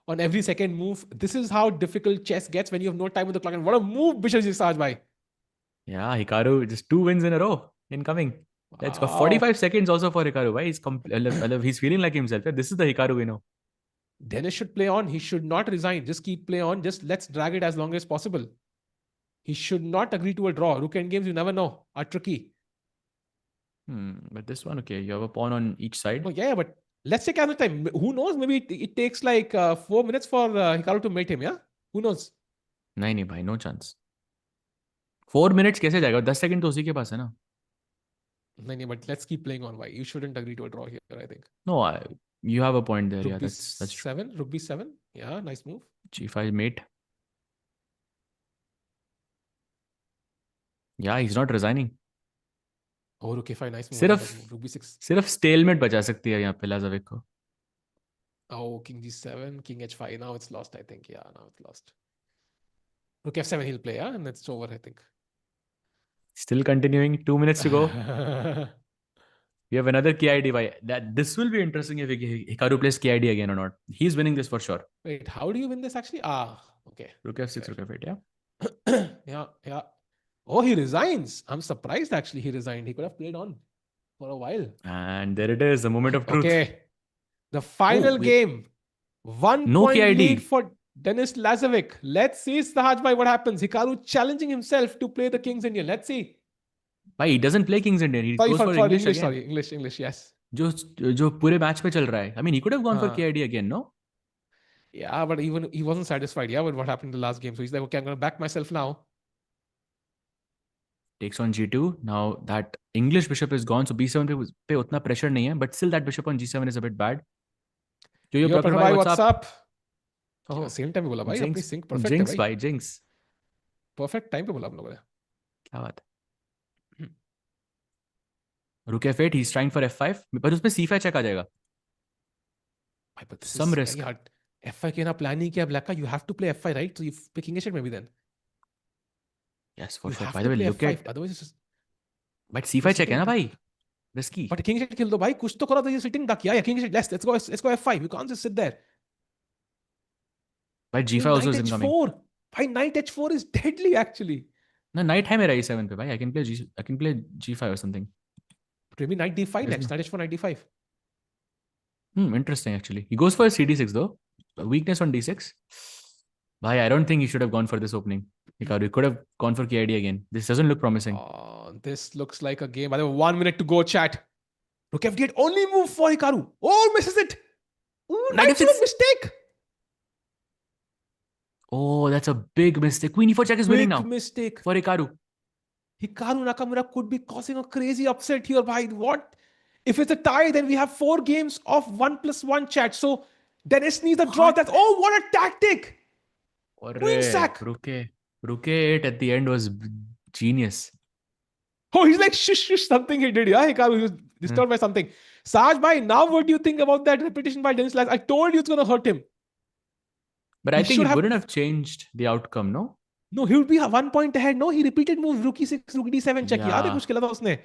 on every second move. This is how difficult chess gets when you have no time with the clock. And what a move, Bishop g6, Saj bhai. Yeah, Hikaru just 2 wins in a row incoming. Let's go. Wow. 45 seconds also for Hikaru. Why he's feeling like himself. This is the Hikaru we know. Denis should play on. He should not resign. Just keep play on. Just let's drag it as long as possible. He should not agree to a draw. Rook end games, you never know, are tricky. But this one, okay, you have a pawn on each side. Oh, yeah, but let's take another time. Who knows? Maybe it takes like 4 minutes for Hikaru to mate him, yeah? Who knows? नहीं भाई, no chance. 4 minutes कैसे जाएगा? 10 second तो उसी के पास है ना. नहीं, but let's keep playing on. Why? You shouldn't agree to a draw here, I think. No, you have a point there. Rook Yeah, B that's true. 7. Rook B7. Yeah, nice move. G5 mate. Yeah, he's not resigning. Oh, Rook A5, nice move. सिर्फ Rook B6. सिर्फ stalemate बचा सकती है यहाँ पे लाज़ाविक को. Oh, King G7, King H5. Now it's lost, I think. Yeah, now it's lost. Rook F7 he'll play, yeah? And it's over, I think. Still continuing. 2 minutes to go. We have another KID. This will be interesting if Hikaru plays KID again or not. He's winning this for sure. Wait, how do you win this actually? Okay. Rook F6, Rook F8, yeah. Yeah. Oh, he resigns. I'm surprised actually he resigned. He could have played on for a while. And there it is, the moment of truth. Okay. The final game. 1 No point KID. lead for Denis Lazavik. Let's see, Sahaj bhai, what happens. Hikaru challenging himself to play the King's Indian. Let's see. Bhai, he doesn't play King's Indian. He goes for English again. Sorry, English, yes. जो पूरे match पे चल रहा है. I mean, he could have gone for KID again, no? Yeah, but even he wasn't satisfied, with what happened in the last game. So he's like, okay, I'm going to back myself now. Takes on G2. Now that English bishop is gone, so B7 पे उतना pressure नहीं है, but still that bishop on G7 is a bit bad. Yo, bhai, what's up? Oh, same time पे बोला भाई, Jinx, अपनी sync perfect Jinx है भाई, Jinx. Perfect time पे बोला हम लोगों ने. क्या बात है? Rook F8, he's trying for F5, but उसपे C5 check आ जाएगा. Some risk. F5 के ना plan नहीं किया black का. You have to play F5, right? So you pick King H8 maybe then. Yes, for You sure. have By to the way, play look F5. at. Otherwise, it's just But C5 check है ना भाई? Risky. But king h8 खेल दो भाई, कुछ तो करो. You're sitting duck. Yeah, king h8. Let's go f5. You can't just sit there. By g5 also is incoming. H4. Bhai, knight h4 is deadly actually. No, knight hai mera e7 pe bhai. I can play g5 or something. Maybe knight d5 next. Knight h4, knight d5. Interesting actually. He goes for cd6 though. Weakness on d6. Bhai, I don't think he should have gone for this opening. Hikaru, he could have gone for KID again. This doesn't look promising. This looks like a game. By the way, 1 minute to go, chat. Rook f8, only move for Hikaru. Oh, misses it. Ooh, knight f6 mistake. Oh, that's a big mistake. Queen e4 check is winning now. Big mistake for Hikaru. Hikaru Nakamura could be causing a crazy upset here. Bhai, what? If it's a tie, then we have 4 games of 1+1 chat. So Denis needs a draw. That's what a tactic. Queen sack. Ruke it at the end was genius. Oh, he's like shush, something he did. Yeah, Hikaru, he was disturbed by something. Saj bhai, now what do you think about that repetition by Denis Lazavik? I told you it's going to hurt him. But I think it wouldn't have changed the outcome, no? No, he would be 1 point ahead. No, he repeated move, rook e6, rook d7 check. Yaad hai kuch khela tha usne.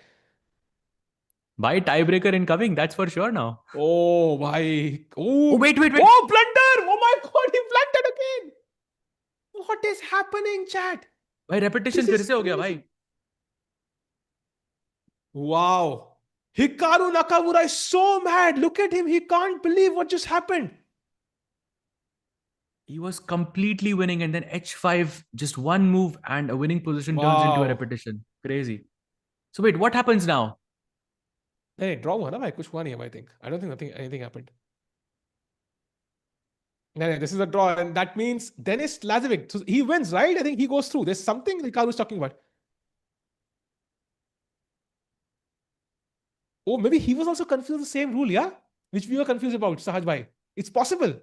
By tiebreaker incoming, that's for sure now. Oh, bhai. Oh, wait. Oh, blunder. Oh my God, he blundered again. What is happening, chat? Bhai, repetition फिर से हो गया भाई. Wow. Hikaru Nakamura is so mad. Look at him. He can't believe what just happened. He was completely winning and then h5, just one move and a winning position turns into a repetition. Crazy. So wait, what happens now? Hey, draw hua na bhai. Kuch hua nahi hai, I think. I don't think anything happened. No, this is a draw, and that means Denis Lazavik, so he wins, right? I think he goes through. There's something Hikaru is talking about. Oh, maybe he was also confused the same rule, yeah? Which we were confused about, Sahaj bhai. It's possible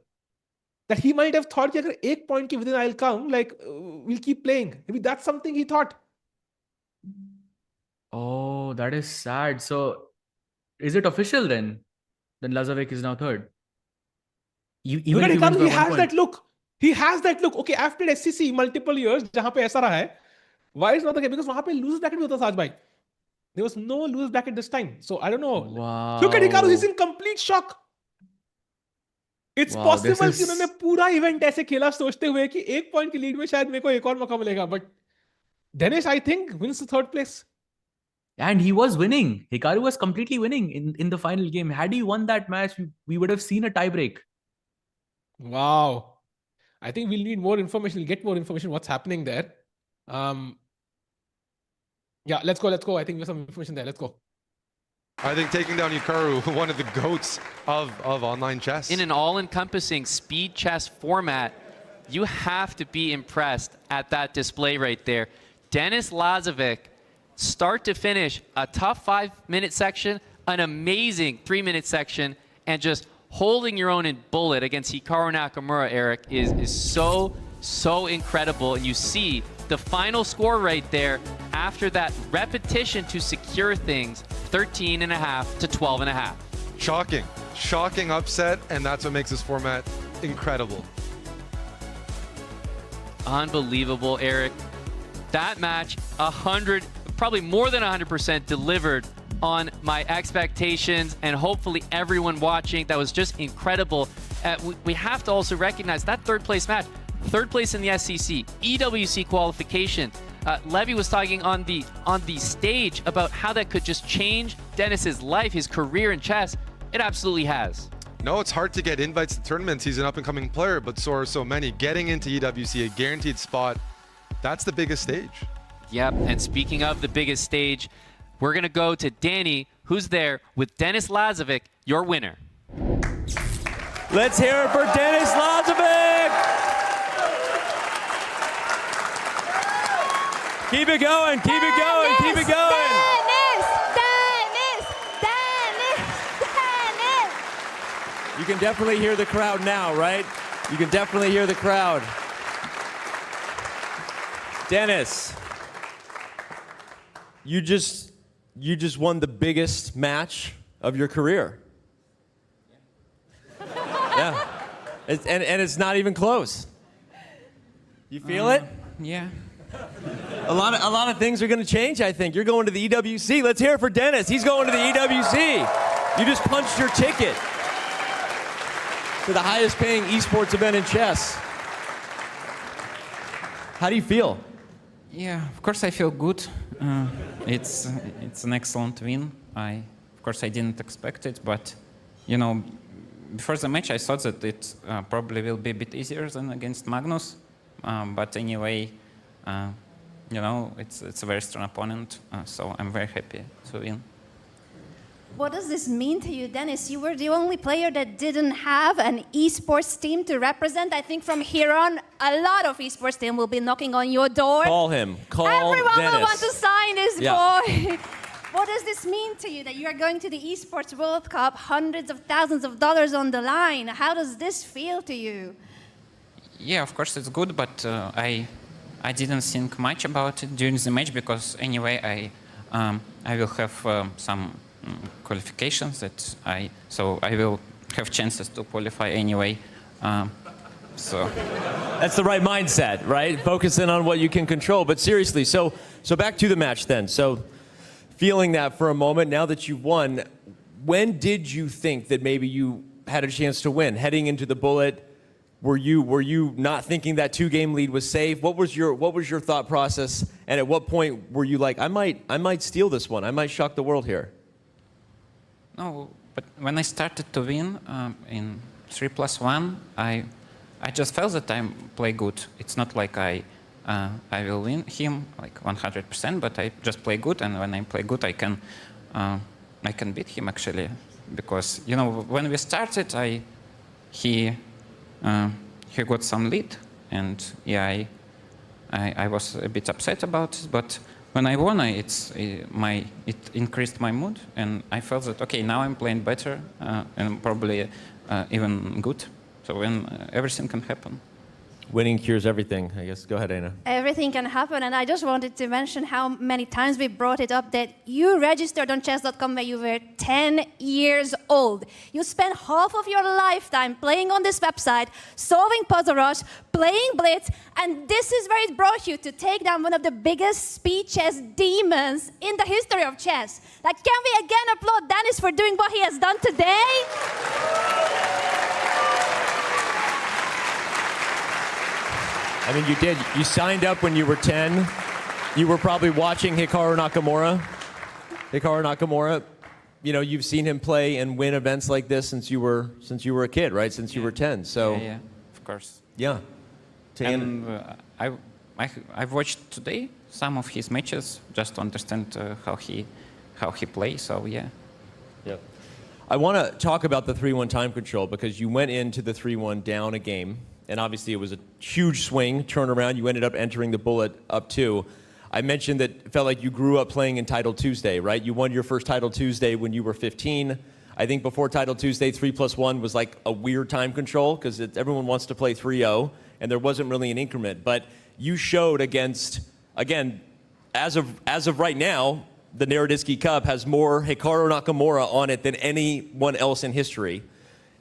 that he might have thought that if 1 point within I'll come, like we'll keep playing. Maybe that's something he thought. Oh, that is sad. So, is it official then? Then Lazavik is now third. Look at Hikaru, he has that look. He has that look. Okay, I've played SCC multiple years, जहाँ पे ऐसा रहा है. Why is not the case? Because वहाँ पे losers bracket भी होता था, Sahaj bhai. There was no losers bracket this time. So I don't know. Wow. Look at Hikaru, he's in complete shock. It's possible कि उन्होंने पूरा event ऐसे खेला सोचते हुए कि 1 पॉइंट की लीड में शायद मेरे को एक और मौका मिलेगा. But Denis, I think, wins the 3rd place. And he was winning. Hikaru was completely winning in the final game. Had he won that match, we would have seen a tiebreak. Wow. I think we'll need more information. We'll get more information what's happening there. Yeah, let's go. I think there's some information there. Let's go. I think taking down Hikaru, one of the goats of online chess. In an all-encompassing speed chess format, you have to be impressed at that display right there. Denis Lazavik, start to finish, a tough 5-minute section, an amazing 3-minute section, and just holding your own in bullet against Hikaru Nakamura, Eric, is so incredible. And you see the final score right there after that repetition to secure things, 13.5 to 12.5. Shocking upset, and that's what makes this format incredible. Unbelievable, Eric. That match, probably more than 100% delivered on my expectations, and hopefully everyone watching. That was just incredible. We have to also recognize that 3rd place match, 3rd place in the SCC, EWC qualification. Levy was talking on the stage about how that could just change Denis's life, his career in chess. It absolutely has. No, it's hard to get invites to tournaments. He's an up-and-coming player, but so are so many. Getting into EWC, a guaranteed spot, that's the biggest stage. Yep, and speaking of the biggest stage, we're going to go to Danny, who's there with Denis Lazavik, your winner. Let's hear it for Denis Lazavik! Keep it going, keep it going, keep it going! Denis! You can definitely hear the crowd now, right? You can definitely hear the crowd. Denis, you just won the biggest match of your career. Yeah. And it's not even close. You feel it? Yeah. A lot of things are going to change, I think. You're going to the EWC. Let's hear it for Denis. He's going to the EWC. You just punched your ticket to the highest paying esports event in chess. How do you feel? Yeah, of course I feel good. It's an excellent win. Of course I didn't expect it, but you know, before the match I thought that it probably will be a bit easier than against Magnus. But anyway, you know, it's a very strong opponent, so I'm very happy to win. What does this mean to you, Denis? You were the only player that didn't have an esports team to represent. I think from here on, a lot of esports team will be knocking on your door. Call him. Call Everyone Denis. will want to sign this Yeah. boy. What does this mean to you that you are going to the Esports World Cup, hundreds of thousands of dollars on the line? How does this feel to you? Yeah, of course it's good, but I didn't think much about it during the match because anyway I will have some qualifications so I will have chances to qualify anyway. So that's the right mindset, right? Focusing on what you can control. But seriously, so back to the match then. So feeling that for a moment, now that you've won, when did you think that maybe you had a chance to win? Heading into the bullet, were you not thinking that 2-game lead was safe? What was your thought process? And at what point were you like, I might steal this one. I might shock the world here? No, but when I started to win in 3+1, I just felt that I play good. It's not like I will win him like 100%, but I just play good, and when I play good, I can beat him actually, because you know when we started, he got some lead, and yeah, I was a bit upset about it, but when I won, it increased my mood, and I felt that okay, now I'm playing better and probably even good. So when everything can happen. Winning cures everything, I guess. Go ahead, Anna. Everything can happen, and I just wanted to mention how many times we brought it up that you registered on chess.com when you were 10 years old. You spent half of your lifetime playing on this website, solving puzzle rush, playing blitz, and this is where it brought you to take down one of the biggest speed chess demons in the history of chess. Like, can we again applaud Denis for doing what he has done today? I mean, you did. You signed up when you were 10. You were probably watching Hikaru Nakamura. Hikaru Nakamura, you know, you've seen him play and win events like this since you were a kid, right? Since you were 10. So yeah, of course. Yeah. And I've watched today some of his matches just to understand how he plays. So yeah. Yep. I want to talk about the 3-1 time control because you went into the 3-1 down a game. And obviously it was a huge swing, turnaround. You ended up entering the bullet up 2. I mentioned that it felt like you grew up playing in Title Tuesday, right? You won your first Title Tuesday when you were 15. I think before Title Tuesday, 3+1 was like a weird time control because everyone wants to play 3-0, and there wasn't really an increment. But you showed against, again, as of right now, the Naroditsky Cup has more Hikaru Nakamura on it than anyone else in history.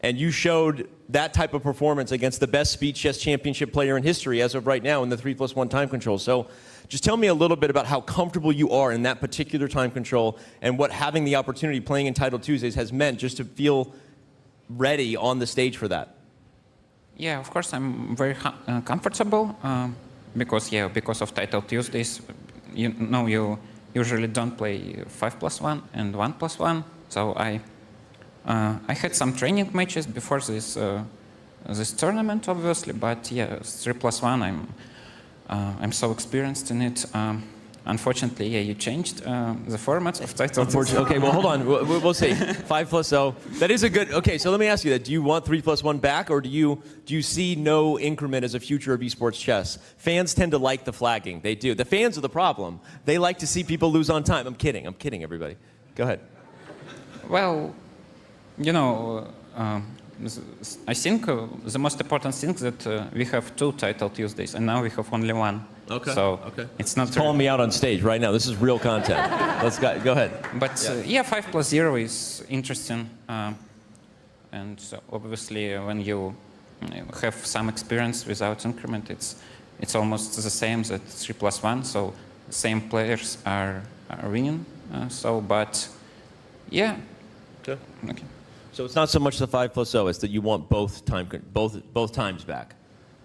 And you showed that type of performance against the best speed chess championship player in history as of right now in the 3+1 time control. So just tell me a little bit about how comfortable you are in that particular time control and what having the opportunity playing in Title Tuesdays has meant just to feel ready on the stage for that. Yeah, of course I'm very comfortable because of Title Tuesdays. You know, you usually don't play 5+1 and 1+1. So I had some training matches before this tournament, obviously, but yeah, 3+1. I'm so experienced in it. Unfortunately, yeah, you changed the format of Title. Okay, well, hold on. We'll see. 5+0. That is a good. Okay, so let me ask you that: do you want 3+1 back, or do you see no increment as a future of esports chess? Fans tend to like the flagging. They do. The fans are the problem. They like to see people lose on time. I'm kidding, everybody. Go ahead. Well, you know, I think the most important thing is that we have 2 Title Tuesdays, and now we have only 1. Okay. So it's not calling me out on stage right now. This is real content. Let's go ahead. But yeah, 5+0 is interesting, and so obviously when you have some experience without increment, it's almost the same as 3+1. So same players are winning. But yeah. Okay. Okay. So it's not so much the 5+0; it's that you want both times back,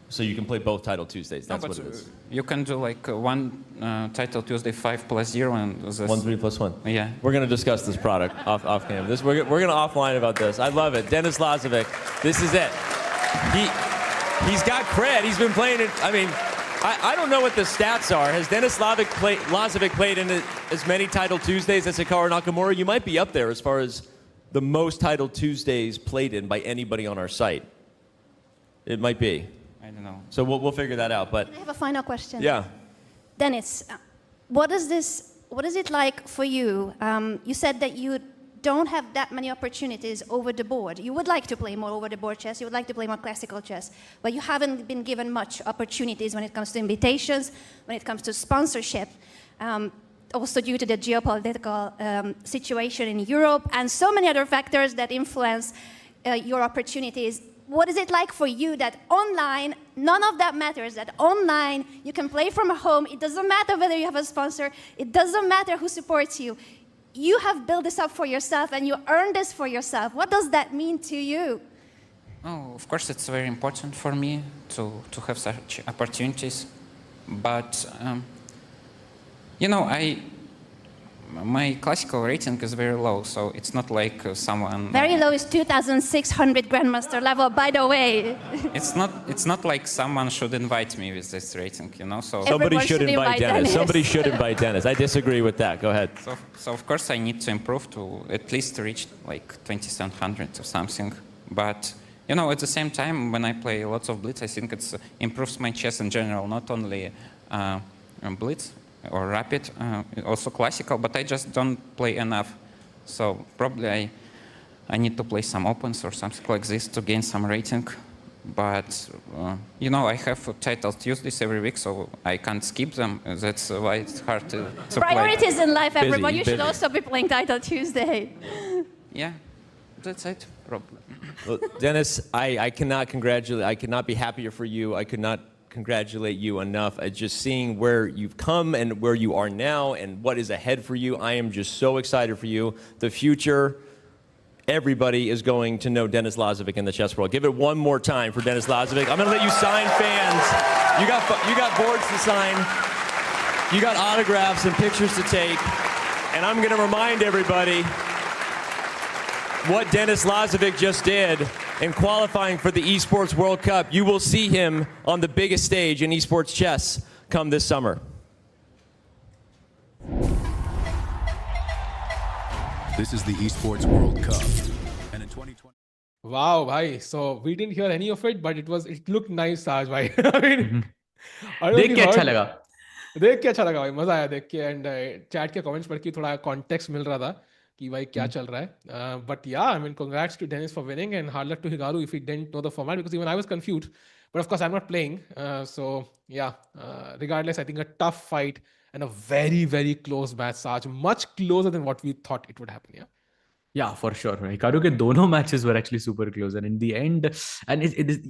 so you can play both Title Tuesdays. That's what it is. You can do like one Title Tuesday 5+0 and this 1 3+1. Yeah. We're going to discuss this product off camera. We're going to offline about this. I love it. Denis Lazavik. This is it. He's got cred. He's been playing it. I mean, I don't know what the stats are. Has Denis Lazavik played in as many Title Tuesdays as Hikaru Nakamura? You might be up there as far as the most Title Tuesdays played in by anybody on our site. It might be. I don't know. So we'll figure that out. But I have a final question. yeah. Denis, what is it like for you? You said that you don't have that many opportunities over the board. You would like to play more over the board chess. You would like to play more classical chess, but you haven't been given much opportunities when it comes to invitations, when it comes to sponsorship. Also due to the geopolitical situation in Europe and so many other factors that influence your opportunities. What is it like for you that online, none of that matters, that online you can play from home, it doesn't matter whether you have a sponsor, it doesn't matter who supports you. You have built this up for yourself and you earned this for yourself. What does that mean to you? Oh, of course, it's very important for me to have such opportunities. But, you know, my classical rating is very low, so it's not like someone... Very low is 2,600 Grandmaster level, by the way. It's not like someone should invite me with this rating, you know. So somebody should invite Denis. Somebody should invite Denis. I disagree with that. Go ahead. So of course I need to improve to at least reach like 2,700 or something. But you know, at the same time, when I play lots of blitz, I think it improves my chess in general, not only blitz or rapid, also classical. But I just don't play enough. So probably I need to play some opens or something like this to gain some rating. But, you know, I have Title Tuesdays every week, so I can't skip them. That's why it's hard to Priorities play. in life, everyone. You should also be playing Title Tuesday. Yeah, that's it, probably. Well, Denis, I cannot be happier for you. I could not congratulate you enough. Just seeing where you've come and where you are now and what is ahead for you, I am just so excited for you. The future... Everybody is going to know Denis Lazavik in the chess world. Give it one more time for Denis Lazavik. I'm going to let you sign fans. You got boards to sign. You got autographs and pictures to take. And I'm going to remind everybody what Denis Lazavik just did in qualifying for the Esports World Cup. You will see him on the biggest stage in esports chess come this summer. This is the Esports World Cup. And in 2020... Wow, bhai. So we didn't hear any of it, but it looked nice, Saj bhai. I mean, देख के अच्छा लगा. देख के अच्छा लगा भाई, मजा आया देख के. And chat के comments पढ़ के थोड़ा context मिल रहा था कि भाई क्या चल रहा है. But yeah, I mean, congrats to Denis for winning and hard luck to Hikaru if he didn't know the format, because even I was confused. But of course, I'm not playing. So yeah, regardless, I think a tough fight. And a very, very close match, Saj. Much closer than what we thought it would happen, yeah? Yeah, for sure. Hikaru ke dono matches were actually super close. And in the end, and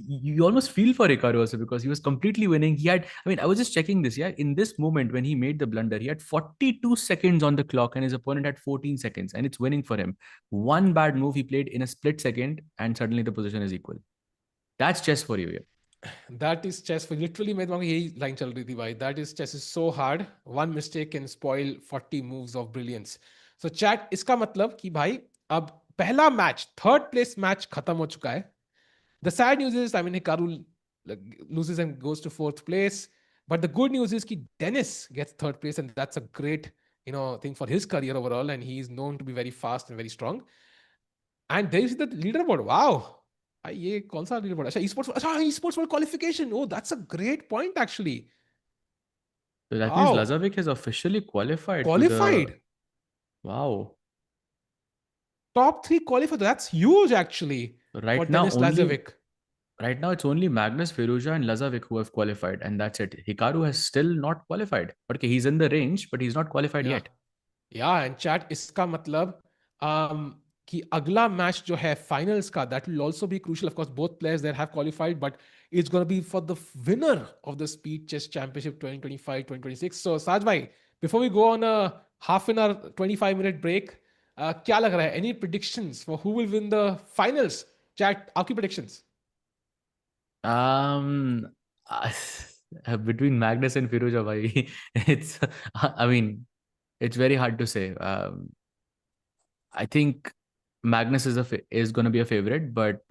you almost feel for Hikaru also because he was completely winning. He had, I mean, I was just checking this, yeah? In this moment when he made the blunder, he had 42 seconds on the clock and his opponent had 14 seconds. And it's winning for him. One bad move he played in a split second and suddenly the position is equal. That's chess for you, yeah. That is chess for literally मेरे दिमाग में यही line चल रही थी भाई. That is chess is so hard. One mistake can spoil 40 moves of brilliance. So chat, इसका मतलब कि भाई अब पहला match, third place match खत्म हो चुका है. The sad news is, I mean, Hikaru loses and goes to fourth place. But the good news is that Denis gets third place, and that's a great, thing for his career overall. And he is known to be very fast and very strong. And there is the leaderboard. Wow. ये कौन सा leaderboard? अच्छा, esports world qualification. Oh, that's a great point actually. So that means Lazavik has officially qualified. Wow. Top 3 qualified. That's huge actually. Right now, right now it's only Magnus, Firouzja and Lazavik who have qualified, and that's it. Hikaru has still not qualified. Okay, he's in the range, but he's not qualified yet. Yeah, and chat, iska matlab, कि अगला match जो है finals का, that will also be crucial. Of course, both players there have qualified, but it's going to be for the winner of the Speed Chess Championship 2025-2026. So Saj bhai, before we go on a half an hour, 25-minute break, क्या लग रहा है? Any predictions for who will win the finals? Chat, आपकी predictions? Between Magnus and Firouzja, bhai, it's, I mean, it's very hard to say. I think Magnus is going to be a favorite, but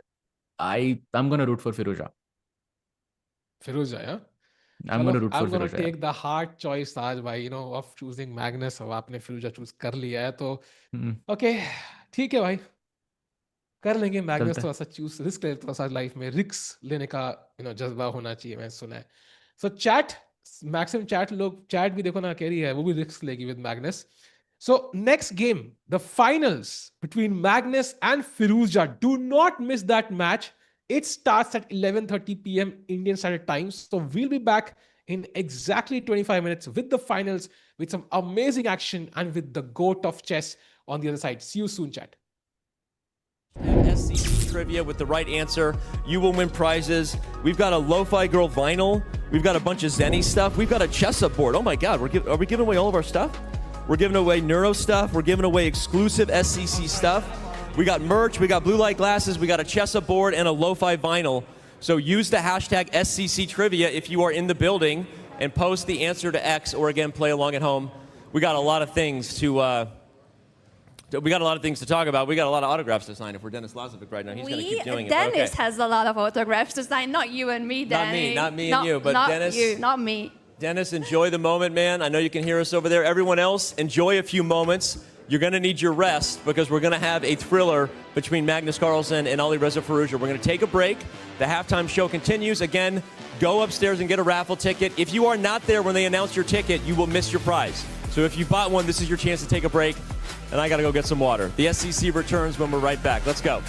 I'm going to root for Firouzja. Firouzja, yeah? I'm going to root for I'm going to Firouzja. take the hard choice, Saj bhai, you know, of choosing Magnus. अब आपने Firouzja choose कर लिया है तो okay, ठीक है भाई, कर लेंगे. मैग्नस थोड़ा सा चूज रिस्क ले, थोड़ा सा लाइफ में रिस्क लेने का जज्बा होना चाहिए, मैं सुना है. सो चैट, मैक्सिमम चैट लोग, चैट भी देखो ना कह रही है वो भी रिस्क लेगी with Magnus. So next game, the finals between Magnus and फिरोuzja. Do not miss that match. It starts at 11:30 p.m. Indian Standard Time. So we'll be back in exactly 25 minutes with the finals, with some amazing action and with the GOAT of chess on the other side. See you soon, chat. SCC trivia with the right answer. You will win prizes. We've got a Lo-Fi Girl vinyl. We've got a bunch of Zenny stuff. We've got a Chessa board. Oh my God, are we giving away all of our stuff? We're giving away Neuro stuff. We're giving away exclusive SCC stuff. We got merch, we got blue light glasses, we got a Chessa board and a Lo-Fi vinyl. So use the hashtag SCC Trivia if you are in the building and post the answer to X, or again, play along at home. We got a lot of things to talk about. We got a lot of autographs to sign. If we're Denis Lazavik right now, he's going to keep doing Denis it. has a lot of autographs to sign, not you and me, Danny. Not me and you, but not Denis. You, not me. Dennis, enjoy the moment, man. I know you can hear us over there. Everyone else, enjoy a few moments. You're going to need your rest because we're going to have a thriller between Magnus Carlsen and Alireza Firouzja. We're going to take a break. The halftime show continues. Again, go upstairs and get a raffle ticket. If you are not there when they announce your ticket, you will miss your prize. So if you bought one, this is your chance to take a break. And I got to go get some water. The SCC returns when we're right back. Let's go.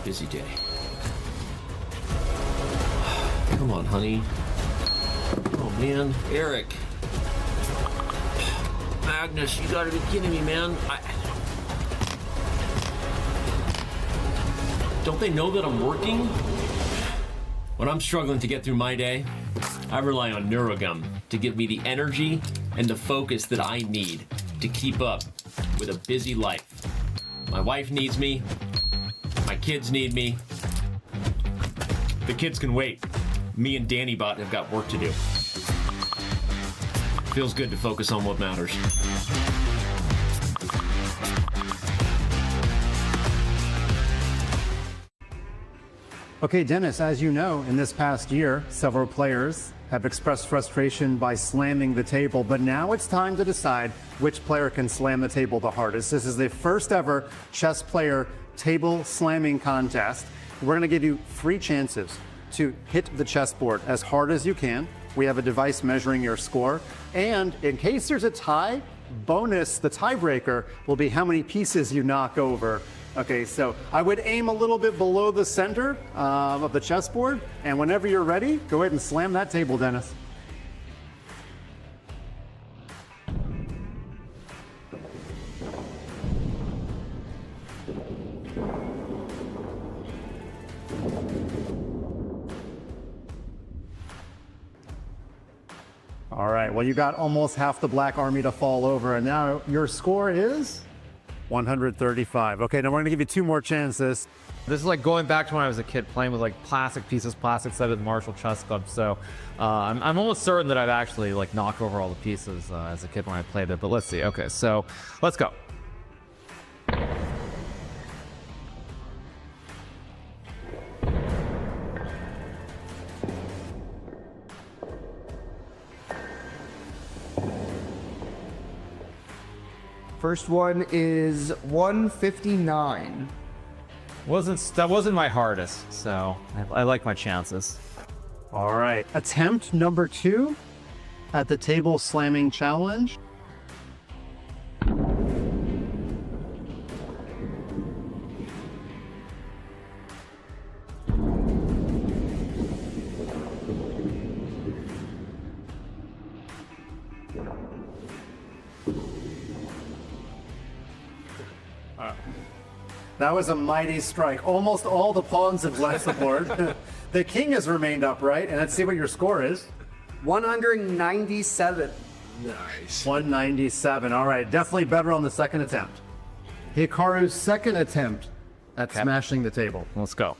Busy day. Come on, honey. Oh, man. Eric. Magnus, you gotta be kidding me, man. Don't they know that I'm working? When I'm struggling to get through my day, I rely on NeuroGum to give me the energy and the focus that I need to keep up with a busy life. My wife needs me. My kids need me. The kids can wait. Me and Danny Bot have got work to do. Feels good to focus on what matters. Okay, Dennis, as you know, in this past year, several players have expressed frustration by slamming the table, but now it's time to decide which player can slam the table the hardest. This is the first ever chess player table slamming contest. We're going to give you 3 chances to hit the chessboard as hard as you can. We have a device measuring your score. And in case there's a tie, bonus, the tiebreaker will be how many pieces you knock over. Okay, so I would aim a little bit below the center of the chessboard. And whenever you're ready, go ahead and slam that table, Dennis. All right, well, you got almost half the black army to fall over, and now your score is 135. Okay, now we're gonna give you 2 more chances. This is like going back to when I was a kid playing with like plastic pieces, plastic set with Marshall Chesscom. So I'm almost certain that I've actually like knocked over all the pieces as a kid when I played it. But let's see. Okay, so let's go. First one is 159. That wasn't my hardest, so I like my chances. All right, attempt number 2 at the table slamming challenge. That was a mighty strike. Almost all the pawns have left the board. The king has remained upright, and let's see what your score is. 197. Nice. 197. All right, definitely better on the second attempt. Hikaru's second attempt at smashing the table. Let's go.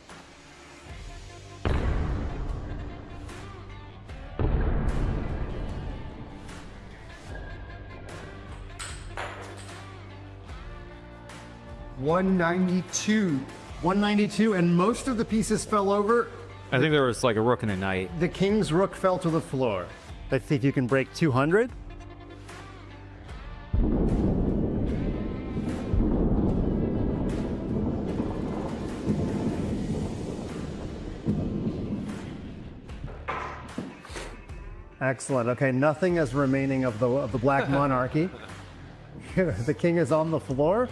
$192. 192, and most of the pieces fell over. I think there was like a rook and a knight. The king's rook fell to the floor. Let's see if you can break 200. Excellent. Okay, nothing is remaining of the black monarchy. The king is on the floor.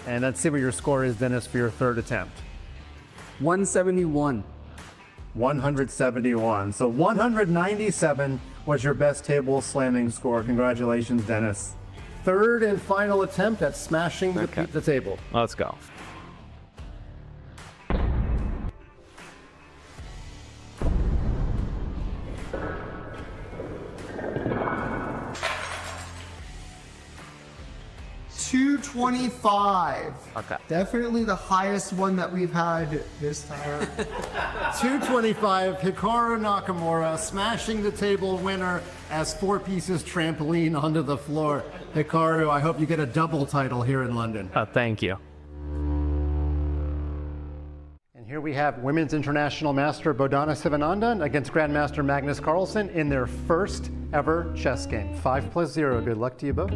And let's see what your score is, Dennis, for your third attempt. 171. 171. So 197 was your best table slamming score. Congratulations, Dennis. Third and final attempt at smashing the table. Let's go. $225. Okay. Definitely the highest one that we've had this time. 225, Hikaru Nakamura smashing the table winner as 4 pieces trampoline onto the floor. Hikaru, I hope you get a double title here in London. Thank you. And here we have Women's International Master Bodhana Sivanandan against Grandmaster Magnus Carlsen in their first ever chess game. 5+0. Good luck to you both.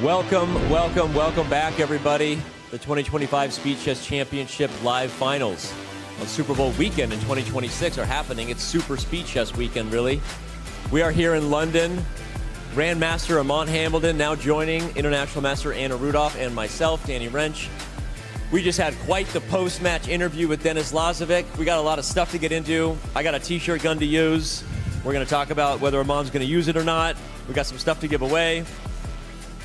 Welcome back, everybody. The 2025 Speed Chess Championship live finals on Super Bowl weekend in 2026 are happening. It's Super Speed Chess weekend, really. We are here in London. Grandmaster Amont Hamilton now joining International Master Anna Rudolph and myself, Danny Wrench. We just had quite the post-match interview with Denis Lazavik. We got a lot of stuff to get into. I got a t-shirt gun to use. We're going to talk about whether Amont's going to use it or not. We got some stuff to give away.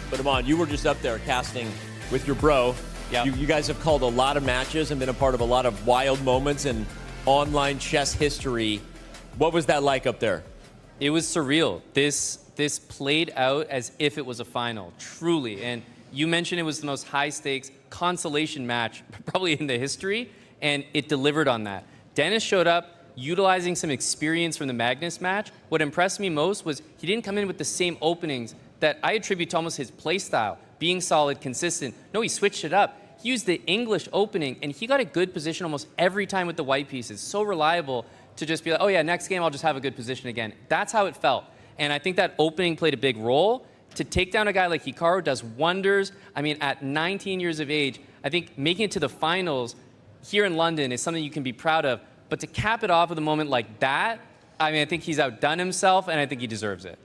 But Amont, you were just up there casting with your bro. Yeah. You guys have called a lot of matches and been a part of a lot of wild moments in online chess history. What was that like up there? It was surreal. This played out as if it was a final, truly. And you mentioned it was the most high-stakes consolation match probably in the history, and it delivered on that. Denis showed up utilizing some experience from the Magnus match. What impressed me most was he didn't come in with the same openings that I attribute to almost his play style, being solid, consistent. No, he switched it up. He used the English opening, and he got a good position almost every time with the white pieces. So reliable to just be like, oh yeah, next game I'll just have a good position again. That's how it felt. And I think that opening played a big role. To take down a guy like Hikaru does wonders. I mean, at 19 years of age, I think making it to the finals here in London is something you can be proud of. But to cap it off with a moment like that, I mean, I think he's outdone himself, and I think he deserves it.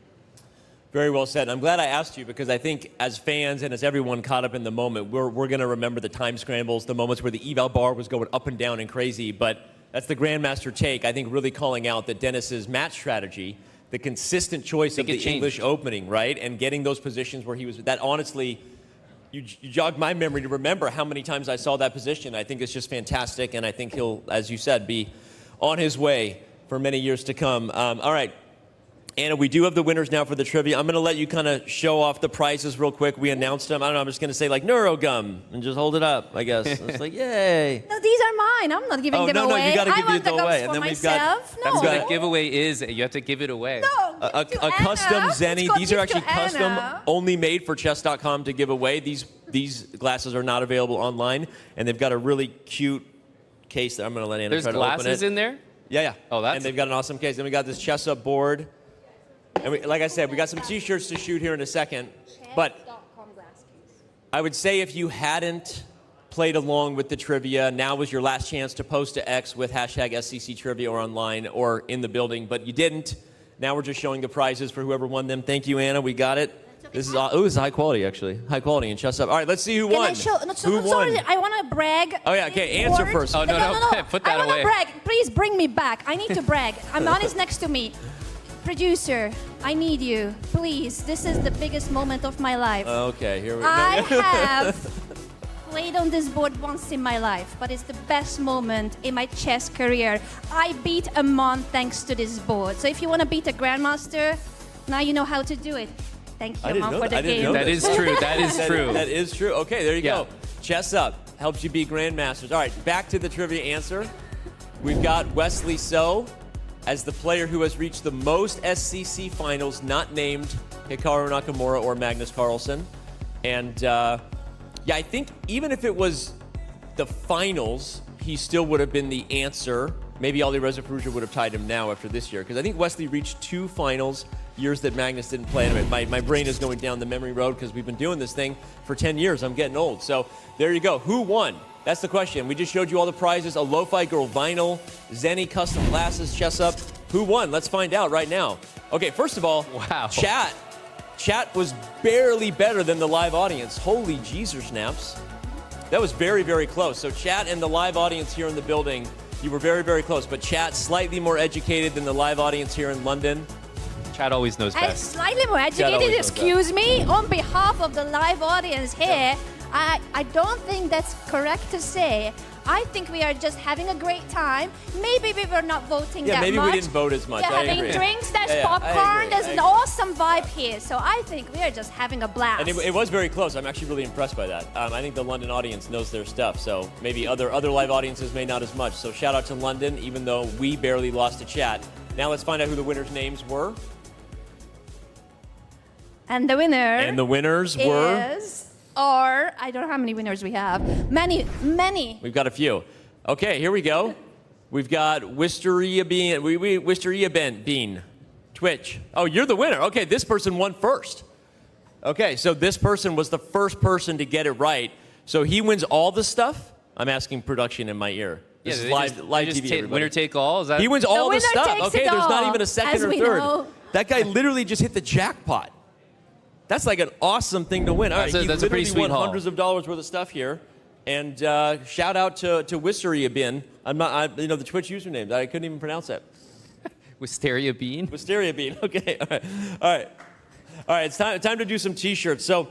Very well said. I'm glad I asked you because I think as fans and as everyone caught up in the moment, we're going to remember the time scrambles, the moments where the eval bar was going up and down and crazy. But that's the Grandmaster take, I think, really calling out that Denis's match strategy, the consistent choice of the English opening, right? And getting those positions where he was, that honestly, you jogged my memory to remember how many times I saw that position. I think it's just fantastic. And I think he'll, as you said, be on his way for many years to come. All right. Anna, we do have the winners now for the trivia. I'm going to let you kind of show off the prizes real quick. We announced them. I don't know. I'm just going to say like Neurogum and just hold it up, I guess. It's like, yay. No, these are mine. I'm not giving them away. No, you got to give I it want away. the And then myself. we've got That's what a giveaway is. You have to give it away. No, a custom Zenny. These are actually custom, only made for chess.com to give away. These glasses are not available online, and they've got a really cute case that I'm going to let Anna try to open it. There's glasses in there? Yeah. Oh, that's. And they've got an awesome case. Then we got this chess up board. And like I said, we got some t-shirts to shoot here in a second. But I would say if you hadn't played along with the trivia, now was your last chance to post to X with hashtag SCC Trivia or online or in the building. But you didn't. Now we're just showing the prizes for whoever won them. Thank you, Anna. We got it. This is high quality, actually. High quality in chess up. All right, let's see who won. Who won? Sorry, I want to brag. Oh, yeah, okay, answer first. Oh, no. Put that I away. want to brag. Please bring me back. I need to brag. Amon is next to me. Producer, I need you. Please, this is the biggest moment of my life. Okay, here we go. I have played on this board once in my life, but it's the best moment in my chess career. I beat Amon thanks to this board. So if you want to beat a Grandmaster, now you know how to do it. Thank you, Amon, for the game. That is true. That is true. That is true. Okay, there you go. Chess up helps you beat Grandmasters. All right, back to the trivia answer. We've got Wesley So as the player who has reached the most SCC finals, not named Hikaru Nakamura or Magnus Carlsen. And yeah, I think even if it was the finals, he still would have been the answer. Maybe Alireza Firouzja would have tied him now after this year, because I think Wesley reached 2 finals years that Magnus didn't play. Anyway, my brain is going down the memory road because we've been doing this thing for 10 years. I'm getting old. So there you go. Who won? That's the question. We just showed you all the prizes. A Lo-Fi Girl vinyl, Zenny custom glasses, chess up. Who won? Let's find out right now. Okay, first of all, wow. Chat was barely better than the live audience. Holy Jesus snaps. That was very, very close. So chat and the live audience here in the building, you were very, very close. But chat slightly more educated than the live audience here in London. Chat always knows I'm best. slightly more educated, excuse me. On behalf of the live audience here, I don't think that's correct to say. I think we are just having a great time. Maybe we were not voting that much. Yeah, maybe we didn't vote as much. We're having drinks, there's popcorn, there's an awesome vibe here. So I think we are just having a blast. And it was very close. I'm actually really impressed by that. I think the London audience knows their stuff. So maybe other live audiences may not as much. So shout out to London, even though we barely lost to chat. Now let's find out who the winners' names were. And the winners were? Or I don't know how many winners we have. Many. We've got a few. Okay, here we go. We've got Wisteria Bean, Twitch. Oh, you're the winner. Okay, this person won first. Okay, so this person was the first person to get it right. So he wins all the stuff. I'm asking production in my ear. This is live TV. Everybody. Winner take all? Is that? He wins all the winner stuff. takes Okay, it there's not all, even a second as or we third. know. That guy literally just hit the jackpot. That's like an awesome thing to win. All right, he that's a pretty literally sweet won haul. hundreds of dollars worth of stuff here. And shout out to Wisteria Bin. The Twitch username. I couldn't even pronounce that. Wisteria Bean? Wisteria Bean. Okay. All right. It's time to do some T-shirts. So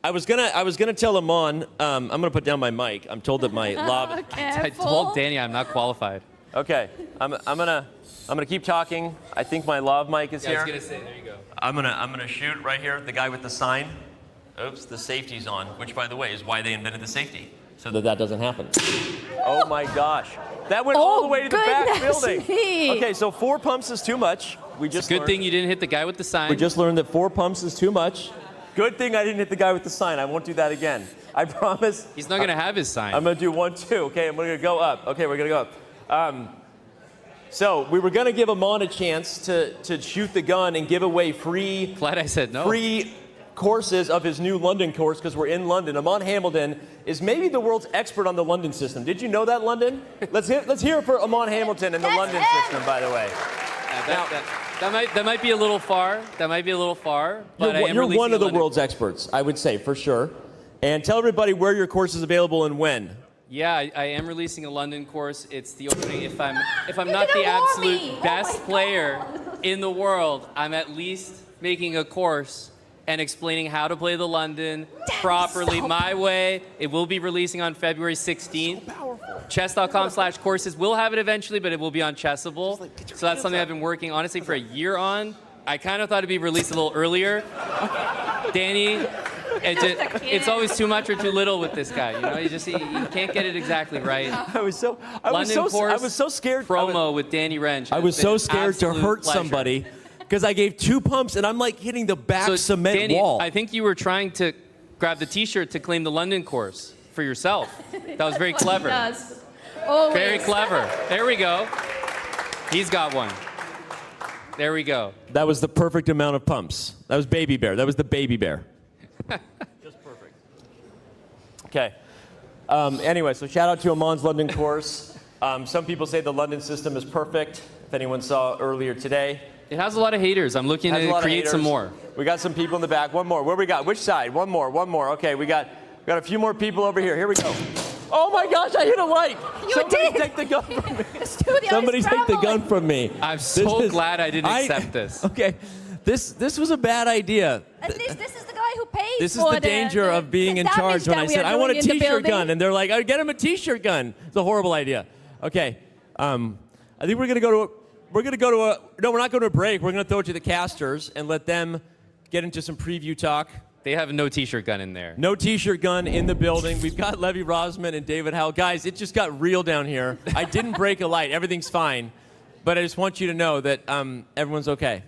I was gonna tell Amon. I'm gonna put down my mic. I'm told that my lob. I told Danny I'm not qualified. Okay. I'm gonna keep talking. I think my lav mic is Yeah, here. I was gonna say, there you go. I'm gonna shoot right here. The guy with the sign. Oops, the safety's on. Which, by the way, is why they invented the safety, so that doesn't happen. Oh my gosh, that went all the way to the back building. Me. Okay, so 4 pumps is too much. We just Good learned. thing you didn't hit the guy with the sign. We just learned that 4 pumps is too much. Good thing I didn't hit the guy with the sign. I won't do that again. I promise. He's not gonna have his sign. I'm gonna do 1, 2. Okay, I'm gonna go up. Okay, we're gonna go up. So we were gonna give Amon a chance to shoot the gun and give away free. Glad I said no. Free courses of his new London course because we're in London. Amon Hamilton is maybe the world's expert on the London system. Did you know that, London? Let's hear it for Amon Hamilton and the London system, by the way. That might be a little far. That might be a little far. But I am You're releasing one of the London. world's experts, I would say, for sure. And tell everybody where your course is available and when. Yeah, I am releasing a London course. It's the opening. If I'm not the didn't warn absolute me. Oh best my player in the world, I'm at least making a course and explaining how to play the London properly my way. It will be releasing on February 16th. So powerful. Chess.com/courses. We'll have it eventually, but it will be on Chessable. So that's something I've been working honestly for a year on. I kind of thought it'd be released a little earlier. Danny, it's always too much or too little with this guy. You know, you can't get it exactly right. I was so scared. Promo with Danny Wrench. I was so scared to Absolute hurt pleasure. somebody because I gave 2 pumps and I'm like hitting the back So, cement Danny, wall. I think you were trying to grab the T-shirt to claim the London course for yourself. That was very clever. Yes. Always. Very clever. There we go. He's got one. There we go. That was the perfect amount of pumps. That was baby bear. That was the baby bear. Just perfect. Okay. Anyway, so shout out to Amon's London course. Some people say the London system is perfect. If anyone saw earlier today. It has a lot of haters. I'm looking to create some more. We got some people in the back. One more. Where we got? Which side? One more. Okay, we got a few more people over here. Here we go. Oh my gosh, I hit a light. Somebody take the gun from me. Somebody take the gun from me. I'm so glad I didn't accept this. Okay, this was a bad idea. At least this is the guy who pays This is for the danger of being in damage charge when that I we said, are I want a doing in the T-shirt building. gun. And they're like, get him a T-shirt gun. It's a horrible idea. Okay. I think we're going to go to a, no, we're not going to a break. We're going to throw it to the casters and let them get into some preview talk. They have no T-shirt gun in there. No T-shirt gun in the building. We've got Levy Rosman and David Howell. Guys, it just got real down here. I didn't break a light. Everything's fine. But I just want you to know that everyone's okay.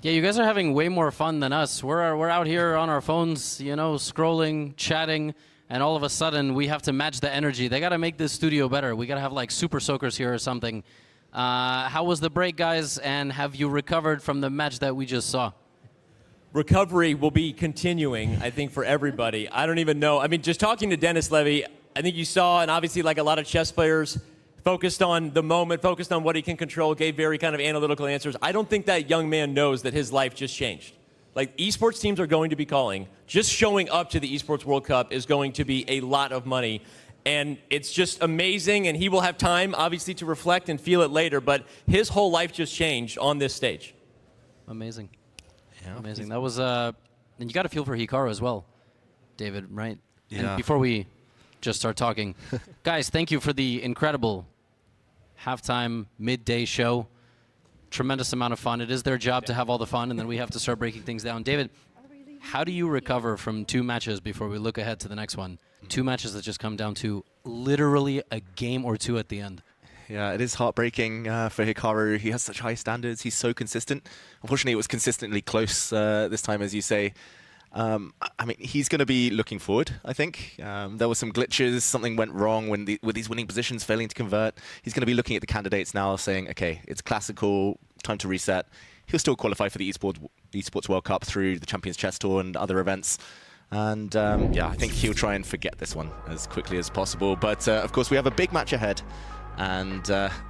Yeah, you guys are having way more fun than us. We're out here on our phones, you know, scrolling, chatting, and all of a sudden we have to match the energy. They got to make this studio better. We got to have like super soakers here or something. How was the break, guys? And have you recovered from the match that we just saw? Recovery will be continuing, I think, for everybody. I don't even know. I mean, just talking to Denis Levy, I think you saw, and obviously like a lot of chess players, focused on the moment, focused on what he can control, gave very kind of analytical answers. I don't think that young man knows that his life just changed. Like, esports teams are going to be calling. Just showing up to the Esports World Cup is going to be a lot of money. And it's just amazing, and he will have time, obviously, to reflect and feel it later, but his whole life just changed on this stage. Amazing. Yeah. Amazing. That was, and you got to feel for Hikaru as well, David, right? Yeah. And before we just start talking, guys, thank you for the incredible halftime, midday show. Tremendous amount of fun. It is their job to have all the fun, and then we have to start breaking things down. David, how do you recover from 2 matches before we look ahead to the next one? 2 matches that just come down to literally a game or 2 at the end. Yeah, it is heartbreaking for Hikaru. He has such high standards. He's so consistent. Unfortunately, it was consistently close this time, as you say. I mean, he's going to be looking forward, I think. There were some glitches. Something went wrong with these winning positions failing to convert. He's going to be looking at the candidates now saying, okay, it's classical, time to reset. he'll still qualify for the Esports World Cup through the Champions Chess Tour and other events. And yeah, I think he'll try and forget this one as quickly as possible. But of course, we have a big match ahead. And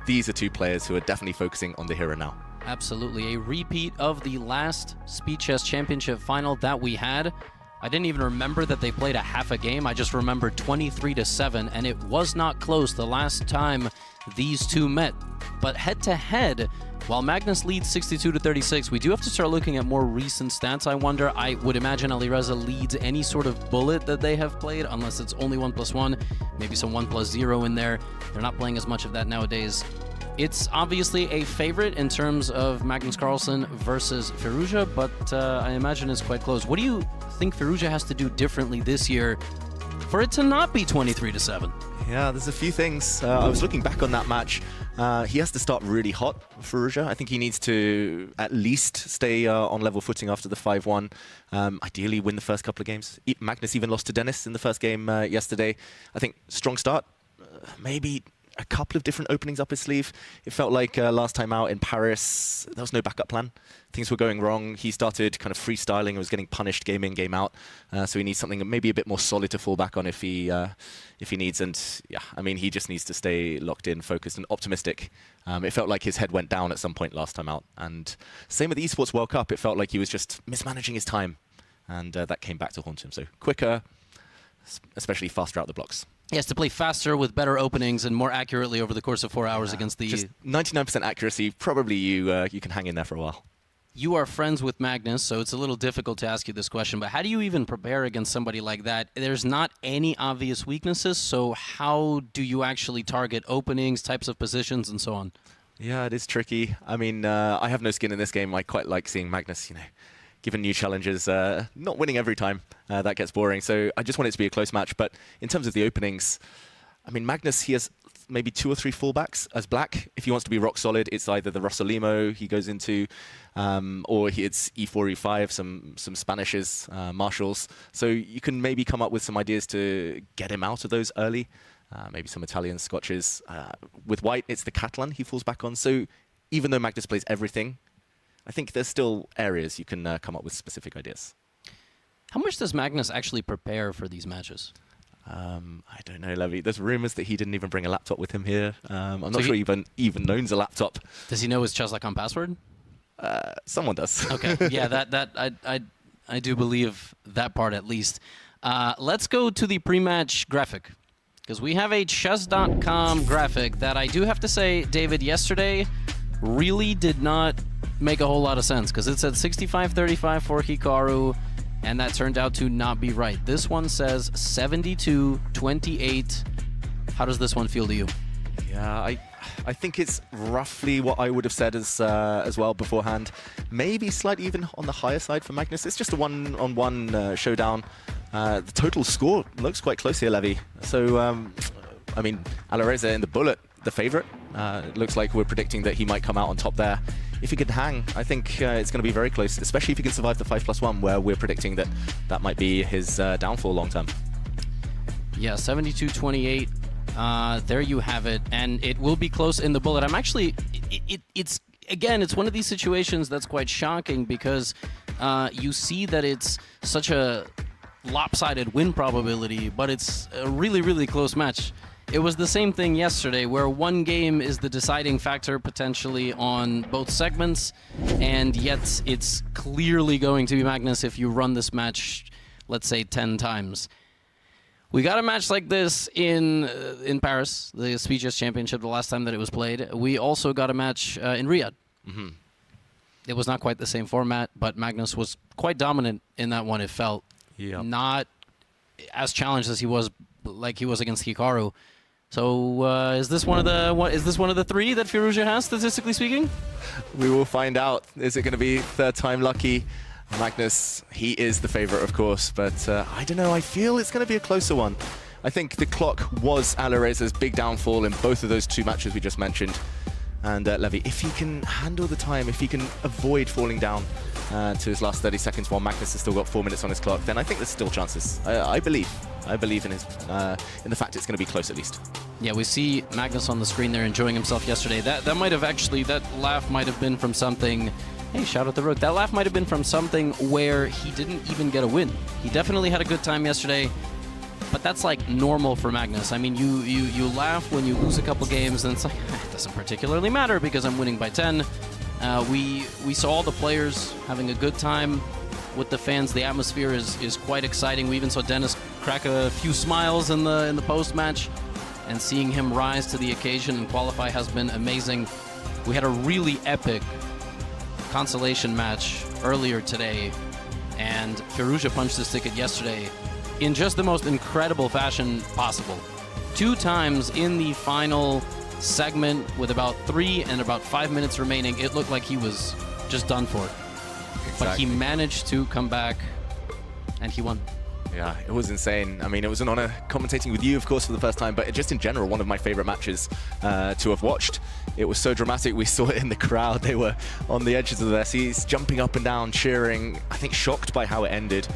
these are two players who are definitely focusing on the here and now. Absolutely. A repeat of the last Speed Chess Championship final that we had. I didn't even remember that they played a half a game. I just remembered 23-7, and it was not close the last time these two met. But head-to-head, while Magnus leads 62-36, we do have to start looking at more recent stats, I wonder. I would imagine Alireza leads any sort of bullet that they have played, unless it's only 1+1, maybe some 1+0 in there. They're not playing as much of that nowadays. It's obviously a favorite in terms of Magnus Carlsen versus Firouzja, but I imagine it's quite close. What do you think Firouzja has to do differently this year for it to not be 23-7? Yeah, there's a few things. I was looking back on that match. He has to start really hot, Firouzja. I think he needs to at least stay on level footing after the 5-1. Ideally win the first couple of games. Magnus even lost to Denis in the first game yesterday. I think strong start, maybe a couple of different openings up his sleeve. It felt like last time out in Paris, there was no backup plan. Things were going wrong. He started kind of freestyling and was getting punished game in, game out. So he needs something maybe a bit more solid to fall back on if he needs. And yeah, I mean, he just needs to stay locked in, focused and optimistic. It felt like his head went down at some point last time out. And same with the Esports World Cup. It felt like he was just mismanaging his time. And that came back to haunt him. So quicker, especially faster out the blocks. He has to play faster with better openings and more accurately over the course of 4 hours against the... Just 99% accuracy. Probably you can hang in there for a while. You are friends with Magnus, so it's a little difficult to ask you this question, but how do you even prepare against somebody like that? There's not any obvious weaknesses, so how do you actually target openings, types of positions, and so on? Yeah, it is tricky. I mean, I have no skin in this game. I quite like seeing Magnus, given new challenges, not winning every time. That gets boring. So I just want it to be a close match. But in terms of the openings, I mean, Magnus, he has maybe 2 or 3 fallbacks as black. If he wants to be rock solid, it's either the Rossolimo he goes into, or it's E4, E5, some Spanishes, Marshals. So you can maybe come up with some ideas to get him out of those early. Maybe some Italian Scotches. With white, it's the Catalan he falls back on. So even though Magnus plays everything, I think there's still areas you can come up with specific ideas. How much does Magnus actually prepare for these matches? I don't know, Levy. There's rumors that he didn't even bring a laptop with him here. I'm not sure he even owns a laptop. Does he know his Chesscom password? Someone does. Okay, yeah, I do believe that part at least. Let's go to the pre-match graphic, because we have a Chess.com graphic that I do have to say, David, yesterday really did not make a whole lot of sense, because it said 65-35 for Hikaru, and that turned out to not be right. This one says 72-28. How does this one feel to you? Yeah, I think it's roughly what I would have said as well beforehand. Maybe slightly even on the higher side for Magnus. It's just a one-on-one showdown. The total score looks quite close here, Levy. So, I mean, Alireza in the bullet, the favorite. It looks like we're predicting that he might come out on top there. If he can hang, I think it's going to be very close, especially if he can survive the 5+1, where we're predicting that that might be his downfall long term. Yeah, 72-28. There you have it, and it will be close in the bullet. I'm actually, it's one of these situations that's quite shocking, because you see that it's such a lopsided win probability, but it's a really, really close match. It was the same thing yesterday, where one game is the deciding factor potentially on both segments, and yet it's clearly going to be Magnus if you run this match, let's say, 10 times. We got a match like this in Paris, the Speed Chess Championship, the last time that it was played. We also got a match in Riyadh. Mm-hmm. It was not quite the same format, but Magnus was quite dominant in that one. It felt not as challenged as he was against Hikaru. So is this one of the 3 that Firouzja has, statistically speaking? We will find out. Is it going to be third time lucky? Magnus, he is the favorite, of course, but I don't know. I feel it's going to be a closer one. I think the clock was Alireza's big downfall in both of those 2 matches we just mentioned. And Levy, if he can handle the time, if he can avoid falling down to his last 30 seconds while Magnus has still got 4 minutes on his clock, then I think there's still chances. I believe in his in the fact it's going to be close at least. Yeah, we see Magnus on the screen there enjoying himself yesterday. That might have actually, that laugh might have been from something Hey, shout out the road. That laugh might have been from something where he didn't even get a win. He definitely had a good time yesterday, but that's like normal for Magnus. I mean, you laugh when you lose a couple games, and it's like, it doesn't particularly matter because I'm winning by 10. We saw all the players having a good time with the fans. The atmosphere is quite exciting. We even saw Denis crack a few smiles in the post-match, and seeing him rise to the occasion and qualify has been amazing. We had a really epic consolation match earlier today, and Firouzja punched his ticket yesterday in just the most incredible fashion possible. 2 times in the final segment with about 3 and about 5 minutes remaining, it looked like he was just done for. Exactly. But he managed to come back, and he won. Yeah, it was insane. I mean, it was an honor commentating with you, of course, for the first time, but just in general, one of my favorite matches to have watched. It was so dramatic. We saw it in the crowd. They were on the edges of their seats, jumping up and down, cheering, I think shocked by how it ended.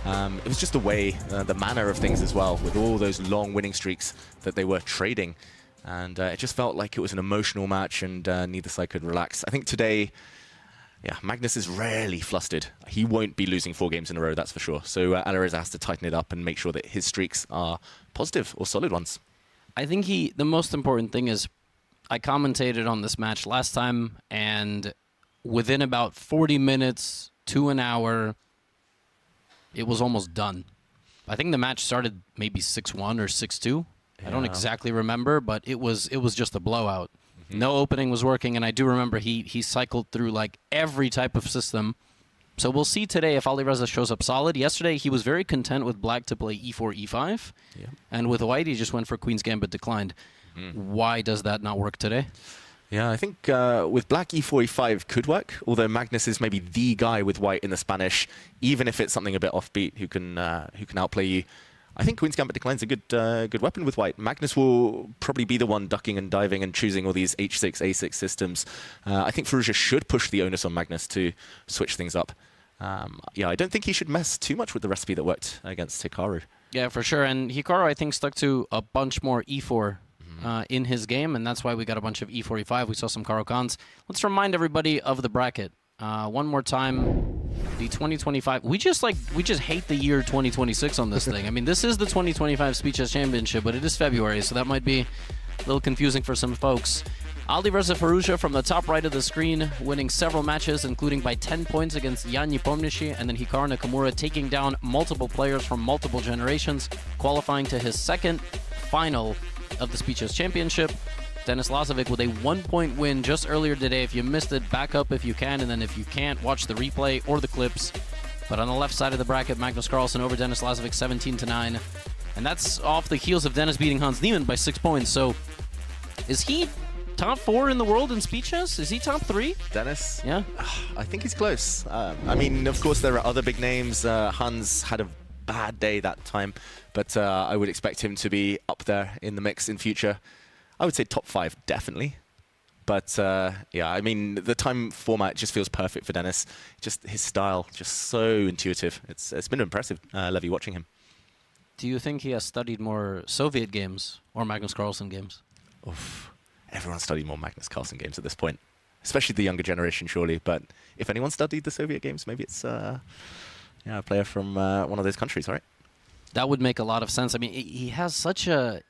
It was just the way, the manner of things as well, with all those long winning streaks that they were trading. And it just felt like it was an emotional match, and neither side could relax. I think today, yeah, Magnus is rarely flustered. He won't be losing 4 games in a row, that's for sure. So Alireza has to tighten it up and make sure that his streaks are positive or solid ones. I think the most important thing is, I commentated on this match last time, and within about 40 minutes to an hour, it was almost done. I think the match started maybe 6-1 or 6-2. Yeah. I don't exactly remember, but it was just a blowout. No opening was working, and I do remember he cycled through like every type of system. So we'll see today if Alireza shows up solid. Yesterday, he was very content with black to play e4, e5. Yeah. And with white, he just went for queen's gambit, declined. Why does that not work today? Yeah, I think with black e4, e5 could work, although Magnus is maybe the guy with white in the Spanish, even if it's something a bit offbeat, who can outplay you. I think Queen's Gambit decline's a good weapon with white. Magnus will probably be the one ducking and diving and choosing all these h6, a6 systems. I think Firouzja should push the onus on Magnus to switch things up. Yeah, I don't think he should mess too much with the recipe that worked against Hikaru. Yeah, for sure. And Hikaru, I think, stuck to a bunch more e4 in his game, and that's why we got a bunch of e4, e5. We saw some Karo Khans. Let's remind everybody of the bracket. One more time. The 2025, we just hate the year 2026 on this thing. I mean, this is the 2025 Speed Chess Championship, but it is February, so that might be a little confusing for some folks. Alireza Firouzja from the top right of the screen, winning several matches, including by 10 points against Jan Nepomniachtchi, and then Hikaru Nakamura taking down multiple players from multiple generations, qualifying to his second final of the Speed Chess Championship. Denis Lazavik with a 1-point win just earlier today. If you missed it, back up if you can, and then if you can't, watch the replay or the clips. But on the left side of the bracket, Magnus Carlsen over Denis Lazavik 17-9. And that's off the heels of Denis beating Hans Niemann by 6 points. So is he top 4 in the world in speed chess? Is he top 3? Denis? Yeah. I think he's close. I mean, of course, there are other big names. Hans had a bad day that time, but I would expect him to be up there in the mix in future. I would say top 5, definitely. But yeah, I mean, the time format just feels perfect for Denis. Just his style, just so intuitive. It's been impressive, Levy, watching him. Do you think he has studied more Soviet games or Magnus Carlsen games? Oof. Everyone studied more Magnus Carlsen games at this point, especially the younger generation, surely. But if anyone studied the Soviet games, maybe it's yeah, a player from one of those countries, right? That would make a lot of sense. I mean, he has such a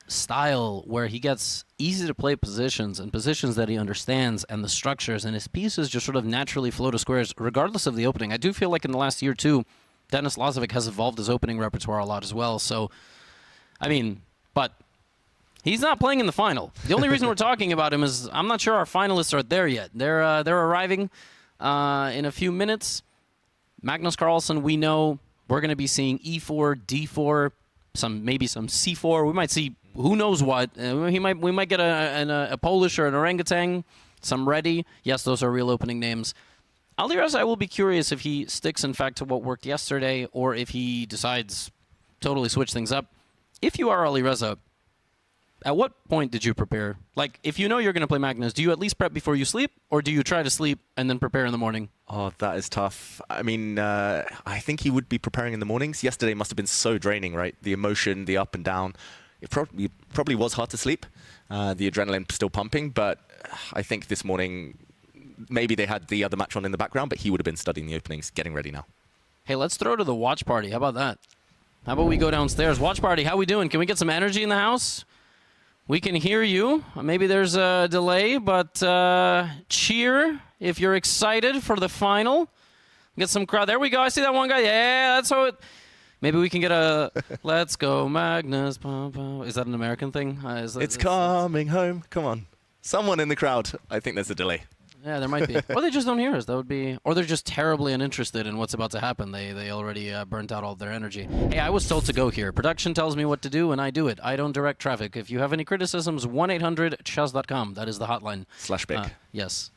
style where he gets easy to play positions and positions that he understands and the structures, and his pieces just sort of naturally flow to squares regardless of the opening. I do feel like in the last year or two, Denis Lazavik has evolved his opening repertoire a lot as well. So, I mean, but he's not playing in the final. The only reason we're talking about him is I'm not sure our finalists are there yet. They're arriving in a few minutes. Magnus Carlsen, we know we're going to be seeing e4, d4, maybe some c4. We might see who knows what. We might get a Polish or an orangutan, some ready. Yes, those are real opening names. Alireza, I will be curious if he sticks, in fact, to what worked yesterday, or if he decides totally switch things up. If you are Alireza, at what point did you prepare? Like, if you know you're going to play Magnus, do you at least prep before you sleep, or do you try to sleep and then prepare in the morning? Oh, that is tough. I mean, I think he would be preparing in the mornings. Yesterday must have been so draining, right? The emotion, the up and down. It probably was hard to sleep. The adrenaline still pumping, but I think this morning maybe they had the other match on in the background, but he would have been studying the openings, getting ready now. Hey, let's throw to the watch party. How about that? How about we go downstairs? Watch party, how we doing? Can we get some energy in the house? We can hear you. Maybe there's a delay, but cheer if you're excited for the final. Get some crowd. There we go. I see that one guy. Yeah, that's how it... Maybe we can get a "Let's go, Magnus." Is that an American thing? It's coming home. Come on. Someone in the crowd. I think there's a delay. Yeah, there might be. Or they just don't hear us. That would be... Or they're just terribly uninterested in what's about to happen. They already burnt out all their energy. Hey, I was told to go here. Production tells me what to do, and I do it. I don't direct traffic. If you have any criticisms, 1-800-chess.com. That is the hotline. /big. Yes.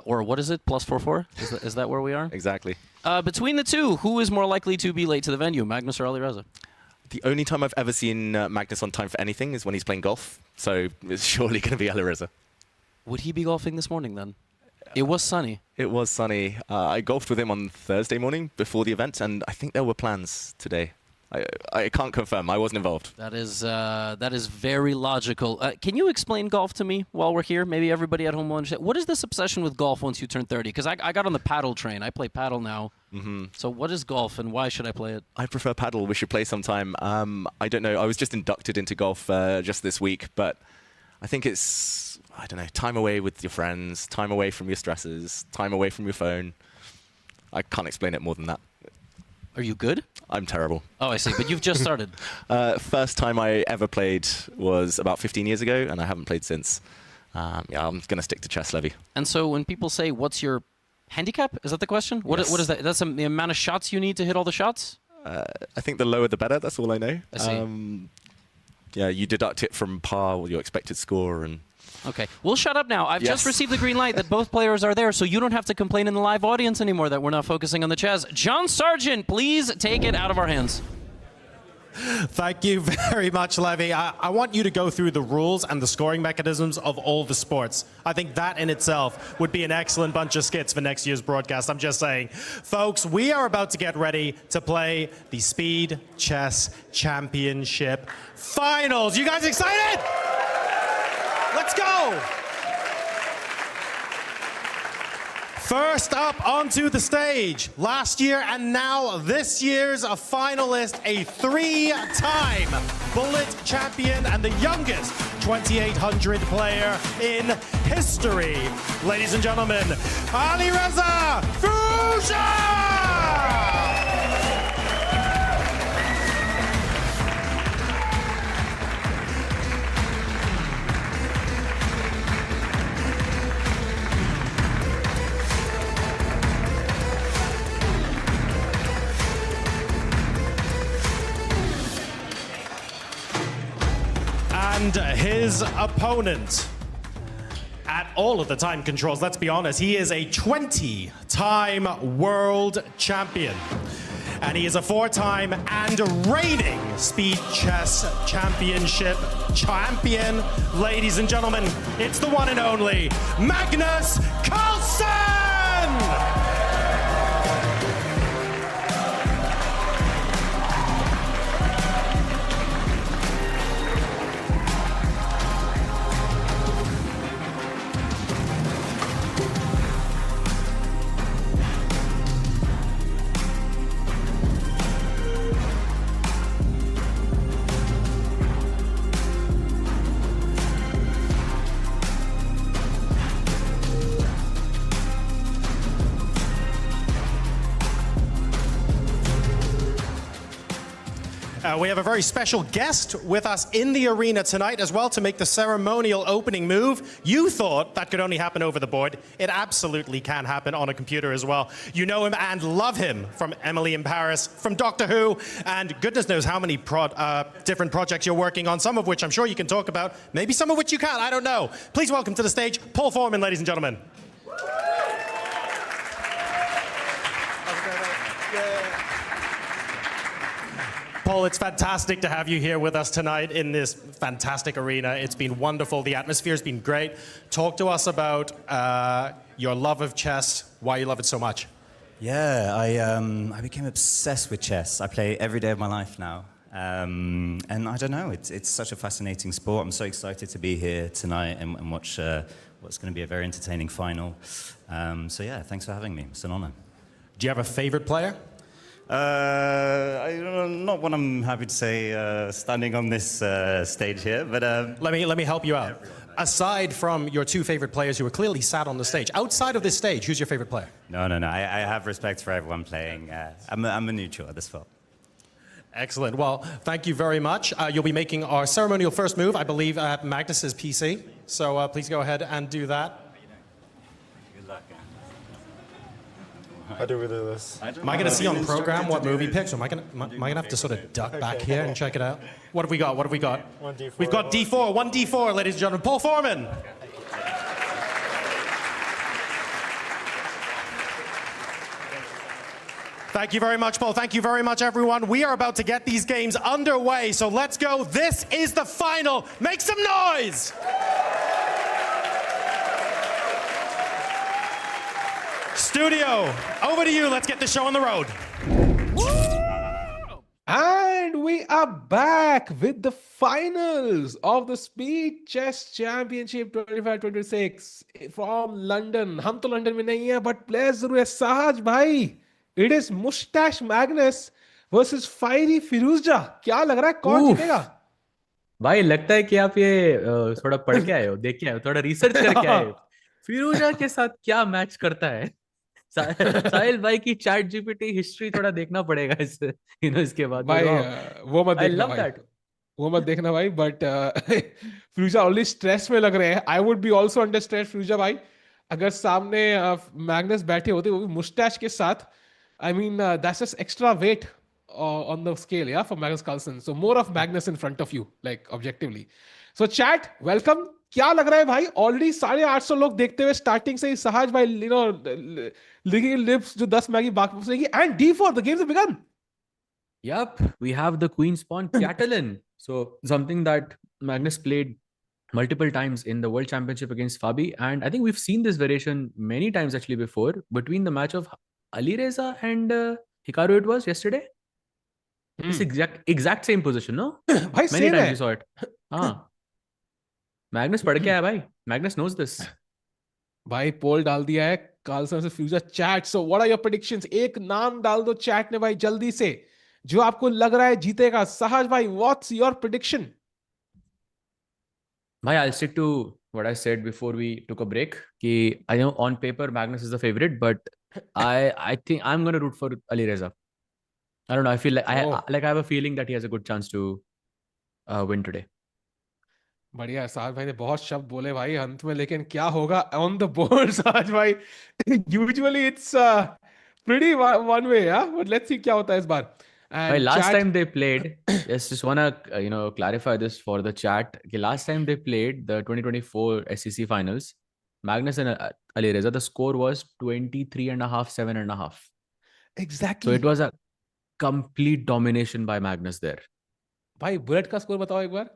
Or what is it? +44? Is that where we are? Exactly. Between the two, who is more likely to be late to the venue, Magnus or Alireza? The only time I've ever seen Magnus on time for anything is when he's playing golf. So it's surely going to be Alireza. Would he be golfing this morning then? It was sunny. It was sunny. I golfed with him on Thursday morning before the event, and I think there were plans today. I can't confirm. I wasn't involved. That is very logical. Can you explain golf to me while we're here? Maybe everybody at home will understand. What is this obsession with golf once you turn 30? Because I got on the paddle train. I play paddle now. So what is golf, and why should I play it? I prefer paddle. We should play sometime. I don't know. I was just inducted into golf just this week, but I think it's, I don't know, time away with your friends, time away from your stresses, time away from your phone. I can't explain it more than that. Are you good? I'm terrible. Oh, I see. But you've just started. First time I ever played was about 15 years ago, and I haven't played since. Yeah, I'm going to stick to chess, Levy. And so when people say, what's your handicap? Is that the question? What is that? That's the amount of shots you need to hit all the shots? I think the lower the better. That's all I know. I see. Yeah, you deduct it from par with your expected score. And okay, we'll shut up now. I've just received the green light that both players are there, so you don't have to complain in the live audience anymore that we're not focusing on the chess. John Sargent, please take it out of our hands. Thank you very much, Levy. I want you to go through the rules and the scoring mechanisms of all the sports. I think that in itself would be an excellent bunch of skits for next year's broadcast. I'm just saying. Folks, we are about to get ready to play the Speed Chess Championship Finals. You guys excited? Let's go! First up onto the stage, last year and now this year's a finalist, a 3-time Bullet champion and the youngest 2800 player in history. Ladies and gentlemen, Alireza Firouzja! And his opponent, at all of the time controls, let's be honest, he is a 20-time world champion. And he is a 4-time and reigning Speed Chess Championship champion. Ladies and gentlemen, it's the one and only Magnus Carlsen! We have a very special guest with us in the arena tonight as well to make the ceremonial opening move. You thought that could only happen over the board. It absolutely can happen on a computer as well. You know him and love him from Emily in Paris, from Doctor Who, and goodness knows how many different projects you're working on, some of which I'm sure you can talk about, maybe some of which you can't, I don't know. Please welcome to the stage, Paul Foreman, ladies and gentlemen. Paul, it's fantastic to have you here with us tonight in this fantastic arena. It's been wonderful. The atmosphere's been great. Talk to us about your love of chess, why you love it so much. Yeah, I became obsessed with chess. I play every day of my life now. And I don't know, it's such a fascinating sport. I'm so excited to be here tonight and watch what's going to be a very entertaining final. So yeah, thanks for having me. It's an honor. Do you have a favorite player? Not what I'm happy to say standing on this stage here, but let me help you out. Aside from your two favorite players who are clearly sat on the stage, outside of this stage, who's your favorite player? No. I have respect for everyone playing. I'm a neutral at this spot. Excellent. Well, thank you very much. You'll be making our ceremonial first move, I believe, at Magnus's PC. So please go ahead and do that. Good luck. How do we do this? Am I going to see on program what movie picks, or am I going to have to sort of duck back here and check it out? What have we got? What have we got? 1d4. We've got D4, 1d4, ladies and gentlemen. Paul Foreman. Thank you very much, Paul. Thank you very much, everyone. We are about to get these games underway, so let's go. This is the final. Make some noise! Studio, over to you. Let's get the show on the road. And we are back with the finals of the Speed Chess Championship 25-26 from London. हम तो London में नहीं है, but players जरूर है. सहज भाई, it is Mustache Magnus versus Fiery Firouzja. क्या लग रहा है, कौन जीतेगा? भाई लगता है कि आप ये थोड़ा पढ़ के आए हो, देख के आए हो, थोड़ा रिसर्च करके आए हो. फिरोजा के साथ क्या मैच करता है? साहिल भाई की चैट जीपीटी हिस्ट्री थोड़ा देखना पड़ेगा इसके बाद. भाई वो मत देखना भाई. वो मत देखना भाई. बट फिरोजा ऑलरेडी स्ट्रेस में लग रहे हैं. I would be also under stress Firouzja भाई. अगर सामने मैग्नस बैठे होते वो भी मुस्टैच के साथ. I mean, that's just extra weight on the scale, yeah, for Magnus Carlsen. So more of Magnus in front of you, like objectively. So chat, welcome. क्या लग रहा है भाई? Already 850 लोग देखते हुए starting से ही सहज भाई, you know, licking lips जो 10 मैगी बाकी बचेगी. And D4, the games have begun. Yup, we have the Queen's Pawn Catalan. So something that Magnus played multiple times in the World Championship against Fabi, and I think we've seen this variation many times actually before between the match of Alireza and Hikaru. It was yesterday. It's exact same position, no? Many times we saw it. Magnus पढ़ के आया भाई. Magnus knows this. भाई पोल डाल दिया है Carlsen से फ्यूजा chat. So what are your predictions? एक नाम डाल दो चैट में भाई जल्दी से जो आपको लग रहा है जीतेगा. सहज भाई, what's your prediction? भाई, I'll stick to what I said before we took a break. कि I know on paper Magnus is the favorite, but I think I'm gonna root for Alireza. I don't know. I feel like I have a feeling that he has a good chance to win today. बढ़िया. साज भाई ने बहुत शब्द बोले भाई अंत में, लेकिन क्या होगा ऑन द बोर्ड साज भाई? Usually it's pretty one way, yeah, but let's see क्या होता है इस बार. And last time they played, just wanna clarify this for the chat. Okay, last time they played the 2024 SEC finals, Magnus and Alireza, the score was 23.5, 7.5. Exactly. So it was a complete domination by Magnus there. भाई bullet का score बताओ एक बार.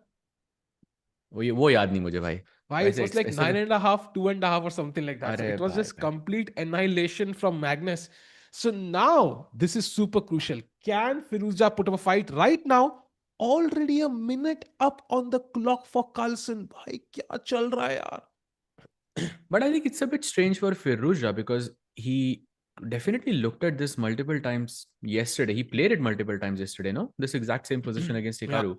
वो याद नहीं मुझे भाई. Why it was like 9.5, 2.5 or something like that. So it was just complete annihilation from Magnus. So now this is super crucial. Can Firouzja put up a fight right now? Already a minute up on the clock for Carlsen. भाई क्या चल रहा है यार? But I think it's a bit strange for Firouzja because he definitely looked at this multiple times yesterday. He played it multiple times yesterday, no? This exact same position against Hikaru.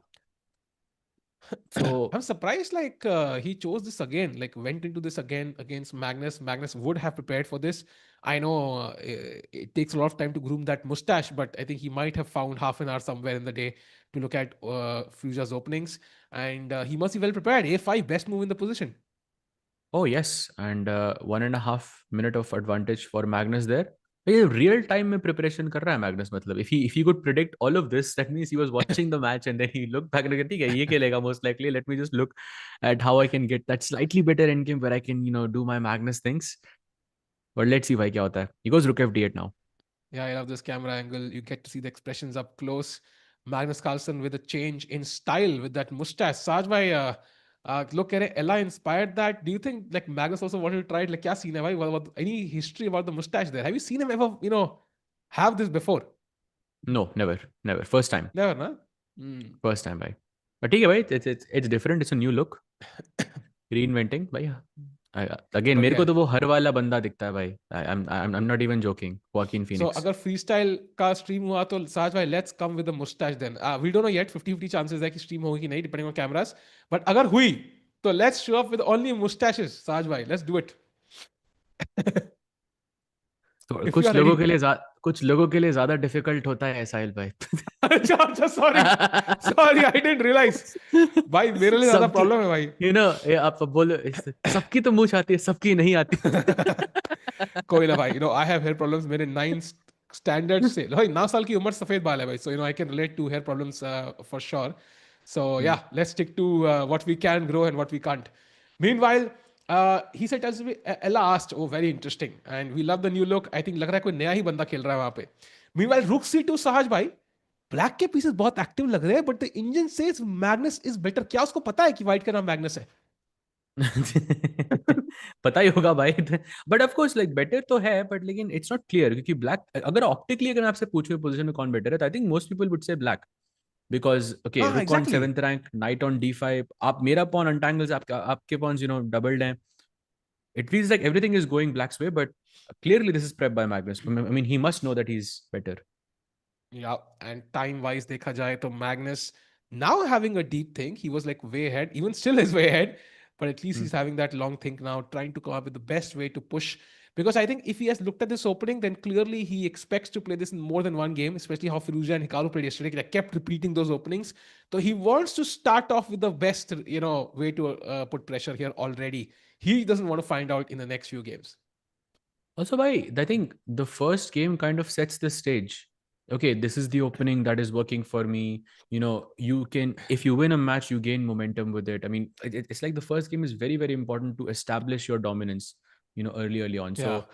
So I'm surprised like he chose this again, like went into this again against Magnus. Magnus would have prepared for this. I know it takes a lot of time to groom that mustache, but I think he might have found half an hour somewhere in the day to look at Firouzja's openings, and he must be well prepared. A5, best move in the position. Oh yes, and 1.5 minute of advantage for Magnus there. ये real time में preparation कर रहा है Magnus. मतलब if he could predict all of this, that means he was watching the match and then he looked back and like, ठीक है ये खेलेगा most likely. Let me just look at how I can get that slightly better end game where I can do my Magnus things. But let's see भाई क्या होता है. He goes rook f8 now. Yeah, I love this camera angle. You get to see the expressions up close. Magnus Carlsen with a change in style with that mustache. Saj bhai, look at it. Ella inspired that. Do you think like Magnus also wanted to try it? Like, kya scene hai bhai? Any history about the mustache there? Have you seen him ever, have this before? No, never. First time. Never, na? First time, भाई. But ठीक है भाई, it's different. It's a new look. Reinventing, भाई. Again, मेरे को तो वो हर वाला बंदा दिखता है भाई. I'm not even joking. Joaquin So Phoenix. अगर freestyle का stream हुआ तो साज भाई let's come with a mustache then. We don't know yet. 50-50 chances है कि stream होगी कि नहीं depending on cameras. But अगर हुई तो let's show up with only mustaches. साज भाई, let's do it. तो If you कुछ are लोगों ready. के लिए कुछ लोगों के लिए ज्यादा डिफिकल्ट होता है साहिल भाई. अच्छा sorry I didn't realize. भाई मेरे लिए ज्यादा प्रॉब्लम है भाई. You know, आप बोलो सबकी तो मूंछ आती है, सबकी नहीं आती. कोई ना भाई, you know I have hair problems. मेरे 9 standards से भाई 9 साल की उम्र सफेद बाल है भाई. So you know I can relate to hair problems for sure. So yeah, let's stick to what we can grow and what we can't. Meanwhile, he said as Ella asked, oh very interesting, and we love the new look. I think लग रहा है कोई नया ही बंदा खेल रहा है वहाँ पे. Meanwhile, Rook C2 सहज भाई, ब्लैक के पीसेस बहुत एक्टिव लग रहे हैं, but the engine says Magnus is better. क्या उसको पता है कि व्हाइट का नाम मैग्नस है? पता ही होगा भाई. But of course like better तो है, बट लेकिन इट्स नॉट क्लियर क्योंकि ब्लैक अगर ऑप्टिकली अगर मैं आपसे पूछूं पोजीशन में कौन बेटर है, तो I think most people would say black. Because okay, rook on 7th rank, knight on d5. आप मेरा pawn untangles, आपके pawns doubled हैं. It feels like everything is going black's way, but clearly this is prepped by Magnus. I mean, he must know that he's better. Yeah, and time-wise देखा जाए तो Magnus now having a deep think, he was like way ahead, even still is way ahead, but at least he's having that long think now, trying to come up with the best way to push. Because I think if he has looked at this opening, then clearly he expects to play this in more than one game, especially how Firouzja and Hikaru played yesterday. They kept repeating those openings. So he wants to start off with the best, way to put pressure here already. He doesn't want to find out in the next few games. Also, I think the first game kind of sets the stage. Okay, this is the opening that is working for me. You can, if you win a match, you gain momentum with it. I mean, it's like the first game is very, very important to establish your dominance, early on. Yeah. So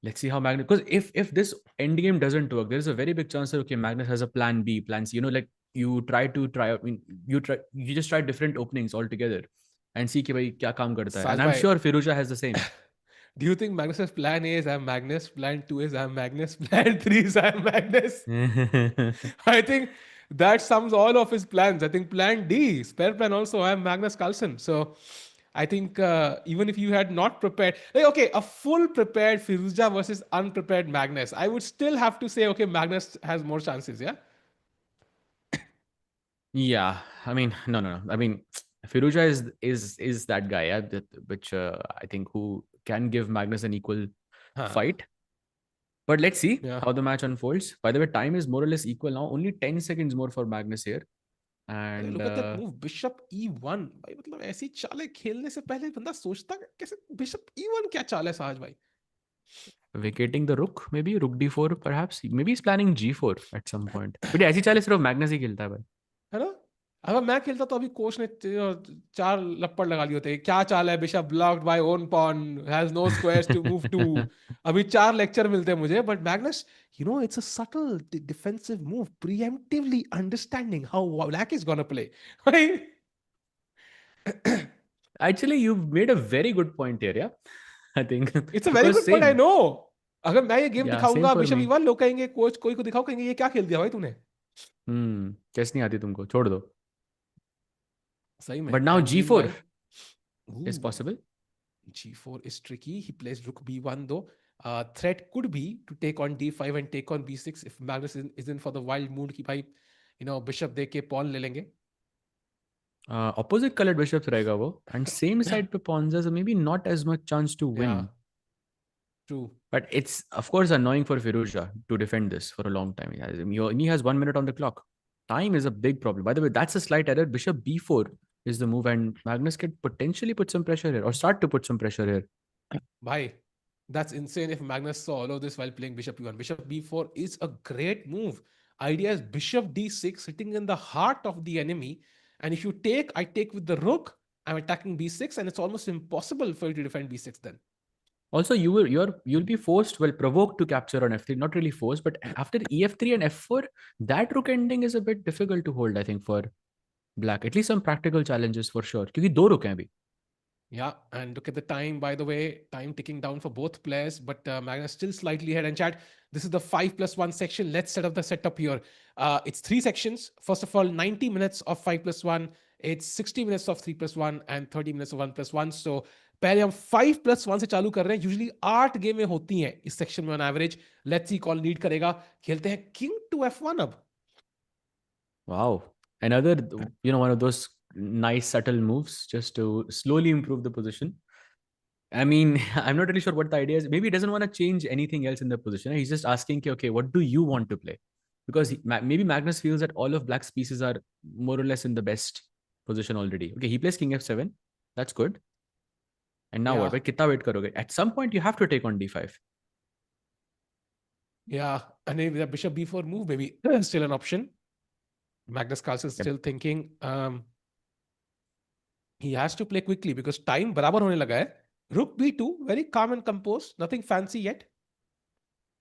let's see how Magnus, because if this end game doesn't work, there's a very big chance that, okay, Magnus has a plan B, plan C, like you just try different openings altogether and see कि भाई क्या काम करता है. And I'm sure Firouzja has the same. Do you think Magnus's plan A is I'm Magnus, plan 2 is I'm Magnus, plan 3 is I'm Magnus? I think that sums all of his plans. I think plan D, spare plan also, I'm Magnus Carlsen. So I think even if you had not prepared, okay, a full prepared Firouzja versus unprepared Magnus, I would still have to say, okay, Magnus has more chances, yeah? Yeah, I mean, no. I mean, Firouzja is that guy, yeah, which I think who can give Magnus an equal fight. But let's see how the match unfolds. By the way, time is more or less equal now. Only 10 seconds more for Magnus here. And look at that move, Bishop E1. भाई मतलब ऐसी चालें खेलने से पहले बंदा सोचता कैसे Bishop E1 क्या चाल है साज भाई? Vacating the rook, maybe rook d4 perhaps. Maybe he's planning g4 at some point. But ऐसी चालें सिर्फ Magnus ही खेलता है भाई. है ना? अगर मैं खेलता तो अभी कोच ने 4 लपड़ लगा लिए होते. क्या चाल है? Bishop blocked by own pawn, has no squares to move to. अभी 4 लेक्चर मिलते हैं मुझे. But Magnus, it's a subtle defensive move, preemptively understanding how black is gonna play. Actually, you've made a very good point here, yeah. I think it's a very good point. I know. अगर मैं ये game दिखाऊंगा Bishop E1, लोग कहेंगे coach कोई को दिखाओ, कहेंगे ये क्या खेल दिया भाई तूने? चेस नहीं आती तुमको, छोड़ दो. सही में. But now g4 is possible. G4 is tricky. He plays rook b1 though. Threat could be to take on d5 and take on b6 if Magnus isn't for the wild mood कि भाई bishop दे के pawn ले लेंगे. Opposite colored bishops रहेगा वो, and same side पे pawns है, so maybe not as much chance to win. Yeah. True. But it's of course annoying for Firouzja to defend this for a long time. He has 1 minute on the clock. Time is a big problem. By the way, that's a slight error. Bishop b4 is the move, and Magnus can potentially put some pressure here, or start to put some pressure here. Bhai, that's insane if Magnus saw all of this while playing Bishop e1. Bishop b4 is a great move. Idea is Bishop d6 sitting in the heart of the enemy. And if you take, I take with the rook, I'm attacking b6, and it's almost impossible for you to defend b6 then. Also, you'll be forced, provoked to capture on f3. Not really forced, but after ef3 and f4, that rook ending is a bit difficult to hold, I think, for black. At least some practical challenges for sure. क्योंकि 2 रुक हैं अभी. Yeah, and look at the time, by the way, time ticking down for both players, but Magnus still slightly ahead. And chat, this is the 5+1 section. Let's set up the setup here. It's 3 sections. First of all, 90 minutes of 5+1. It's 60 minutes of 3+1 and 30 minutes of 1+1. So पहले हम 5+1 से चालू कर रहे हैं. Usually 8 गेमें होती हैं इस सेक्शन में on average. Let's see कौन लीड करेगा. खेलते हैं King to F1 अब. Wow. Another, one of those nice subtle moves just to slowly improve the position. I mean, I'm not really sure what the idea is. Maybe he doesn't want to change anything else in the position. He's just asking, okay, what do you want to play? Because maybe Magnus feels that all of Black's pieces are more or less in the best position already. Okay, he plays King F7. That's good. And now what? Kitna wait karoge? At some point, you have to take on D5. Yeah, and maybe the Bishop B4 move, maybe still an option. Magnus Carlsen is still thinking. He has to play quickly because time बराबर होने लगा है. Rook B2, very calm and composed, nothing fancy yet.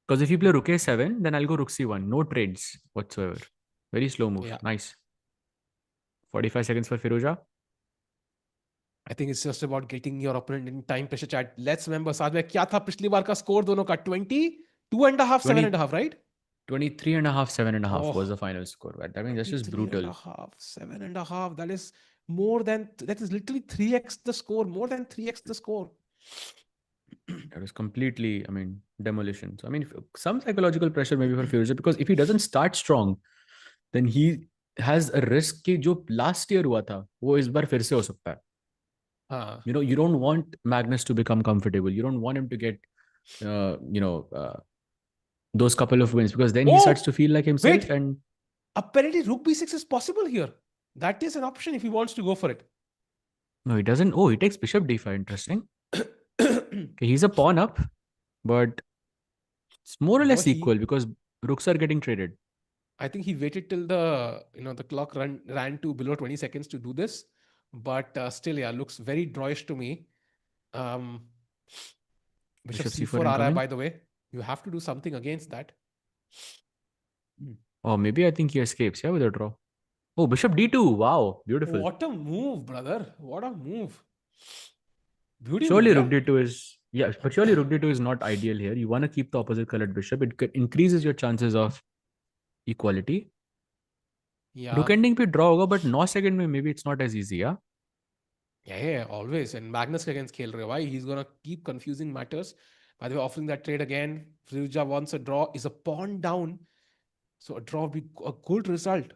Because if you play Rook A7, then I'll go Rook C1. No trades whatsoever. Very slow move. Yeah. Nice. 45 seconds for Firouzja. I think it's just about getting your opponent in time pressure chat. Let's remember, साथ में क्या था पिछली बार का score दोनों का 22.5, 7.5, right? 23.5, 7.5 was the final score. That means that's just brutal. 23.5, 7.5. That is more than, that is literally 3x the score, more than 3x the score. That was completely, demolition. So, some psychological pressure maybe for Firouzja, because if he doesn't start strong, then he has a risk कि जो last year हुआ था, वो इस बार फिर से हो सकता है. You don't want Magnus to become comfortable. You don't want him to get, those couple of wins, because then he starts to feel like himself. Wait. And apparently Rook B6 is possible here. That is an option if he wants to go for it. No, he doesn't. Oh, he takes Bishop D5. Interesting. Okay, he's a pawn up, but it's more or less equal because rooks are getting traded. I think he waited till the the clock ran to below 20 seconds to do this, but still, yeah, looks very drawish to me. Bishop C4 आ रहा है, by the way. You have to do something against that. Oh, maybe I think he escapes, with a draw. Oh, Bishop D2. Wow, beautiful. What a move, brother. What a move. Beautiful. Surely Rook D2 is, but surely Rook D2 is not ideal here. You want to keep the opposite colored bishop. It increases your chances of equality. Yeah. Rook ending pe draw hoga, but 9 second mein maybe it's not as easy, Yeah, always. And Magnus against खेल रहे भाई. He's gonna keep confusing matters. By the way, offering that trade again. Firouzja wants a draw. Is a pawn down. So a draw would be a good result.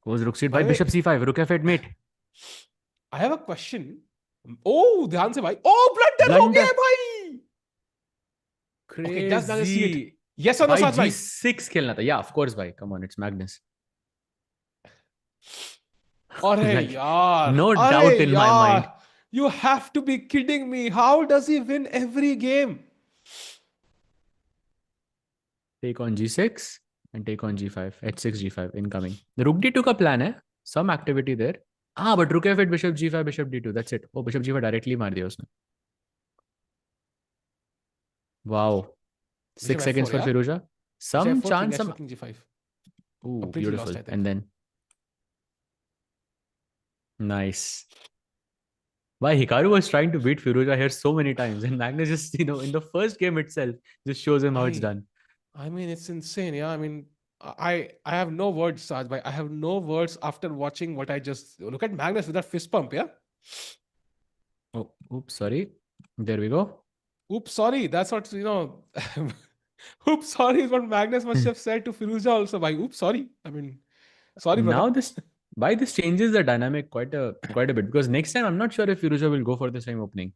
Goes Rook C8 by Bishop C5. Rook F8 mate. I have a question. Oh, ध्यान से भाई. Oh, blunder हो गया भाई. Crazy. Okay, does Magnus see it? Yes or no, Saj bhai? G6 खेलना था. Yeah, of course, bhai. Come on, it's Magnus. अरे यार. No doubt in my mind. You have to be kidding me. How does he win every game? Take on G6 and take on G5. H6, G5 incoming. The Rook D2 का plan है. Some activity there. But Rook F8, Bishop G5, Bishop D2. That's it. Oh, Bishop G5 directly मार दिया उसने. Wow. 6 seconds for Firouzja. Some chance. King G5. Ooh, beautiful. Lost, and then. Nice. Why Hikaru was trying to beat Firouzja here so many times, and Magnus just, in the first game itself, just shows him how it's done. I mean, it's insane. Yeah, I mean, I have no words, Saj bhai. I have no words after watching what I just look at Magnus with that fist pump. Yeah. Oh, oops, sorry. There we go. Oops, sorry. That's what Oops, sorry is what Magnus must have said to Firouzja also. By oops, sorry. I mean, sorry, brother. Now this changes the dynamic quite a bit, because next time I'm not sure if Firouzja will go for the same opening.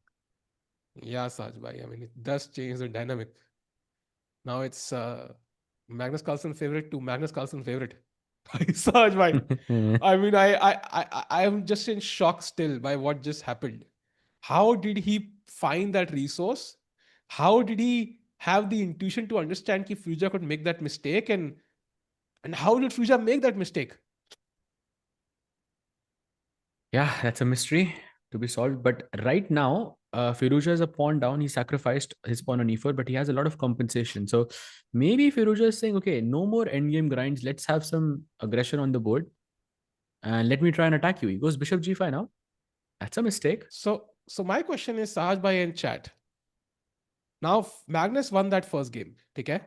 Yeah, Saj bhai. I mean, it does change the dynamic. Now it's Magnus Carlsen favorite to Magnus Carlsen favorite. Saj bhai. I mean, I am just in shock still by what just happened. How did he find that resource? How did he have the intuition to understand that Firouzja could make that mistake? And how did Firouzja make that mistake? Yeah, that's a mystery to be solved. But right now, Firouzja is a pawn down. He sacrificed his pawn on e4, but he has a lot of compensation. So maybe Firouzja is saying, okay, no more endgame grinds. Let's have some aggression on the board. And let me try and attack you. He goes Bishop G5 now. That's a mistake. So my question is, Sahaj bhai and chat. Now Magnus won that first game, okay?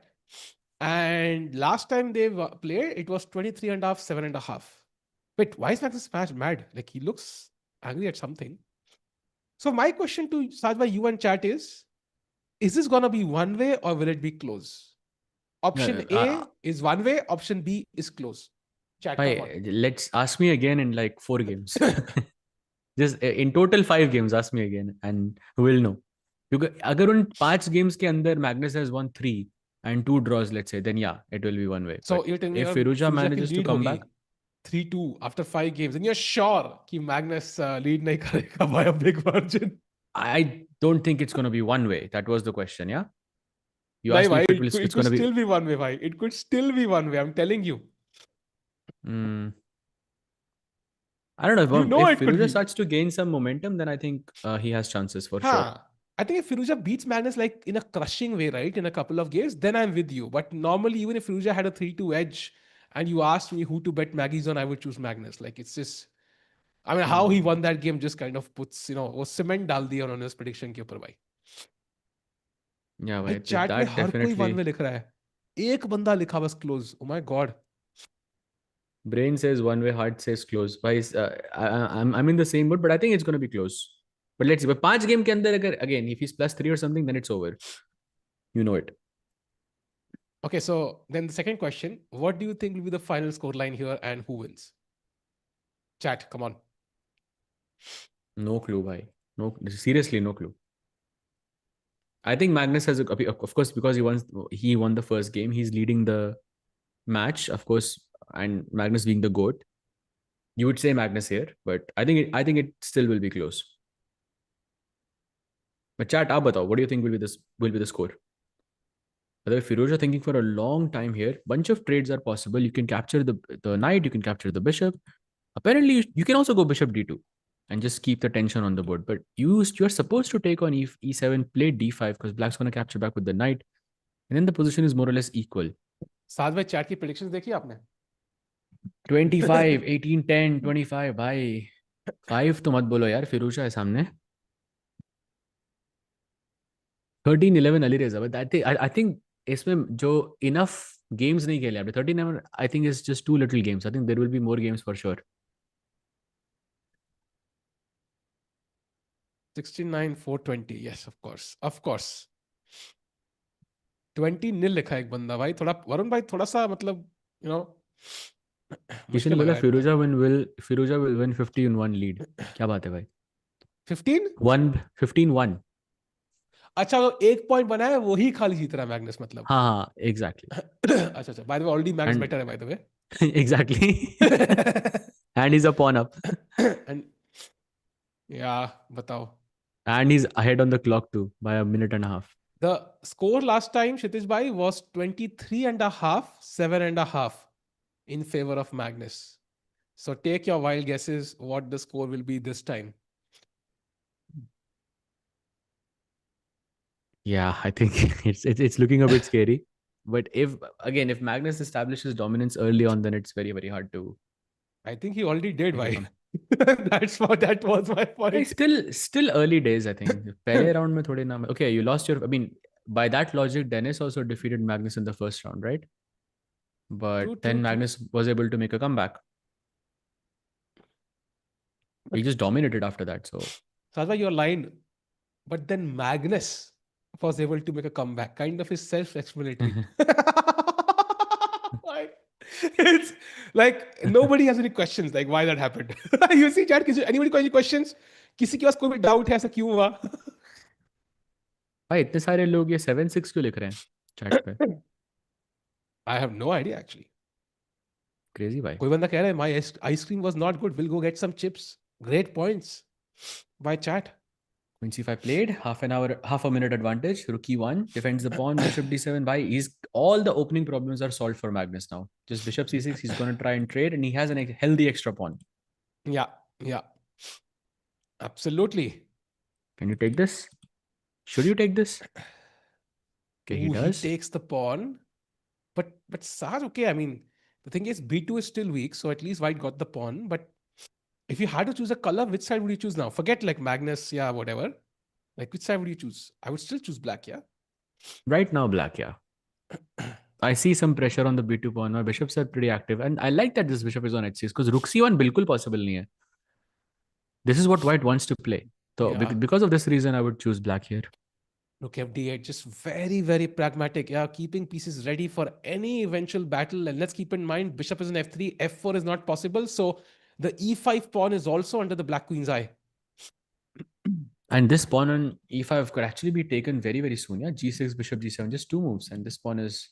And last time they played, it was 23.5, 7.5. Wait, why is Magnus mad? Like he looks angry at something. So my question to Sahaj bhai, you and chat is this gonna be one way or will it be close? Option A is one way, option B is close. Chat, come on. Bhai, let's ask me again in like 4 games. Just in total 5 games, ask me again and we'll know. Because अगर उन 5 games के अंदर Magnus has won 3 and 2 draws, let's say, then yeah, it will be one way. So But you're telling me if Firouzja की manages to lead come होगी back, 3-2 after 5 games, and you're sure कि Magnus lead नहीं करेगा by a big margin. I don't think it's going to be one way. That was the question, yeah? You Bhai, asked me bhai, if it it's could going to be... still be one way, bhai. It could still be one way. I'm telling you. I don't know. You know If it could Firouzja be. starts to gain some momentum, then I think he has chances for sure. I think if Firouzja beats Magnus like in a crushing way, right, in a couple of games, then I'm with you. But normally, even if Firouzja had a 3-2 edge and you asked me who to bet Maggie's on, I would choose Magnus. Like, it's just... I mean, how he won that game just kind of puts, वो cement डाल दिया on his prediction के ऊपर भाई. Yeah, भाई right. chat में That हर कोई definitely... one way लिख रहा है. एक बंदा लिखा बस close. Oh my god. Brain says one way, heart says close. I'm in the same mood, but I think it's going to be close. But let's see. But 5 game के अंदर अगर again if he's +3 or something, then it's over. You know it. Okay, so then the second question: what do you think will be the final scoreline here, and who wins? Chat, come on. No clue, bhai. No, seriously, no clue. I think Magnus has, of course, because he won the first game. He's leading the match, of course, and Magnus being the GOAT. You would say Magnus here, but I think it still will be close. But chat, आप बताओ, what do you think will be the score? By the way, Firouzja thinking for a long time here. Bunch of trades are possible. You can capture the knight, you can capture the bishop. Apparently, you can also go bishop d2 and just keep the tension on the board. But you're supposed to take on e7, play d5 because black's going to capture back with the knight. And then the position is more or less equal. साथ में chat की predictions देखी आपने? 25, 18, 10, 25, भाई 5 तो मत बोलो यार, फिरोजा है सामने. 13, 11 Alireza, but I think इसमें जो enough games नहीं खेले आपने. 13, I think is just 2 little games. I think there will be more games for sure. 69, 420. Yes, of course. Of course. 20-0 लिखा है एक बंदा भाई. थोड़ा वरुण भाई थोड़ा सा मतलब, you know, किसी ने बोला फिरोजा will win 50-1 lead. क्या बात है भाई? 15-1. अच्छा, वो 1 point बनाया वो ही खाली जीत रहा है मैग्नस मतलब. हाँ, exactly. अच्छा. By the way, already Magnus better है by the way. Exactly. And he's a pawn up. And yeah, बताओ. And he's ahead on the clock too by a minute and a half. The score last time, Kshitij bhai, was 23.5, 7.5 in favor of Magnus. So take your wild guesses what the score will be this time. Yeah, I think it's looking a bit scary. But if Magnus establishes dominance early on, then it's very, very hard to... I think he already did, why? That was my point. Still early days, I think. पहले round में थोड़े नाम. Okay, you lost your... I mean, by that logic, Denis also defeated Magnus in the first round, right? But then Magnus was able to make a comeback. He just dominated after that, so... Sadhva, you're lying. But then Magnus was able to make a comeback. Kind of is self-explanatory. It's like nobody has any questions like why that happened. You see chat, anybody got any questions? किसी के पास कोई भी doubt है ऐसा क्यों हुआ? भाई इतने सारे लोग ये 7-6 क्यों लिख रहे हैं chat पे? I have no idea actually. Crazy भाई. कोई बंदा कह रहा है my ice cream was not good. We'll go get some chips. Great points by chat. Queen c5 played, half a minute advantage. Rook e1 defends the pawn, bishop d7. Bhai, all the opening problems are solved for Magnus now. Just bishop c6, he's going to try and trade, and he has a healthy extra pawn. Yeah. Absolutely. Can you take this? Should you take this? Okay, he does. He takes the pawn. But Saj, okay, I mean, the thing is, b2 is still weak, so at least white got the pawn, but If you had to choose a color, which side would you choose now? Forget like Magnus, yeah, whatever. Like which side would you choose? I would still choose black, yeah. Right now, black, yeah. I see some pressure on the B2 pawn. My bishops are pretty active, and I like that this bishop is on h6 because rook c1 bilkul possible nahi hai. This is what white wants to play. So Yeah. because of this reason, I would choose black here. Rook fd8, just very, very pragmatic. Yeah, keeping pieces ready for any eventual battle. And let's keep in mind, bishop is in f3, f4 is not possible. So the e5 pawn is also under the black queen's eye. And this pawn on e5 could actually be taken very, very soon. Yeah, g6, bishop g7, just 2 moves, and this pawn is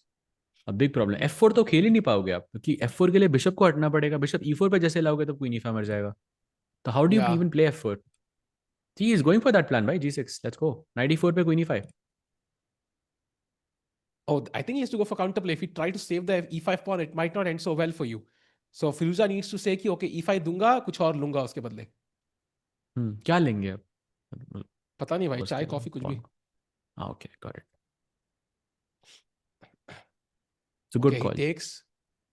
a big problem. f4 तो खेल ही नहीं पाओगे आप क्योंकि f4 के लिए bishop को हटना पड़ेगा. बिशप e4 पे जैसे लाओगे तो क्वीन e5 मर जाएगा. So how do you even play f4? He is going for that plan, right? g6. Let's go. Knight e4 पे queen e5. Oh, I think he has to go for counterplay. If he try to save the e5 pawn, it might not end so well for you. So Firouzja needs to say कि okay, e5 दूंगा, कुछ और लूंगा उसके बदले. क्या लेंगे अब? पता नहीं भाई, चाय कॉफी कुछ भी. Okay, got it. It's a good call. He takes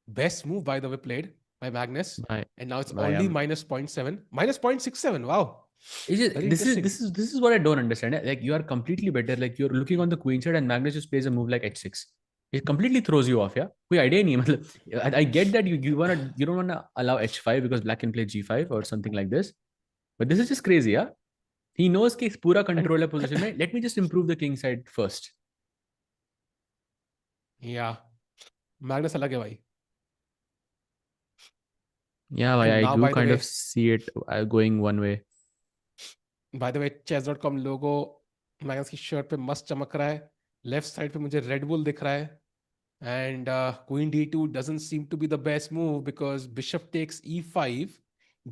best move, by the way, played by Magnus, and now it's I only am- minus 0.7, minus 0.67. Wow. This is what I don't understand. Like you are completely better. Like you're looking on the queen side, and Magnus just plays a move like h6. It completely throws you off. Yeah, कोई idea नहीं है. मतलब I get that you don't wanna allow h5 because black can play g5 or something like this, but this is just crazy. Yeah, he knows कि पूरा control है position में. Let me just improve the king side first. Yeah. Magnus अलग है भाई. Yeah, And I now, do by the kind way- of see it going one way. By the way, chess.com logo Magnus की shirt पे मस्त चमक रहा है. Left side पे मुझे Red Bull दिख रहा है. And queen d2 doesn't seem to be the best move because bishop takes e5.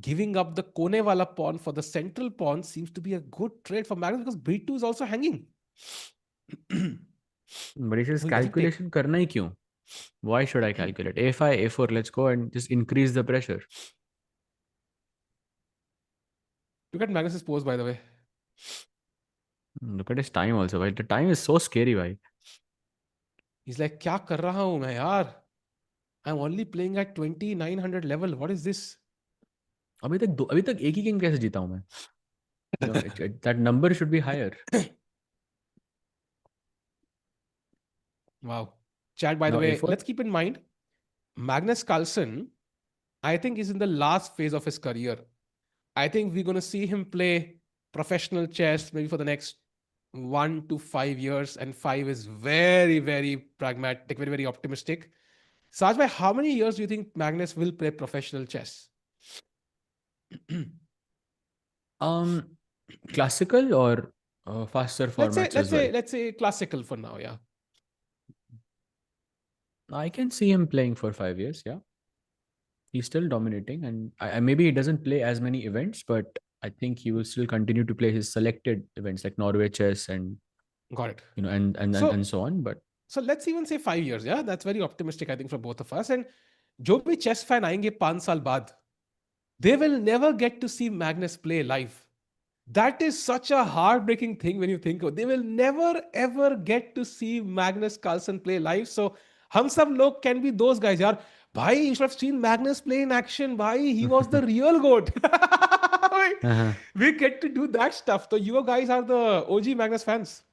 Giving up the kone wala pawn for the central pawn seems to be a good trade for Magnus because b2 is also hanging. But he says Well, calculation करना ही क्यों? Why should I calculate? a5, a4, let's go and just increase the pressure. Look at Magnus's pose, by the way. Look at his time also. Right? The time is so scary, bhai. He's like, क्या कर रहा हूँ मैं यार? I'm only playing at 2900 level. What is this? अभी तक एक ही game कैसे जीता हूँ मैं? You know, that number should be higher. Wow. Chat, by the Now way, A4? let's keep in mind, Magnus Carlsen, I think, is in the last phase of his career. I think we're going to see him play professional chess maybe for the next 1 to 5 years, and 5 is very, very pragmatic, very, very optimistic. Sajbhai, how many years do you think Magnus will play professional chess? Classical or faster formats as well? Let's say classical for now, yeah. I can see him playing for 5 years, yeah. He's still dominating, and maybe he doesn't play as many events, but I think he will still continue to play his selected events like Norway chess and got it. You know, and so on. But so let's even say 5 years, yeah. That's very optimistic, I think, for both of us. And जो भी chess fan आएंगे 5 साल बाद, they will never get to see Magnus play live. That is such a heartbreaking thing when you think of it. They will never ever get to see Magnus Carlsen play live. So हम सब लोग can be those guys, यार. Bhai, you should have seen Magnus play in action. Bhai, he was the real GOAT. We get to do that stuff. So you guys are the OG Magnus fans.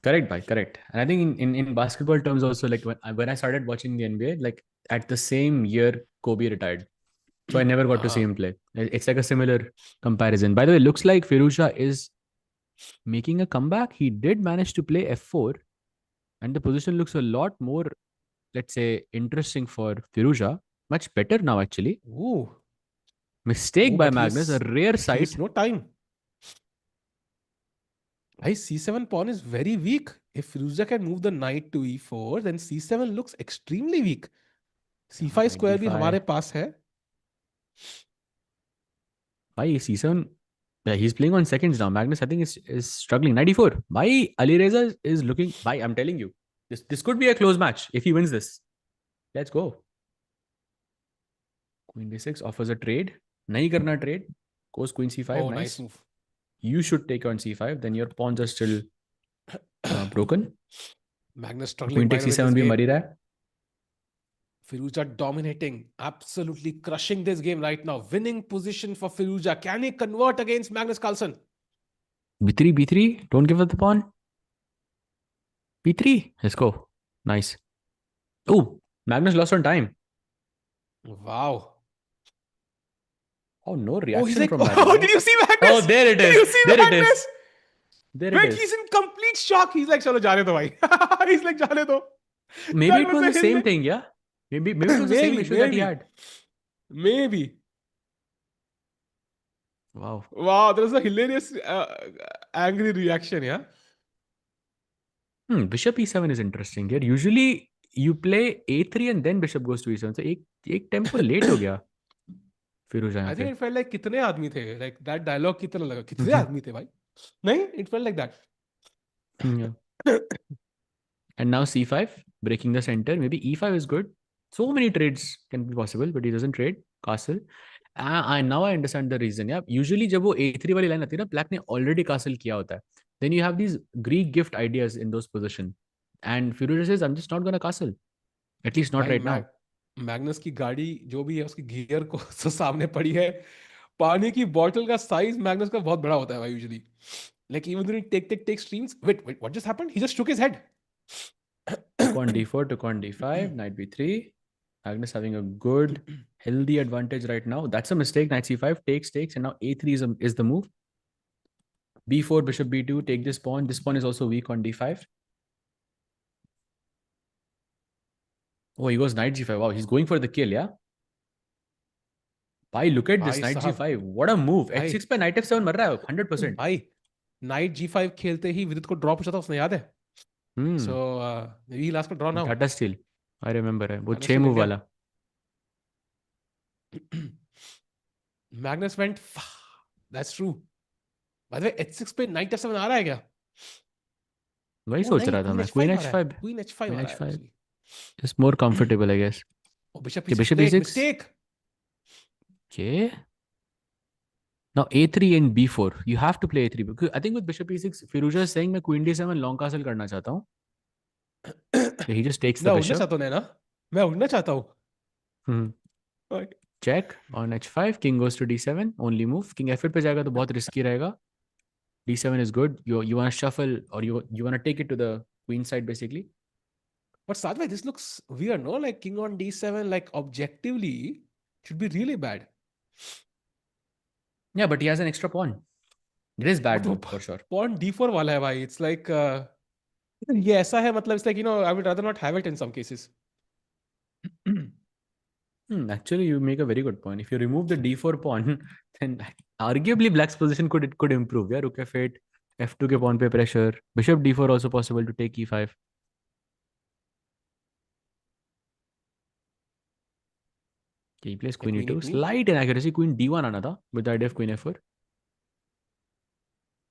Correct, bhai, correct. And I think in basketball terms also, like when I started watching the NBA, like at the same year Kobe retired. So I never got to see him play. It's like a similar comparison. By the way, looks like Firouzja is making a comeback. He did manage to play f4, and the position looks a lot more, let's say, interesting for Firouzja. Much better now, actually. Ooh. Mistake by Magnus, a rare sight. No time. c7 pawn is very weak. If Firouzja can move the knight to e4, then c7 looks extremely weak. c5 square भी हमारे पास है. Why c7? Yeah, he's playing on seconds now. Magnus, I think, is struggling. 94. Why Alireza is looking. Why I'm telling you, this could be a close match if he wins this. Let's go. Queen d6 offers a trade. Nahi karna trade. Goes queen c5. Oh, nice move. You should take on c5. Then your pawns are still broken. Magnus struggling. Queen takes c7 bhi mari raha hai. Firouzja dominating, absolutely crushing this game right now. Winning position for Firouzja. Can he convert against Magnus Carlsen? B3, B3. Don't give up the pawn. B3. Let's go. Nice. Oh, Magnus lost on time. Wow. Oh, no Oh, he's reaction like, from Magnus. oh, did you see Magnus? Oh, there it Did is. you see There it Magnus? is. There it Wait, is. he's in complete shock. He's like, chalo, jaane do, bhai. He's like, jaane do. Maybe That it was a the same hill- thing, yeah? Maybe it was the same issue that he had. Maybe. Wow. Wow, there was a hilarious angry reaction, yeah? Bishop e7 is interesting here. Usually you play a3 and then bishop goes to e7. So एक tempo late हो गया फिरोजा यहाँ I think पे. it felt like कितने आदमी थे? Like that dialogue कितना लगा? कितने आदमी थे भाई? नहीं? It felt like that. Yeah. And now c5, breaking the center. Maybe e5 is good. So many trades can be possible, but he doesn't trade. Castle. Now I understand the reason. Yeah. Usually जब वो a3 वाली line आती है ना, black ने already castle किया होता है. Then you have these Greek gift ideas in those positions. And Firouzja says, I'm just not going to castle. At least not भाई right now. मैग्नस की गाड़ी जो भी है उसकी गियर को तो सामने पड़ी है. पानी की बॉटल का साइज मैग्नस का बहुत बड़ा होता है भाई usually. Like even when he take streams. Wait, what just happened? He just shook his head. Took on d4, took on d5, knight b3. Magnus having a good, healthy advantage right now. That's a mistake. Knight c5 takes, and now a3 is the move. b4, bishop b2, take this pawn. This pawn is also weak on d5. Oh, he goes knight g5. Wow, he's going for the kill, yeah? Bhai, look at this, knight g5. What a move. h6 पे knight f7 मर रहा है 100%. भाई, knight g5 खेलते ही विदित को draw पूछा था उसने, याद है? So, maybe he'll ask for draw now. Tata Steel. I remember है. वो Tata 6 Steel move India. वाला. Magnus went. That's true. By the way, h6 पे knight f7 आ रहा है क्या? वही सोच रहा था मैं. Queen h5. Queen h5 आ रहा है. Just more comfortable, I guess. Oh, bishop Okay, e6. bishop e6. Mistake. Okay. Now a3 and b4. You have to play a3 because I think with bishop e6, Firouzja is saying मैं queen d7 long castle करना चाहता हूँ. So he just takes the मैं उड़ना bishop. चाहता हूँ ना? मैं उड़ना चाहता हूँ. Check on h5. King goes to d7. Only move. King f8 पे जाएगा तो बहुत risky रहेगा. d7 is good. You want to shuffle or you want to take it to the queen side basically. But Sadhbhai, this looks weird, no? Like king on d7, like objectively, should be really bad. Yeah, but he has an extra pawn. It is bad though, for sure. Pawn d4 वाला है भाई. It's like ये ऐसा है मतलब it's like, you know, I would rather not have it in some cases. Actually, you make a very good point. If you remove the d4 pawn, then arguably black's position could improve. Yeah, rook f8, f2 के pawn पे pressure. Bishop d4 also possible to take e5. Okay, he plays queen e2. Slight inaccuracy. Queen d1 आना था with the idea of queen f4.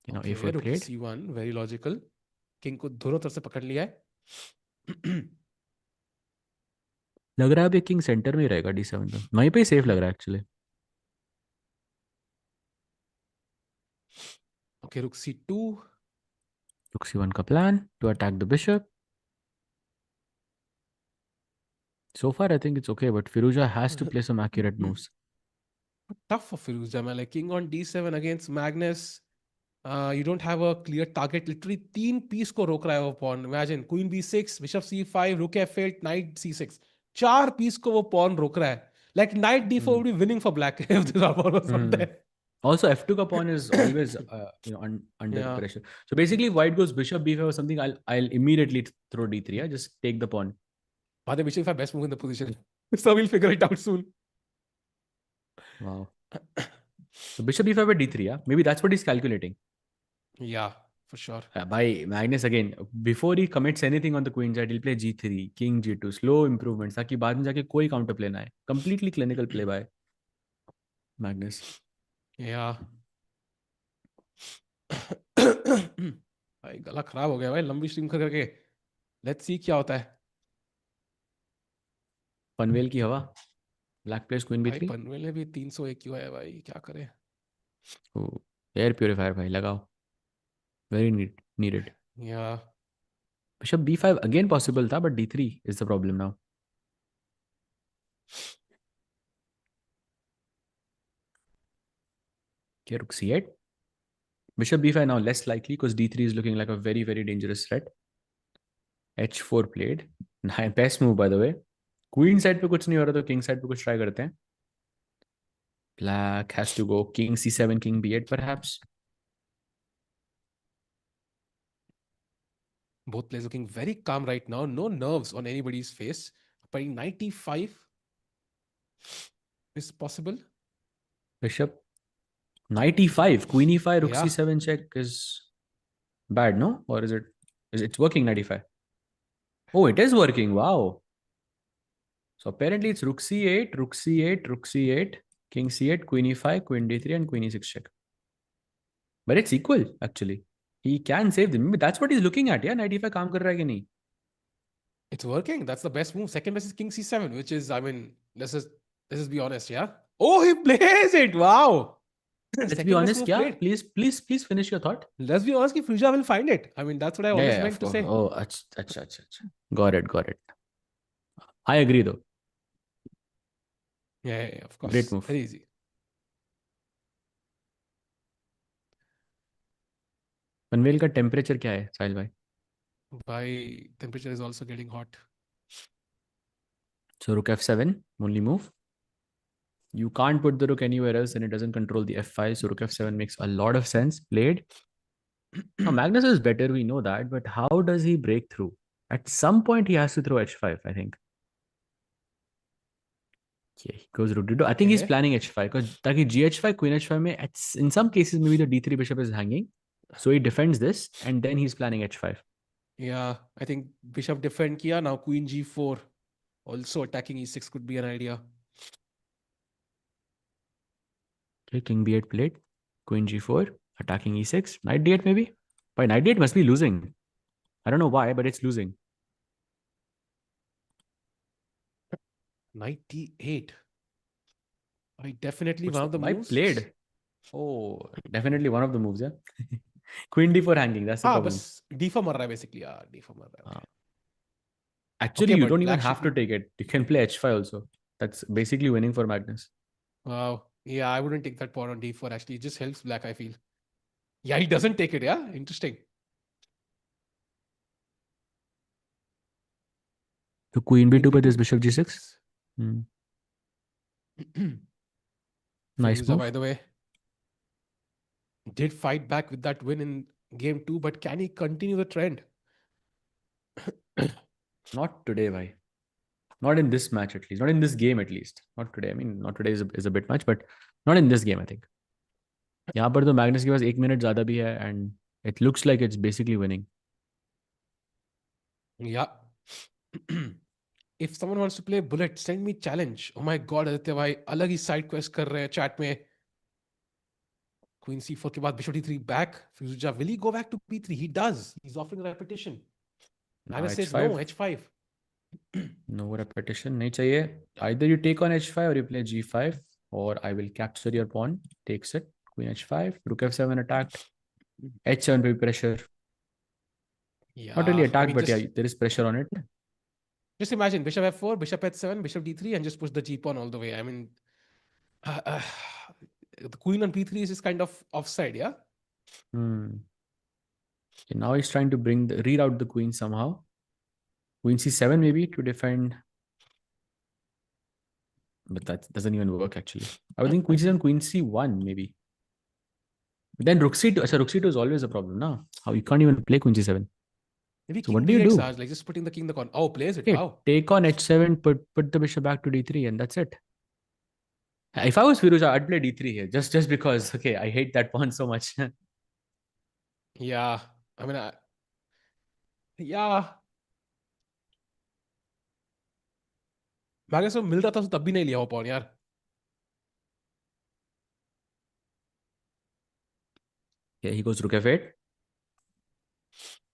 You know, Okay, a4 rook played. c1, very logical. King को दोनों तरफ से पकड़ लिया है. लग रहा है अभी किंग सेंटर में ही रहेगा d7 पे. वहीं पे ही सेफ लग रहा है actually. Okay, rook c2. Rook c1 का plan to attack the bishop. So far, I think it's okay, but Firouzja has to play some accurate moves. Tough for Firouzja, man. Like king on d7 against Magnus. You don't have a clear target. Literally 3 piece को रोक रहा है वो pawn. Imagine queen b6, bishop c5, rook f8, knight c6. 4 piece को वो pawn रोक रहा है. Like knight d4 would be winning for black if this pawn was not there. Also, f2 का pawn is always under pressure. So basically, if white goes bishop b5 or something, I'll immediately throw d3. Yeah, just take the pawn. But the bishop is best move in the position. So we'll figure it out soon. Wow. So bishop b5 by d3. Yeah, maybe that's what he's calculating. Yeah, for sure. By Magnus again, before he commits anything on the queen side, he'll play g3, king g2, slow improvements, ताकि बाद में जाके कोई counter play ना आए. Completely clinical play by Magnus. Yeah. भाई गला खराब हो गया भाई लंबी स्ट्रीम करके. Let's see क्या होता है. पनवेल की हवा. Black plays queen b3. भाई पनवेल में भी 301 क्यों है भाई, क्या करे. Air purifier भाई लगाओ. Very needed. Yeah. Bishop b5 again possible था, but d3 is the problem now. Okay, rook c8. Bishop b5 now less likely because d3 is looking like a very, very dangerous threat. h4 played. Best move, by the way. Queen side पे कुछ नहीं हो रहा तो king side पे कुछ try करते हैं. Black has to go king c7, king b8 perhaps. Both players looking very calm right now. No nerves on anybody's face. Playing 95 is possible. Bishop 95. Queen e5, rook Yeah. c7 check is bad, no? Or is it's working 95? Oh, it is working. Wow. So apparently it's rook c8, rook c8, rook c8, king c8, queen e5, queen d3, and queen e6 check. But it's equal, actually. He can save them. Maybe that's what he's looking at, yeah? 95 काम कर रहा है कि नहीं? It's working. That's the best move. Second best is king c7, which is, I mean, let's just be honest, yeah? Oh, he plays it. Wow. Let's be honest, yeah? Please finish your thought. Let's be honest, Firouzja will find it. I mean, that's what I always meant to say. Oh, acha. Got it. I agree, though. Yeah, of course. Great move. Very easy. Panvel का temperature क्या है साहिल भाई? By temperature is also getting hot. So rook f7, only move. You can't put the rook anywhere else and it doesn't control the f5. So rook f7 makes a lot of sense. Played. Now Magnus is better, we know that. But how does he break through? At some point he has to throw h5, I think. Okay, he goes rook d2. I think he's planning h5 because taki gh5, queen h5 mein, in some cases maybe the d3 bishop is hanging. So he defends this and then he's planning h5. Yeah, I think bishop defend kiya. Now queen g4. Also attacking e6 could be an idea. Okay, king b8 played. Queen g4. Attacking e6. Knight d8 maybe? But knight d8 must be losing. I don't know why, but it's losing. Knight d8. I definitely one of the moves. Played. Oh, definitely one of the moves, yeah. Queen d4 hanging. That's the problem. बस d4 मर रहा है basically. Yeah, d4 मर रहा है. Actually, Okay, you but don't even black have to take it. You can play h5 also. That's basically winning for Magnus. Wow. Yeah, I wouldn't take that pawn on d4 actually. It just helps black, I feel. Yeah, he doesn't take it, yeah? Interesting. So queen b2 by this bishop g6. Nice Firouzja, move. by the way, did fight back with that win in game 2, but can he continue the trend? Not today, bhai. Not in this match, at least. Not in this game, at least. Not today. I mean, not today is a bit much, but not in this game, I think. यहाँ पर तो Magnus के पास 1 minute ज़्यादा भी है and it looks like it's basically winning. Yeah. If someone wants to play bullet, send me challenge. Oh my god, Aditya bhai, अलग ही side quest कर रहे हैं chat में. Queen c4 के बाद bishop d3 back. Firouzja, will he go back to b3? He does. He's offering a repetition. Magnus says no, h5. No repetition. नहीं चाहिए. Either you take on h5 or you play g5 or I will capture your pawn. Takes it. Queen h5. Rook f7 attacked. h7 पे pressure. Yeah. Not really I attacked, mean, but just, yeah, there is pressure on it. Just imagine bishop f4, bishop h7, bishop d3, and just push the g pawn all the way. I mean, the queen on b3 is just kind of offside, yeah? Okay, now he's trying to reroute the queen somehow. Queen c7 maybe to defend. But that doesn't even work actually. I would think queen c7, queen c1 maybe. But then rook c2. So rook c2 is always a problem, no? How you can't even play queen c7. Maybe So king what do you d8, do? Saj, like just putting the king in the corner. Oh, plays it. Okay, Wow. take on h7, put the bishop back to d3, and that's it. If I was Firouzja, I'd play d3 here, just because. Okay, I hate that pawn so much. Yeah. I mean, yeah. Magnus को मिल रहा था तो तब भी नहीं लिया वो pawn यार. Yeah, he goes rook f8.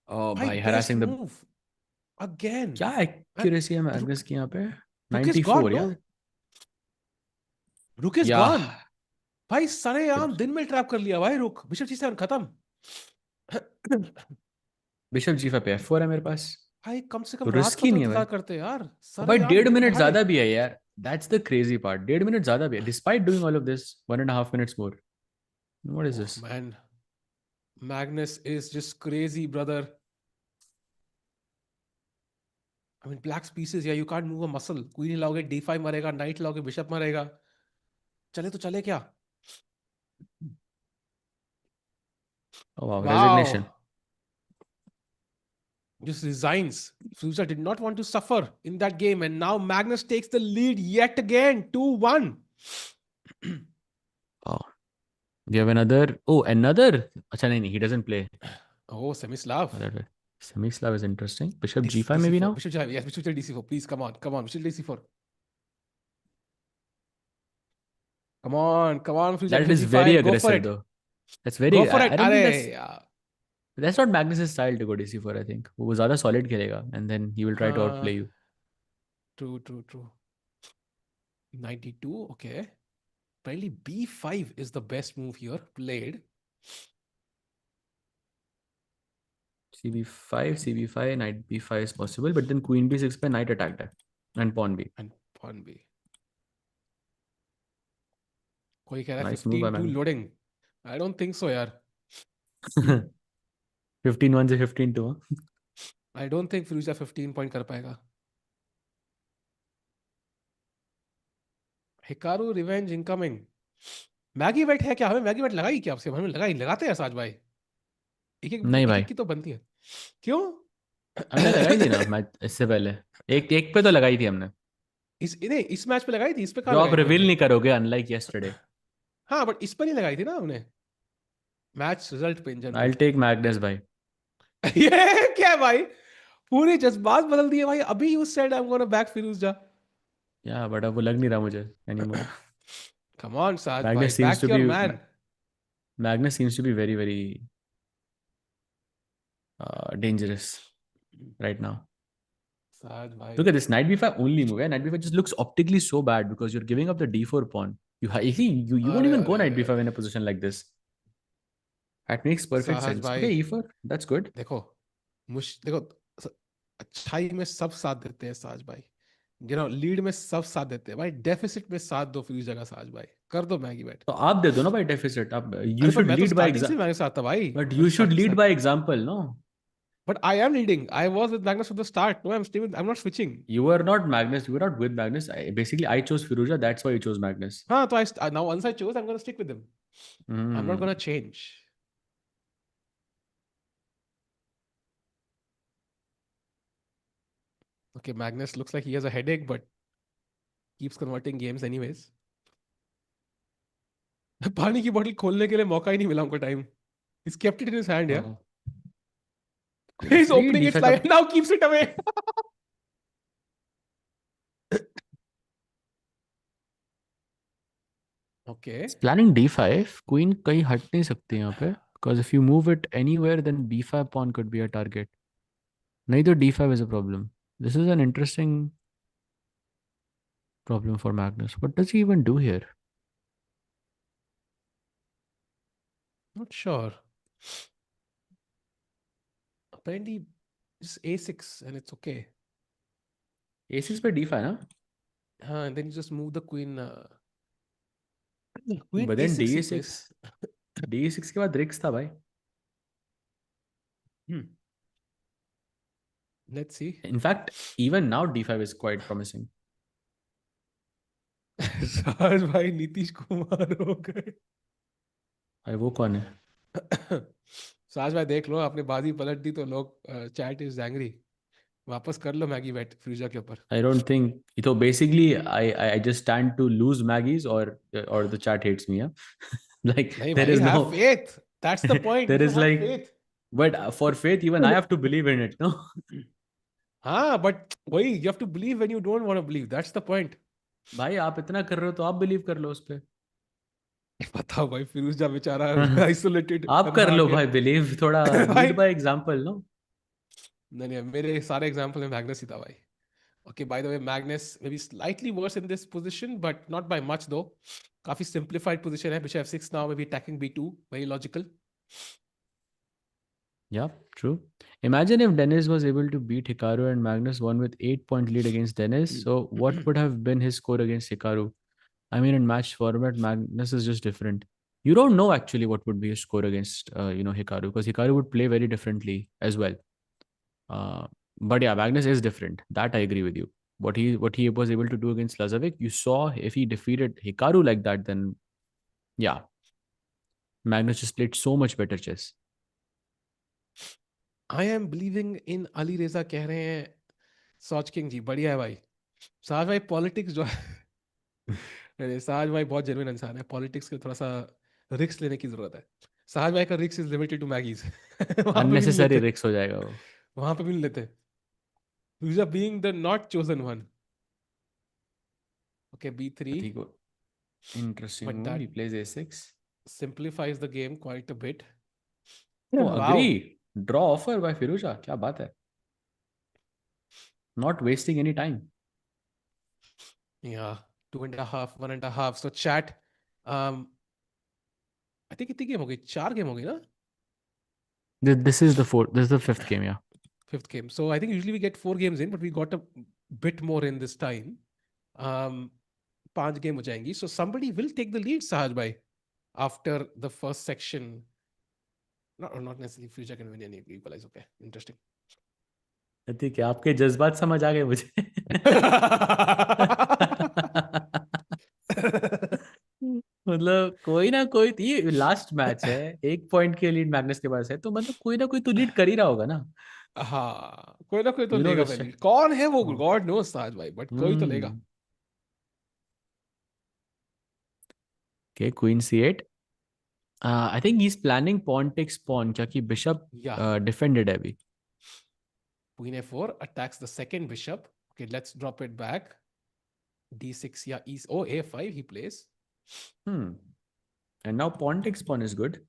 Oh, My by best harassing the. move. Again. क्या accuracy है Magnus की यहाँ पे? Rook is 94, gone, yeah. no? Rook is Yeah. gone. भाई सरेआम दिन में ट्रैप कर लिया भाई रुक. Bishop c7 खत्म. Bishop g5 पे f4 है मेरे पास. भाई कम से कम तो रात को risky तो नहीं है इंतजार भाई. करते यार. भाई सरेआम 1.5 दिन मिनट भाई. ज्यादा भी है यार. That's the crazy part. 1.5 minutes ज़्यादा भी है. Despite doing all of this, 1.5 minutes more. What is this? Man, Magnus is just crazy, brother. I mean, black's pieces, yeah, you can't move a muscle. Queen लाओगे, d5 मरेगा, knight लाओगे, bishop मरेगा. चले तो चले क्या? Oh wow, Wow. resignation. Just resigns. Firouzja did not want to suffer in that game, and now Magnus takes the lead yet again, 2-1. Oh, we have another. Oh, another. Acha, nahi, he doesn't play. Oh, Semislav. Semislav is interesting. Bishop G5 maybe now. Bishop G5. Yes, Bishop D4. Please, come on. Bishop D4. Come on, Firouzja. That is very aggressive though. That's very. Go for it. I don't think that's not Magnus's style to go DC4. I think वो ज़्यादा solid खेलेगा, and then he will try to outplay you. True. 92. Okay. Apparently B5 is the best move here. Played. CB5, knight B5 is possible, but then Queen B6 by knight attack that, and pawn B. कोई कह रहा है Nice move by 15-2 loading. I don't think so, यार. 15-1 से 15-2. I don't think Firouzja 15 point कर पाएगा. Hikaru revenge incoming. Maggie wait है क्या? हमें मैगी वेट लगाई क्या? आपसे हमें लगाते हैं साज भाई. नहीं भाई. एक की तो बनती है. क्यों? हमने लगाई थी ना मैच इससे पहले. एक पे तो लगाई थी हमने. इस मैच पे लगाई थी. इस पे कहाँ लगाई? आप रिवील नहीं करोगे अनलाइक यस्टरडे. हाँ, बट इस पर नहीं लगाई थी ना हमने. मैच रिजल्ट पे इंजन. I'll take Magnus भाई. ये क्या भाई? पूरे जज्बात बदल दिए भाई. अभी you said I'm gonna back Firouzja. Yeah, but अब वो लग नहीं रहा मुझे anymore. Come on, Saj Magnus bhai, back your man. Magnus seems to be very, very dangerous right now. Saj bhai. Look at this knight b5 only move. Knight b5 just looks optically so bad because you're giving up the d4 pawn. You won't even go knight b5 in a position like this. That makes perfect sense. Okay, e4. That's good. देखो अच्छाई में सब साथ देते हैं साज भाई. Lead में सब साथ देते हैं भाई. डेफिसिट में साथ दो Firouzja का साज भाई. कर दो मैगी बैट. तो आप दे दो ना भाई डेफिसिट. आप you should lead by example. मैं साथ था भाई. But you should lead by example, no? But I am leading. I was with Magnus from the start. No, I'm not switching. You were not Magnus. You were not with Magnus. I chose Firouzja. That's why you chose Magnus. हाँ, तो now once I chose, I'm going to stick with him. I'm not going to change. Okay, Magnus looks like he has a headache, but keeps converting games anyways. पानी की बोतल खोलने के लिए मौका ही नहीं मिला उनको time. He's kept it in his hand, yeah. He's opening it like now, keeps it away. Okay. It's planning d5. Queen कहीं हट नहीं सकती यहाँ पे. Because if you move it anywhere, then b5 pawn could be a target. नहीं तो d5 is a problem. This is an interesting problem for Magnus. What does he even do here? Not sure. Apparently, it's a6 and it's okay. a6 by d5, na? And then you just move the queen. But then d6. d6 के बाद रिक्स था भाई. Let's see. In fact, even now d5 is quite promising. साज भाई नीतीश कुमार हो गए. भाई वो कौन है? साज भाई देख लो, आपने बाजी पलट दी तो लोग चैट इज एंग्री. वापस कर लो मैगी बैट Firouzja के ऊपर. I don't think. So basically, I just stand to lose Maggies or the chat hates me. Yeah, like there is no faith. That's the point. There is like faith. But for faith, even I have to believe in it. No. हाँ, but वही you have to believe when you don't want to believe. That's the point. भाई आप इतना कर रहे हो तो आप बिलीव कर लो उस पे. बताओ भाई Firouzja बेचारा isolated. आप कर लो भाई बिलीव थोड़ा lead by example, no? नहीं मेरे सारे एग्जांपल में मैग्नस ही था भाई. Okay, by the way, Magnus maybe slightly worse in this position, but not by much though. काफी simplified position है. Bishop f6 now, maybe attacking b2. Very logical. Yeah, true. Imagine if Dennis was able to beat Hikaru and Magnus won with 8-point lead against Dennis. So what would have been his score against Hikaru? I mean, in match format, Magnus is just different. You don't know actually what would be his score against, Hikaru, because Hikaru would play very differently as well. Uh, but yeah, Magnus is different. That I agree with you. What he was able to do against Lazavik, you saw if he defeated Hikaru like that, then yeah, Magnus just played so much better chess. I am believing in Alireza कह रहे हैं सॉच king जी बढ़िया है भाई साज भाई politics जो है साज भाई बहुत जेन्युइन इंसान है पॉलिटिक्स के थोड़ा सा रिस्क लेने की जरूरत है साज भाई का risk is limited to Maggies वहां पे भी नहीं Unnecessary लेते risk हो जाएगा वो. वहां पे भी नहीं लेते Firouzja being the not chosen one. Okay, b3. Interesting But move. that He plays a6. simplifies the game quite a bit. Oh, Wow. agree. Draw offer by Firouzja. क्या बात है? Not wasting any time. Yeah, 2.5, 1.5. So chat, I think कितनी game हो गई? 4 game हो गई ना? This is the fourth. This is the fifth game, yeah. Fifth game. So I think usually we get 4 games in, but we got a bit more in this time. 5 game हो जाएंगी. So somebody will take the lead, Sahaj bhai, after the first section. Not necessarily Firouzja can win any equalize. Okay, interesting. ठीक है आपके जज्बात समझ आ गए मुझे. मतलब कोई ना कोई ये लास्ट मैच है 1 पॉइंट के लीड मैग्नस के पास है तो मतलब कोई ना कोई तो लीड कर ही रहा होगा ना. हाँ कोई ना कोई तो You know लेगा this पहले shit. कौन है वो हाँ. गॉड नो साज भाई बट कोई तो लेगा. Okay, queen c8. I think he's planning pawn takes pawn क्योंकि bishop defended है अभी. Queen a4 attacks the second bishop. Okay, let's drop it back. d6 yeah e oh a5 he plays. And now pawn takes pawn is good.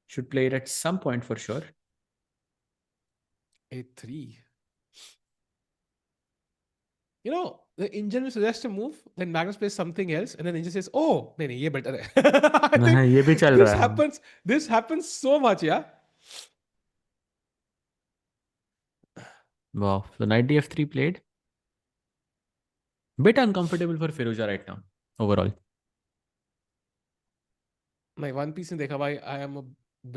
Should play it at some point for sure. a3. You know, the Indian will suggest a move, then Magnus plays something else, and then Indian says, "Oh, नहीं ये better है." I think ये भी चल this रहा है. happens. This happens so much, yeah. Wow. So knight df3 played. Bit uncomfortable for Firouzja right now overall. My One Piece नहीं देखा भाई. I am a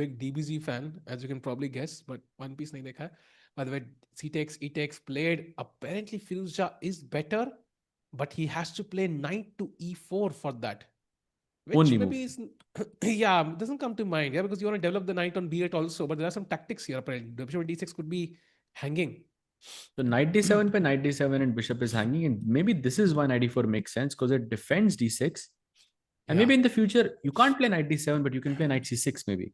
big DBZ fan, as you can probably guess, but One Piece नहीं देखा. By the way, c takes, e takes played. Apparently, Firouzja is better, but he has to play knight to e4 for that. Which Only maybe is, yeah, doesn't come to mind, yeah, because you want to develop the knight on b8 also, but there are some tactics here. Apparently, the bishop at d6 could be hanging. So knight d7 पे knight d7 and bishop is hanging, and maybe this is why knight d4 makes sense because it defends d6. And maybe in the future you can't play knight d7, but you can play knight c6 maybe.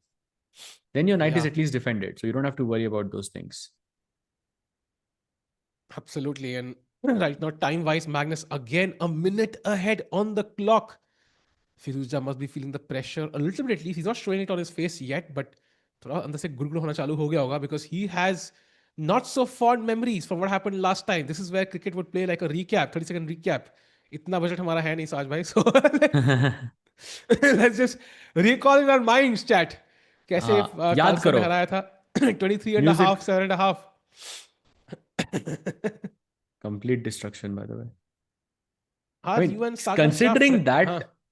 Then your knight is at least defended, so you don't have to worry about those things. Absolutely, and right now time-wise, Magnus again a minute ahead on the clock. Firouzja must be feeling the pressure a little bit at least. He's not showing it on his face yet, but थोड़ा अंदर से गुड़गुड़ होना चालू हो गया होगा because he has not so fond memories from what happened last time. This is where cricket would play like a recap, 30-second recap. इतना बजट हमारा है नहीं साज भाई, so let's just recall in our minds, chat. कैसे याद करो. हराया था 23.5, 7.5. Complete destruction, by the way.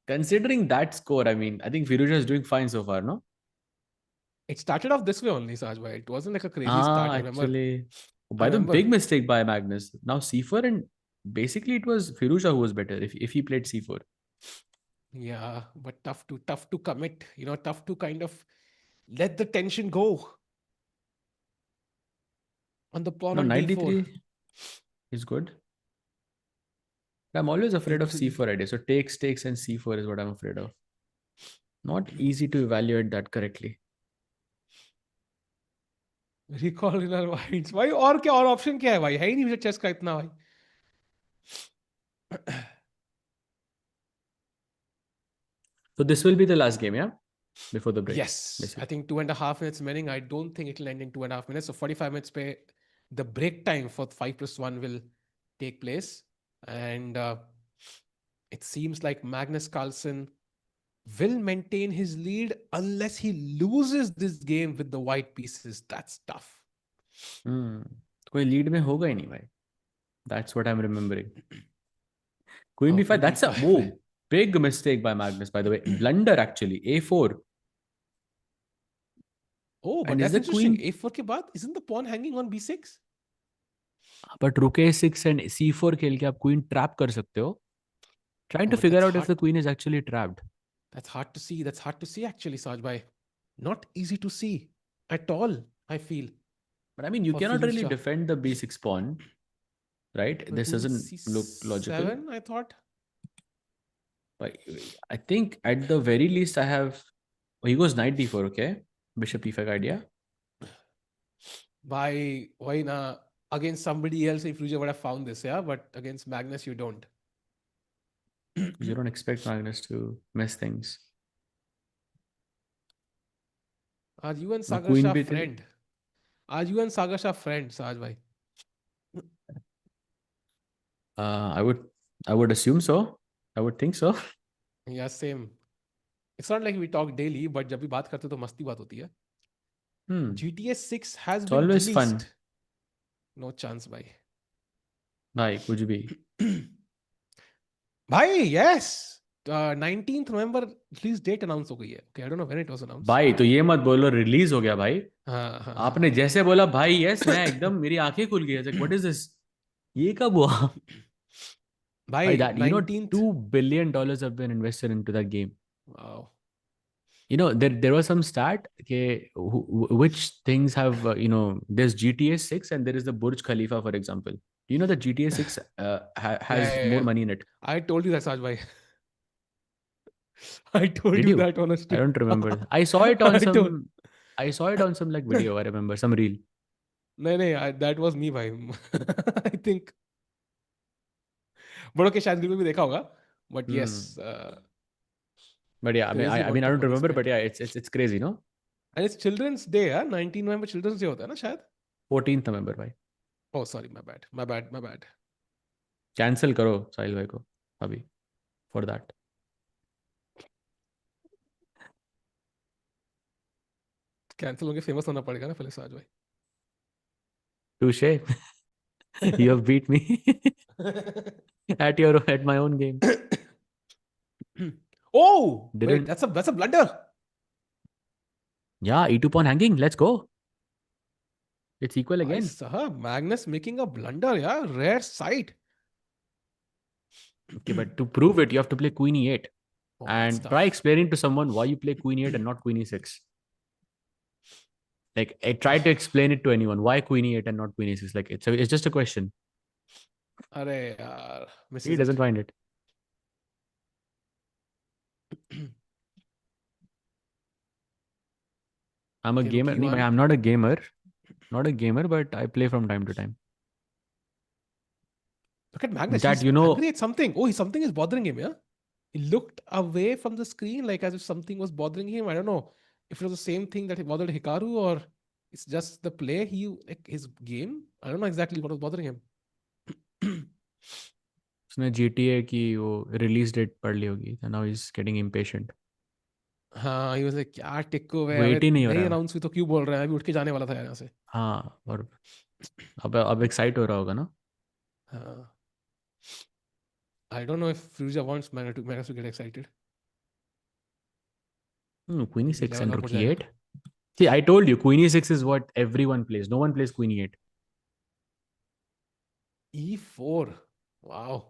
Considering that score, I mean, I think Firouzja is doing fine so far, no? It started off this way only, Sajbhai. It wasn't like a crazy start. Actually, by the big mistake by Magnus. Now c4, and basically it was Firouzja who was better if he played c4. Yeah, but tough to commit. You know, tough to kind of let the tension go. On the pawn on knight d4 is good. I'm always afraid of c4 idea. So takes, and c4 is what I'm afraid of. Not easy to evaluate that correctly. Recall in our minds. भाई और क्या और option क्या है भाई? है ही नहीं मुझे चेस का इतना भाई. So this will be the last game, yeah? Before the break. Yes. Basically. I think 2.5 minutes remaining. I don't think it will end in 2.5 minutes. So 45 minutes pe the break time for 5+1 will take place. And it seems like Magnus Carlsen will maintain his lead unless he loses this game with the white pieces. That's tough. कोई lead में होगा ही नहीं भाई. That's what I'm remembering. Queen B5. Queen That's a B5. big mistake by Magnus, by the way. Blunder actually. A4. Oh, but And is that's the interesting. queen? A4 के बाद isn't the pawn hanging on B6? But rook A6 and C4 खेल के आप queen trap कर सकते हो. Trying Oh, to but figure that's out if hard. the queen is actually trapped. That's hard to see. That's hard to see actually, Saj bhai. Not easy to see at all, I feel. But I mean, you For cannot really Firouzja. defend the B6 pawn, right? But This queen doesn't look logical. C7, I thought. But I think at the very least I have... Oh, he goes knight D4, okay? Bishop E5 idea. Why na? Against somebody else, if Firouzja would have found this, yeah? But against Magnus, you don't. You don't expect Magnus to mess things. Are you and Now Sagar queen Shah B3. friend? Are you and Sagar Shah friends, Saj bhai? I would assume so. I would think so. Yeah, same. It's not like we talk daily, but जब भी बात करते तो मस्ती बात होती है. GTA 6 has It's been always released. fun. No chance, bhai. Bhai, कुछ भी. Bhai, yes. 19th November release date announced हो गई है. Okay, I don't know when it was announced. भाई तो ये मत बोलो रिलीज हो गया भाई. हाँ, हाँ, आपने जैसे बोला भाई यस मैं एकदम मेरी आंखें खुल गई. Like what is this? ये कब हुआ? Bhai, That, you know, 19th. $2 billion have been invested into that game. Wow. You know, there was some stat okay, which things have, there's GTA 6 and there is the Burj Khalifa, for example. You know that GTA 6 has more money in it. I told you that, Saj bhai. I told Did you you? that honestly. I don't remember. I saw it on told- I saw it on some like video, I remember, some reel. नहीं, that was me, bhai. I think. But okay, शायद reel में भी देखा होगा. But yes. But yeah, I mean, Crazy I mean, I amount don't of money remember, spent. but yeah, it's crazy, no? And it's Children's Day, yeah? 19 November Children's Day होता है ना शायद? 14th November, भाई. Oh, sorry, my bad. Cancel करो साहिल भाई को अभी for that. Cancel होके famous होना पड़ेगा ना पहले साज भाई. Touche. You have beat me at my own game. Oh, Didn't- wait, that's a blunder. Yeah, E2 pawn hanging. Let's go. It's equal I again. saw Magnus making a blunder, yeah, rare sight. Okay, but to prove it, you have to play Queen E8. Oh, And that's try tough. explaining to someone why you play Queen E8 and not Queen E6. Like, I tried to explain it to anyone. Why Queen E8 and not Queen E6? Like, it's just a question. Arey yaar, He doesn't find it. I'm a Okay, gamer. rookie नहीं, one. I'm not a gamer. Not a gamer, but I play from time to time. Look at Magnus. That, He's you know- angry at something. Oh, something is bothering him, yeah? He looked away from the screen like as if something was bothering him. I don't know if it was the same thing that bothered Hikaru or it's just the play like his game. I don't know exactly what was bothering him. उसने GTA की वो release date पढ़ ली होगी. And now he's getting impatient. हाँ, he was like क्या टिक्को वे Wait ही नहीं हो रहा है। अनाउंस हुई तो क्यों बोल रहा है? अभी उठ के जाने वाला था यहाँ से. हाँ, और अब excite हो रहा होगा ना? हाँ. I don't know if Firouzja wants Magnus to get excited. Queen E6 level and up Rook हो जाएगा. E8. See, I told you, Queen E6 is what everyone plays. No one plays Queen E8. E4. Wow.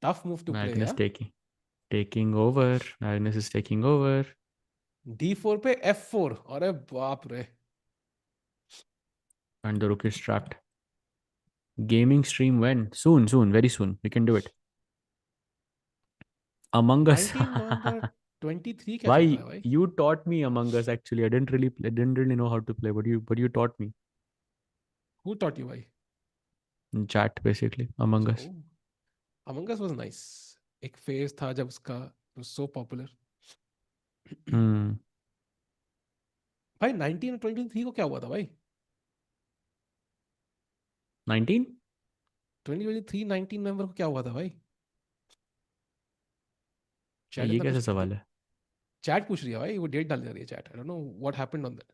Tough move to Magnus play, yeah? taking over. Magnus is taking over. D4 पे F4. अरे बाप रे. And the Rook is trapped. Gaming stream when? Soon, very soon. We can do it. Among Us. 19 November 23 क्या Why चल रहा है भाई? you taught me Among Us actually. I didn't really know how to play, but you taught me. Who taught you भाई? In chat basically. Among Us. Oh. Among Us was nice. एक phase था जब उसका it was so popular. भाई 19 और 23 को क्या हुआ था भाई? 19? 2023 19 नवंबर को क्या हुआ था भाई? ये कैसा सवाल है? चैट पूछ रही है भाई, वो डेट डाल दे रही है chat. I don't know what happened on that.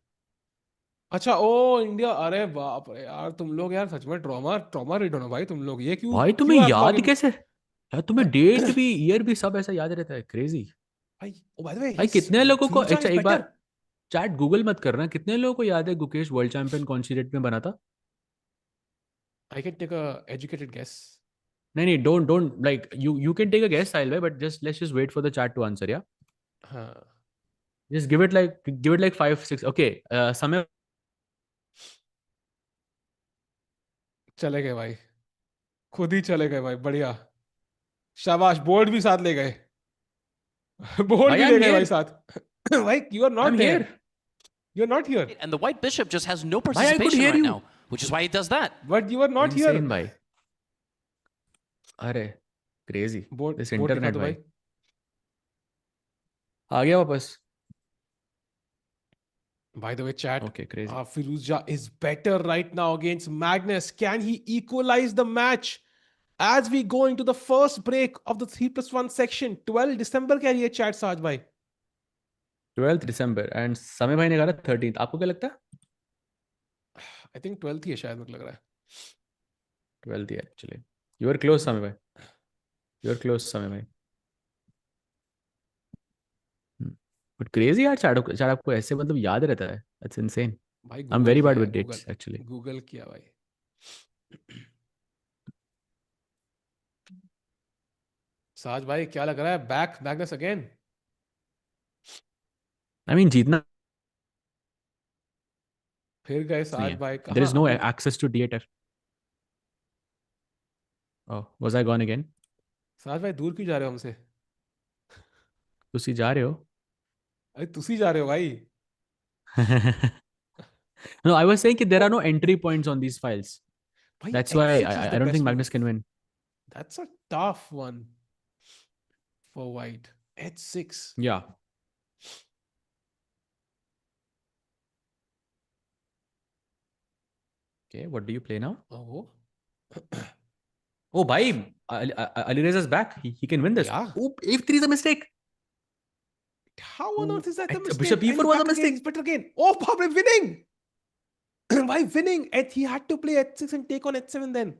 अच्छा, ओ इंडिया, अरे बाप रे यार, तुम लोग यार सच में ट्रॉमा रीड हो ना भाई तुम लोग. ये क्यों भाई तुम्हें क्यों आप याद login- कैसे? यार तुम्हें डेट भी, ईयर भी सब ऐसा याद रहता है. क्रेजी. भाई, oh by the way, भाई कितने लोगों को, Firouzja अच्छा is एक बार better. चैट गूगल मत करना, कितने लोगों को याद है गुकेश वर्ल्ड चैंपियन कौन सी डेट में बना था? I can take a educated guess. नहीं, don't like you can take a guess, Sahil bhai, but let's just wait for the chat to answer, yeah? हाँ. Just give it like 5-6. Okay, समय. चले गए भाई, खुद ही चले गए भाई. बढ़िया, शाबाश. बोर्ड भी साथ ले गए. बोर्ड भाई, भी I'm ले गए here. भाई साथ. भाई, you are not I'm there. here. You're not here. And the white bishop just has no I could participation hear right you. now, which is why he does that. But you are not Insane, here. भाई. अरे crazy. Board This board दिखा internet दो भाई. भाई. आ गया वापस. By the way, chat. Okay, crazy. Firouzja is better right now against Magnus. Can he equalize the match as we go into the first break of the 3+1 section? 12 December क्या है chat साज भाई? 12th December and समय भाई ने कहा 13th. आपको क्या लगता है? I think 12th ही है शायद, मुझे लग रहा है. 12th ही है actually. You are close, समय भाई. You are close, समय भाई. But crazy यार, चैट आपको ऐसे मतलब याद रहता है. That's insane. भाई I'm very bad किया with है, dates actually. Google किया भाई. साज भाई क्या लग रहा है? Back Magnus again. I mean जीतना फिर गए नहीं साज है. भाई. There is no कहाँ? access to D8F. Oh, was I gone again? साज भाई दूर क्यों जा रहे हो हमसे? ਤੁਸੀਂ जा रहे हो? अरे तुसी जा रहे हो भाई. No, I was saying that there are no entry points on these files. भाई, That's why H6 is the I don't think best Magnus move. can win. That's a tough one for white. H6. Yeah. Okay, what do you play now? Oh. Oh, bhai, Alireza's back. He can win this. Yeah. Oh, F3 is a mistake. How on earth is that a mistake? Bishop And E4 was a back again, mistake. he's better again. Oh, Pablo winning. Why winning? He had to play H6 and take on H7 then.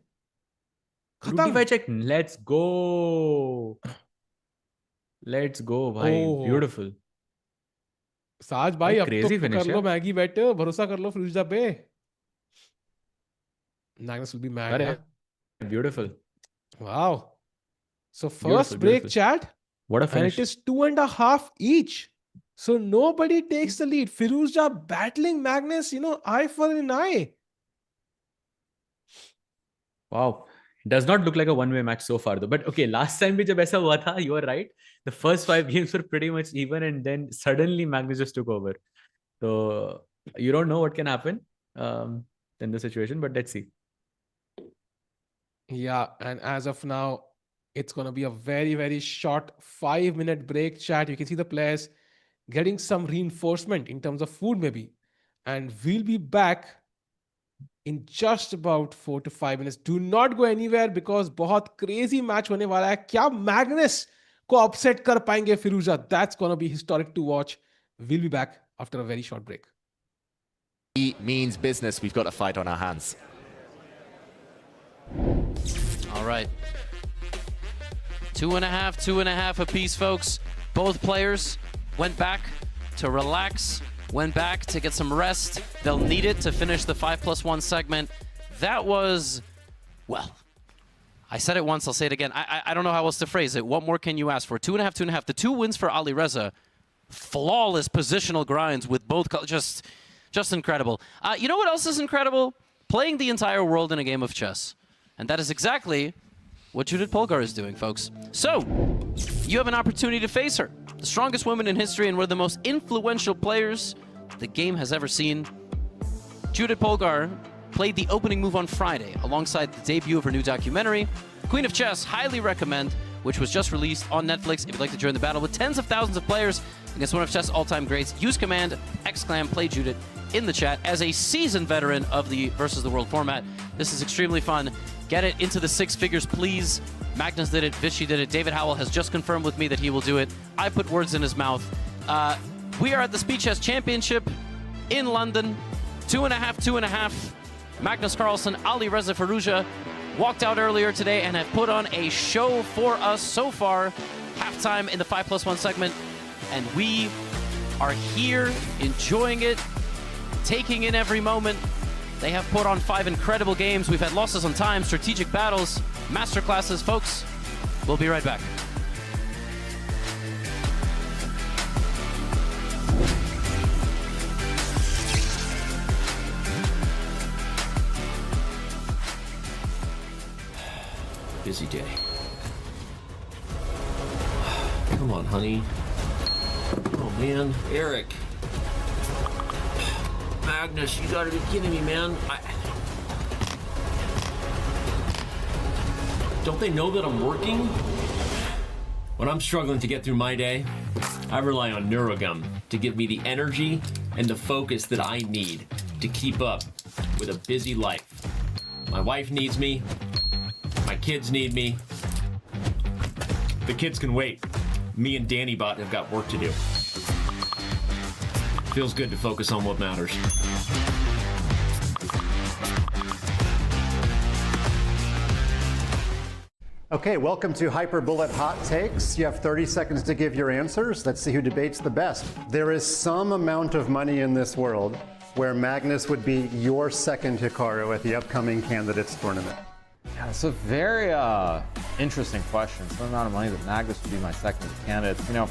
Rook Khatam. d5 check. Let's go. Let's go, bhai. Oh. Beautiful. साज भाई, अब crazy तो finish, कर लो yeah. Maggi बेट, भरोसा कर लो फिरोज़ा पे. Magnus will be mad. Correct. Yeah? Beautiful. Wow. So first Beautiful, break, beautiful. chat. What a And finish. it is 2.5 each. So nobody takes the lead. Firouzja battling Magnus, eye for an eye. Wow. It does not look like a one-way match so far though. But okay, last time bhi jab aisa hua tha, you are right. The first 5 games were pretty much even and then suddenly Magnus just took over. So you don't know what can happen in the situation, but let's see. Yeah, and as of now, it's going to be a very, very short 5-minute break, chat. You can see the players getting some reinforcement in terms of food maybe. And we'll be back in just about 4 to 5 minutes. Do not go anywhere because बहुत crazy match होने वाला है. क्या Magnus को upset कर पाएंगे Firouzja? That's going to be historic to watch. We'll be back after a very short break. It means business. We've got a fight on our hands. All right. 2.5 apiece, folks. Both players went back to relax, went back to get some rest. They'll need it to finish the 5+1 segment. That was, well, I said it once, I'll say it again. I don't know how else to phrase it. What more can you ask for? 2.5. The 2 wins for Alireza. Flawless positional grinds with both, just incredible. You know what else is incredible? Playing the entire world in a game of chess. And that is exactly what Judith Polgar is doing, folks. So, you have an opportunity to face her. The strongest woman in history and one of the most influential players the game has ever seen. Judith Polgar played the opening move on Friday alongside the debut of her new documentary, Queen of Chess, highly recommend, which was just released on Netflix. If you'd like to join the battle with tens of thousands of players against one of chess all-time greats, use command !play Judith in the chat. As a seasoned veteran of the Versus the World format, this is extremely fun. Get it into the 6 figures, please. Magnus did it, Vichy did it, David Howell has just confirmed with me that he will do it. I put words in his mouth. We are at the Speed Chess Championship in London. 2.5. Magnus Carlsen, Alireza Firouzja walked out earlier today and have put on a show for us so far. Halftime in the 5+1 segment. And we are here enjoying it, taking in every moment. They have put on 5 incredible games. We've had losses on time, strategic battles, masterclasses. Folks, we'll be right back. Busy day. Come on, honey. Oh, man. Eric. Magnus, you gotta be kidding me, man. Don't they know that I'm working? When I'm struggling to get through my day, I rely on Neurogum to give me the energy and the focus that I need to keep up with a busy life. My wife needs me. My kids need me. The kids can wait. Me and Danny Bot have got work to do. Feels good to focus on what matters. Okay, welcome to Hyper Bullet Hot Takes. You have 30 seconds to give your answers. Let's see who debates the best. There is some amount of money in this world where Magnus would be your second Hikaru at the upcoming Candidates Tournament. Yeah, it's a very interesting question. Some amount of money that Magnus would be my second candidate. You know,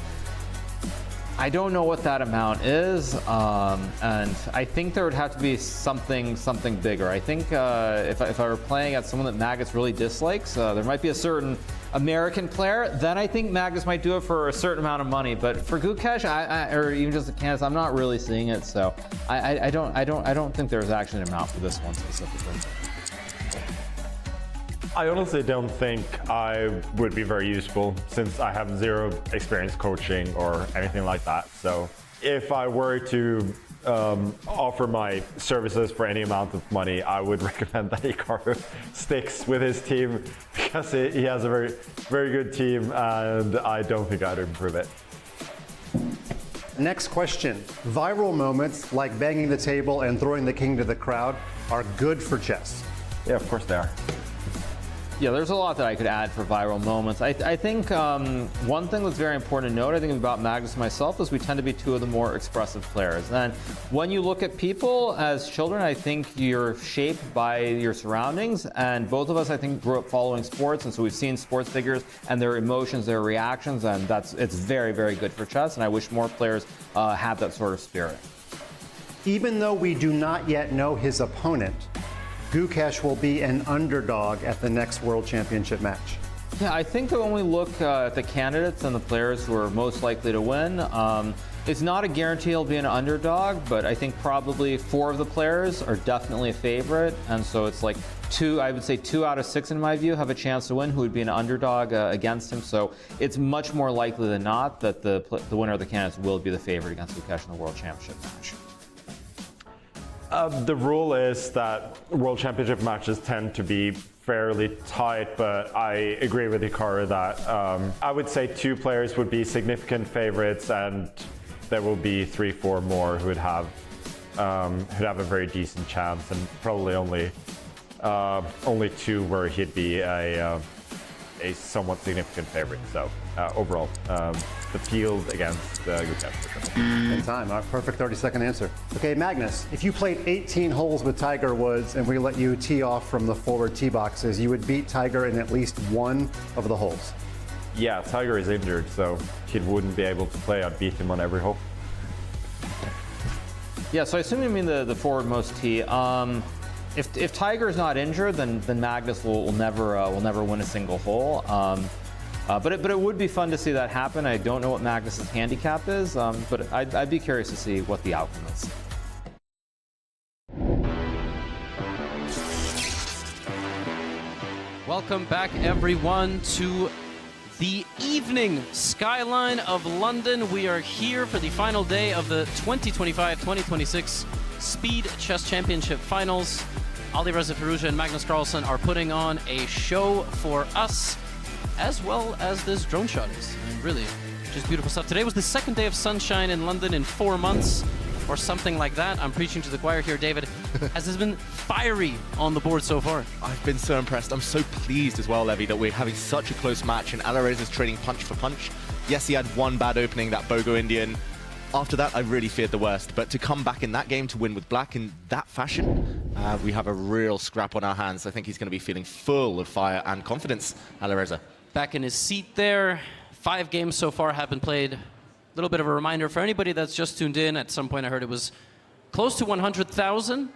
I don't know what that amount is, and I think there would have to be something bigger. I think if I were playing at someone that Magnus really dislikes, there might be a certain American player. Then I think Magnus might do it for a certain amount of money. But for Gukesh, or even just the candidates, I'm not really seeing it. So I don't think there's actually an amount for this one specifically. I honestly don't think I would be very useful since I have zero experience coaching or anything like that. So if I were to offer my services for any amount of money, I would recommend that Hikaru sticks with his team because he has a very, very good team and I don't think I'd improve it. Next question. Viral moments like banging the table and throwing the king to the crowd are good for chess. Yeah, of course they are. Yeah, there's a lot that I could add for viral moments. I think one thing that's very important to note, I think about Magnus and myself, is we tend to be two of the more expressive players. And when you look at people as children, I think you're shaped by your surroundings. And both of us, I think, grew up following sports. And so we've seen sports figures and their emotions, their reactions. And it's very, very good for chess. And I wish more players have that sort of spirit. Even though we do not yet know his opponent, Gukesh will be an underdog at the next World Championship match. Yeah, I think that when we look at the candidates and the players who are most likely to win, it's not a guarantee he'll be an underdog, but I think probably 4 of the players are definitely a favorite. And so it's like I would say 2 out of 6 in my view have a chance to win who would be an underdog against him. So it's much more likely than not that the winner of the candidates will be the favorite against Gukesh in the World Championship match. The rule is that World Championship matches tend to be fairly tight, but I agree with Hikaru that I would say 2 players would be significant favorites, and there will be 3-4 more who would have a very decent chance, and probably only 2 where he'd be a somewhat significant favorite. So overall, the field against Gukesh for sure. In time, our perfect 30-second answer. Okay, Magnus, if you played 18 holes with Tiger Woods and we let you tee off from the forward tee boxes, you would beat Tiger in at least 1 of the holes. Yeah, Tiger is injured, so he wouldn't be able to play. I'd beat him on every hole. Yeah, so I assume you mean the forward-most tee. If Tiger's not injured, then Magnus will never win a single hole. But it would be fun to see that happen. I don't know what Magnus's handicap is, but I'd be curious to see what the outcome is. Welcome back, everyone, to the evening skyline of London. We are here for the final day of the 2025-2026 Speed Chess Championship Finals. Alireza Firouzja and Magnus Carlsen are putting on a show for us. as well as this drone shot is. I mean, really, just beautiful stuff. Today was the second day of sunshine in London in 4 months, or something like that. I'm preaching to the choir here, David. Has this been fiery on the board so far? I've been so impressed. I'm so pleased as well, Levy, that we're having such a close match and Alireza's trading punch for punch. Yes, he had one bad opening, that Bogo Indian. After that, I really feared the worst. But to come back in that game to win with Black in that fashion, we have a real scrap on our hands. I think he's going to be feeling full of fire and confidence, Alireza. Back in his seat there. 5 games so far have been played. A little bit of a reminder for anybody that's just tuned in. At some point I heard it was close to 100,000.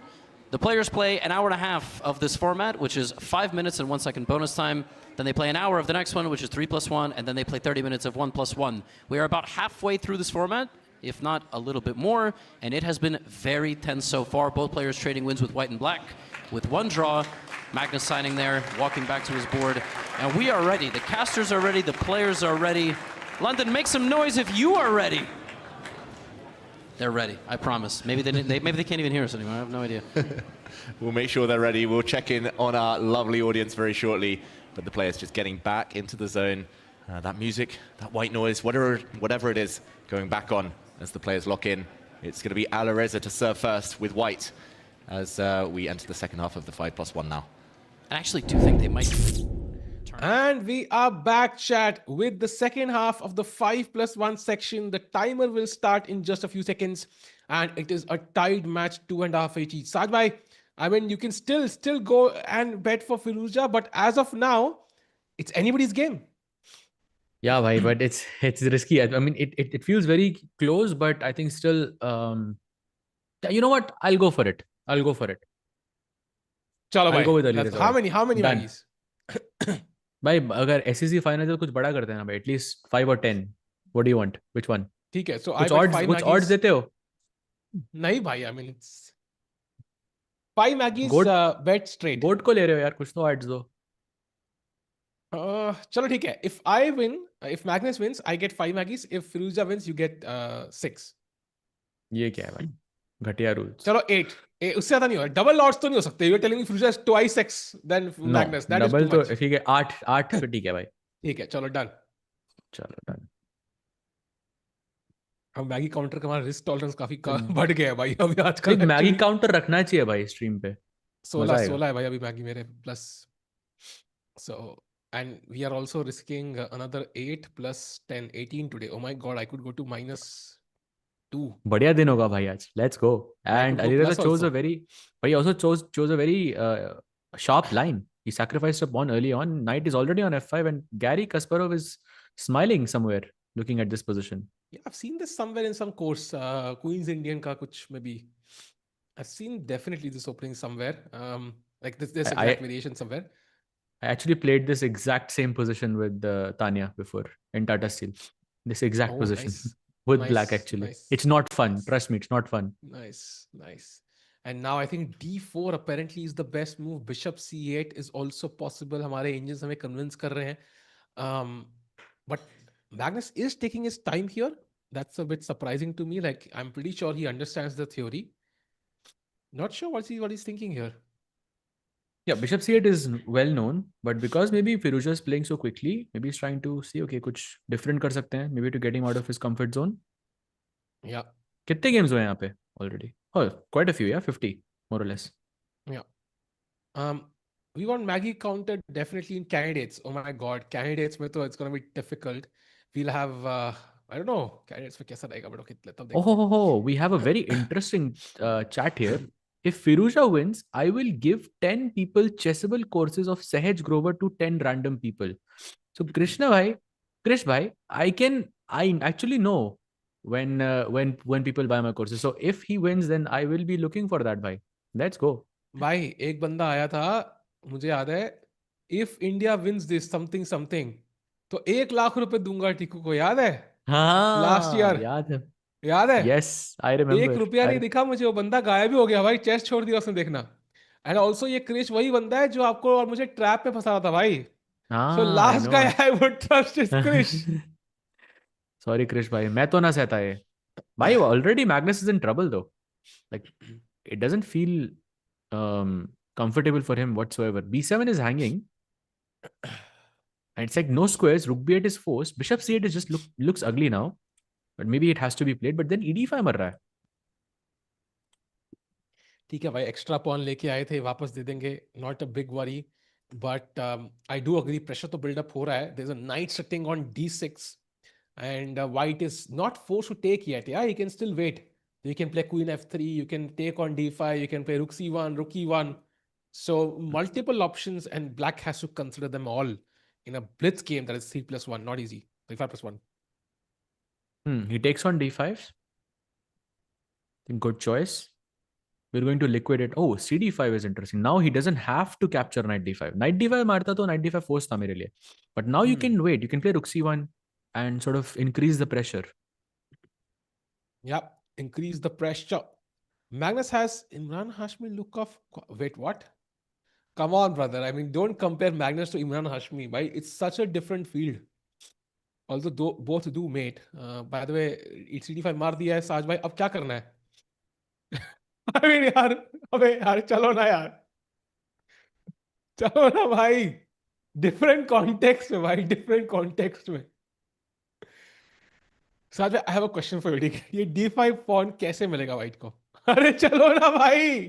The players play an hour and a half of this format, which is 5 minutes and 1 second bonus time. Then they play an hour of the next one, which is 3+1, and then they play 30 minutes of 1+1. We are about halfway through this format, if not a little bit more, and it has been very tense so far. Both players trading wins with white and black, with 1 draw. Magnus signing there, walking back to his board. And we are ready. The casters are ready, the players are ready. London, make some noise if you are ready. They're ready, I promise. Maybe maybe they can't even hear us anymore, I have no idea. We'll make sure they're ready. We'll check in on our lovely audience very shortly. But the players just getting back into the zone. That music, that white noise, whatever it is, going back on as the players lock in. It's going to be Alireza to serve first with white as we enter the second half of the 5+1 now. I actually do think they might. And we are back, chat, with the second half of the 5+1 section. The timer will start in just a few seconds, and it is a tied match, 2.5 each. Sajbhai, I mean, you can still go and bet for Firouzja, but as of now, it's anybody's game. Yeah, bhai, but it's risky. I mean, it feels very close, but I think still, you know what? I'll go for it. I'll go for it. Chalo, I'll go with bhai. Alireza. How many Maggies? भाई अगर SEC final तो कुछ बड़ा करते हैं ना भाई, at least 5 or 10. What do you want? Which one? ठीक है, so कुछ odds देते हो? नहीं भाई, I mean it's 5 Maggies bet straight. गोट को ले रहे हो यार, कुछ तो odds दो. चलो ठीक है. If Magnus wins, I get 5 Maggies. If Firouzja wins, you get 6. ये क्या है भाई? घटिया rules. चलो 8. उससे ज्यादा नहीं होगा. Double odds तो नहीं हो सकते. You're telling me Firouzja is twice X than Magnus. That is too much. तो ठीक है, 8 तो ठीक है भाई. ठीक है, चलो done. अब मैगी काउंटर का हमारा रिस्क टॉलरेंस काफी बढ़ गया है भाई अभी आजकल. मैगी काउंटर रखना चाहिए भाई स्ट्रीम पे. 16 है भाई अभी मैगी मेरे plus. So and we are also risking another 8 plus 10, 18 today. Oh my god, I could go to -2. बढ़िया दिन होगा भाई आज. Let's go. And Alireza chose a very, but he also chose a very sharp line. He sacrificed a pawn early on. Knight is already on f5, and Garry Kasparov is smiling somewhere, looking at this position. Yeah, I've seen this somewhere in some course. Queen's Indian ka kuch maybe. I've seen definitely this opening somewhere. Like this exact variation somewhere. I actually played this exact same position with Tanya before in Tata Steel. This exact position with black actually. Nice. It's not fun. Trust me, it's not fun. Nice. And now I think D4 apparently is the best move. Bishop C8 is also possible. हमारे engines हमें convince कर रहे हैं. But Magnus is taking his time here. That's a bit surprising to me. Like, I'm pretty sure he understands the theory. Not sure what he's thinking here. Yeah, Bishop C8 is well known, but because maybe Firouzja is playing so quickly, maybe he's trying to see, okay, कुछ different कर सकते हैं, maybe to get him out of his comfort zone. Yeah. कितने games हुए हैं यहाँ पे already? Oh, quite a few, yeah, 50 more or less. Yeah. We want Maggie counted definitely in candidates. Oh my god, candidates में तो it's gonna be difficult. We'll have I don't know candidates में कैसा रहेगा but okay तब देखते हैं. Oh, we have a very interesting chat here. If Firouzja wins, I will give 10 people chessable courses of Sahaj Grover to 10 random people. So Krish bhai, I actually know when people buy my courses. So if he wins, then I will be looking for that bhai. Let's go. भाई एक बंदा आया था, मुझे याद है, if India wins this something तो 1 लाख रुपए दूंगा टीकू को. याद है? हाँ, लास्ट ईयर याद है? Yes, I remember. 1 रुपया नहीं दिखा मुझे, वो बंदा गायब ही हो गया भाई. चेस छोड़ दिया उसने देखना. एंड ऑल्सो ये क्रिश वही बंदा है जो आपको और मुझे ट्रैप में फंसा रहा था भाई. So last guy I would trust is Krish. Sorry Krish bhai, मैं तो ना सहता है भाई. Already Magnus is in trouble though. Like it doesn't feel comfortable for him whatsoever. B7 is hanging. And it's like no squares. Rook b8 is forced. Bishop c8 is just looks ugly now. But maybe it has to be played. But then ed5 मर रहा है. ठीक है भाई, extra pawn लेके आए थे, वापस दे देंगे, not a big worry. But I do agree, pressure तो बिल्डअप हो रहा है. There is a knight sitting on d6 and white is not forced to take yet. Yeah, he can still wait. You can play queen f3, you can take on d5, you can play rook c1, rook e1. So multiple options, and black has to consider them all in a blitz game that is 3+1, not easy. 5+1. He takes on d5. Good choice. We're going to liquidate. Oh, cd5 is interesting. Now he doesn't have to capture knight d5. Knight d5 मारता तो knight d5 force था मेरे लिए. But now you can wait. You can play rook c1 and sort of increase the pressure. Yeah, increase the pressure. Magnus has Imran Hashmi look of... Wait, what? Come on, brother. I mean, don't compare Magnus to Imran Hashmi. Right? It's such a different field. Although both do mate. By the way, cd5 मार दिया है साज भाई. अब क्या करना है? I mean, यार, अबे यार, चलो ना यार. चलो ना भाई. Different context में भाई, different context में. साज भाई, I have a question for you. ये d5 pawn कैसे मिलेगा white को? अरे चलो ना भाई.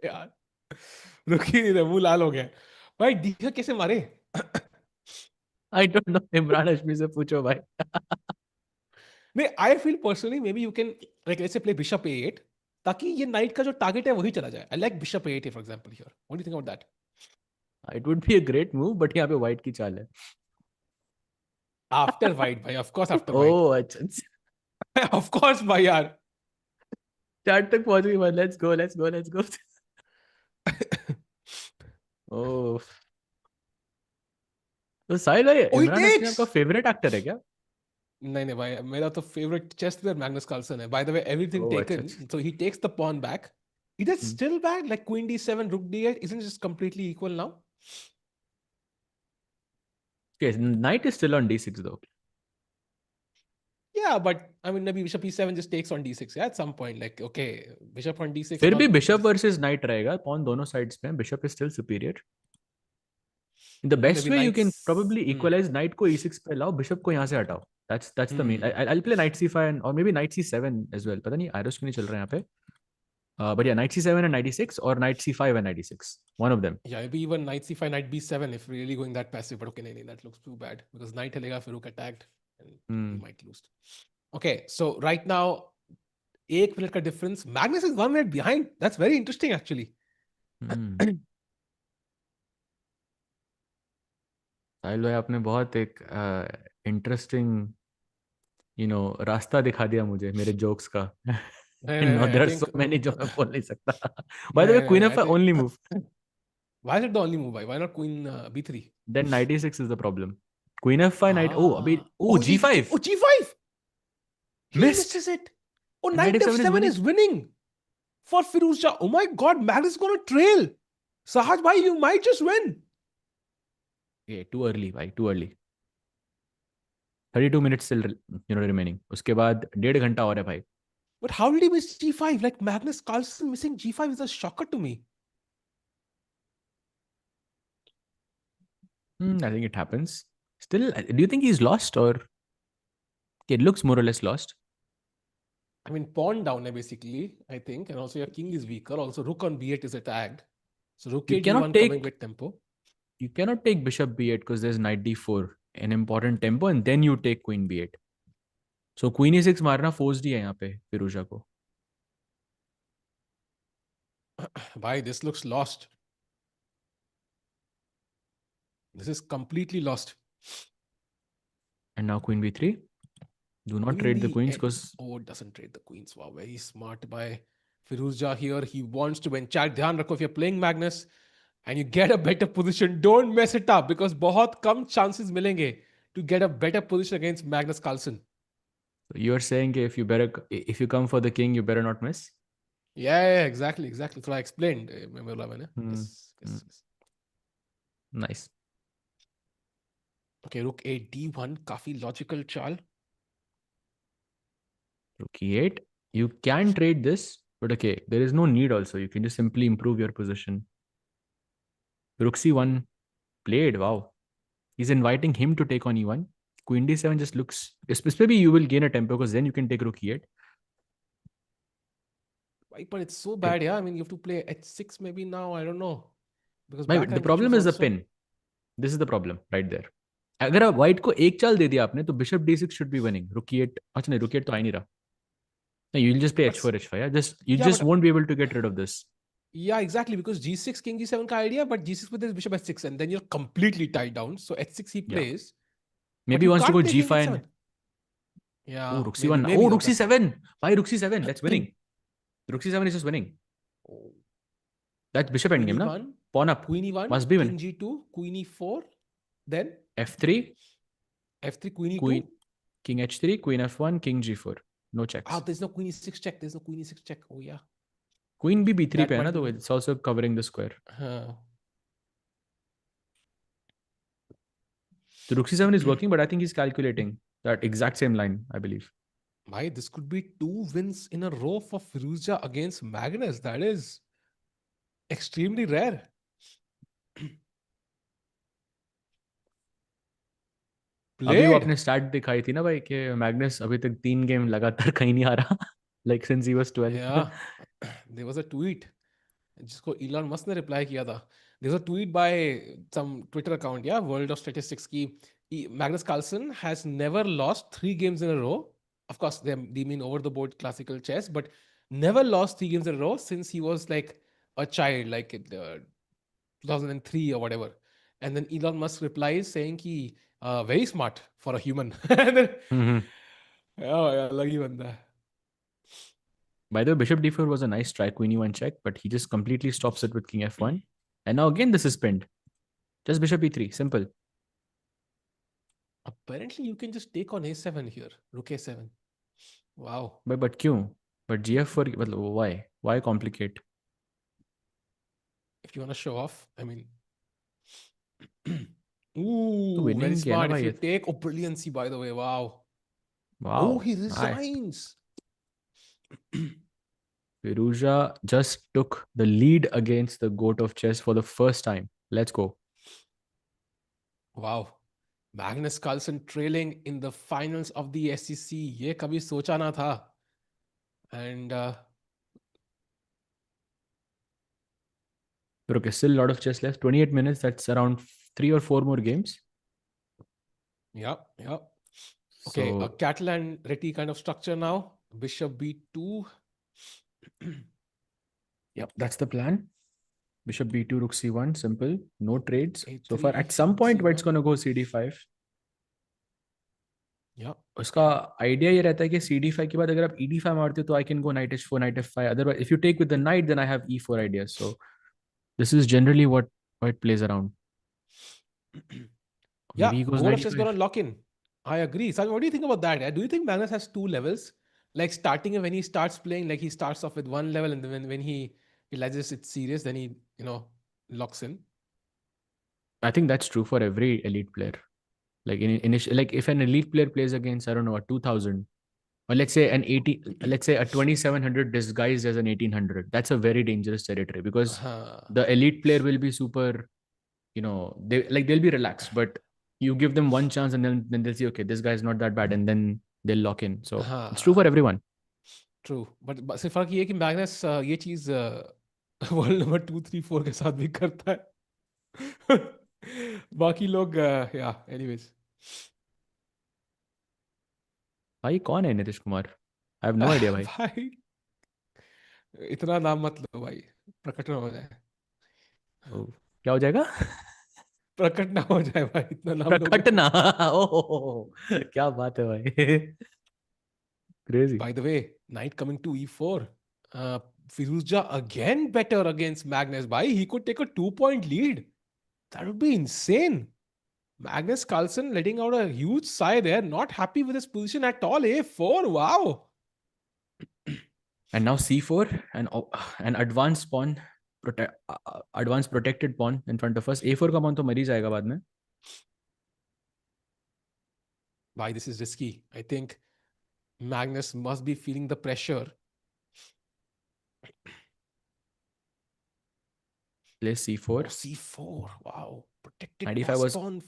यार, रुक ही नहीं रहे, मुंह लाल हो गया. भाई d5 कैसे मारे? I don't know. Imran Hashmi से पूछो भाई. नहीं, I feel personally maybe you can, like, let's say play bishop a8 ताकि ये knight का जो target है वही चला जाए. I like bishop a8 for example here. What do you think about that? It would be a great move, but यहाँ पे white की चाल है. After white, भाई, of course after white. Oh, अच्छा. Of course भाई यार. चार तक पहुंच गई. Let's go, let's go, let's go. Oh. तो साहिल भाई, इमरान हाशमी आपका फेवरेट एक्टर है क्या? नहीं नहीं भाई, मेरा तो favourite chess player Magnus Carlsen है. By the way, everything taken, so he takes the pawn back. Is that still bad? Like queen d7, rook d8, isn't it just completely equal now? Okay, knight is still on d6 though. Yeah, but I mean maybe bishop e7 just takes on d6. Yeah, at some point, like okay, bishop on d6. फिर भी bishop versus knight रहेगा. Pawn दोनों sides पे. Bishop is still superior. In the best way, you can probably equalize knight को e6 पे लाओ, bishop को यहाँ से हटाओ. That's the main. I'll play knight c5 or maybe knight c7 as well. पता नहीं arrows क्यों नहीं चल रहे हैं यहाँ पे. But yeah, knight c7 and knight e6 or knight c5 and knight e6. One of them. Yeah, maybe even knight c5, knight b7 if really going that passive. But okay, नहीं, that looks too bad because knight हिलेगा फिर rook attacked and he might lose. Okay, so right now 1 minute का difference. Magnus is 1 minute behind. That's very interesting actually. साहिल भाई, आपने बहुत एक interesting रास्ता दिखा दिया मुझे मेरे जोक्स का. No, there are so many जो मैं बोल नहीं सकता. By the way, queen f5 only move. Why is it the only move? Why not queen b3? Then knight e6 is the problem. Queen f5, knight. Oh, g5. Oh, g5. He misses it. Oh, knight f7 is winning for Firouzja. Oh my God, Magnus is going to trail. Sahaj bhai, you might just win. Okay, too early, bhai. Too early. 32 minutes still, remaining. उसके बाद 1.5 घंटा और है भाई. But how did he miss g5? Like Magnus Carlsen missing g5 is a shocker to me. I think it happens. Still, do you think he's lost or? It looks more or less lost. I mean, pawn down basically, I think, and also your king is weaker. Also, rook on b8 is attacked. So rook a d1 coming with tempo. You cannot take bishop b8 because there's knight d4, an important tempo, and then you take queen b8. So queen e6 मारना forced ही है यहाँ पे फिरोजा को. Bhai, this looks lost. This is completely lost. And now queen b3. Do not trade the queens because... Oh, it doesn't trade the queens. Wow, very smart by Firouzja here. He wants to win. Chat, ध्यान रखो, if you're playing Magnus and you get a better position, don't mess it up because बहुत कम chances मिलेंगे to get a better position against Magnus Carlsen. So you're saying if you come for the king, you better not miss? Yeah, exactly. So I explained. Yes. Nice. Okay, rook a d1, काफी logical चाल. Rook e8. You can trade this, but okay, there is no need also. You can just simply improve your position. Rook c1 played. Wow. He's inviting him to take on e1. Queen d7 just looks... Maybe you will gain a tempo because then you can take rook e8. Right, but it's so bad, yeah. I mean, you have to play h6 maybe now. I don't know. Because But the problem is the pin. This is the problem right there. अगर आप white को एक चाल दे दिया आपने तो bishop d6 should be winning. Rook e8. अच्छा नहीं, rook e8 तो आ ही नहीं रहा. No, you'll just play h4, h5. Yeah, you just won't be able to get rid of this. Yeah, exactly. Because g6, king g7 ka idea, but g6 with this bishop h6, and then you're completely tied down. So h6 he plays. Maybe he wants to go g5 and... Yeah. Oh, rook c1. Oh, rook c7. Why rook c7? That's winning. Rook c7 is just winning. That's bishop endgame, na? Pawn up. Queen e1. Must be winning. King g2. Queen e4. Then f3. f3, queen e2. King h3, queen f1, king g4. No checks. Ah, there's no queen e6 check. There's no queen e6 check. Oh, yeah. Queen b b3 pe hai na, though it's also covering the square. The rook c7 is working, but I think he's calculating that exact same line, I believe. Why, this could be 2 wins in a row for Firouzja against Magnus. That is extremely rare. अभी वो अपने start दिखाई थी ना भाई कि Magnus अभी तक 3 गेम लगातार कहीं नहीं आ रहा. Like since he was 12. Yeah. There was a tweet जिसको Elon Musk ने reply किया था. There was a tweet by some Twitter account, yeah, World of Statistics की Magnus Carlsen has never lost 3 games in a row. Of course, they mean over the board classical chess, but never lost 3 games in a row since he was like a child, like 2003 or whatever. And then Elon Musk replies saying he very smart for a human. And then, yeah, lucky banda. By the way, bishop d4 was a nice try, queen e1 check, but he just completely stops it with king f1. And now again, this is pinned. Just bishop e3, simple. Apparently, you can just take on a7 here, rook a7. Wow. But kyun? But gf4, but why? Why complicate? If you want to show off, I mean... Ooh, very smart. If you take... Oh, brilliancy, by the way. Wow. Wow. Oh, he resigns. Firouzja just took the lead against the GOAT of chess for the first time. Let's go. Wow. Magnus Carlsen trailing in the finals of the SEC. ये कभी सोचा ना था. And but okay, still a lot of chess left. 28 minutes. That's around 3 or 4 more games. Yeah. Okay, So, a Catalan Reti kind of structure now. Bishop b2. Yep, that's the plan. Bishop b2, rook c1, simple. No trades. A3, So far, at some point, c1. white's going to go cd5. Yeah. उसका idea ये रहता है कि cd5 के बाद अगर आप ed5 मारते हो तो I can go knight h4, knight f5. Otherwise, if you take with the knight, then I have e4 ideas. So this is generally what white plays around. Yeah, Maybe he goes goal knight of chess e5. gonna lock in. I agree. So what do you think about that? Do you think Magnus has 2 levels? Like starting when he starts playing, like he starts off with 1 level, and then when he realizes it's serious, then he, locks in. I think that's true for every elite player. Like like if an elite player plays against, I don't know, a 2000, or let's say a 2700 disguised as an 1800, that's a very dangerous territory because the elite player will be super, they'll be relaxed, but you give them one chance and then they'll see, okay, this guy's not that bad, and then they'll lock in. So it's true for everyone. True. But सिर्फ फर्क ये है कि Magnus ये चीज world number 2, 3, 4 के साथ भी करता है. बाकी लोग anyways. भाई कौन है Nitish Kumar? I have no idea भाई. भाई इतना नाम मत लो भाई, प्रकट ना हो जाए. क्या हो जाएगा? प्रकट ना हो जाए भाई, इतना नाम प्रकट ना. ओह क्या बात है भाई. Crazy. By the way, knight coming to e4. Firouzja again better against Magnus. Bhai, he could take a 2-point lead. That would be insane. Magnus Carlsen letting out a huge sigh there. Not happy with his position at all. A4. Wow. And now c4 and an advanced pawn, advanced protected pawn in front of us. a4 का pawn तो मर ही जाएगा बाद में. Bhai, this is risky. I think Magnus must be feeling the pressure. Play c4. C4. Wow. Protected 95 pass was pawn.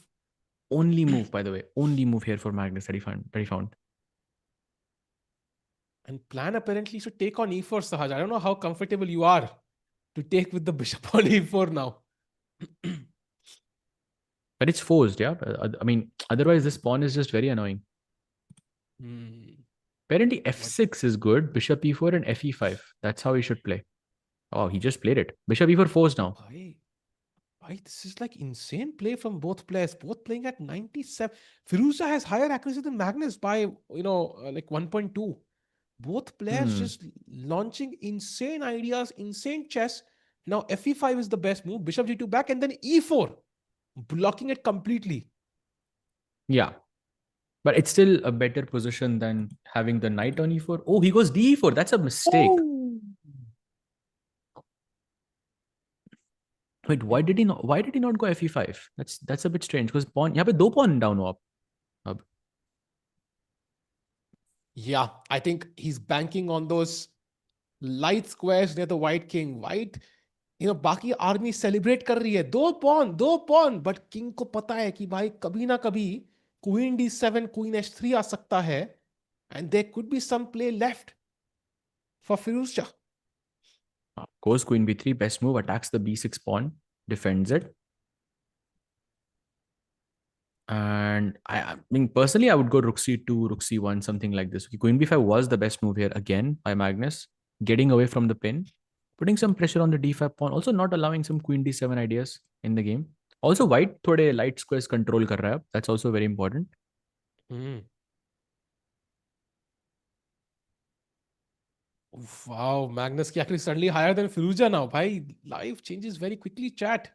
only move, by the way. Only move here for Magnus that he found. And plan apparently should take on e4, Sahaj. I don't know how comfortable you are to take with the bishop on e4 now. But it's forced, yeah. I mean, otherwise this pawn is just very annoying. Apparently f6 is good. Bishop e4 and fe5. That's how he should play. Oh, he just played it. Bishop e4 forced now. Why, this is like insane play from both players. Both playing at 97. Firouzja has higher accuracy than Magnus by, like 1.2. Both players just launching insane ideas, insane chess. Now fe5 is the best move. Bishop g2 back and then e4. Blocking it completely. Yeah. But it's still a better position than having the knight on e4. Oh, he goes d4. That's a mistake. Oh. Wait, why did he not go fe5? That's a bit strange because pawn यहाँ पे दो pawn down हुआ अब. Yeah, I think he's banking on those light squares near the white king. White, बाकी army celebrate कर रही है. दो पॉन बट किंग को पता है कि भाई कभी ना कभी क्वीन d7, क्वीन h3 आ सकता है. And there could be some play left for Firouzja. Goes queen b3, best move, attacks the b6 pawn, defends it. And I mean, personally, I would go rook c2, rook c1, something like this. Okay, queen b5 was the best move here again by Magnus, getting away from the pin, putting some pressure on the d5 pawn, also not allowing some queen d7 ideas in the game. Also, white थोड़े light squares control कर रहा है. That's also very important. Wow, Magnus ki accuracy suddenly higher than Firouzja now. Bhai, life changes very quickly, chat.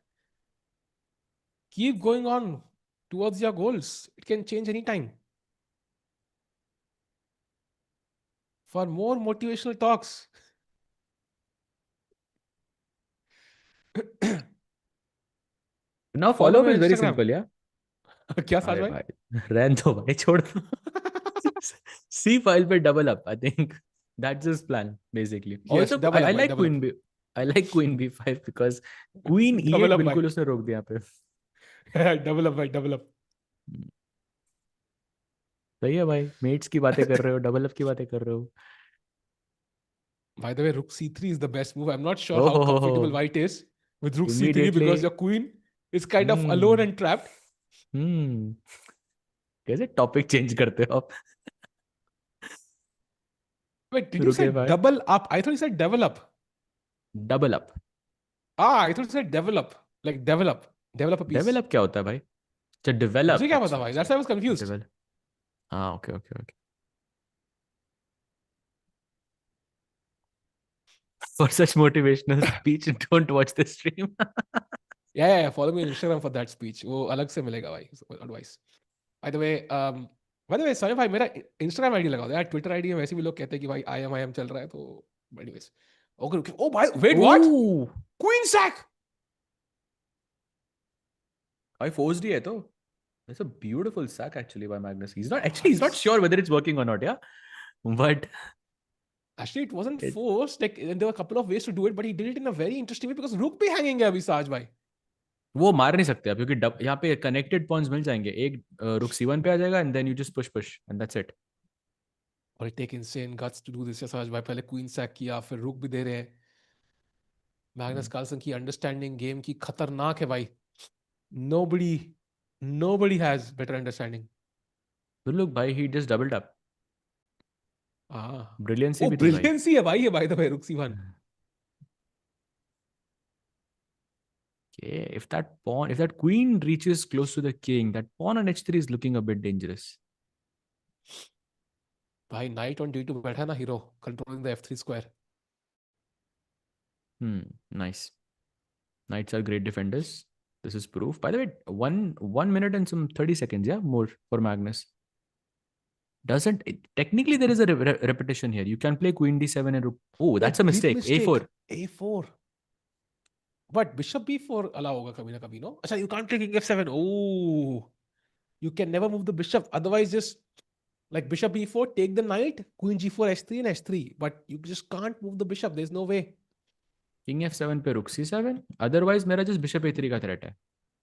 Keep going on towards your goals. It can change anytime. For more motivational talks. Now follow is very simple, yeah. क्या साज भाई? रहने दो भाई, छोड़ दो. C file पे double up. I think that's his plan basically. Yes, Also, I like queen b. I like queen b5 because queen e8 बिल्कुल उसने रोक दिया पे. Double up भाई, double up. सही है भाई, mates की बातें कर रहे हो, double up की बातें कर रहे हो. By the way, rook c3 is the best move. I'm not sure how comfortable white is with rook c3 because your queen is kind of alone and trapped. कैसे टॉपिक चेंज करते हो आप? Wait, did you say double up? I thought you said develop. Double up. I thought you said develop. Like develop a piece. Develop क्या होता है भाई? अच्छा, develop. मुझे क्या पता भाई? That's why I was confused. Okay. For such motivational speech, don't watch the stream. Yeah. Follow me on Instagram for that speech. वो अलग से मिलेगा भाई. Advice. By the way, Sunny भाई मेरा Instagram ID लगाओ यार. Twitter ID में वैसे भी लोग कहते हैं कि भाई I am चल रहा है तो. Anyways. Okay. Oh भाई, wait, what? Queen sack. I forced it though. That's a beautiful sack actually by Magnus. He's not sure whether it's working or not, yeah. But actually it wasn't forced. Like there were a couple of ways to do it, but he did it in a very interesting way because rook भी hanging है अभी साज भाई. वो मार नहीं सकते आप क्योंकि यहाँ पे कनेक्टेड पॉन्स मिल जाएंगे. एक रुक c1 पे आ जाएगा and then you just push and that's it. और it take insane guts to do this. साज भाई पहले queen sack किया, फिर रुक भी दे रहे हैं. Magnus Carlsen की understanding game की खतरनाक है भाई. Nobody has better understanding. तो look भाई, he just doubled up. Brilliancy भी brilliancy है भाई ये by the way rook c1. Okay, if that queen reaches close to the king, that pawn on h3 is looking a bit dangerous. भाई knight on d2 बैठा ना hero, controlling the f3 square. Nice. Knights are great defenders. This is proof. By the way, 1 minute and some 30 seconds, yeah, more for Magnus. Technically there is a repetition here. You can play queen d7 and rook. Oh, that's a mistake. A4. But bishop b4 allow होगा कभी ना कभी, no? अच्छा, you can't play king f7. Oh, you can never move the bishop. Otherwise, just like bishop b4, take the knight, queen g4, h3 and h3. But you just can't move the bishop. There's no way. King f7 पे rook c7. Otherwise मेरा just bishop a3 का threat है.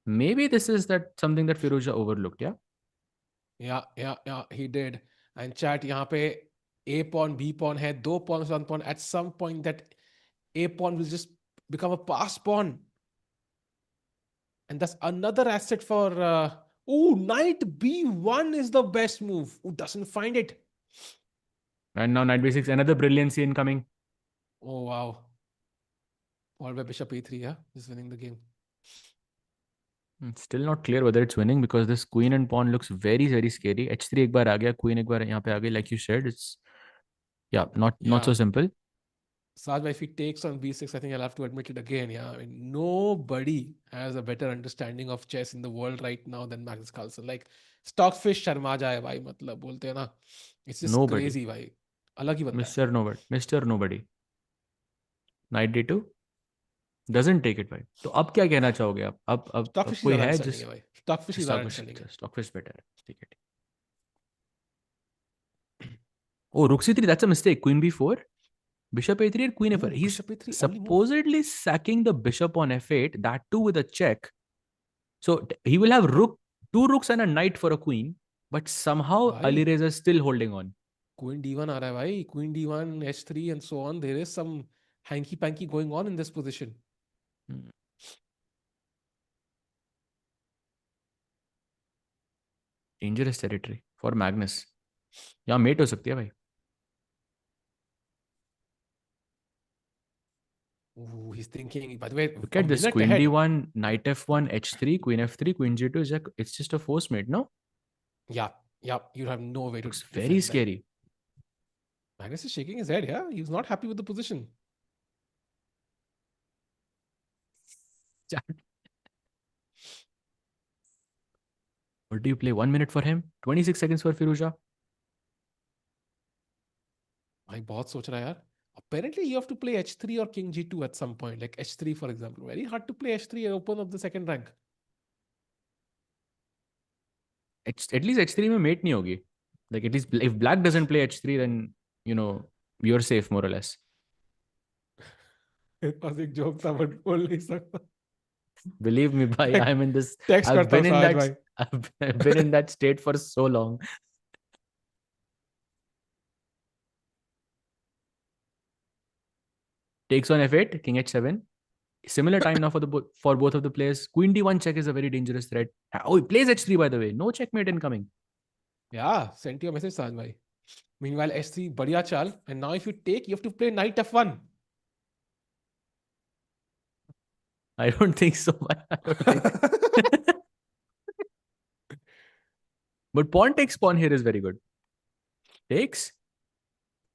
Maybe this is that something that Firouzja overlooked, yeah? Yeah, he did. And chat, यहाँ पे A pawn, B pawn है, 2 pawns, 1 pawn. At some point, that A pawn will just become a pass pawn. And that's another asset for... knight B1 is the best move. Who doesn't find it? And now knight b6, another brilliancy incoming. Oh, wow. All by bishop E3, yeah? Is winning the game. It's still not clear whether it's winning because this queen and pawn looks very, very scary. h3 एक बार आ गया, queen एक बार यहाँ पे आ गई, like you said. It's, not so simple. Sajbhai, if he takes on B6, I think I'll have to admit it again, yeah? I mean, nobody has a better understanding of chess in the world right now than Magnus Carlsen. Like, stockfish Sharma जाए भाई, मतलब बोलते हैं ना. It's just Nobody. crazy, भाई. अलग ही बंदा है. Mr. Nobody. Knight d2. Doesn't take it, भाई. तो अब क्या कहना चाहोगे आप? अब कोई है जिस Stockfish is understanding. Stockfish better. ठीक है. Oh, rook c3, that's a mistake. Queen b4. Bishop a3 and queen f4. He's supposedly sacking the bishop on f8, that too with a check. So he will have two rooks and a knight for a queen, but somehow Alireza is still holding on. Queen d1 aa raha hai, bhai. Queen d1, h3 and so on. There is some hanky-panky going on in this position. Dangerous territory for Magnus. यहाँ mate हो सकती है भाई. Ooh, he's thinking. By the way, look at this: queen d1, knight f1, h3, queen f3, queen g2. It's just a force mate, no? Yeah. You have no way to. Looks very scary. Magnus is shaking his head. Yeah, he's not happy with the position. What do you play? 1 minute for him, 26 seconds for Firouzja. भाई बहुत सोच रहा है यार. Apparently, you have to play h3 or king g2 at some point, like h3 for example. Very hard to play h3 and open up the second rank. At least h3 में mate नहीं होगी. Like at least if black doesn't play h3, then you're safe more or less. It was a joke था, but बोल नहीं सकता. Believe me, bhai, I'm in this. Text I've been in that state for so long. Takes on f8, king h7. Similar time now for both of the players. Queen d1 check is a very dangerous threat. Oh, he plays h3 by the way. No checkmate incoming. Yeah, sent you a message, Sajbhai. Meanwhile, h3, बढ़िया चाल. And now if you take, you have to play knight f1. I don't think so. But pawn takes pawn here is very good. Takes.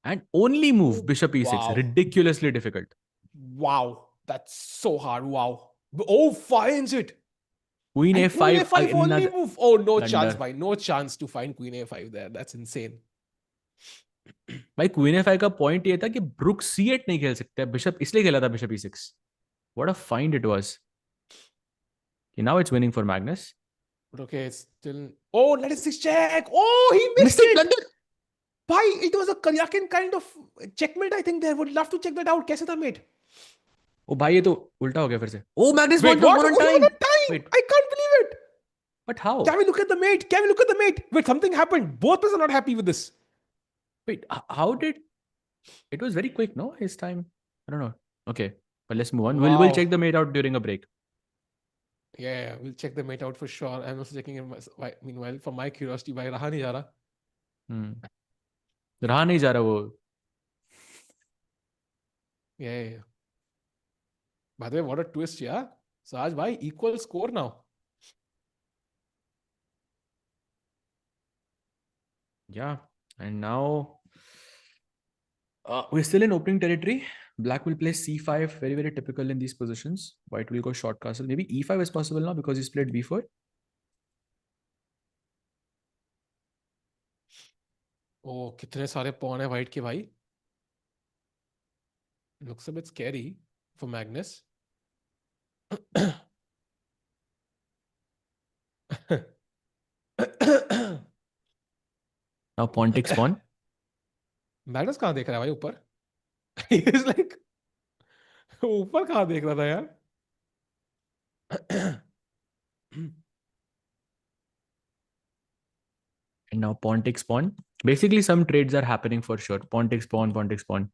And only move bishop e6. Wow. Ridiculously difficult. Wow. That's so hard. Wow. Oh, finds it. Queen and a5. Queen a5 only move. Oh, no Blunder. chance, bhai. No chance to find queen a5 there. That's insane. भाई queen a5 का point ये था कि rook c8 नहीं खेल सकते. Bishop इसलिए खेला था bishop e6. What a find it was. Okay, now it's winning for Magnus. But okay, it's still... Oh, let us check. Oh, he missed it. Blunder. Bhai, it was a Karyakin kind of checkmate, I think. They would love to check that out. कैसे था mate? Oh, भाई ये तो उल्टा हो गया फिर से. Oh, Magnus won on time. Wait. I can't believe it. But how? Can we look at the mate? Wait, something happened. Both players are not happy with this. Wait, how did... It was very quick, no? His time. I don't know. Okay, but let's move on. Wow. We'll check the mate out during a break. Yeah, we'll check the mate out for sure. I'm also checking him. Meanwhile, for my curiosity, भाई रहा नहीं जा रहा. रहा नहीं जा रहा वो. Yeah. By the way, what a twist, yeah? Saj bhai, equal score now. Yeah, and now we're still in opening territory. Black will play c5, very, very typical in these positions. White will go short castle. Maybe e5 is possible now because he's played b4. Oh, कितने सारे pawn है white के भाई. Looks a bit scary for Magnus. Now pawn takes pawn. Magnus कहाँ देख रहा है भाई ऊपर? He is like, ऊपर कहाँ देख रहा था यार? And now pawn takes pawn. Basically, some trades are happening for sure. Pawn takes pawn, pawn takes pawn.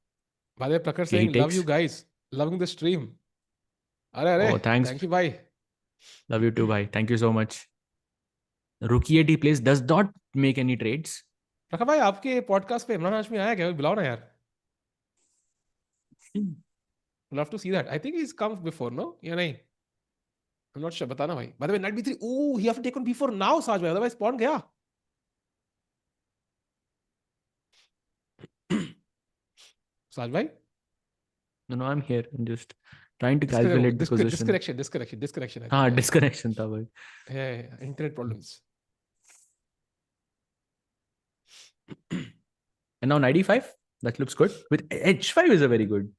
By the way, Prakar Okay, he saying, love you takes. guys. Loving the stream. Oh, Arey, thanks. thank you, bhai. Love you too, bhai. Thank you so much. Rookie at he plays does not make any trades. प्रखर भाई आपके podcast पे इमरान हाशमी आया क्या? बुलाओ ना यार. Love to see that. I think he's come before, no? या नहीं? I'm not sure. बताना भाई. By the way, knight b3. Oh, he have to take on b4 now, Saj bhai. Otherwise, pawn गया. Saj bhai? No, I'm here. I'm just trying to calculate the position. Disconnection. हाँ, disconnection था भाई. Yeah, internet problems. And now knight e5. That looks good. With h5 is a very good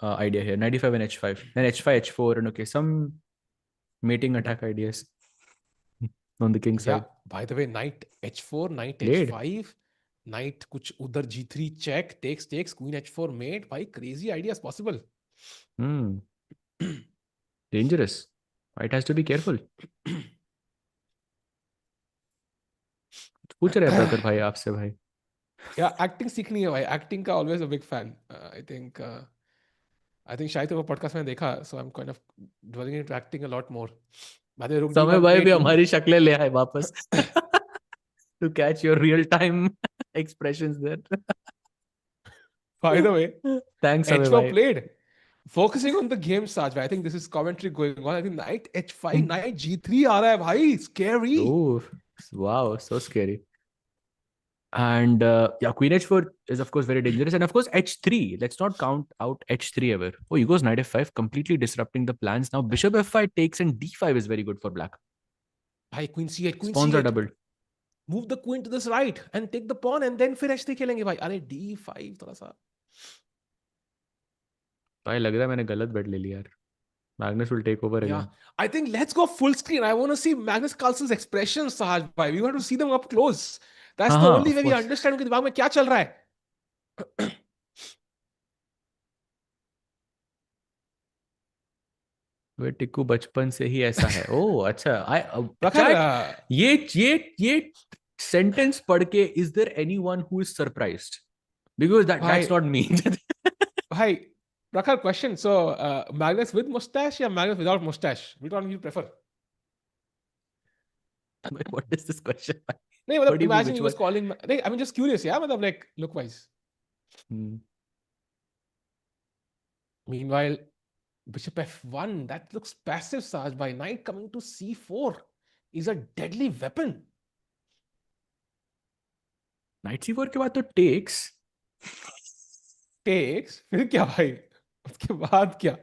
idea here. Knight e5 and h5. Then h5, h4, and okay, some mating attack ideas on the king side. Yeah. By the way, knight h4, knight Played. h5, knight कुछ उधर g3 check, takes, queen h4 mate. भाई crazy ideas possible. Dangerous. White has to be careful. पूछ रहे हैं प्रखर भाई आपसे भाई. Yeah, acting सीखनी है भाई. Acting का always a big fan. I think शायद वो podcast में देखा, so I'm kind of dwelling into acting a lot more. समय भाई भी हमारी शक्लें ले आए वापस. To catch your real time expressions there. By the way, thanks h4 bhai. played. Focusing on the game, Saj. I think this is commentary going on. I think knight h5, knight g3 आ रहा है भाई. Scary. Oh, wow, so scary. And yeah, queen h4 is of course very dangerous, and of course h3. Let's not count out h3 ever. Oh, he goes knight f5, completely disrupting the plans. Now bishop f5 takes, and d5 is very good for black. Hi, queen c8, queen Pawns c8. are doubled. Move the queen to this right and take the pawn, and then फिर h3 खेलेंगे भाई. अरे d5 थोड़ा सा. भाई लग रहा है मैंने गलत बेट ले लिया यार. Magnus will take over again. Yeah, I think let's go full screen. I want to see Magnus Carlsen's expressions, Sahaj bhai. We want to see them up close. That's the only way we understand उनके दिमाग में क्या चल रहा है. वे टिक्कू बचपन से ही ऐसा है. ओह अच्छा. ये सेंटेंस पढ़ के is there anyone who is surprised? Because that's not me. Hi, Prakhar, question. So Magnus with mustache or Magnus without mustache? Which one do you prefer? What is this question? No, imagine he was calling. I mean, just curious, yeah. Like look wise. Meanwhile, bishop f1. That looks passive, Saj. By knight coming to c4 is a deadly weapon. Knight c4 के बाद तो takes. फिर क्या भाई? उसके बाद क्या?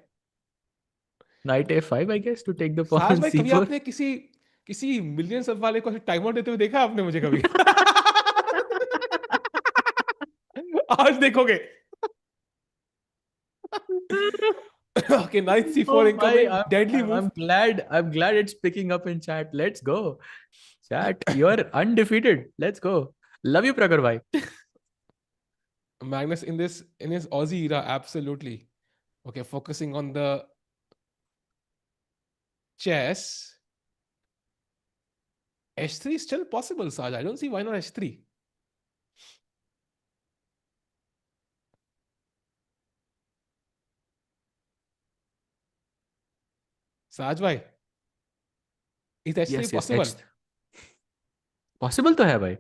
Knight f5, I guess, to take the pawn. Saj भाई, कभी आपने किसी मिलियंस वाले को टाइम आउट देते हुए देखा आपने मुझे कभी? आज देखोगे. Okay, knight c4 incoming. Deadly move. I'm glad it's picking up in chat. Let's go. Chat, you're undefeated. Let's go. Love you, Prakhar bhai. Magnus in his Aussie era, absolutely. Okay, focusing on the chess. h3 is still possible, Saj. I don't see why not h3. Saj bhai, is h3 possible? Possible तो है भाई.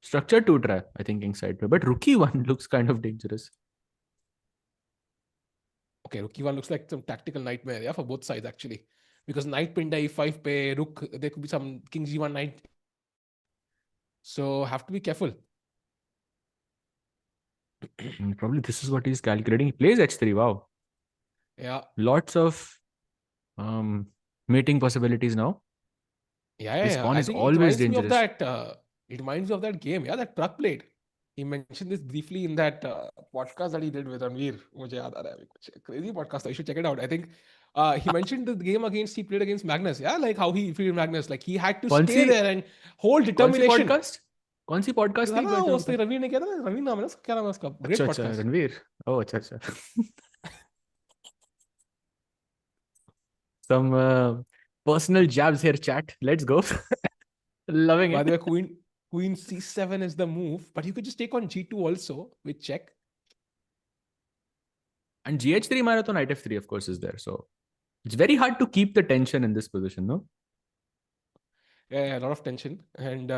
Structure टूट रहा है, I think, king side पे. But rookie one looks kind of dangerous. Okay, rookie one looks like some tactical nightmare, yeah, for both sides actually. Because knight pinned e5 pe, rook, there could be some king g1 knight. So have to be careful. Probably this is what he's calculating. He plays h3. Wow. Yeah. Lots of mating possibilities now. Yeah. This pawn I is think always dangerous. It reminds me of that game, yeah, that Prak played. He mentioned this briefly in that podcast that he did with Ranveer. मुझे याद आ रहा है कुछ crazy podcast. You should check it out. I think he mentioned the game he played against Magnus. Yeah, like how he defeated Magnus. Like he had to stay there and hold determination. कौन सी podcast थी? उसने रवि ने किया था. रवि नाम है ना, क्या नाम है उसका? Great podcast. रणवीर. Oh, अच्छा. Some personal jabs here, chat. Let's go. Loving By it. the way, Queen C7 is the move, but you could just take on G2 also with check. And GH3 mara to knight f3, of course, is there. So it's very hard to keep the tension in this position, no? Yeah, a lot of tension. And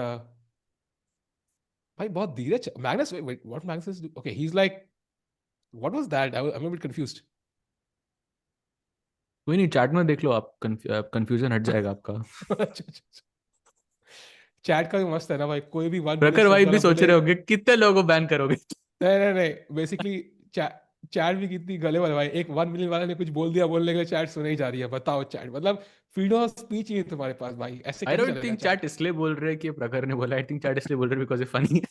भाई बहुत धीरे Magnus, wait, what Magnus is doing? Okay, he's like, what was that? I'm a bit confused. कोई नहीं, chat में देख लो आप, confusion हट जाएगा आपका. चैट का भी मस्त है ना भाई, कोई भी वन प्रखर भाई भी सोच रहे होंगे कितने लोगों को बैन करोगे. नहीं बेसिकली चैट भी कितनी गले वाले भाई, एक 1 मिलियन वाले ने कुछ बोल दिया, बोलने के लिए चैट सुने ही जा रही है. बताओ चैट, मतलब फ्रीडम ऑफ स्पीच ही है तुम्हारे पास भाई, ऐसे आई डोंट थिंक चैट इसलिए बोल रहे हैं कि प्रखर ने बोला. आई थिंक चैट इसलिए बोल रहे हैं बिकॉज़ ये फनी है.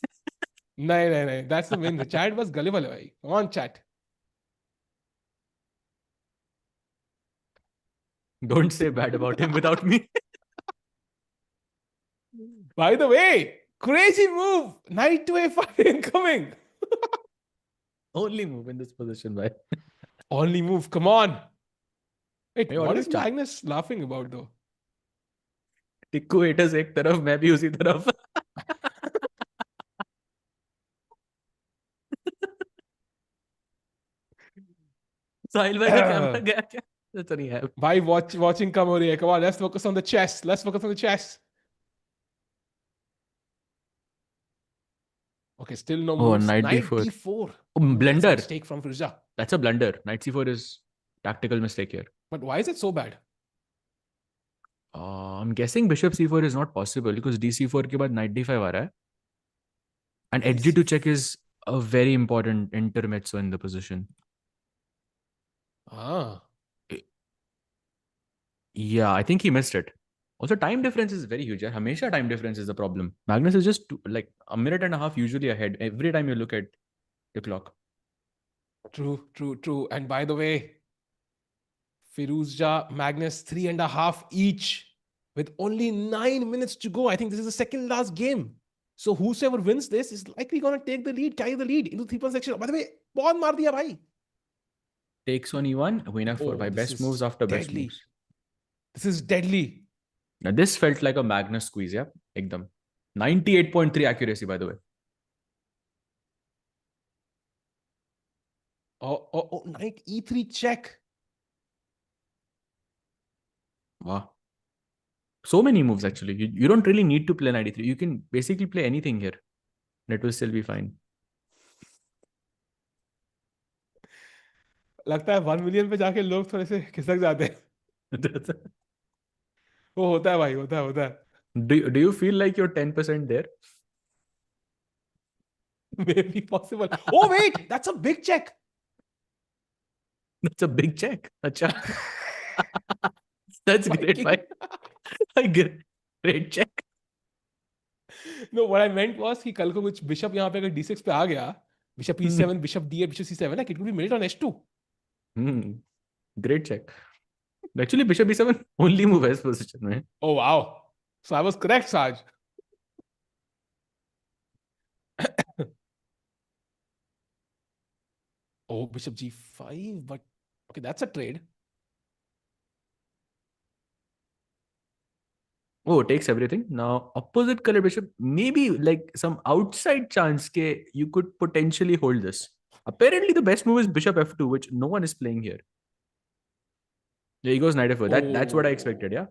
नहीं दैट्स द मेन. चैट बस गले वाले भाई. On chat. Don't say bad about him without me. By the way, crazy move. Knight to a5 incoming. Only move in this position, bhai. Only move. Come on. Wait, Hey, what what is is chat? Magnus laughing about though? Tikku haters एक तरफ, मैं भी उसी तरफ. साहिल भाई का camera गया क्या? तो नहीं है. भाई watching कम हो रही है. Come on, let's focus on the chess. Let's focus on the chess. Okay, still no moves. Knight Knight d4. d4. Oh, blunder. That's a mistake from Firouzja. That's a blunder. Knight c4 is tactical mistake here. But why is it so bad? I'm guessing bishop c4 is not possible because dc4 के बाद knight d5 आ रहा है. And hg2 check is a very important intermezzo in the position. Ah. Yeah, I think he missed it. Also, time difference is very huge. Hamesha time difference is the problem. Magnus is just like a minute and a half usually ahead every time you look at the clock. True. And by the way, Firouzja, Magnus 3.5 each with only 9 minutes to go. I think this is the second last game. So whosoever wins this is likely going to take the lead, carry the lead into 3-point section. By the way, pawn maar diya bhai. Takes on e1, queen f4 by best moves after best deadly. moves. This is deadly. Now this felt like a Magnus squeeze, yeah? Ekdam. 98.3 accuracy, by the way. Oh, knight e3 check. Wow. So many moves actually. You don't really need to play knight e3. You can basically play anything here. And it will still be fine. लगता है 1 million पे जाके लोग थोड़े से खिसक जाते हैं. वो होता है भाई, होता है. Do you feel like you're 10% there? Maybe possible. Oh wait, that's a big check. That's a big check. Acha. That's great, bhai. Great check. No, what I meant was कि कल को कुछ बिशप यहाँ पे अगर d6 पे आ गया, bishop e7, bishop d8, bishop c7, like it could be minute on h2. Great check. Actually, bishop e7 only move is position, man. Oh wow. So I was correct, Saj. Oh, bishop g5, but okay, that's a trade. Oh, takes everything. Now, opposite color bishop, maybe like some outside chance ke you could potentially hold this. Apparently, the best move is bishop f2, which no one is playing here. There he goes knight f4. That's what I expected, yeah?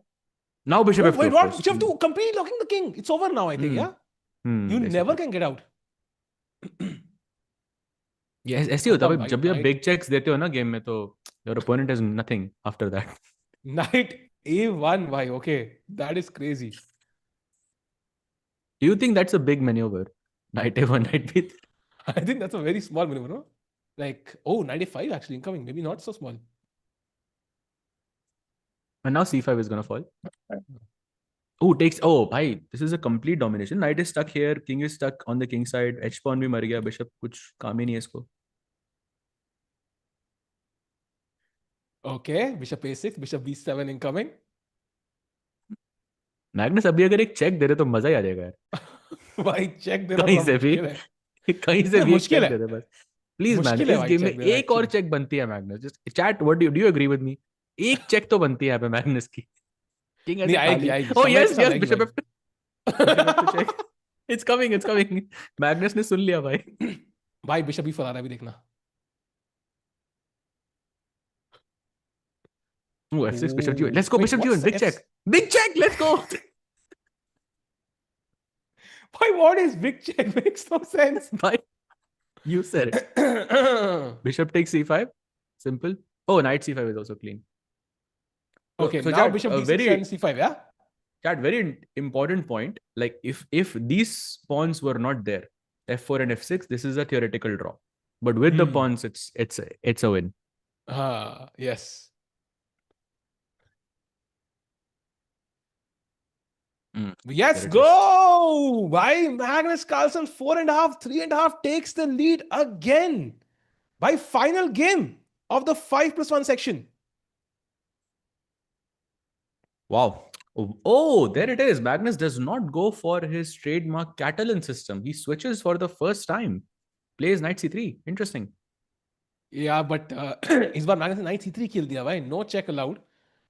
Now bishop f2. Wait, what? Bishop f2, completely locking the king. It's over now, I think, yeah? You basically. never can get out. Yes, ऐसे होता है. जब भी आप big checks देते हो ना game में, तो your opponent has nothing after that. Knight a1, bhai. Okay, that is crazy. Do you think that's a big maneuver? Knight a1, knight b3. I think that's a very small maneuver, no? Like, oh, knight a5 actually incoming. Maybe not so small. And now c5 is gonna fall. Oh, takes. Oh, bhai, this is a complete domination. Knight is stuck here. King is stuck on the king side. H pawn bhi mar gaya. Bishop kuch काम ही नहीं है इसको. Okay, bishop a6, bishop b7 incoming. Magnus अभी अगर एक check दे रहे तो मजा ही आ जाएगा यार. भाई check देना कहीं से भी मुश्किल है. दे दे बस. Please, मुश्किल Magnus, है इस भाई game में check देना एक और check बनती है Magnus. Just chat. What do you agree with me? एक चेक तो बनती है यहाँ पे मैग्नस की. किंग नहीं ऐसे आएगी खाली. आएगी Oh समय के yes, साथ yes, आएगी bishop भाई. F2. Bishop F2 check. It's coming, it's coming. Magnus ने सुन लिया भाई. भाई बिशप भी फरा रहा है अभी देखना. Oh, F6 bishop G1. Let's go Wait, bishop what's G1. the Big check. Big check. Let's go. Why what is big check? Makes no sense. Bye. You said it. Bishop takes c5. Simple. Oh, knight c5 is also clean. Okay, So now chat, bishop a d6 very and c5, yeah? chat, very important point. Like if these pawns were not there, f4 and f6, this is a theoretical draw. But with the pawns, it's a win. Yes. Let's go! By Magnus Carlsen, 4.5, 3.5 takes the lead again. By final game of the 5+1 section. Wow. Oh, there it is. Magnus does not go for his trademark Catalan system. He switches for the first time. Plays knight c3. Interesting. Yeah, but इस बार Magnus ने knight c3 kill दिया भाई. No check allowed.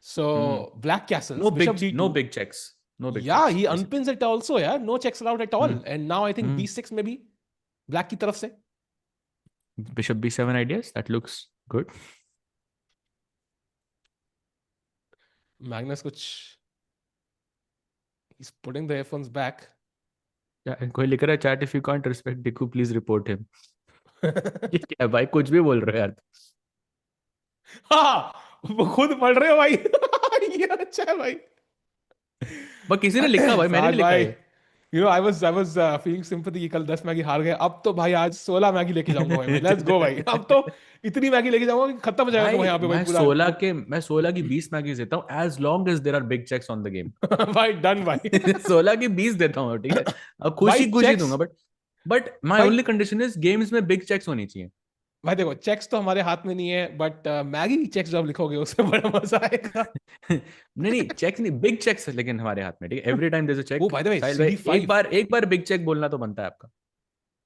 So black castles. No bishop big, g2. no big checks. No big Yeah, checks. he unpins it also. Yeah, no checks allowed at all. And now I think b6 maybe black की तरफ से. Bishop b7 ideas. That looks good. Magnus कुछ. He's putting the f1s back. Yeah, कोई लिख रहा है chat, if you can't respect Diku, please report him. ये क्या भाई कुछ भी बोल रहे हो यार. हाँ, वो खुद पढ़ रहे हो भाई. ये अच्छा है भाई. बस किसी ने लिखा भाई, मैंने नहीं लिखा है. You know, I was feeling sympathy कि कल 10 मैगी हार गए. अब तो भाई आज 16 मैगी लेके जाऊंगा भाई. Let's go भाई. अब तो इतनी मैगी लेके जाऊंगा कि खत्म हो जाएगा तो यहाँ पे भाई पूरा. मैं 16 की 20 मैगीज देता हूँ as long as there are big checks on the game. भाई डन भाई. 16 की 20 देता हूँ, ठीक है. अब खुशी दूंगा, but my only condition is games में big checks होनी चाहिए. भाई देखो चेक्स तो हमारे हाथ में नहीं है, बट मैगी की चेक्स जब लिखोगे उसमें बड़ा मजा आएगा. नहीं चेक्स नहीं, बिग चेक्स लेकिन हमारे हाथ में, ठीक है. Every time there is a check. Oh by the way एक बार बिग चेक बोलना तो बनता है आपका.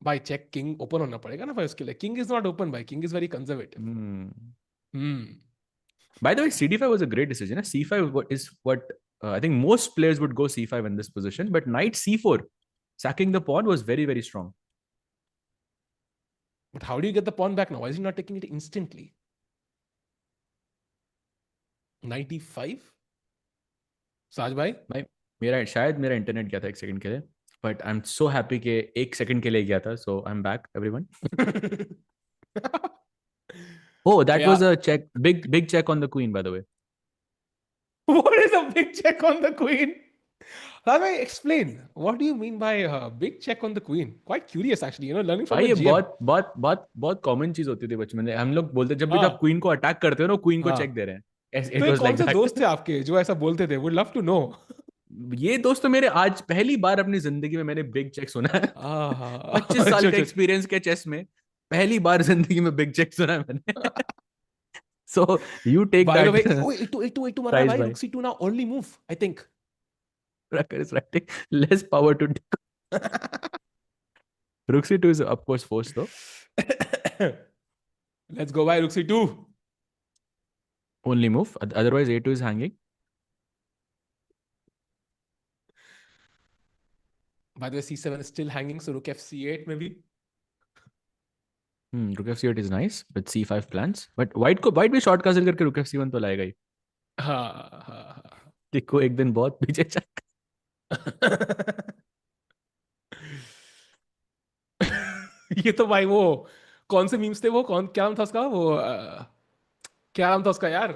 भाई चेक किंग ओपन होना पड़ेगा ना भाई उसके लिए. किंग इज नॉट ओपन भाई. King is very conservative. By the way, CD5 was a great decision. C5 is what I think most players would go C5 in this position, but knight C4 sacking the pawn was very, very strong. But how do you get the pawn back now? Why is he not taking it instantly? 95? साज भाई शायद मेरा internet गया था एक second के लिए, but I am so happy कि एक सेकंड के लिए गया था. So I am back everyone. Oh, that was a check. Big check on the queen, by the way. What is a big check on the queen? How do I explain? What do you mean by big check on the queen? Quite curious, actually. You know, learning from ये the GM. बहुत common चीज होती थी बचपन में. हम लोग बोलते जब भी आप क्वीन को अटैक करते हो ना, क्वीन को चेक दे रहे हैं. तो ये कौन से दोस्त थे आपके जो ऐसा बोलते थे? Would love to know. ये दोस्त तो मेरे आज पहली बार अपनी जिंदगी में मैंने बिग चेक सुना है. 25 साल का एक्सपीरियंस के चेस में पहली बार जिंदगी में बिग चेक सुना है मैंने. So you take By that. the way, A2 मरा भाई. Rook C2 now only move, I think. Racker is writing less power to Rook C2 is of course forced though. Let's go by Rook C2. Only move. Otherwise A2 is hanging. By the way, C7 is still hanging, so Rook F C8 maybe. Rook F8 is nice with C5 plans. But white भी short castle करके Rook F7 तो लाएगा ही. हाँ. देखो एक दिन बहुत पीछे चक. ये तो भाई वो कौन से मीम्स थे वो क्या नाम था उसका वो क्या नाम था उसका यार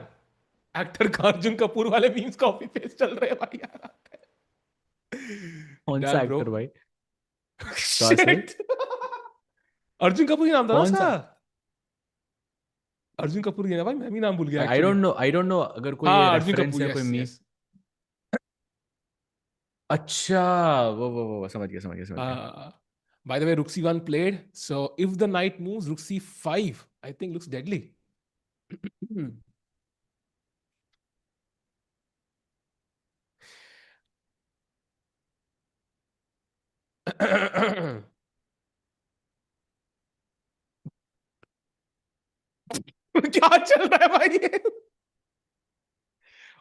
एक्टर का अर्जुन कपूर वाले मीम्स कॉपी पेस्ट चल रहे हैं भाई यार. कौन सा एक्टर भाई? अर्जुन कपूर ही नाम था ना उसका. अर्जुन कपूर ही ना भाई. मैं भी नाम भूल गया. I don't know अगर कोई रेफरेंस है कोई मीम. अच्छा वो समझ गया. By the way, Rook C1 played. So if the knight moves, Rook C5 I think looks deadly. क्या चल रहा है भाई ये?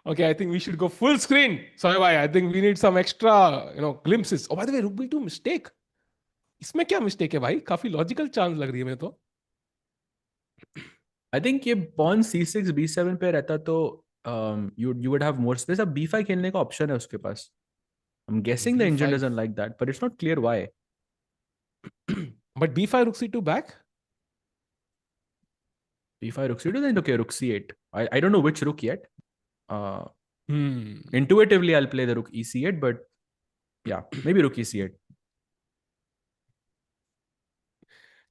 Okay, I think we should go full screen. Sorry, bhai. I think we need some extra, glimpses. Oh, by the way, rook b2 mistake. इसमें क्या mistake है भाई? काफी logical chance लग रही है मेरे तो. I think ये pawn c6 b7 पे रहता तो you would have more space. अब b5 खेलने का option है उसके पास. I'm guessing the engine B5. doesn't like that, but it's not clear why. But b5 rook c2 back. b5 rook c2, then okay, rook c8. I don't know which rook yet. Intuitively, I'll play the rook ec8, but yeah, maybe rook ec8.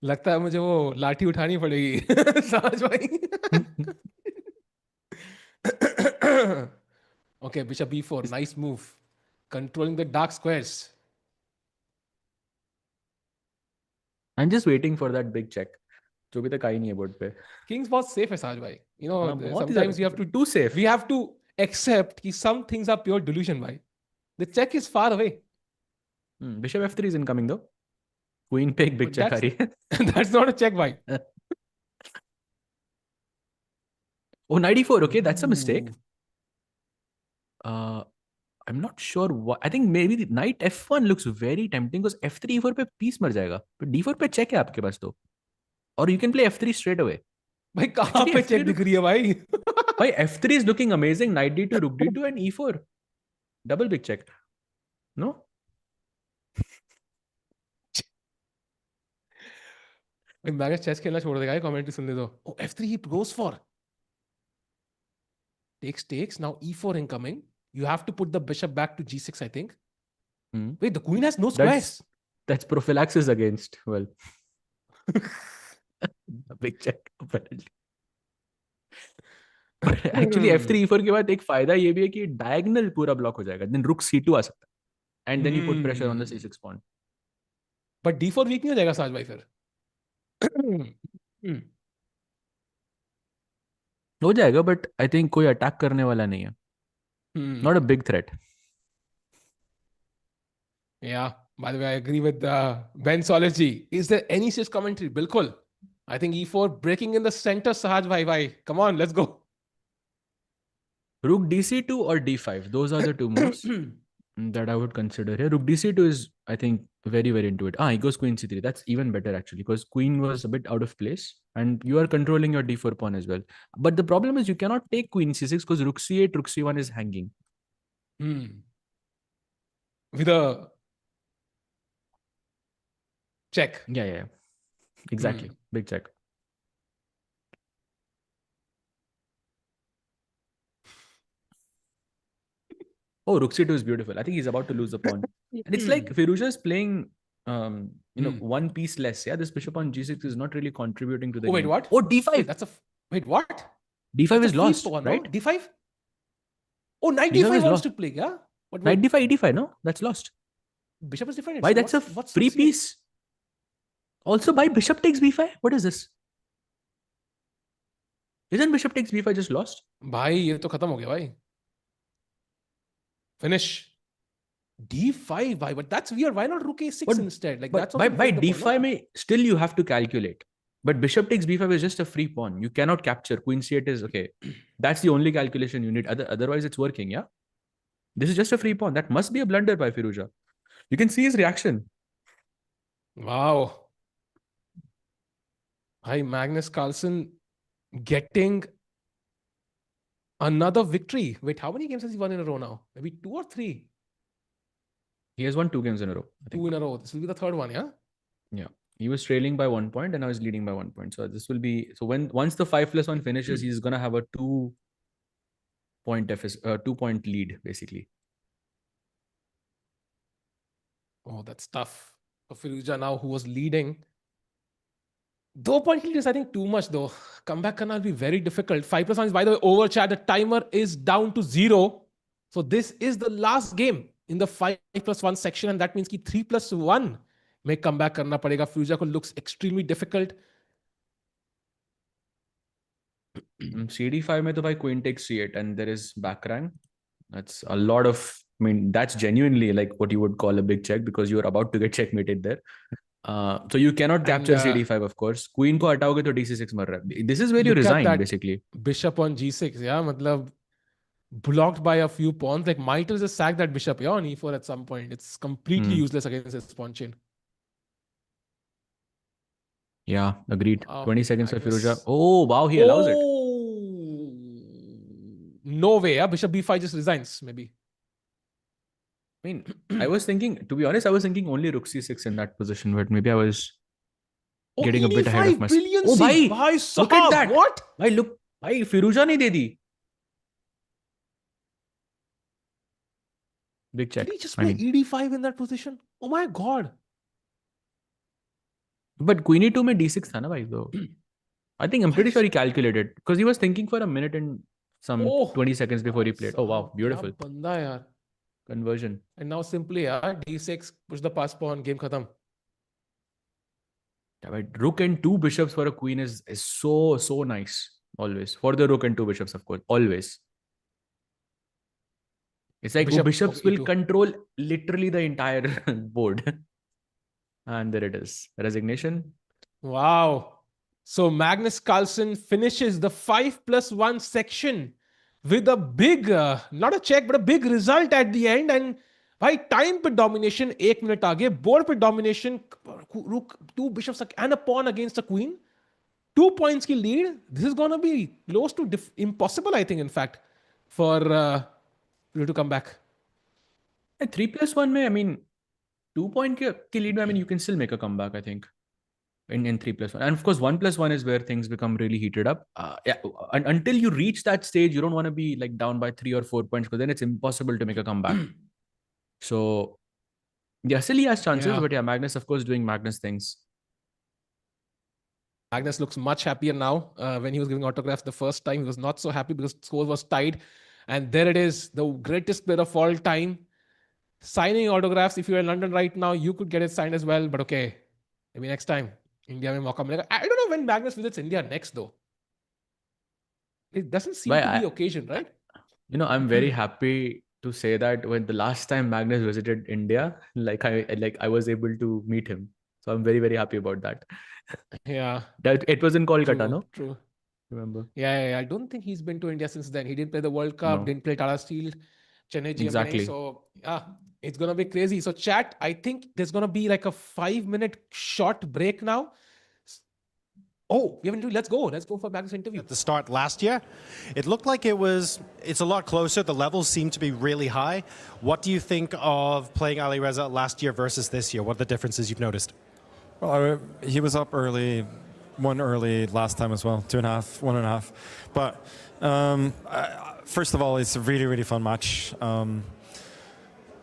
लगता है मुझे वो लाठी उठानी पड़ेगी साज भाई. Okay, bishop b4, nice move. Controlling the dark squares. I'm just waiting for that big check. जो भी तक आई नहीं है बोर्ड पे. King's बहुत safe है साज भाई. बहुत ही Sometimes you have to too safe. We have to accept कि some things are pure delusion भाई. The check is far away. Bishop f3 is incoming though. Queen पे एक big check आ रही है. That's not a check भाई. Oh, knight e4. Okay, that's a mistake. I'm not sure what. I think maybe the knight f1 looks very tempting because f3 e4 पे piece मर जाएगा. But d4 पे check है आपके पास तो. Or you can play f3 straight away. भाई कहाँ पे check दिख रही है भाई? भाई f3 is looking amazing. Knight d2, rook d2 and e4. Double big check. No? Magnus chess खेलना छोड़ देगा, कमेंट्री सुनने दो. Oh, f3 he goes for. Takes. Now e4 incoming. You have to put the bishop back to g6, I think. Wait, the queen has no squares. That's prophylaxis against, well. A big check, apparently. But actually f3 e4 के बाद एक फायदा ये भी है कि diagonal पूरा block हो जाएगा. Then rook c2 आ सकता है. And then you put pressure on the c6 pawn. But d4 weak नहीं हो जाएगा साज भाई फिर. हो जाएगा, but I think कोई अटैक करने वाला नहीं है. Not a big threat. Yeah, by the way, I agree with Ben'Sology. Is there any such commentary? Bilkul. I think e4 breaking in the center, Sahaj bhai. Come on, let's go. Rook dc2 or d5. Those are the two moves that I would consider here. Rook dc2 is, I think, very, very into it. He goes queen c3. That's even better, actually, because queen was a bit out of place. And you are controlling your d4 pawn as well. But the problem is you cannot take queen c6 because rook c8, rook c1 is hanging. With a check. Yeah. Exactly. Big check. Oh, rook c2 is beautiful. I think he's about to lose the pawn. And it's like Firouzja is playing, one piece less. Yeah, this bishop on g6 is not really contributing to the game. Wait, what? Oh, d5. Wait, wait, what? d5 is lost, pawn, right? No? d5? Oh, knight d5 d5 is wants lost. to play, yeah? But Knight d5, d5, no? That's lost. Bishop is defended. Why? So That's a free piece. Also, by bishop takes b5? What is this? Isn't bishop takes b5 just lost? भाई ये तो खत्म हो गया भाई. Finish. d5 भाई, but that's weird. Why not rook a6 instead? Like that's by d5 may still you have to calculate. But bishop takes b5 is just a free pawn. You cannot capture. Queen c8 is okay. That's the only calculation you need. Otherwise, it's working. Yeah. This is just a free pawn. That must be a blunder by Firouzja. You can see his reaction. Wow. Hi, Magnus Carlsen getting another victory. Wait, how many games has he won in a row now? Maybe 2 or 3? He has won 2 games in a row. I think. 2 in a row. This will be the third one, yeah? Yeah. He was trailing by 1 point and now he's leading by 1 point. So this will be, so once the 5+1 finishes, he's going to have a 2-point lead, basically. Oh, that's tough. For Firouzja now, who was leading. 2-point lead is, I think, too much though. Comeback will be very difficult. 5+1 is, by the way, over chat. The timer is down to 0. So this is the last game in the 5+1 section, and that means कि 3+1 may come back करना पड़ेगा. Firouzja को looks extremely difficult. CD5 में तो भाई queen takes c8 and there is back rank. That's a lot of, I mean, that's genuinely like what you would call a big check because you're about to get checkmated there. So you cannot capture CD5, of course. Queen को हटाओगे तो D6 मर रहा है. This is where you resign, basically. Bishop on G6, yeah, मतलब blocked by a few pawns. Like might as well just sack that bishop here on e4 at some point. It's completely useless against this pawn chain. Yeah, agreed. Oh, 20 seconds for Magnus. Firouzja. Oh, wow, he allows it. No way. Yeah, bishop b5 just resigns, maybe. I mean, I was thinking, to be honest, I was thinking only rook c6 in that position, but maybe I was getting a bit ahead of myself. Oh, bhai, look at that. What? Bhai, look. Bhai, Firouzja nahi de di. Big check. Did he just play ed5 in that position? Oh my god. But queen e2 mein d6 tha na bhai, though. I think I'm pretty sure he calculated because he was thinking for a minute and some 20 seconds before he played. Oh wow, beautiful. Kya banda hai yaar. Conversion. And now simply d6, push the pass pawn, game khatam. Yeah, but rook and two bishops for a queen is so nice. Always. For the rook and two bishops, of course. Always. It's like bishops will control literally the entire board. And there it is. Resignation. Wow. So Magnus Carlsen finishes the 5+1 section with a big, not a check, but a big result at the end. And by time per domination, 1 minute aage, board per domination, rook, two bishops and a pawn against a queen. 2 points ki lead. This is going to be close to impossible, I think, in fact, for you to come back. 3+1 mein, I mean, 2 point ki lead, I mean, you can still make a comeback, I think. In 3+1. And of course, 1+1 is where things become really heated up. Yeah, until you reach that stage, you don't want to be like down by 3 or 4 points because then it's impossible to make a comeback. So, yeah, still he has chances, but yeah, Magnus, of course, doing Magnus things. Magnus looks much happier now. When he was giving autographs the first time, he was not so happy because the score was tied. And there it is, the greatest player of all time. Signing autographs. If you're in London right now, you could get it signed as well. But okay, maybe next time. India mein mauka milega. I don't know when Magnus visits India next though. It doesn't seem to be the occasion, right? You know, I'm very happy to say that when the last time Magnus visited India, I was able to meet him. So I'm very, very happy about that. Yeah. That it was in Kolkata, no? True. Remember? Yeah. I don't think he's been to India since then. He didn't play the World Cup, didn't play Tata Steel, Chennai GMA. Exactly. So yeah, it's going to be crazy. So chat, I think there's going to be like a 5-minute short break now. Oh, we haven't. Let's go for Magnus' interview. At the start last year, it looked like it's a lot closer. The levels seem to be really high. What do you think of playing Alireza last year versus this year? What are the differences you've noticed? Well, he was up early, won early last time as well, 2.5, 1.5. But first of all, it's a really, really fun match. I'm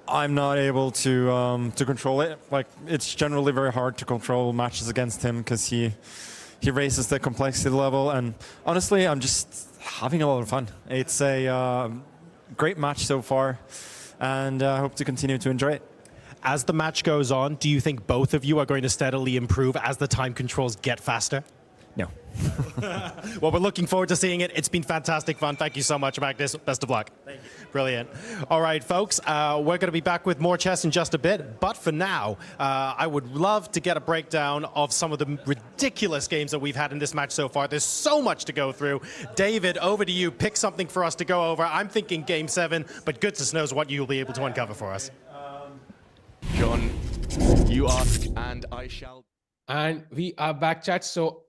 not able to control it. Like, it's generally very hard to control matches against him because he raises the complexity level, and honestly, I'm just having a lot of fun. It's a great match so far, and I hope to continue to enjoy it. As the match goes on, do you think both of you are going to steadily improve as the time controls get faster? No. Well, we're looking forward to seeing it. It's been fantastic fun. Thank you so much, Magnus. Best of luck. Thank you. Brilliant. All right, folks, we're going to be back with more chess in just a bit. But for now, I would love to get a breakdown of some of the ridiculous games that we've had in this match so far. There's so much to go through. David, over to you. Pick something for us to go over. I'm thinking Game 7, but goodness knows what you'll be able to uncover for us. John, you ask and I shall. And we are back, chat. So,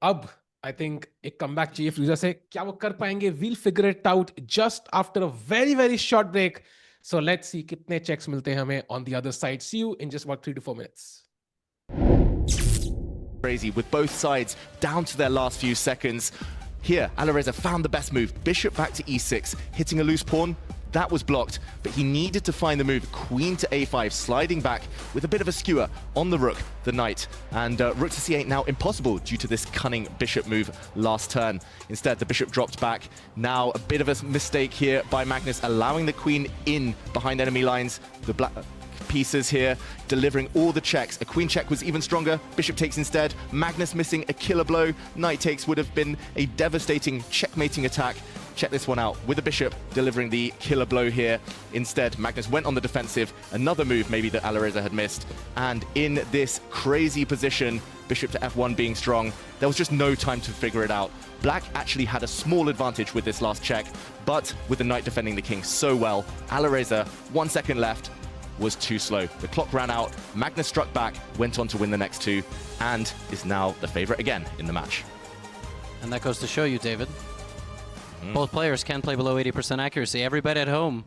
I think एक comeback चाहिए Firouzja से. क्या वो कर पाएंगे? We'll figure it out just after a very, very short break. So let's see कितने checks मिलते हैं हमें on the other side. See you in just about 3 to 4 minutes. Crazy with both sides down to their last few seconds. Here, Alireza found the best move. Bishop back to e6, hitting a loose pawn. That was blocked, but he needed to find the move. Queen to a5, sliding back with a bit of a skewer on the rook, the knight. And rook to c8 now impossible due to this cunning bishop move last turn. Instead, the bishop dropped back. Now a bit of a mistake here by Magnus, allowing the queen in behind enemy lines. The black pieces here, delivering all the checks. A queen check was even stronger. Bishop takes instead. Magnus missing a killer blow. Knight takes would have been a devastating checkmating attack. check this one out, with the bishop delivering the killer blow here. Instead, Magnus went on the defensive, another move maybe that Alireza had missed, and in this crazy position, bishop to f1 being strong, there was just no time to figure it out. Black actually had a small advantage with this last check, but with the knight defending the king so well, Alireza, 1 second left, was too slow. The clock ran out, Magnus struck back, went on to win the next two, and is now the favorite again in the match. And that goes to show you, David. Both players can play below 80% accuracy. Everybody at home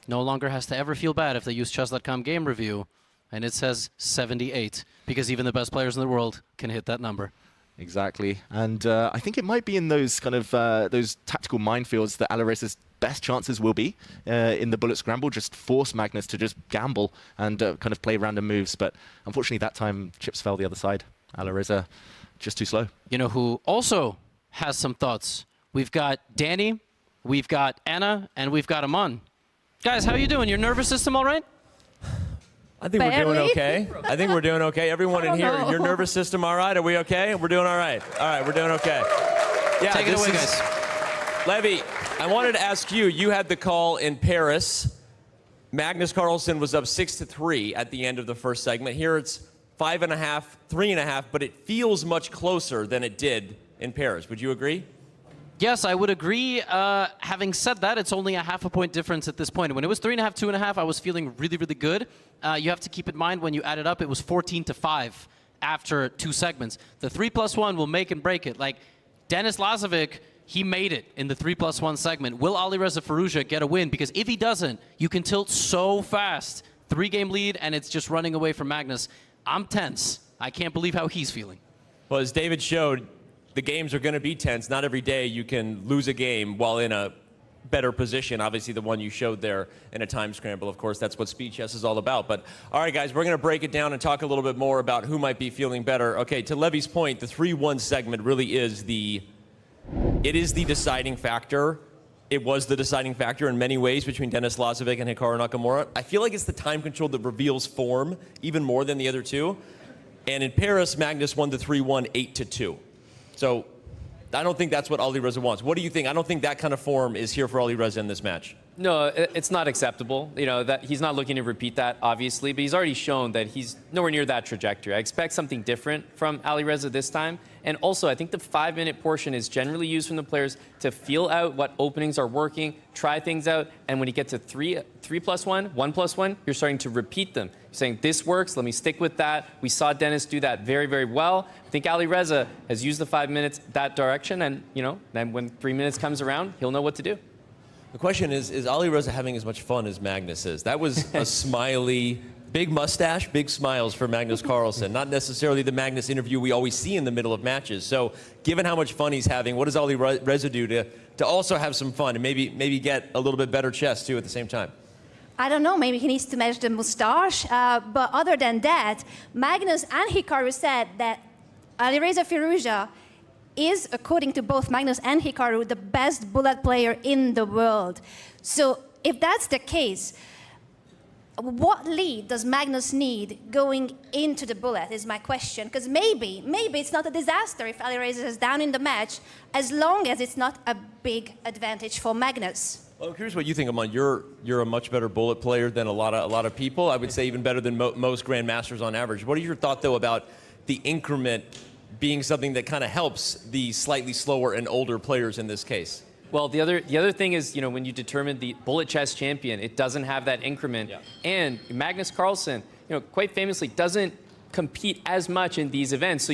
no longer has to ever feel bad if they use chess.com game review and it says 78, because even the best players in the world can hit that number. Exactly, and I think it might be in those kind of those tactical minefields that Alireza's best chances will be in the bullet scramble. Just force Magnus to just gamble and kind of play random moves, but unfortunately that time chips fell the other side. Alireza just too slow. You know who also has some thoughts? We've got Danny, we've got Anna, and we've got Aman. Guys, how you doing? Your nervous system all right? I think we're doing okay. I think we're doing okay. Everyone in here, your nervous system all right? Are we okay? We're doing all right. All right, we're doing okay. Yeah, Take it away, guys. Levy, I wanted to ask you, you had the call in Paris. Magnus Carlsen was up 6-3 at the end of the first segment. Here it's 5.5, 3.5, but it feels much closer than it did in Paris. Would you agree? Yes, I would agree. Having said that, it's only a half a point difference at this point. When it was 3.5, 2.5, I was feeling really, really good. You have to keep in mind, when you add it up, it was 14-5 after 2 segments. The 3+1 will make and break it. Like, Denis Lazavik, he made it in the 3+1 segment. Will Alireza Firouzja get a win? Because if he doesn't, you can tilt so fast. 3-game lead, and it's just running away from Magnus. I'm tense. I can't believe how he's feeling. Well, as David showed, the games are going to be tense. Not every day you can lose a game while in a better position. Obviously, the one you showed there in a time scramble, of course, that's what speed chess is all about. But all right, guys, we're going to break it down and talk a little bit more about who might be feeling better. Okay, to Levy's point, the 3-1 segment really is the deciding factor. It was the deciding factor in many ways between Denis Lazavik and Hikaru Nakamura. I feel like it's the time control that reveals form even more than the other two. And in Paris, Magnus won the 3-1, 8-2. So I don't think that's what Alireza wants. What do you think? I don't think that kind of form is here for Alireza in this match. No, it's not acceptable. You know, that he's not looking to repeat that, obviously, but he's already shown that he's nowhere near that trajectory. I expect something different from Alireza this time. And also, I think the 5-minute portion is generally used from the players to feel out what openings are working, try things out, and when you get to 3+1, 1+1, you're starting to repeat them. You're saying, this works, let me stick with that. We saw Denis do that very, very well. I think Alireza has used the 5 minutes that direction, and, you know, then when 3 minutes comes around, he'll know what to do. The question is Alireza having as much fun as Magnus is? That was a smiley, big mustache, big smiles for Magnus Carlsen. Not necessarily the Magnus interview we always see in the middle of matches. So given how much fun he's having, what does Alireza do to also have some fun and maybe get a little bit better chess too at the same time? I don't know, maybe he needs to match the mustache. But other than that, Magnus and Hikaru said that Alireza Firouzja is, according to both Magnus and Hikaru, the best bullet player in the world. So if that's the case, what lead does Magnus need going into the bullet is my question. Because maybe it's not a disaster if Alireza is down in the match, as long as it's not a big advantage for Magnus. Well, I'm curious what you think, Aman. You're a much better bullet player than a lot of people. I would say even better than most grandmasters on average. What is your thought, though, about the increment being something that kind of helps the slightly slower and older players in this case? Well, the other thing is, you know, when you determine the bullet chess champion, it doesn't have that increment. Yeah. And Magnus Carlsen, you know, quite famously doesn't compete as much in these events. So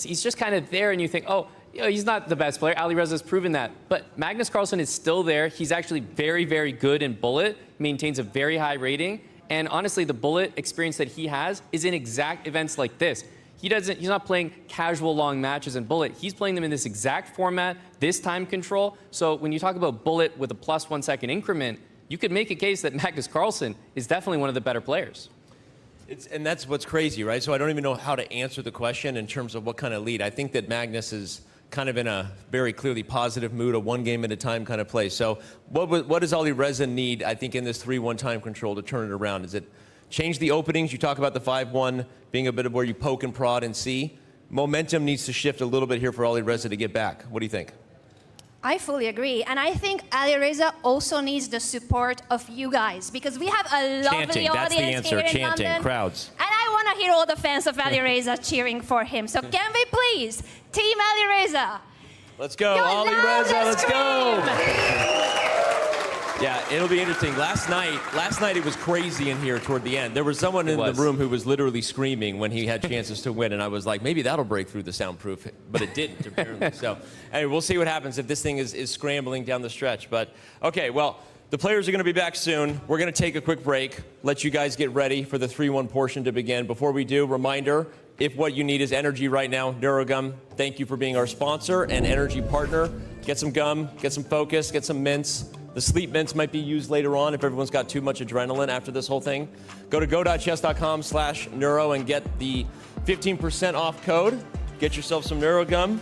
he's just kind of there, and you think, oh, you know, he's not the best player. Alireza has proven that. But Magnus Carlsen is still there. He's actually very, very good in bullet, maintains a very high rating. And honestly, the bullet experience that he has is in exact events like this. He's not playing casual long matches in bullet. He's playing them in this exact format, this time control. So when you talk about bullet with a +1 second increment, you could make a case that Magnus Carlsen is definitely one of the better players. And that's what's crazy, right? So I don't even know how to answer the question in terms of what kind of lead. I think that Magnus is kind of in a very clearly positive mood, a one game at a time kind of play. So what does Alireza need, I think, in this 3-1 time control to turn it around? Is it change the openings? You talk about the 5-1 being a bit of where you poke and prod and see. Momentum needs to shift a little bit here for Alireza to get back. What do you think? I fully agree. And I think Alireza also needs the support of you guys, because we have a lovely Chanting, audience that's the answer. here in Chanting, London. crowds. And I want to hear all the fans of Alireza cheering for him. So can we please, Team Alireza? Let's go, Your Alireza, let's loudest go! Yeah, it'll be interesting. Last night it was crazy in here toward the end. There was someone in the room who was literally screaming when he had chances to win, and I was like, maybe that'll break through the soundproof, but it didn't, apparently. So, anyway, we'll see what happens if this thing is scrambling down the stretch. But, okay, well, the players are going to be back soon. We're going to take a quick break, let you guys get ready for the 3-1 portion to begin. Before we do, reminder, if what you need is energy right now, NeuroGum, thank you for being our sponsor and energy partner. Get some gum, get some focus, get some mints. The sleep mints might be used later on if everyone's got too much adrenaline after this whole thing. Go to go.chess.com/neuro and get the 15% off code. Get yourself some NeuroGum.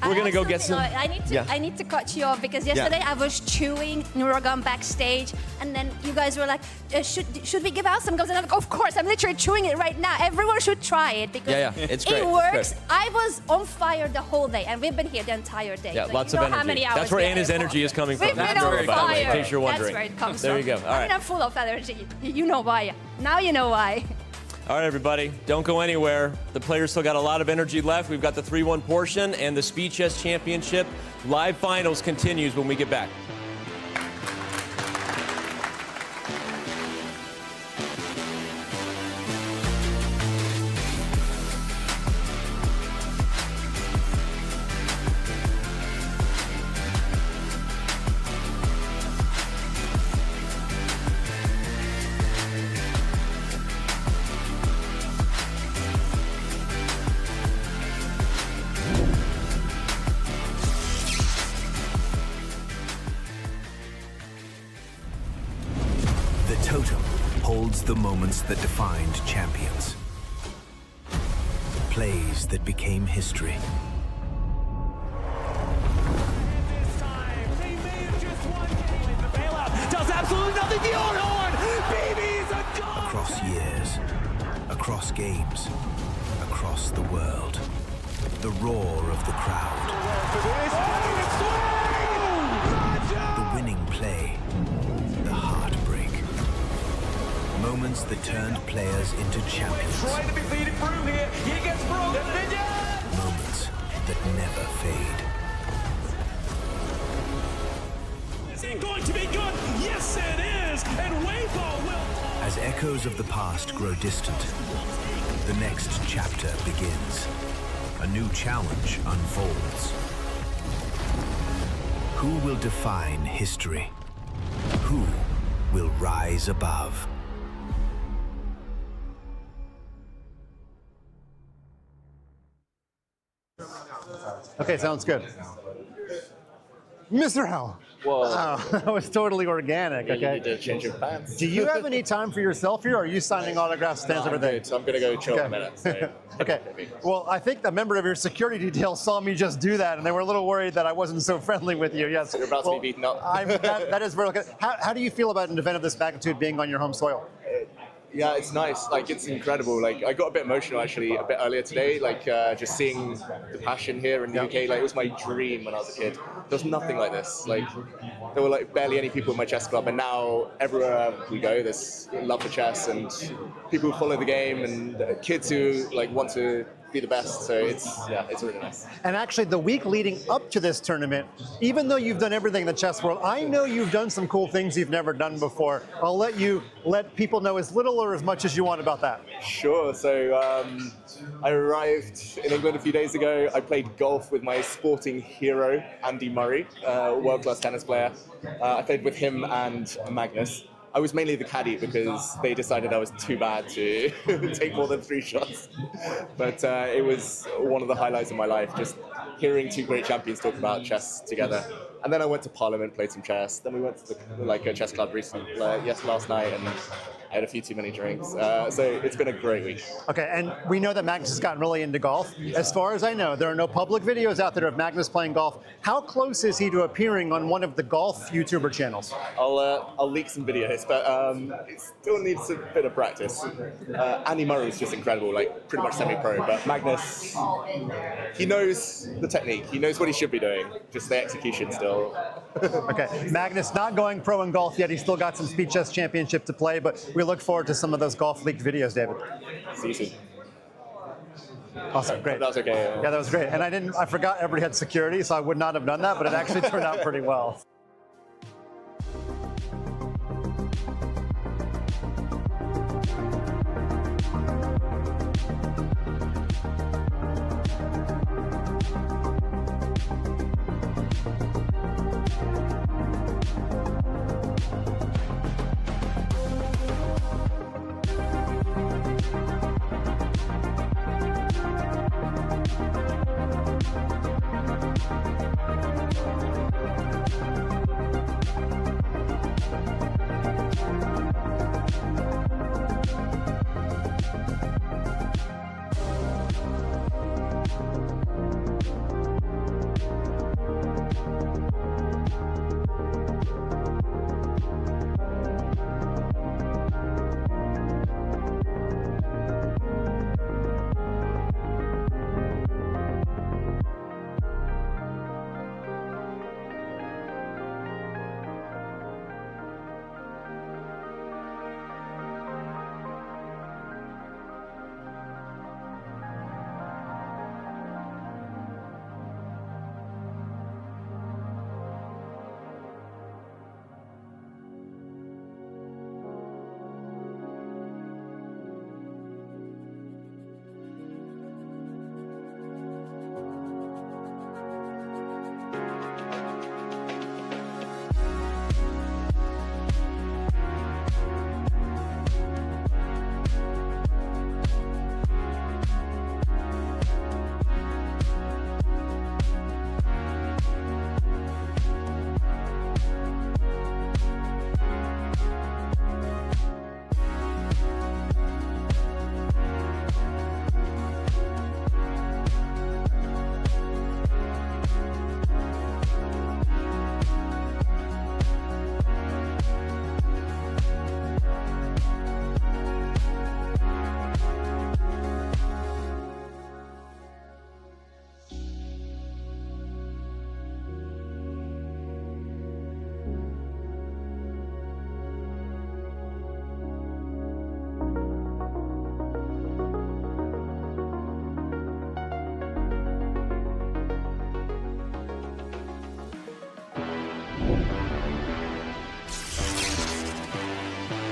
We're going to go get some... I need to cut you off, because yesterday I was chewing NeuroGum backstage, and then you guys were like, should we give out some gums? And I'm like, of course, I'm literally chewing it right now. Everyone should try it, because it's great. it works. I was on fire the whole day, and we've been here the entire day. Yeah, so lots you of know energy. How many hours That's where Anna's energy is coming from. We've been on By the way, fire. in case you're wondering. That's where it comes there from. you go. All right. I mean, I'm full of energy. You know why. Now you know why. All right, everybody, don't go anywhere. The players still got a lot of energy left. We've got the 3-1 portion, and the Speed Chess Championship live finals continues when we get back. The moments that defined champions. Plays that became history. Does absolutely nothing beyond horn. Baby's a god. Across years, across games, across the world. The roar of the crowd. The winning play. The heartbreak. Moments that turned players into champions. Trying to be feeding through here. He gets broken. Moments that never fade. Is it going to be good? Yes, it is. And Weibo will. As echoes of the past grow distant, the next chapter begins. A new challenge unfolds. Who will define history? Who will rise above? Okay, sounds good. Mr. Howell. Whoa. Oh, that was totally organic, Yeah, okay? you need to change your pants. Do you have any time for yourself here, or are you signing autographs, stands No, every day? I'm going to go chill in a minute. So. Okay. Well, I think a member of your security detail saw me just do that, and they were a little worried that I wasn't so friendly with you. Yes. You're about to be beaten up. That is very good. How do you feel about an event of this magnitude being on your home soil? Yeah, it's nice. Like, it's incredible. Like, I got a bit emotional actually a bit earlier today. Like, just seeing the passion here in the UK. Like, it was my dream when I was a kid. There was nothing like this. Like, there were like barely any people in my chess club, and now everywhere we go, there's love for chess and people who follow the game and kids who like want to be the best. So it's really nice. And actually, the week leading up to this tournament, even though you've done everything in the chess world, I know you've done some cool things you've never done before. I'll let you let people know as little or as much as you want about that. Sure. So I arrived in England a few days ago. I played golf with my sporting hero, Andy Murray, world-class tennis player. I played with him and Magnus. I was mainly the caddy because they decided I was too bad to take more than 3 shots. But it was one of the highlights of my life, just hearing 2 great champions talk about chess together. And then I went to Parliament, played some chess. Then we went to a chess club recently, last night, and I had a few too many drinks. So it's been a great week. Okay, and we know that Magnus has gotten really into golf. As far as I know, there are no public videos out there of Magnus playing golf. How close is he to appearing on one of the golf YouTuber channels? I'll leak some videos, but it still needs a bit of practice. Andy Murray's just incredible, like pretty much semi-pro, but Magnus, he knows the technique. He knows what he should be doing, just the execution still. Okay, Magnus not going pro in golf yet. He's still got some Speed Chess Championship to play, but we look forward to some of those golf leaked videos, David. See you soon. Awesome, great. That was okay. Yeah, that was great. And I forgot everybody had security, so I would not have done that, but it actually turned out pretty well.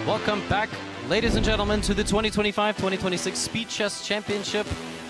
Welcome back, ladies and gentlemen, to the 2025-2026 Speed Chess Championship.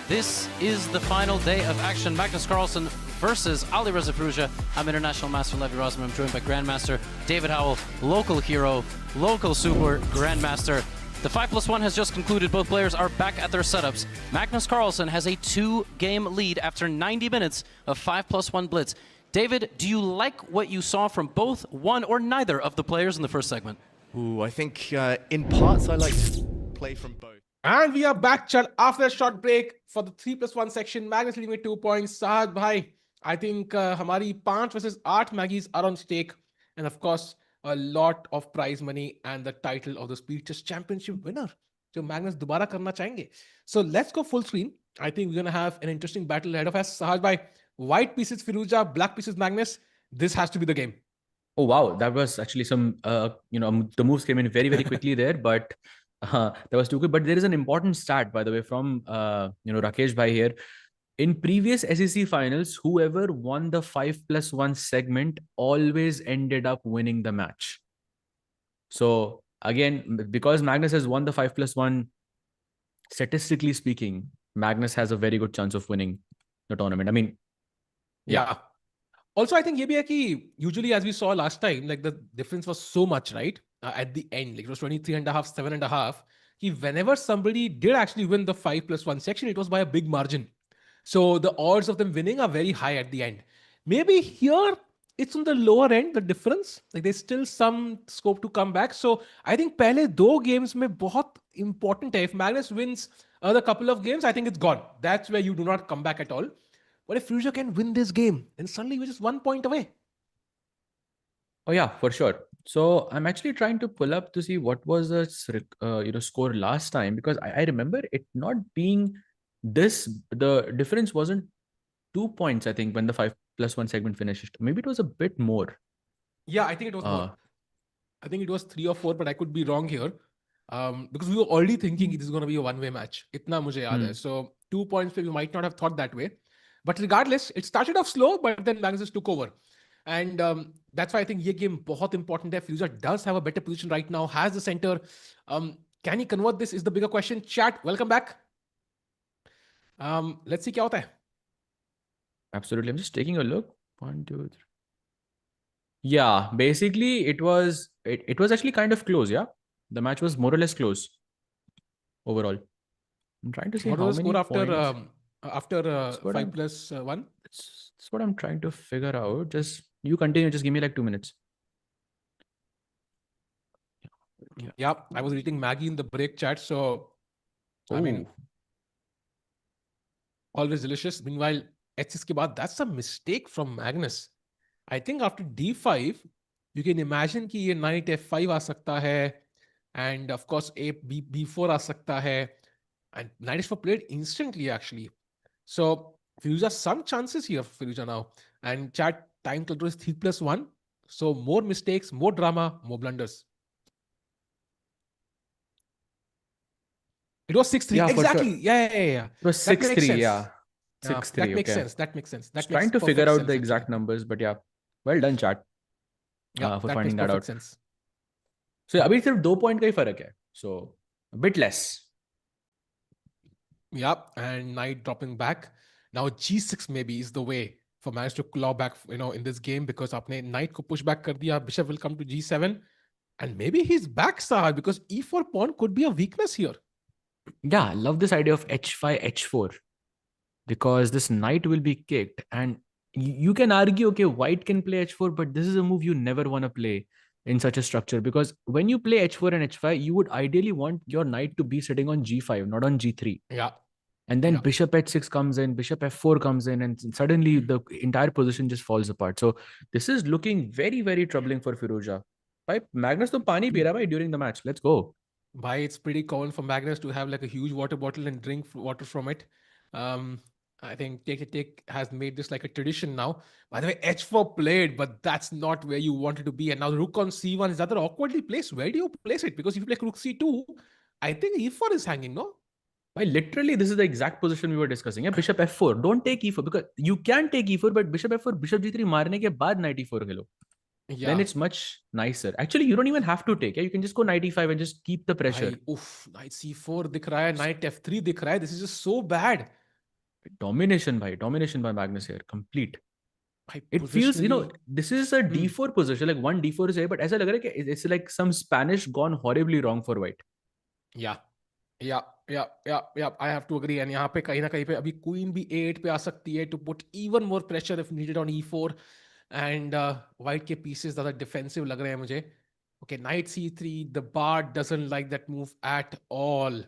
This is the final day of action. Magnus Carlsen versus Alireza Firouzja. I'm International Master Levi Rosman. I'm joined by Grandmaster David Howell, local hero, local super Grandmaster. The 5+1 has just concluded. Both players are back at their setups. Magnus Carlsen has a 2-game lead after 90 minutes of 5+1 blitz. David, do you like what you saw from both, one or neither of the players in the first segment? Ooh, I think in parts I like to play from both. And we are back, Chad, after a short break for the 3+1 section. Magnus leading with 2 points. Sahad bhai, I think hamari 5 versus 8 Maggies are on stake. And of course, a lot of prize money and the title of the Speed Chess Championship winner. So Magnus dobara karna chahenge. So let's go full screen. I think we're going to have an interesting battle ahead of us. Sahad bhai, white pieces Firouzja, black pieces Magnus. This has to be the game. Oh, wow. That was actually some, the moves came in very, very quickly there, but that was too quick. But there is an important stat, by the way, from, Rakesh bhai here. In previous SEC finals, whoever won the 5+1 segment always ended up winning the match. So again, because Magnus has won the 5+1, statistically speaking, Magnus has a very good chance of winning the tournament. I mean, yeah. Also, I think usually, as we saw last time, like the difference was so much, right? At the end, like it was 23.5, 7.5. Whenever somebody did actually win the 5+1 section, it was by a big margin. So the odds of them winning are very high at the end. Maybe here it's on the lower end, the difference. Like there's still some scope to come back. So I think पहले दो games में बहुत important है. If Magnus wins another couple of games, I think it's gone. That's where you do not come back at all. But if Firouzja can win this game, then suddenly you're just 1 point away. Oh yeah, for sure. So I'm actually trying to pull up to see what was the score last time, because I remember it not being this. The difference wasn't 2 points, I think, when the 5+1 segment finished. Maybe it was a bit more. Yeah, I think it was more. I think it was 3 or 4, but I could be wrong here. Because we were already thinking this is going to be a one-way match. Itna mujhe yaad hai. So 2 points, we might not have thought that way. But regardless, it started off slow, but then Magnus took over. And that's why I think this game बहुत important है. Firouzja does have a better position right now, has the center. Can he convert this is the bigger question. Chat, welcome back. Let's see क्या होता है. Absolutely. I'm just taking a look. 1, 2, 3. Yeah, basically it was actually kind of close, yeah? The match was more or less close overall. I'm trying to see What how was the many score after points. 5+1? That's what I'm trying to figure out. Just you continue. Just give me like 2 minutes. Yeah, I was reading Maggie in the break chat, so I mean, always delicious. Meanwhile, H6 ke baad, that's a mistake from Magnus. I think after D5, you can imagine कि ये knight F5 आ सकता है, and of course B4 आ सकता है, and knight H4 played instantly actually. So Firouzja some chances here for Firouzja now, and chat time control is 3+1, so more mistakes, more drama, more blunders. It was 6-3. Yeah, exactly. Sure. Yeah. It was 6-3. Yeah, 6-3. That makes okay. sense. That makes sense. Just trying to figure out the exact numbers, but yeah, well done, chat. For finding that out. Sense. So अभी सिर्फ 2 point का ही फर्क है. So a bit less. Yeah, and knight dropping back. Now G6 maybe is the way for Magnus to claw back, in this game, because आपने knight को push back कर दिया. Bishop will come to G7, and maybe he's back, Sahar, because E4 pawn could be a weakness here. Yeah, I love this idea of H5, H4, because this knight will be kicked, and you can argue, okay, white can play H4, but this is a move you never want to play in such a structure, because when you play H4 and H5, you would ideally want your knight to be sitting on G5, not on G3. Yeah. And then bishop H6 comes in, bishop F4 comes in, and suddenly the entire position just falls apart. So this is looking very, very troubling for Firouzja. Bhai, Magnus to pani pi raha bhai during the match. Let's go. Bhai, it's pretty common for Magnus to have like a huge water bottle and drink water from it. I think Take has made this like a tradition now. By the way, H4 played, but that's not where you wanted to be. And now rook on C1 is rather awkwardly placed. Where do you place it? Because if you play rook C2, I think E4 is hanging, no? Why, literally, this is the exact position we were discussing. Yeah? Bishop F4. Don't take E4, because you can take E4, but Bishop F4, Bishop G3 मारने के बाद knight E4 Khelo. Yeah. Then it's much nicer. Actually, you don't even have to take. Yeah? You can just go knight E5 and just keep the pressure. Knight C4 दिख रहा है, knight F3 दिख रहा है. This is just so bad. Domination by Magnus here. Complete. It feels, this is a D4 position. Like one D4 is here, but ऐसा लग रहा है कि it's like some Spanish gone horribly wrong for white. Yeah. I have to agree. And यहाँ पे कहीं ना कहीं पे अभी queen भी A8 पे आ सकती है to put even more pressure if needed on E4. And white के pieces ज़्यादा defensive लग रहे हैं मुझे. Okay, knight C3. The bard doesn't like that move at all.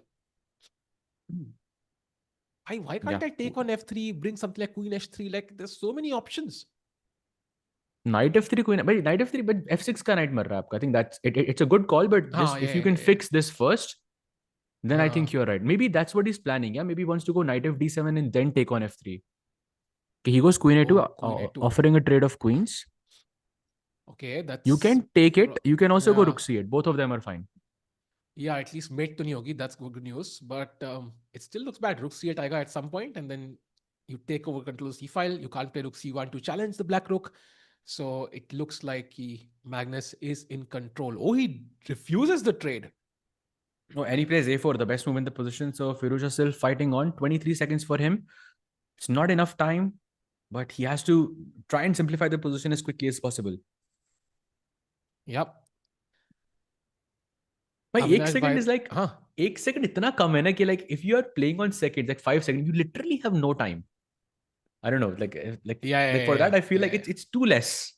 Why can't I take on F3, bring something like queen H3? Like, there's so many options. Knight F3, queen, but knight F3, but F6 का knight मर रहा है आपका. I think that's it. It's a good call, but just if you can fix this first, then I think you're right. Maybe that's what he's planning. Yeah, maybe he wants to go knight F7 and then take on F3. Okay, he goes queen A2, offering a trade of queens. Okay, that's... You can take it. You can also go rook C8. Both of them are fine. Yeah, at least mate to nahi hogi. That's good news. But it still looks bad. Rook C8 आएगा at some point, and then you take over control of C file. You can't play rook C1 to challenge the black rook. So it looks like Magnus is in control. Oh, he refuses the trade. No, and he plays A4, the best move in the position. So Firouzja still fighting on. 23 seconds for him. It's not enough time, but he has to try and simplify the position as quickly as possible. Yep. But 1 second is like, 1 second itna kam hai na ki like if you are playing on seconds, like 5 seconds, you literally have no time. I don't know, for that, I feel like it's too less.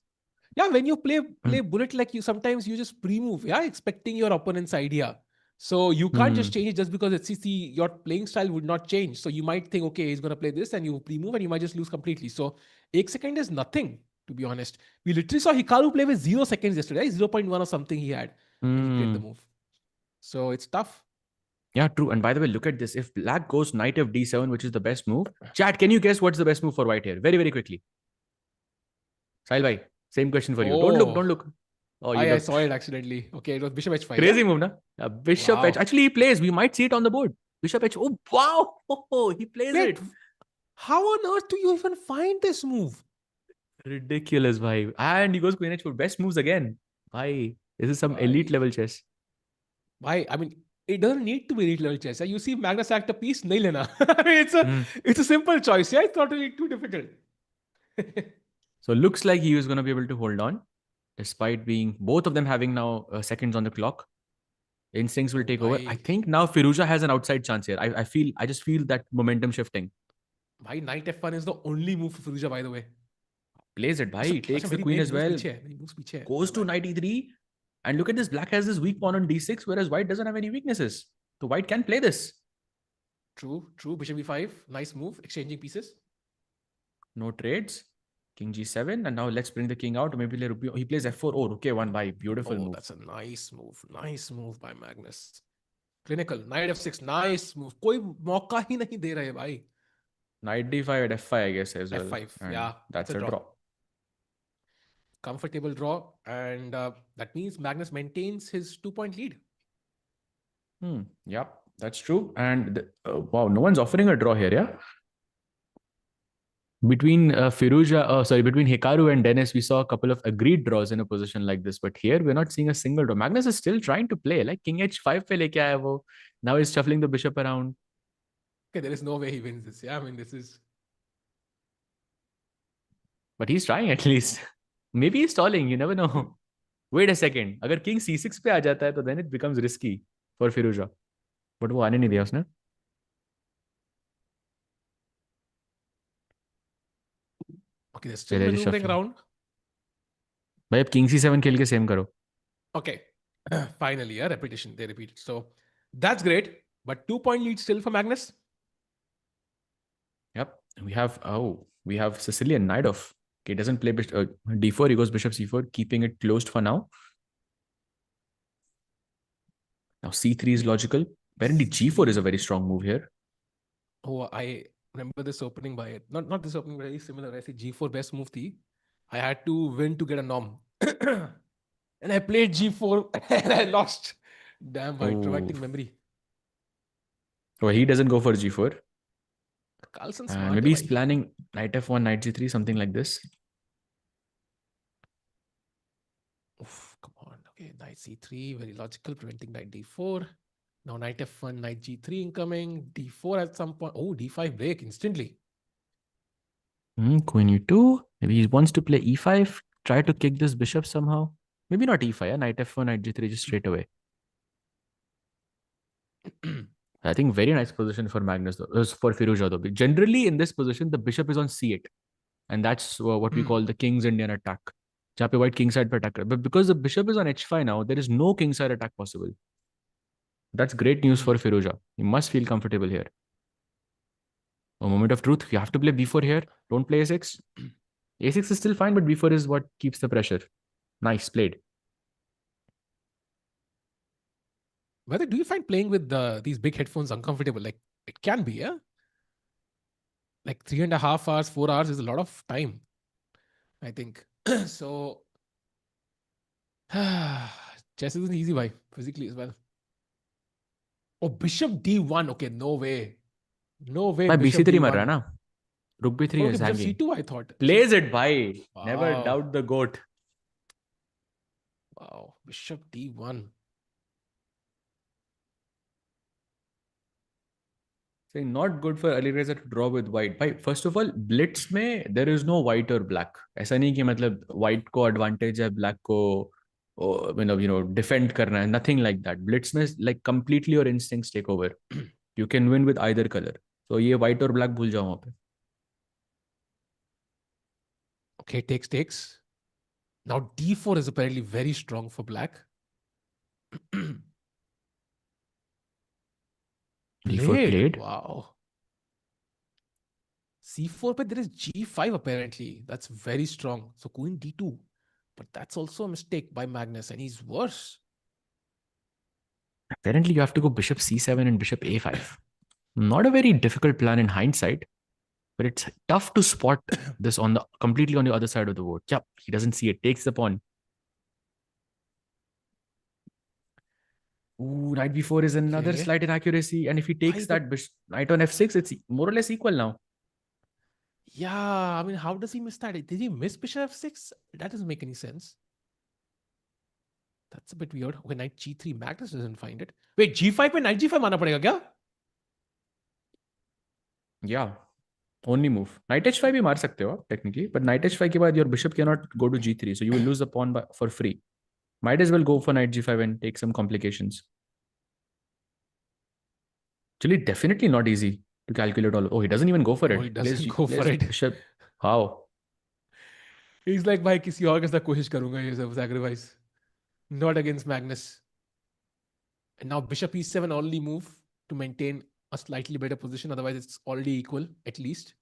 Yeah, when you play bullet, like you sometimes you just pre-move, yeah, expecting your opponent's idea. So you can't just change it just because HCC, your playing style would not change. So you might think, okay, he's gonna play this, and you pre-move, and you might just lose completely. So 1 second is nothing, to be honest. We literally saw Hikaru play with 0 seconds yesterday, 0.1 or something he had when he played the move. So it's tough. Yeah, true. And by the way, look at this. If black goes knight of d7, which is the best move, chat, can you guess what's the best move for white here? Very, very quickly. Sahil bhai, same question for you. Don't look, don't look. Oh, you I saw it accidentally. Okay, it was bishop h5. Crazy yeah? move, na? Bishop h. Actually, he plays. We might see it on the board. Bishop h. Oh, wow. Oh, he plays Wait, it. how on earth do you even find this move? Ridiculous, bhai. And he goes queen h4. Best moves again. Bhai, this is some elite level chess. Why? I mean, it doesn't need to be elite level chess. You see Magnus act a piece, nail lena. I mean, it's a simple choice. Yeah, it's not really too difficult. So looks like he was going to be able to hold on, despite being both of them having now seconds on the clock. Instincts will take over. I think now Firouzja has an outside chance here. I just feel that momentum shifting. Bhai, knight f1 is the only move for Firouzja, by the way. Plays it, bhai. Takes the queen as well. Goes to knight e3. And look at this. Black has this weak pawn on d6, whereas white doesn't have any weaknesses. So white can play this. True. Bishop e5. Nice move. Exchanging pieces. No trades. King g7. And now let's bring the king out. Maybe he plays f4. Oh, rook a1 by beautiful move. That's a nice move. Nice move by Magnus. Clinical. Knight f6. Nice move. कोई मौका ही नहीं दे रहे भाई. Knight d5 at f5, I guess, as well. f5. And yeah. That's a draw. Comfortable draw. And that means Magnus maintains his 2-point lead. Yep, that's true. And wow, no one's offering a draw here, yeah? Between between Hikaru and Denis, we saw a couple of agreed draws in a position like this. But here, we're not seeing a single draw. Magnus is still trying to play. Like King h5 pe leke aaya wo. Now he's shuffling the bishop around. Okay, there is no way he wins this. Yeah, I mean, this is... But he's trying at least. Maybe he's stalling. You never know. Wait a second. Agar King c6 pe aa jata hai, then it becomes risky for Firouzja. But वो आने नहीं दिया उसने. Okay, they're still maneuvering around. भाई अब King c7 खेल के same करो. Okay. Finally, a repetition. They repeat. So that's great. But 2-point lead still for Magnus. Yep. We have Sicilian knight off. Okay, he doesn't play d4. He goes bishop c4, keeping it closed for now. Now c3 is logical. Apparently g4 is a very strong move here. Oh, I remember this opening by it. Not this opening, but very similar. I say g4 best move thi. I had to win to get a nom. And I played g4 and I lost. Damn, my traumatic memory. Well, he doesn't go for g4. Carlsen smart. Maybe he's planning knight f1, knight g3, something like this. Oof, come on. Okay, knight c3, very logical, preventing knight d4. Now knight f1, knight g3 incoming, d4 at some point. Oh, d5 break instantly. Queen e2. Maybe he wants to play e5, try to kick this bishop somehow. Maybe not e5, yeah? Knight f1, knight g3 just straight away. I think very nice position for Magnus, though. For Firouzja, though. Generally, in this position, the bishop is on c8. And that's what we call the king's Indian attack. Jahan pe white kingside pe attack. But because the bishop is on h5 now, there is no kingside attack possible. That's great news for Firouzja. He must feel comfortable here. A moment of truth. You have to play b4 here. Don't play a6. a6 is still fine, but b4 is what keeps the pressure. Nice, played. Whether do you find playing with these big headphones uncomfortable? Like, it can be, yeah? Like 3.5 hours, 4 hours is a lot of time, I think. So, chess isn't easy, bhai, physically as well. Oh, bishop d1. Okay, no way. No way. Bhai, bishop bc3 d1. mar raha na. Rook b3 is bishop hanging. c2, I thought. Plays it, bhai. Wow. Never doubt the goat. Wow, bishop d1. Saying not good for Alireza to draw with white. Bhai, first of all, blitz में there is no white or black. ऐसा नहीं कि मतलब white को advantage है, black को defend करना है. Nothing like that. Blitz में like completely your instincts take over. You can win with either color. So ये white और black भूल जाओ वहाँ पे. Okay, takes. Now d4 is apparently very strong for black. D4 played. Wow. C4, but there is G5 apparently. That's very strong. So queen D2. But that's also a mistake by Magnus, and he's worse. Apparently, you have to go bishop C7 and bishop A5. Not a very difficult plan in hindsight, but it's tough to spot this on the completely on the other side of the board. Yep, he doesn't see it. Takes the pawn. Ooh, knight b4 is another slight inaccuracy, and if he takes that knight on f6, it's more or less equal now. Yeah, I mean, how does he miss that? Did he miss bishop f6? That doesn't make any sense. That's a bit weird. Okay, knight g3, Magnus doesn't find it. Wait, g5 पे knight g5 मानना पड़ेगा क्या? Yeah, only move. Knight h5 भी मार सकते हो आप technically, but knight h5 के बाद your bishop cannot go to g3, so you will lose the pawn for free. Might as well go for knight g5 and take some complications. Actually, definitely not easy to calculate all. Oh, he doesn't even go for it. Oh, he doesn't go for it. Bishop. How? He's like, भाई किसी और के साथ कोशिश करूंगा ये सब sacrifice. Not against Magnus. And now bishop e7 only move to maintain a slightly better position. Otherwise, it's already equal at least.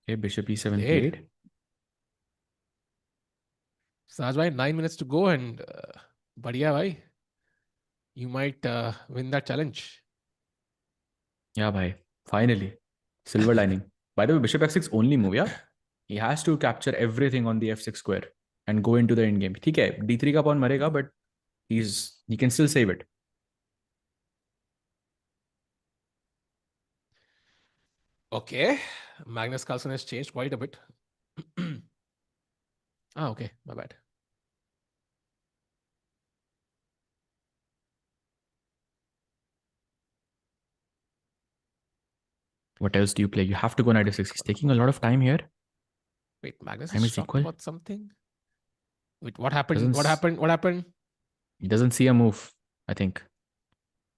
Okay, bishop e7 played. Saj bhai, 9 minutes to go, and badhiya bhai, you might win that challenge. Yeah, bhai. Finally, silver lining. By the way, bishop f6 only move, yeah? He has to capture everything on the f6 square and go into the end game. ठीक है, d3 का pawn मरेगा, but he can still save it. Okay, Magnus Carlsen has changed quite a bit. Okay, my bad. What else do you play? You have to go knight f6. He's taking a lot of time here. Wait, Magnus Time is is shocked equal. about something? Wait, what happened? What happened? What happened? He doesn't see a move, I think.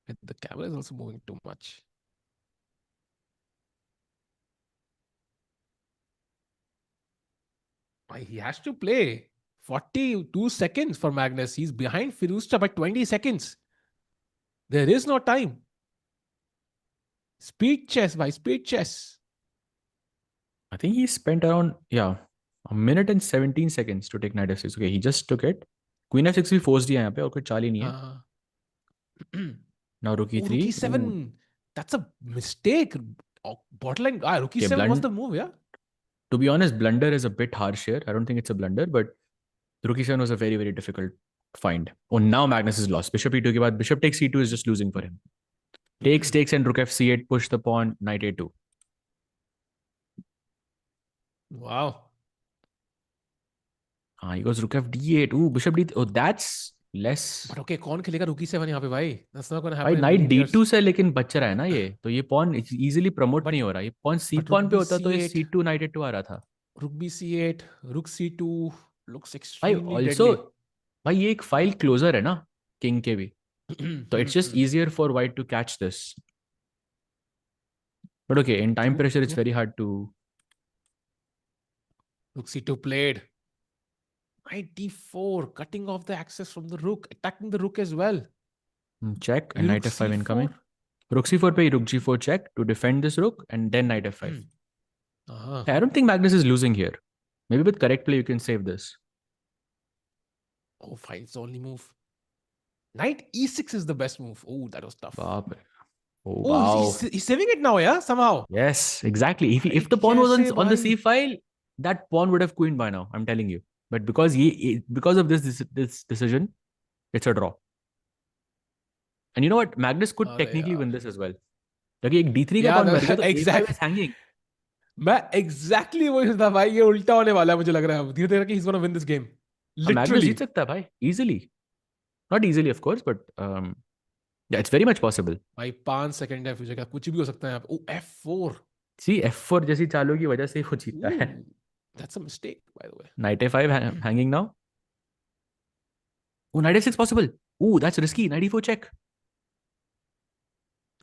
The camera is also moving too much. He has to play 42 seconds for Magnus. He's behind Firouzja by 20 seconds. There is no time. Speed chess, by speed chess. I think he spent around, a minute and 17 seconds to take knight f6. Okay, he just took it. Queen f6 भी forced दिया यहाँ पे और कोई चाल ही नहीं है. Now rook e3. Rook e7. That's a mistake. Botline. Rook e7 was the move, yeah? To be honest, blunder is a bit harsh here. I don't think it's a blunder, but rook e7 was a very, very difficult find. Oh, now Magnus is lost. Bishop e2 के बाद bishop takes c2 is just losing for him. Takes and rook f c8, push the pawn, knight a2. Wow. He goes rook f d8. Ooh, bishop d8. Oh, that's less. But okay, कौन खेलेगा rook e7 यहाँ पे भाई? That's not going to भाई happen. knight d2 से लेकिन बच रहा है ना ये, तो ये pawn easily promote नहीं हो रहा. ये pawn c pawn पे होता तो ये c2 knight a2 आ रहा था. Rook b c8, rook c2 looks भाई extremely also deadly. भाई ये एक file closer है ना king के भी. So it's just easier for white to catch this. But okay, in time pressure, it's very hard to. Rook c2 played. Knight d4, cutting off the access from the rook, attacking the rook as well. Check and knight f5 incoming. Rook c4 पे rook g4 check to defend this rook and then knight f5. I don't think Magnus is losing here. Maybe with correct play you can save this. Oh, fine, it's the only move. Knight e6 is the best move. Oh, that was tough. Oh, wow. He's saving it now, yeah? Somehow. Yes, exactly. If the pawn was on the c file, that pawn would have queened by now. I'm telling you. But because of this decision, it's a draw. And you know what? Magnus could technically win this as well. Like एक d3 का pawn मर गया तो a5 is hanging. मैं exactly वही सोचता भाई ये उल्टा होने वाला है मुझे लग रहा है धीरे-धीरे कि he's going to win this game. Magnus जीत सकता है भाई easily. Not easily of course, but yeah, it's very much possible. भाई 5 सेकंड है फ्यूचर का कुछ भी हो सकता है यहाँ पे. Oh, f4. See, f4 जैसी चालों की वजह से वो जीतता है. That's a mistake, by the way. Knight a5 hanging now. Oh, knight a6 possible. Oh, that's risky. Knight e4 check.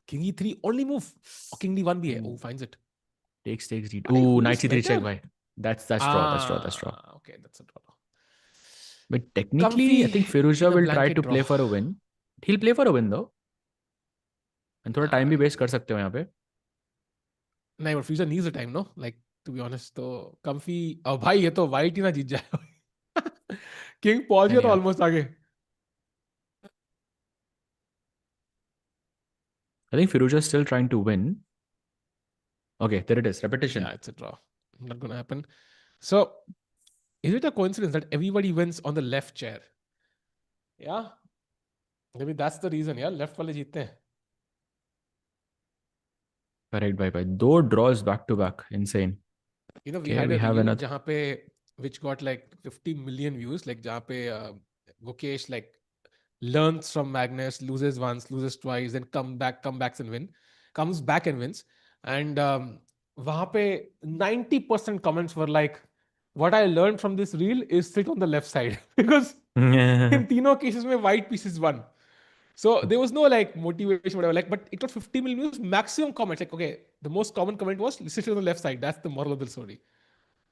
King E3 only move. Or King D1 bhi hai. Oh, finds it. Takes lead. Bhai, Ooh, who's knight c3 check, better? bhai. That's draw. That's draw. Okay, that's a draw. But technically, I Comfy think in Firouzja a will try blanket to draw. play for a win. He'll play for a win though. And थोड़ा time भी waste कर सकते हो यहाँ पे. नहीं, but Firouzja needs the time, no? Like, to be honest, तो comfy. Oh, भाई ये तो white ही ना जीत जाए. King पहुंच गया तो almost आगे. I think Firouzja is still trying to win. Okay, there it is. Repetition. Yeah, it's a draw. Not gonna happen. So, is it a coincidence that everybody wins on the left chair? Yeah. Maybe that's the reason. Yeah, left वाले जीतते हैं. Correct, bhai. Two draws back to back. Insane. You know, we Okay, had we a have reel another. जहाँ पे which got like 50 million views. Like जहाँ पे Gukesh like learns from Magnus, loses once, loses twice, then comes back and wins. And वहाँ पे 90% comments were like, what I learned from this reel is sit on the left side because in तीनों cases में white pieces won. So there was no like motivation, whatever. Like, but it got 50 million views, maximum comments. Like, okay, the most common comment was sit on the left side. That's the moral of the story.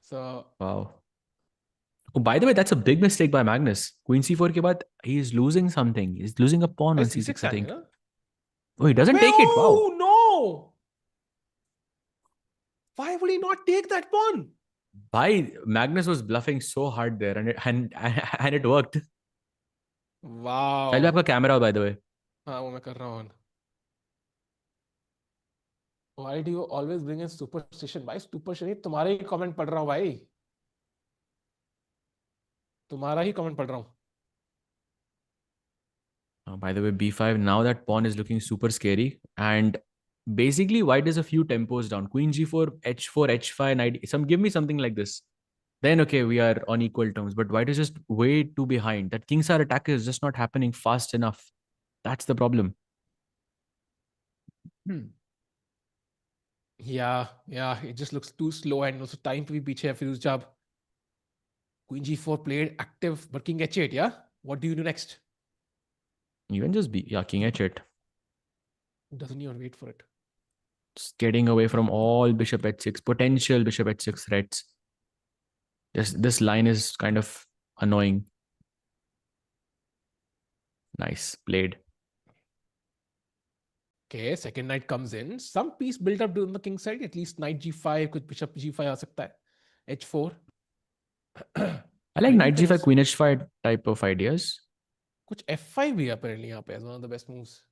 So Wow. Oh, by the way, that's a big mistake by Magnus. Queen c4 के बाद he is losing something. He's losing a pawn on c6, I think. Oh, he doesn't take it. Wow. Oh no! Why would he not take that pawn? Bhai, Magnus was bluffing so hard there, and it worked. Wow. I'll आपका camera, by the way. हाँ, वो मैं कर रहा हूँ. Why do you always bring in superstition? भाई, superstition तुम्हारे ही comment पढ़ रहा हूँ भाई. तुम्हारा ही comment पढ़ रहा हूँ. By the way, b5. Now that pawn is looking super scary, and basically white is a few tempos down. Queen g4, h4, h5, knight. Give me something like this. Then okay, we are on equal terms. But white is just way too behind. That king star attack is just not happening fast enough. That's the problem. Yeah, it just looks too slow and also time to be पीछे है Firouzja. Queen g4 played active, but king h8, yeah? What do you do next? You can just be, king h8. Doesn't even wait for it. Just getting away from all bishop h6, potential bishop h6 threats. This line is kind of annoying. Nice, played. Okay, second knight comes in. Some piece built up on the king side. At least knight g5, कुछ bishop g5 आ सकता है. h4. I like knight g5, queen h5 type of ideas. कुछ f5 भी apparently यहाँ पे as one of the best moves.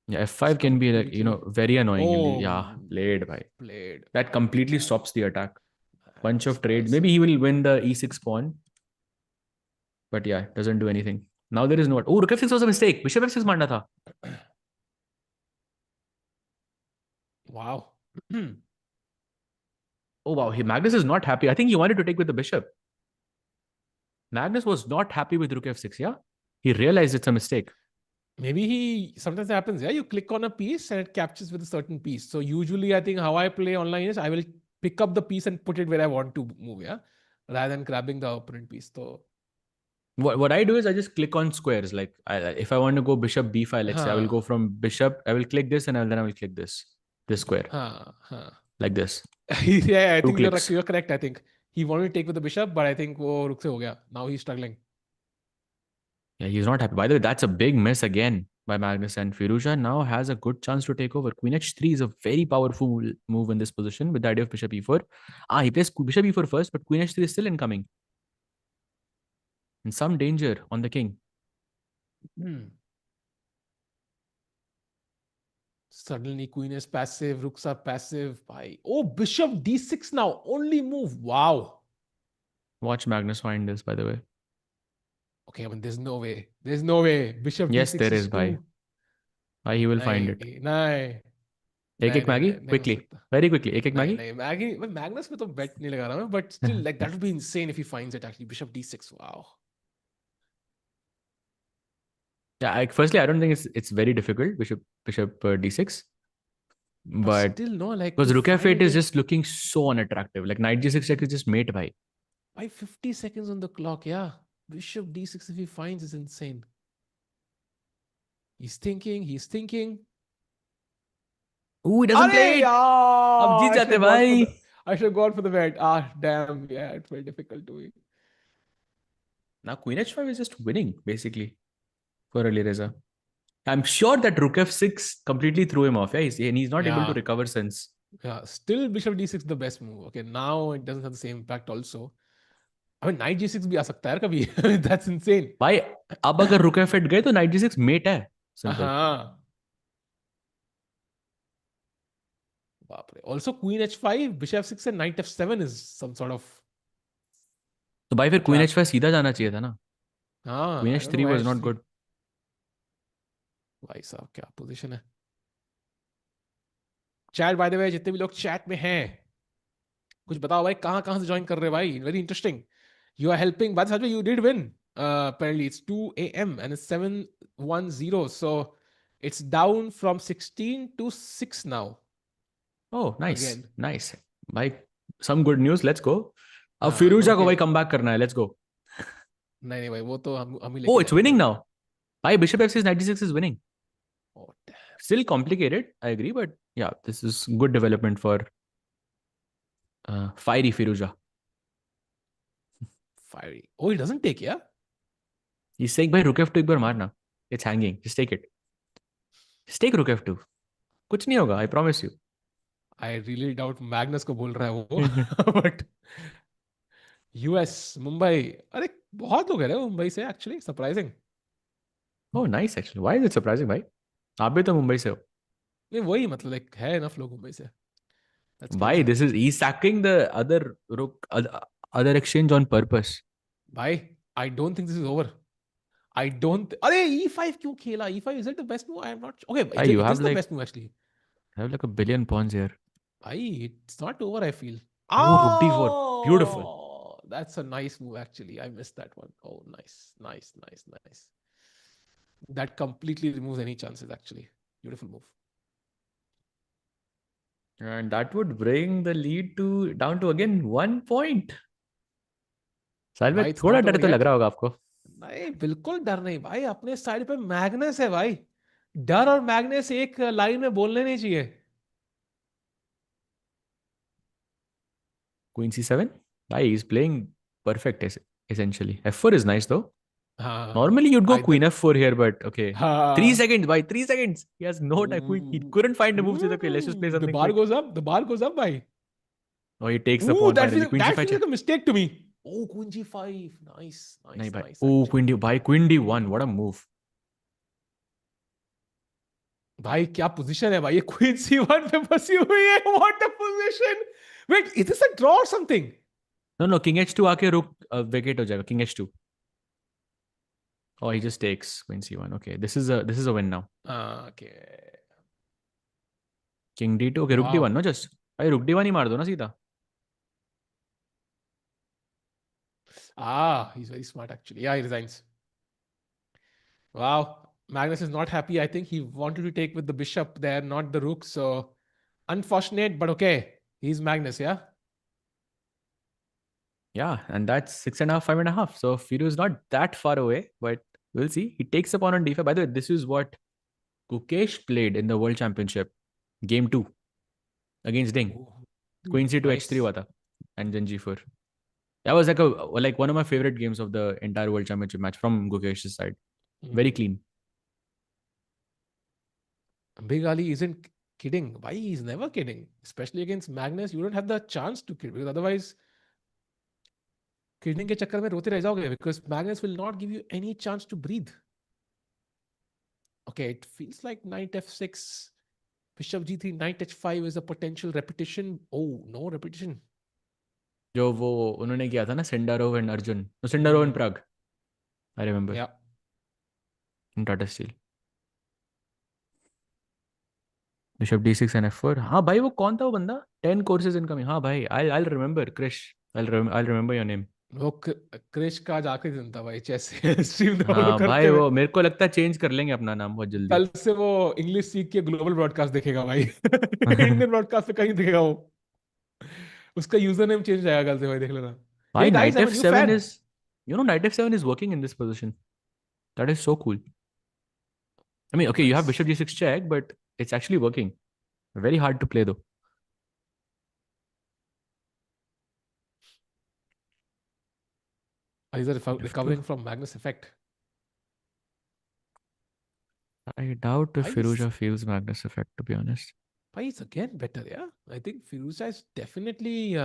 Yeah, f5 can be like, very annoying. Oh, yeah, played, bhai. Played. That completely stops the attack. Bunch of trades. Maybe he will win the e6 pawn. But yeah, doesn't do anything. Now there is no... Oh, rook f6 was a mistake. Bishop f6 मारना था. Wow. Oh, wow. Magnus is not happy. I think he wanted to take with the bishop. Magnus was not happy with rook f6, yeah? He realized it's a mistake. Maybe sometimes it happens, yeah? You click on a piece and it captures with a certain piece. So usually I think how I play online is I will pick up the piece and put it where I want to move, yeah? Rather than grabbing the opponent piece. So What I do is I just click on squares. Like if I want to go bishop b5, let's say I will go from bishop, I will click this and then I will click this square. Like this. Yeah, I think you're correct. I think he wanted to take with the bishop, but I think wo rook se ho gaya. Now he's struggling. Yeah, he's not happy. By the way, that's a big miss again by Magnus, and Firouzja now has a good chance to take over. Queen h3 is a very powerful move in this position with the idea of bishop e4. He plays bishop e4 first, but queen h3 is still incoming. And some danger on the king. Suddenly queen is passive, rooks are passive. Oh, bishop d6 now. Only move. Wow. Watch Magnus find this, by the way. Okay, I mean, there's no way. There's no way. Bishop yes, d6 there is, bhai. He will find it. Nahi. Ek Maggie? Quickly. Very quickly. Ek Maggie? Maggie, Magnus में तो bet नहीं लगा रहा मैं, but still, like that would be insane if he finds it actually. Bishop d6. Wow. Yeah, firstly, I don't think it's very difficult. Bishop d6. But still, no, like because rook f8 is just looking so unattractive. Like knight g6 check is just mate, bhai. By 50 seconds on the clock, yeah. Bishop d6 if he finds is insane. He's thinking. Ooh, he doesn't play अरे it. अब जीत यार, जाते भाई. I should have gone for the bet. Ah, damn. Yeah, it felt difficult to me. Now Queen H5 is just winning basically for Alireza. I'm sure that Rook F6 completely threw him off. Yeah, he's not able to Yeah. recover since. Yeah, still Bishop D6 the best move. Okay, now it doesn't have the same impact also. I mean, Knight G6 भी आ सकता है यार कभी. That's insane. भाई अब अगर Rook F8 गए तो Knight G6 mate है. Simple. हाँ. बाप रे. Also Queen H5, Bishop F6 and Knight F7 is some sort of. तो भाई फिर Queen trap. H5 सीधा जाना चाहिए था ना. हाँ. Queen I don't H3 know why was not H3. good. भाई साहब क्या पोजीशन है. चैट बाय द वे, जितने भी लोग चैट में हैं, कुछ बताओ भाई, कहाँ कहाँ से ज्वाइन कर रहे हैं भाई. Very interesting. You are helping. बात सच में you did win. Apparently it's 2 a.m. and it's 7:10, so it's down from 16 to 6 now. Oh, nice. Again. Nice. भाई some good news. Let's go. अब हाँ, फिरोजा को okay. भाई कम बैक करना है. Let's go. नहीं भाई, वो तो हम ही Oh, लेके it's जाएंगे. winning now. भाई Bishop F6 Knight D6 is winning. Oh, damn. Still complicated, I agree, but yeah, this is good development for fiery Firouzja. Fiery. Oh, he doesn't take, yeah? He's saying, भाई Rook F2 एक बार मारना. It's hanging. Just take it. Just take Rook F2. कुछ नहीं होगा. I promise you. I really doubt Magnus को बोल रहा है वो. But US, Mumbai. अरे बहुत लोग हैं रे मुंबई से actually. Surprising. Oh, nice actually. Why is it surprising, भाई? आप भी तो मुंबई से हो. नहीं वही मतलब like है enough लोग मुंबई से. Why? This is he's sacking the other rook, other exchange on purpose. भाई, I don't think this is over. I don't. अरे E5 क्यों खेला? E5 is it the best move? I am not. Okay, You it have is the like best move actually. you have like a billion pawns here. भाई, it's not over. I feel. Oh, Rook D4. Beautiful. That's a nice move actually. I missed that one. Oh, nice. That completely removes any chances actually. Beautiful move. And that would bring the lead to down to again 1 point. साहिल भाई it's थोड़ा not डर over तो yet. लग रहा होगा आपको. नहीं बिल्कुल डर नहीं भाई. अपने साइड पे मैग्नस है भाई. डर और मैग्नस एक लाइन में बोलने नहीं चाहिए. Queen C7. Bhai, he's playing perfect essentially. F4 is nice though. हाँ. Normally you'd go Queen F4 here, but okay. हाँ. 3 seconds, bhai. 3 seconds. He has no time. He couldn't find a move. So okay, let's just play something. The bar quick. goes up. The bar goes up, bhai. Oh, he takes the Ooh, pawn that finally. feels, Queen that C5 feels check. like a mistake to me. Oh, Queen G5. Nice. Nahi, bhai. Nice. Oh, Queen D. Bhai, Queen D1. What a move. भाई क्या position है भाई. ये Queen C1 पे फंसी हुई है. What a position. Wait, is this a draw or something? No. King H2 आके रुक vacate हो जाएगा. King H2. Oh, he just takes Queen C1. Okay, this is a win now. Okay. King D2. Okay, Rook D1. No, just. भाई Rook D1 ही मार दो ना सीधा. He's very smart actually. Yeah, he resigns. Wow. Magnus is not happy. I think he wanted to take with the bishop there, not the rook. So unfortunate, but okay. He's Magnus, yeah? Yeah, and that's 6.5, 5.5. So Firu is not that far away, but we'll see. He takes a pawn on d5. By the way, this is what Gukesh played in the World Championship, Game 2 against Ding. Queen C2 nice. H3 हुआ था, and then G4. That was like one of my favorite games of the entire World Championship match from Gukesh's side. Very clean. Big Ali isn't kidding. Why? He's never kidding. Especially against Magnus, you don't have the chance to kid, because otherwise kidding के चक्कर में रोते रह जाओगे, because Magnus will not give you any chance to breathe. Okay, it feels like Knight F6, Bishop G3, Knight H5 is a potential repetition. Oh, no repetition. जो वो उन्होंने किया था ना, Sendarov and Arjun. No, Sendarov and Prague. I remember. Yeah. In Tata Steel. Bishop D6 and F4. हाँ भाई, वो कौन था वो बंदा? 10 courses incoming. हाँ भाई, I'll remember. Krish. I'll remember your name. वो क्रिश का आज आखिरी दिन था भाई, चेस स्ट्रीम हाँ भाई, वो मेरे को लगता है चेंज कर लेंगे अपना नाम बहुत जल्दी. कल से वो इंग्लिश सीख के ग्लोबल ब्रॉडकास्ट देखेगा भाई. इंडियन ब्रॉडकास्ट पे कहीं दिखेगा वो. उसका यूजर नेम चेंज जाएगा कल से भाई, देख लेना. भाई Knight F7 is, Knight F7 is working in this position. That is so cool. I mean, okay, you have bishop g6 check, but it's actually working. Very hard to play though. Is recovering from Magnus effect? I doubt if Why Firouzja feels Magnus effect, to be honest. is again better, yeah? I think Firouzja is definitely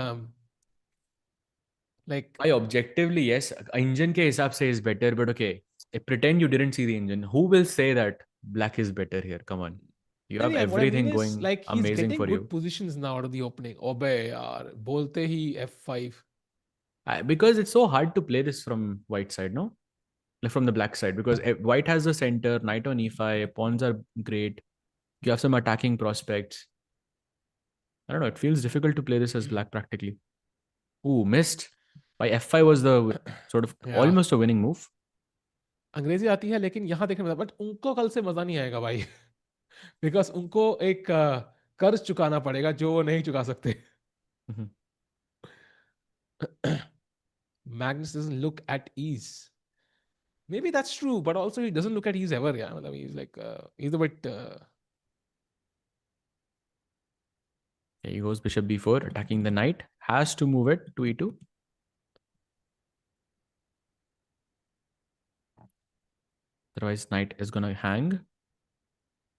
like... I objectively, yes, engine ke hisab se is better, but okay, pretend you didn't see the engine. Who will say that black is better here? Come on. You have what I mean everything is, going like, he's amazing getting for good you. positions now out of the opening. Obe yaar, bolte hi f5. Because it's so hard to play this from white side, no? Like from the black side, because white has the center, knight on e5, pawns are great. You have some attacking prospects. I don't know, it feels difficult to play this as black practically. Ooh, missed. By f5 was the sort of almost a winning move. अंग्रेजी आती है लेकिन यहाँ देखने में, but उनको कल से मजा नहीं आएगा भाई. बिकॉज उनको एक कर्ज चुकाना पड़ेगा जो वो नहीं चुका सकते. Magnus doesn't look at ease. Maybe that's true, but also he doesn't look at ease ever. Yeah, I mean, he's like he's a bit. Here he goes, bishop b4, attacking the knight. Has to move it to e2. Otherwise, knight is gonna hang.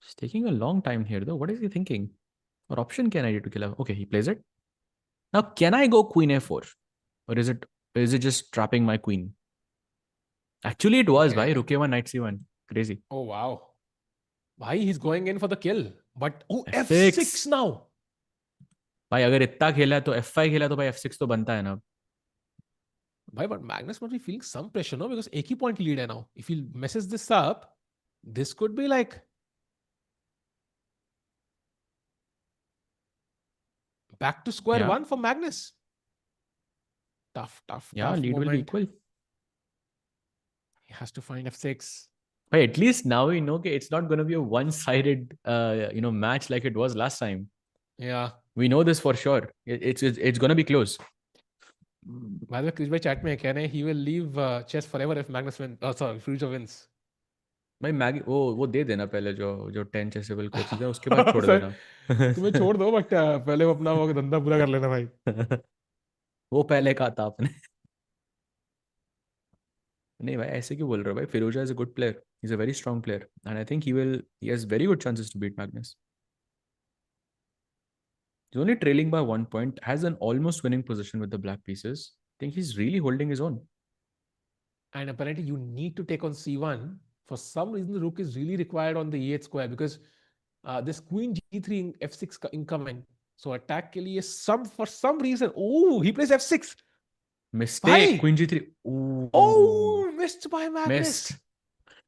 It's taking a long time here, though. What is he thinking? What option can I do to kill him? Okay, he plays it. Now, can I go queen a4, or is it just trapping my queen? Actually, it was. Bhai, rook a1, knight c1. Crazy. Oh wow, why he's going in for the kill? But f6 now. भाई अगर इतना खेला तो f5 खेला तो भाई f6 तो बनता है ना. Why, but Magnus must be feeling some pressure, no? Because एक ही point lead है now. If he messes this up, this could be like back to square one for Magnus. Tough. Yeah, lead moment. will be equal. He has to find f6. But at least now we know it's not going to be a one-sided, match like it was last time. Yeah. We know this for sure. It's going to be close. By the way, Krish bhai chat में कह रहे हैं he will leave chess forever if Magnus wins. Oh, sorry, Firouzja wins. भाई वो दे देना पहले जो 10 Chessable coaches है उसके बाद छोड़ देना. तुम्हें छोड़ दो, बट पहले वो अपना वो धंधा पूरा कर लेना भाई. वो पहले कहा था आपने. नहीं भाई ऐसे क्यों बोल रहे हो भाई? Firouzja is a good player. He's a very strong player, and I think he has very good chances to beat Magnus. He's only trailing by 1 point, has an almost winning position with the black pieces. I think he's really holding his own. And apparently you need to take on c1. For some reason, the rook is really required on the e8 square because this queen g3 f6 incoming. So attack ke liye for some reason. Oh, he plays f6. Mistake. Bhai. Queen g3. Ooh. Oh, missed by Magnus. Missed.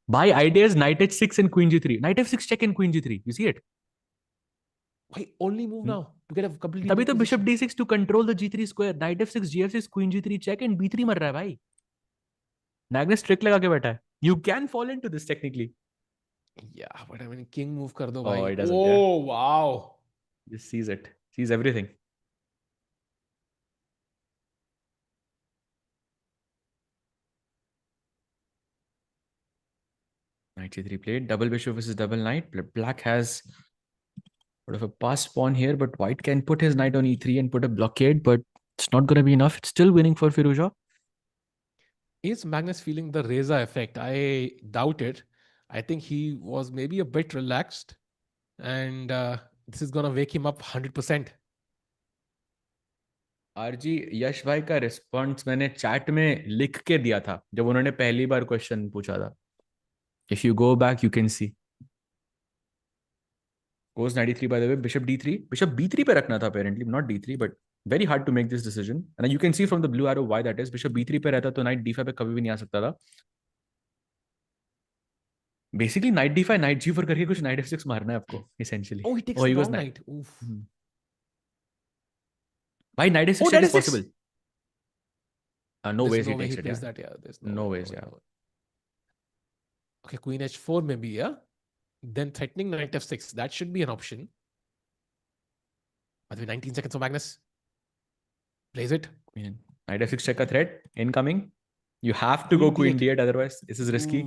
By ideas, knight h6 and queen g3. Knight f6 check and queen g3. You see it? Why only move now to get a completely. तभी तो bishop d6 to control the g3 square. Knight f6, gf6, queen g3 check and b3 मर रहा है भाई. Magnus trick लगा के बैठा है. You can fall into this technically. Yeah, but I mean king move कर दो भाई. Oh, he doesn't. Oh, wow. Just sees it. Sees everything. Knight c3 played. Double bishop versus double knight. Black has sort of a passed pawn here, but white can put his knight on e3 and put a blockade, but it's not going to be enough. It's still winning for Firouzja. Is Magnus feeling the Reza effect? I doubt it. I think he was maybe a bit relaxed, and this is going to wake him up 100%. RG यश भाई का response मैंने chat में लिख के दिया था जब उन्होंने पहली बार क्वेश्चन पूछा था. If you go back, you can see. Goes 93 by the way. Bishop d3. Bishop b3 पे रखना था apparently, not d3, but very hard to make this decision. And you can see from the blue arrow why that is. Bishop b3 पे रहता तो knight d5 पे कभी भी नहीं आ सकता था. Basically knight d5, knight g4 करके कुछ knight f6 मारना है आपको essentially. Oh, he takes the wrong knight. Oof. Why knight f6 check is possible? No ways he takes it. Plays that, yeah. There's no ways, yeah. Okay, queen h4 maybe, yeah. Then threatening knight f6. That should be an option. By the way, 19 seconds for Magnus. Plays it. Knight f6 check a threat. Incoming. You have to go queen d8, otherwise this is risky.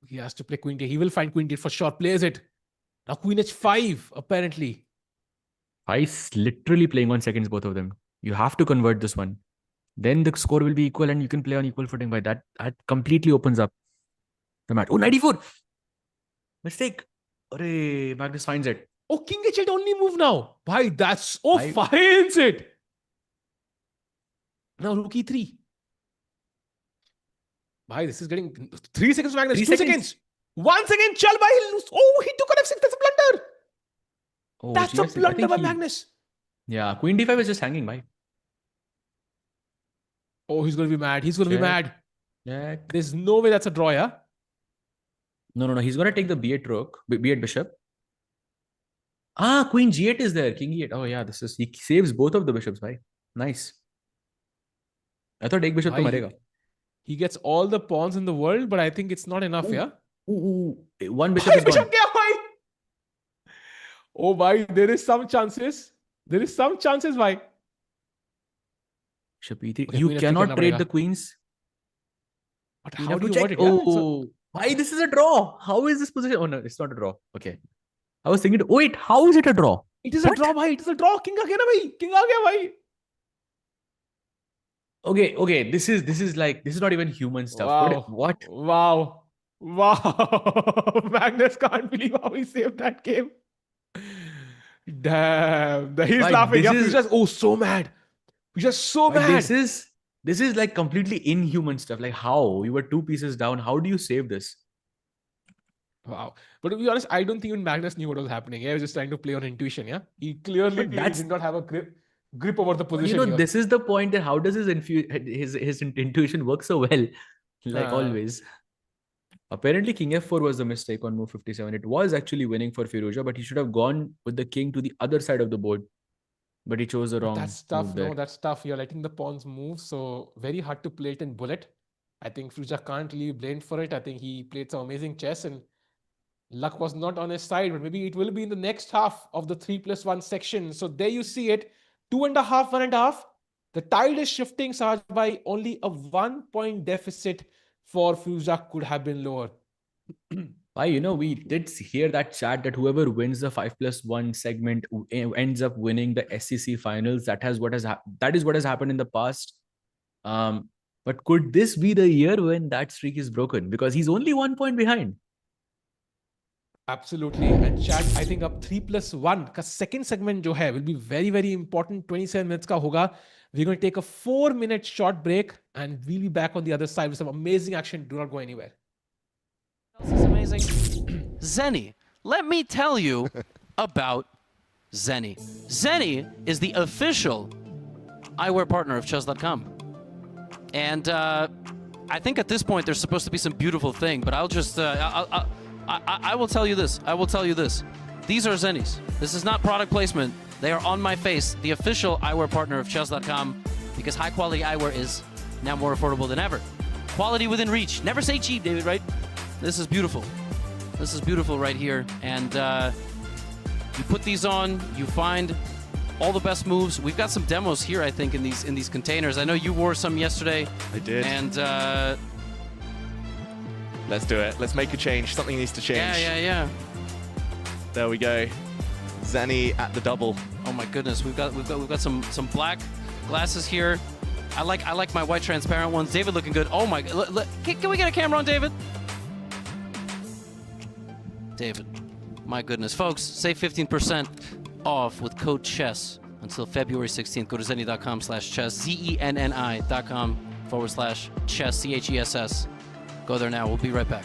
He has to play queen d8. He will find queen d8 for sure. Plays it. Now queen h5, apparently. He's literally playing on seconds, both of them. You have to convert this one. Then the score will be equal and you can play on equal footing. By that completely opens up the match. Oh, 94! Mistake. Arey, Magnus finds it. Oh, king h8 only move now. Bhai, that's... Oh, finds it. Now rook e3. Bhai, this is getting 3 seconds to Magnus. 2 seconds. 1 second. Chal bhai. Oh, he took on f6. That's a blunder. Oh, That's GS6. a blunder by Magnus. Yeah, queen d5 is just hanging by. Oh, he's going to be mad. He's going to be mad. Check. There's no way that's a draw, yeah? No. He's going to take the b8 rook, b8 bishop. Ah, queen g8 is there. King e8. Oh, yeah, he saves both of the bishops, bhai. Nice. I thought ek bishop to marega. He gets all the pawns in the world, but I think it's not enough, yeah? One bishop is gone. Oh, bhai, there is some chances. There is some chances, bhai. Bishop e3. You cannot trade the queens. But how do you want it? Oh, why this is a draw? How is this position? Oh, no, it's not a draw. Okay. I was thinking, wait, how is it a draw? It is a draw, bhai. It is a draw. King aa gaya na, bhai. King aa gaya, bhai. Okay. This is not even human stuff. Wow. Wow. Magnus can't believe how he saved that game. Damn. He's laughing. He's just so mad. He's just so mad. This is like completely inhuman stuff. Like how? You were 2 pieces down. How do you save this? Wow. But to be honest, I don't think even Magnus knew what was happening. He was just trying to play on intuition, yeah? He clearly did not have a grip over the position. This is the point that how does his intuition work so well? Like always. Apparently, king f4 was the mistake on move 57. It was actually winning for Firouzja, but he should have gone with the king to the other side of the board. But he chose the wrong That's tough. move there. No, that's tough. You're letting the pawns move, so very hard to play it in bullet. I think Firouzja can't really be blamed for it. I think he played some amazing chess and luck was not on his side, but maybe it will be in the next half of the 3+1 section. So there you see it. 2.5, 1.5. The tide is shifting, Sahaj bhai. Only a 1 point deficit for Firouzja could have been lower. We did hear that chat that whoever wins the 5+1 segment ends up winning the SEC finals. That is what has happened in the past. But could this be the year when that streak is broken? Because he's only 1 point behind. Absolutely. And chat, I think up 3+1 का second segment जो है will be very, very important. 27 minutes का होगा. We're going to take a 4-minute short break and we'll be back on the other side with some amazing action. Do not go anywhere. This is amazing. Zenny, let me tell you about Zenny. Zenny is the official eyewear partner of Chess.com. And I think at this point there's supposed to be some beautiful thing, but I'll just... I will tell you this. These are Zennies. This is not product placement. They are on my face, the official eyewear partner of Chess.com, because high quality eyewear is now more affordable than ever. Quality within reach. Never say cheap, David, right? This is beautiful. This is beautiful right here. And you put these on, you find all the best moves. We've got some demos here, I think, in these containers. I know you wore some yesterday. I did. And let's do it. Let's make a change. Something needs to change. Yeah. There we go. Zenny at the double. Oh my goodness, we've got some black glasses here. I like my white transparent ones. David looking good. Oh my, can we get a camera on David? David, my goodness, folks, save 15% off with code CHESS until February 16th. Go to zenny.com/chess, zenni.com/chess, CHESS. Go there now. We'll be right back.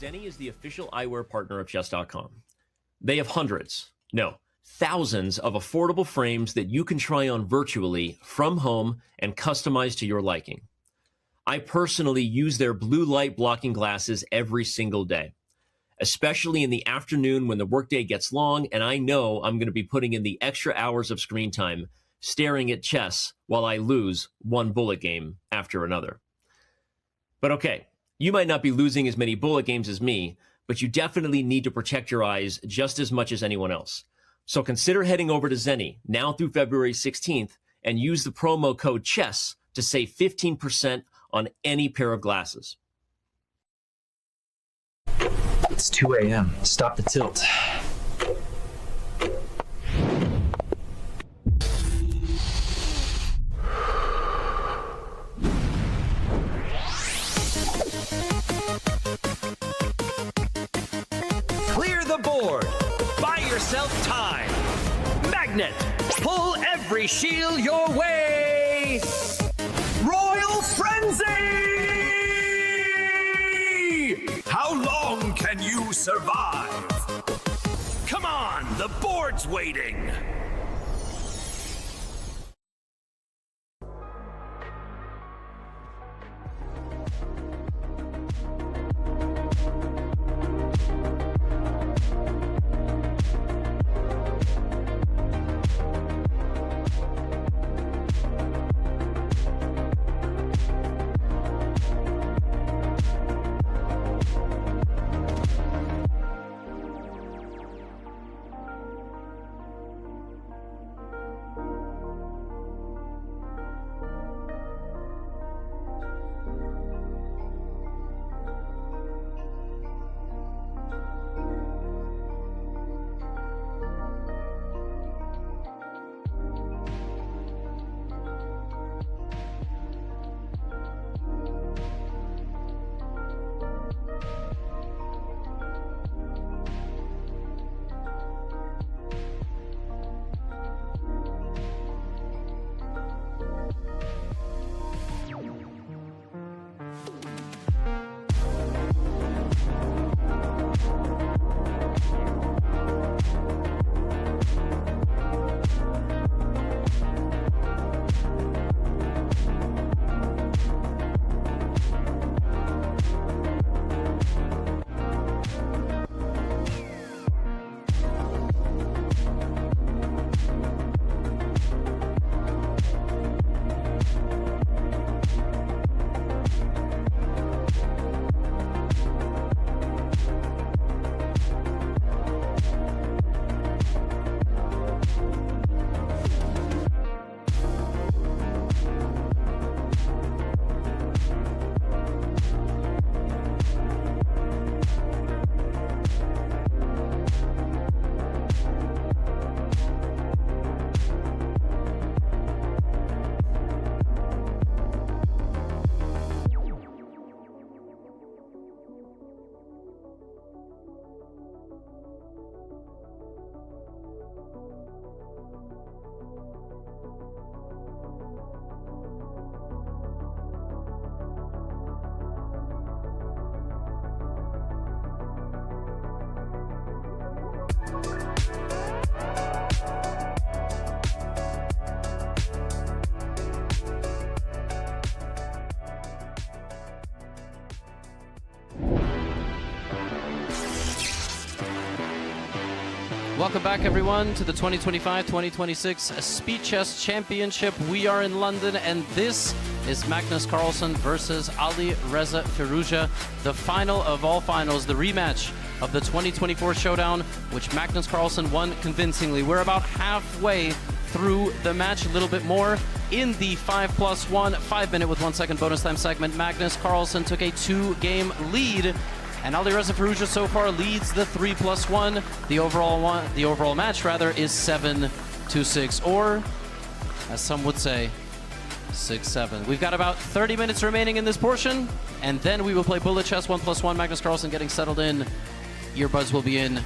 Zenny is the official eyewear partner of Chess.com. They have hundreds, no, thousands of affordable frames that you can try on virtually from home and customize to your liking. I personally use their blue light blocking glasses every single day, especially in the afternoon when the workday gets long and I know I'm going to be putting in the extra hours of screen time staring at chess while I lose one bullet game after another. But okay, you might not be losing as many bullet games as me, but you definitely need to protect your eyes just as much as anyone else. So consider heading over to Zenny now through February 16th and use the promo code CHESS to save 15% on any pair of glasses. It's 2 a.m. Stop the tilt. Clear the board. Buy yourself time. Magnet. Pull every shield your way. Royal Frenzy! How long can you survive? Come on, the board's waiting. Welcome back, everyone, to the 2025-2026 Speed Chess Championship. We are in London, and this is Magnus Carlsen versus Alireza Firouzja, the final of all finals, the rematch of the 2024 showdown, which Magnus Carlsen won convincingly. We're about halfway through the match, a little bit more. In the 5+1, 5 minute with 1 second bonus time segment, Magnus Carlsen took a 2-game lead. And Alireza Firouzja so far leads the 3+1. The overall match rather is 7-6, or as some would say, 6-7. We've got about 30 minutes remaining in this portion, and then we will play bullet chess 1+1. Magnus Carlsen getting settled in. Earbuds will be in.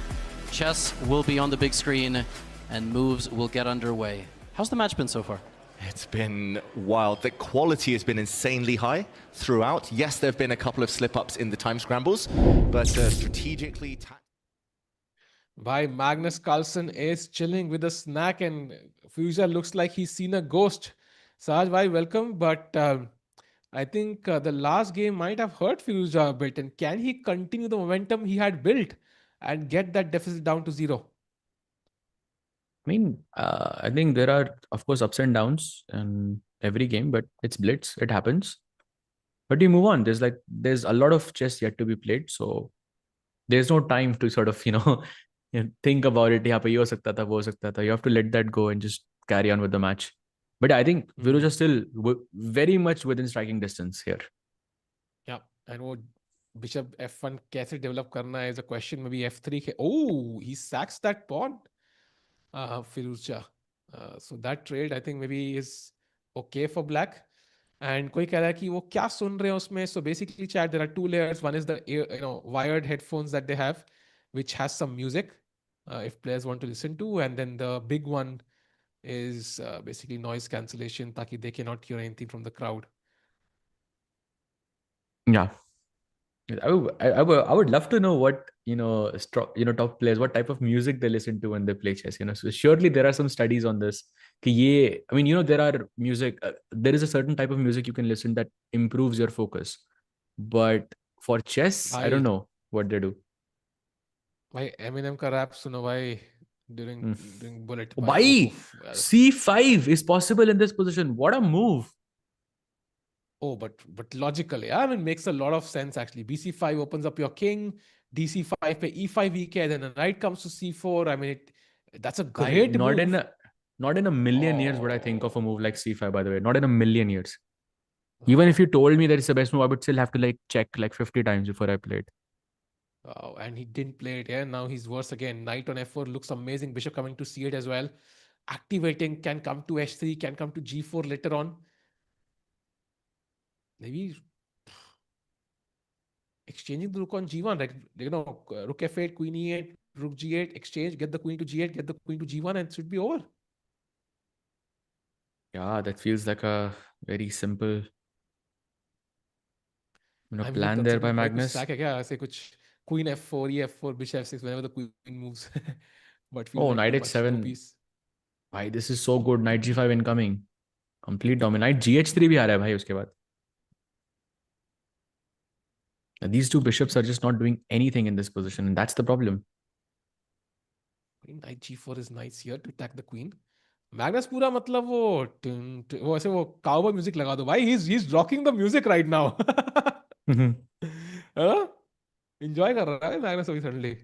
Chess will be on the big screen, and moves will get underway. How's the match been so far? It's been wild. The quality has been insanely high throughout. Yes, there have been a couple of slip-ups in the time scrambles, but strategically... Bhai, Magnus Carlsen is chilling with a snack, and Firouzja looks like he's seen a ghost. Sahaj bhai, welcome. But I think the last game might have hurt Firouzja a bit. And can he continue the momentum he had built and get that deficit down to 0? I mean, I think there are, of course, ups and downs in every game, but it's blitz. It happens. But you move on. There's a lot of chess yet to be played, so there's no time to sort of think about it. यहाँ पे ये हो सकता था, वो हो सकता था. You have to let that go and just carry on with the match. But I think Firouzja still very much within striking distance here. Yeah, and वो Bishop F1 कैसे develop करना है is a question. Maybe F3 oh, he sacks that pawn. Firouzja. So that trade I think maybe is okay for black. And कोई कह रहा है कि वो क्या सुन रहे हैं उसमें. So basically chat, there are two layers. One is the wired headphones that they have, which has some music if players want to listen to, and then the big one is basically noise cancellation ताकि they cannot hear anything from the crowd. Yeah. I would love to know what top players, what type of music they listen to when they play chess. So surely there are some studies on this. There are music. There is a certain type of music you can listen that improves your focus, but for chess, I don't know what they do. भाई Eminem का rap सुनो भाई during bullet. Why C5 is possible in this position? What a move! Oh, but logically, I mean, makes a lot of sense actually. BC5 opens up your king, DC5 पे E5 EK, then the knight comes to C4. I mean, that's a great move. Not in a million years would I think of a move like C5. By the way, not in a million years. Even if you told me that it's the best move, I would still have to check 50 times before I play it. Oh, and he didn't play it. Yeah, now he's worse again. Knight on F4 looks amazing. Bishop coming to C8 as well. Activating, can come to H3, can come to G4 later on. Maybe exchanging the rook on G1, rook F8, queen E8, rook G8, exchange, get the queen to G8, get the queen to G1, and it should be over. Yeah, that feels like a very simple plan there by Magnus. Sack है क्या ऐसे कुछ queen F4, E4, bishop F6 whenever the queen moves. But knight H7. Bhai, this is so good. Knight G5 incoming. Complete dominate. G-H3 भी आ रहा है भाई उसके बाद. These two bishops are just not doing anything in this position, and that's the problem. Knight G4 is nice here to attack the queen. Magnus पूरा मतलब वो ऐसे वो cowboy music लगा दो भाई. He's rocking the music right now. Enjoy कर रहा है Magnus अभी suddenly.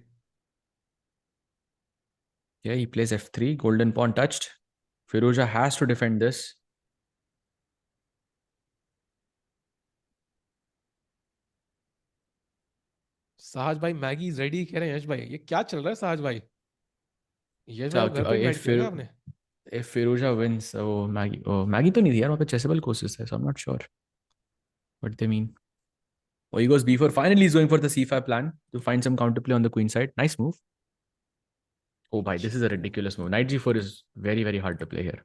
Yeah, he plays F3. Golden pawn touched. Firouzja has to defend this. साहज भाई मैगी इज रेडी कह रहे हैं यश भाई. ये क्या चल रहा है साहज भाई? यश भाई घर पे बैठ के आपने if Firouzja wins, Maggie तो नहीं थी यार, वहाँ पे chessable courses है, so I'm not sure what they mean. Oh, he goes B4. Finally, he's going for the C5 plan to find some counterplay on the queen side. Nice move. Oh, bhai, this is a ridiculous move. Knight G4 is very, very hard to play here.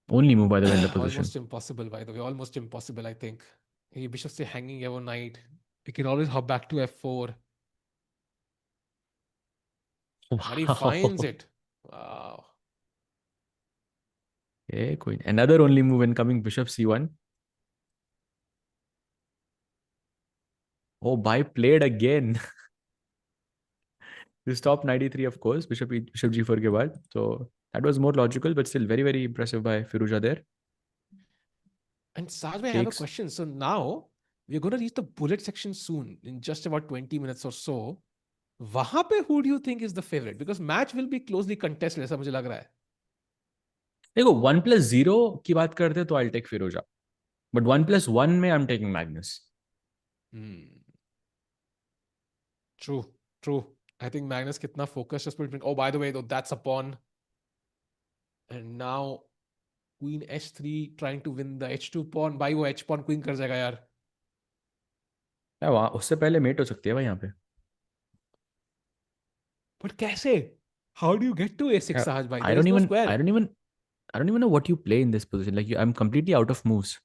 Only move, by the way, in the position. Almost impossible, by the way. Almost impossible, I think. He bishop stay hanging ever knight. He can always hop back to F4. But he finds it. Wow. Okay, queen. Another only move incoming, bishop C1. Oh, bhai, played again. You stopped 93, of course, bishop G4 ke baad. So that was more logical, but still very, very impressive by Firouzja there. And Sajbhai, I have a question. So now we're going to reach the bullet section soon, in just about 20 minutes or so. Wahan pe who do you think is the favorite? Because match will be closely contested, ऐसा मुझे लग रहा है. देखो 1+0 की बात करते तो I'll take Firouzja. But 1+1 में I'm taking Magnus. True. I think Magnus kitna focus just between. Oh, by the way, though, that's a pawn. And now Queen H3 trying to win the H2 pawn. Bhai वो H pawn queen कर जाएगा यार. वहाँ उससे पहले met हो सकती है भाई यहाँ पे. But कैसे? How do you get to A6, Sahaj bhai? I don't even know what you play in this position. Like I'm completely out of moves.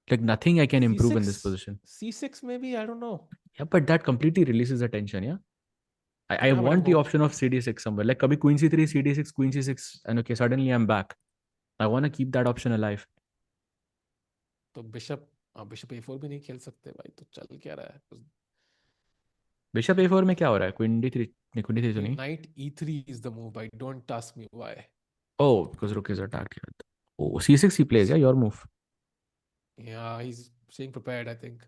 Like nothing I can improve C6, in this position. C6 maybe, I don't know. Yeah, but that completely releases the tension, yeah? I want the option of CD6 somewhere. Like kabhi Queen C3, CD6, Queen C6, and okay, suddenly I'm back. I want to keep that option alive. तो bishop a4 भी नहीं खेल सकते भाई, तो चल क्या रहा है? Bishop a4 में क्या हो रहा है? Queen d3 नहीं, Queen d3 तो नहीं. Knight e3 is the move, भाई. Don't ask me why. Oh, because rook is attacked. Oh, c6 he plays. Yeah, your move. Yeah, he's staying prepared, I think.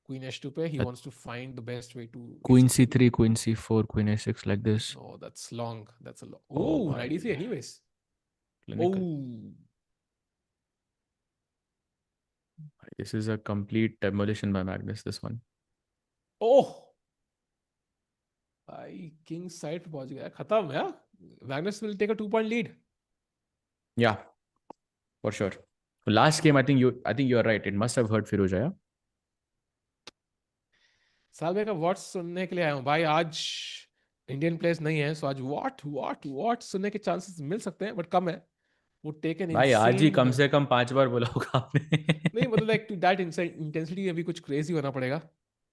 Queen h2 pe, he wants to find the best way to... Queen c3, Queen c4, Queen a6 like this. No, that's long. That's a long... Oh, Oh, knight e3 anyways. Clinical. Oh. This is a complete demolition by Magnus, this one. Oh! भाई king side पे पहुंच गया, खत्म है. Magnus will take a 2-point lead. Yeah, for sure. Last game, I think you are right. It must have hurt Firouzja. Yeah? साल भर का what सुनने के लिए आया हूँ भाई. आज इंडियन प्लेयर्स नहीं है, सो आज व्हाट सुनने के चांसेस मिल सकते हैं, बट कम है. वो टेकन भाई आज ही कम से कम 5 बार बोला होगा आपने. नहीं मतलब लाइक टू दैट इंटेंसिटी अभी कुछ क्रेजी होना पड़ेगा.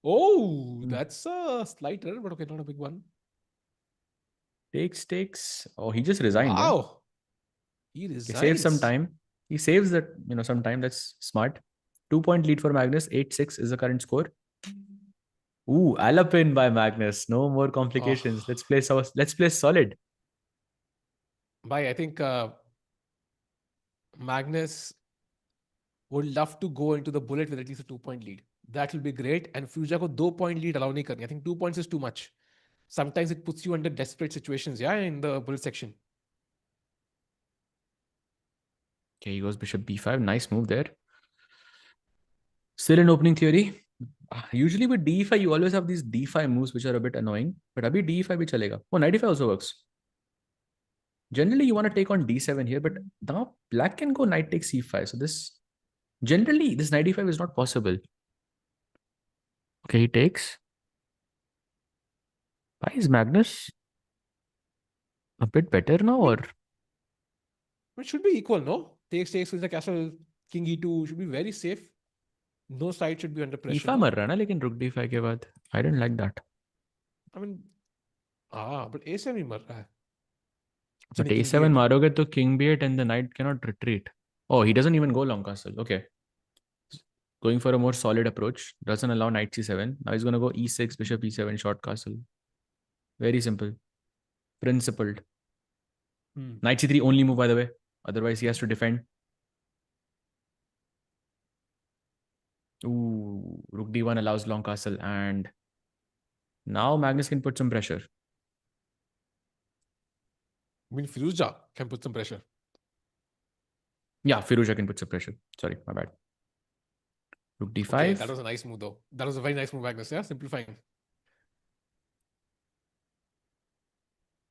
Oh, that's a slight error, but okay, not a big one. Takes. Oh, he just resigned. Wow. Yeah? He resigns. He saves some time. He saves that, some time. That's smart. 2-point lead for Magnus. 8-6 is the current score. Ooh, Alapin by Magnus. No more complications. Oh. Let's play solid. Bhai, I think Magnus would love to go into the bullet with at least a 2-point lead. That will be great. And Firouzja ko 2-point lead allow nahi karni. I think 2 points is too much. Sometimes it puts you under desperate situations, yeah, in the bullet section. Okay, he goes bishop b5. Nice move there. Still in opening theory. Usually with d5, you always have these d5 moves which are a bit annoying. But abhi d5 bhi chalega. Oh, knight e5 also works. Generally, you want to take on d7 here, but now black can go knight takes c5. So this knight e5 is not possible. Okay, he takes. Why is Magnus a bit better now, or? It should be equal, no? Takes with the castle, king e2 should be very safe. No side should be under pressure. e5 मर रहा ना लेकिन rook d5 के बाद. I didn't like that. I mean, but a7 ही मर रहा है. But a7 मारोगे तो king b8 and the knight cannot retreat. Oh, he doesn't even go long castle. Okay. Going for a more solid approach. Doesn't allow knight c7. Now he's going to go e6, bishop e7, short castle. Very simple. Principled. Knight c3 only move, by the way. Otherwise, he has to defend. Ooh, rook d1 allows long castle. And now Magnus can put some pressure. I mean, Firouzja can put some pressure. Yeah, Firouzja can put some pressure. Sorry, my bad. Rook d5. Okay, that was a nice move, though. That was a very nice move, Magnus. Yeah, simplifying.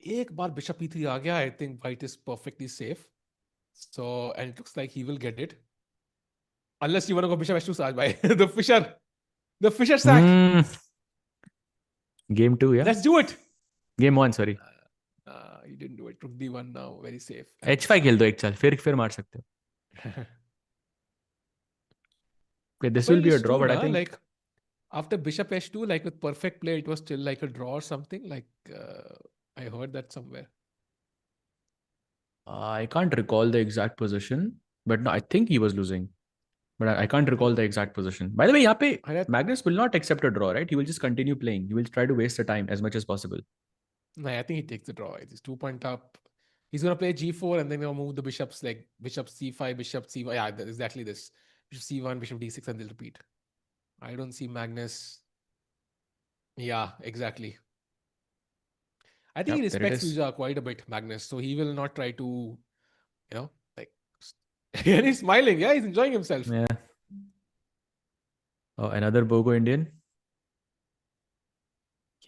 एक बार bishop e3 आ गया, I think white is perfectly safe. So, and it looks like he will get it. Unless you want to go bishop h2 Saj bhai. The Fischer sack. Game 2, yeah? Let's do it. Game 1, sorry. You didn't do it. Rook d1 now, very safe. h5 खेल दो एक चाल, फिर मार सकते हो. Okay, this will be a draw, but I think like after bishop h2, like with perfect play, it was still like a draw or something. Like I heard that somewhere. I can't recall the exact position, but no, I think he was losing. But I can't recall the exact position. By the way, यहाँ पे Magnus will not accept a draw, right? He will just continue playing. He will try to waste the time as much as possible. No, I think he takes the draw. It's 2-point up. He's going to play g4 and then he'll move the bishops like bishop c5, bishop c1. Yeah, exactly this. Bishop c1, bishop d6, and they'll repeat. I don't see Magnus. Yeah, exactly. I think he respects Firouzja quite a bit, Magnus. So he will not try to, like... And he's smiling. Yeah, he's enjoying himself. Yeah. Oh, another Bogo Indian.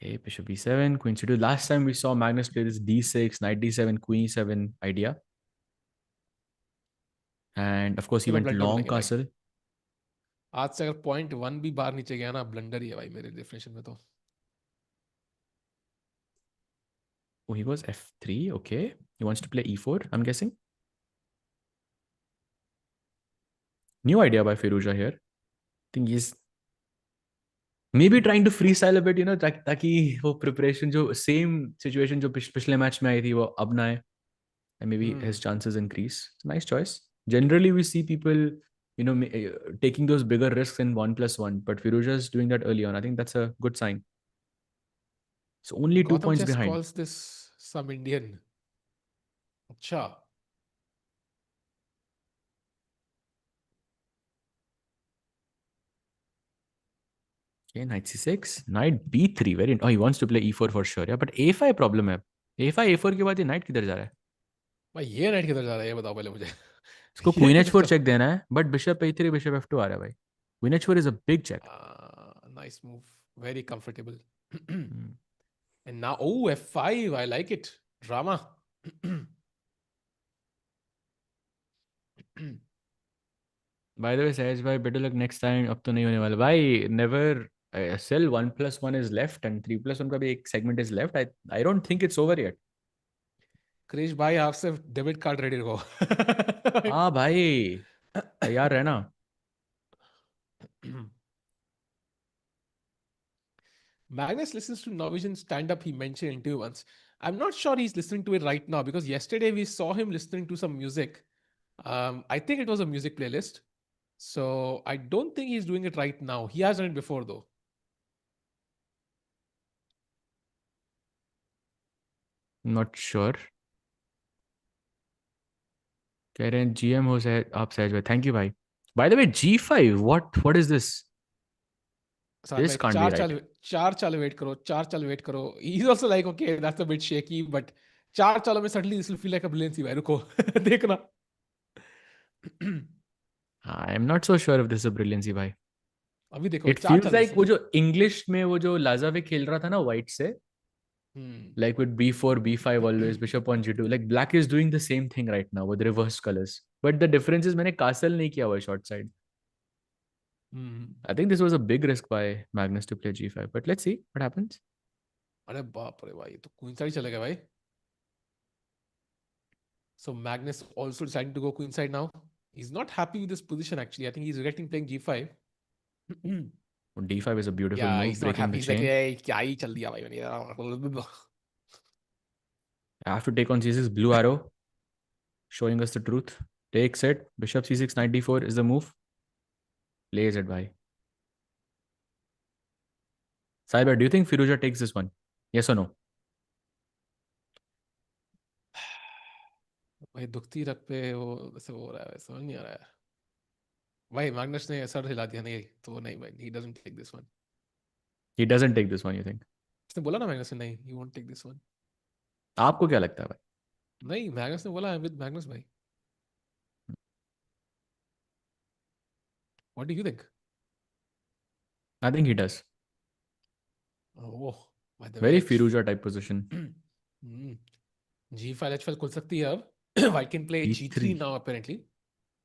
Okay, bishop b7, queen c2. Last time we saw Magnus play this d6, knight d7, queen e7 idea. And of course, he went long castle. आज से अगर point 1 भी बाहर नीचे गया ना, blunder ही है भाई मेरे definition में तो. Oh, he goes f3. Okay, he wants to play e4. I'm guessing. New idea by Firouzja here. I think he's maybe trying to freestyle a bit, ताकि वो preparation जो same situation जो पिछले match में आई थी वो अब ना आए. and maybe his chances increase. It's a nice choice. Generally, we see people, taking those bigger risks in 1+1, but Firouzja is doing that early on. I think that's a good sign. It's only 2 Gotham points Chess behind. calls this some Indian. Acha. Okay, knight c6, knight b3. Very. Oh, he wants to play e4 for sure. Yeah, but a5 problem है. a5 a4 के बाद ये knight किधर जा रहा है? भाई ये नाइट किधर जा रहा है ये बताओ पहले मुझे. इसको queen h4 check देना है, but bishop a3 bishop f2 आ रहा है भाई. Queen h4 is a big check. Nice move. Very comfortable. And now, oh, f5. I like it. Drama. By the way, Sahaj bhai, better luck next time. अब तो नहीं होने वाला भाई. Never. Still 1+1 is left and 3+1 का भी एक segment is left. I don't think it's over yet. Krrish भाई आपसे डेबिट कार्ड रेडी रखो. हाँ भाई, तैयार रहना. Magnus listens to Norwegian stand-up, he mentioned in interview once. I'm not sure he's listening to it right now because yesterday we saw him listening to some music. I think it was a music playlist. So I don't think he's doing it right now. He has done it before though. Not sure. कह रहे हैं GM हो आप सहज भाई. Thank you भाई. By the way, G5. What is this? This can't be right. चार चाल wait करो. चार चाल wait करो. He's also like, okay, that's a bit shaky, but चार चालों में suddenly this will feel like a brilliancy भाई. रुको. देखना. I'm not so sure if this is a brilliancy भाई. अभी देखो. It feels like वो जो English में वो जो Lazavik खेल रहा था ना white से. Like with b4, b5 always, bishop on g2. Like black is doing the same thing right now with reversed colors. But the difference is मैंने castle नहीं किया हुआ short side. I think this was a big risk by Magnus to play g5. But let's see what happens. अरे बाप रे भाई, तो queen side चलेगा भाई. So Magnus also deciding to go queen side now. He's not happy with this position actually. I think he's regretting playing g5. d5 is a beautiful move. He's not happy. He's like, hey, क्या ही चल दिया भाई मैंने. I have to take on c6, blue arrow, showing us the truth. Takes it. Bishop c6, knight d4 is the move. Plays it, bhai. Cyber, do you think Firouzja takes this one? Yes or no? भाई दुखती रख पे वो ऐसे हो रहा है, समझ नहीं आ रहा है. भाई मैग्नस ने सर हिला दिया. नहीं तो नहीं भाई, he doesn't take this one. He doesn't take this one, you think? उसने बोला ना मैग्नस ने नहीं, he won't take this one. आपको क्या लगता है भाई? नहीं, मैग्नस ने बोला with मैग्नस भाई. What do you think? I think he does. Oh, by the Very way, Firouzja type position. G5 H5 खुल सकती है अब. White can play G3 now apparently.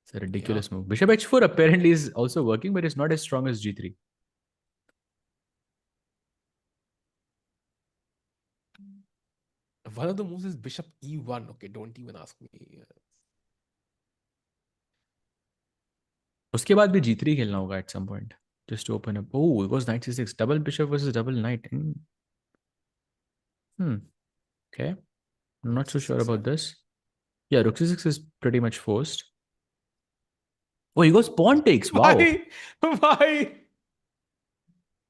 It's a ridiculous move. Bishop H4 apparently is also working, but it's not as strong as G3. One of the moves is Bishop E1. Okay, don't even ask me. उसके बाद भी G3 खेलना होगा at some point just to open up. Oh, it was knight c6, double bishop versus double knight. Okay, I'm not so sure about this. Yeah, rook c6 is pretty much forced. Oh, he goes pawn takes. Wow. Why?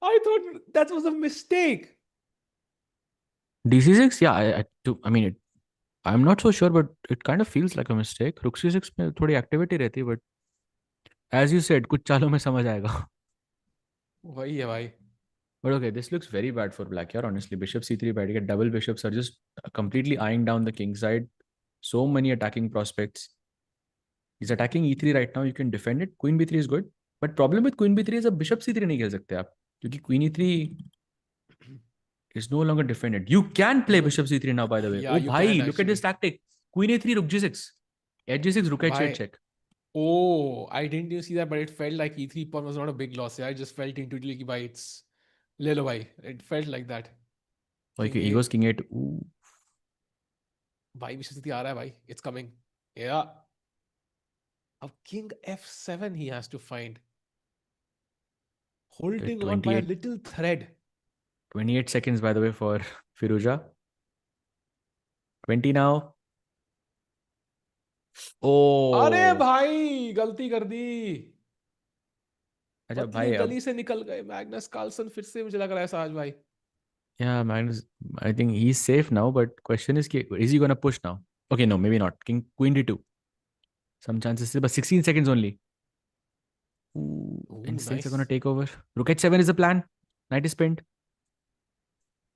I thought that was a mistake. dc6, yeah, I mean, I'm not so sure, but it kind of feels like a mistake. Rook c6 में थोड़ी activity रहती है, but as you said, कुछ चालों में समझ आएगा. वही है भाई. But okay, this looks very bad for black here, honestly. Bishop c3 बैठ गया. Double bishops are just completely eyeing down the king side. So many attacking prospects. He's attacking e3 right now. You can defend it. Queen b3 is good. But problem with queen b3 is a bishop c3 नहीं खेल सकते आप. क्योंकि queen e3 is no longer defended. You can play bishop c3 now, by the way. Yeah, oh, you bhai, can, look at actually. this tactic. Queen a3, rook g6. H6, rook h8 check. Oh, I didn't even see that, but it felt like e3 pawn was not a big loss. I just felt intuitively कि भाई it's ले लो भाई. It felt like that. Okay, he goes king 8. Ooh. भाई bishop c3 आ रहा है भाई. It's coming. Yeah. Now king f7 he has to find. Holding on by a little thread. 28 seconds, by the way, for Firouzja. 20 now. अरे Oh. भाई गलती कर दी। अच्छा पतली भाई अब गली से निकल गए मैग्नस कार्लसन, फिर से मुझे लग रहा है ऐसा आज भाई। yeah, Magnus, I think he's safe now, but question is he gonna push now? Okay, no, maybe not. King Queen D2. Some chances, but 16 seconds only. Ooh, Ooh, instincts are gonna nice. take over. Rook h7 is the plan. Knight is pinned.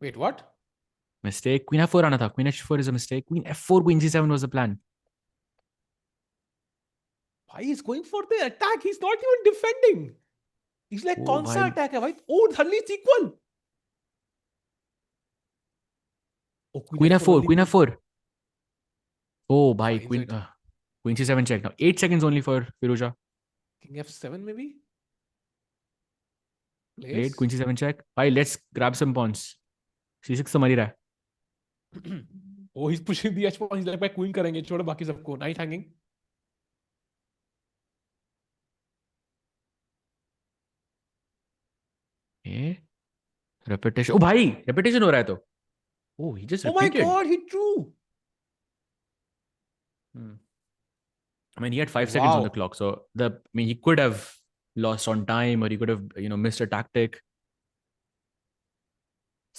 Wait, what? Mistake. Queen f4 आना था. Queen h4 is a mistake. Queen f4, Queen g7 was the plan. भाई he's going for the attack. He's not even defending. He's like Oh, कौन सा भाई. Attack है भाई? Oh, Dhanli is equal. Oh, Queen Queen F4 f4, only Queen pulled. f4. Oh, bhai, Finds Queen it. Queen c7 check now. 8 seconds only for Firouzja. King F7 maybe? Played. Plays. Queen c7 check. Bhai, let's grab some pawns. c6 तो मर ही रहा है. Oh, he's pushing the H pawn. He's like भाई queen करेंगे, छोड़ो बाकी सबको. Knight hanging. ए repetition. Oh भाई, repetition हो रहा है तो. Oh, he just Oh my repeated. God, he drew. I mean, he had 5 seconds on the Wow. clock, so he could have lost on time, or he could have missed a tactic.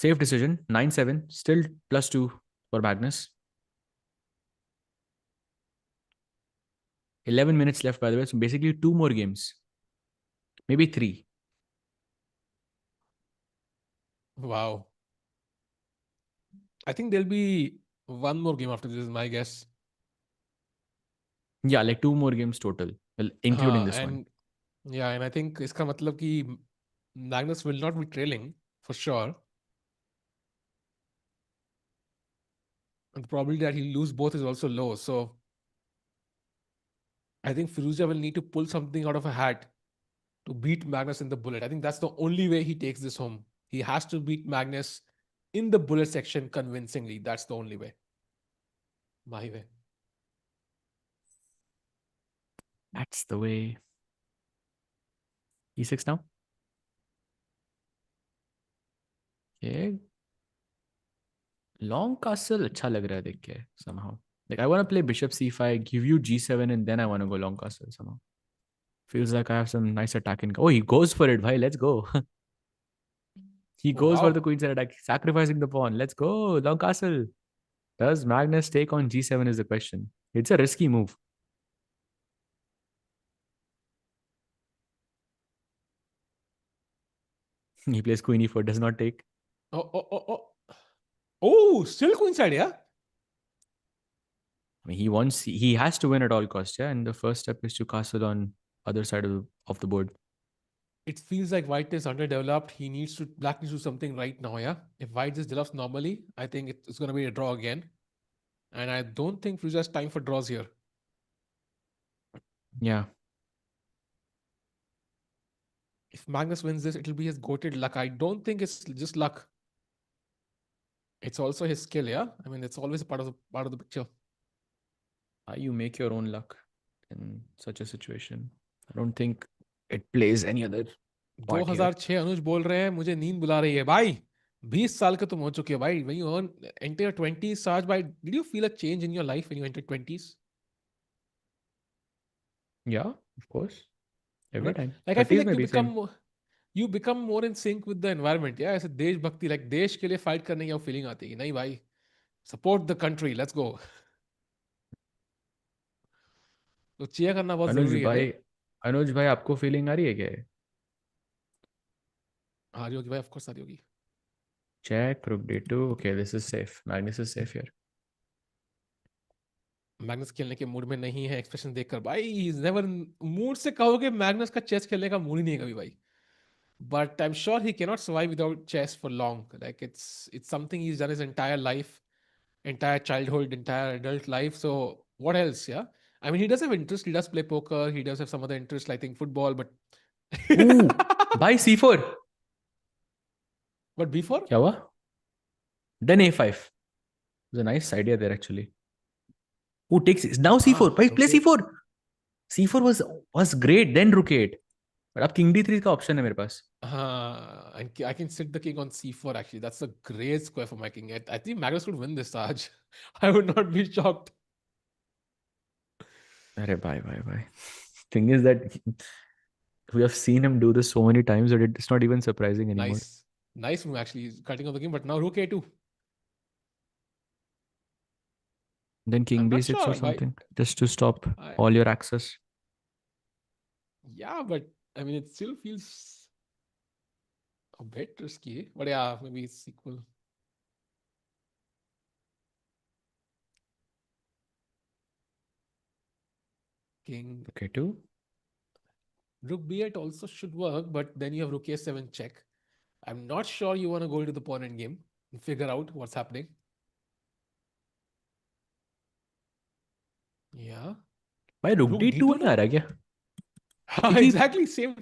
Safe decision. 9-7. Still +2 for Magnus. 11 minutes left, by the way. So basically 2 more games. Maybe 3. Wow. I think there'll be one more game after this, is my guess. Yeah, like 2 more games total, well, including this one. And yeah, and I think इसका मतलब कि Magnus will not be trailing for sure. And the probability that he'll lose both is also low. So I think Firouzja will need to pull something out of a hat to beat Magnus in the bullet. I think that's the only way he takes this home. He has to beat Magnus in the bullet section convincingly. That's the only way. My way. That's the way. E6 now. Okay. Long castle अच्छा लग रहा है देख के somehow. Like I want to play bishop c5, give you g7, and then I want to go long castle somehow. Feels like I have some nice attack in. Oh, he goes for it, bhai. Let's go. He Oh, goes for the wow. queen side attack, sacrificing the pawn. Let's go, long castle. Does Magnus take on g7 is the question. It's a risky move. He plays queen e4, does not take. Oh. Oh, still queen side, yeah? I mean, he has to win at all costs, yeah. And the first step is to castle on other side of the board. It feels like white is underdeveloped. Black needs to do something right now, yeah? If white just develops normally, I think it's going to be a draw again. And I don't think Firouzja has time for draws here. Yeah. If Magnus wins this, it'll be his goated luck. I don't think it's just luck. It's also his skill, yeah? I mean, it's always a part of the picture. You make your own luck in such a situation. I don't think it plays any other part here. 2006 अनुज बोल रहे हैं मुझे नींद बुला रही है भाई 20 साल के तुम हो चुके हो भाई when you enter your 20s Saj bhai did you feel a change in your life when you entered 20s Yeah, of course. Every time. like I feel like same. you become more in sync with the environment yeah ऐसे देश भक्ति like देश के लिए fight करने की feeling आती है नहीं भाई support the country let's go तो cheer करना बहुत जरूरी है अनुज भाई आपको फीलिंग आ रही है क्या आ रही होगी भाई of course आ रही होगी check rook d2 okay this is safe Magnus is safe here Magnus खेलने के मूड में नहीं है एक्सप्रेशन देखकर भाई ही इज नेवर मूड से कहोगे मैग्नस का चेस खेलने का मूड ही नहीं है कभी भाई but I'm sure he cannot survive without chess for long like it's something he's done his entire life entire childhood entire adult life so what else yeah I mean he does have interest he does play poker he does have some other interest I think football but ooh by c4 but b4 क्या हुआ then a5 it was a nice idea there actually who takes it now c4 play c4 c4 was great then rook 8 but अब king d3 का option है मेरे पास and I can sit the king on c4 actually that's a great square for my king I think Magnus could win this Saj I would not be shocked Arey, bye. Thing is that we have seen him do this so many times that it's not even surprising anymore. Nice move actually. He's cutting off the game, but now rook a2. Then king I'm not b6 or sure. something, just to stop all your access. Yeah, but I mean, it still feels a bit risky. But yeah, maybe it's equal. King. Okay, two. Rook b8 also should work, but then you have rook a7 check. I'm not sure you want to go into the pawn end game and figure out what's happening. Yeah. भाई rook d2 नहीं आ रहा क्या? Exactly same.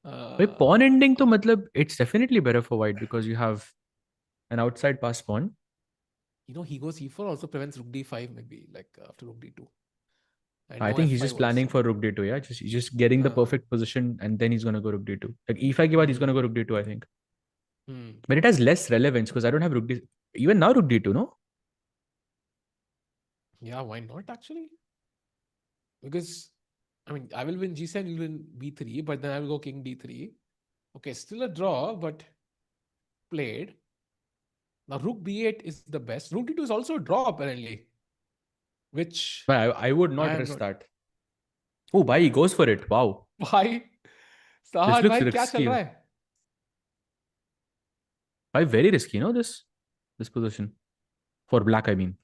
भाई pawn ending तो मतलब it's definitely better for white because you have an outside pass pawn. You know, he goes e4 also prevents rook d5 maybe like after rook d2. I think he's just planning for rook d2. Yeah, just getting the perfect position and then he's gonna go rook d2. Like e5 के बाद he's gonna go rook d2. I think. But it has less relevance because I don't have rook d. Even now rook d2, no? Yeah, why not actually? Because I mean, I will win g7, you will win b3, but then I will go king d3. Okay, still a draw, but played. Now rook b8 is the best. Rook d2 is also a draw apparently. Which I would not risk that. Oh, bhai, he goes for it. Wow. Why? This looks risky. Bhai, very risky, no? This position for black, I mean.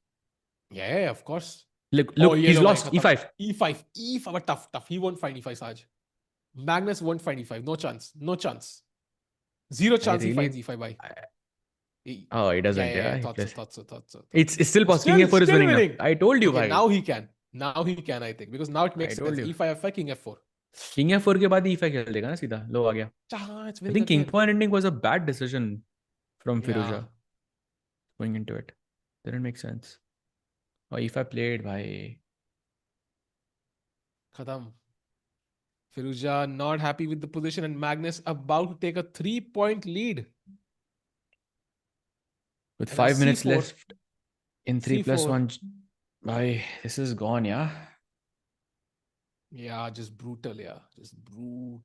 Yeah, of course. Look, he's lost e5. E5, but tough. He won't find e5, Saj. Magnus won't find e5. No chance. Zero chance he finds e5 by. Oh, he doesn't. Yeah. Thought so. It's still possible. King f4 is winning. I told you, okay, bhai. Now he can, I think, because now it makes sense. e5 f5 king f4. King f4 के बाद e5 खेल देगा ना सीधा. लो आ गया. I think king pawn ending was a bad decision from Firouzja. Going into it, didn't make sense. Oh, e5 played, bhai. Khatam. Firouzja not happy with the position, and Magnus about to take a 3-point lead. With 5 minutes left in 3+1, bhai, this is gone, yeah? Yeah, just brutal, yeah. Just brutal.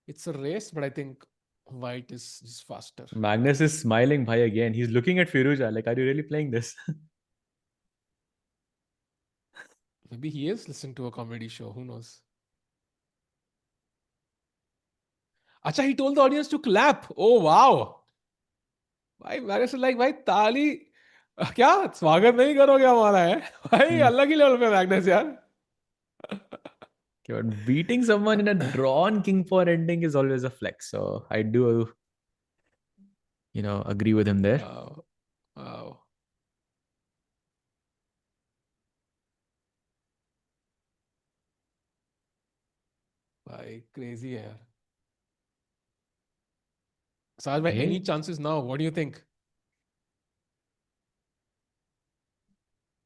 It's a race, but I think white is just faster. Magnus is smiling, bhai, again. He's looking at Firouzja like, are you really playing this? Maybe he is listening to a comedy show. Who knows? Acha, he told the audience to clap. Oh, wow. Why Magnus is like, भाई ताली क्या स्वागत नहीं करोगे हमारा है भाई अलग ही लेवल पे Magnus यार. But beating someone in a drawn king pawn ending is always a flex. So I do, agree with him there. Wow. Bhai, crazy hai. Saj bhai, any chances now? What do you think?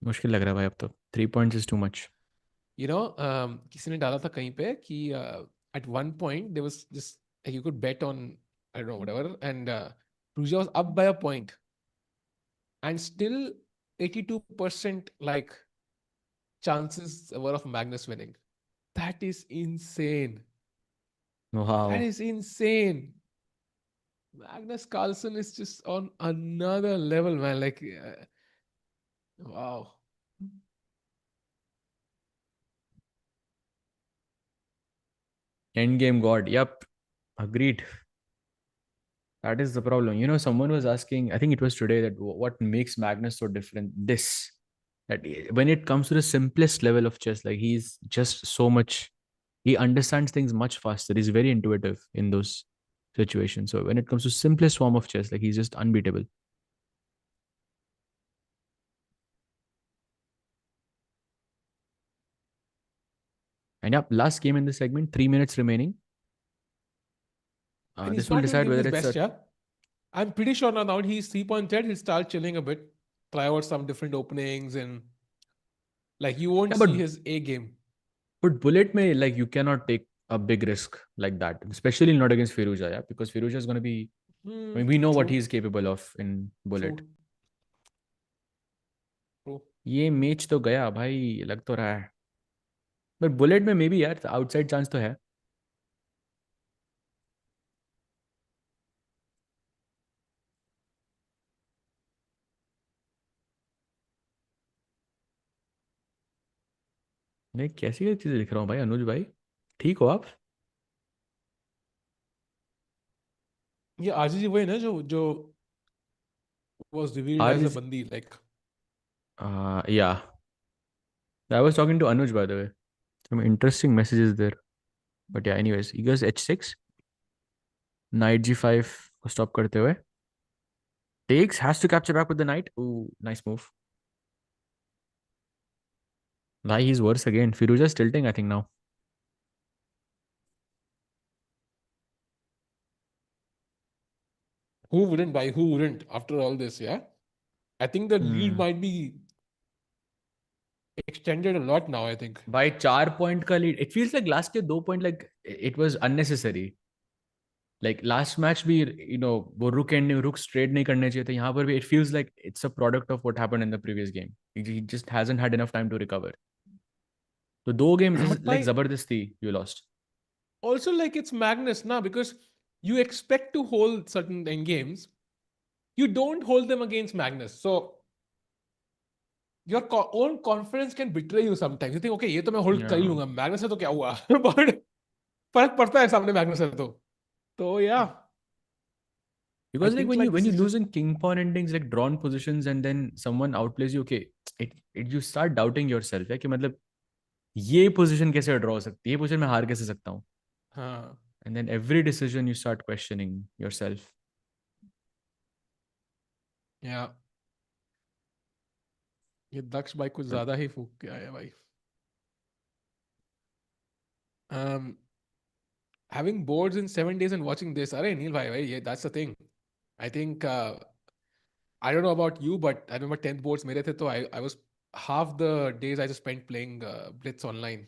मुश्किल लग रहा है भाई अब तो. 3 points is too much. You know, किसी ने डाला था कहीं पे कि at one point there was just you could bet on I don't know whatever, and Firouzja was up by a point, and still 82% like chances were of Magnus winning. That is insane. Wow. That is insane. Magnus Carlsen is just on another level, man. Like, wow. Endgame God. Yep. Agreed. That is the problem. Someone was asking, I think it was today, that what makes Magnus so different? That when it comes to the simplest level of chess, like he's just so much, he understands things much faster. He's very intuitive in those situations. So when it comes to simplest form of chess, like he's just unbeatable. And yep, last game in the segment, 3 minutes remaining. This will decide whether it's best, I'm pretty sure now he's 3-point-10, he'll start chilling a bit, try out some different openings, and like you won't see his A game. But bullet may, like, you cannot take a big risk like that, especially not against Firouzja, yeah, because Firouzja is going to be. I mean, we know what he's capable of in bullet. True. ये match तो गया भाई, लग तो रहा है, but bullet में may be यार आउटसाइड चांस तो है. मैं कैसी कैसी चीजें लिख रहा हूँ भाई, अनुज भाई, ठीक हो आप? ये आरजीजी वही ना जो was revealed as a RGC, bandi, like. yeah. I was talking to Anuj, by the way. Some interesting messages there. But yeah, anyways, he goes h6, knight g5 को stop करते हुए. Takes, has to capture back with the knight. Ooh, nice move. Why he's worse again. Firouzja is tilting, I think, now. Who wouldn't buy? Who wouldn't after all this? Yeah, I think the lead might be extended a lot now. I think. By 4 point का lead. It feels like last year 2 point, like it was unnecessary. Like last match भी, you know, वो रुक straight नहीं करने चाहिए थे. यहाँ पर भी it feels like it's a product of what happened in the previous game. He just hasn't had enough time to recover. So 2 games But like by जबरदस्ती you lost. also like it's Magnus now because you expect to hold certain end games, you don't hold them against Magnus. So your own confidence can betray you sometimes. You think, okay, ये तो मैं hold कर ही लूंगा. Magnus से तो क्या हुआ? But फर्क पड़ता है सामने Magnus से तो yeah. Because I like think when like you this is lose just in king pawn endings, like drawn positions, and then someone outplays you, okay, it you start doubting yourself. है कि मतलब ये position कैसे draw हो सकती है, ये position में हार कैसे सकता हूँ. हाँ. And then every decision you start questioning yourself. Yeah. ये दक्ष भाई कुछ ज्यादा ही फूक के आया भाई. Having boards in 7 days and watching this, अरे नील भाई, yeah, that's the thing. I think I don't know about you, but I remember 10th boards मेरे थे तो I was half the days I just spent playing blitz online.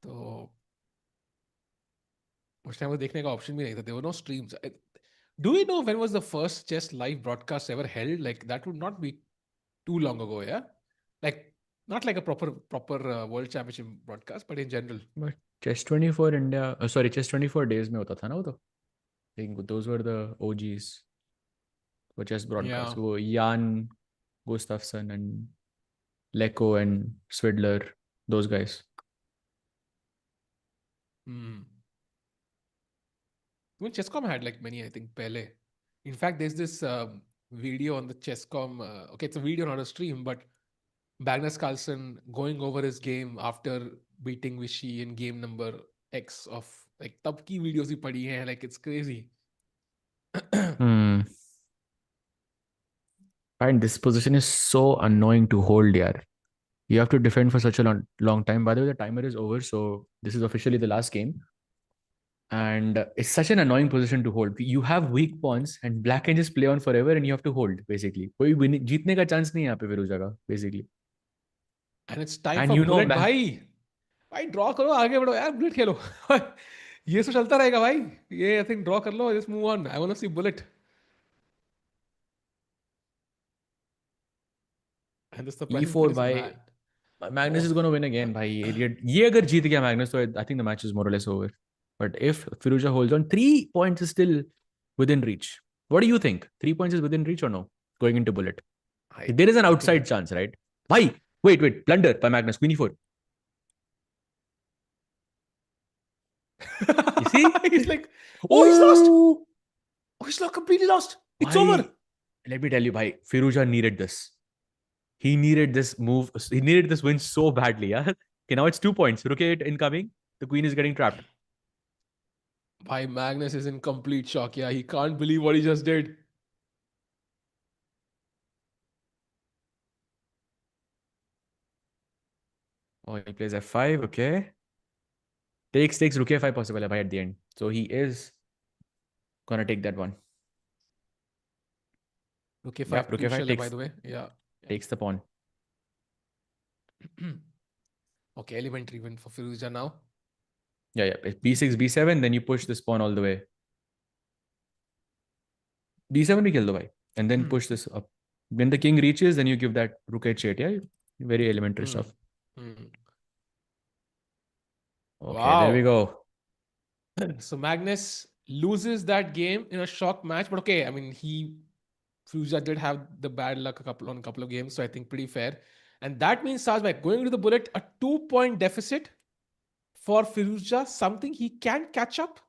तो उस time वो देखने का ऑप्शन भी नहीं था. There were no streams. Do we know when was the first chess live broadcast ever held? Like that would not be too long ago, yeah. Like not like a proper world championship broadcast, but in general. But Chess 24 India, sorry, Chess 24 days में होता था ना वो तो. I think those were the OGs for chess broadcast. Yeah. वो Jan Gustafsson and Leko and Swidler, those guys. Even Chesscom had like many, I think, Pele. In fact, there's this video on the Chesscom. Okay, it's a video, not a stream, but Magnus Carlsen going over his game after beating Vichy in game number X of like तब की videos भी पड़ी हैं. Like it's crazy. And this position is so annoying to hold, yaar. You have to defend for such a long time. By the way, the timer is over, so this is officially the last game. And it's such an annoying position to hold. You have weak pawns, and black can just play on forever, and you have to hold, basically. कोई जीतने का chance नहीं है यहाँ पे फिरोजा का, basically. And it's time And for you know, bullet, भाई draw करो, आगे बढ़ो यार, bullet खेलो. ये सब चलता रहेगा भाई. ये I think draw कर लो, just move on. I want to see bullet. And this the E4 by Magnus is going to win again, bhai. Idiot. ये अगर जीत गया Magnus, so I think the match is more or less over. But if Firouzja holds on, 3 points is still within reach. What do you think? 3 points is within reach or no? Going into bullet. There is an outside chance, right? Bhai, wait. Blunder by Magnus. Queen e4. You see? He's like, oh, he's lost. Oh, he's not completely lost. It's over. Let me tell you, bhai. Firouzja needed this. He needed this move. He needed this win so badly. Yeah. Okay, now it's 2 points. Look at it incoming. The queen is getting trapped. Bhai, Magnus is in complete shock. Yeah, he can't believe what he just did. Oh, he plays f5. Okay. Takes rook a5 possible bhai at the end. So he is gonna take that one. Rook a5. Yeah, rook a5 takes, by the way. Yeah. Takes the pawn. Okay, elementary win for Firouzja now. Yeah. B6, B7, then you push this pawn all the way. D7 we kill the bhai. And then push this up. when the king reaches, then you give that rook h8. Yeah, very elementary stuff. Okay, there we go. So Magnus loses that game in a shock match, but okay, I mean, Firouzja did have the bad luck on a couple of games, so I think pretty fair. And that means, Sajbhai, going to the bullet, a 2-point deficit for Firouzja, something he can catch up,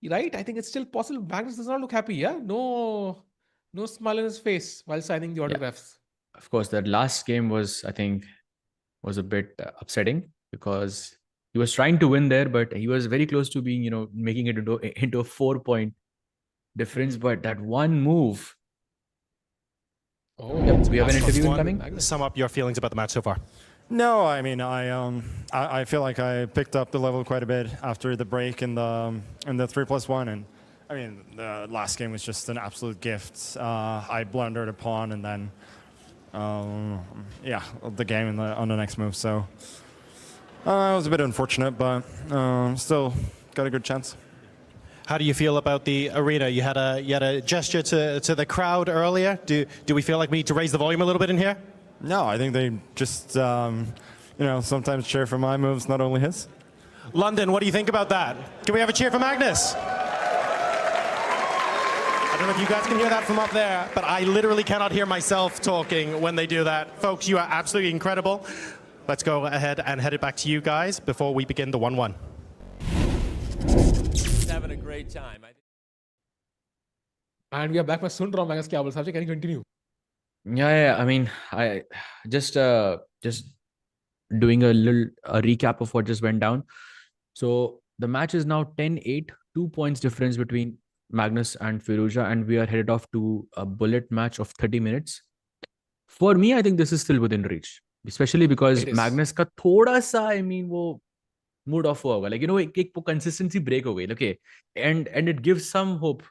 right? I think it's still possible. Magnus does not look happy, yeah? No smile on his face while signing the autographs. Yeah. Of course, that last game was, I think, was a bit upsetting because he was trying to win there, but he was very close to being, making it into a 4-point difference. But that one move. Oh, yep, we have an interview incoming. Sum up your feelings about the match so far. No, I mean, I feel like I picked up the level quite a bit after the break in the 3+1, and I mean, the last game was just an absolute gift. I blundered a pawn, and then the game on the next move. So it was a bit unfortunate, but still got a good chance. How do you feel about the arena? You had a gesture to the crowd earlier. Do we feel like we need to raise the volume a little bit in here? No, I think they just sometimes cheer for my moves, not only his. London, what do you think about that? Can we have a cheer for Magnus? I don't know if you guys can hear that from up there, but I literally cannot hear myself talking when they do that. Folks, you are absolutely incredible. Let's go ahead and head it back to you guys before we begin the 1-1. Having a great time. And we are back. मैं सुन रहा हूँ Magnus क्या बोल रहा है. Can you continue? Yeah. I mean, I just doing a recap of what just went down. So the match is now 10-8, 2 points difference between Magnus and Firouzja, and we are headed off to a bullet match of 30 minutes. For me, I think this is still within reach, especially because Magnus का थोड़ा सा, I mean, वो mood off हुआ होगा. Like, एक consistency break हो गई. Okay, and it gives some hope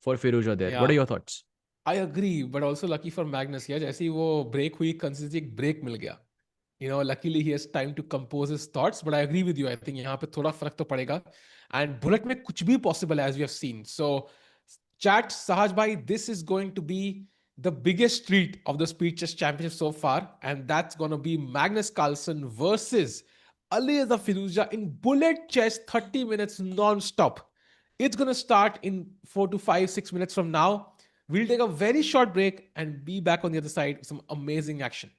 for Firouzja there. Yeah. What are your thoughts? I agree, but also lucky for Magnus. Yeah, जैसे ही वो break हुई, consistency एक break मिल गया. Luckily he has time to compose his thoughts, but I agree with you. I think यहाँ पे थोड़ा फर्क तो पड़ेगा. And bullet में कुछ भी possible as we have seen. So, chat, Sahaj bhai, this is going to be the biggest treat of the Speed Chess Championship so far, and that's going to be Magnus Carlsen versus Alireza Firouzja in bullet chess, 30 minutes non-stop. It's going to start in 4 to 5, 6 minutes from now. We'll take a very short break and be back on the other side with some amazing action.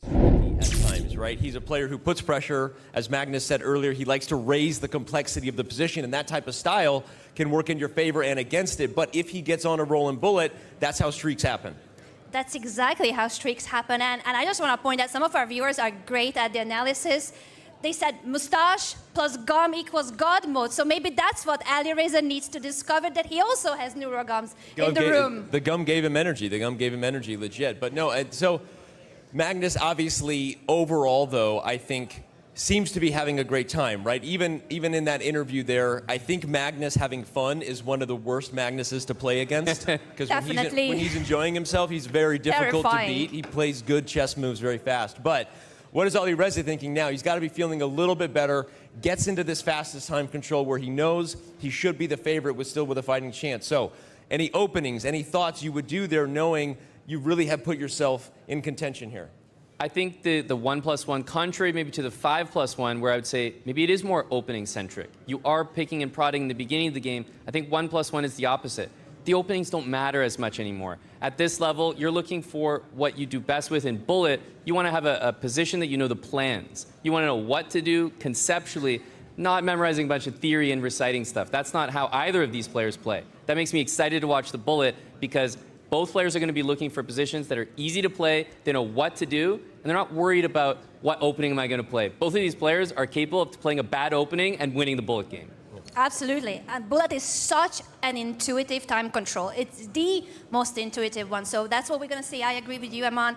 At times, right? He's a player who puts pressure. As Magnus said earlier, he likes to raise the complexity of the position, and that type of style can work in your favor and against it. But if he gets on a roll and bullet, that's how streaks happen. That's exactly how streaks happen. And I just want to point out, some of our viewers are great at the analysis. They said mustache plus gum equals God mode. So maybe that's what Alireza needs to discover, that he also has neurogums in the room. The gum gave him energy. The gum gave him energy, legit. But no, so Magnus, obviously, overall, though, I think seems to be having a great time, right? Even in that interview there, I think Magnus having fun is one of the worst Magnuses to play against. Because when he's enjoying himself, he's very difficult to beat. He plays good chess moves very fast. But what is Alireza thinking now? He's got to be feeling a little bit better, gets into this fastest time control where he knows he should be the favorite with a fighting chance. So any openings, any thoughts you would do there knowing you really have put yourself in contention here? I think the 1+1, contrary maybe to the 5+1, where I would say maybe it is more opening centric. You are picking and prodding in the beginning of the game. I think 1+1 is the opposite. The openings don't matter as much anymore. At this level, you're looking for what you do best with in bullet. You want to have a position that you know the plans. You want to know what to do conceptually, not memorizing a bunch of theory and reciting stuff. That's not how either of these players play. That makes me excited to watch the bullet because both players are going to be looking for positions that are easy to play, they know what to do, and they're not worried about what opening am I going to play. Both of these players are capable of playing a bad opening and winning the bullet game. Absolutely. And bullet is such an intuitive time control. It's the most intuitive one. So that's what we're going to see. I agree with you, Aman.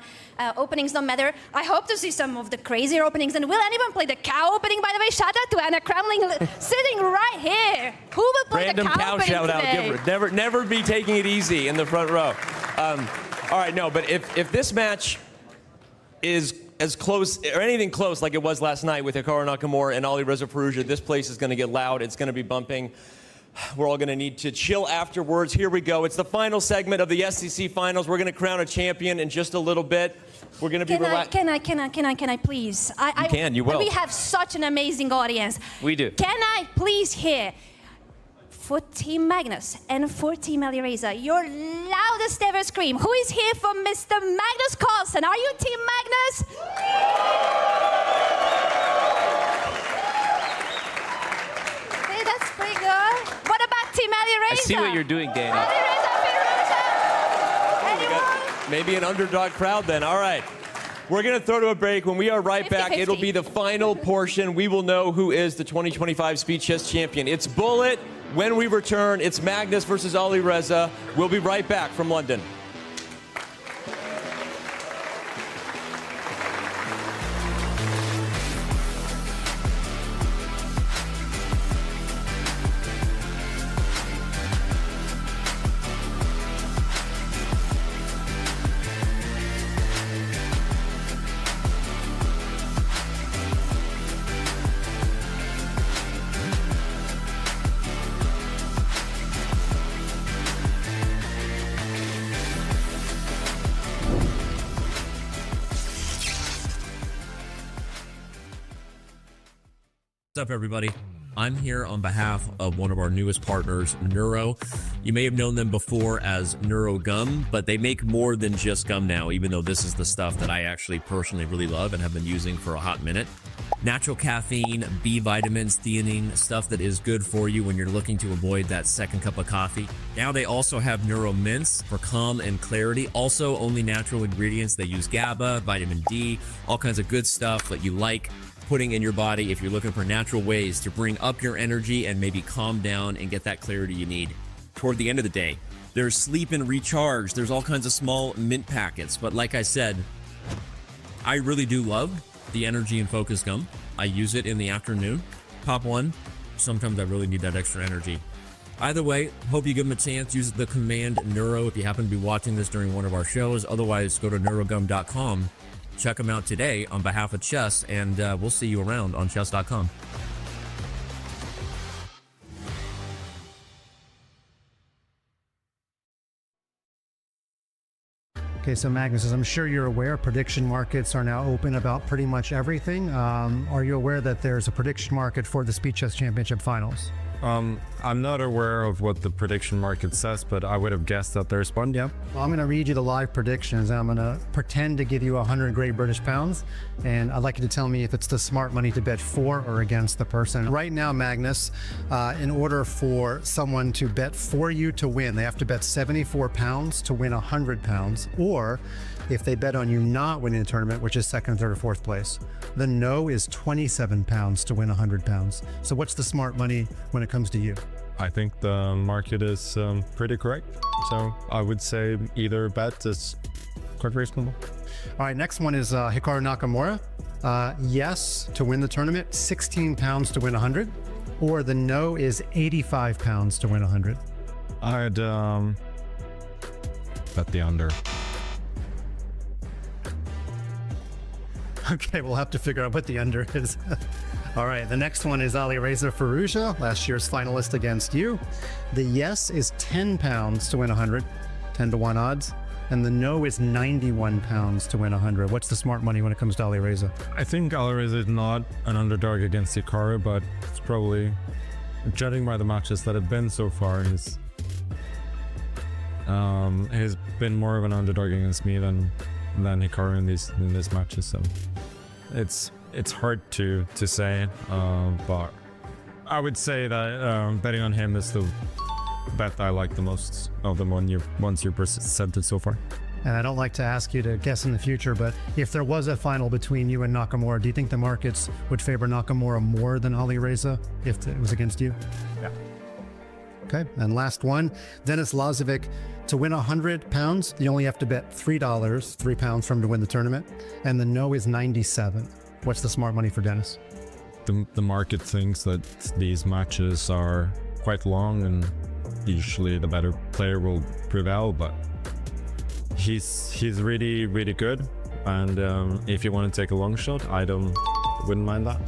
Openings don't matter. I hope to see some of the crazier openings. And will anyone play the cow opening, by the way? Shout out to Anna Kremling sitting right here. Who will play Random the cow opening shout today? out. Never be taking it easy in the front row. All right, no, but if this match is as close, or anything close like it was last night with Hikaru Nakamura and Alireza Firouzja, this place is going to get loud. It's going to be bumping. We're all going to need to chill afterwards. Here we go. It's the final segment of the SEC Finals. We're going to crown a champion in just a little bit. We're going to be relaxed. Can I please? You will. We have such an amazing audience. We do. Can I please hear, for Team Magnus and for Team Alireza, your loudest ever scream? Who is here for Mr. Magnus Carlsen? Are you Team Magnus? Hey, that's pretty good. What about Team Alireza? I see what you're doing, Danny. Alireza Firouzja? Anyone? Maybe an underdog crowd then. All right. We're going to throw to a break. When we are right back, 50-50. it'll be the final portion. We will know who is the 2025 Speed Chess champion. It's Bullet. When we return, it's Magnus versus Alireza. We'll be right back from London. What's up, everybody? I'm here on behalf of one of our newest partners, Neuro. You may have known them before as Neuro Gum, but they make more than just gum now, even though this is the stuff that I actually personally really love and have been using for a hot minute. Natural caffeine, B vitamins, theanine, stuff that is good for you when you're looking to avoid that second cup of coffee. Now they also have Neuro Mints for calm and clarity. Also only natural ingredients. They use GABA, vitamin D, all kinds of good stuff that you like putting in your body if you're looking for natural ways to bring up your energy and maybe calm down and get that clarity you need toward the end of the day. There's sleep and recharge. There's all kinds of small mint packets. But like I said, I really do love the energy and focus gum. I use it in the afternoon. Pop one. Sometimes I really need that extra energy. Either way, hope you give them a chance. Use the command Neuro if you happen to be watching this during one of our shows. Otherwise, go to neurogum.com. Check them out today on behalf of Chess, and we'll see you around on chess.com. Okay, so Magnus, as I'm sure you're aware, prediction markets are now open about pretty much everything. Are you aware that there's a prediction market for the Speed Chess Championship Finals? I'm not aware of what the prediction market says, but I would have guessed that there's one, yeah. Well, I'm going to read you the live predictions. I'm going to pretend to give you 100 Great British Pounds, and I'd like you to tell me if it's the smart money to bet for or against the person. Right now, Magnus, in order for someone to bet for you to win, they have to bet 74 pounds to win 100 pounds, or if they bet on you not winning the tournament, which is second, third, or fourth place. The no is 27 pounds to win 100 pounds. So what's the smart money when it comes to you? I think the market is pretty correct. So I would say either bet is quite reasonable. All right, next one is Hikaru Nakamura. Yes to win the tournament, 16 pounds to win 100. Or the no is 85 pounds to win 100. I'd bet the under. Okay, we'll have to figure out what the under is. All right, the next one is Alireza Firouzja, last year's finalist against you. The yes is 10 pounds to win 100, 10 to 1 odds. And the no is 91 pounds to win 100. What's the smart money when it comes to Alireza? I think Alireza is not an underdog against Hikaru, but it's probably, judging by the matches that have been so far, he's been more of an underdog against me than Hikaru in these matches. So it's hard to say, but I would say that betting on him is the bet I like the most of the ones you've presented so far. And I don't like to ask you to guess in the future, but if there was a final between you and Nakamura, do you think the markets would favor Nakamura more than Alireza if it was against you? Yeah. Okay, and last one, Denis Lazavik. To win 100 pounds, you only have to bet $3, 3 pounds for him to win the tournament, and the no is 97. What's the smart money for Denis? The market thinks that these matches are quite long and usually the better player will prevail, but he's really, really good, and if you want to take a long shot, I wouldn't mind that.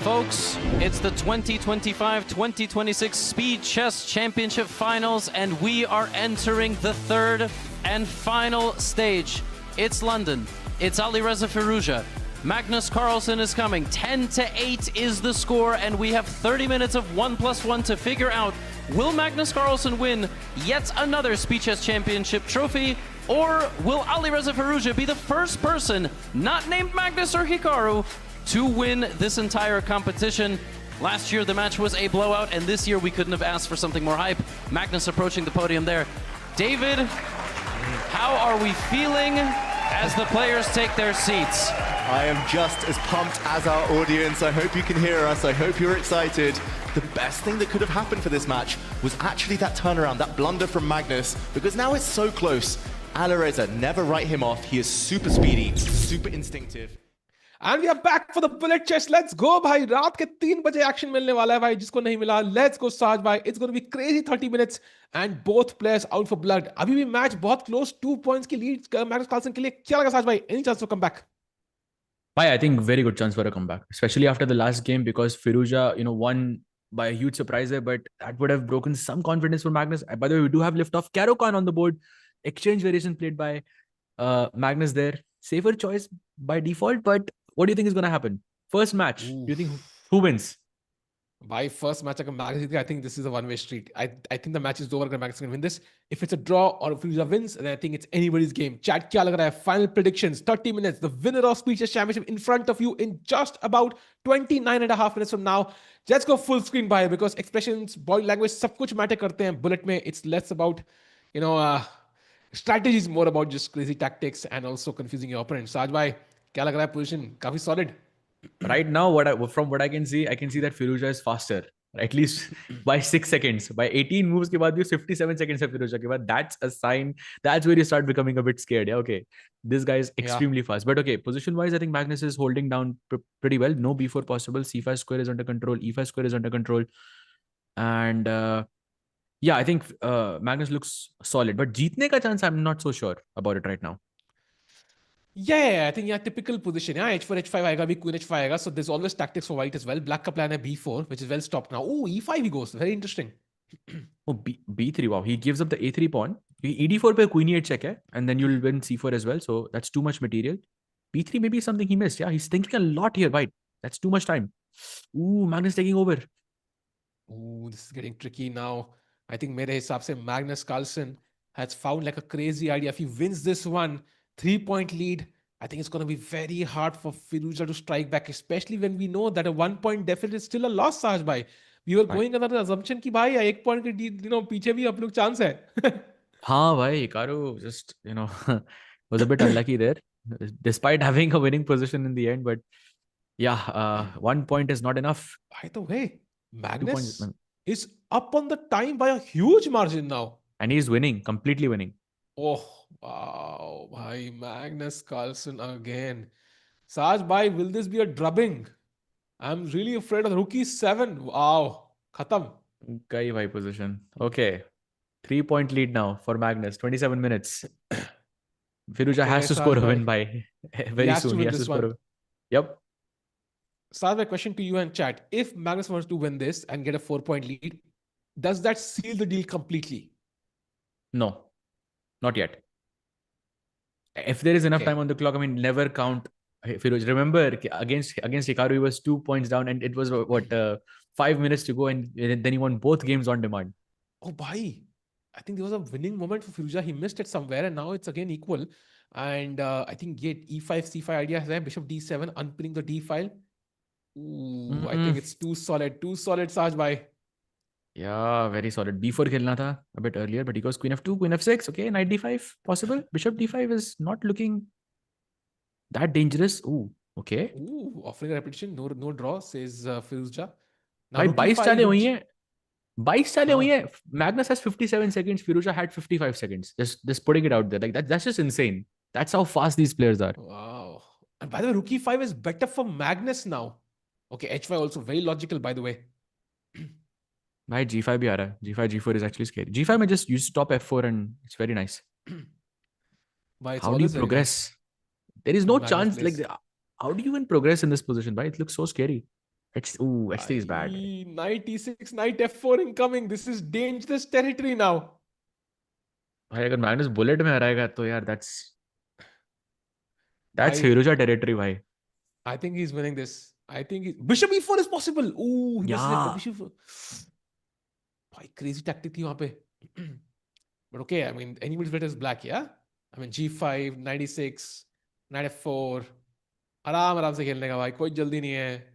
Folks, it's the 2025-2026 Speed Chess Championship Finals, and we are entering the third and final stage. It's London. It's Alireza Firouzja. Magnus Carlsen is coming. 10-8 is the score, and we have 30 minutes of 1+1 to figure out, will Magnus Carlsen win yet another Speed Chess Championship trophy, or will Alireza Firouzja be the first person, not named Magnus or Hikaru, to win this entire competition? Last year the match was a blowout, and this year we couldn't have asked for something more hype. Magnus approaching the podium there. David, how are we feeling as the players take their seats? I am just as pumped as our audience. I hope you can hear us. I hope you're excited. The best thing that could have happened for this match was actually that turnaround, that blunder from Magnus, because now it's so close. Alireza, never write him off. He is super speedy, super instinctive. And we are back for the bullet chess. Let's go, भाई. रात के 3 बजे action मिलने वाला है भाई. जिसको नहीं मिला, let's go, Saj भाई. It's going to be crazy 30 minutes and both players out for blood. अभी भी match बहुत close, 2 points की lead Magnus Carlsen के लिए. क्या लगा Saj भाई? Any chance to come back? I think very good chance for a comeback, especially after the last game, because Firouzja, won by a huge surprise there, but that would have broken some confidence for Magnus. By the way, we do have liftoff. Caro Khan on the board. Exchange variation played by Magnus there. Safer choice by default, but what do you think is going to happen? First match, do you think who wins? By first match, I think this is a one-way street. I think the match is over. Magnus can win this. If it's a draw or if Firouzja wins, then I think it's anybody's game. Chat, kya lag raha hai? Final predictions, 30 minutes. The winner of Speed Chess Championship in front of you in just about 29.5 minutes from now. Let's go full screen by, because expressions, body language, सब कुछ matter करते हैं. Bullet में, it's less about, strategy is more about just crazy tactics and also confusing your opponent. Saj bhai, kya lag raha hai position? Kafi solid. Right now, from what I can see that Firouzja is faster, at least by 6 seconds. By 18 moves ke baad, 57 seconds of Firouzja ke baad. That's a sign. That's where you start becoming a bit scared. Yeah, okay, this guy is extremely fast. But okay, position-wise, I think Magnus is holding down pretty well. No b4 possible. c5 square is under control. e5 square is under control. And yeah, I think Magnus looks solid. But jeetne ka chance, I'm not so sure about it right now. Yeah, I think typical position. Yeah, h4, h5 आएगा भी, queen h5 आएगा. So there's always tactics for white as well. Black का plan है b4, which is well stopped now. Oh, e5 he goes. Very interesting. Oh, b3. Wow, he gives up the a3 pawn. ed4 पे queen e8 check hai, and then you'll win c4 as well. So that's too much material. b3 maybe something he missed. Yeah, he's thinking a lot here, white. That's too much time. Ooh, Magnus taking over. Ooh, this is getting tricky now. I think मेरे हिसाब से Magnus Carlsen has found like a crazy idea. If he wins this one, 3-point lead, I think it's going to be very hard for Firouzja to strike back, especially when we know that a 1-point deficit is still a loss, Saj bhai. We were going under the assumption कि भाई 1 point के पीछे भी हम लोग chance है. हाँ भाई, Hikaru just was a bit unlucky there, despite having a winning position in the end. But yeah, 1 point is not enough. By the way, Magnus is up on the time by a huge margin now, and he's winning, completely winning. Oh wow, bhai, Magnus Carlsen again. Saj bhai, will this be a drubbing? I'm really afraid of rookie 7. Wow, khatam. Guy bhai position. Okay, 3-point lead now for Magnus. 27 minutes. Firouzja has to score a win by very soon. He has to score. Yep. Saj, my question to you and chat: if Magnus wants to win this and get a 4-point lead, does that seal the deal completely? No. Not yet. If there is enough time on the clock, I mean, never count Firouzja. Remember, against Hikaru, he was 2 points down, and it was 5 minutes to go, and then he won both games on demand. Oh, bhai. I think there was a winning moment for Firouzja. He missed it somewhere, and now it's again equal. And I think e5, c5 idea has bishop d7, unpinning the d file. Ooh, I think it's too solid. Too solid, Saj bhai. Yeah, very solid. b4 khelna tha a bit earlier, but he goes queen f2, queen f6. Okay, knight d5 possible. Bishop d5 is not looking that dangerous. Ooh, okay. Ooh, offering a repetition. No draw, says Firouzja. Now 22 chale hui hai. 22 chale hui hai. Magnus has 57 seconds. Firouzja had 55 seconds. Just putting it out there. Like that's just insane. That's how fast these players are. Wow. And by the way, rook e5 is better for Magnus now. Okay, h5 also very logical, by the way. Bhai, g5 bhi aa raha hai. g5, g4 is actually scary. g5 mein just use stop f4 and it's very nice. How do you progress? There is no chance. Like, how do you even progress in this position? Bhai, it looks so scary. H3 is bad. Knight E6, Knight F4 incoming. This is dangerous territory now. भाई अगर Magnus bullet में हराएगा तो यार that's भाई, Firouzja territory भाई. I think he's winning this. I think Bishop E4 is possible. Ooh, he misses it, but Yeah. Bishop. भाई crazy tactic थी वहाँ पे. But okay, I mean, anybody's better is black, yeah? I mean, G5, 96, Knight F4. आराम से खेलने का भाई, कोई जल्दी नहीं है.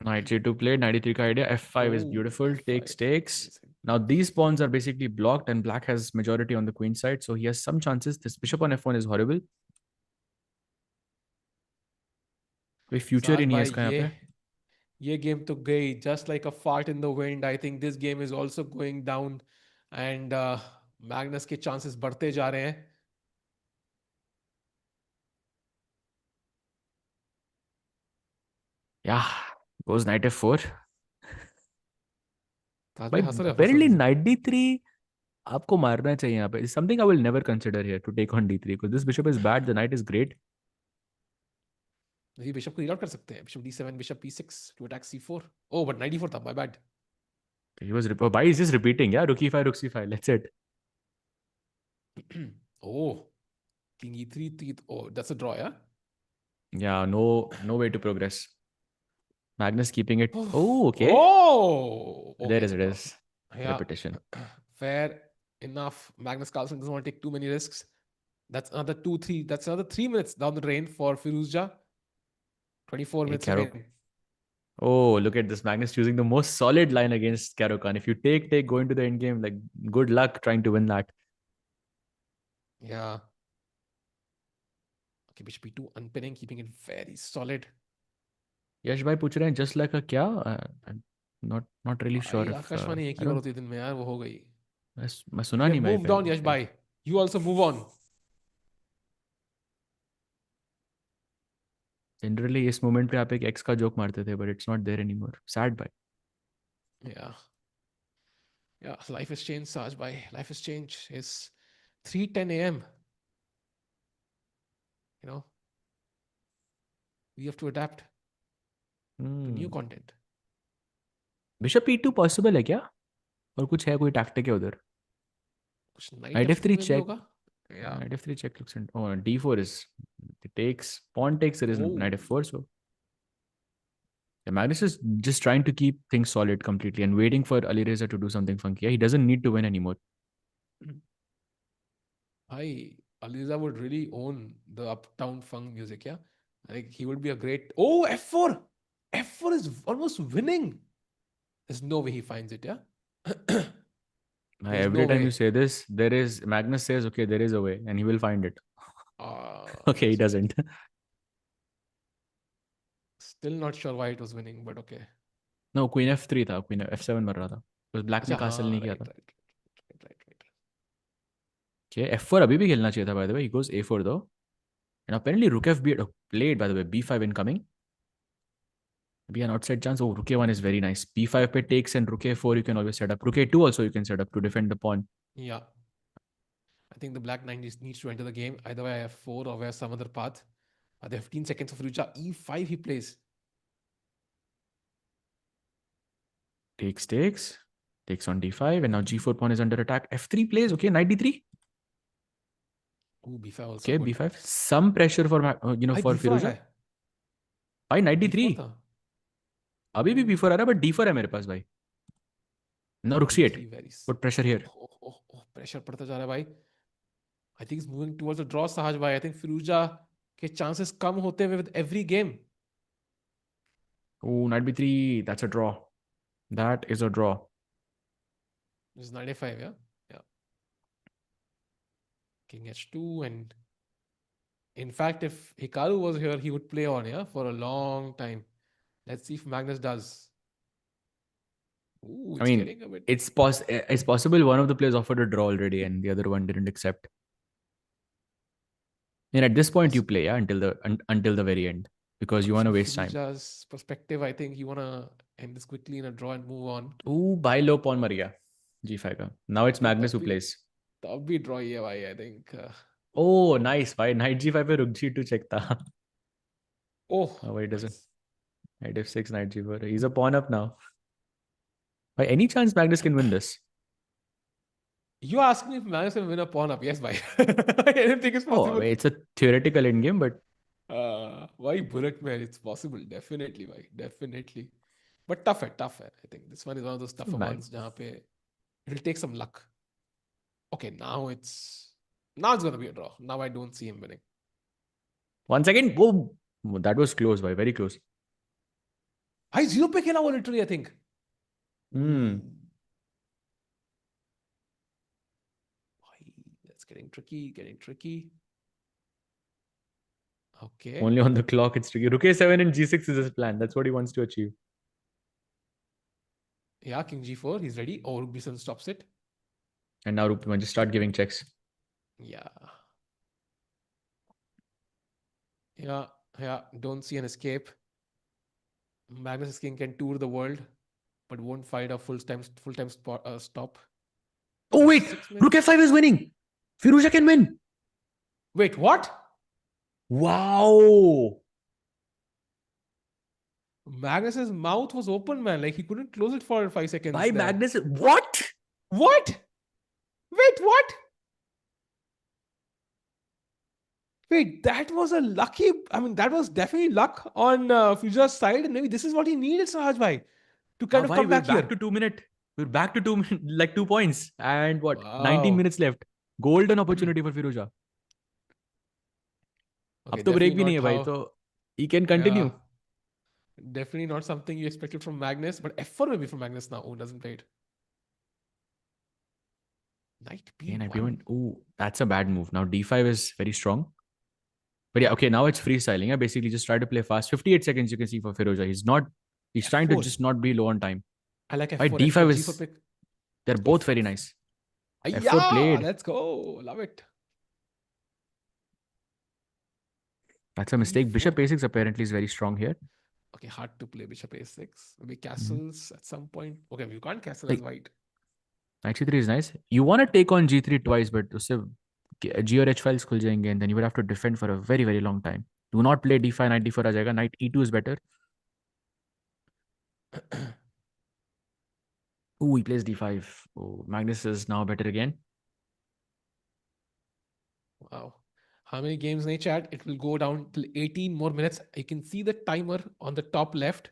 Knight G2 played, 93 ka idea. F5 is beautiful. Takes. Now these pawns are basically blocked and black has majority on the queen side. So he has some chances. This bishop on F1 is horrible. कोई future ही साज नहीं है भाई, इसका यहाँ पे. ये game तो गई. Just like a fart in the wind. I think this game is also going down. And Magnus के chances बढ़ते जा रहे हैं. Yeah, goes Knight F4. ताज भाई भाई हंस रहे हो, apparently Knight D3 आपको मारना चाहिए यहाँ पे. It's something I will never consider here to take on D3 because this bishop is bad. The knight is great. ये बिशप को रीड आउट कर सकते हैं. Bishop D7, Bishop E6 to attack C4. Oh, but Knight D4 था. My bad. He was why is this repeating? Yeah, Rook E5, Rook C5. Let's it. Oh, King E3. Oh, that's a draw, yeah? Yeah, no way to progress. Magnus keeping it. Oh, okay. Oh! Okay. There it is. Yeah. Repetition. Fair enough. Magnus Carlsen doesn't want to take too many risks. That's another 2-3. That's another 3 minutes down the drain for Firouzja. 24 minutes again. Oh, look at this. Magnus choosing the most solid line against Karo Khan. If you take, go into the end game. Like, good luck trying to win that. Yeah. Okay, Bishop E2 unpinning, keeping it very solid. यश भाई पूछ रहे हैं just like a क्या? Not really sure. Akashvani एक ही बार होती दिन में यार, वो हो गई. मैं सुना नहीं. Moved on, Yash bhai. You also move on. Generally इस moment पे आप एक X का joke मारते थे, but it's not there anymore. Sad bhai. Yeah. Yeah, life has changed, Saj bhai. Life has changed. It's 3:10 a.m. You know, we have to adapt to new content. Bishop E2 possible है क्या? और कुछ है, कोई tactic है उधर? Knight F3 check. Yeah. Knight F3 check looks in. Oh, D4 is it takes pawn takes. There is Knight F4. So yeah, Magnus is just trying to keep things solid completely and waiting for Alireza to do something funky. Yeah, he doesn't need to win anymore. Alireza would really own the uptown funk music. Yeah, like he would be a great. Oh, F4. F4 is almost winning. There's no way he finds it. Yeah. Every time you say this, there is Magnus says, okay, there is a way, and he will find it. Okay, he doesn't. Still not sure why it was winning, but okay. No, Queen F3 था, Queen F7 मर रहा था. Because Black ने castle नहीं किया था. Right. Okay, F4 अभी भी खेलना चाहिए था, by the way. He goes A4 though. And apparently Rook F played, by the way. B5 incoming. Maybe an outside chance. Oh, Rook A1 is very nice. B5 पे takes and Rook A4 you can always set up. Rook A2 also you can set up to defend the pawn. Yeah. I think the black knight needs to enter the game. Either way F4 or via some other path. There are 15 seconds of Firouzja. E5 he plays. Takes on D5 and now G4 pawn is under attack. F3 plays. Okay, Knight D3. Ooh, B5 also. Okay, good. B5. Some pressure for for Firouzja. Why Knight D3? अभी भी B4 आ रहा है, but D4 है मेरे पास भाई. Now Rook C8. Put pressure here. Oh, pressure पड़ता जा रहा है भाई. I think he's moving towards a draw, Sahaj bhai. I think Firouzja के chances कम होते हुए with every game. Oh, Knight B3. That's a draw. That is a draw. This is Knight A5, yeah? King H2 and in fact, if Hikaru was here, he would play on, for a long time. Let's see if Magnus does. Ooh, I mean, it's possible one of the players offered a draw already and the other one didn't accept. And at this point, you play until the very end because you want to waste time. Firouzja's perspective, I think you want to end this quickly in a draw and move on. Ooh, bhai low pawn mar gaya. G5 ka. Now it's Magnus who plays. तब भी draw ही है भाई, I think. Oh, nice. Why Knight G5 पे Rook G2 check था. Oh, why it doesn't? Knight f6, knight g4. He's a pawn up now. By any chance, Magnus can win this? You asked me if Magnus can win a pawn up. Yes, bhai. I don't think it's Oh, I possible. mean, it's a theoretical endgame, but Why bullet man? It's possible. Definitely, bhai. Definitely. But tough hai, tough hai. I think this one is one of those tougher ones jahan pe it'll take some luck. Okay, now it's gonna be a draw. Now I don't see him winning. 1 second. Boom. That was close, bhai. Very close. I 0 pe khela wo literally, I think. That's getting tricky. Okay. Only on the clock, it's tricky. Rook a7 and g6 is his plan. That's what he wants to achieve. Yeah, king g4. He's ready. Oh, rook b7 stops it. And now Rook just start giving checks. Yeah. Don't see an escape. Magnus' king can tour the world, but won't find a full-time stop. Oh, wait. Rook f5 is winning. Firouzja can win. Wait, what? Wow. Magnus's mouth was open, man. Like he couldn't close it for 5 seconds. By there. Magnus. What? What? Wait, what? Wait, that was a lucky... I mean, that was definitely luck on Firouzja's side. And maybe this is what he needed, Sahaj bhai, to kind of come back here. To 2 minutes. We're back to 2 minutes, like 2 points. And what? Wow. 19 minutes left. Golden opportunity for Firouzja. Okay, Ab to break bhi nahi hai, definitely bhai. not So he can continue. Yeah. Definitely not something you expected from Magnus, but F4 maybe from Magnus now. Oh, doesn't play it. Knight B1. Oh, that's a bad move. Now D5 is very strong. But yeah, okay, now it's freestyling. I basically just try to play fast. 58 seconds you can see for Firouzja. He's trying to just not be low on time. I like F4. Right, D5 F4, is... G4 pick. They're both very nice. F4 Yeah, played. let's go. Love it. That's a mistake. Bishop a6 apparently is very strong here. Okay, hard to play bishop a6. Maybe castles at some point. Okay, we can't castle Like, as white. Knight c3 is nice. You want to take on g3 twice, but usse g or h files khul jayenge, and then you would have to defend for a very, very long time. Do not play d5, knight d4 aa jayega. Knight e2 is better. Oh, he plays d5. Oh, Magnus is now better again. Wow. How many games in chat? It will go down till 18 more minutes. You can see the timer on the top left.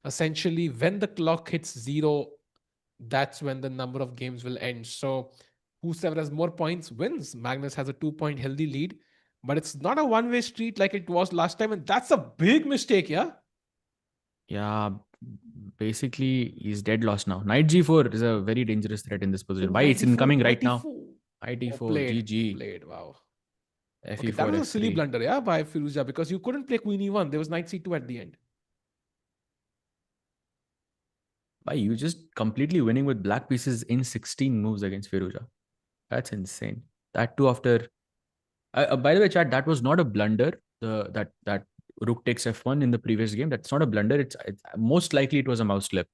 Essentially, when the clock hits 0, that's when the number of games will end. So whoever has more points wins. Magnus has a 2-point healthy lead, but it's not a one-way street like it was last time. And that's a big mistake, yeah? Yeah, basically he's dead lost now. Knight g4 is a very dangerous threat in this position. Why? It's incoming right now. Knight e4, GG. Played, wow. Fe4, Okay, that was a silly F3. blunder, yeah, by Firouzja, because you couldn't play queen e1. There was knight c2 at the end. Why? You just completely winning with black pieces in 16 moves against Firouzja. That's insane. That too after... by the way, chat, that was not a blunder. That rook takes f1 in the previous game. That's not a blunder. It's most likely it was a mouse slip.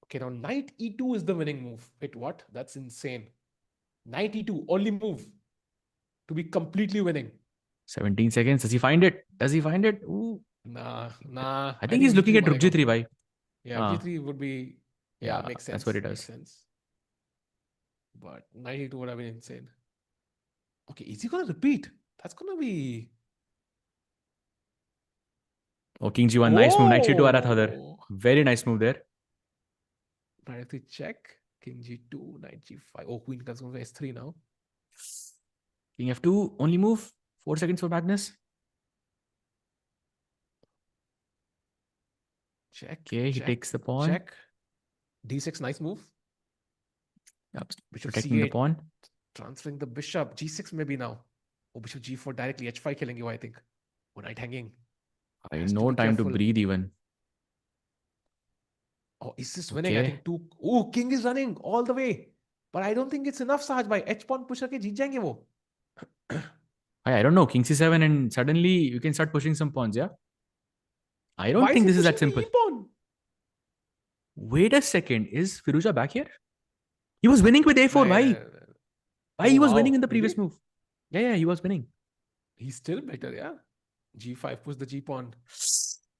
Okay, now knight e2 is the winning move. Wait, what? That's insane. Knight e2, only move to be completely winning. 17 seconds. Does he find it? Ooh. Nah. I think he's looking at rook g3, bhai. Yeah, g3 would be... Yeah, makes sense. That's what he does. Makes sense. But knight e2 would have been insane. Okay, is he going to repeat? That's going to be... Oh, king g1. Nice move. Knight c2 aa raha tha udhar. Very nice move there. Knight f3 check. King g2, knight g5. Oh, queen comes over s3 now. King f2. Only move. 4 seconds for Magnus. Check. Okay, he takes the pawn. Check. d6, nice move. Yep. Bishop Protecting the c8. pawn. Transferring the bishop. g6 maybe now. Oh, bishop g4 directly. h5 killing you, I think. Oh, knight hanging. No time to breathe even. Oh, is this winning? I think two. Oh, king is running all the way. But I don't think it's enough, Sahaj bhai. H pawn push करके जीत जाएंगे वो. I don't know. King c7 and suddenly you can start pushing some pawns, yeah? I don't think this is that simple. Wait a second. Is Firouzja back here? He was winning with a4. Why? Why he was winning in the previous move? Yeah, he was winning. He's still better, yeah. G5, push the G pawn.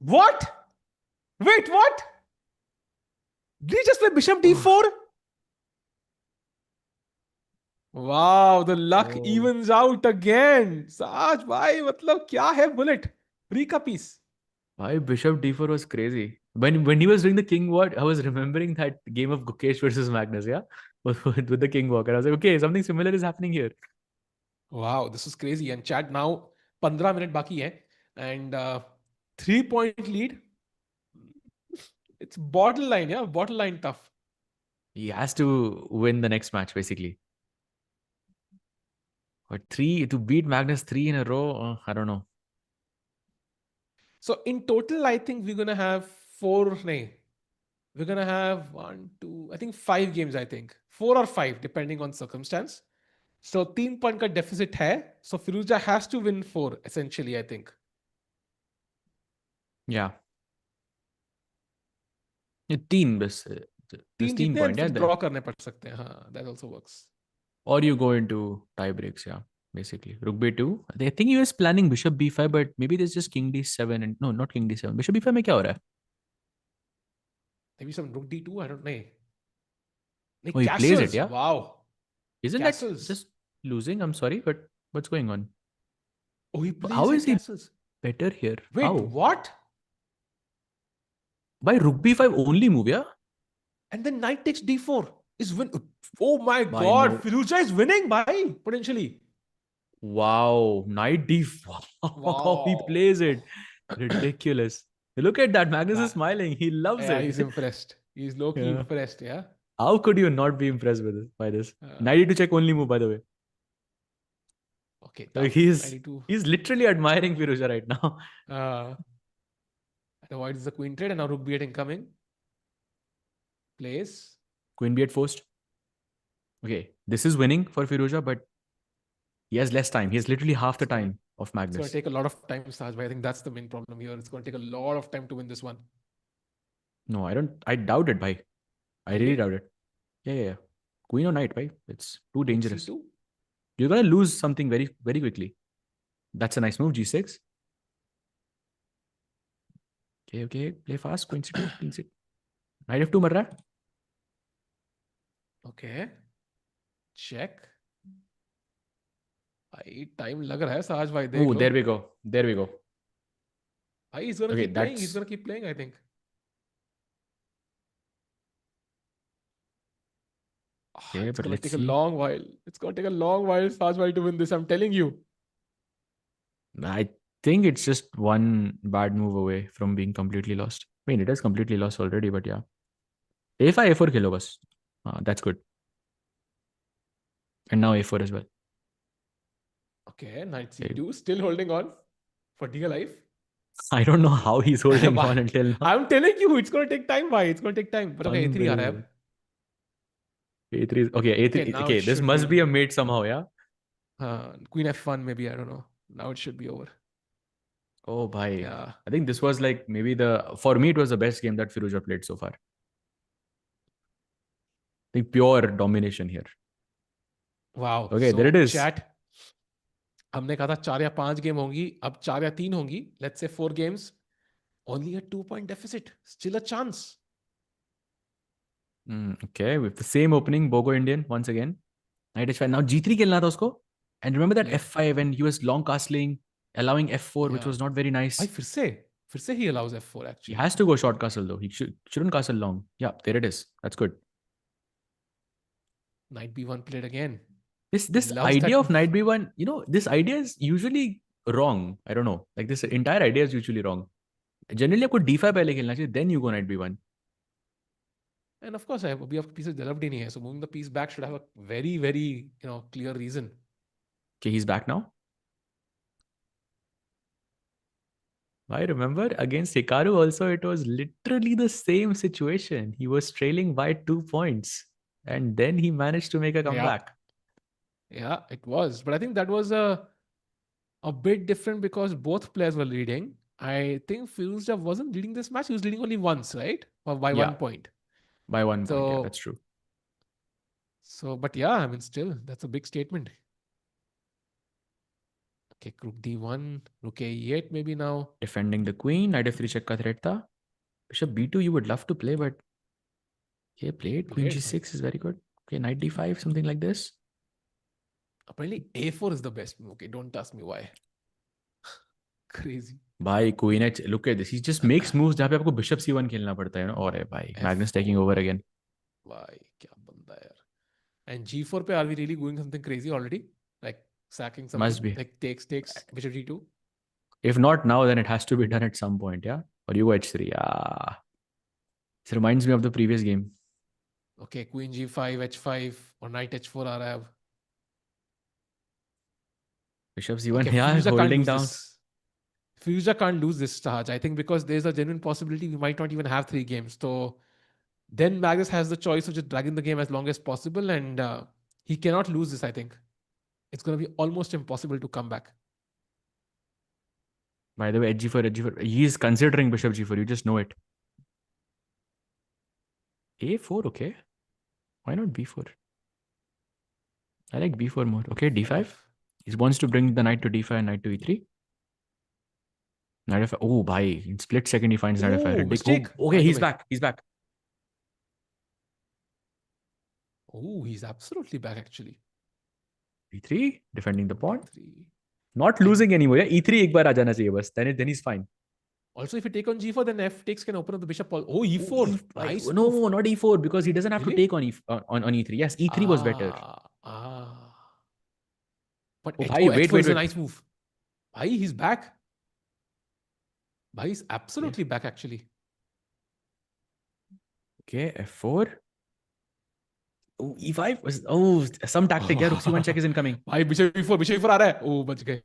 What? Wait, what? Did he just play bishop d4? Wow, the luck evens out again. Saj, bhai, matlab kya hai bullet? Free ka piece. Why bishop d4 was crazy. When he was doing the king walk, I was remembering that game of Gukesh versus Magnus, yeah? With the king walk. And I was like, okay, something similar is happening here. Wow, this is crazy. And chat now, 15 minute baki hai. And 3-point lead. It's borderline, yeah? Borderline tough. He has to win the next match, basically. But to beat Magnus 3 in a row, I don't know. So in total, I think we're going to have we're going to have 5 games, I think. 4 or 5, depending on circumstance. So 3-point ka deficit hai. So Firouzja has to win 4, essentially, I think. Yeah. 3 बस. 3 point, yeah. Draw karne pad sakte hain. Haan, that also works. Or you go into tie breaks, yeah. Basically, rook b2. I think he was planning bishop b5, but maybe there's just king d7 and no, not king d7. Bishop b5 में क्या हो रहा है? Maybe some rook d2. I don't know. Oh, he plays it, yeah. Wow. Isn't Castles. that just losing? I'm sorry, but what's going on? Oh, he plays How is he castles. better here? Wait, How? what? Why rook b5 only move, yeah? And then knight takes d4 is win. Oh my By god, no- Firouzja is winning by potentially. Wow, knight d4. Wow. He plays it. Ridiculous. Look at that. Magnus is smiling. He loves Yeah, it. he's impressed. He's low-key Yeah. impressed, yeah. How could you not be impressed with this, by this? Knight d2 check only move, by the way. Okay. Like he's literally admiring Firouzja right now. Avoids the queen trade and now rook b8 incoming. Plays. Queen b8 forced. Okay, this is winning for Firouzja, but he has less time. He has literally half the time of It's going Magnus. to take a lot of time, Saj, but I think that's the main problem here. It's going to take a lot of time to win this one. No, I doubt it, bhai. I really doubt it. Yeah. Queen or knight, bhai. It's too dangerous. C2? You're going to lose something very, very quickly. That's a nice move, g6. Okay. Play fast. Queen c2. Queen c2. Knight f2 mar raha hai. Okay. Check. Time lag raha hai, Saj bhai. Oh, there we go. There we go. He's going to Okay, keep playing. He's going to keep playing, I think. Okay, It's but going to let's take a see. long while. It's going to take a long while, Saj bhai, to win this. I'm telling you. I think it's just one bad move away from being completely lost. I mean, it is completely lost already, but yeah. a5, a4 खेलो बस. That's good. And now a4 as well. Okay, knight c2. Still holding on for dear life. I don't know how he's holding on until now. I'm telling you, it's going to take time, bhai. It's going to take time. But okay, a3 aa raha hai. A3 is okay. A3. now Okay, it this should must be- be a mate somehow, yeah. Queen f1, maybe. I don't know. Now it should be over. Oh, bhai. Yeah. I think this was like maybe for me it was the best game that Firouzja played so far. I think pure domination here. Wow. Okay, so there it is. Chat. हमने कहा था 4 या 5 game होंगी, अब 4 या 3 होंगी. Let's say 4 games. Only a 2-point deficit. Still a chance. Okay, with the same opening, Bogo Indian once again. Knight h5. Now g3 खेलना था उसको. And remember that f5 and he was long castling, allowing f4, which was not very nice. भाई फिर से he allows f4 He actually. has to go short castle though. He shouldn't castle long. Yeah, there it is. That's good. Knight b1 played again. This Loves idea that- of knight b1, this idea is usually wrong. I don't know. Like this entire idea is usually wrong. Generally, आपको d5 पहले खेलना चाहिए, then you go knight b1. And of course, we have pieces developed in here. So moving the piece back should have a very, very clear reason. Okay, he's back now. I remember against Hikaru also, it was literally the same situation. He was trailing by 2 points. And then he managed to make a comeback. Yeah, it was. But I think that was a bit different because both players were leading. I think Firouzja wasn't leading this match. He was leading only once, right? Or by 1 point. By 1 point, yeah, So- that's true. So, but yeah, I mean, still, that's a big statement. Okay, rook d1, rook a8 maybe now. Defending the queen. Knight f3 check ka threat tha. Bishop b2 you would love to play, but okay, played. Queen g6 is very good. Okay, knight d5, something like this. Apparently a4 is the best move. Okay, don't ask me why. Crazy. Bhai, queen h. Look at this. He just makes moves जहाँ पे आपको bishop c1 खेलना पड़ता है, और है भाई. Magnus taking over again. Why? क्या बंदा है यार. And g4 पे are we really going something crazy already? Like sacking something? Must be. Like takes bishop g2. If not now, then it has to be done at some point, yeah? Or you go h3, yeah. This reminds me of the previous game. Okay, queen g5, h5 or knight h4 are have. Bishop c1, Okay, yeah, Firouzja holding down. Firouzja can't lose this, Taj. I think because there's a genuine possibility we might not even have 3 games. So then Magnus has the choice of just dragging the game as long as possible, and he cannot lose this, I think. It's going to be almost impossible to come back. By the way, h4. He is considering bishop g4. You just know it. a4, okay. Why not b4? I like b4 more. Okay, d5. He wants to bring the knight to d5 and knight to e3. Knight f5. Oh, bhai. In split second, he finds knight f5. Mistake. Oh, okay, he's back. He's back. Oh, he's absolutely back, actually. e3, defending the pawn. Not losing anymore. Yeah? e3 ek baar aa jana chahiye bas. Then he's fine. Also, if you take on g4, then f takes can open up the bishop. Oh, e4. Nice. No, not e4, because he doesn't have to take on e3. Yes, e3 was better. But Oh, h4 wait. is a nice move. Bhai, he's back. Bhai, he's absolutely back, actually. Okay, f4. Oh, e5 was some tactic. Yeah, rook c1 check is incoming. Bhai, bishop e4 aa raha hai. Oh, bach gaye.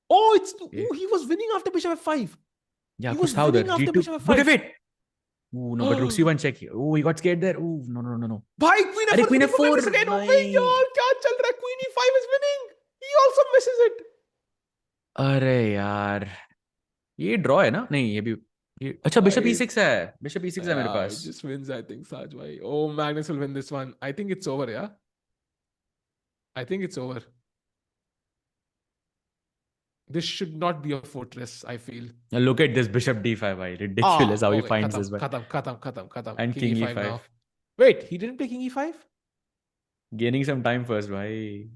Oh, he was winning after bishop f5. Yeah, he was how there. winning after G2. bishop f5. Look at it. Oh, no, but rook c1 check here. Oh, he got scared there. Oh, no. Bhai, queen f4. Queen f4. Again. Oh my God, kya chal raha hai? Queen e5 is winning. He also misses it. अरे यार, ये draw है ना? नहीं, ये भी. अच्छा, bishop e6 है. Bishop e6 है मेरे पास. It just wins, I think, Saj bhai. Oh, Magnus will win this one. I think it's over, yeah? I think it's over. This should not be a fortress, I feel. Now look at this bishop d5, bhai. Ridiculous how he finds this. Khatam. And king e5. Now. Wait, he didn't play king e5? Gaining some time first, bhai.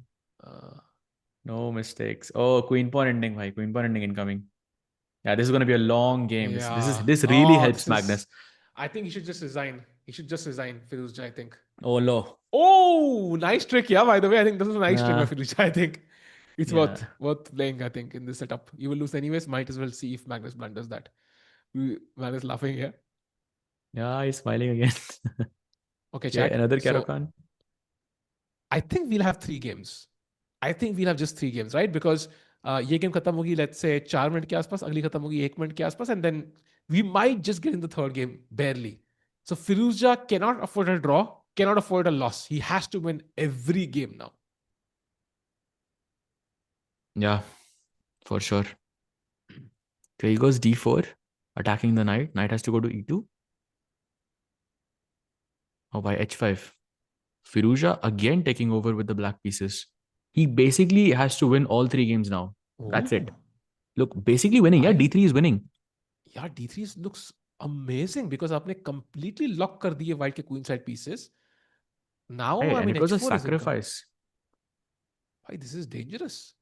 No mistakes. Oh, queen pawn ending, bhai. Queen pawn ending incoming. Yeah, this is going to be a long game. Yeah. This really helps Magnus. I think he should just resign. Firouzja, I think. Oh, no. Oh, nice trick, yeah, by the way. I think this is a nice trick by Firouzja, I think. It's worth playing, I think, in this setup. You will lose anyways. Might as well see if Magnus blunders that. Magnus laughing here. Yeah, he's smiling again. Okay, chat. Another Caro-Kann. I think we'll have 3 games. I think we'll have just 3 games, right? Because ये game खत्म होगी, let's say 4 minute के आसपास, अगली खत्म होगी 1 minute के आसपास, and then we might just get in the 3rd game, barely. So Firouzja cannot afford a draw, cannot afford a loss. He has to win every game now. Yeah, for sure. Okay, he goes d4, attacking the knight. Knight has to go to e2. Oh, by h5. Firouzja again taking over with the black pieces. He basically has to win all 3 games now. That's it. Look, basically winning. Yeah, d3 is winning. Yeah, d3 looks amazing because आपने completely lock कर दिए white के queen side pieces. Now, Hey, I and mean, it was a h4 is incoming. sacrifice. Why, this is dangerous.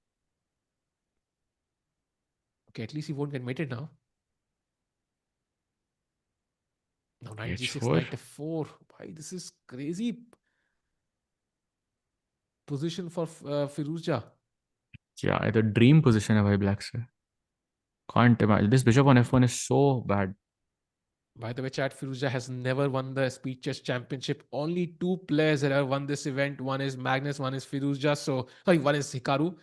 Okay, at least he won't get mated now. Now, knight g6, h4. knight f4. Why, this is crazy position for Firouzja. Yeah, the dream position है भाई black से. Can't imagine. This bishop on f1 is so bad. By the way, chat, Firouzja has never won the Speed Chess Championship. Only 2 players that have won this event. One is Magnus, one is Firouzja. One is Hikaru.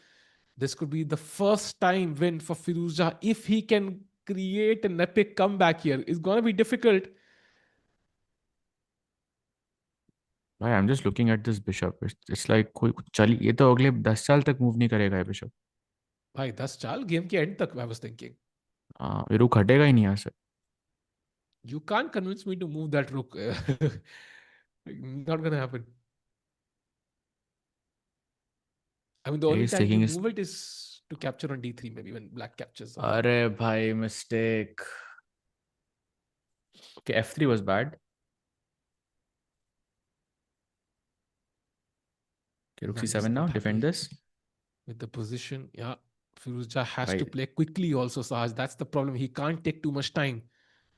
This could be the first time win for Firouzja. If he can create an epic comeback here, it's going to be difficult. Bhai, I'm just looking at this bishop. It's like ये तो अगले 10 साल तक move नहीं करेगा ये bishop. भाई 10 चाल game के end तक I was thinking. ये रुक हटेगा ही नहीं यहाँ से. You can't convince me to move that rook. Not gonna happen. I mean, the only He's time taking you his. move it is to capture on d3, maybe when black captures. Arey bhai, mistake. Okay, f3 was bad. Okay, rook Magnus c7 now. not Defend happy this. with the position. Yeah, Firouzja has to Right. play quickly also, Sahaj. That's the problem. He can't take too much time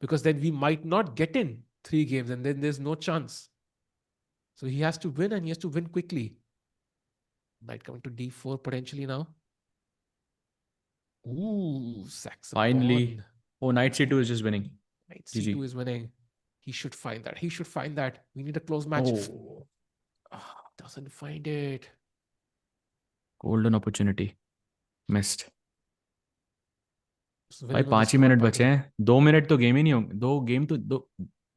because then we might not get in 3 games and then there's no chance. So he has to win and he has to win quickly. Knight coming to d4 potentially now. Ooh, sacks a Finally. pawn. Oh, knight c2 is just winning. Knight GG. c2 is winning. He should find that. He should find that. We need a close match. Oh, Doesn't find it. golden opportunity. Missed. It's भाई winning on the 5 he spot, minute by बचे the way. हैं. 2 minute तो game ही नहीं होंगे. 2 game तो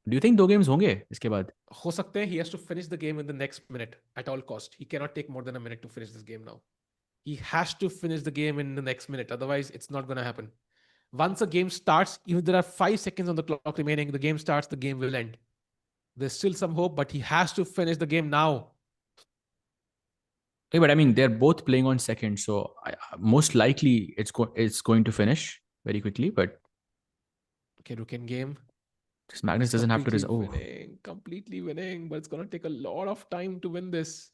Do you think 2 games होंगे इसके बाद? हो सकते हैं. He has to finish the game in the next minute at all cost. He cannot take more than a minute to finish this game now. He has to finish the game in the next minute. Otherwise, it's not going to happen. Once a game starts, even if there are 5 seconds on the clock remaining, the game starts, the game will end. There's still some hope, but he has to finish the game now. Hey, but I mean, they're both playing on second, so most likely it's going to finish very quickly. But Okay, rook in game. just Magnus doesn't have to. Completely winning, but it's going to take a lot of time to win this.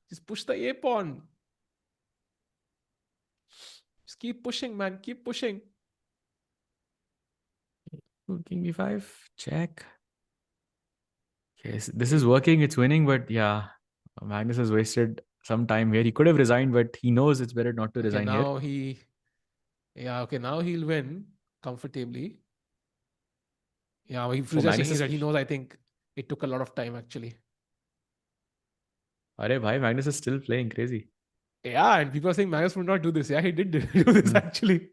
Just push the A pawn. Just keep pushing, man. Keep pushing. King b5, check. Okay, this is working. It's winning, but yeah, Magnus has wasted some time here. He could have resigned, but he knows it's better not to resign here. Now he'll win comfortably. Yeah, he knows. I think it took a lot of time actually. Arey bhai, Magnus is still playing crazy. Yeah, and people are saying Magnus would not do this. Yeah, he did do this actually.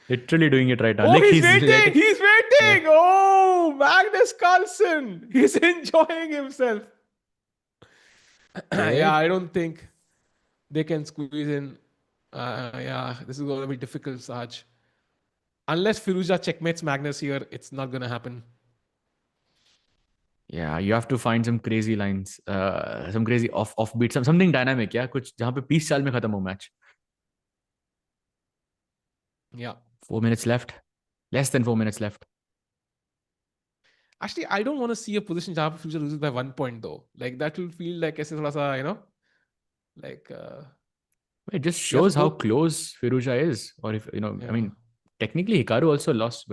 Literally doing it right now. Oh, Like he's waiting! He's waiting! Yeah. Oh, Magnus Carlsen! He's enjoying himself. Yeah, I don't think they can squeeze in. Yeah, this is going to be difficult, Sahaj. Unless Firouzja checkmates Magnus here, it's not going to happen. Yeah, you have to find some crazy lines, some crazy offbeat, something dynamic. Yeah, कुछ जहाँ पे 20 साल में खत्म हो match. Yeah. 4 minutes left. Less than 4 minutes left. Actually, I don't want to see a position where Firouzja loses by 1 point though. Like that will feel like ऐसे थोड़ा सा, you know, like. It just shows how close Firouzja is, or if you know, I mean, technically Hikaru also lost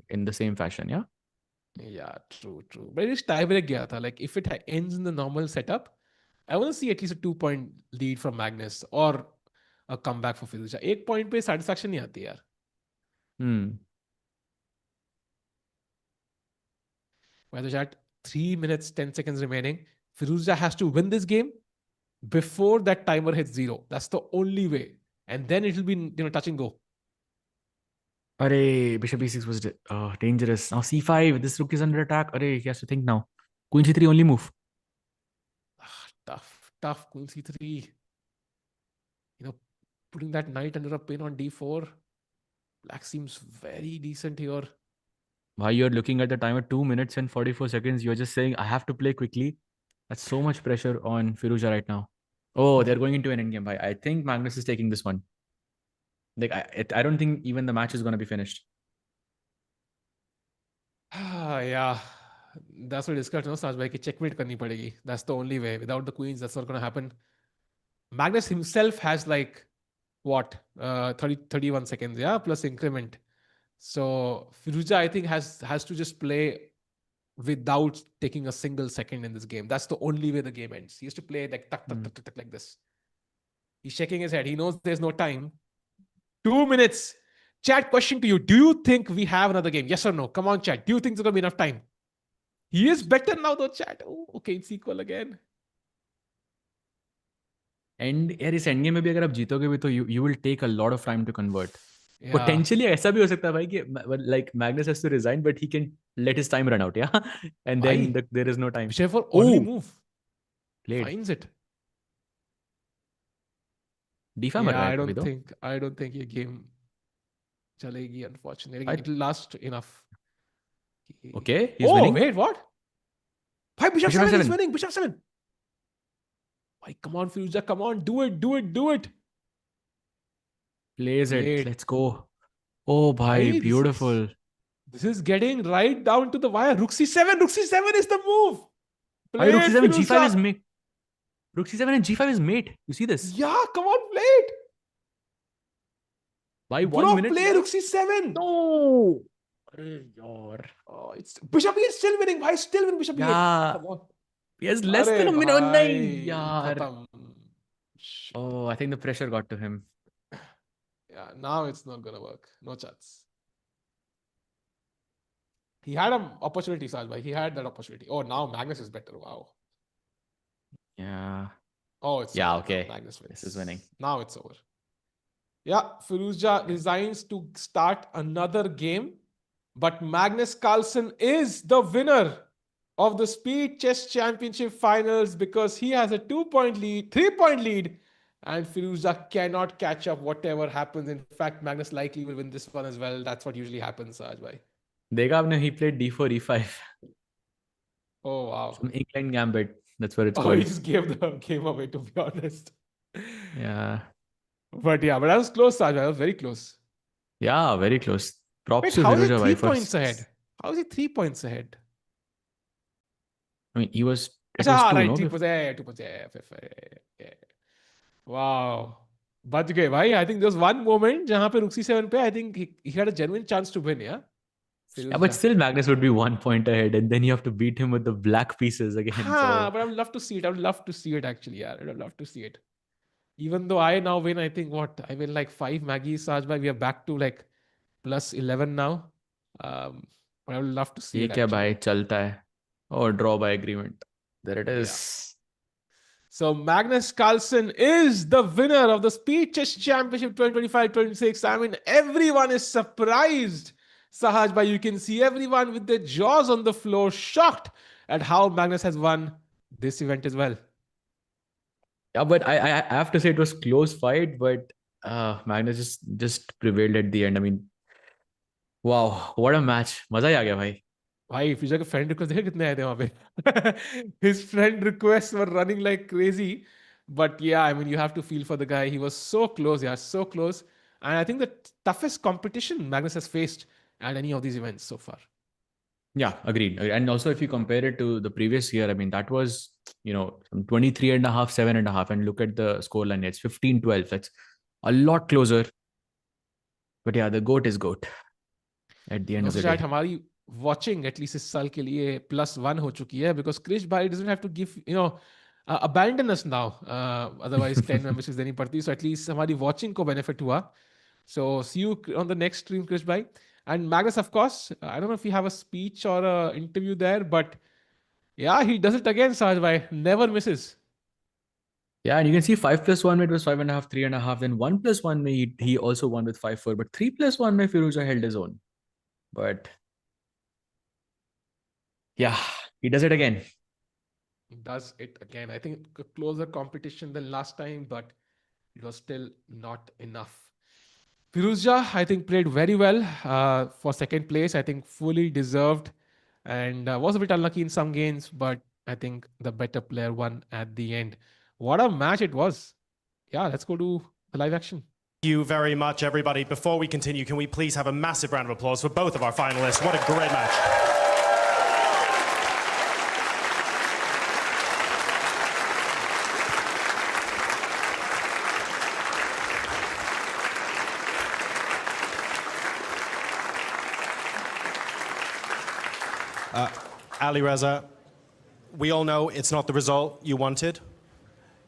in the same fashion. Yeah. Yeah, true. But it is tiebreak gaya tha. Like if it ends in the normal setup, I want to see at least a 2-point lead from Magnus or a comeback for Firouzja. 1 point पे satisfaction नहीं आती यार. By the chat, 3 minutes 10 seconds remaining. Firouzja has to win this game before that timer hits 0. That's the only way, and then it will be touch and go. Arey, bishop e6 was dangerous. Now c5. This rook is under attack. Arey, he has to think now. Queen c3 only move. Tough. Queen c3. Putting that knight under a pin on d4. Black seems very decent here. Why you're looking at the timer 2 minutes and 44 seconds? You're just saying I have to play quickly. That's so much pressure on Firouzja right now. Oh, they're going into an endgame. I think Magnus is taking this one. Like I don't think even the match is going to be finished. Yeah, that's what we discussed. Saj bhai ki checkmate karni padegi. That's the only way. Without the queens, that's not going to happen. Magnus himself has like what 31 seconds, yeah, plus increment. So Firouzja, I think, has to just play without taking a single second in this game. That's the only way the game ends. He has to play like tuck like this. He's shaking his head. He knows there's no time. 2 minutes. Chat, question to you. Do you think we have another game? Yes or no? Come on, chat. Do you think there's going to be enough time? He is better now though, chat. Oh, okay, it's equal again. And यार इस endgame में भी अगर आप जीतोगे भी तो you will take a lot of time to convert. Yeah. Potentially ऐसा भी हो सकता है भाई कि like Magnus has to resign, but he can let his time run out, yeah, and then there is no time. Whichever only move. Played. Finds it. D5 yeah, I don't think ये game चलेगी, unfortunately. It will last enough. Okay, he's winning. Wait, what? Bishop 7 is winning. Bishop 7. Bhai, come on, Firouzja, come on, do it. Plays it. Played. Let's go. Oh, bhai, Bhai, beautiful. This is getting right down to the wire. Rook c7. Rook c7 is the move. Bhai, Rook Played, c7, g5 Firouzja. is mate. Rook c7 and g5 is mate. You see this? Yeah, come on, play it. Bhai, 1 Bro, minute play left. Rook c7. No. Oh, it's Bishop e8 still winning. Bhai, still winning Bishop e8. Yeah. Come on. He has less than a minute. Oh, nahi, yaar. Khatam. Oh, I think the pressure got to him. Yeah, now it's not gonna work. No chance. He had an opportunity, Saj bhai. He had that opportunity. Oh, now Magnus is better. Wow. Yeah. Oh, it's Yeah, over. okay. Magnus wins. This is winning. Now it's over. Yeah, Firouzja resigns to start another game, but Magnus Carlsen is the winner of the Speed Chess Championship Finals because he has a 2-point lead, 3-point lead, and Firouzja cannot catch up whatever happens. In fact, Magnus likely will win this one as well. That's what usually happens, Saj bhai. Dekha aapne, he played d4, e5. Oh, wow. Some England gambit. That's what it's Oh, called. he just gave the game away, to be honest. Yeah. But yeah, but that was close, Saj bhai. That was very close. Yeah, very close. Props Wait, to how is he Firouzja 3 bhai for... points ahead? How is he 3 points ahead? I mean, he was... It Acha, was 2, right, no? 3 points. Yeah, 2 points. Yeah. Wow. But okay, bhai, I think there was one moment jahan pe Rook c7 pe, I think he had a genuine chance to win, yeah? Yeah, but still Magnus would be 1 point ahead and then you have to beat him with the black pieces again. Ha, So but I would love to see it. I would love to see it actually, yeah. I would love to see it. Even though I now win, I think what? I win like 5 Maggies, Saj bhai. We are back to like plus 11 now. But I would love to see ये it क्या actually. भाई चलता है? Oh, draw by agreement. There it is. So Magnus Carlsen is the winner of the Speed Chess Championship 2025-26. I mean, everyone is surprised. Sahaj bhai, you can see everyone with their jaws on the floor, shocked at how Magnus has won this event as well. Yeah, but I have to say it was close fight, but Magnus just prevailed at the end. I mean, wow, what a match. मजा ही आ गया भाई. भाई future के friend request देखे कितने आए थे वहां पे. His friend requests were running like crazy. But yeah, I mean, you have to feel for the guy. He was so close, yeah, so close. And I think the toughest competition Magnus has faced at any of these events so far. Yeah, agreed. And also, if you compare it to the previous year, I mean, that was, 23.5, 7.5. And look at the scoreline. It's 15-12. That's a lot closer. But yeah, the GOAT is GOAT at the end of the day. हमारी watching at least इस साल के लिए +1 हो चुकी है because Krish bhai doesn't have to give, abandon us now. Otherwise 10 memberships देनी पड़ती. So at least हमारी watching को benefit हुआ. So see you on the next stream, Krish bhai. And Magnus, of course, I don't know if you have a speech or an interview there, but yeah, he does it again, Sahaj bhai. Never misses. Yeah, and you can see 5+1 it was 5.5, 3.5. Then 1+1 he also won with 5-4. But 3+1 Firouzja held his own. But yeah, he does it again. He does it again. I think a closer competition than last time, but it was still not enough. Firouzja, I think, played very well for second place. I think fully deserved and was a bit unlucky in some games, but I think the better player won at the end. What a match it was. Yeah, let's go to the live action. Thank you very much, everybody. Before we continue, can we please have a massive round of applause for both of our finalists? What a great match. Alireza, we all know it's not the result you wanted.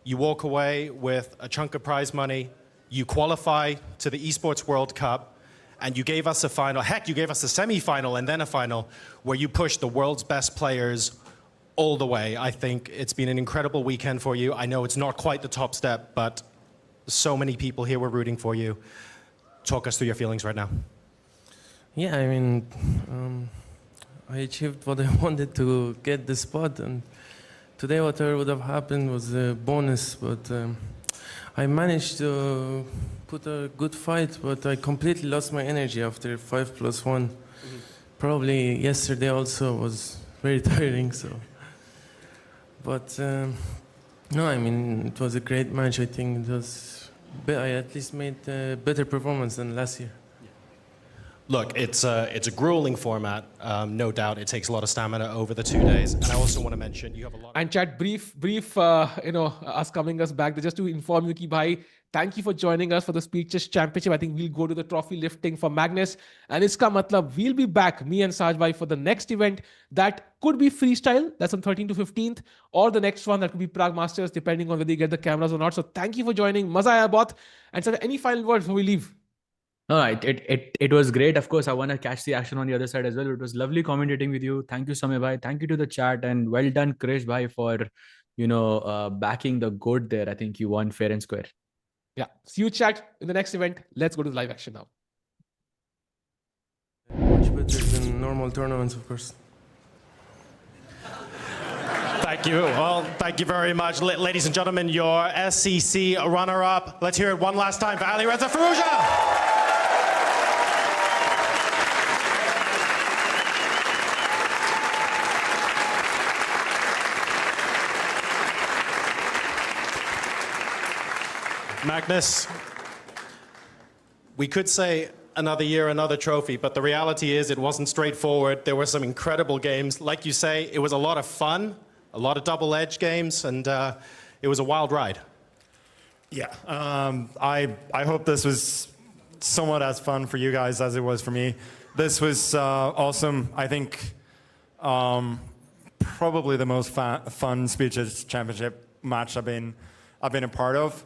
You walk away with a chunk of prize money, you qualify to the Esports World Cup, and you gave us a final. Heck, you gave us a semi-final and then a final where you pushed the world's best players all the way. I think it's been an incredible weekend for you. I know it's not quite the top step, but so many people here were rooting for you. Talk us through your feelings right now. Yeah, I mean, I achieved what I wanted to get the spot, and today whatever would have happened was a bonus, but I managed to put a good fight, but I completely lost my energy after 5+1. Probably yesterday also was very tiring, so. But No, I mean, it was a great match. I think it was. I at least made a better performance than last year. Look, it's a grueling format, no doubt. It takes a lot of stamina over the 2 days. And I also want to mention you have a lot. And chat, brief, us coming us back. Just to inform you, ki bhai, thank you for joining us for the Speed Chess Championship. I think we'll go to the trophy lifting for Magnus. And iska matlab, we'll be back, me and Saj bhai, for the next event that could be freestyle. That's on 13th to 15th. Or the next one that could be Prague Masters, depending on whether you get the cameras or not. So thank you for joining. Maza aaya bahut. And sir, any final words before we leave? No, it was great. Of course, I want to catch the action on the other side as well. It was lovely commentating with you. Thank you, Samay bhai. Thank you to the chat, and well done, Krish bhai, for backing the goat there. I think you won fair and square. Yeah. See you, chat, in the next event. Let's go to the live action now. Much better than normal tournaments, of course. Thank you. Well, thank you very much. Ladies and gentlemen, your SCC runner-up. Let's hear it one last time for Alireza Firouzja. Magnus, we could say another year, another trophy, but the reality is it wasn't straightforward. There were some incredible games. Like you say, it was a lot of fun, a lot of double-edged games, and it was a wild ride. Yeah, I hope this was somewhat as fun for you guys as it was for me. This was awesome. I think probably the most fun Speed Chess Championship match I've been a part of.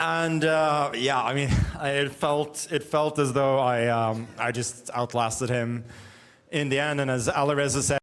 And yeah, I mean, it felt as though I just outlasted him in the end. And as Alireza said,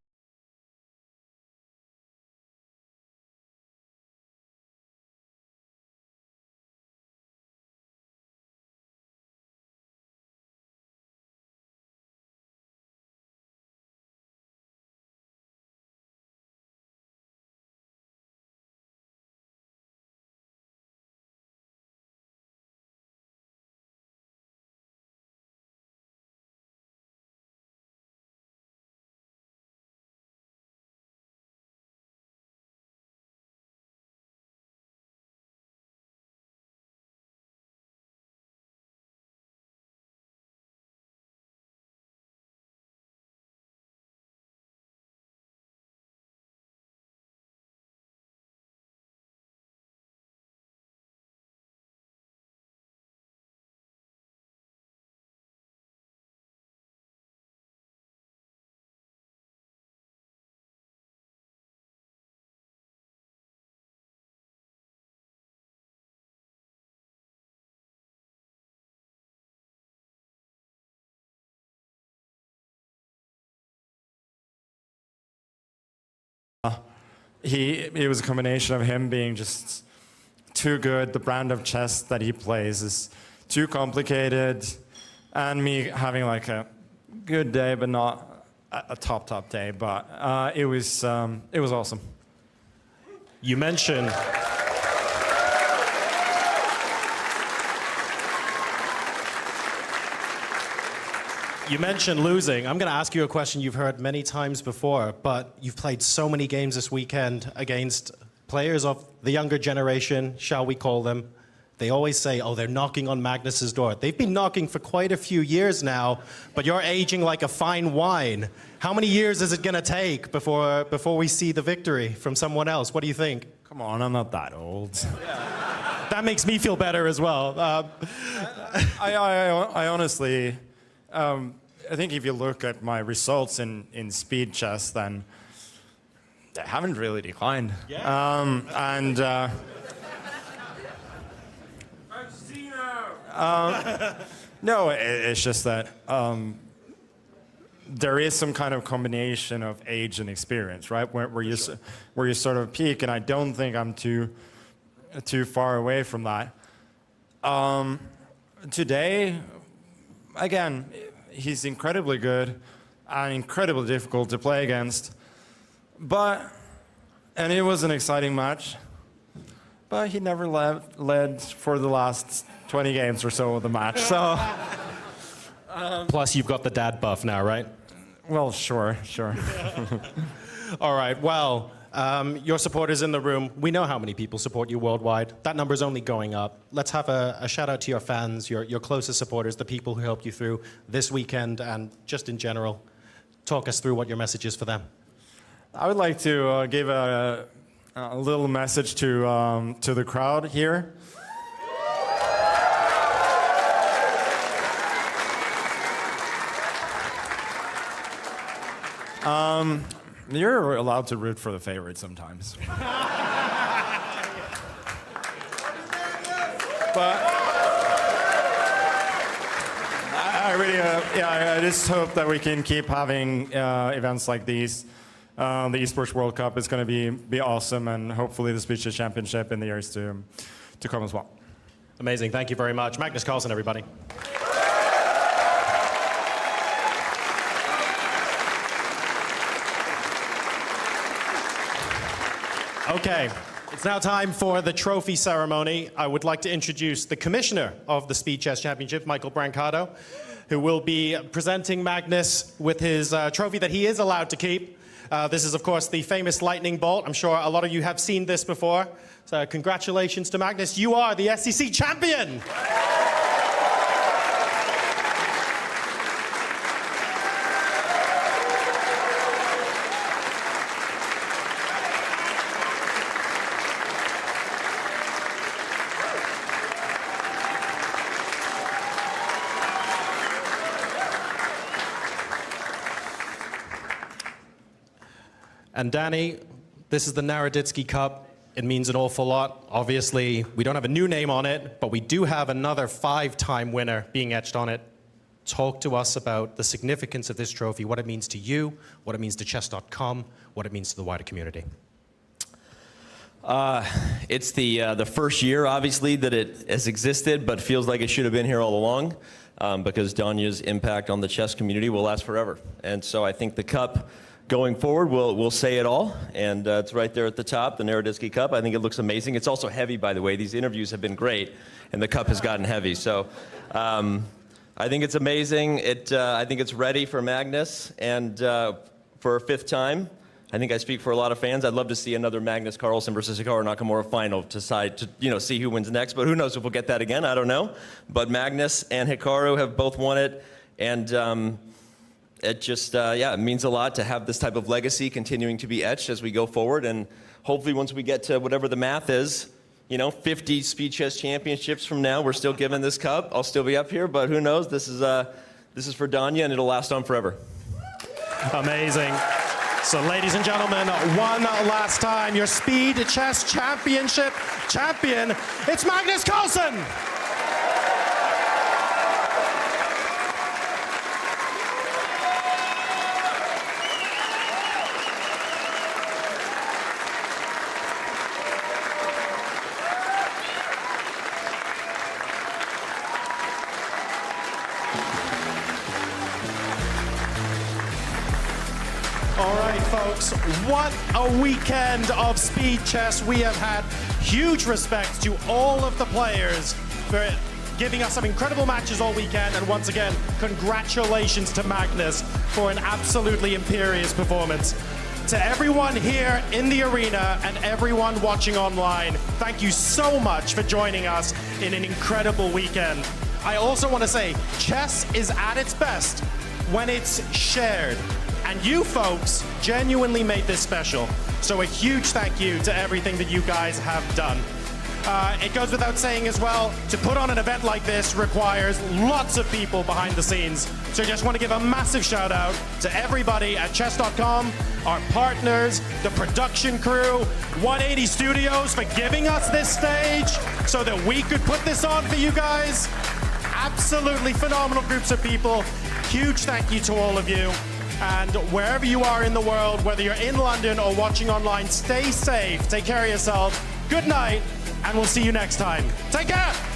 it was a combination of him being just too good, the brand of chess that he plays is too complicated, and me having like a good day but not a top day. But it was awesome. You mentioned losing. I'm going to ask you a question you've heard many times before, but you've played so many games this weekend against players of the younger generation, shall we call them. They always say, oh, they're knocking on Magnus's door. They've been knocking for quite a few years now, but you're aging like a fine wine. How many years is it going to take before we see the victory from someone else? What do you think? Come on, I'm not that old. That makes me feel better as well. I honestly, I think if you look at my results in speed chess, then they haven't really declined. Yeah. No, it's just that there is some kind of combination of age and experience, right? Where you sort of peak, and I don't think I'm too far away from that. Today, again, he's incredibly good and incredibly difficult to play against. And it was an exciting match, but he never led for the last 20 games or so of the match. So Plus, you've got the dad buff now, right? Well, sure. All right, well, your supporters in the room, we know how many people support you worldwide. That number's only going up. Let's have a shout out to your fans, your closest supporters, the people who helped you through this weekend and just in general. Talk us through what your message is for them. I would like to give a little message to the crowd here. You're allowed to root for the favorite sometimes. But I really, I just hope that we can keep having events like these. The Esports World Cup is going to be awesome, and hopefully the Speed Chess Championship in the years to come as well. Amazing, thank you very much. Magnus Carlsen, everybody. Okay, it's now time for the trophy ceremony. I would like to introduce the commissioner of the Speed Chess Championship, Michael Brancato, who will be presenting Magnus with his trophy that he is allowed to keep. This is, of course, the famous lightning bolt. I'm sure a lot of you have seen this before. So congratulations to Magnus. You are the SEC champion. And Danny, this is the Naroditsky Cup. It means an awful lot. Obviously, we don't have a new name on it, but we do have another 5-time winner being etched on it. Talk to us about the significance of this trophy, what it means to you, what it means to Chess.com, what it means to the wider community. It's the first year, obviously, that it has existed, but feels like it should have been here all along, because Danya's impact on the chess community will last forever. And so I think the cup going forward, we'll say it all, and it's right there at the top, the Naroditsky Cup. I think it looks amazing. It's also heavy, by the way. These interviews have been great, and the cup has gotten heavy. So I think it's amazing. I think it's ready for Magnus, and for a 5th time. I think I speak for a lot of fans. I'd love to see another Magnus Carlsen versus Hikaru Nakamura final to see who wins next. But who knows if we'll get that again? I don't know. But Magnus and Hikaru have both won it, and it just, it means a lot to have this type of legacy continuing to be etched as we go forward. And hopefully once we get to whatever the math is, 50 Speed Chess Championships from now, we're still given this cup. I'll still be up here, but who knows? This is for Danya, and it'll last on forever. Amazing. So ladies and gentlemen, one last time, your Speed Chess Championship champion, it's Magnus Carlsen. Folks, what a weekend of Speed Chess we have had. Huge respect to all of the players for giving us some incredible matches all weekend, and once again, congratulations to Magnus for an absolutely imperious performance. To everyone here in the arena and everyone watching online, thank you so much for joining us in an incredible weekend. I also want to say, chess is at its best when it's shared. And you folks genuinely made this special. So a huge thank you to everything that you guys have done. It goes without saying as well, to put on an event like this requires lots of people behind the scenes. So I just want to give a massive shout out to everybody at Chess.com, our partners, the production crew, 180 Studios for giving us this stage so that we could put this on for you guys. Absolutely phenomenal groups of people. Huge thank you to all of you. And wherever you are in the world, whether you're in London or watching online, stay safe, take care of yourself. Good night, and we'll see you next time. Take care!